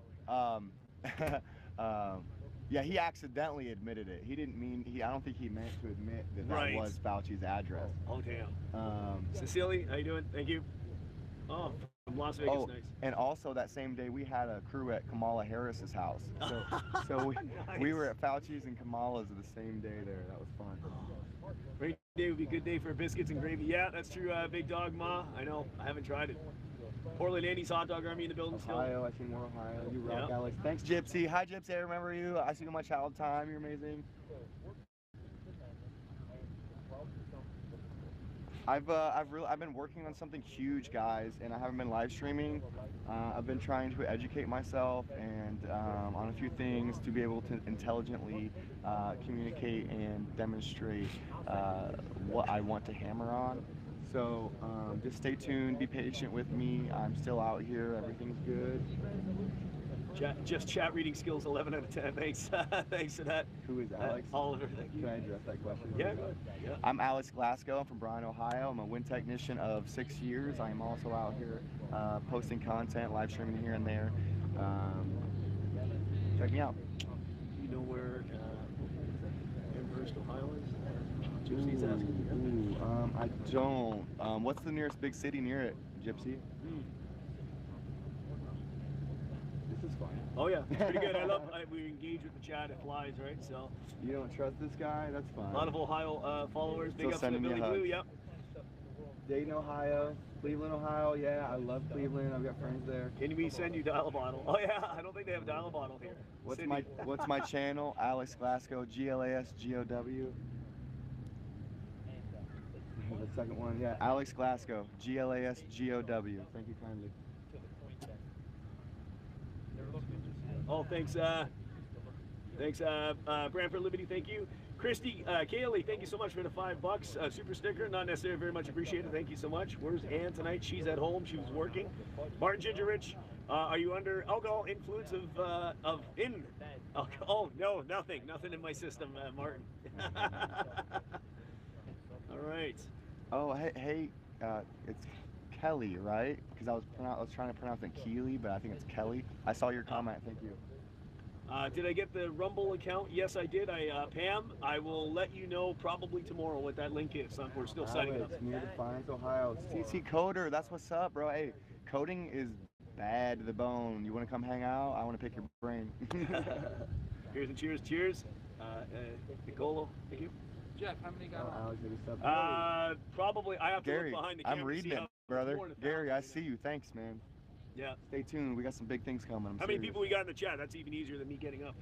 yeah, he accidentally admitted it. He didn't mean. I don't think he meant to admit that that was Fauci's address. Oh damn. Cecily, how you doing? Thank you. Oh, from Las Vegas, nice. And also that same day we had a crew at Kamala Harris's house. So we were at Fauci's and Kamala's the same day there. That was fun. Great day would be a good day for biscuits and gravy. Yeah, that's true. Big Dog Ma. I know. I haven't tried it. Portland Andy's Hot Dog Army in the building still. Ohio, I see more Ohio. You rock, Alex. Thanks, Gypsy. Hi, Gypsy. I remember you. I see you in my child time. You're amazing. I've been working on something huge, guys, and I haven't been live streaming. I've been trying to educate myself and on a few things to be able to intelligently communicate and demonstrate what I want to hammer on. So just stay tuned, be patient with me. I'm still out here, everything's good. Just chat reading skills 11 out of 10. Thanks. Thanks for that. Who is Alex? Oliver, thank you. Can I address that question? Yeah. I'm Alex Glasgow. I'm from Bryan, Ohio. I'm a wind technician of 6 years. I am also out here posting content, live streaming here and there. Check me out. You know where Amherst, Ohio is? Gypsy's asking. I don't. What's the nearest big city near it, Gypsy? This is fun. Oh yeah, it's pretty good. We engage with the chat. It flies, right? So. You don't trust this guy? That's fine. A lot of Ohio followers. Big Still ups to the Billy Blue. Yep. Dayton, Ohio. Cleveland, Ohio. Yeah, I love Cleveland. I've got friends there. Can we send you dial a bottle? Oh yeah, I don't think they have dial a bottle here. What's my channel? Alex Glasgow. GLASGOW. The second one, yeah. Alex Glasgow. GLASGOW. Thank you kindly. Oh, thanks. Thanks, Brantford Liberty. Thank you, Christy Kaylee. Thank you so much for the $5. Super sticker, not necessarily very much appreciated. Thank you so much. Where's Ann tonight? She's at home. She was working. Martin Ginger Rich, are you under alcohol influence of alcohol? Oh no, nothing in my system, Martin. All right. Oh hey, it's Kelly, right? Because I was trying to pronounce it Keely, but I think it's Kelly. I saw your comment. Thank you. Did I get the Rumble account? Yes, I did. Pam, I will let you know probably tomorrow what that link is. We're still setting it up. It's near Defiance, Ohio. CC Coder, that's what's up, bro. Hey, coding is bad to the bone. You want to come hang out? I want to pick your brain. Here's and cheers. Cheers. Nicolo, thank you. Jeff, how many got on? Probably. I have to Gary, look behind the camera. I'm reading it, brother. Gary, I see you. Thanks, man. Yeah. Stay tuned. We got some big things coming. How many people we got in the chat? That's even easier than me getting up.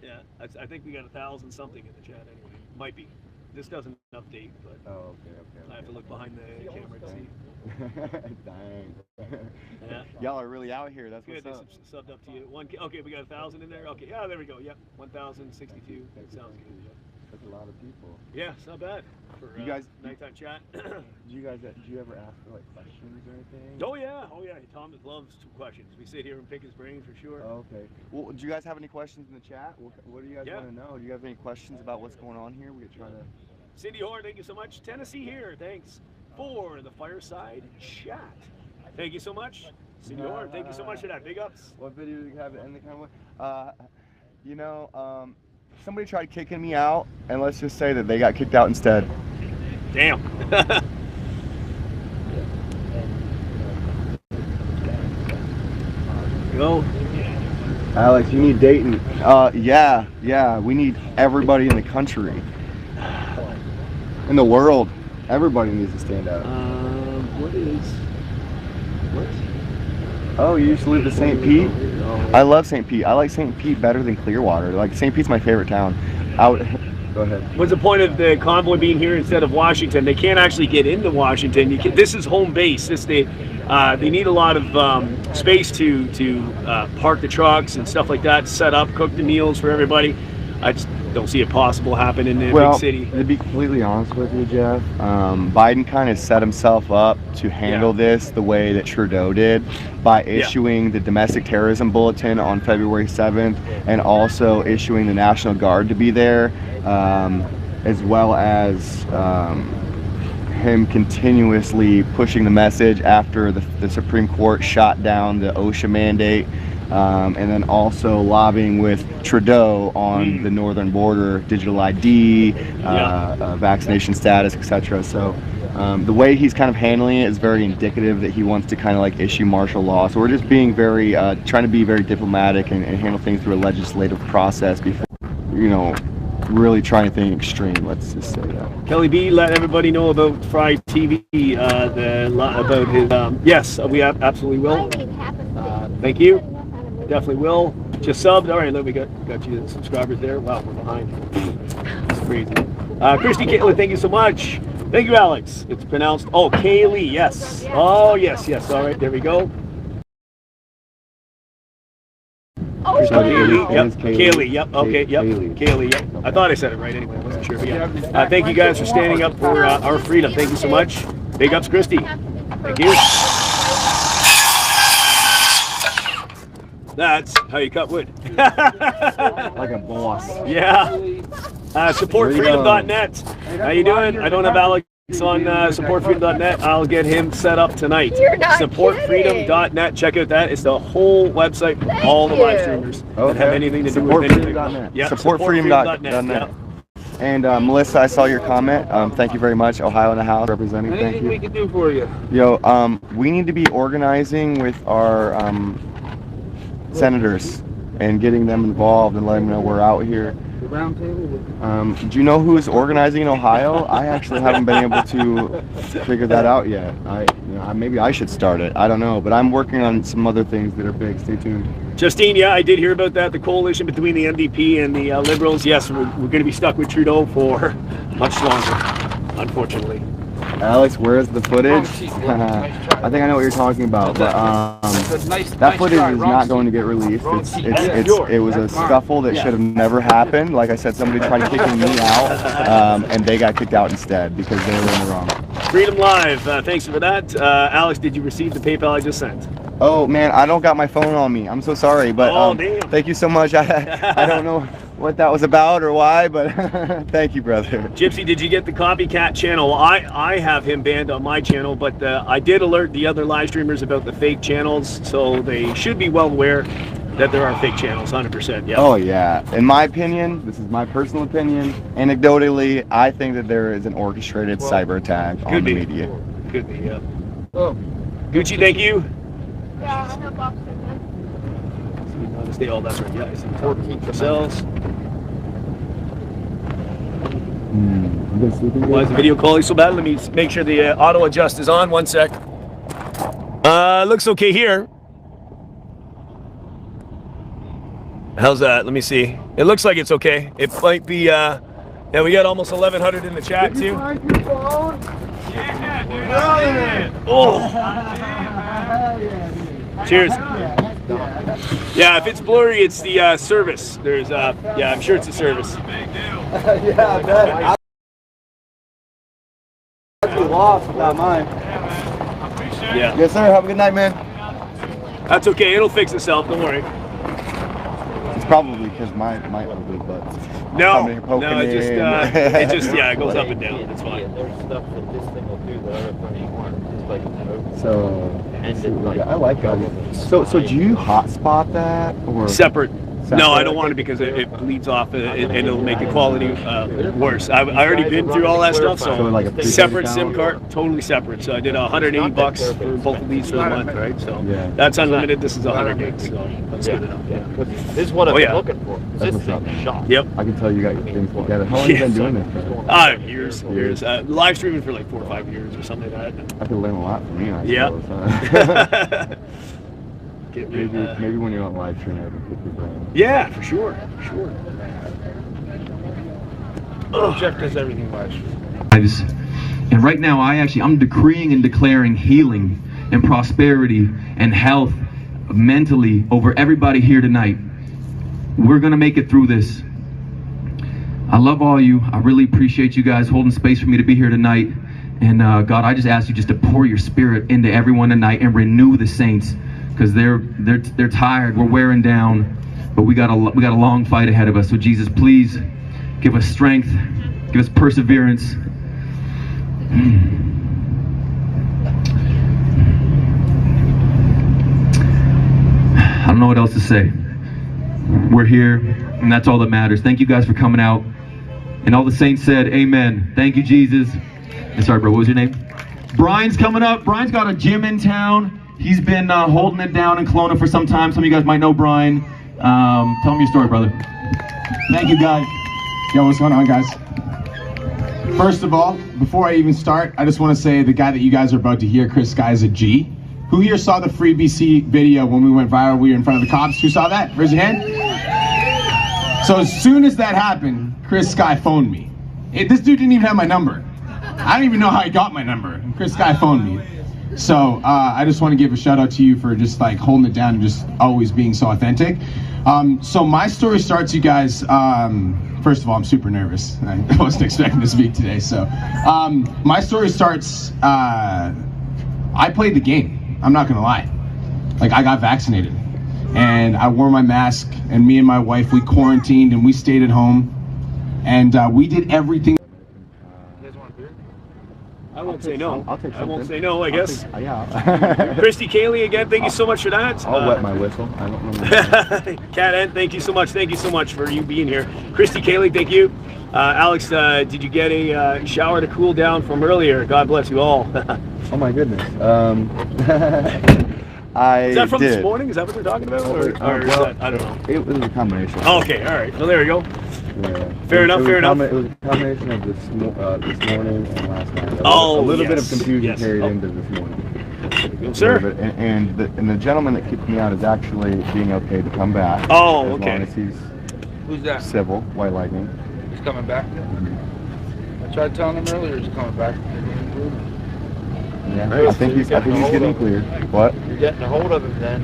Yeah, I think we got 1,000 something in the chat anyway. Might be. This doesn't update, but okay. I have to look behind the camera to see. Dang. Yeah. Y'all are really out here. That's good. What's up. They subbed up to you. Okay, we got 1,000 in there. Okay, yeah, there we go. Yep, 1,062. That sounds good. That's a lot of people. Yeah, it's not bad for you guys nighttime chat. Did you ever ask for like questions or anything? Oh yeah. Tom loves questions. We sit here and pick his brain for sure. Oh, okay. Well, do you guys have any questions in the chat? What do you guys want to know? Do you have any questions about what's going on here? We could try to. Cindy Horn, thank you so much. Tennessee here, thanks for the fireside chat. Thank you so much, Cindy Horn. Thank you so much for that. Big ups. What video do you have in the Convoy? Somebody tried kicking me out, and let's just say that they got kicked out instead. Damn. Go. Alex, you need Dayton. Yeah, we need everybody in the country. In the world. Everybody needs to stand up. What? Oh, you used to live in St. Pete? I love St. Pete. I like St. Pete better than Clearwater. Like, St. Pete's my favorite town. Go ahead. What's the point of the convoy being here instead of Washington? They can't actually get into Washington. This is home base. They need a lot of space to park the trucks and stuff like that, set up, cook the meals for everybody. don't see it possible happening in a Well, big city. to be completely honest with you, Jeff, Biden kind of set himself up to handle this the way that Trudeau did by issuing the domestic terrorism bulletin on February 7th and also issuing the National Guard to be there, as well as him continuously pushing the message after the Supreme Court shot down the OSHA mandate. And then also lobbying with Trudeau on the northern border, digital ID, vaccination status, etc. So the way he's kind of handling it is very indicative that he wants to kind of like issue martial law. So we're just being very, trying to be very diplomatic and handle things through a legislative process before, you know, really trying to think extreme. Let's just say that. Kelly B, let everybody know about Fry TV, about his. Yes, we absolutely will. Thank you. Definitely will. Just subbed. All right, look, we got you the subscribers there. Wow, we're behind. It's crazy. Christy Caitlin, thank you so much. Thank you, Alex. It's pronounced, oh, Kaylee, yes. Oh, yes. All right, there we go. Kaylee, yep. Kaylee, yep. Okay, yep. Kaylee, yep. I thought I said it right anyway. I wasn't sure. But yeah. Thank you guys for standing up for our freedom. Thank you so much. Big ups, Christy. Thank you. That's how you cut wood. Like a boss. Yeah. Supportfreedom.net. How you doing? I don't have Alex on supportfreedom.net. I'll get him set up tonight. Supportfreedom.net. Check out that. It's the whole website for all the live streamers that have anything to do with anything. Yeah, supportfreedom.net. Yeah. And Melissa, I saw your comment. Thank you very much. Ohio in the house representing. Thank Anything you. we can do for you? Yo, we need to be organizing with our senators and getting them involved and letting them know we're out here. The round table? Do you know who's organizing in Ohio? I actually haven't been able to figure that out yet. Maybe I should start it. I don't know, but I'm working on some other things that are big. Stay tuned. Justine, yeah, I did hear about that. The coalition between the MDP and the Liberals. Yes, we're going to be stuck with Trudeau for much longer, unfortunately. Alex, where's the footage? I think I know what you're talking about, but that footage is not going to get released. It was a scuffle that should have never happened. Like I said, somebody tried kicking me out, and they got kicked out instead because they were in the wrong. Freedom Live, thanks for that. Alex, did you receive the PayPal I just sent? Oh man, I don't got my phone on me. I'm so sorry, but thank you so much. I don't know what that was about or why, but thank you, brother. Gypsy, did you get the copycat channel? I have him banned on my channel, but I did alert the other live streamers about the fake channels, so they should be well aware that there are fake channels, 100%. Yeah. Oh yeah. In my opinion, this is my personal opinion. Anecdotally, I think that there is an orchestrated cyber attack on the media. Could be, yeah. Oh, Gucci, thank you. Yeah, I know box. Stay all that's right. Yeah, it's important to keep ourselves. Why is the video quality so bad? Let me make sure the auto adjust is on. 1 sec. Looks okay here. How's that? Let me see. It looks like it's okay. It might be. Yeah, we got almost 1,100 in the chat too. Yeah, dude. Oh. Cheers. Yeah, if it's blurry, it's the service. There's yeah, I'm sure it's the service. Yeah, I bet. I'd be lost without mine. Yeah. Yes, sir. Have a good night, man. That's okay. It'll fix itself. Don't worry. It's probably because my ugly, but no, it just yeah, it goes up and down. It's fine. There's stuff that this thing will do that other thing won't. Just like so. I like that. So do you hotspot that or separate? No, I don't want it because it bleeds off and it'll make the quality worse. I already been through all that stuff, so like a separate SIM card, totally separate. So I did $180 for both of these for the month, right? So that's unlimited. This is 100 gigs, so that's good enough. Yeah. This is what I'm looking for. This thing shot. Yep. I can tell you got your things together. How long have you been doing this for? Years. Live streaming for like 4 or 5 years or something like that. I could learn a lot from you. I suppose. Maybe when you're on live stream, I can pick your brain. Yeah, for sure. Jeff does everything live. And right now, I'm decreeing and declaring healing and prosperity and health mentally over everybody here tonight. We're gonna make it through this. I love all you. I really appreciate you guys holding space for me to be here tonight. And God, I just ask you just to pour your spirit into everyone tonight and renew the saints, because they're tired. We're wearing down, but we got a long fight ahead of us. So Jesus, please give us strength, give us perseverance. I don't know what else to say. We're here, and that's all that matters. Thank you guys for coming out. And all the saints said, amen. Thank you, Jesus. Sorry, bro, what was your name? Brian's coming up. Brian's got a gym in town. He's been holding it down in Kelowna for some time. Some of you guys might know Brian. Tell him your story, brother. Thank you, guys. Yo, what's going on, guys? First of all, before I even start, I just want to say the guy that you guys are about to hear, Chris Sky, is a G. Who here saw the Free BC video when we went viral? We were in front of the cops. Who saw that? Raise your hand. So as soon as that happened, Chris Sky phoned me. This dude didn't even have my number. I don't even know how he got my number. Chris Sky phoned me. So I just want to give a shout out to you for just like holding it down and just always being so authentic. So my story starts, you guys, first of all, I'm super nervous. I wasn't expecting to speak today. So my story starts, I played the game. I'm not gonna lie. Like, I got vaccinated and I wore my mask, and me and my wife, we quarantined and we stayed at home, and we did everything. I won't say no. I'll take something. I won't say no, I guess. Yeah. Christy Cayley, again, thank you so much for that. I'll wet my whistle. I don't know. Cat Ed, thank you so much. Thank you so much for you being here. Christy Cayley, thank you. Alex, did you get a shower to cool down from earlier? God bless you all. Oh my goodness. Is that from this morning? Is that what they're talking about? Or is that, I don't know. It was a combination. Oh, okay, all right. Well, there we go. Yeah. Fair enough. It was a combination of this morning and last night. A little bit of confusion carried into this morning. Yes, sir. And the gentleman that kicked me out is actually being okay to come back. Oh, as okay. long as he's Who's that? civil, White Lightning. He's coming back. I tried telling him earlier he's coming back. Yeah, I think he's getting cleared. What? You're getting a hold of him then.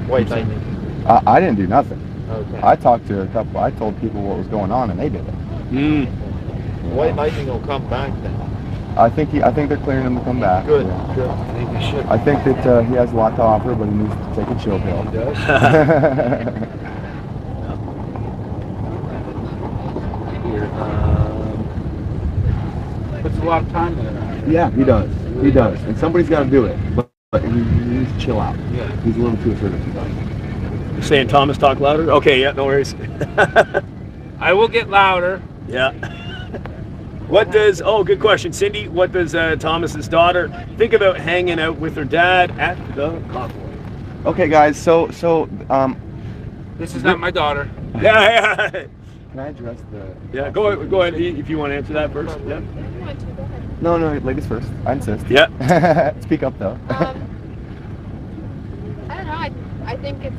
White Lightning. I didn't do nothing. Okay. I talked to a couple. I told people what was going on, and they did it. White Lightning will come back then. I think they're clearing him to come back. Good. Yeah. Good. I think he should. I think that he has a lot to offer, but he needs to take a chill pill. He does. Puts a lot of time in it. Yeah, he does. He does. And somebody's got to do it. But he needs to chill out. Yeah. He's a little too assertive sometimes. You're saying Thomas talk louder? Okay, yeah, no worries. I will get louder. Yeah. Good question. Cindy, what does Thomas's daughter think about hanging out with her dad at the Convoy? Okay, guys, so This is not my daughter. Yeah. Can I address the... Yeah, go ahead if you want to answer that first. Yeah. No, ladies first. I insist. Yeah. Speak up, though. I don't know. I think to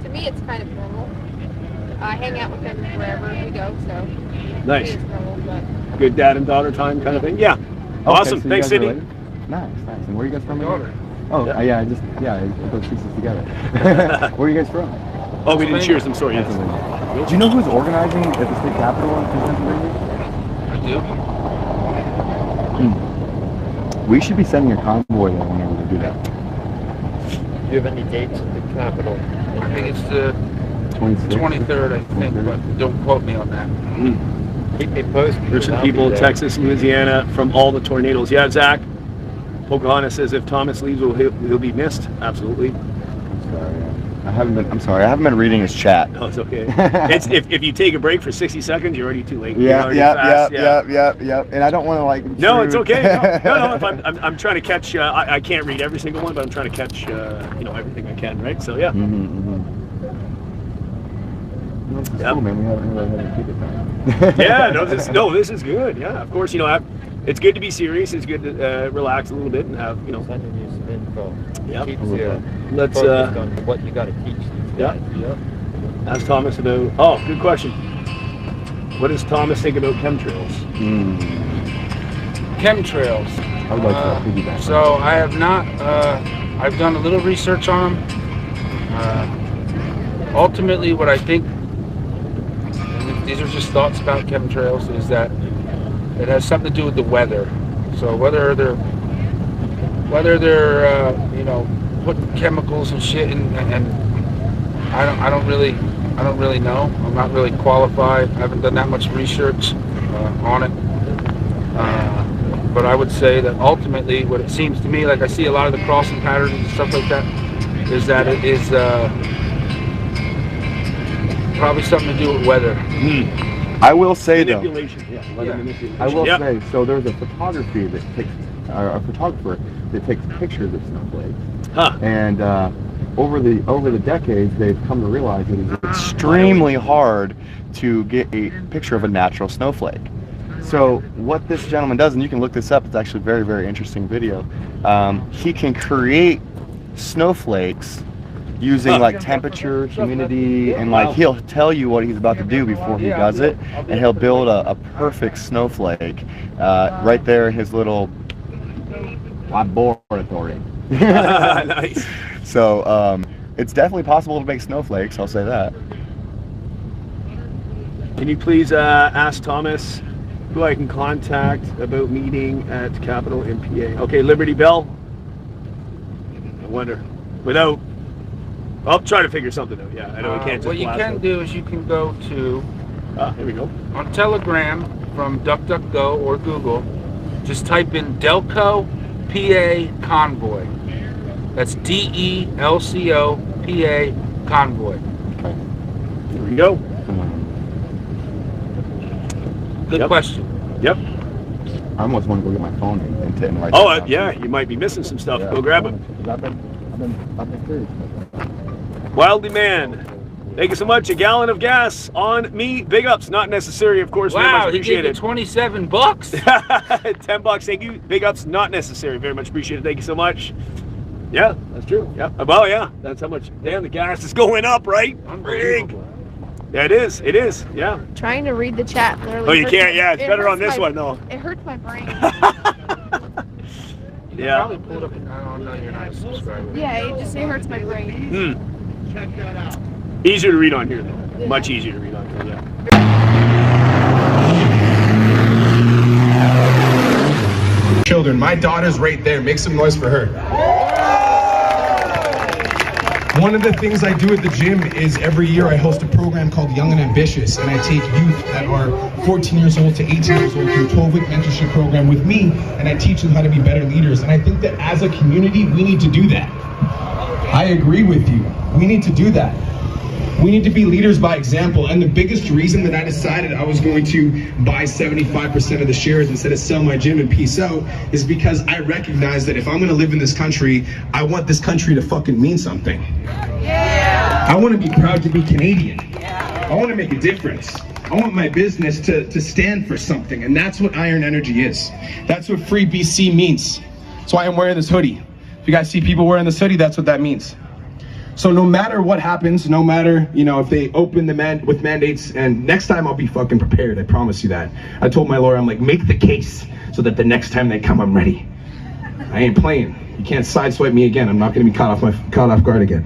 me, it's kind of normal. I hang out with them wherever we go, so. Nice. It's normal, but. Good dad and daughter time kind of thing. Yeah. Okay, Awesome. so Thanks, you guys are Cindy. related? Nice. And where are you guys from? Daughter. Oh, yeah, put those pieces together. Where are you guys from? Oh, we didn't share some story yet. Do you know who's organizing at the state capitol in Pennsylvania? I do. We should be sending a convoy there whenever we do that. Do you have any dates at the Capitol? I think it's the 23rd, I think, but don't quote me on that. Keep me posted. There's some people in Texas, Louisiana, from all the tornadoes. Yeah, Zach. Pocahontas says if Thomas leaves, he'll be missed. Absolutely. I'm sorry, I haven't been reading his chat. No, it's okay. If you take a break for 60 seconds, you're already too late. Yeah. And I don't want to like. No, it's okay. No. If I'm trying to catch. I can't read every single one, but I'm trying to catch. Everything I can. Right. So yeah. This is cool, man. We haven't really had a ticket time. Yeah. This is good. Yeah. Of course, it's good to be serious. It's good to relax a little bit and have Sending you some info. Yeah. Keeps you Let's focused on what you got to teach these guys. Yeah. Ask Thomas about. Oh, good question. What does Thomas think about chemtrails? Chemtrails. I would like to piggyback. So I have not. I've done a little research on them. Ultimately, what I think, and these are just thoughts about chemtrails, is that it has something to do with the weather. So whether they're you know, putting chemicals and shit in, and I don't really know. I'm not really qualified. I haven't done that much research on it. But I would say that ultimately, what it seems to me, like I see a lot of the crossing patterns and stuff like that, is that it is probably something to do with weather. I will say though, Manipulation. I will say, so there's a photographer that takes pictures of snowflakes, and over the decades, they've come to realize that it's extremely hard to get a picture of a natural snowflake. So what this gentleman does, and you can look this up, it's actually a very, very interesting video. He can create snowflakes using like temperature, humidity, and like he'll tell you what he's about to do before he does it, and he'll build a perfect snowflake right there in his little laboratory. Nice. So it's definitely possible to make snowflakes, I'll say that. Can you please ask Thomas who I can contact about meeting at Capitol in PA? Okay, Liberty Bell. I wonder. Without, I'll try to figure something out. Yeah, I know we can't just what you can do is you can go to here we go. On Telegram from DuckDuckGo or Google, just type in Delco PA Convoy. That's DELCO PA Convoy. Okay. Here we go. Good question. Yep. I almost want to go get my phone and write. Oh, yeah, you might be missing some stuff. Go grab it. I've been curious. Wildly Man, thank you so much. A gallon of gas on me. Big ups, not necessary, of course. Very much Wow, he gave you appreciated. $27. $10, thank you. Big ups, not necessary. Very much appreciated. Thank you so much. Yeah, that's true. Yeah. Well, yeah, that's how much. Damn, the gas is going up, right? Unbelievable. Yeah, it is. It is. Yeah. Trying to read the chat literally. Oh, you hurts can't. my- Yeah, it's it better hurts on this my- one, though. It hurts my brain. Yeah. Probably pulled up. Oh no, you're not a subscriber. Yeah, it hurts my brain. Check that out. Easier to read on here, though. Much easier to read on here. Yeah. Children, my daughter's right there. Make some noise for her. One of the things I do at the gym is every year I host a program called Young and Ambitious, and I take youth that are 14 years old to 18 years old through a 12-week mentorship program with me, and I teach them how to be better leaders. And I think that as a community, we need to do that. I agree with you. We need to do that. We need to be leaders by example. And the biggest reason that I decided I was going to buy 75% of the shares instead of sell my gym and peace out is because I recognize that if I'm gonna live in this country, I want this country to fucking mean something. Yeah. I want to be proud to be Canadian. Yeah. I want to make a difference. I want my business to stand for something, and that's what Iron Energy is. That's what Free BC means. That's why I'm wearing this hoodie. If you guys see people wearing this hoodie, that's what that means. So no matter what happens, no matter, you know, if they open with mandates, and next time I'll be fucking prepared, I promise you that. I told my lawyer, I'm like, make the case so that the next time they come, I'm ready. I ain't playing. You can't sideswipe me again. I'm not gonna be caught off guard again.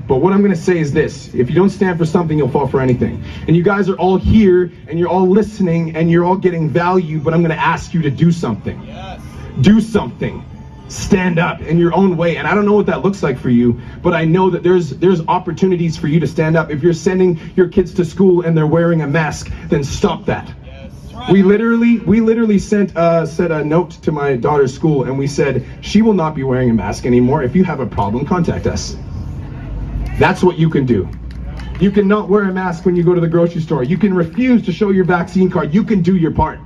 But what I'm gonna say is this: if you don't stand for something, you'll fall for anything. And you guys are all here, and you're all listening, and you're all getting value, but I'm gonna ask you to do something. Yes. Do something. Stand up in your own way. And I don't know what that looks like for you, but I know that there's opportunities for you to stand up. If you're sending your kids to school and they're wearing a mask, then stop that. Yes. Right. We literally said a note to my daughter's school, and we said, she will not be wearing a mask anymore. If you have a problem, contact us. That's what you can do. You can not wear a mask when you go to the grocery store. You can refuse to show your vaccine card. You can do your part.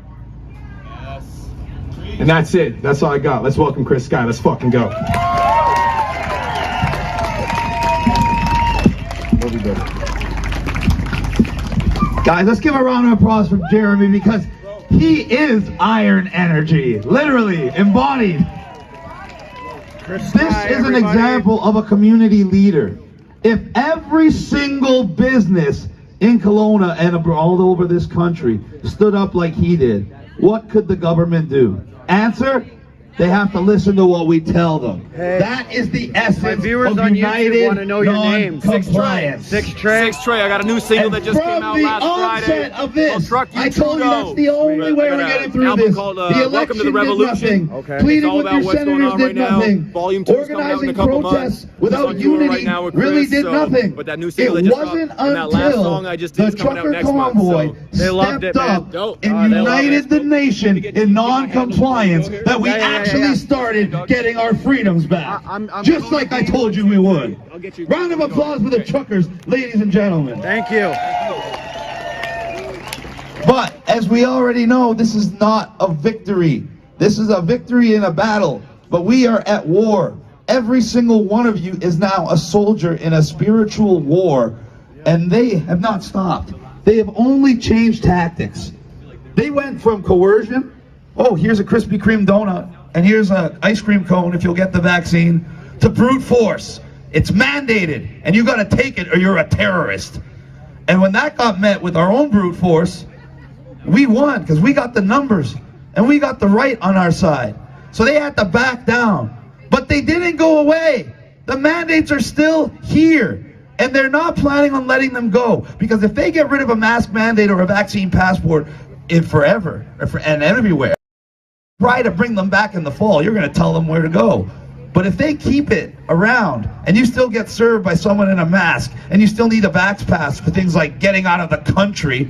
And that's it. That's all I got. Let's welcome Chris Sky. Let's fucking go. Guys, let's give a round of applause for Jeremy, because he is Iron Energy, literally embodied. This is an example of a community leader. If every single business in Kelowna and all over this country stood up like he did, what could the government do? Answer, they have to listen to what we tell them. That is the essence of United Non-Compliance. Six Trey. I got a new single that just came out last Friday. Of this, I told you that's the only way we're getting through this. The Welcome to the election did Revolution. nothing. Pleading with your senators did nothing. Organizing protests without unity really did nothing. But that new single it wasn't until the trucker convoy stepped up and united the nation in non-compliance that we actually started getting our freedoms back. Just like I told you we would. Round of applause for the truckers, ladies and gentlemen. Thank you. But as we already know, this is not a victory. This is a victory in a battle. But we are at war. Every single one of you is now a soldier in a spiritual war. And they have not stopped. They have only changed tactics. They went from coercion, oh, here's a Krispy Kreme donut, and here's an ice cream cone if you'll get the vaccine, to brute force. It's mandated, and you got to take it or you're a terrorist. And when that got met with our own brute force, we won because we got the numbers and we got the right on our side. So they had to back down. But they didn't go away. The mandates are still here. And they're not planning on letting them go. Because if they get rid of a mask mandate or a vaccine passport forever and everywhere, try to bring them back in the fall, you're going to tell them where to go. But if they keep it around and you still get served by someone in a mask and you still need a vax pass for things like getting out of the country,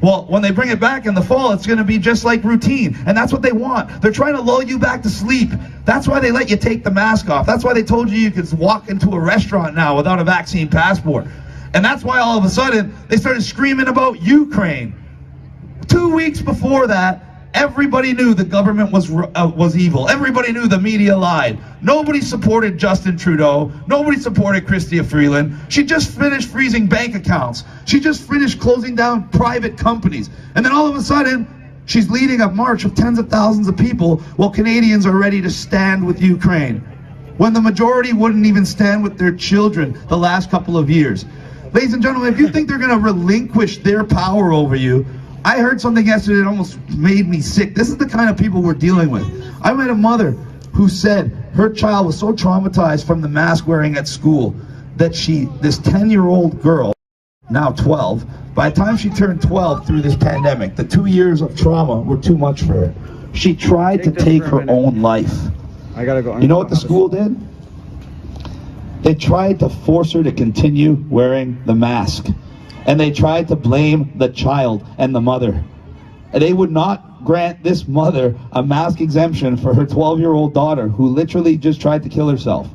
well, when they bring it back in the fall, it's going to be just like routine. And that's what they want. They're trying to lull you back to sleep. That's why they let you take the mask off. That's why they told you you could walk into a restaurant now without a vaccine passport. And that's why all of a sudden they started screaming about Ukraine. 2 weeks before that, everybody knew the government was evil. Everybody knew the media lied. Nobody supported Justin Trudeau. Nobody supported Chrystia Freeland. She just finished freezing bank accounts. She just finished closing down private companies. And then all of a sudden, she's leading a march of tens of thousands of people while Canadians are ready to stand with Ukraine, when the majority wouldn't even stand with their children the last couple of years. Ladies and gentlemen, if you think they're going to relinquish their power over you, I heard something yesterday that almost made me sick. This is the kind of people we're dealing with. I met a mother who said her child was so traumatized from the mask wearing at school that this 10-year-old girl, now 12, by the time she turned 12 through this pandemic, the 2 years of trauma were too much for her. She tried to take her own life. I gotta go. You know what the school did? They tried to force her to continue wearing the mask. And they tried to blame the child and the mother. And they would not grant this mother a mask exemption for her 12-year-old daughter who literally just tried to kill herself.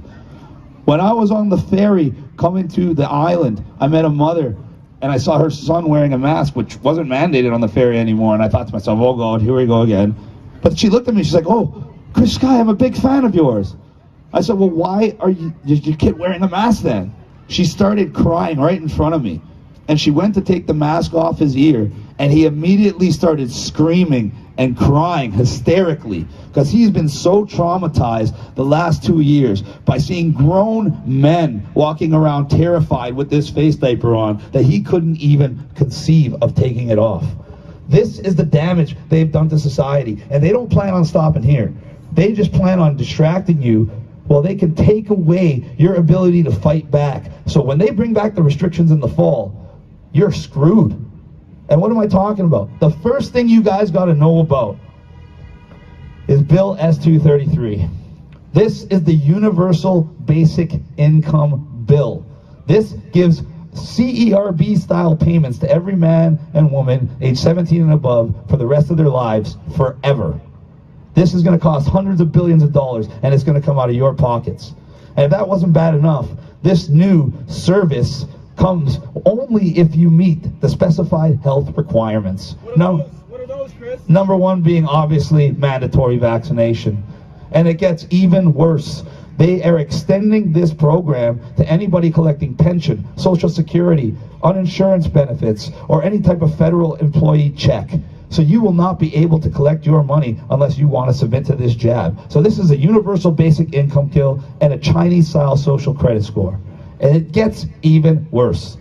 When I was on the ferry coming to the island, I met a mother and I saw her son wearing a mask, which wasn't mandated on the ferry anymore. And I thought to myself, oh God, here we go again. But she looked at me, she's like, oh, Chris Sky, I'm a big fan of yours. I said, well, why is your kid wearing a mask then? She started crying right in front of me. And she went to take the mask off his ear, and he immediately started screaming and crying hysterically because he's been so traumatized the last 2 years by seeing grown men walking around terrified with this face diaper on that he couldn't even conceive of taking it off. This is the damage they've done to society, and they don't plan on stopping here. They just plan on distracting you. Well, they can take away your ability to fight back. So when they bring back the restrictions in the fall, you're screwed. And what am I talking about? The first thing you guys got to know about is Bill S-233. This is the Universal Basic Income Bill. This gives CERB-style payments to every man and woman age 17 and above for the rest of their lives forever. This is going to cost hundreds of billions of dollars, and it's going to come out of your pockets. And if that wasn't bad enough, this new service comes only if you meet the specified health requirements. What are those, Chris? Number one being obviously mandatory vaccination. And it gets even worse. They are extending this program to anybody collecting pension, Social Security, uninsurance benefits, or any type of federal employee check. So you will not be able to collect your money unless you want to submit to this jab. So this is a universal basic income kill and a Chinese-style social credit score. And it gets even worse.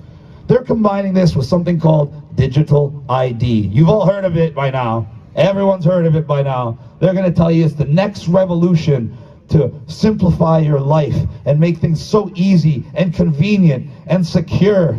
They're combining this with something called digital ID. You've all heard of it by now. Everyone's heard of it by now. They're going to tell you it's the next revolution to simplify your life and make things so easy and convenient and secure.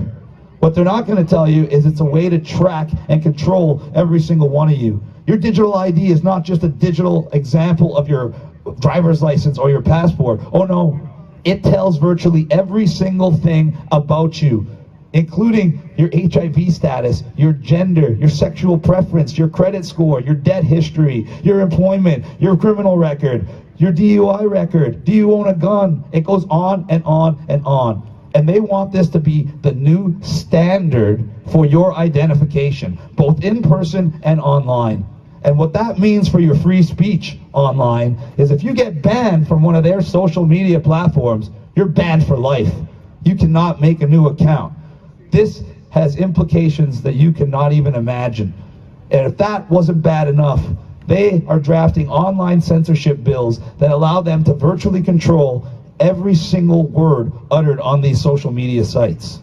What they're not going to tell you is it's a way to track and control every single one of you. Your digital ID is not just a digital example of your driver's license or your passport. Oh no, it tells virtually every single thing about you, including your HIV status, your gender, your sexual preference, your credit score, your debt history, your employment, your criminal record, your DUI record. Do you own a gun? It goes on and on and on. And they want this to be the new standard for your identification, both in person and online. And what that means for your free speech online is if you get banned from one of their social media platforms, you're banned for life. You cannot make a new account. This has implications that you cannot even imagine. And if that wasn't bad enough, they are drafting online censorship bills that allow them to virtually control every single word uttered on these social media sites.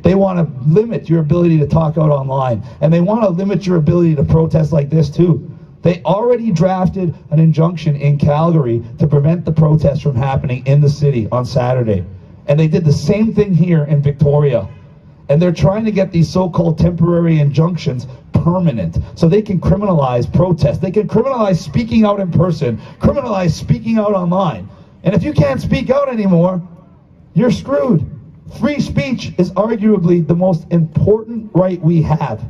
They want to limit your ability to talk out online, and they want to limit your ability to protest like this too. They already drafted an injunction in Calgary to prevent the protests from happening in the city on Saturday. And they did the same thing here in Victoria. And they're trying to get these so-called temporary injunctions permanent so they can criminalize protest. They can criminalize speaking out in person, criminalize speaking out online. And if you can't speak out anymore, you're screwed. Free speech is arguably the most important right we have.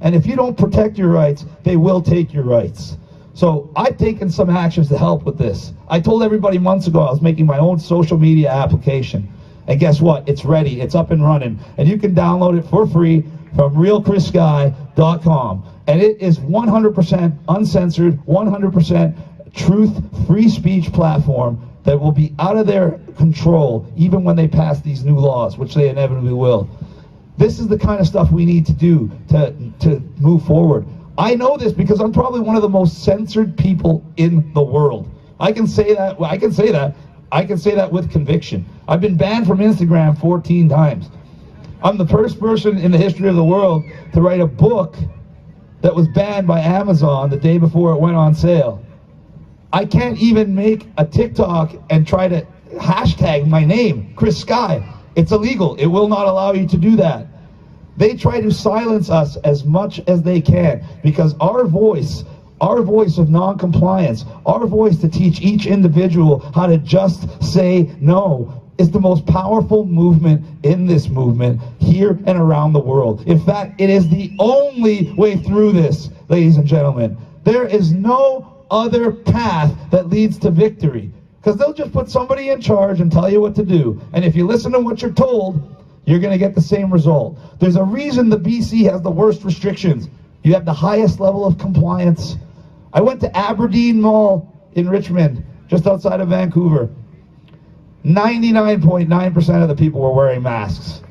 And if you don't protect your rights, they will take your rights. So I've taken some actions to help with this. I told everybody months ago I was making my own social media application. And guess what? It's ready. It's up and running. And you can download it for free from realchrisguy.com. And it is 100% uncensored, 100% truth, free speech platform that will be out of their control even when they pass these new laws, which they inevitably will. This is the kind of stuff we need to do to move forward. I know this because I'm probably one of the most censored people in the world. I can say that. I can say that with conviction. I've been banned from Instagram 14 times. I'm the first person in the history of the world to write a book that was banned by Amazon the day before it went on sale. I can't even make a TikTok and try to hashtag my name, Chris Sky. It's illegal. It will not allow you to do that. They try to silence us as much as they can because our voice of non-compliance, our voice to teach each individual how to just say no, is the most powerful movement in this movement here and around the world. In fact, it is the only way through this, ladies and gentlemen. There is no other path that leads to victory, because they'll just put somebody in charge and tell you what to do. And if you listen to what you're told, you're going to get the same result. There's a reason the BC has the worst restrictions. You have the highest level of compliance. I went to Aberdeen Mall in Richmond, just outside of Vancouver. 99.9% of the people were wearing masks.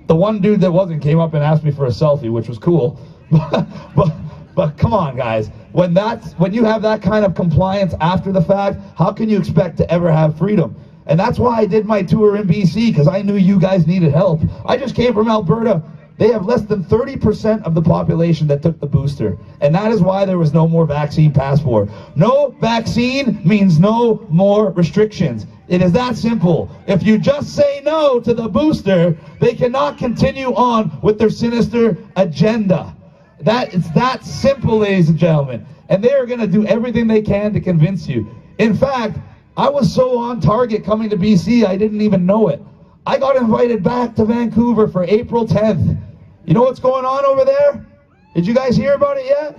The one dude that wasn't came up and asked me for a selfie, which was cool. But come on, guys. When you have that kind of compliance after the fact, how can you expect to ever have freedom? And that's why I did my tour in BC, because I knew you guys needed help. I just came from Alberta. They have less than 30% of the population that took the booster. And that is why there was no more vaccine passport. No vaccine means no more restrictions. It is that simple. If you just say no to the booster, they cannot continue on with their sinister agenda. It's that simple, ladies and gentlemen. And they are going to do everything they can to convince you. In fact, I was so on target coming to BC, I didn't even know it. I got invited back to Vancouver for April 10th. You know what's going on over there? Did you guys hear about it yet?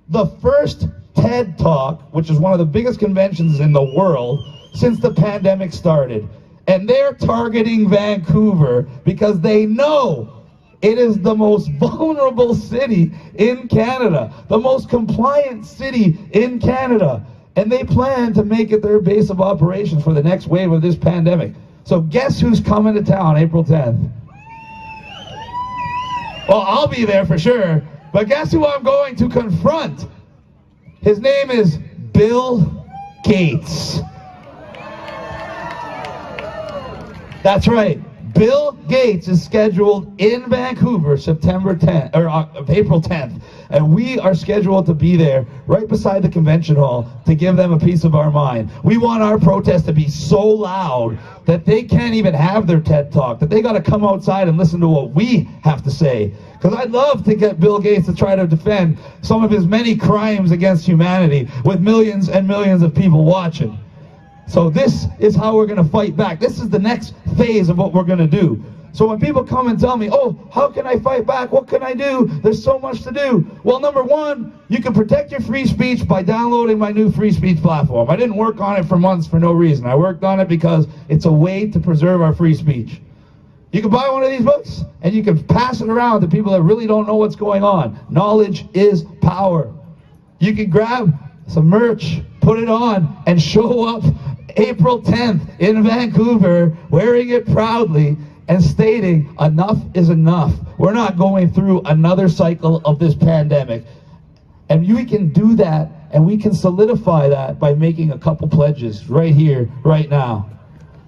The first TED Talk, which is one of the biggest conventions in the world since the pandemic started. And they're targeting Vancouver because they know it is the most vulnerable city in Canada, the most compliant city in Canada. And they plan to make it their base of operations for the next wave of this pandemic. So guess who's coming to town April 10th? Well, I'll be there for sure, but guess who I'm going to confront? His name is Bill Gates. That's right, Bill Gates is scheduled in Vancouver September 10th or April 10th, and we are scheduled to be there right beside the convention hall to give them a piece of our mind. We want our protest to be so loud that they can't even have their TED Talk, that they got to come outside and listen to what we have to say. Because I'd love to get Bill Gates to try to defend some of his many crimes against humanity with millions and millions of people watching. So this is how we're going to fight back. This is the next phase of what we're going to do. So when people come and tell me, oh, how can I fight back? What can I do? There's so much to do. Well, number one, you can protect your free speech by downloading my new free speech platform. I didn't work on it for months for no reason. I worked on it because it's a way to preserve our free speech. You can buy one of these books and you can pass it around to people that really don't know what's going on. Knowledge is power. You can grab some merch, put it on, and show up April 10th in Vancouver wearing it proudly and stating enough is enough. We're not going through another cycle of this pandemic. And we can do that, and we can solidify that by making a couple pledges right here, right now.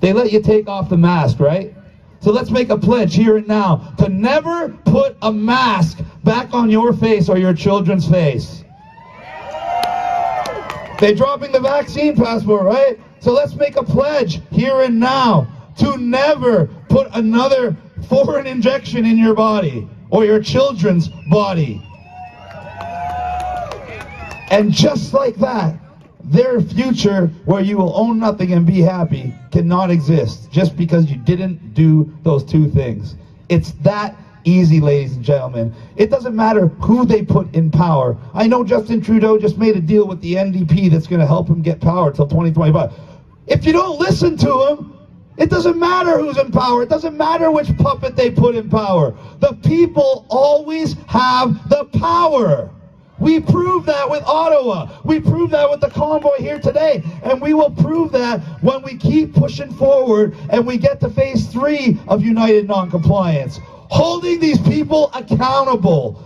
They let you take off the mask, right? So let's make a pledge here and now to never put a mask back on your face or your children's face. They're dropping the vaccine passport, right? So let's make a pledge here and now to never put another foreign injection in your body or your children's body. And just like that, their future where you will own nothing and be happy cannot exist just because you didn't do those two things. It's that easy, ladies and gentlemen. It doesn't matter who they put in power. I know Justin Trudeau just made a deal with the NDP that's going to help him get power till 2025. If you don't listen to him, it doesn't matter who's in power. It doesn't matter which puppet they put in power. The people always have the power. We proved that with Ottawa. We proved that with the convoy here today. And we will prove that when we keep pushing forward and we get to phase 3 of United Noncompliance. Holding these people accountable.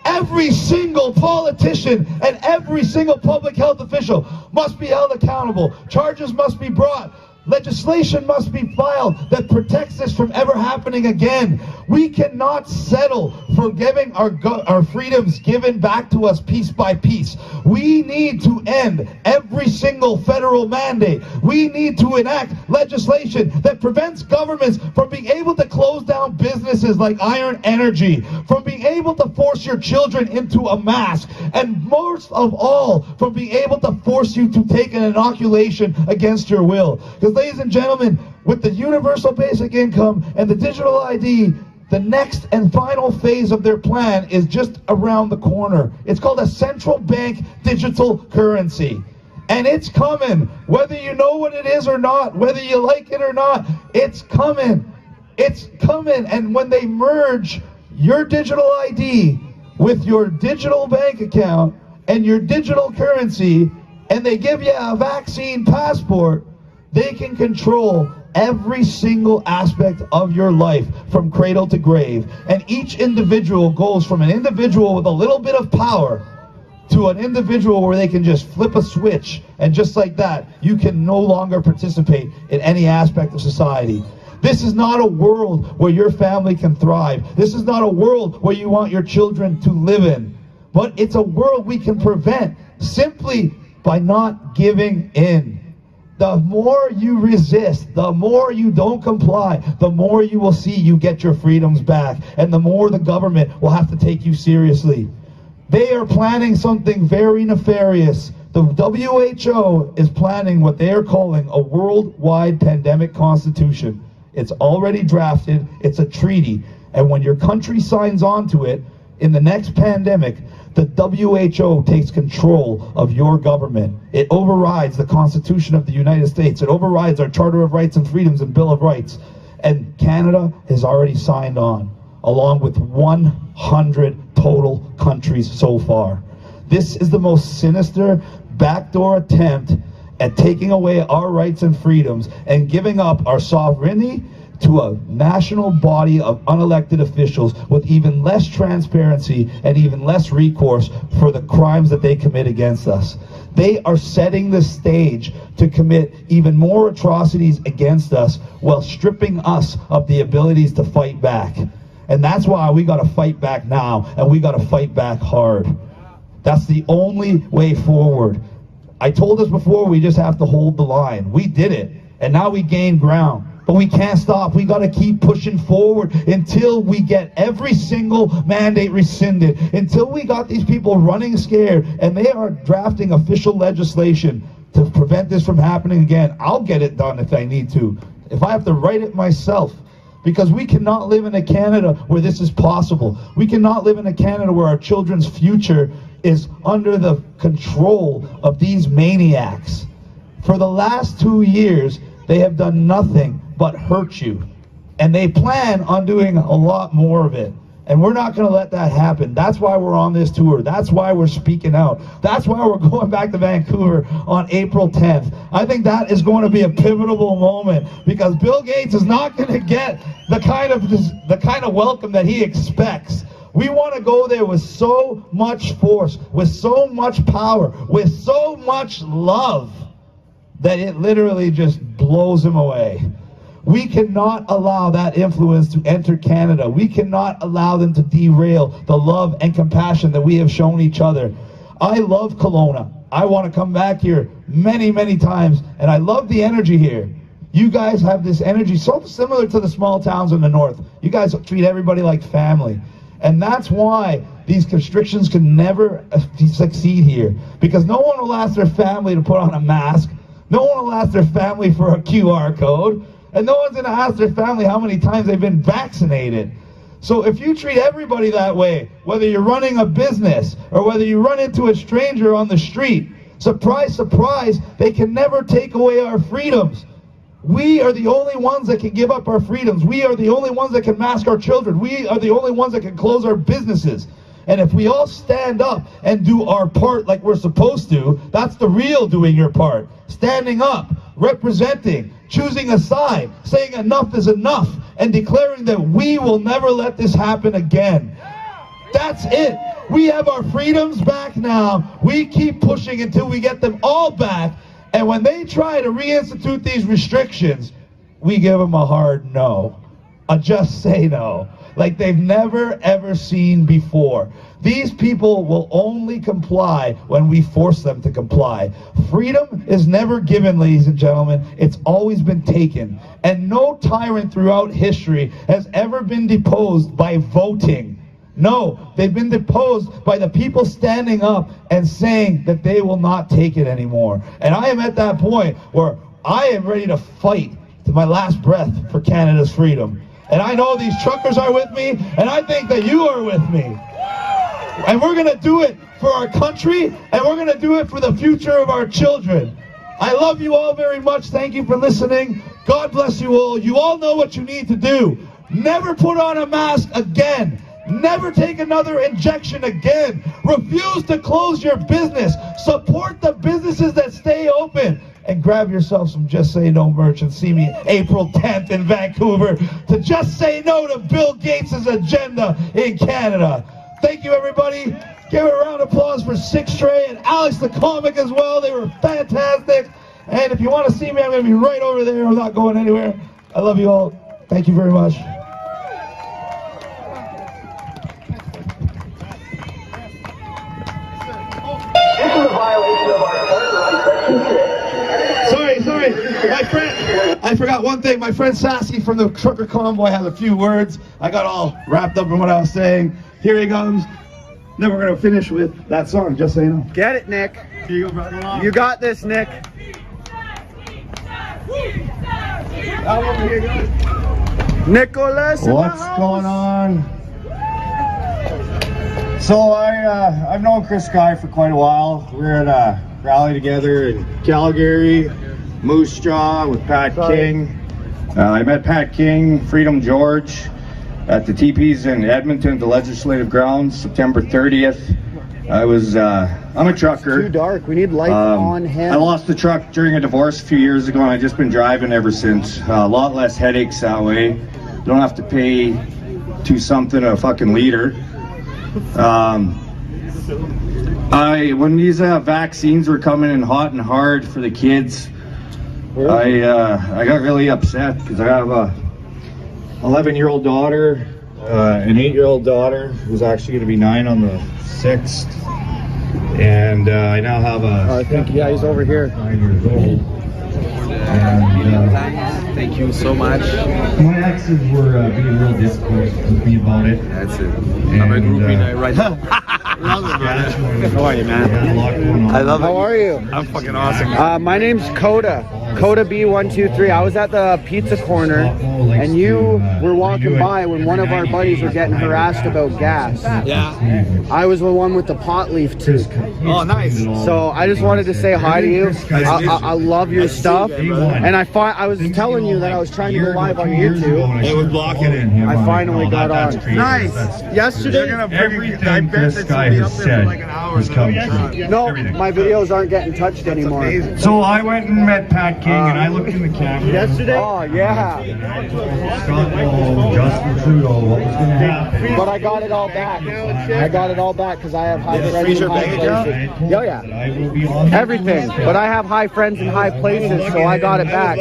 Every single politician and every single public health official must be held accountable. Charges must be brought. Legislation must be filed that protects this from ever happening again. We cannot settle for giving our freedoms given back to us piece by piece. We need to end every single federal mandate. We need to enact legislation that prevents governments from being able to close down businesses like Iron Energy, from being able to force your children into a mask, and most of all, from being able to force you to take an inoculation against your will. Because ladies and gentlemen, with the universal basic income and the digital ID, the next and final phase of their plan is just around the corner. It's called a central bank digital currency. And it's coming. Whether you know what it is or not, whether you like it or not, it's coming. It's coming. And when they merge your digital ID with your digital bank account and your digital currency, and they give you a vaccine passport, they can control every single aspect of your life from cradle to grave. And each individual goes from an individual with a little bit of power to an individual where they can just flip a switch, and just like that, you can no longer participate in any aspect of society. This is not a world where your family can thrive. This is not a world where you want your children to live in. But it's a world we can prevent simply by not giving in. The more you resist, the more you don't comply, the more you will see you get your freedoms back, and the more the government will have to take you seriously. They are planning something very nefarious. The WHO is planning what they are calling a worldwide pandemic constitution. It's already drafted, it's a treaty, and when your country signs on to it, in the next pandemic, the WHO takes control of your government. It overrides the Constitution of the United States. It overrides our Charter of Rights and Freedoms and Bill of Rights. And Canada has already signed on, along with 100 total countries so far. This is the most sinister backdoor attempt at taking away our rights and freedoms and giving up our sovereignty to a national body of unelected officials with even less transparency and even less recourse for the crimes that they commit against us. They are setting the stage to commit even more atrocities against us while stripping us of the abilities to fight back. And that's why we got to fight back now, and we got to fight back hard. That's the only way forward. I told us before, we just have to hold the line. We did it, and now we gained ground. But we can't stop. We got to keep pushing forward until we get every single mandate rescinded, until we got these people running scared, and they are drafting official legislation to prevent this from happening again. I'll get it done if I need to, if I have to write it myself. Because we cannot live in a Canada where this is possible. We cannot live in a Canada where our children's future is under the control of these maniacs. For the last 2 years, they have done nothing but hurt you. And they plan on doing a lot more of it. And we're not going to let that happen. That's why we're on this tour. That's why we're speaking out. That's why we're going back to Vancouver on April 10th. I think that is going to be a pivotal moment, because Bill Gates is not going to get the kind of welcome that he expects. We want to go there with so much force, with so much power, with so much love that it literally just blows him away. We cannot allow that influence to enter Canada. We cannot allow them to derail the love and compassion that we have shown each other. I love Kelowna. I want to come back here many, many times, and I love the energy here. You guys have this energy so similar to the small towns in the north. You guys treat everybody like family. And that's why these constrictions can never succeed here, because no one will ask their family to put on a mask. No one will ask their family for a QR code. And no one's going to ask their family how many times they've been vaccinated. So if you treat everybody that way, whether you're running a business or whether you run into a stranger on the street, surprise, surprise, they can never take away our freedoms. We are the only ones that can give up our freedoms. We are the only ones that can mask our children. We are the only ones that can close our businesses. And if we all stand up and do our part like we're supposed to, that's the real doing your part. Standing up, representing, choosing a side, saying enough is enough, and declaring that we will never let this happen again. That's it. We have our freedoms back now. We keep pushing until we get them all back. And when they try to reinstitute these restrictions, we give them a hard no. A just say no. Like they've never ever seen before. These people will only comply when we force them to comply. Freedom is never given, ladies and gentlemen. It's always been taken. And no tyrant throughout history has ever been deposed by voting. No, they've been deposed by the people standing up and saying that they will not take it anymore. And I am at that point where I am ready to fight to my last breath for Canada's freedom. And I know these truckers are with me, and I think that you are with me. And we're going to do it for our country, and we're going to do it for the future of our children. I love you all very much. Thank you for listening. God bless you all. You all know what you need to do. Never put on a mask again. Never take another injection again. Refuse to close your business. Support the businesses that stay open. And grab yourself some Just Say No merch and see me April 10th in Vancouver to just say no to Bill Gates' agenda in Canada. Thank you, everybody. Give a round of applause for Six Tray and Alex the Comic as well. They were fantastic. And if you want to see me, I'm going to be right over there. I'm not going anywhere. I love you all. Thank you very much. This is a violation of our Section 6. Sorry, my friend, I forgot one thing. My friend Sassy from the Trucker Convoy has a few words. I got all wrapped up in what I was saying. Here he comes. Then we're going to finish with that song, Just So You Know. Get it, Nick. Here you go, brother. You got this, Nick. Nicholas. What's going on? So I've known Chris Sky for quite a while. We were at a rally together in Calgary, Moose Jaw with Pat King. I met Pat King, Freedom George at the teepees in Edmonton, the legislative grounds, September 30th. I'm a trucker. Too dark. We need lights on him. I lost the truck during a divorce a few years ago, and I've just been driving ever since. A lot less headaches that way. Don't have to pay $2 a fucking liter. When these vaccines were coming in hot and hard for the kids, I got really upset because I have a 11-year-old daughter, an 8-year-old daughter who's actually going to be 9 on the 6th, and I now have a. I think he's over here. 9 years old. And, thank you so much. My exes were being real difficult with me about it. That's it. I'm a groupie right now. How are you, man? I love it. How are you? I'm fucking awesome. My name's Coda B123. I was at the pizza corner, and you were walking by when one of our buddies were getting harassed about gas. Yeah. I was the one with the pot leaf too. Oh, nice. So I just wanted to say hi to you. I love your stuff, and I was telling you that I was trying to go live on YouTube. It was blocking it. I finally got on. Nice. Yesterday. Everything this guy has said has come true. No, my videos aren't getting touched anymore. So I went and met Pat King, and I looked in the camera. Yesterday? Oh, yeah. Justin Trudeau, what was going to happen? But I got it all back. I got it all back because I have high friends in high places. Oh, yeah. Everything. But I have high friends in high places, so I got it back.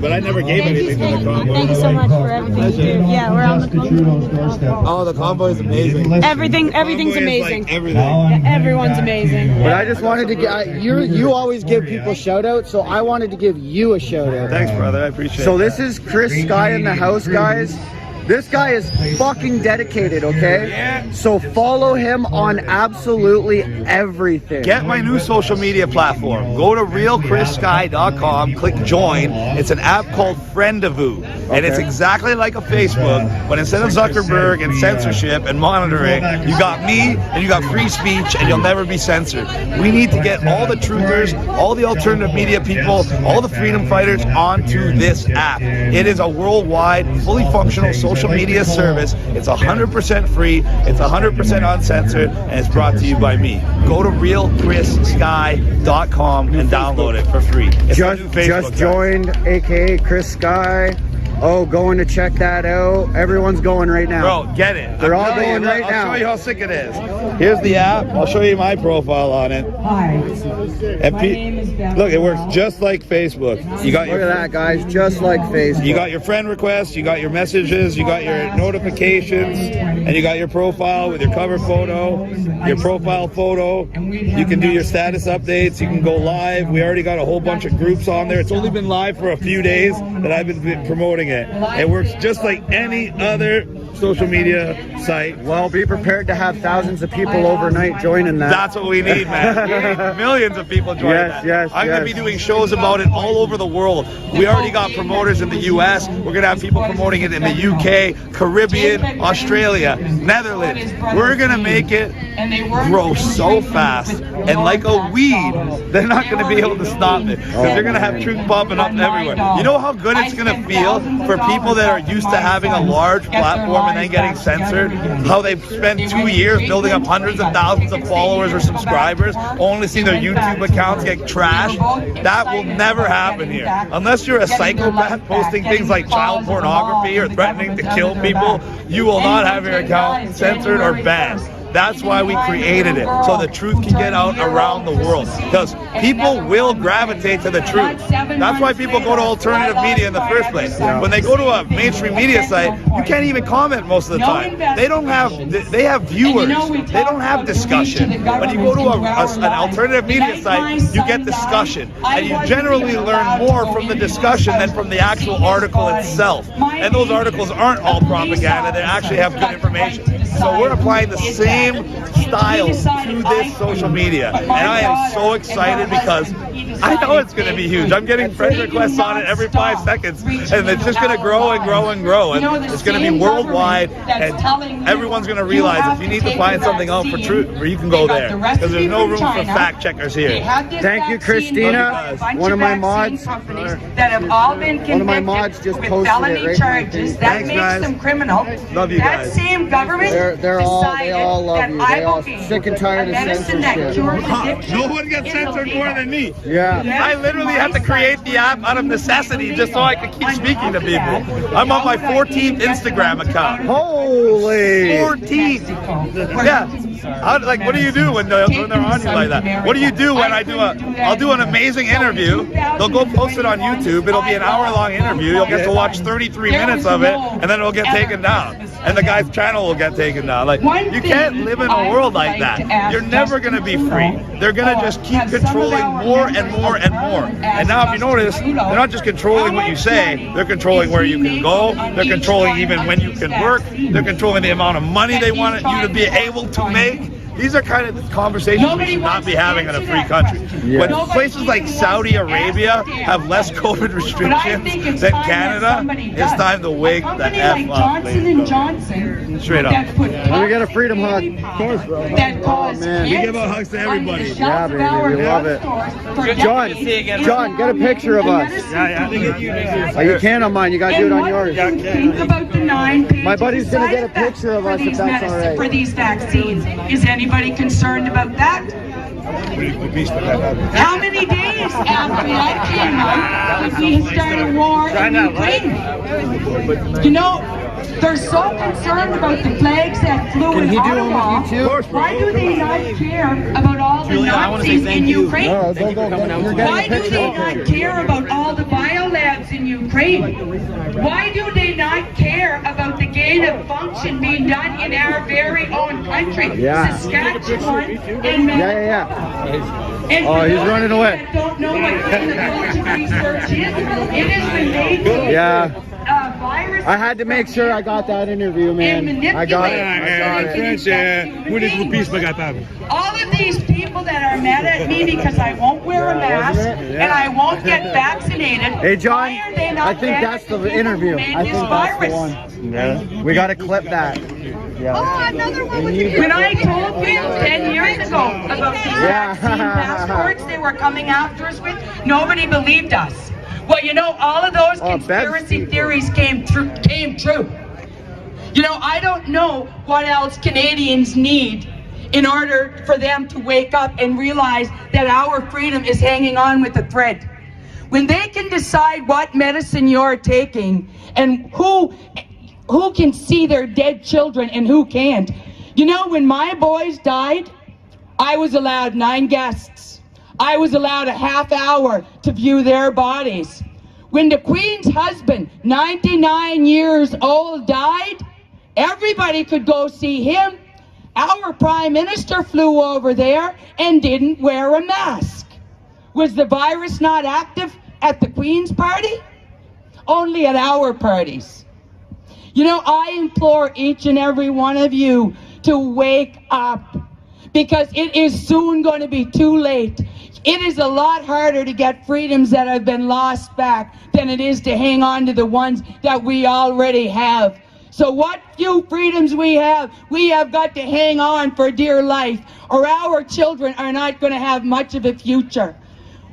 But I never gave anything to the Convoy. Thank you so much for everything you do. Yeah, we're on the Convoy. Oh, the Convoy is amazing. Everything's amazing. Everyone's amazing. But I just wanted to get, you always give people shout outs, so I wanted to give you a shout out. Thanks, brother. I appreciate it. So this is Chris Sky in the house, guys. This guy is fucking dedicated, okay? Yeah. So follow him on absolutely everything. Get my new social media platform. Go to realchrisguy.com, click join. It's an app called Friendavoo. And it's exactly like a Facebook, but instead of Zuckerberg and censorship and monitoring, you got me and you got free speech, and you'll never be censored. We need to get all the truthers, all the alternative media people, all the freedom fighters onto this app. It is a worldwide, fully functional social media service. It's 100% free, it's 100% uncensored, and it's brought to you by me. Go to realchrisguy.com and download it for free. It's just joined, aka Chris Sky. Oh, going to check that out. Everyone's going right now. Bro, get it. They're all going right now. I'll show you how sick it is. Here's the app. I'll show you my profile on it. Hi, look, it works just like Facebook. You got Look at that, guys. Just like Facebook. You got your friend requests, you got your messages, you got your notifications, and you got your profile with your cover photo, your profile photo. You can do your status updates. You can go live. We already got a whole bunch of groups on there. It's only been live for a few days that I've been promoting it. It works just like any other social media site. Well, be prepared to have thousands of people overnight joining that. That's what we need, man. We need millions of people joining that. I'm going to be doing shows about it all over the world. We already got promoters in the US. We're going to have people promoting it in the UK, Caribbean, Australia, Netherlands. We're going to make it grow so fast. And like a weed, they're not going to be able to stop it. Because they're going to have truth popping up everywhere. You know how good it's going to feel for people that are used to having a large platform and then getting censored? How they've spent 2 years building up hundreds of thousands of followers or subscribers, only see their YouTube accounts get trashed? That will never happen here. Unless you're a psychopath posting things like child pornography or threatening to kill people, you will not have your account censored or banned. That's why we created it, so the truth can get out around the world. Because people will gravitate to the truth. That's why people go to alternative media in the first place. When they go to a mainstream media site, you can't even comment most of the time. They have viewers. They don't have discussion. When you go to an alternative media site, you get discussion. And you generally learn more from the discussion than from the actual article itself. And those articles aren't all propaganda. They actually have good information. So we're applying the same style to this social media. And I am so excited because I know it's going to be huge. I'm getting friend requests on it every 5 seconds, and it's just going to grow and grow and grow, and it's going to be worldwide, and everyone's going to realize if you need to find something out for truth, you can go there, because there's no room for fact checkers here. Thank you, Christina. One of my mods, that have all been convicted just with posted felony it right charges. That Thanks, makes guys. them criminal. Love you That guys. same government they all decided love that you. I They all will be sick and tired a of medicine that censorship. cures addiction. No one gets censored more than me. Yeah. I literally had to create the app out of necessity just so I could keep speaking to people. I'm on my 14th Instagram account. Holy! 14th! Yeah. Like, what do you do when they're on you like that? What do you do when I'll do an amazing interview, they'll go post it on YouTube, it'll be an hour-long interview, you'll get to watch 33 minutes of it, and then it'll get taken down. And the guy's channel will get taken down. Like, you can't live in a world like that. You're never going to be free. They're going to just keep controlling more and more and more. And now if you notice, they're not just controlling what you say, they're controlling where you can go, they're controlling even when you can work, they're controlling the amount of money they want you to be able to make. These are kind of conversations we should not be having in a free country. When places like Saudi Arabia have less COVID restrictions than Canada, it's time to wake the F up, ladies and gentlemen. Straight up. Let me get a freedom hug. Of course, bro. Oh, man. We give out hugs to everybody. Yeah, baby, we love it. John, get a picture of us. Oh, you can on mine, you gotta do it on yours. Think about the 9 pages. My buddy's gonna get a picture of us if that's all right. For these vaccines. Is anybody concerned about that? How many days after that came out did we start a war in Ukraine? You know, they're so concerned about the flags that flew in Ottawa. Why do they not care about all the Nazis in Ukraine? Why do they not care about all the biolabs in Ukraine? Why do they not care about the gain of function being done in our very own country, Saskatchewan and And oh, he's running away. That don't know what gynecologic research is. It is related. Yeah. I had to make sure I got that interview, man. I got it. All of these people that are mad at me because I won't wear a mask and I won't get vaccinated. Hey, John, why are they not I think that's the interview. I think that's the one. Yeah. We got to clip that. Yeah. Oh, another one. When I told you 10 years ago about these vaccine passports they were coming after us with, nobody believed us. Well, you know, all of those conspiracy theories came true. You know, I don't know what else Canadians need in order for them to wake up and realize that our freedom is hanging on with a thread. When they can decide what medicine you're taking and who can see their dead children and who can't. You know, when my boys died, I was allowed 9 guests. I was allowed a half hour to view their bodies. When the Queen's husband, 99 years old, died, everybody could go see him. Our Prime Minister flew over there and didn't wear a mask. Was the virus not active at the Queen's party? Only at our parties. You know, I implore each and every one of you to wake up, because it is soon going to be too late. It is a lot harder to get freedoms that have been lost back than it is to hang on to the ones that we already have. So what few freedoms we have got to hang on for dear life, or our children are not going to have much of a future.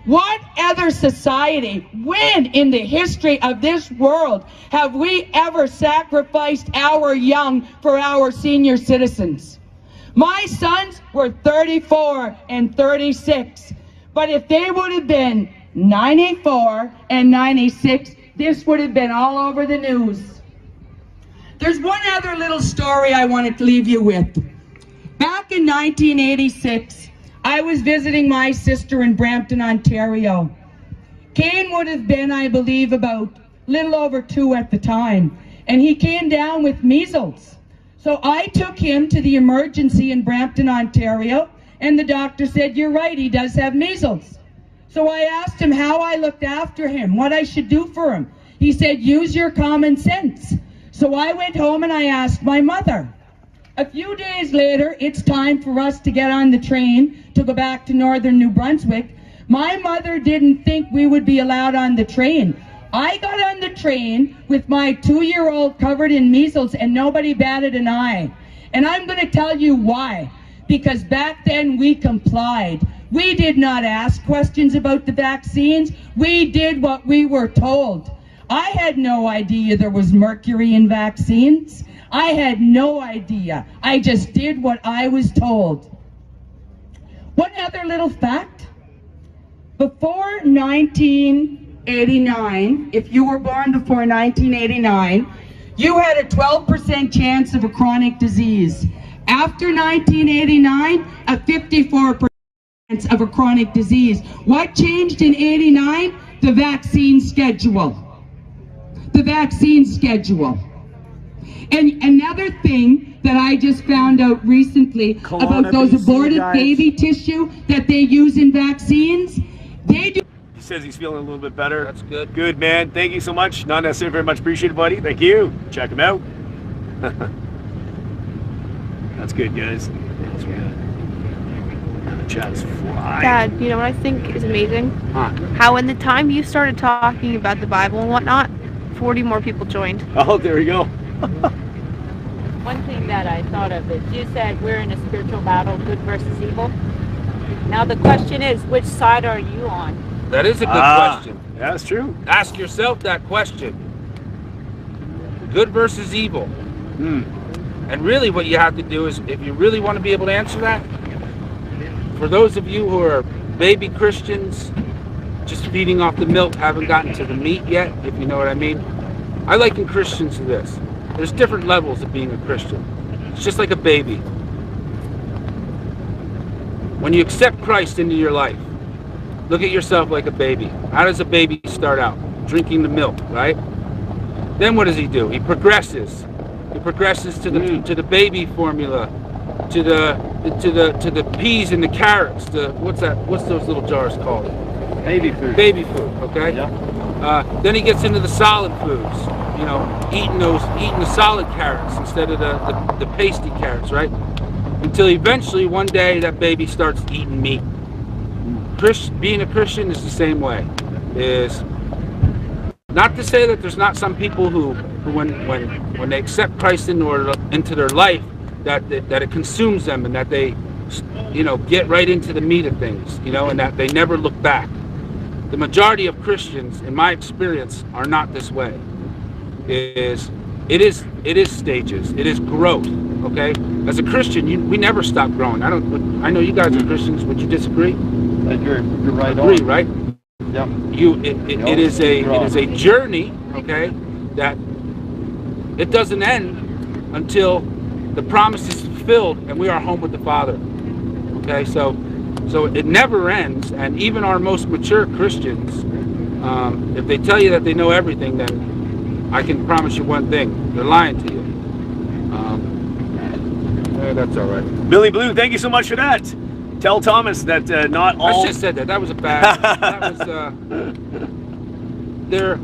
What other society, when in the history of this world, have we ever sacrificed our young for our senior citizens? My sons were 34 and 36, but if they would have been 94 and 96, this would have been all over the news. There's one other little story I wanted to leave you with. Back in 1986, I was visiting my sister in Brampton, Ontario. Kane would have been, I believe, about little over 2 at the time, and he came down with measles. So I took him to the emergency in Brampton, Ontario, and the doctor said, "You're right, he does have measles." So I asked him how I looked after him, what I should do for him. He said, "Use your common sense." So I went home and I asked my mother. A few days later, it's time for us to get on the train to go back to northern New Brunswick. My mother didn't think we would be allowed on the train. I got on the train with my 2-year-old covered in measles and nobody batted an eye. And I'm going to tell you why. Because back then we complied. We did not ask questions about the vaccines. We did what we were told. I had no idea there was mercury in vaccines. I had no idea. I just did what I was told. One other little fact. Before 1989, if you were born before 1989, you had a 12% chance of a chronic disease. After 1989, a 54% chance of a chronic disease. What changed in 89? The vaccine schedule. The vaccine schedule. And another thing that I just found out recently about those aborted baby tissue that they use in vaccines, they do. He says he's feeling a little bit better. That's good. Good, man. Thank you so much. Not necessarily very much appreciated, buddy. Thank you. Check him out. That's good, guys. That's good. The chat's flying. Dad, you know what I think is amazing? How in the time you started talking about the Bible and whatnot, 40 more people joined. Oh, there we go. One thing that I thought of is you said we're in a spiritual battle, good versus evil. Now the question is, which side are you on? That is a good question. Yeah, that's true. Ask yourself that question. Good versus evil. And really what you have to do is, if you really want to be able to answer that, for those of you who are baby Christians, just feeding off the milk, haven't gotten to the meat yet, if you know what I mean. I liken Christians to this. There's different levels of being a Christian. It's just like a baby. When you accept Christ into your life, look at yourself like a baby. How does a baby start out? Drinking the milk, right? Then what does he do? He progresses. He progresses to the baby formula, to the peas and the carrots. What's those little jars called? Baby food. Baby food. Okay. Yeah. Then he gets into the solid foods. You know, eating the solid carrots instead of the pasty carrots, right? Until eventually one day that baby starts eating meat. Being a Christian is the same way. Is not to say that there's not some people who when they accept Christ into their life, that it consumes them and that they, you know, get right into the meat of things, you know, and that they never look back. The majority of Christians, in my experience, are not this way. It is stages. It is growth. Okay. As a Christian, we never stop growing. I know you guys are Christians. Would you disagree? You're right. Agree, right? Yep. It is a journey. Okay. That it doesn't end until the promise is fulfilled and we are home with the Father. Okay. So it never ends. And even our most mature Christians, if they tell you that they know everything, then I can promise you one thing: they're lying to you. That's all right. Billy Blue, thank you so much for that. Tell Thomas that not all. I just said that. That was a bad. That was. They're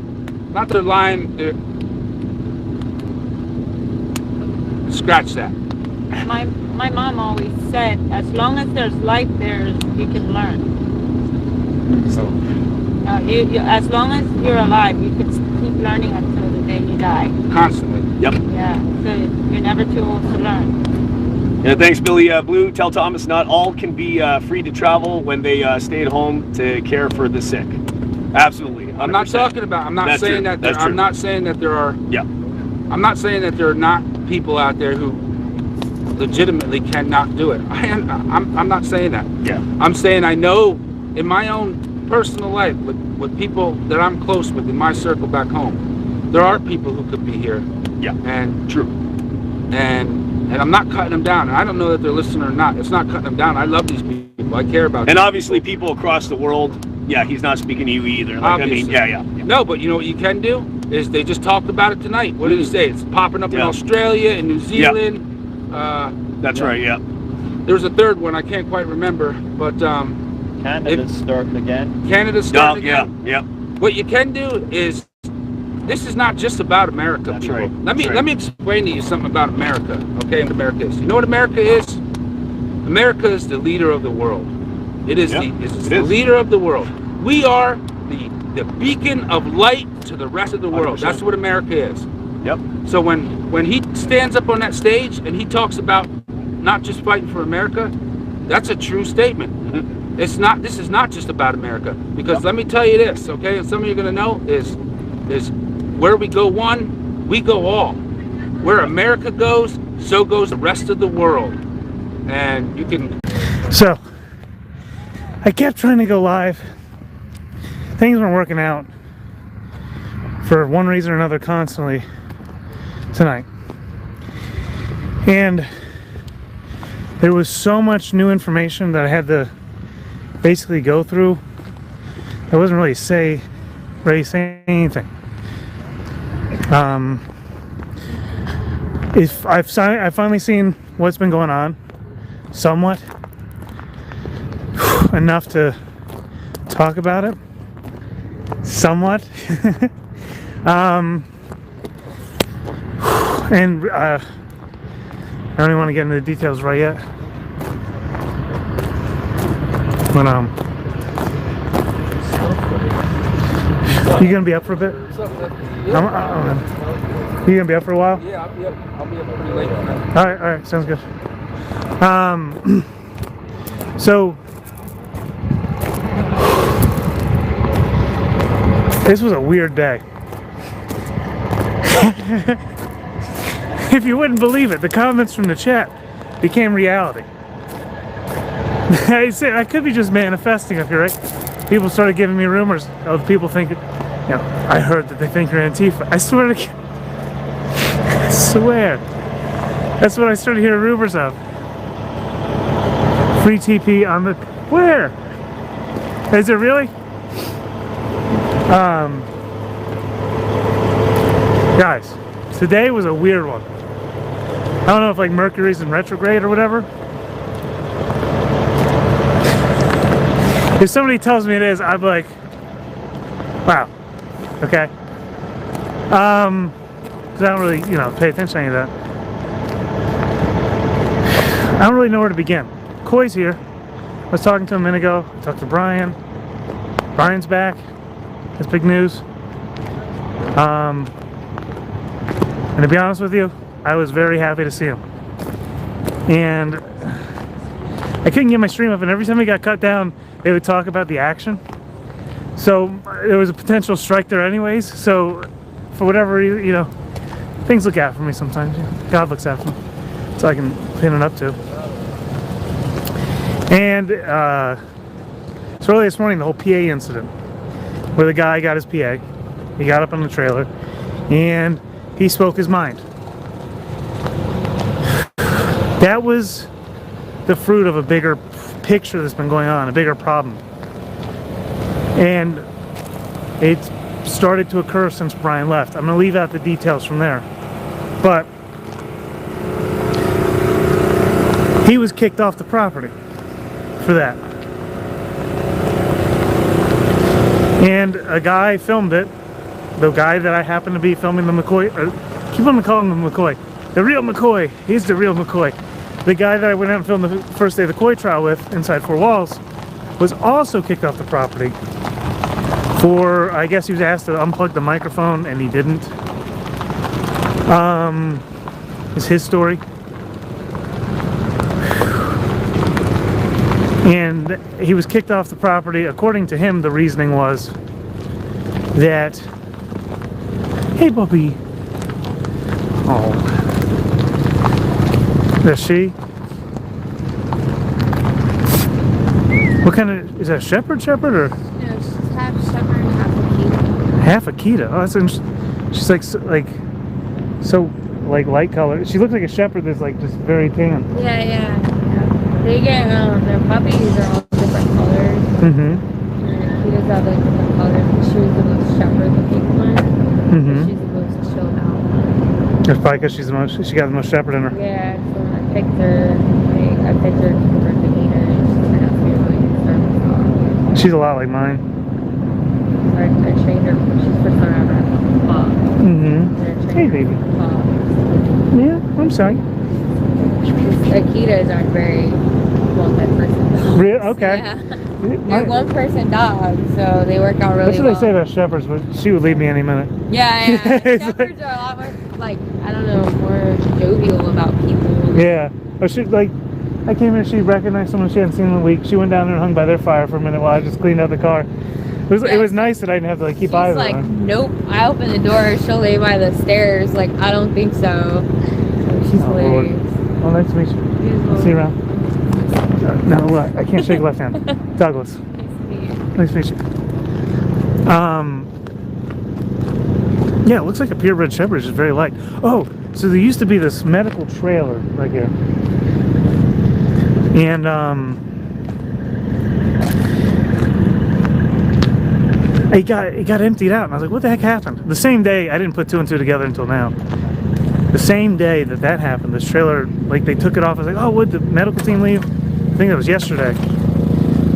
lying. They're. Scratch that. My mom always said, as long as there's life there, you can learn. So. As long as you're alive, you can keep learning until the day you die. Constantly. Yep. Yeah. So you're never too old to learn. Yeah, thanks, Billy Blue. Tell Thomas not all can be free to travel when they stay at home to care for the sick. Absolutely. 100%. I'm not talking about. I'm not saying that. I'm not saying that there are. Yeah. I'm not saying that there are not people out there who legitimately cannot do it. I'm not saying that. Yeah. I'm saying I know in my own personal life with people that I'm close with in my circle back home, there are people who could be here. Yeah. And true. And I'm not cutting them down. I don't know that they're listening or not. It's not cutting them down. I love these people. I care about them. And obviously people across the world, yeah, he's not speaking to you either. Like, obviously. I mean, yeah. No, but you know what you can do? Is they just talked about it tonight. What did he say? It's popping up in Australia and New Zealand. That's right, yeah. There's a third one I can't quite remember, but Canada's starting again. Canada's starting again. Yeah. What you can do is, this is not just about America, That's people. right. Let me explain to you something about America. Okay, what America is. You know what America is? America is the leader of the world. It is the leader of the world. We are the beacon of light to the rest of the world. 100%. That's what America is. Yep. So when he stands up on that stage and he talks about not just fighting for America, that's a true statement. Mm-hmm. This is not just about America, because let me tell you this, okay, and some of you are going to know is where we go one, we go all. Where America goes, so goes the rest of the world. And you can... So, I kept trying to go live. Things weren't working out for one reason or another constantly tonight. And there was so much new information that I had to basically go through. I wasn't really ready to say anything. I've finally seen what's been going on, somewhat, enough to talk about it, somewhat. And I don't even want to get into the details right yet. But you gonna be up for a bit? You gonna be up for a while? Yeah, I'll be up pretty late tonight. All right, sounds good. So this was a weird day. If you wouldn't believe it, the comments from the chat became reality. I could be just manifesting up here, right? People started giving me rumors of people thinking, you know, I heard that they think you're Antifa. I swear to God. I swear. That's what I started hearing rumors of. Free TP on the... Where? Is it really? Guys, today was a weird one. I don't know if like Mercury's in retrograde or whatever. If somebody tells me it is, I'm like, wow, okay. Because I don't really, pay attention to any of that. I don't really know where to begin. Coy's here. I was talking to him a minute ago. I talked to Brian. Brian's back. That's big news. And to be honest with you, I was very happy to see him. And I couldn't get my stream up, and every time we got cut down, they would talk about the action. So there was a potential strike there anyways. So for whatever reason, things look out for me sometimes. God looks out for me. So I can pin it up to. And so early this morning, the whole PA incident, where the guy got his PA, he got up on the trailer, and he spoke his mind. That was the fruit of a bigger picture that's been going on, a bigger problem. And it started to occur since Brian left. I'm going to leave out the details from there. But he was kicked off the property for that. And a guy filmed it. The guy that I happen to be filming the McCoy, keep on calling him McCoy. The real McCoy. He's the real McCoy. The guy that I went out and filmed the first day of the Coy trial with, inside four walls, was also kicked off the property for, I guess he was asked to unplug the microphone and he didn't. Is his story. And he was kicked off the property. According to him, the reasoning was that, hey, Bobby. Oh. Is she? What kind of, is that shepherd or? No, she's half shepherd and half Akita. Half Akita. Oh, that's interesting. She's so light color. She looks like a shepherd that's like just very tan. Yeah. They get their puppies are all different colors. Mm-hmm. And Akitas have like different colors. She was the most shepherd looking one. Mm-hmm. She's the most chilled out one. That's probably because she got the most shepherd in her. Yeah, so when I picked her, I picked her for her demeanor, and she's kind of really service dog. She's a lot like mine. So I trained her, she's first time ever had a pup. Mm-hmm. Hey, baby. Yeah, I'm sorry. Akitas aren't very one pet person dogs. Really? Okay. Yeah. They're one person dogs, so they work out really That's what well. they say about shepherds, but she would leave me any minute. Yeah. Shepherds are a lot more, like, I don't know, more jovial about people. Yeah. Or she, like, I came here, she recognized someone she hadn't seen in a week. She went down there and hung by their fire for a minute while I just cleaned out the car. It was nice that I didn't have to like keep eyes on her. She's like, nope. I open the door, she'll lay by the stairs. Like, I don't think so. So she's hilarious. Oh, nice to meet you. See you around. No, look, I can't shake left hand. Douglas. Nice to meet you. Yeah, it looks like a purebred shepherd is very light. Oh, so there used to be this medical trailer right here. And it got emptied out, and I was like, what the heck happened? The same day, I didn't put two and two together until now. The same day that happened, this trailer, like, they took it off. I was like, oh, would the medical team leave? I think it was yesterday.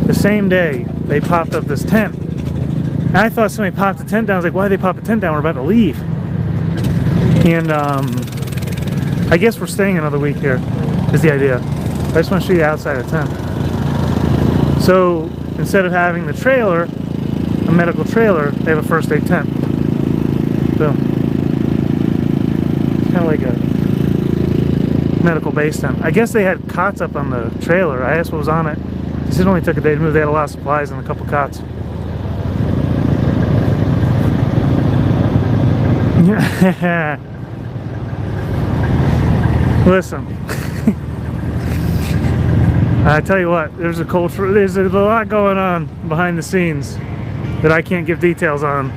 The same day, they popped up this tent. And I thought somebody popped the tent down. I was like, why did they pop the tent down? We're about to leave. And I guess we're staying another week here, is the idea. I just want to show you outside the tent. So, instead of having the trailer, a medical trailer, they have a first aid tent. So, kind of like a medical base tent. I guess they had cots up on the trailer. I asked what was on it. They said it only took a day to move. They had a lot of supplies and a couple cots. Listen, I tell you what, there's a lot going on behind the scenes that I can't give details on.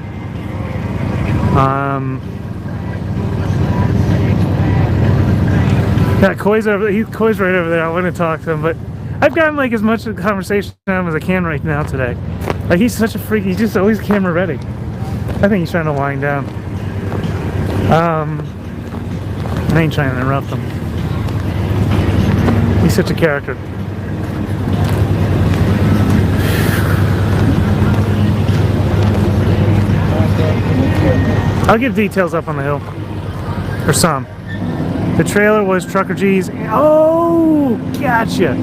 Yeah, Coy's right over there. I want to talk to him, but I've gotten like as much conversation with him as I can right now today. Like, he's such a freak. He's just always camera ready. I think he's trying to wind down. I ain't trying to interrupt him. He's such a character. I'll give details up on the hill. Or some. The trailer was Trucker G's. Oh, gotcha.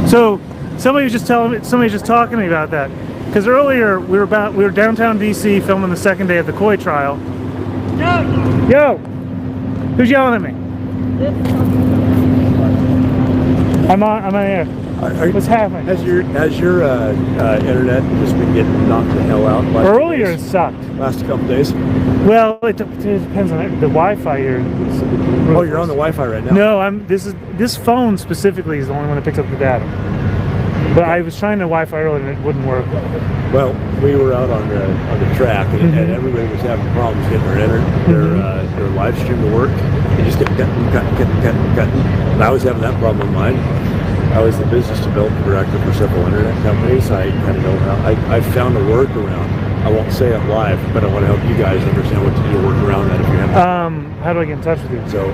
So somebody was just talking to me about that. Because earlier we were downtown DC filming the second day of the Coy trial. Yo! Who's yelling at me? I'm on air. What's happening? Has your internet just been getting knocked the hell out? Earlier it sucked. Last couple days. Well, it depends on the Wi-Fi here. Oh, you're on the Wi-Fi right now. No, this phone specifically is the only one that picks up the data. But I was trying to Wi-Fi earlier and it wouldn't work. Well, we were out on the track and everybody was having problems getting their live stream to work. They just kept cutting. And I was having that problem in mind. I was the business development director for several internet companies. I kind of know how. I found a workaround. I won't say it live, but I want to help you guys understand what to do to work around that if you have. How do I get in touch with you? So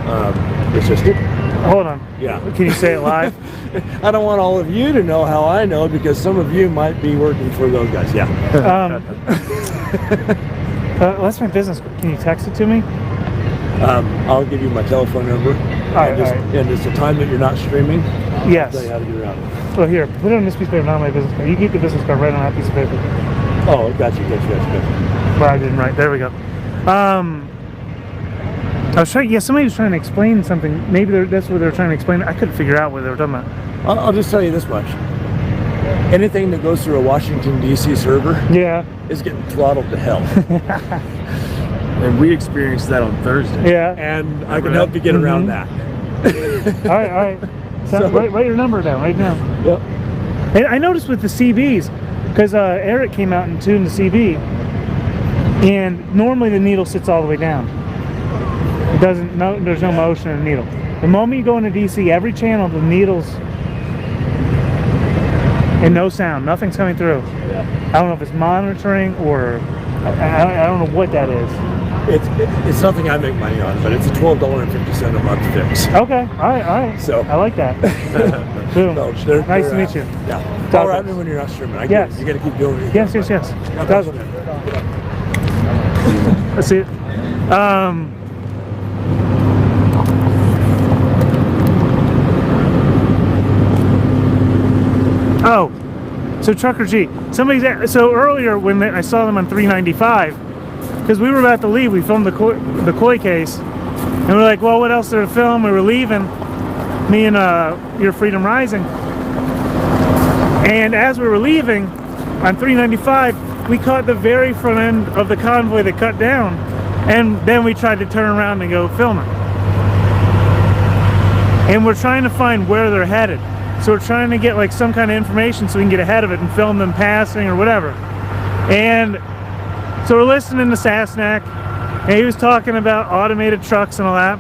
it's just. Hold on. Yeah. Can you say it live? I don't want all of you to know how I know because some of you might be working for those guys. Yeah. That's my business. Can you text it to me? I'll give you my telephone number. And it's the time that you're not streaming. Yes. I'll tell you how to get around it. Well, here, put it on this piece of paper, not my business card. You keep the business card right on that piece of paper. Oh, got you. Well, I didn't write. There we go. I was trying. Yeah, somebody was trying to explain something. Maybe that's what they were trying to explain. I couldn't figure out what they were talking about. I'll just tell you this much. Anything that goes through a Washington, D.C. server is getting throttled to hell. And we experienced that on Thursday. Yeah. And I can help you get around that. All right. So, write your number down right now. Yep. And I noticed with the CBs, because Eric came out and tuned the CB, and normally the needle sits all the way down. It doesn't. There's no motion in the needle. The moment you go into DC, every channel, the needles and no sound, nothing's coming through. Yeah. I don't know if it's monitoring or I don't know what that is. It's something I make money on, but it's a $12.50 a month fix. Okay, all right. So I like that. Boom. So nice to meet you. Yeah. All right, when you're not streaming, I guess you got to keep doing it. Yes. Let's see it. So Trucker G, so earlier when I saw them on 395, because we were about to leave, we filmed the koi case, and we're like, well, what else is there to film? We were leaving, me and Your Freedom Rising, and as we were leaving on 395, we caught the very front end of the convoy that cut down, and then we tried to turn around and go film it. And we're trying to find where they're headed. So we're trying to get like some kind of information so we can get ahead of it and film them passing or whatever. And so we're listening to Sasnak, and he was talking about automated trucks and all that.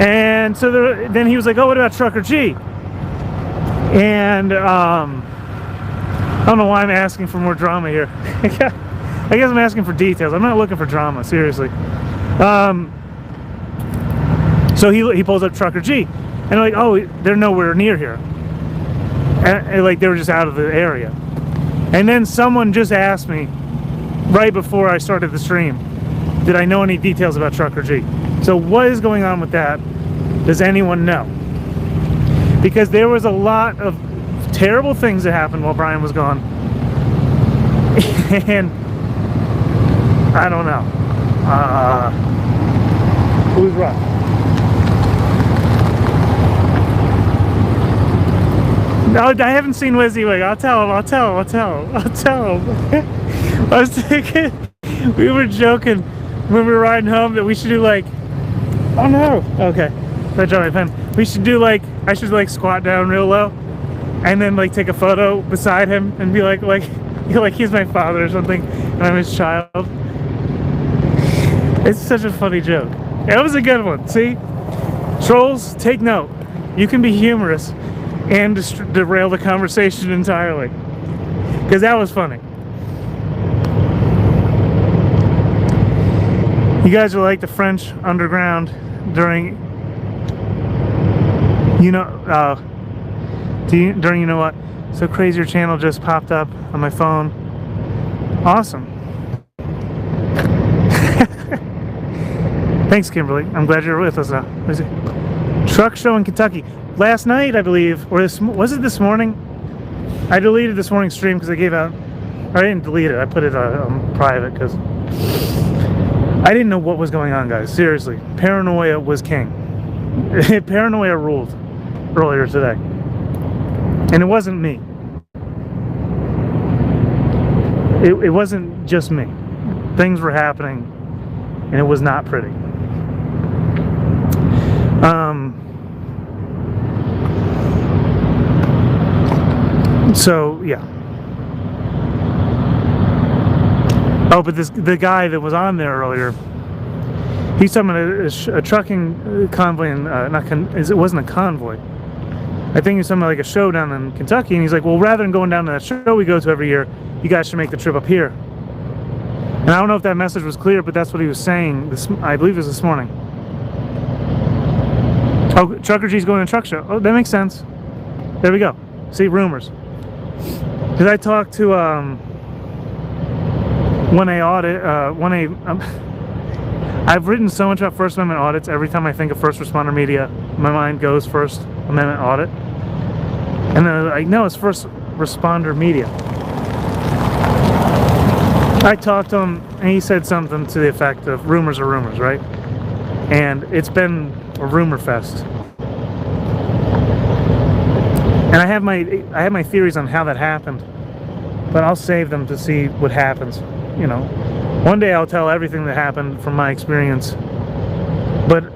And so then he was like, oh, what about Trucker G? And I don't know why I'm asking for more drama here. I guess I'm asking for details. I'm not looking for drama, seriously. So he pulls up Trucker G. And like, oh, they're nowhere near here. And like, they were just out of the area. And then someone just asked me, right before I started the stream, did I know any details about Trucker G? So what is going on with that? Does anyone know? Because there was a lot of terrible things that happened while Brian was gone. And I don't know. Who's right? No, I haven't seen Wizzy Wig. I'll tell him. I was thinking, we were joking when we were riding home that we should do like, oh no, okay, I dropped my pen. We should do like, I should like squat down real low and then like take a photo beside him and be like he's my father or something and I'm his child. It's such a funny joke. It was a good one. See, trolls, take note. You can be humorous and derail the conversation entirely, because that was funny. You guys are like the French underground during, during you know what? So Crazier channel just popped up on my phone. Awesome. Thanks, Kimberly. I'm glad you're with us now. Truck show in Kentucky. Last night, I believe, or was it this morning? I deleted this morning's stream because I gave out, or I didn't delete it, I put it on private because I didn't know what was going on, guys. Seriously, paranoia was king. Paranoia ruled earlier today. And it wasn't me. It wasn't just me. Things were happening, and it was not pretty. So yeah. Oh, but the guy that was on there earlier, he's talking about a trucking convoy, and it wasn't a convoy. I think he's talking about like a show down in Kentucky, and he's like, well, rather than going down to that show we go to every year, you guys should make the trip up here. And I don't know if that message was clear, but that's what he was saying. I believe it was this morning. Oh, Trucker G's going to a truck show. Oh, that makes sense. There we go. See, rumors. Because I talked to 1A audit, 1A. I've written so much about First Amendment audits. Every time I think of first responder media, my mind goes First Amendment audit. And then I'm like, no, it's first responder media. I talked to him, and he said something to the effect of rumors are rumors, right? And it's been a rumor fest. And I have my theories on how that happened, but I'll save them to see what happens. You know, one day I'll tell everything that happened from my experience. But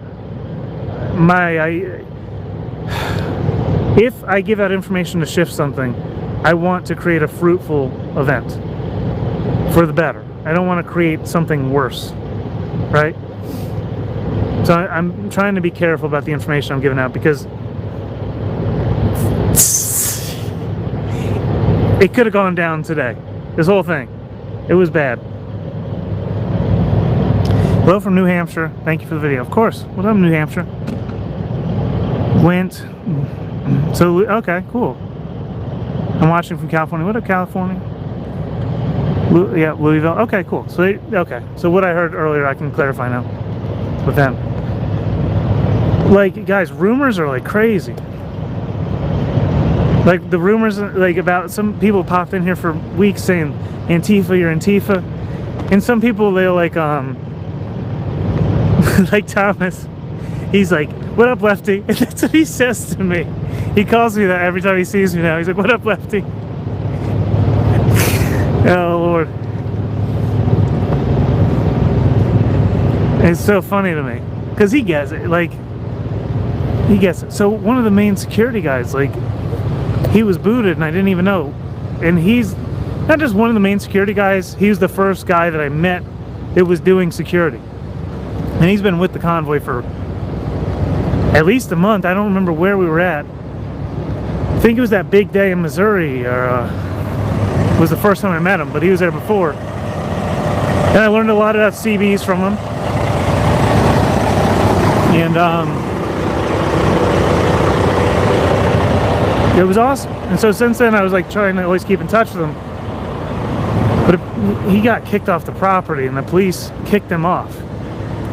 if I give out information to shift something, I want to create a fruitful event for the better. I don't want to create something worse, right? So I'm trying to be careful about the information I'm giving out, because it could have gone down today. This whole thing. It was bad. Hello from New Hampshire. Thank you for the video. Of course. What up, New Hampshire? Went. So, okay, cool. I'm watching from California. What up, California? Yeah, Louisville. Okay, cool. So, okay. So what I heard earlier, I can clarify now with them. Like, guys, rumors are like crazy. Like the rumors, like about some people popped in here for weeks saying Antifa, you're Antifa, and some people they're like like Thomas, he's like, what up, Lefty? And that's what he says to me. He calls me that every time he sees me now. He's like, what up, Lefty? Oh Lord. It's so funny to me because he gets it, like he gets it. So one of the main security guys, like, he was booted and I didn't even know. And he's not just one of the main security guys, he was the first guy that I met that was doing security. And he's been with the convoy for at least a month. I don't remember where we were at. I think it was that big day in Missouri, or was the first time I met him, but he was there before. And I learned a lot about CBs from him. And it was awesome. And so since then I was like trying to always keep in touch with him. But he got kicked off the property and the police kicked him off.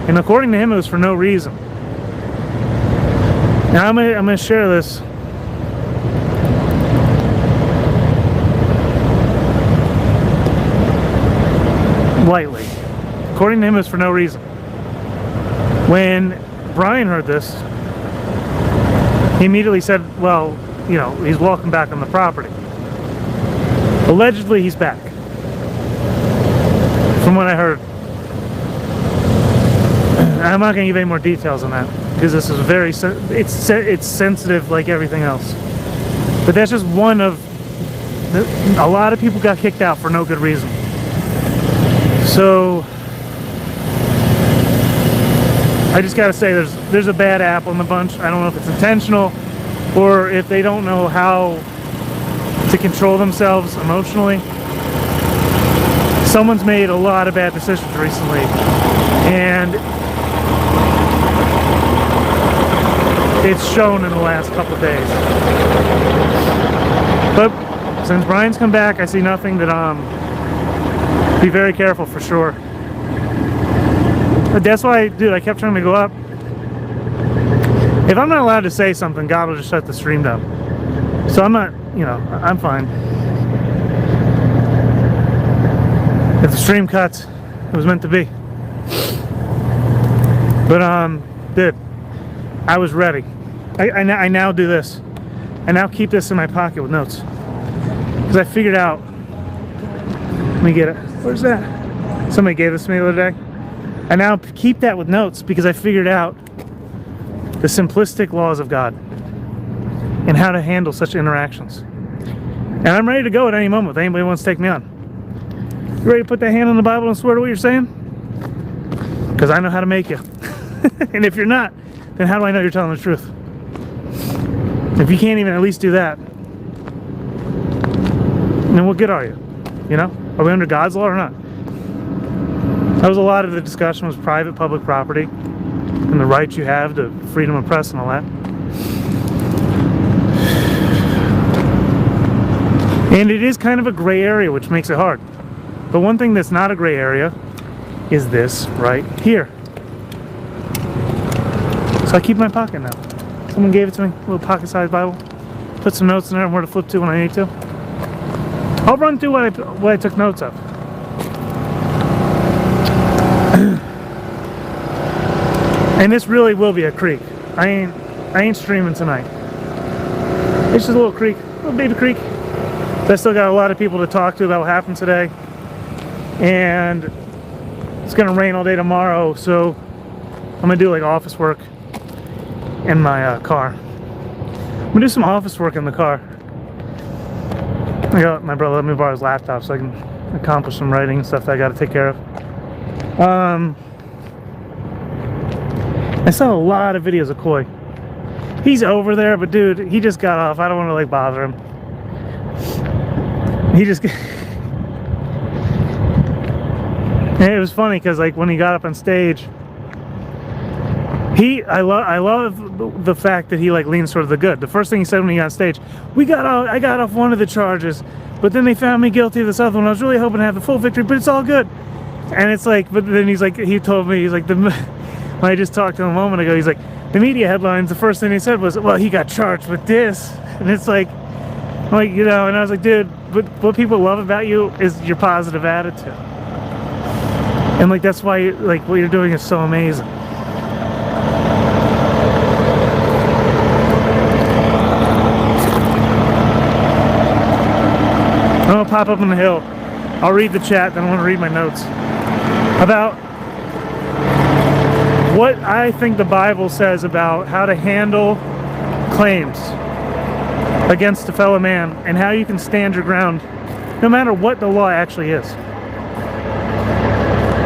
And according to him it was for no reason. Now I'm gonna share this. Lightly. According to him it was for no reason. When Brian heard this, he immediately said, well, you know, he's welcome back on the property. Allegedly, he's back. From what I heard. I'm not going to give any more details on that, because this is very, it's sensitive like everything else. But that's just one of, a lot of people got kicked out for no good reason. So, I just gotta say, there's a bad apple in the bunch. I don't know if it's intentional or if they don't know how to control themselves emotionally. Someone's made a lot of bad decisions recently, and it's shown in the last couple of days. But since Brian's come back, I see nothing that be very careful for sure. But that's why, dude, I kept trying to go up. If I'm not allowed to say something, God will just shut the stream down. So I'm not, you know, I'm fine. If the stream cuts, it was meant to be. But, dude, I was ready. I now do this. I now keep this in my pocket with notes. Because I figured out, let me get it. Where's that? Somebody gave this to me the other day. I now keep that with notes because I figured out the simplistic laws of God and how to handle such interactions. And I'm ready to go at any moment if anybody wants to take me on. You ready to put that hand on the Bible and swear to what you're saying? Because I know how to make you. And if you're not, then how do I know you're telling the truth? If you can't even at least do that, then what good are you? You know? Are we under God's law or not? That was a lot of the discussion, was private, public property, and the rights you have to freedom of press and all that. And it is kind of a gray area, which makes it hard. But one thing that's not a gray area is this right here. So I keep in my pocket now. Someone gave it to me, a little pocket-sized Bible. Put some notes in there and where to flip to when I need to. I'll run through what I took notes of. And this really will be a creek. I ain't streaming tonight. It's just a little creek, a little baby creek. But I still got a lot of people to talk to about what happened today. And it's gonna rain all day tomorrow, so I'm gonna do like office work in my car. I'm gonna do some office work in the car. I got my brother let me borrow his laptop so I can accomplish some writing and stuff that I gotta take care of. I saw a lot of videos of Coy. He's over there, but dude, he just got off. I don't want to like bother him. He just and it was funny because like when he got up on stage, I love the fact that he like leans toward the good. The first thing he said when he got on stage, I got off one of the charges, but then they found me guilty of this other one. I was really hoping to have the full victory, but it's all good. And it's like, but then he's like, he told me, he's like, when I just talked to him a moment ago, he's like, the media headlines, the first thing they said was, well, he got charged with this. And it's like, Like, you know, and I was like, dude, but what people love about you is your positive attitude. And like, that's why, like, what you're doing is so amazing. I'm gonna pop up on the hill. I'll read the chat, then I want to read my notes about what I think the Bible says about how to handle claims against a fellow man and how you can stand your ground no matter what the law actually is.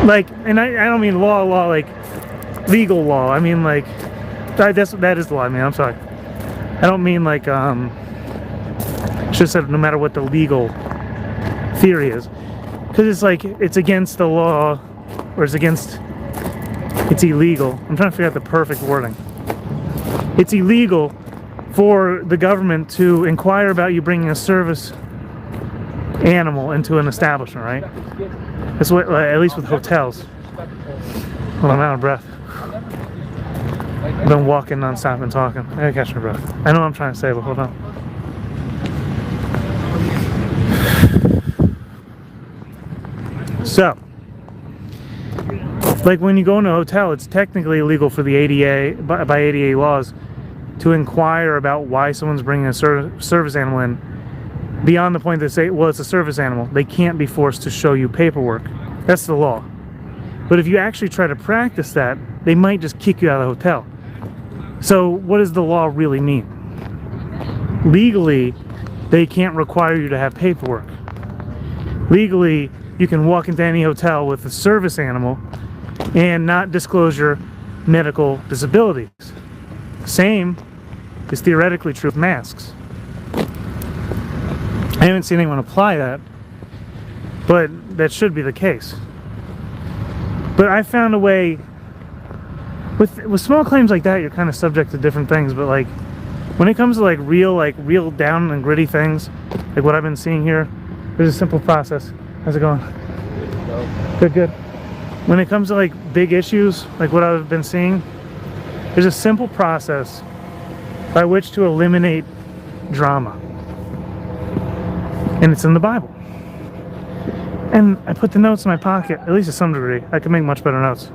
Like, and I don't mean law like legal law. I mean like that is the law. I mean, I'm sorry. I don't mean like should have said no matter what the legal theory is, because it's like it's against the law, or it's illegal. I'm trying to figure out the perfect wording. It's illegal for the government to inquire about you bringing a service animal into an establishment, right? That's what, at least with hotels. Well, I'm out of breath. I've been walking non-stop and talking. I gotta catch my breath. I know what I'm trying to say, but hold on. So, like when you go in a hotel, it's technically illegal for the ADA, by ADA laws, to inquire about why someone's bringing a service animal in, beyond the point they say, well, it's a service animal. They can't be forced to show you paperwork. That's the law. But if you actually try to practice that, they might just kick you out of the hotel. So what does the law really mean? Legally, they can't require you to have paperwork. Legally, you can walk into any hotel with a service animal and not disclose your medical disabilities. Same is theoretically true of masks. I haven't seen anyone apply that, but that should be the case. But I found a way, with small claims like that, you're kind of subject to different things, but like when it comes to like real down and gritty things, like what I've been seeing here, there's a simple process. How's it going? Good, good. When it comes to like big issues, like what I've been seeing, there's a simple process by which to eliminate drama. And it's in the Bible. And I put the notes in my pocket, at least to some degree. I can make much better notes.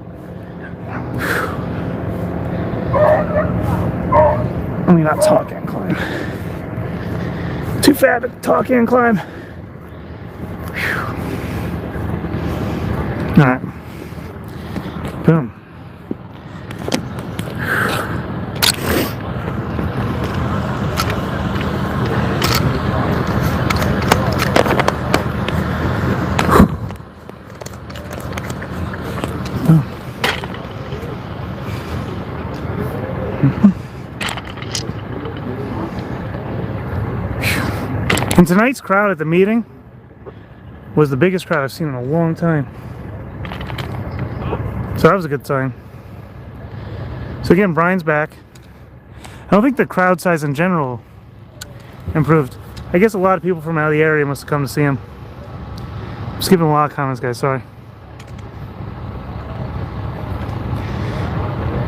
Let me not talk and climb. Too fat to talk and climb. Alright. Boom. And tonight's crowd at the meeting was the biggest crowd I've seen in a long time. So that was a good sign. So again, Brian's back. I don't think the crowd size in general improved. I guess a lot of people from out of the area must have come to see him. I'm skipping a lot of comments, guys, sorry.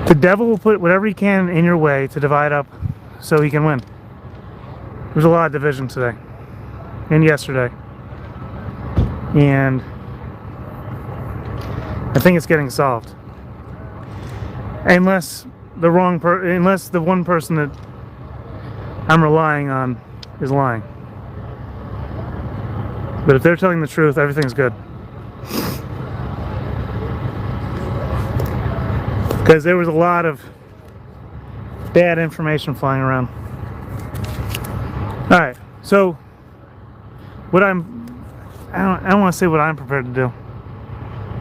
The devil will put whatever he can in your way to divide up so he can win. There's a lot of division today and yesterday. And I think it's getting solved. Unless the one person that I'm relying on is lying. But if they're telling the truth, everything's good. Because there was a lot of bad information flying around. Alright, so what I don't want to say what I'm prepared to do.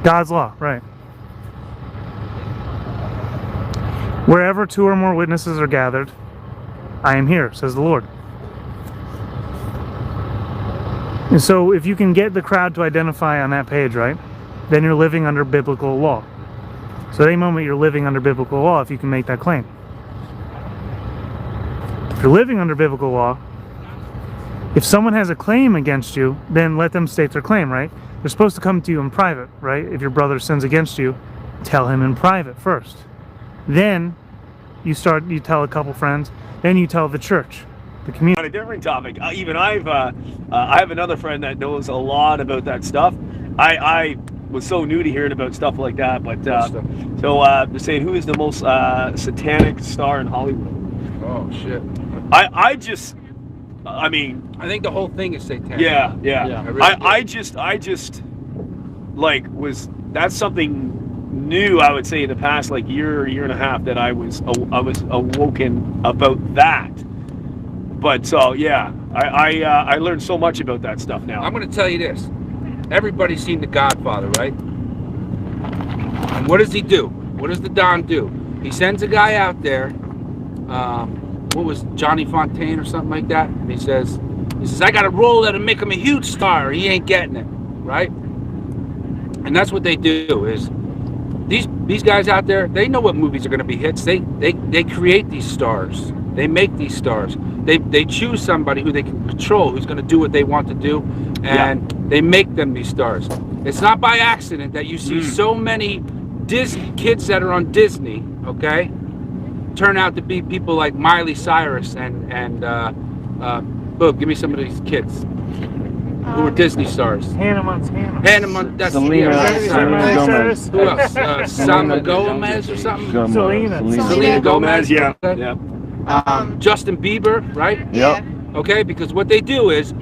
God's law, right. Wherever two or more witnesses are gathered, I am here, says the Lord. And so if you can get the crowd to identify on that page, right, then you're living under biblical law. So at any moment you're living under biblical law if you can make that claim. If you're living under biblical law, if someone has a claim against you, then let them state their claim, right? They're supposed to come to you in private, right? If your brother sins against you, tell him in private first. Then you tell a couple friends, then you tell the church. the community. On a different topic, I have another friend that knows a lot about that stuff. I was so new to hearing about stuff like that, but they're saying, who is the most satanic star in Hollywood? Oh shit. I think the whole thing is satanic. Yeah. I just like that's something new, I would say, in the past like year and a half that I was awoken about that. But so yeah, I learned so much about that stuff now. I'm going to tell you this. Everybody's seen The Godfather, right? And what does he do? What does the Don do? He sends a guy out there. What was Johnny Fontaine or something like that? And he says, I got a role that'll make him a huge star. He ain't getting it, right? And that's what they do. Is these guys out there? They know what movies are going to be hits. They create these stars. They make these stars. They choose somebody who they can control, who's going to do what they want to do, and they make them these stars. It's not by accident that you see so many Disney kids that are on Disney, okay, turn out to be people like Miley Cyrus and Boog, give me some of these kids who were Disney stars. Hannah Montana. That's Selena Gomez. Who else? Selena Gomez or something? Selena Gomez. Yeah. Justin Bieber, right? Yep. Okay, because what they do is,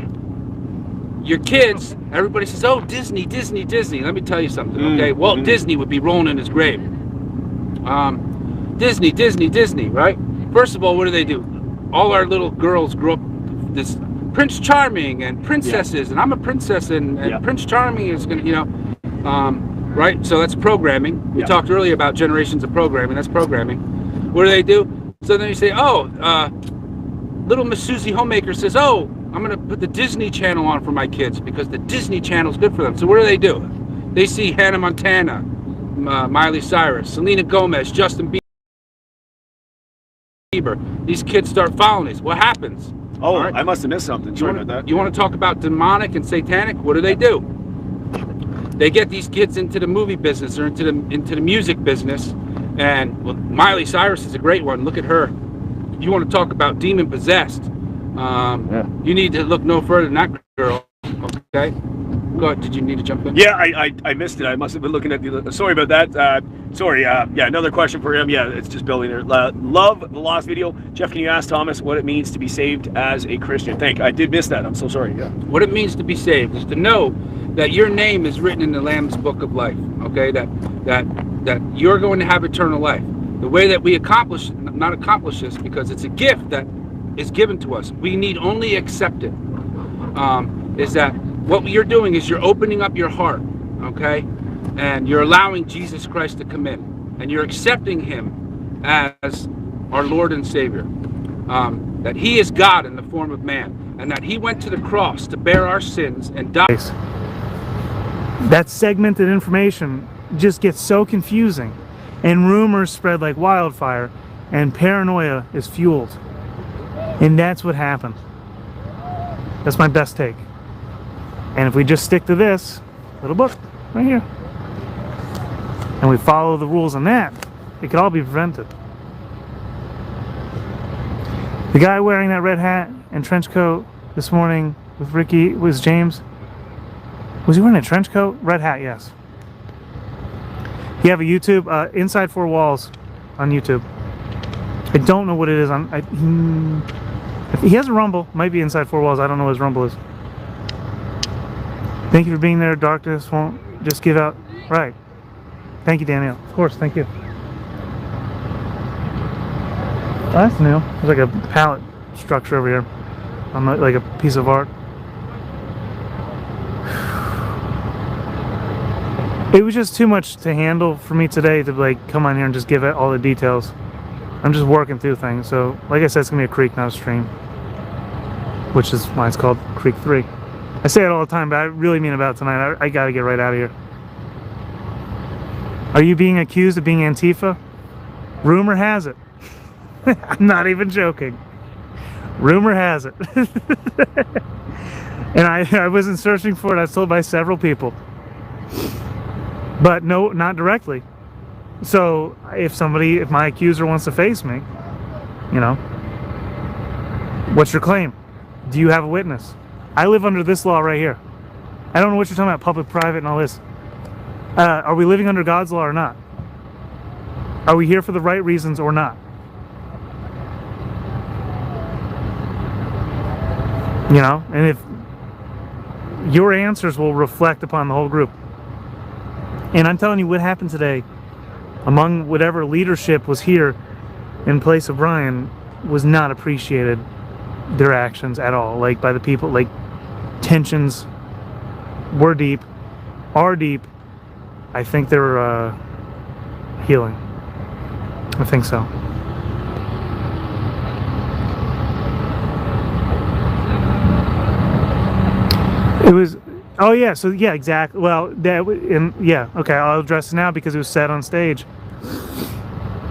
your kids, everybody says, oh, Disney. Let me tell you something, okay? Walt Disney would be rolling in his grave. Disney, right? First of all, what do? All our little girls grew up this Prince Charming and princesses, and I'm a princess, and Prince Charming is going to, right? So that's programming. We talked earlier about generations of programming. That's programming. What do? So then you say, little Miss Susie Homemaker says, I'm going to put the Disney Channel on for my kids because the Disney Channel is good for them. So what do? They see Hannah Montana, Miley Cyrus, Selena Gomez, Justin Bieber. These kids start following these. What happens? Oh, right. I must have missed something. Sorry about that. You want to talk about demonic and satanic? What do? They get these kids into the movie business or into the music business, and Miley Cyrus is a great one. Look at her. You want to talk about demon possessed? You need to look no further than that girl. Okay. Go ahead. Did you need to jump in? Yeah, I missed it. I must have been looking at the. Sorry about that. Sorry. Another question for him. Yeah, it's just building there. Love the lost video. Jeff, can you ask Thomas what it means to be saved as a Christian? I did miss that. I'm so sorry. Yeah. What it means to be saved is to know that your name is written in the Lamb's Book of Life. Okay. That you're going to have eternal life. The way that we not accomplish this, because it's a gift that is given to us. We need only accept it. Is that what you're doing is you're opening up your heart, okay? And you're allowing Jesus Christ to come in. And you're accepting him as our Lord and Savior. That he is God in the form of man. And that he went to the cross to bear our sins and die. That segmented information just gets so confusing. And rumors spread like wildfire. And paranoia is fueled. And that's what happened. That's my best take. And if we just stick to this little book right here, and we follow the rules on that, it could all be prevented. The guy wearing that red hat and trench coat this morning with Ricky was James. Was he wearing a trench coat? Red hat, yes. You have a YouTube, Inside Four Walls on YouTube. I don't know what it is on. He has a Rumble. Might be Inside Four Walls. I don't know what his Rumble is. Thank you for being there. Darkness won't just give out. Right. Thank you, Danielle. Of course. Thank you. Oh, that's new. There's like a palette structure over here. On like a piece of art. It was just too much to handle for me today to like come on here and just give it all the details. I'm just working through things. So, like I said, it's going to be a creek, not a stream. Which is why it's called Creek 3. I say it all the time, but I really mean about it tonight. I got to get right out of here. Are you being accused of being Antifa? Rumor has it. I'm not even joking. Rumor has it. And I wasn't searching for it. I was told by several people. But no, not directly. So if my accuser wants to face me, you know, What's your claim? Do you have a witness? I live under this law right here. I don't know what you're talking about, public, private, and all this. Are we living under God's law or not? Are we here for the right reasons or not? You know, and if your answers will reflect upon the whole group. And I'm telling you, what happened today among whatever leadership was here in place of Brian was not appreciated, their actions at all, like by the people. Like, tensions were deep, are deep. I think they're healing. I think so. It was, oh yeah, so yeah, exactly. Well, yeah, okay, I'll address it now because it was said on stage.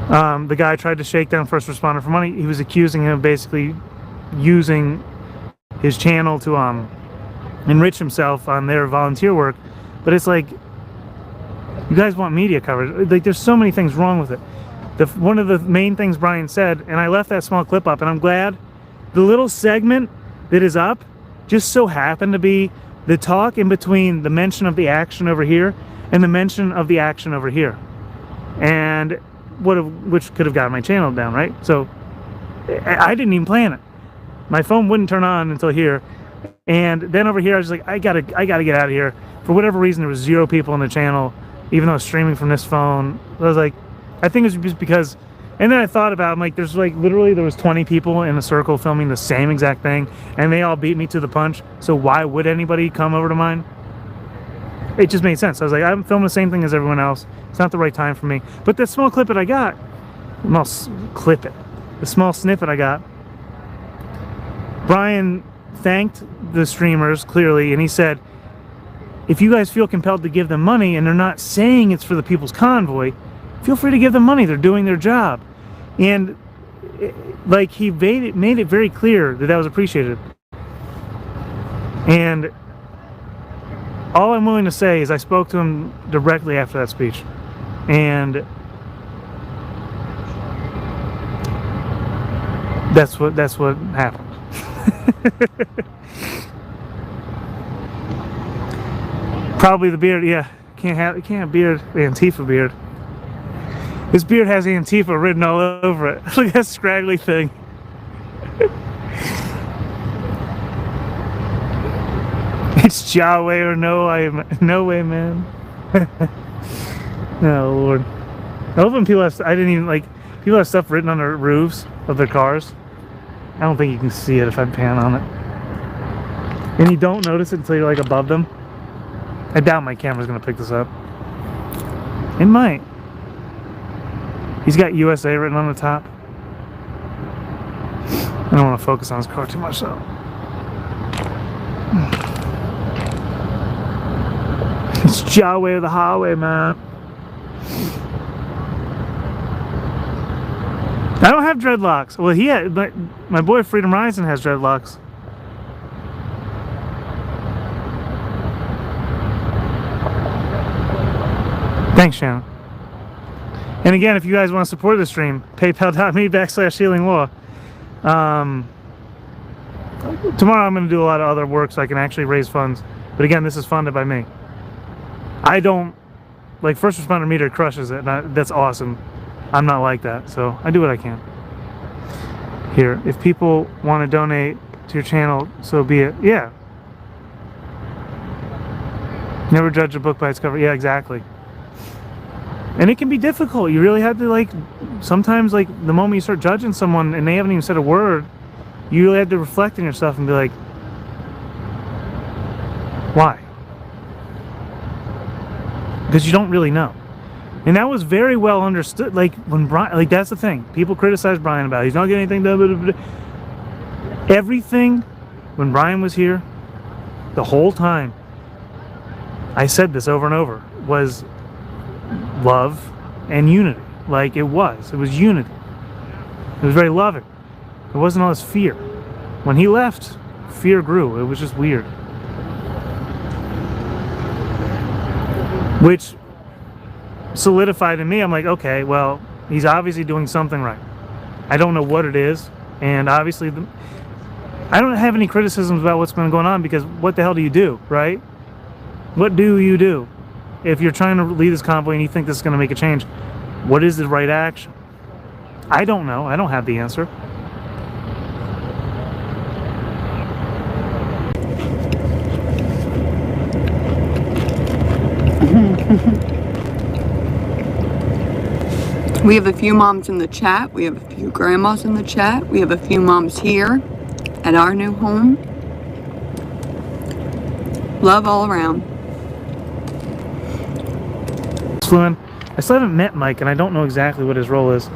The guy tried to shake down first responder for money. He was accusing him of basically using his channel to enrich himself on their volunteer work. But it's like, you guys want media coverage. Like, there's so many things wrong with it. One of the main things Brian said, and I left that small clip up, and I'm glad, the little segment that is up just so happened to be the talk in between the mention of the action over here and the mention of the action over here. And which could have gotten my channel down, right? So I didn't even plan it. My phone wouldn't turn on until here. And then over here, I was like, I gotta get out of here. For whatever reason, there was 0 people on the channel, even though I was streaming from this phone. I was like, I think it was just because, and then I thought about it, I'm like, there's like, literally there was 20 people in a circle filming the same exact thing, and they all beat me to the punch, so why would anybody come over to mine? It just made sense. I was like, I'm filming the same thing as everyone else. It's not the right time for me. But that small clip that I got, the small snippet I got, Brian thanked the streamers, clearly, and he said, if you guys feel compelled to give them money, and they're not saying it's for the People's Convoy, feel free to give them money. They're doing their job. And like, he made it very clear that that was appreciated. And all I'm willing to say is I spoke to him directly after that speech. And that's what happened. Probably the beard, yeah. Can't have beard, the Antifa beard. This beard has Antifa written all over it. Look at that scraggly thing. It's Yahweh or no way, man. Oh Lord. I love when people have, people have stuff written on their roofs of their cars. I don't think you can see it if I pan on it. And you don't notice it until you're like above them. I doubt my camera's gonna pick this up. It might. He's got USA written on the top. I don't want to focus on his car too much though. It's Yahweh or the highway, man. I don't have dreadlocks. Well, my boy Freedom Rising has dreadlocks. Thanks, Shannon. And again, if you guys want to support the stream, paypal.me/healinglaw. Tomorrow I'm going to do a lot of other work so I can actually raise funds. But again, this is funded by me. I don't, like, First Responder Meter crushes it, and that's awesome. I'm not like that, so I do what I can. Here, if people want to donate to your channel, so be it. Yeah. Never judge a book by its cover. Yeah, exactly. And it can be difficult. You really have to, like, sometimes, like, the moment you start judging someone and they haven't even said a word, you really have to reflect on yourself and be like, why? Because you don't really know. And that was very well understood. Like, when Brian, like, that's the thing. People criticize Brian about it. He's not getting anything done. Everything, when Brian was here, the whole time, I said this over and over, was love and unity. Like, it was unity. It was very loving. It wasn't all this fear. When he left, fear grew. It was just weird. Which solidified in me, I'm like, okay, well, he's obviously doing something right. I don't know what it is, and obviously I don't have any criticisms about what's been going on, because what the hell do you do, right? What do you do? If you're trying to lead this convoy and you think this is going to make a change, what is the right action? I don't know. I don't have the answer. We have a few moms in the chat. We have a few grandmas in the chat. We have a few moms here at our new home. Love all around. Fluent. I still haven't met Mike, and I don't know exactly what his role is.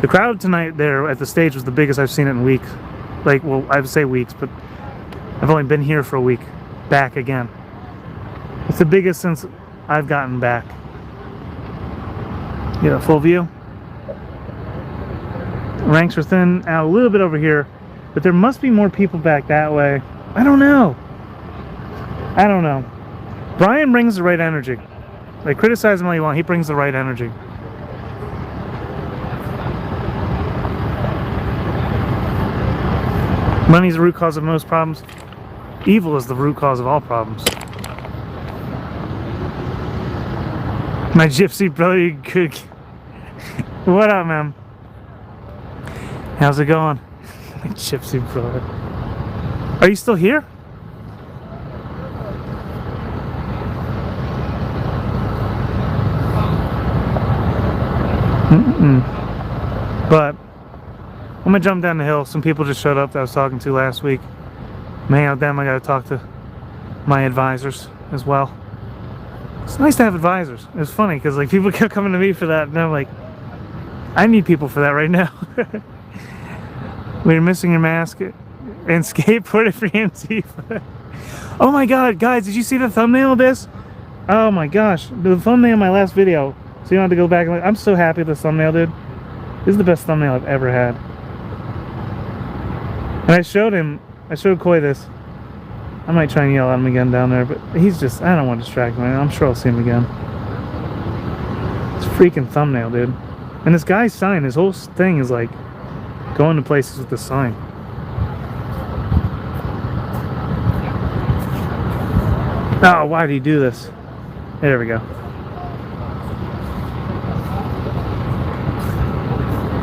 The crowd tonight there at the stage was the biggest I've seen it in weeks. Like, well, I would say weeks, but I've only been here for a week. Back again. It's the biggest since I've gotten back. Get a full view. Ranks are thin out a little bit over here, but there must be more people back that way. I don't know. I don't know. Brian brings the right energy. Like, criticize him all you want, he brings the right energy. Money's the root cause of most problems. Evil is the root cause of all problems. My gypsy brother cook. What up, man? How's it going? My gypsy brother. Are you still here? But I'm gonna jump down the hill. Some people just showed up that I was talking to last week. I'm hanging out with them. I gotta talk to my advisors as well. It's nice to have advisors. It's funny because like people kept coming to me for that, and I'm like, I need people for that right now. We're missing your mask and skateboard for Antifa. Oh my god, guys, did you see the thumbnail of this? Oh my gosh, the thumbnail of my last video. So you don't have to go back and look. I'm so happy with this thumbnail, dude. This is the best thumbnail I've ever had. And I showed Coy this. I might try and yell at him again down there, but he's just, I don't want to distract him. I'm sure I'll see him again. It's a freaking thumbnail, dude. And this guy's sign, his whole thing is like going to places with the sign. Oh, why did he do this? There we go.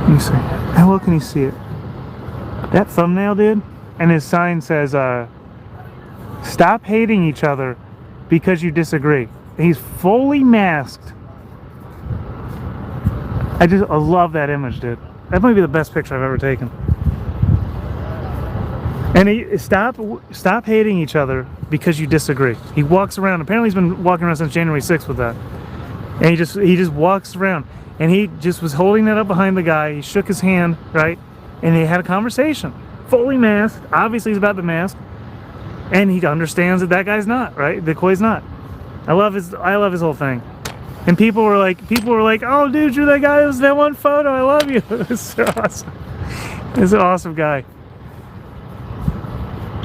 Let me see. How well can you see it? That thumbnail, dude, and his sign says, stop hating each other because you disagree. He's fully masked. I love that image, dude. That might be the best picture I've ever taken. And he stop hating each other because you disagree. He walks around. Apparently, he's been walking around since January 6th with that. And he just walks around, and he just was holding that up behind the guy. He shook his hand, right, and they had a conversation. Fully masked. Obviously, he's about the mask, and he understands that that guy's not, right. The Coy's not. I love his whole thing. And people were like, oh, dude, you're that guy that was that one photo. I love you. It's so awesome. He's an awesome guy.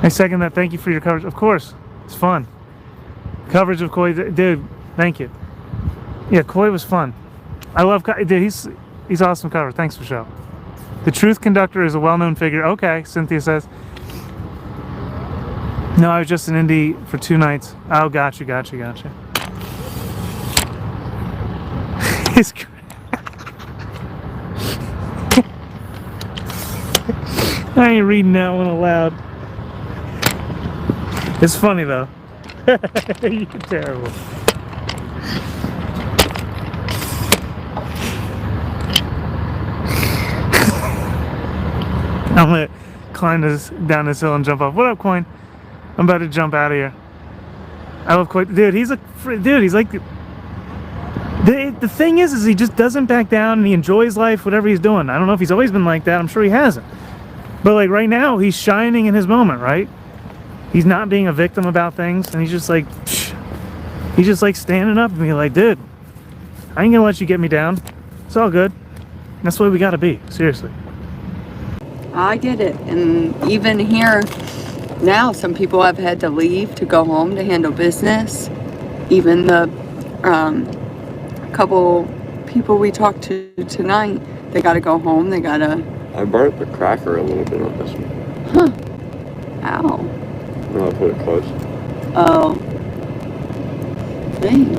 I second that. Thank you for your coverage. Of course, it's fun. Coverage of Coy, dude. Thank you. Yeah, Coy was fun. I love, dude. He's awesome cover. Thanks for show. The Truth Conductor is a well-known figure. Okay, Cynthia says. No, I was just in Indy for 2 nights. Oh, gotcha. It's I ain't reading that one aloud. It's funny though. You're terrible. I'm gonna climb down this hill and jump off. What up, Coin? I'm about to jump out of here. I love Coin. Dude, he's like the thing is he just doesn't back down, and he enjoys life, whatever he's doing. I don't know if he's always been like that. I'm sure he hasn't. But like right now, he's shining in his moment, right? He's not being a victim about things, and he's just like standing up and being like, dude, I ain't gonna let you get me down. It's all good. That's the way we gotta be, seriously. I get it. And even here now, some people have had to leave to go home to handle business. Even the couple people we talked to tonight, they gotta go home. They gotta... I burnt the cracker a little bit on this one. Huh. Ow. I'll put it close. Oh. Dang.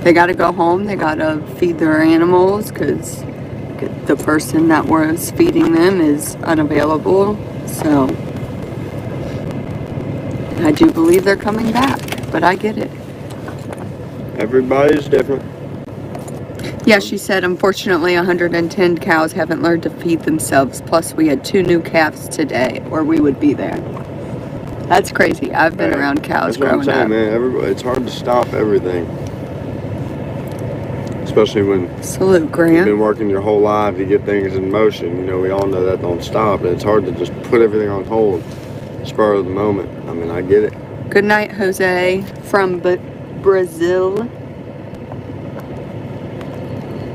They gotta go home. They gotta feed their animals because the person that was feeding them is unavailable. So I do believe they're coming back, but I get it. Everybody's different. Yeah, she said, unfortunately, 110 cows haven't learned to feed themselves. Plus, we had 2 new calves today, or we would be there. That's crazy. I've been around cows growing up. That's what I'm saying, man. Everybody, it's hard to stop everything. Especially when Salute, Grant. You've been working your whole life to get things in motion. You know, we all know that don't stop. And it's hard to just put everything on hold, spur of the moment. I mean, I get it. Good night, Jose, from Brazil.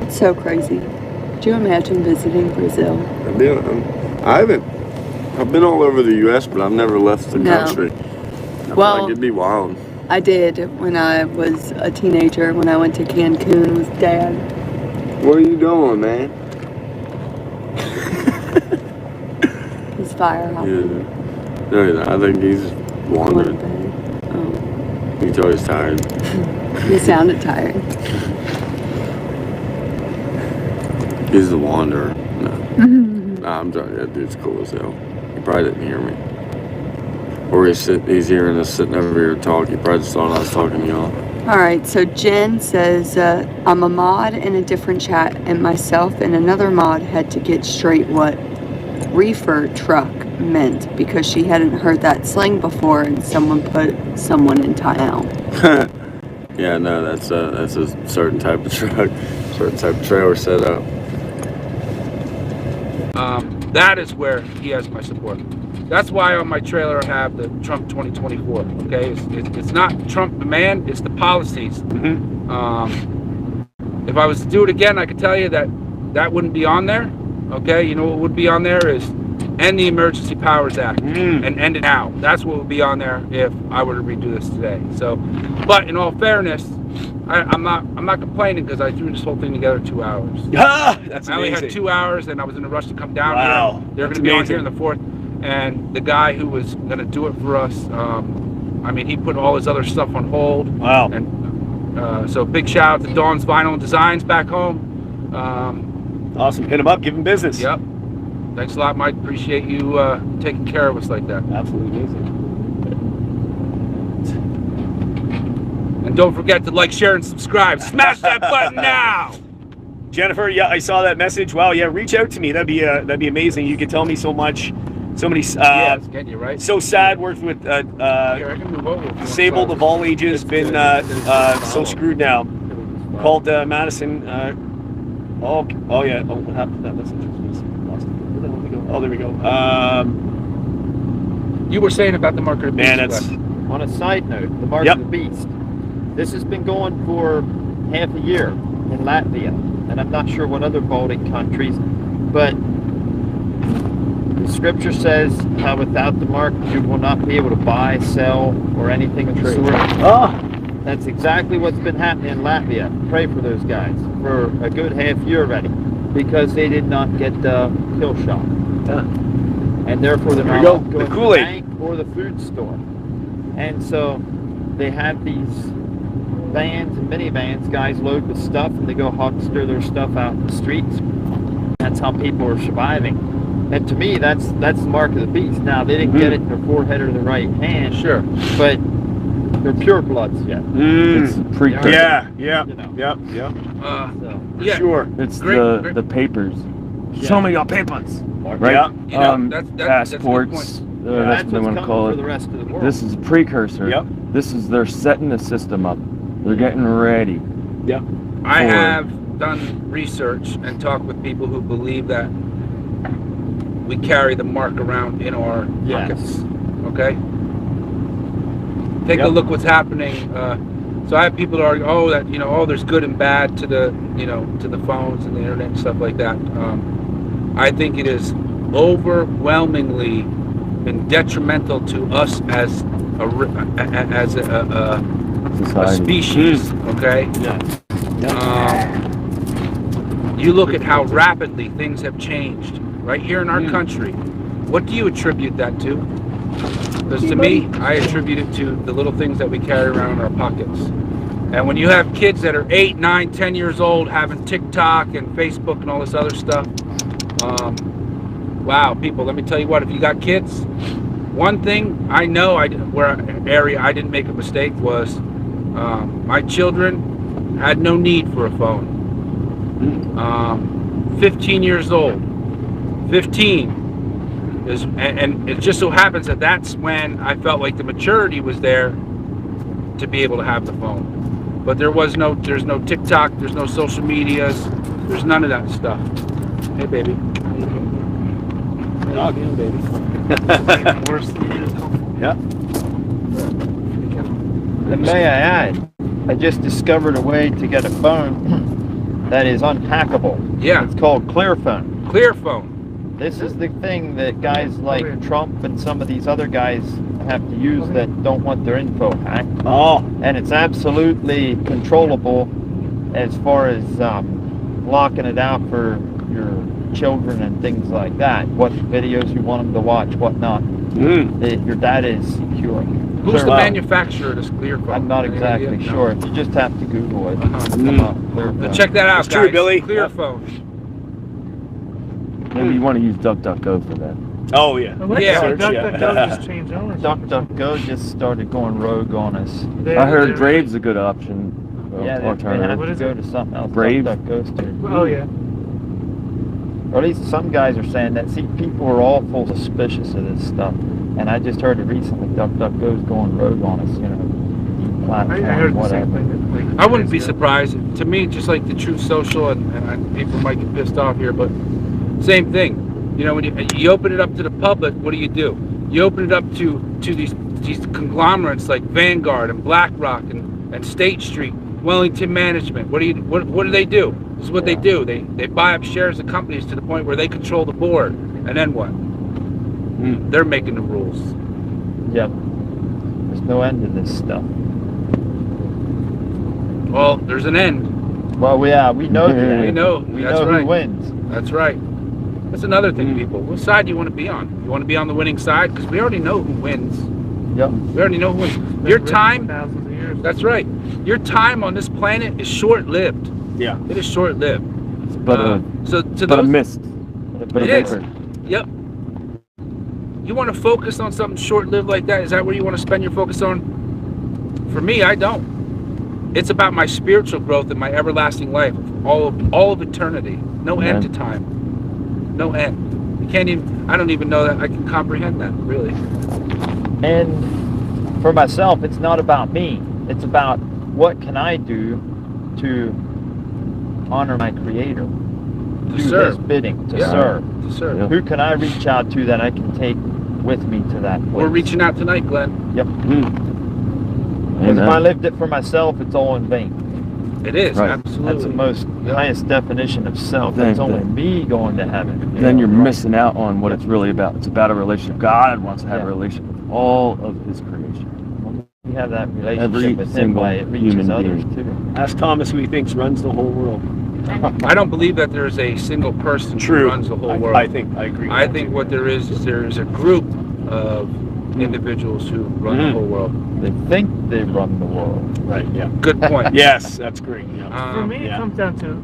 It's so crazy. Do you imagine visiting Brazil? I've been all over the U.S., but I've never left the country. Well, like, it'd be wild. I did when I was a teenager, when I went to Cancun with Dad. What are you doing, man? He's fire hopping. Yeah. No, I think he's wandering. Oh. You can tell he's tired. He sounded tired. He's the wanderer. No. Nah, I'm sorry. That dude's cool as hell. He probably didn't hear me. Or he's hearing us sitting over here talking. He probably just thought I was talking to y'all. All right, so Jen says, I'm a mod in a different chat, and myself and another mod had to get straight what reefer truck meant because she hadn't heard that slang before, and someone put someone in town. Yeah, no, that's a certain type of truck, certain type of trailer setup. That is where he has my support. That's why on my trailer I have the Trump 2024. Okay, it's not Trump the man, it's the policies. If I was to do it again, I could tell you that wouldn't be on there. Okay, you know what would be on there is end the Emergency Powers Act and end it now. That's what would be on there if I were to redo this today. So, but in all fairness, I'm not complaining because I threw this whole thing together in 2 hours. Ah, that's amazing. I only had 2 hours, and I was in a rush to come down Wow, here. They're going to be on here in the 4th, and the guy who was going to do it for us, I mean, he put all his other stuff on hold. Wow. And so big shout out to Dawn's Vinyl Designs back home. Awesome. Hit him up. Give him business. Yep. Thanks a lot, Mike. Appreciate you taking care of us like that. Absolutely amazing. And don't forget to like, share, and subscribe. Smash that button now. Jennifer, yeah, I saw that message. Wow, yeah, reach out to me. That'd be amazing. You could tell me so much, so many. Yeah, it's getting you right. So sad working with disabled of all ages. Been so screwed now. Called Madison. Oh yeah. Oh, what happened to that message? Lost it. Where the hell did we go? Oh, there we go. You were saying about the mark of the beast. Man, that's on a side note. The mark of the beast. This has been going for half a year in Latvia, and I'm not sure what other Baltic countries, but the scripture says how without the mark you will not be able to buy, sell, or anything of the sort. Oh. That's exactly what's been happening in Latvia. Pray for those guys for a good half year already, because they did not get the kill shot, and therefore they're not going to the bank or the food store. And so they have these vans and minivans, guys load with stuff, and they go huckster their stuff out in the streets. That's how people are surviving. And to me, that's the mark of the beast. Now, they didn't get it in their forehead or their right hand. Sure. But they're pure bloods yet. It's precursor. Yeah. Sure. It's the papers. Show me your papers. Right? Passports. That's what they want to call it. The rest of the world. This is a precursor. Yep. They're setting the system up. They're getting ready. Yep. I have done research and talked with people who believe that we carry the mark around in our pockets. Okay? Take a look what's happening. So I have people that argue, there's good and bad to the, to the phones and the internet and stuff like that. I think it is overwhelmingly been detrimental to us as a species. Okay. You look at how rapidly things have changed right here in our country. What do you attribute that to? Because to me, I attribute it to the little things that we carry around in our pockets. And when you have kids that are 8, 9, 10 years old having TikTok and Facebook and all this other stuff, wow, people, let me tell you what, if you got kids, one thing I know I didn't make a mistake was my children had no need for a phone. 15 years old, 15 is, and it just so happens that that's when I felt like the maturity was there to be able to have the phone. But there's no TikTok, there's no social medias, there's none of that stuff. Hey, baby. Dog in, baby. Yeah. And may I add, I just discovered a way to get a phone that is unhackable. Yeah. It's called Clearphone. Clearphone. This is the thing that guys like Trump and some of these other guys have to use that don't want their info hacked. Oh. And it's absolutely controllable as far as locking it out for your children and things like that. What videos you want them to watch, what not. Your data is secure. Who's the manufacturer of this Clearphone? I'm not exactly sure. You just have to Google it. Come up, Clearphone. Check that out, It's true, guys. Billy. Clearphone. Maybe you want to use DuckDuckGo for that. Oh yeah. Yeah. DuckDuckGo just changed ownership. DuckDuckGo just started going rogue on us. I heard Brave's a good option. Yeah, they have to go to something else. Brave? DuckDuckGo's too. Oh yeah. Or at least some guys are saying that. See, people are all full suspicious of this stuff. And I just heard it recently. DuckDuckGo's going rogue on us, you know. I heard the same thing. I wouldn't be surprised. To me, just like the Truth Social, and people might get pissed off here, but same thing. You know, when you open it up to the public, what do? You open it up to these conglomerates like Vanguard and BlackRock and State Street, Wellington Management. What do they do? This is what they do. They buy up shares of companies to the point where they control the board. And then what? They're making the rules. Yep. There's no end to this stuff. Well, there's an end. Well, yeah, we know the end. We know. We That's know right. who wins. That's right. That's another thing, people. What side do you want to be on? You want to be on the winning side? Because we already know who wins. Yep. We already know who wins. Your time, that's right. Your time on this planet is short-lived. Yeah. It is short-lived. But a mist. But it a is. vapor. Yep. You want to focus on something short-lived like that? Is that where you want to spend your focus on? For me, I don't. It's about my spiritual growth and my everlasting life, all of eternity. No end to time. No end. You can't even. I don't even know that I can comprehend that, really. And for myself, it's not about me. It's about what can I do to honor my Creator, To do serve. His bidding, to Yeah. serve. To serve. Who can I reach out to that I can take with me to that place? We're reaching out tonight, Glenn. Yep. Because if I lived it for myself, it's all in vain. It is, Right. absolutely. That's the most highest definition of self. That's only me going to heaven. Then you're missing out on what it's really about. It's about a relationship. God wants to have a relationship with all of His creation. You have that relationship Every with Him, single why it reaches human others being. too. Ask Thomas who he thinks runs the whole world. I don't believe that there's a single person True. who runs the whole world. I agree. I think what there is there's a group of individuals who run the whole world. They think they run the world. Right, yeah. Good point. Yes, that's great. Yeah. For me, it comes down to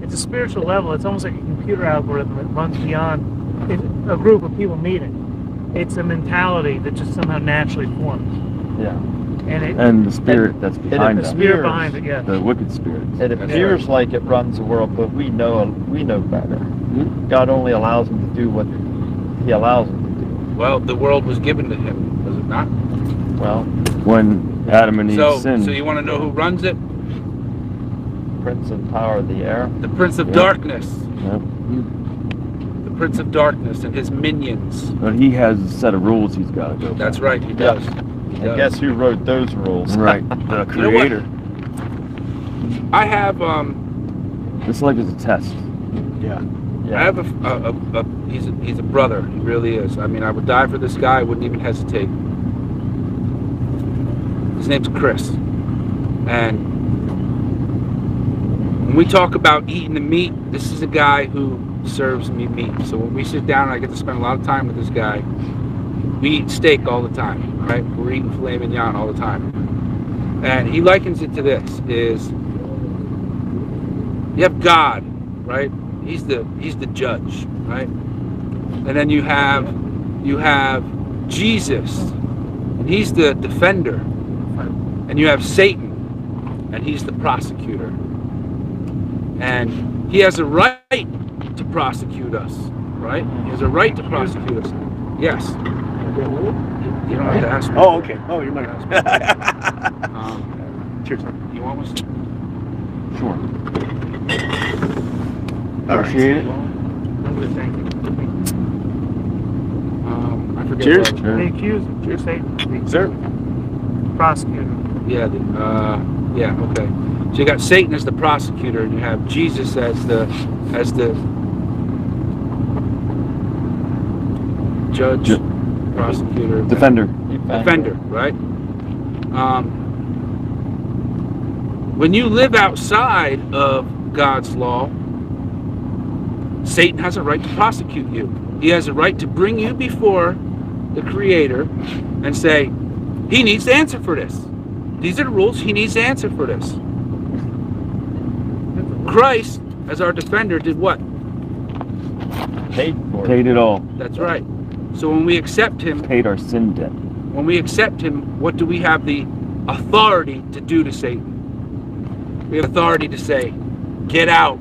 it's a spiritual level. It's almost like a computer algorithm that runs beyond a group of people meeting. It's a mentality that just somehow naturally forms. Yeah. And the spirit that's behind the it. spirit behind it, yeah. The wicked spirits. It appears like it runs the world, but we know better. God only allows him to do what He allows him to do. Well, the world was given to him, was it not? Well, when Adam and Eve sinned. So you want to know who runs it? Prince of power of the air. The Prince of Darkness. The Prince of Darkness and his minions. But he has a set of rules he's got to go by. That's right, he does. And guess who wrote those rules? Right, the You know what? Creator. I have This life is a test. Yeah. I have he's a brother. He really is. I mean, I would die for this guy. I wouldn't even hesitate. His name's Chris. And when we talk about eating the meat, this is a guy who serves me meat. So when we sit down and I get to spend a lot of time with this guy, We eat steak all the time, right? We're eating filet mignon all the time. And he likens it to this, is you have God, right? He's the judge, right? And then you have Jesus, and he's the defender. And you have Satan, and he's the prosecutor. And he has a right to prosecute us, right? He has a right to prosecute us. Yes. You don't have to ask me. Oh, okay. Oh, you're not going to ask me. Cheers. You want one? Sure. Appreciate it. Thank you. I forget. Cheers. The accuser. Cheers. Satan. Sir. Prosecutor. Yeah. Yeah. Okay. So you got Satan as the prosecutor, and you have Jesus as the judge, prosecutor, Defender. defender, right? When you live outside of God's law, Satan has a right to prosecute you. He has a right to bring you before the Creator and say, he needs to answer for this. These are the rules. He needs to answer for this. Christ, as our defender, did what? Paid it all. That's right. So when we accept him, Paid our sin debt. when we accept him, what do we have the authority to do to Satan? We have authority to say, get out.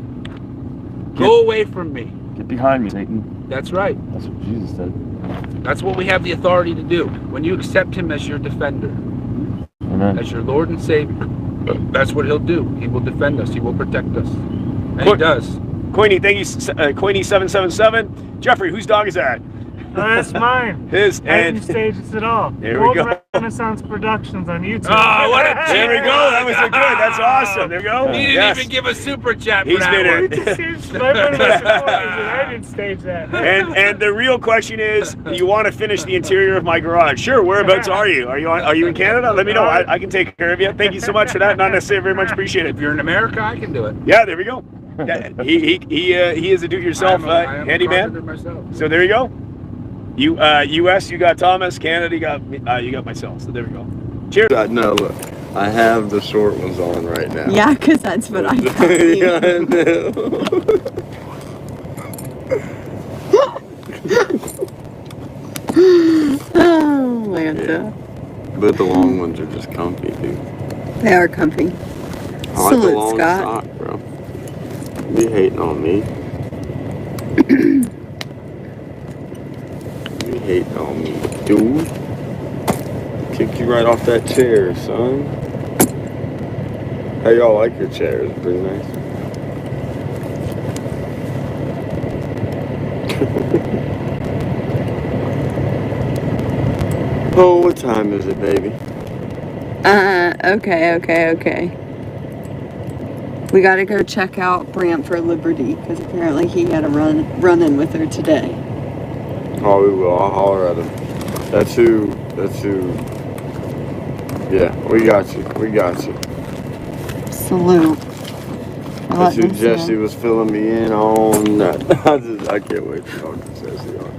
Go away from me. Get behind me, Satan. That's right. That's what Jesus said. That's what we have the authority to do. When you accept him as your defender, Amen. as your Lord and Savior, that's what he'll do. He will defend us. He will protect us. And he does. Coiny, thank you, Coiny777. Jeffrey, whose dog is that? That's mine. His, I didn't stage this at all. There we go. Renaissance Productions on YouTube. Oh, what a There we go. That was a good. That's awesome. There we go. He didn't Yes. even give a super chat for He's that been one. in. I didn't stage that. And the real question is, you want to finish the interior of my garage? Sure. Whereabouts are you? Are you in Canada? Let me know. I can take care of you. Thank you so much for that. Not necessarily very much appreciated. If you're in America, I can do it. Yeah, there we go. He is a do-it-yourself I am a handyman. carpenter myself. So there you go. You U.S. you got Thomas. Canada you got myself. So there we go. Cheers. No, look, I have the short ones on right now. Yeah, because that's what I got. Yeah, I know. Oh, Lanta. Yeah. But the long ones are just comfy, dude. They are comfy. I like the Salute, long Scott. sock, bro. You hating on me? You hating on me, dude? Kick you right off that chair, son. How y'all like your chair? It's pretty nice. Oh, what time is it, baby? Okay. We gotta go check out Brant for Liberty, because apparently he had a run-in with her today. Oh, we will. I'll holler at him. That's who. Yeah, we got you. Salute. That's who Jesse was filling me in on. I can't wait to talk to Jesse on.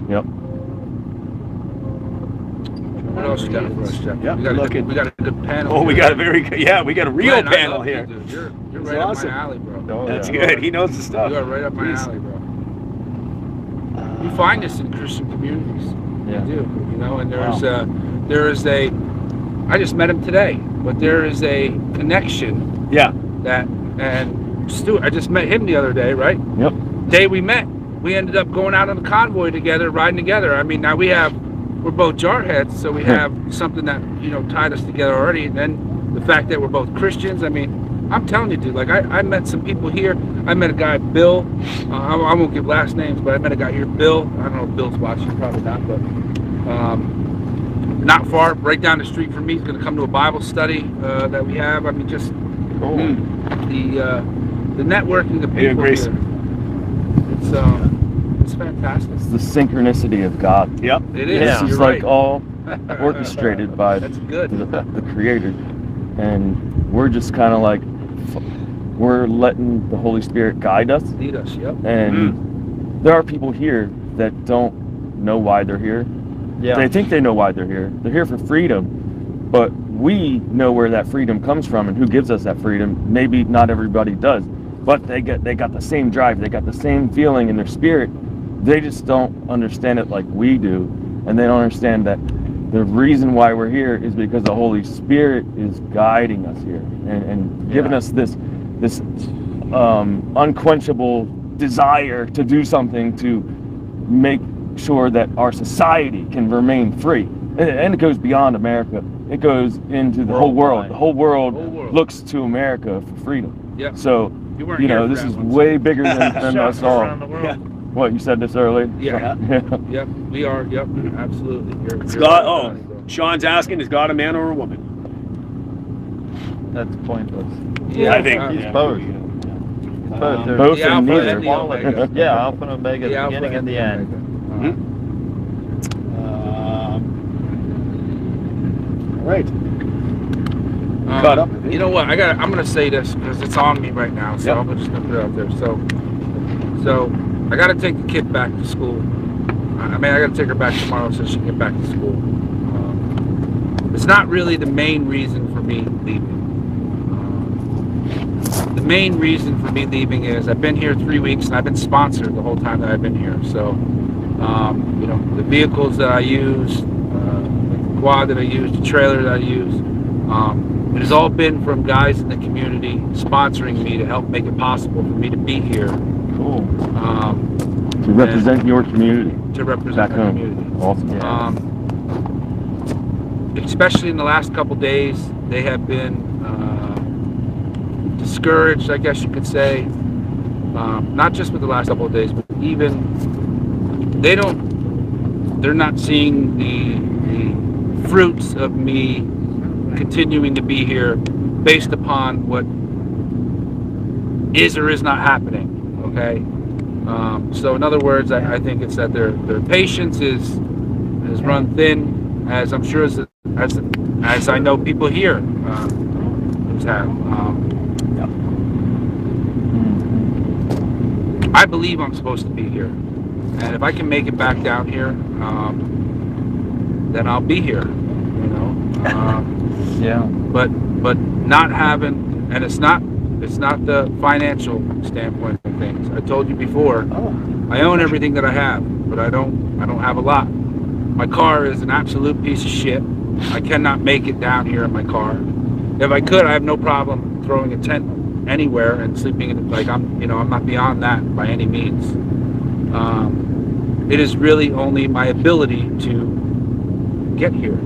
Yep. What else you got for us, Jeff? Yep, we got a good panel. Oh, we here. got a very good. Yeah, we got a real Glenn, I panel love you, here. dude. You're That's right awesome. up my alley, bro. Oh, That's yeah. good. He knows the stuff. You are right up my Please. alley, bro. You find this in Christian communities. Yeah. You do, you know, and there is a, I just met him today, but there is a connection. Yeah. And Stuart, I just met him the other day, right? Yep. Day we met, we ended up going out on the convoy together, riding together. I mean, now we're both jarheads, so we have something that, you know, tied us together already. And then the fact that we're both Christians, I mean, I'm telling you, dude, like I met some people here. I met a guy, Bill. I won't give last names, but I met a guy here, Bill. I don't know if Bill's watching, probably not, but not far, right down the street from me. He's going to come to a Bible study that we have. I mean, just the networking of people here. That's fantastic. It's the synchronicity of God. Yep. It is. This is You're like right. all orchestrated by That's good. the Creator, and we're just kind of like we're letting the Holy Spirit guide us. Lead us. Yep. And there are people here that don't know why they're here. Yeah. They think they know why they're here. They're here for freedom, but we know where that freedom comes from and who gives us that freedom. Maybe not everybody does, but they got the same drive. They got the same feeling in their spirit. They just don't understand it like we do, and they don't understand that the reason why we're here is because the Holy Spirit is guiding us here and giving us this unquenchable desire to do something to make sure that our society can remain free. And it goes beyond America. It goes into the whole world. The whole world looks to America for freedom. Yeah. So, weren't you know, here this for is that one, way bigger than us all. around the world. What, you said this earlier? Yeah. Yep. We are. Yep. Absolutely. You're God, right. Sean's asking, is God a man or a woman? That's pointless. Yeah, I think He's both. He's both. They're Both The and Alpha neither. and the Omega. Yeah, Alpha and Omega, The the Alpha beginning and and the the end. All right. Caught up. You know what? I'm gonna say this because it's on me right now, so Yep. I'm just gonna put it out there. So I gotta take the kid back to school. I gotta take her back tomorrow so she can get back to school. It's not really the main reason for me leaving. The main reason for me leaving is I've been here 3 weeks and I've been sponsored the whole time that I've been here. So, you know, the vehicles that I use, the quad that I use, the trailer that I use, it has all been from guys in the community sponsoring me to help make it possible for me to be here. Cool. To represent your community. To represent back my home. community. Awesome. Yeah. Especially in the last couple days, they have been discouraged, I guess you could say. Not just with the last couple of days, but even they're not seeing the fruits of me continuing to be here based upon what is or is not happening. Okay. So in other words, I think it's that their patience is run thin, as I'm sure as I know people here have. I believe I'm supposed to be here, and if I can make it back down here, then I'll be here. You know. Yeah. But not having, and it's not the financial standpoint of things. I told you before, I own everything that I have, but I don't have a lot. My car is an absolute piece of shit. I cannot make it down here in my car. If I could, I have no problem throwing a tent anywhere and sleeping in it. Like I'm not beyond that by any means. It is really only my ability to get here.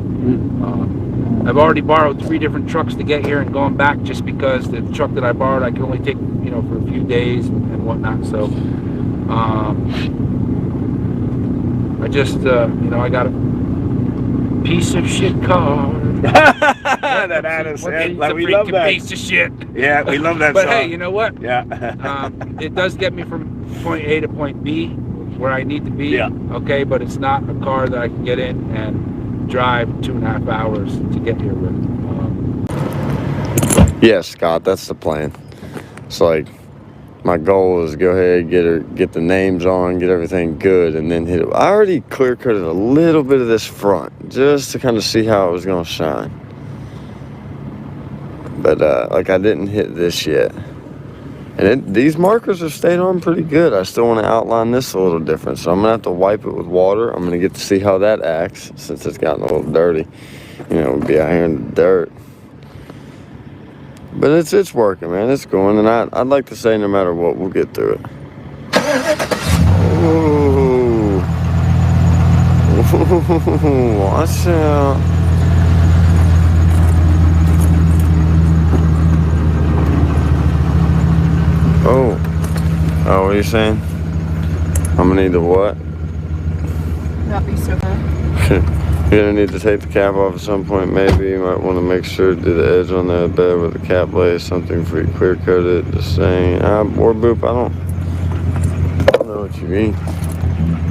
I've already borrowed 3 different trucks to get here and going back just because the truck that I borrowed I can only take, for a few days and whatnot. So I just, I got a piece of shit car. That Adams, It's we a love freaking that. piece of shit. Yeah, we love that But song. hey, you know what? Yeah. It does get me from point A to point B where I need to be. Yeah. Okay, but it's not a car that I can get in and drive 2.5 hours to get here with. Yes, Scott, that's the plan. It's like my goal is go ahead, get the names on, get everything good, and then hit it. I already clear coated a little bit of this front just to kind of see how it was gonna shine. But like I didn't hit this yet. And these markers have stayed on pretty good. I still want to outline this a little different. So I'm going to have to wipe it with water. I'm going to get to see how that acts since it's gotten a little dirty. We'll be out here in the dirt. But it's working, man. It's going. And I'd like to say no matter what, we'll get through it. Ooh. Ooh, watch out. Oh, what are you saying? I'm gonna need the what? Not be so bad. You're gonna need to take the cap off at some point, maybe. You might want to make sure to do the edge on that bed where the cap lays, something for you clear coat it. Just saying. Or boop, I don't know what you mean.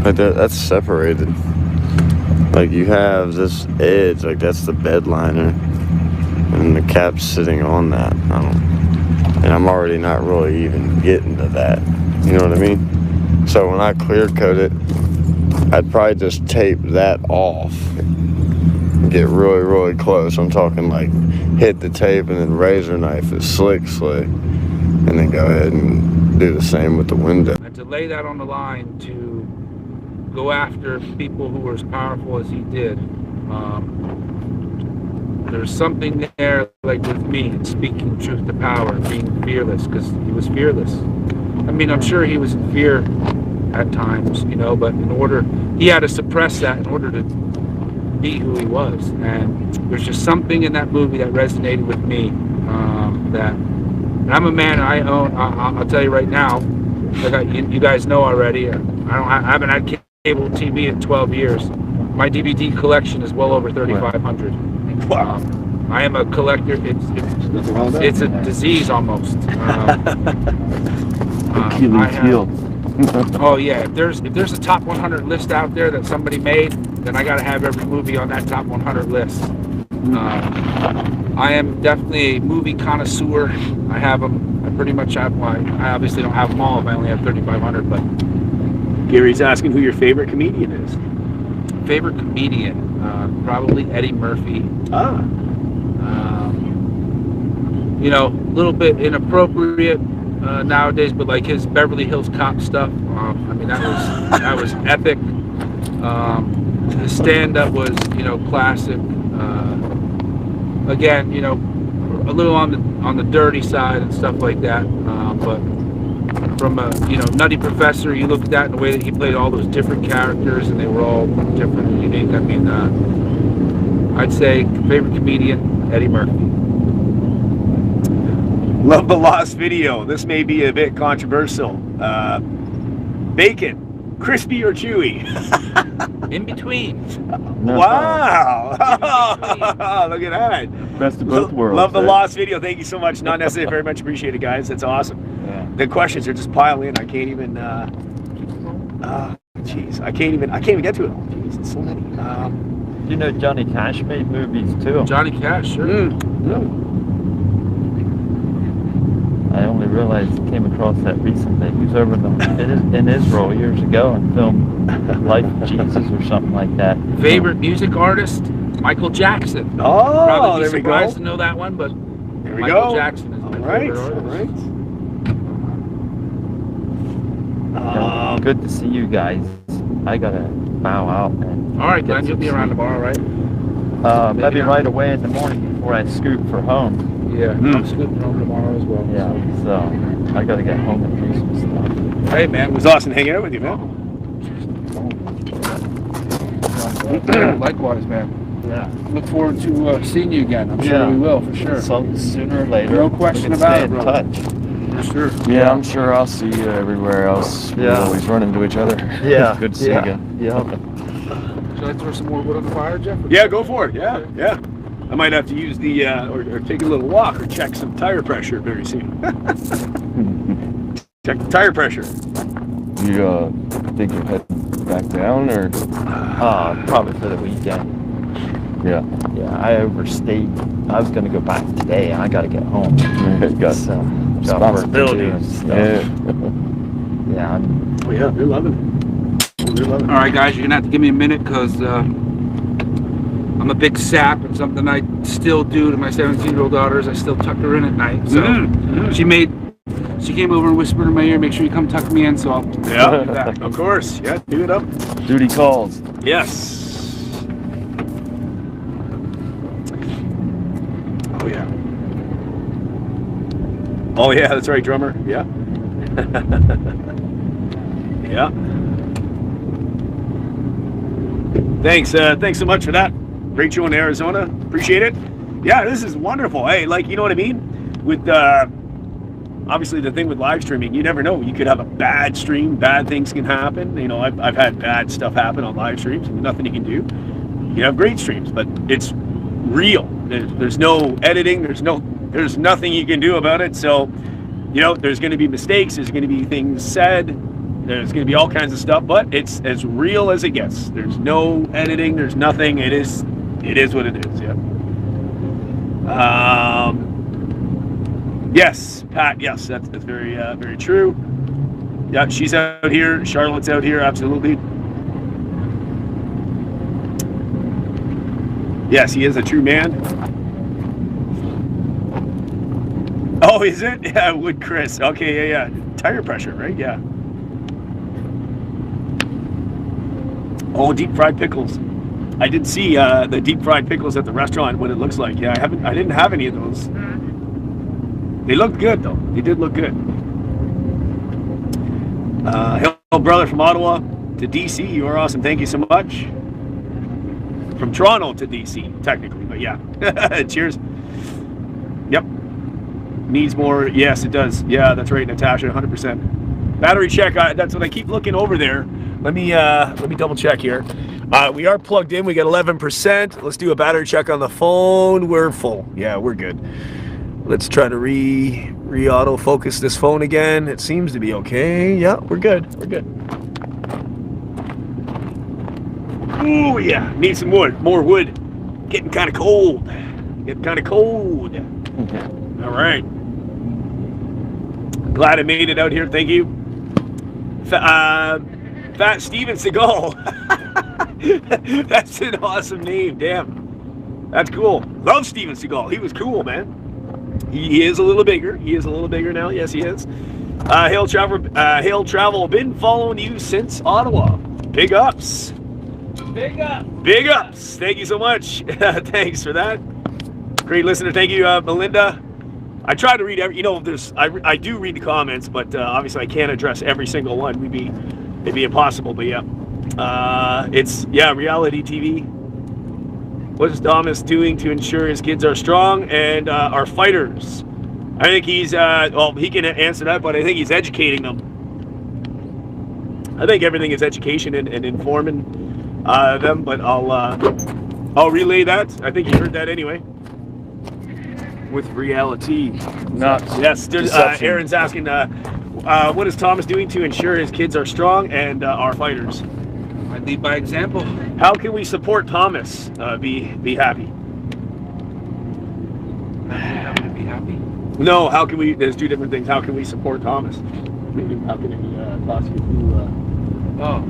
Like that's separated. Like you have this edge, like that's the bed liner, and the cap's sitting on that. And I'm already not really even getting to that. You know what I mean? So when I clear coat it, I'd probably just tape that off. Get really, really close. I'm talking like hit the tape and then razor knife it slick, and then go ahead and do the same with the window. And to lay that on the line, to go after people who were as powerful as he did, there's something there, like with me, speaking truth to power, being fearless, because he was fearless. I mean, I'm sure he was in fear at times, you know, but he had to suppress that in order to be who he was. And there's just something in that movie that resonated with me, and I'm a man, I'll tell you right now, like you guys know already, I haven't had cable TV in 12 years. My DVD collection is well over 3,500. Wow. I am a collector. It's a disease almost. Achilles heel. Oh yeah, if there's a top 100 list out there that somebody made, then I gotta have every movie on that top 100 list. I am definitely a movie connoisseur. I have them. I pretty much have one. I obviously don't have them all. I only have 3,500. But Gary's asking who your favorite comedian is. Favorite comedian, probably Eddie Murphy. You know, a little bit inappropriate nowadays, but like his Beverly Hills Cop stuff. I mean, that was epic. The stand-up was, you know, classic. Again, you know, a little on the dirty side and stuff like that. But from a, you know, Nutty Professor, you look at that in the way that he played all those different characters, and they were all different and unique. I mean, I'd say favorite comedian, Eddie Murphy. Love the Lost video. This may be a bit controversial. Bacon, crispy or chewy? In between. Wow. Look at that. Best of both worlds. Love the Lost video. Thank you so much. Not necessarily very much appreciated, guys. That's awesome. Yeah. The questions are just piling in. I can't even jeez. I can't even get to it all. Jeez, it's so many. You know Johnny Cash made movies too. Johnny Cash, sure. I only realized, came across that recently. He was over in Israel years ago and filmed Life of Jesus or something like that. Favorite music artist? Michael Jackson. Oh, probably there we go. Surprised to know that one, but there we Michael go. Jackson is my favorite artist. Good to see you guys. I gotta bow out. All right, Glenn, you'll be around tomorrow, right? Maybe right away in the morning before I scoot for home. Yeah, I'm scooting home tomorrow as well. Yeah, so I gotta get home and do some stuff. Hey man, it was awesome hanging out with you, man. Likewise, man. Yeah. Look forward to seeing you again. I'm sure we will, for sure. Sooner or later. No question about it, bro. touch. For sure. Yeah, I'm sure I'll see you everywhere else. We always run into each other. Yeah. Good to see you again. Yeah. Should I throw some more wood on the fire, Jeff? Yeah, go for it. Yeah, yeah. I might have to use the or take a little walk or check some tire pressure very soon. Check the tire pressure. You think you'll head back down or? Probably for the weekend. Yeah. Yeah, I overstayed. I was gonna go back today. I gotta get home. Got responsibilities. Yeah. Yeah. Oh yeah, you're loving it. You're loving it. All right, guys, you're gonna have to give me a minute because I'm a big sap, and something I still do to my 17-year-old daughter is I still tuck her in at night. So she came over and whispered in my ear, "Make sure you come tuck me in." So I'll do that. Of course. Yeah, do it up. Duty calls. Yes. Oh yeah. Oh yeah, that's right, drummer. Yeah. Yeah. Thanks so much for that. Great show in Arizona. Appreciate it. Yeah, this is wonderful. Hey, like, you know what I mean? With obviously the thing with live streaming, you never know. You could have a bad stream, bad things can happen. You know, I've had bad stuff happen on live streams, and nothing you can do. You have great streams, but it's real. There's no editing. There's nothing you can do about it. So, you know, there's going to be mistakes. There's going to be things said. There's going to be all kinds of stuff, but it's as real as it gets. There's no editing. There's nothing. It is what it is. Yeah. Yes, Pat. Yes, that's very very true. Yeah, she's out here. Charlotte's out here. Absolutely. Yes, he is a true man. Oh, is it? Yeah, would Chris. Okay, yeah. Tire pressure, right? Yeah. Oh, deep fried pickles. I did see the deep fried pickles at the restaurant, what it looks like. Yeah, I didn't have any of those. They looked good though. They did look good. Hello, brother from Ottawa to DC. You are awesome. Thank you so much. From Toronto to DC, technically, but yeah. Cheers. Yep. Needs more. Yes, it does. Yeah, that's right, Natasha. 100%. Battery check. That's what I keep looking over there. Let me double check here. We are plugged in. We got 11%. Let's do a battery check on the phone. We're full. Yeah, we're good. Let's try to re-auto focus this phone again. It seems to be okay. Yeah, we're good. We're good. Ooh, yeah. Need some wood. More wood. Getting kind of cold. All right. Glad I made it out here. Thank you. Fat Steven Seagal. That's an awesome name. Damn. That's cool. Love Steven Seagal. He was cool, man. He is a little bigger. He is a little bigger now. Yes, he is. Hail Travel. Been following you since Ottawa. Big ups. Big ups. Thank you so much. Thanks for that. Great listener. Thank you, Melinda. I try to read every, I do read the comments, but obviously I can't address every single one. It'd be impossible, but yeah. Reality TV. What is Thomas doing to ensure his kids are strong and are fighters? I think he's, he can answer that, but I think he's educating them. I think everything is education and informing them, but I'll relay that. I think you heard that anyway. With reality. Yes, Aaron's asking, what is Thomas doing to ensure his kids are strong and are fighters? I lead by example. How can we support Thomas be happy? How can I be happy? No, how can we, there's two different things. How can we support Thomas? Maybe how can he toss you through? Well,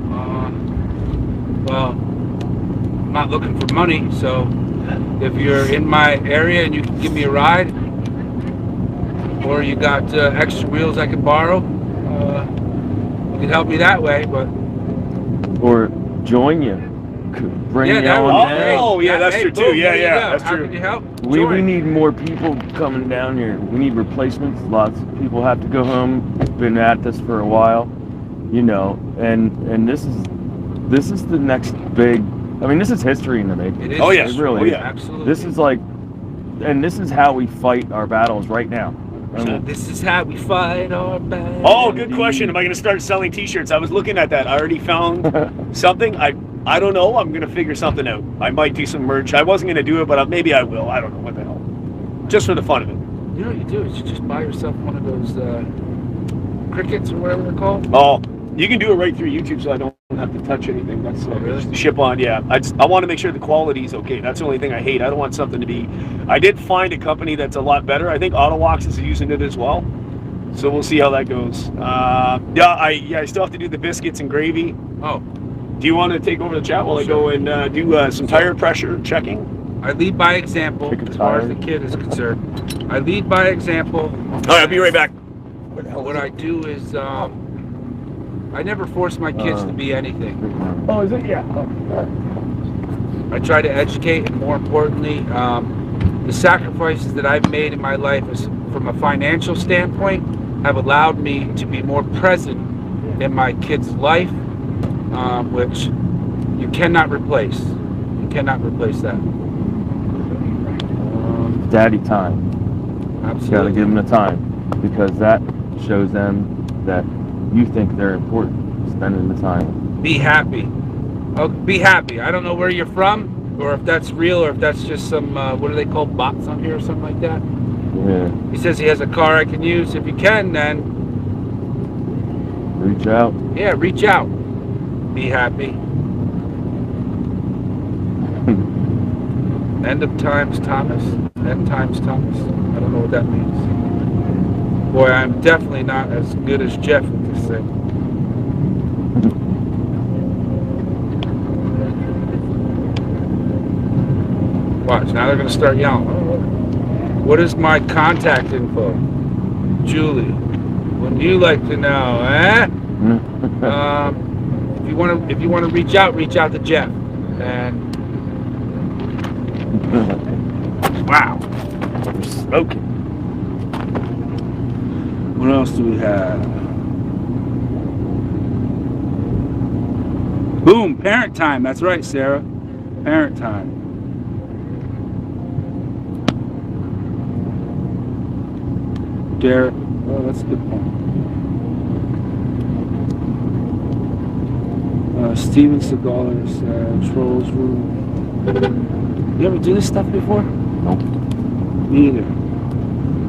I'm not looking for money, so if you're in my area and you can give me a ride, or you got extra wheels I can borrow, you can help me that way, but... Or join you. Bring you on. Oh, yeah, that's true too. Yeah, that's true. How can you help? We need more people coming down here. We need replacements. Lots of people have to go home. Been at this for a while, and this is the next big. I mean, this is history in the making. It is. Oh yes, it really is. Absolutely. This is and this is how we fight our battles right now. This is how we fight our battles. Oh, good question. Am I going to start selling T-shirts? I was looking at that. I already found something. I don't know. I'm going to figure something out. I might do some merch. I wasn't going to do it, but maybe I will. I don't know. What the hell? Just for the fun of it. You know what you do is you just buy yourself one of those crickets or whatever they're called. Oh, you can do it right through YouTube, so I don't have to touch anything. That's really? Just ship on. Yeah, I want to make sure the quality is okay. That's the only thing I hate. I don't want something to be. I did find a company that's a lot better. I think Autowox is using it as well. So we'll see how that goes. I still have to do the biscuits and gravy. Oh. Do you want to take over the chat while I go and do some tire pressure checking? I lead by example as far as the kid is concerned. I lead by example. All right, I'll be right back. What I do is I never force my kids to be anything. Oh, is it? Yeah. I try to educate, and more importantly, the sacrifices that I've made in my life is, from a financial standpoint, have allowed me to be more present in my kid's life, which you cannot replace. You cannot replace that. Daddy time. Absolutely. You gotta give them the time, because that shows them that you think they're important. Spending the time. Be happy. Oh, be happy. I don't know where you're from, or if that's real, or if that's just some, what are they called, bots on here or something like that? Yeah. He says he has a car I can use. If you can, then Reach out. Yeah, reach out. Be happy. End of times, Thomas. End times, Thomas. I don't know what that means. Boy, I'm definitely not as good as Jeff with this thing. Watch, now they're going to start yelling. What is my contact info? Julie, would you like to know, eh? If you want to reach out to Jeff. And wow, we're smoking. What else do we have? Boom, parent time. That's right, Sarah. Parent time. Derek. Oh, that's a good point. Steven Seagal, Trolls Room. You ever do this stuff before? Nope. Me either.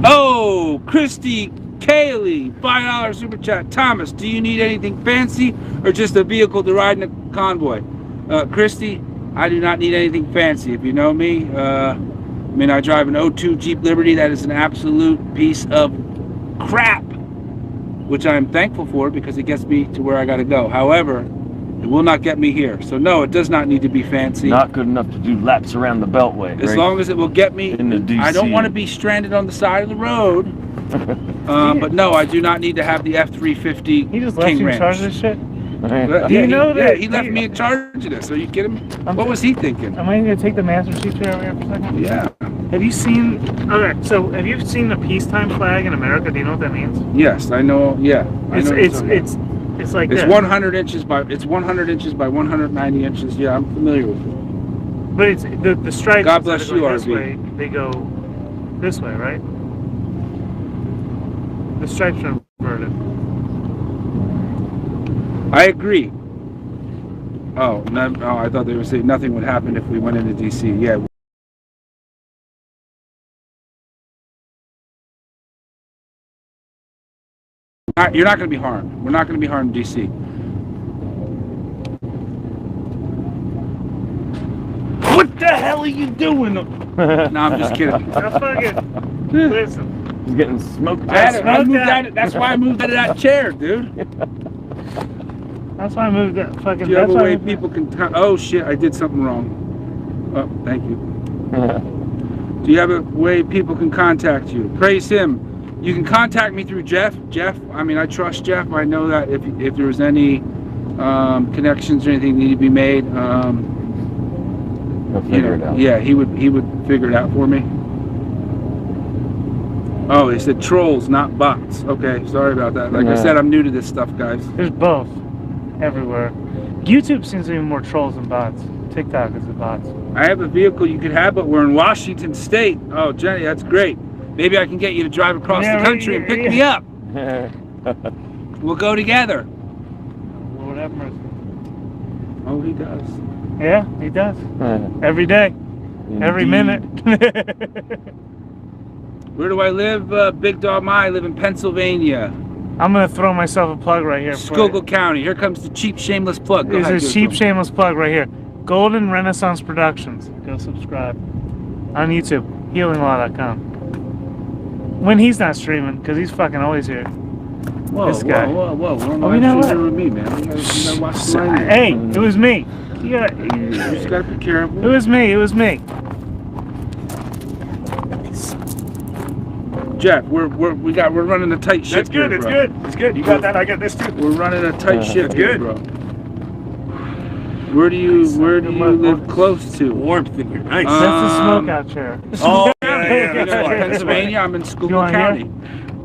Oh, Christy Kaylee, $5 super chat. Thomas, do you need anything fancy or just a vehicle to ride in a convoy? Christy, I do not need anything fancy. If you know me, I mean, I drive an 02 Jeep Liberty. That is an absolute piece of crap, which I'm thankful for because it gets me to where I got to go. However, it will not get me here. So no, it does not need to be fancy. Not good enough to do laps around the Beltway. As long as it will get me in the DC. I don't want to be stranded on the side of the road. But no, I do not need to have the F-350 He just left King you in Ranch. charge of this shit? Do you know that? Yeah, he left me in charge of this. Are you kidding me? What was he thinking? Am I going to take the Master Chief chair over here for a second? Yeah. Have you seen... Okay, so have you seen the peacetime flag in America? Do you know what that means? Yes, I know. Yeah. It's like it's this. 100 inches by 190 inches. Yeah, I'm familiar with it. But it's the stripes. God bless you, this RV. way, they go this way, right? The stripes are inverted. I agree. Oh, no, I thought they were saying nothing would happen if we went into DC. Yeah. You're not going to be harmed. We're not going to be harmed in DC. What the hell are you doing? No, I'm just kidding. Listen. He's getting smoked. That's why I moved out of that chair, dude. That's why I moved that fucking... Do you have a way people can... Oh, shit, I did something wrong. Oh, thank you. Do you have a way people can contact you? Praise him. You can contact me through Jeff. Jeff, I mean, I trust Jeff. I know that if there was any connections or anything need to be made, He'll figure it out. Yeah, he would figure it out for me. Oh, they said trolls, not bots. Okay, sorry about that. Like I said, I'm new to this stuff, guys. There's both. Everywhere. YouTube seems to be more trolls than bots. TikTok is the bots. I have a vehicle you could have, but we're in Washington State. Oh, Jenny, that's great. Maybe I can get you to drive across the country and pick me up. We'll go together. Lord have mercy. Oh, he does. Yeah, he does. Every day. Every minute. Where do I live? Big Dog I live in Pennsylvania. I'm going to throw myself a plug right here. Schuylkill County. Here comes the cheap, shameless plug. Go ahead, There's a cheap, shameless plug right here. Golden Renaissance Productions. Go subscribe. On YouTube. HealingLaw.com. When he's not streaming, because he's fucking always here. Whoa, this guy. whoa. Oh, you know what? With me, man. You gotta watch the line. Hey, it was me. You just gotta be careful. It was me. It was me. Jeff, we're running a tight ship. That's good. Here, It's bro. good. It's good. You got that. I got this too. We're running a tight ship. That's here, good. bro. Where do you live close to? Warmth in here. Nice. That's the smokeout chair. Oh, yeah. That's why. Pennsylvania. I'm in Schuylkill County.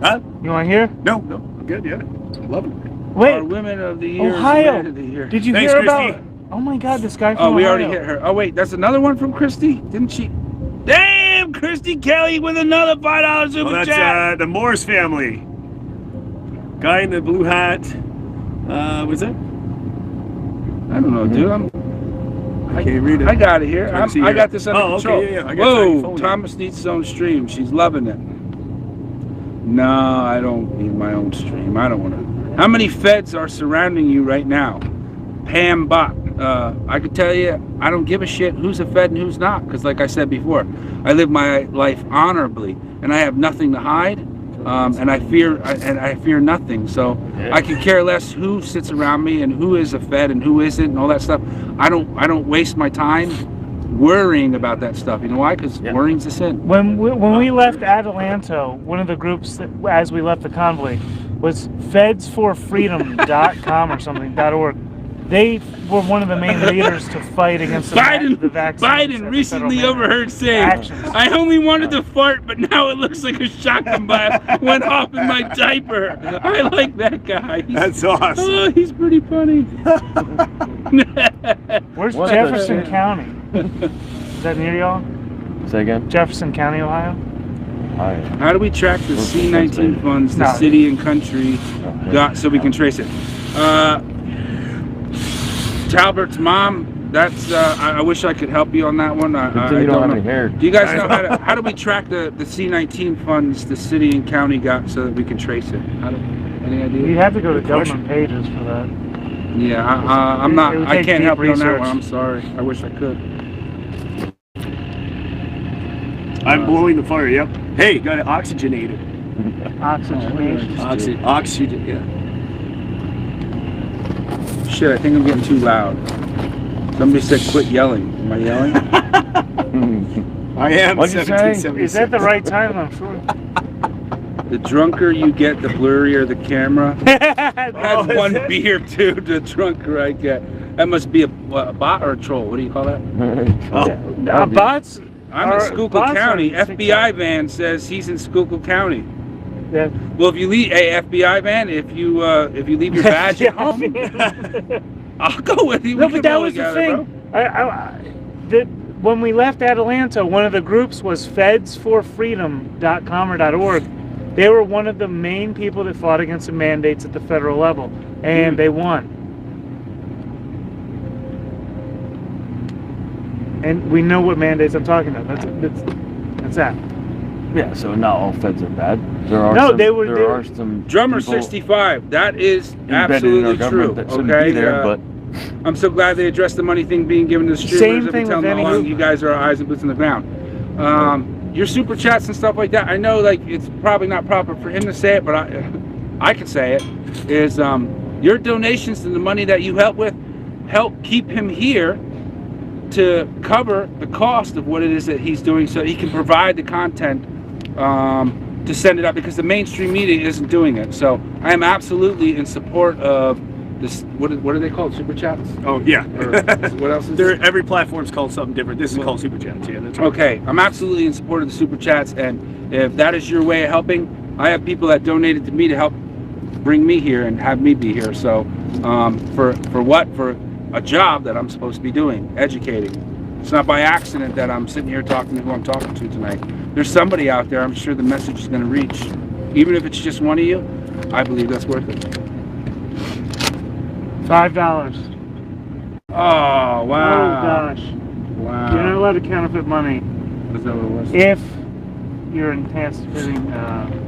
Huh? You want to hear? No, I'm good. Yeah, love it. Wait. Our Women of the Year. Ohio. Men of the Year. Did you Thanks, hear Christy. about? Oh my God, this guy from Oh, we Ohio. already hit her. Oh wait, that's another one from Christy. Didn't she? Damn, Christy Kelly with another $5 super Well, chat. that's the Morris family. Guy in the blue hat. What's that? I don't know, dude. I can't read it. I got it here. I got this under control. Okay, yeah. I got it on your Whoa, phone. Thomas needs his own stream. She's loving it. No, I don't need my own stream. I don't want to. How many feds are surrounding you right now? Pam Bot. I could tell you, I don't give a shit who's a fed and who's not, because like I said before, I live my life honorably, and I have nothing to hide, and I fear nothing. So I could care less who sits around me and who is a fed and who isn't and all that stuff. I don't waste my time worrying about that stuff. You know why? Because worrying's a sin. When we left Adelanto, one of the groups that, as we left the convoy, was fedsforfreedom.com or something, .org. They were one of the main leaders to fight against the vaccines. Biden recently overheard saying, "I only wanted to fart, but now it looks like a shotgun blast went off in my diaper." I like that guy. That's awesome. Oh, he's pretty funny. Where's Jefferson County? Is that near y'all? Say again? Jefferson County, Ohio? How do we track the C-19 funds the city and country got so we can trace it? Talbert's mom, that's I wish I could help you on that one. I don't have any hair. Do you guys know how do we track the C-19 funds the city and county got so that we can trace it? Any idea? You have to go to government pages for that. Yeah, I can't help you on that one. I'm sorry. I wish I could. I'm blowing the fire, yep. Hey, got it oxygenated. Oxygenation. Oxygen, yeah. Shit, I think I'm getting too loud. Somebody said quit yelling. Am I yelling? I am. What'd you say? Is that the right time? I'm sure. The drunker you get, the blurrier the camera. That's one beer, too. The drunker I get. That must be a bot or a troll. What do you call that? Bots? I'm in Schuylkill County. FBI van says he's in Schuylkill County. Yeah. Well, if you leave a FBI van, if you leave your badge at home, I'll go with you. No, but that was the thing. When we left Adelanto, one of the groups was fedsforfreedom.com or .org. They were one of the main people that fought against the mandates at the federal level, and they won. And we know what mandates I'm talking about. That's that. Yeah, so not all feds are bad. There are some Drummer 65. That is absolutely true. Okay, but I'm so glad they addressed the money thing being given to the streamers. Same thing with how long you guys are our eyes and boots on the ground. Your super chats and stuff like that. I know, like, it's probably not proper for him to say it, but I can say it. Is your donations to the money that you help with help keep him here to cover the cost of what it is that he's doing, so he can provide the content to send it out, because the mainstream media isn't doing it. So I am absolutely in support of this. What are they called? Super chats? Oh yeah. What else is every platform's called something different. This is called super chats. Yeah, that's right. Okay, I'm absolutely in support of the super chats, and if that is your way of helping, I have people that donated to me to help bring me here and have me be here. So for a job that I'm supposed to be doing, educating. It's not by accident that I'm sitting here talking to who I'm talking to tonight. There's somebody out there, I'm sure the message is going to reach. Even if it's just one of you, I believe that's worth it. $5. Oh, wow. Oh, gosh. Wow. You're not allowed to counterfeit money. Is that what it was? If you're anticipating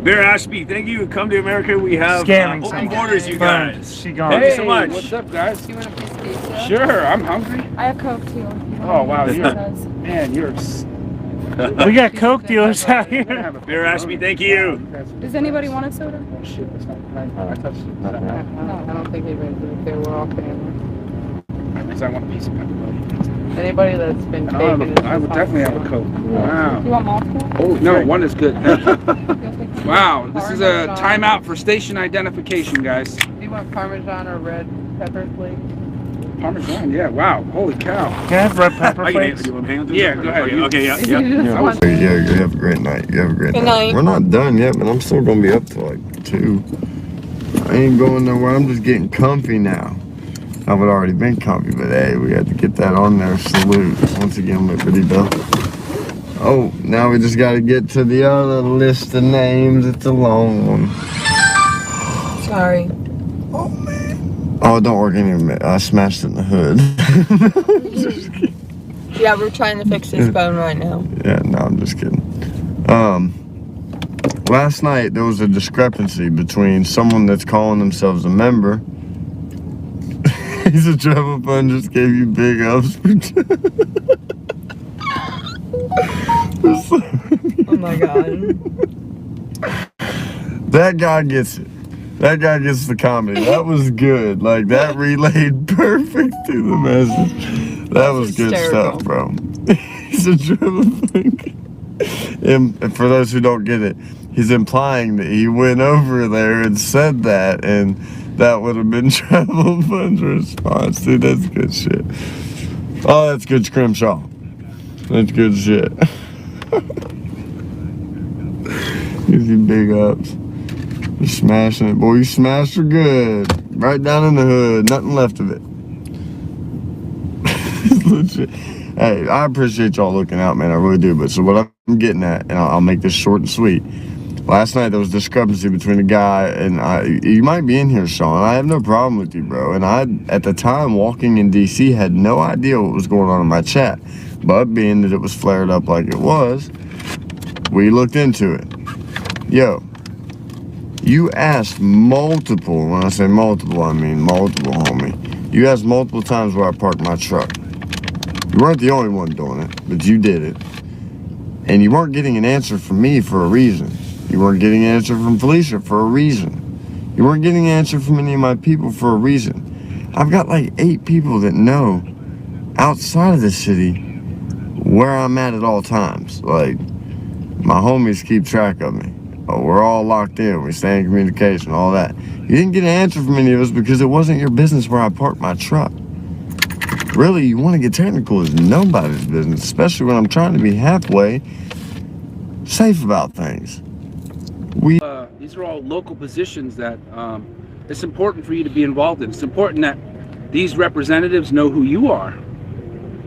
Bear Ashby, thank you. Come to America. We have open borders, you guys. She gone. Thank you so much. What's up, guys? Do you want a piece of pizza? Sure, I'm hungry. I have Coke too. Oh, wow. You're we got Coke dealers out here. Bear Ashby, thank you. Does anybody want a soda? Oh, shit. That's not right. I touched it. No, I don't think anybody's there. We're all family. Because I want a piece of pepperoni. Anybody that's been I would definitely have a Coke. Wow. You want multiple? Oh, no, one is good. Wow, this is a timeout for station identification, guys. Do you want Parmesan or red pepper flakes? Parmesan, yeah, wow, holy cow. Can I have red pepper flakes? Yeah, go ahead. Okay, yeah. Yeah, you have a great night. You have a great night. We're not done yet, but I'm still going to be up till like 2. I ain't going nowhere. I'm just getting comfy now. I would already been comfy, but hey, we had to get that on there. Salute. Once again, Liberty Bell. Oh, now we just got to get to the other list of names. It's a long one. Sorry. Oh, don't work anymore. I smashed it in the hood. Yeah, we're trying to fix this phone right now. Yeah, no, I'm just kidding. last night there was a discrepancy between someone that's calling themselves a member. He's a travel fund, just gave you big ups for Oh my god. That guy gets it. That guy gets the comedy. That was good. Like, that relayed perfect to the message. That was good stuff, bro. He's a travel fund. And for those who don't get it, he's implying that he went over there and said that, and that would have been travel fund's response. Dude, that's good shit. Oh, that's good scrimshaw. That's good shit. Gives you big ups. You're smashing it, boy. You smashed her good. Right down in the hood. Nothing left of it. Legit. Hey, I appreciate y'all looking out, man. I really do. But so what I'm getting at, and I'll make this short and sweet. Last night there was discrepancy between a guy and I. You might be in here, Sean. I have no problem with you, bro. And I, at the time, walking in DC, had no idea what was going on in my chat. But being that it was flared up like it was, we looked into it. Yo, you asked multiple, when I say multiple, I mean multiple, homie. You asked multiple times where I parked my truck. You weren't the only one doing it, but you did it. And you weren't getting an answer from me for a reason. You weren't getting an answer from Felicia for a reason. You weren't getting an answer from any of my people for a reason. I've got like 8 people that know outside of the city where I'm at all times. Like, my homies keep track of me. We're all locked in. We stay in communication, all that. You didn't get an answer from any of us because it wasn't your business where I parked my truck. Really, you want to get technical, is nobody's business, especially when I'm trying to be halfway safe about things. These are all local positions that it's important for you to be involved in. It's important that these representatives know who you are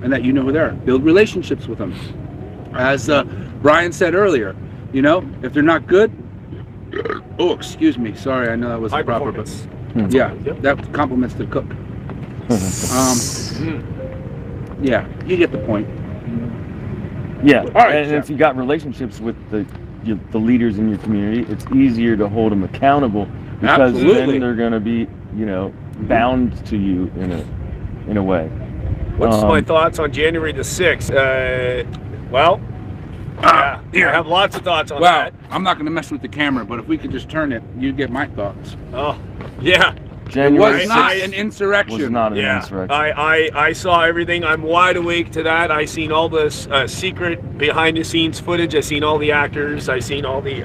and that you know who they are. Build relationships with them. As Brian said earlier, you know, if they're not good, oh, excuse me, sorry, I know that wasn't proper, but yeah, that compliments the cook. Yeah, you get the point. Yeah, all right, and if you got relationships with the leaders in your community, it's easier to hold them accountable because then they're going to be, you know, bound to you in a way. What's my thoughts on January the 6th? Well, yeah, I have lots of thoughts on that. I'm not going to mess with the camera, but if we could just turn it, you get my thoughts. Oh, yeah. January it was not an insurrection. Was not an insurrection. I saw everything. I'm wide awake to that. I seen all this secret behind the scenes footage. I seen all the actors. I seen all the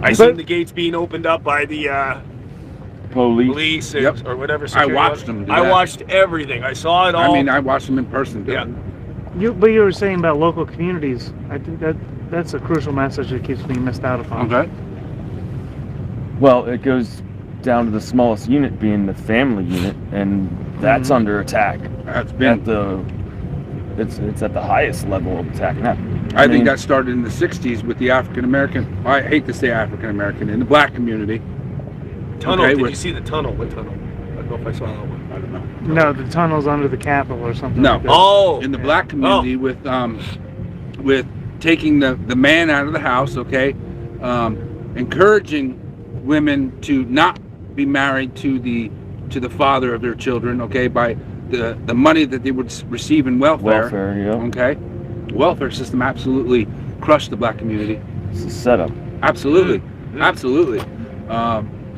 I seen the gates being opened up by the police or whatever. I watched them. I watched everything. I saw it all. I mean, I watched them in person. Yeah. But you were saying about local communities. I think that's a crucial message that keeps being missed out upon. Okay. Well, it goes down to the smallest unit being the family unit, and that's under attack. That's been it's at the highest level of attack now. I think that started in the 60s with the African American. I hate to say African American in the black community. Tunnel. Did you see the tunnel? What tunnel? I don't know if I saw that one. I don't know. No, the tunnel's under the Capitol or something. No. Like that. Oh. In the black community with taking the man out of the house. Okay, encouraging women to not be married to the father of their children, okay, by the money that they would receive in welfare. Okay, welfare system absolutely crushed the black community. It's a setup. Absolutely, absolutely.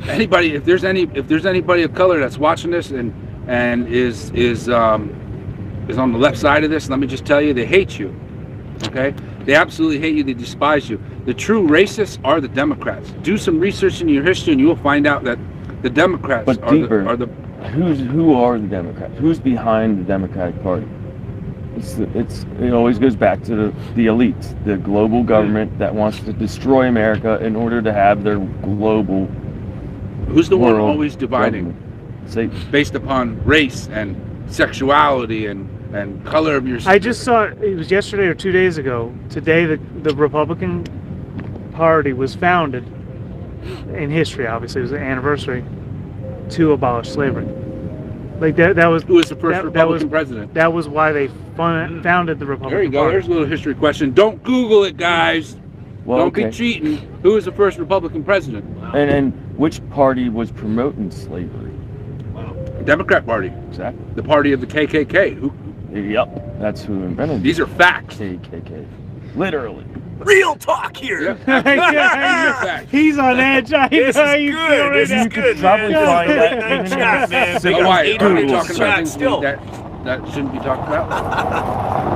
Anybody, if there's anybody of color that's watching this and is on the left side of this, let me just tell you, they hate you. Okay, they absolutely hate you. They despise you. The true racists are the Democrats. Do some research in your history, and you will find out that the Democrats who are the Democrats? Who's behind the Democratic Party? It always goes back to the elites, the global government that wants to destroy America in order to have their global. Who's the one always dividing? Based upon race and sexuality and color of your skin. I just saw it was yesterday or 2 days ago. Today, the Republican Party was founded in history. Obviously, it was the anniversary to abolish slavery. Like that was. Who was the first Republican president? That was why they founded the Republican Party. There you go. There's a little history question. Don't Google it, guys. Well, Don't be cheating. Who was the first Republican president? And which party was promoting slavery? Democrat Party. Exactly. The party of the KKK. Who? Yep. That's who invented. These are facts. KKK. Literally. Real talk here. He's on edge. This is good. This is good. Probably find that in the chat, man. So why? Are they talking about Chat things still. that shouldn't be talked about?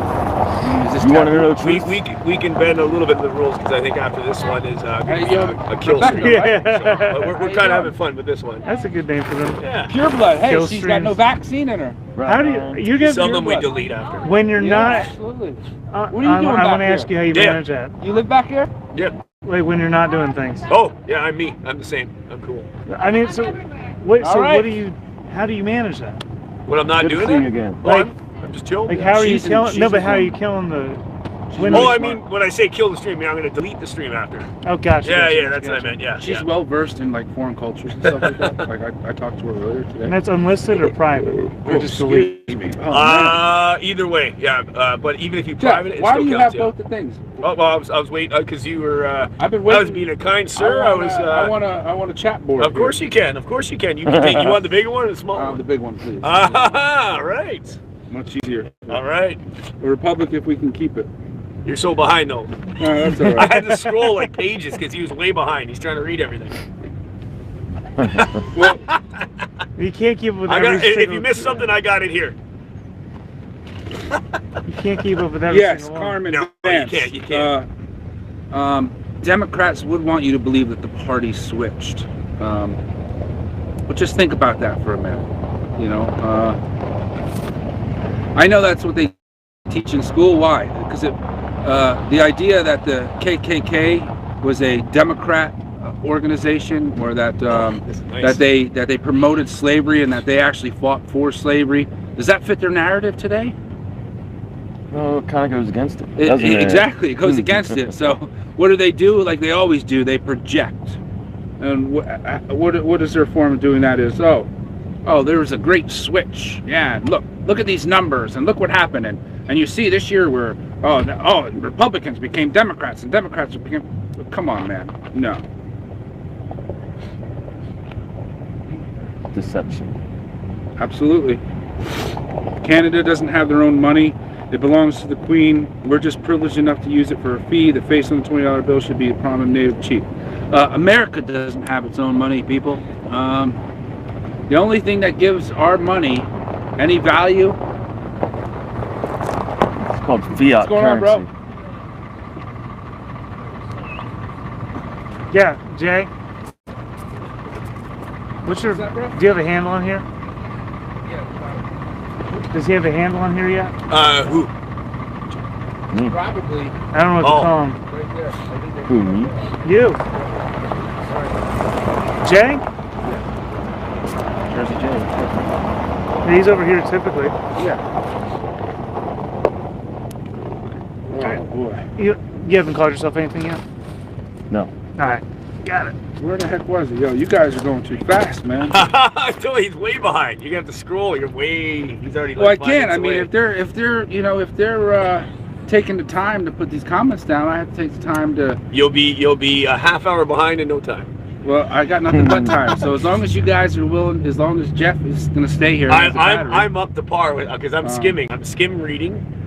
Is this You want to know the We, truth? we can bend a little bit of the rules because I think after this one is Hey, yo, a kill stream. Yeah. So, but we're kind of having fun with this one. That's a good name for them. Yeah. Pure blood. Hey, Kill she's got no vaccine in her. How do you get Some of them we delete after. when you're not? Absolutely. What are you doing I back want to here? ask you how you Yeah. manage that. You live back here? Yep. Like when you're not doing things. Oh, yeah, I'm me. I'm the same. I'm cool. I mean, so what? All So right. what do you? How do you manage that? When I'm not Good to doing see it? you again. Well, Like- I'm just chilling. Like how are you She's in- killing? No, she's but how are in- you killing the? Oh, I mean, when I say kill the stream, I'm going to delete the stream after. Oh, gotcha. Yeah, gotcha, yeah, that's what I gotcha. meant. Yeah. She's yeah. well versed in like foreign cultures and stuff like that. Like I talked to her earlier today. And that's unlisted or private? Or just delete? Excuse me. Oh, man. Either way, yeah. But even if you Jeff, private it, it why still do you counts, have yeah. both the things? Oh, well, I was waiting because you were. I've been I waiting. was being a kind sir. I want a chat board. Of course you can. Of course you can. You can take. You want the bigger one or the small one? The big one, please. Ah, right. Much easier. All right. A Republic, if we can keep it. You're so behind though. No, that's all I right. had to scroll like pages because he was way behind. He's trying to read everything. Well, You can't keep up with I every got, if single. you missed something, I got it here. You can't keep up with every yes, single one. Carmen. No, Vance. you can't. You can't. Democrats would want you to believe that the party switched. But just think about that for a minute. You know, I know that's what they teach in school. Why? Because the idea that the KKK was a Democrat organization, or that nice. that they promoted slavery and that they actually fought for slavery. Does that fit their narrative today? No, it kind of goes against it. doesn't it? Exactly, it goes against it. So what do? Like they always do, they project. And what is their form of doing that is, oh, there was a great switch. Yeah, look at these numbers and look what happened. And you see this year where, Republicans became Democrats and Democrats became, come on, man, no. Deception. Absolutely. Canada doesn't have their own money. It belongs to the Queen. We're just privileged enough to use it for a fee. The face on the $20 bill should be a prominent native chief. America doesn't have its own money, people. The only thing that gives our money any value, It's called fiat what's going on, currency. bro? Yeah, Jay. What's your? Do you have a handle on here? Does he have a handle on here yet? Who? Probably. I don't know what to call him. Right there. Who, me? You. Jay? Jersey Jay. He's over here typically. Yeah. Oh boy. You haven't called yourself anything yet? No. Alright. Got it. Where the heck was he? Yo, you guys are going too fast, man. I told you he's way behind. You're gonna have to scroll. He's already. Well, I like 5 can't. I minutes mean, away. if they're taking the time to put these comments down, I have to take the time to. You'll be a half hour behind in no time. Well, I got nothing but time. So as long as you guys are willing, as long as Jeff is gonna stay here, as a battery. I'm up to par with because I'm skimming. I'm skim reading.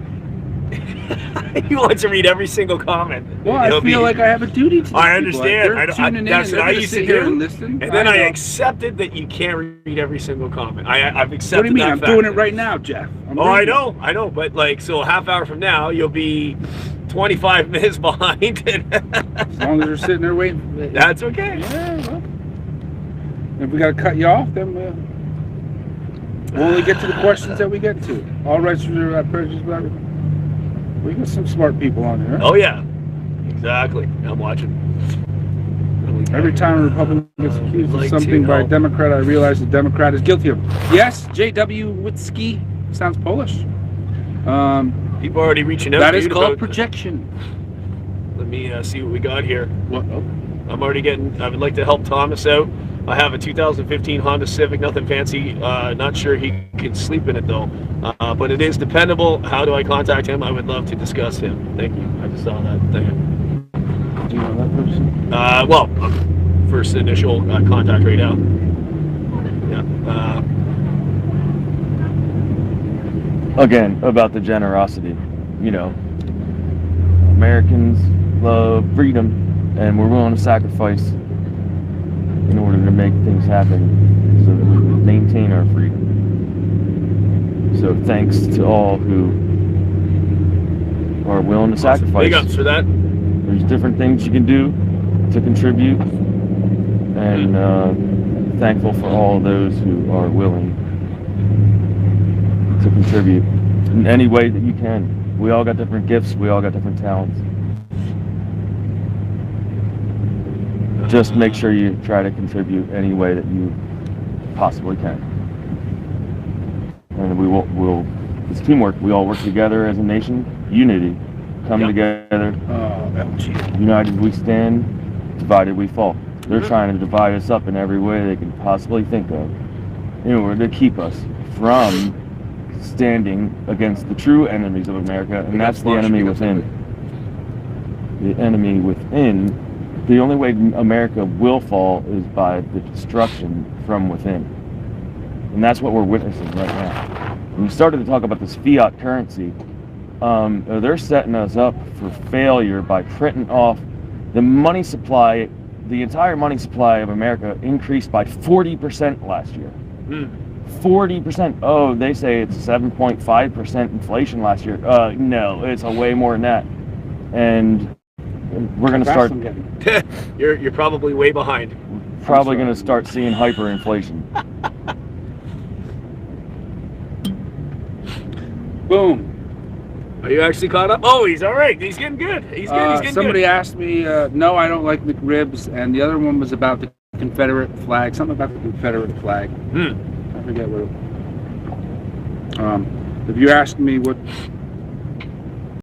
He wants to read every single comment. Well, I feel like I have a duty to. I these people. understand. They're tuning in That's and what I they're used gonna to sit here do. and listen. And then I know. accepted that you can't read every single comment. I've accepted. What do you mean? that I'm fact. doing it right now, Jeff. I'm I reading. know. But like, so a half hour from now, you'll be 25 minutes behind. As long as you're sitting there waiting. That's okay. Yeah. Well, if we gotta cut you off, then we'll only get to the questions that we get to. All rights reserved, prejudice. We got some smart people on here. Oh yeah, exactly. I'm watching. Every time a Republican gets accused of like something to by a know. Democrat, I realize the Democrat is guilty of. Yes, J.W. Witzki sounds Polish. People are already reaching out. That to is you called about- projection. Let me see what we got here. What? Oh. I'm already getting. I would like to help Thomas out. I have a 2015 Honda Civic, nothing fancy. Not sure he can sleep in it though, but it is dependable. How do I contact him? I would love to discuss him. Thank you. I just saw that thing. Do you know that person? Well, first initial contact right now. Yeah. Again, about the generosity. You know, Americans love freedom, and we're willing to sacrifice in order to make things happen so that we can maintain our freedom. So thanks to all who are willing to sacrifice. Big ups for that. There's different things you can do to contribute, and thankful for all those who are willing to contribute in any way that you can. We all got different gifts, we all got different talents. Just make sure you try to contribute any way that you possibly can. And we'll it's teamwork. We all work together as a nation. Unity. Come together. United we stand, divided we fall. They're trying to divide us up in every way they can possibly think of in order to keep us from standing against the true enemies of America, and that's the enemy within. The enemy within. The only way America will fall is by the destruction from within. And that's what we're witnessing right now. When you started to talk about this fiat currency, they're setting us up for failure by printing off the money supply. The entire money supply of America increased by 40% last year. 40%. Oh, they say it's 7.5% inflation last year. No, it's a way more than that. And we're going to start. You're probably way behind. Probably going to start seeing hyperinflation. Boom. Are you actually caught up? Oh, he's all right. He's getting good. He's good. He's getting somebody good. asked me, no, I don't like McRibs, and the other one was about the Confederate flag. Something about the Confederate flag. I forget what it was. If you ask me what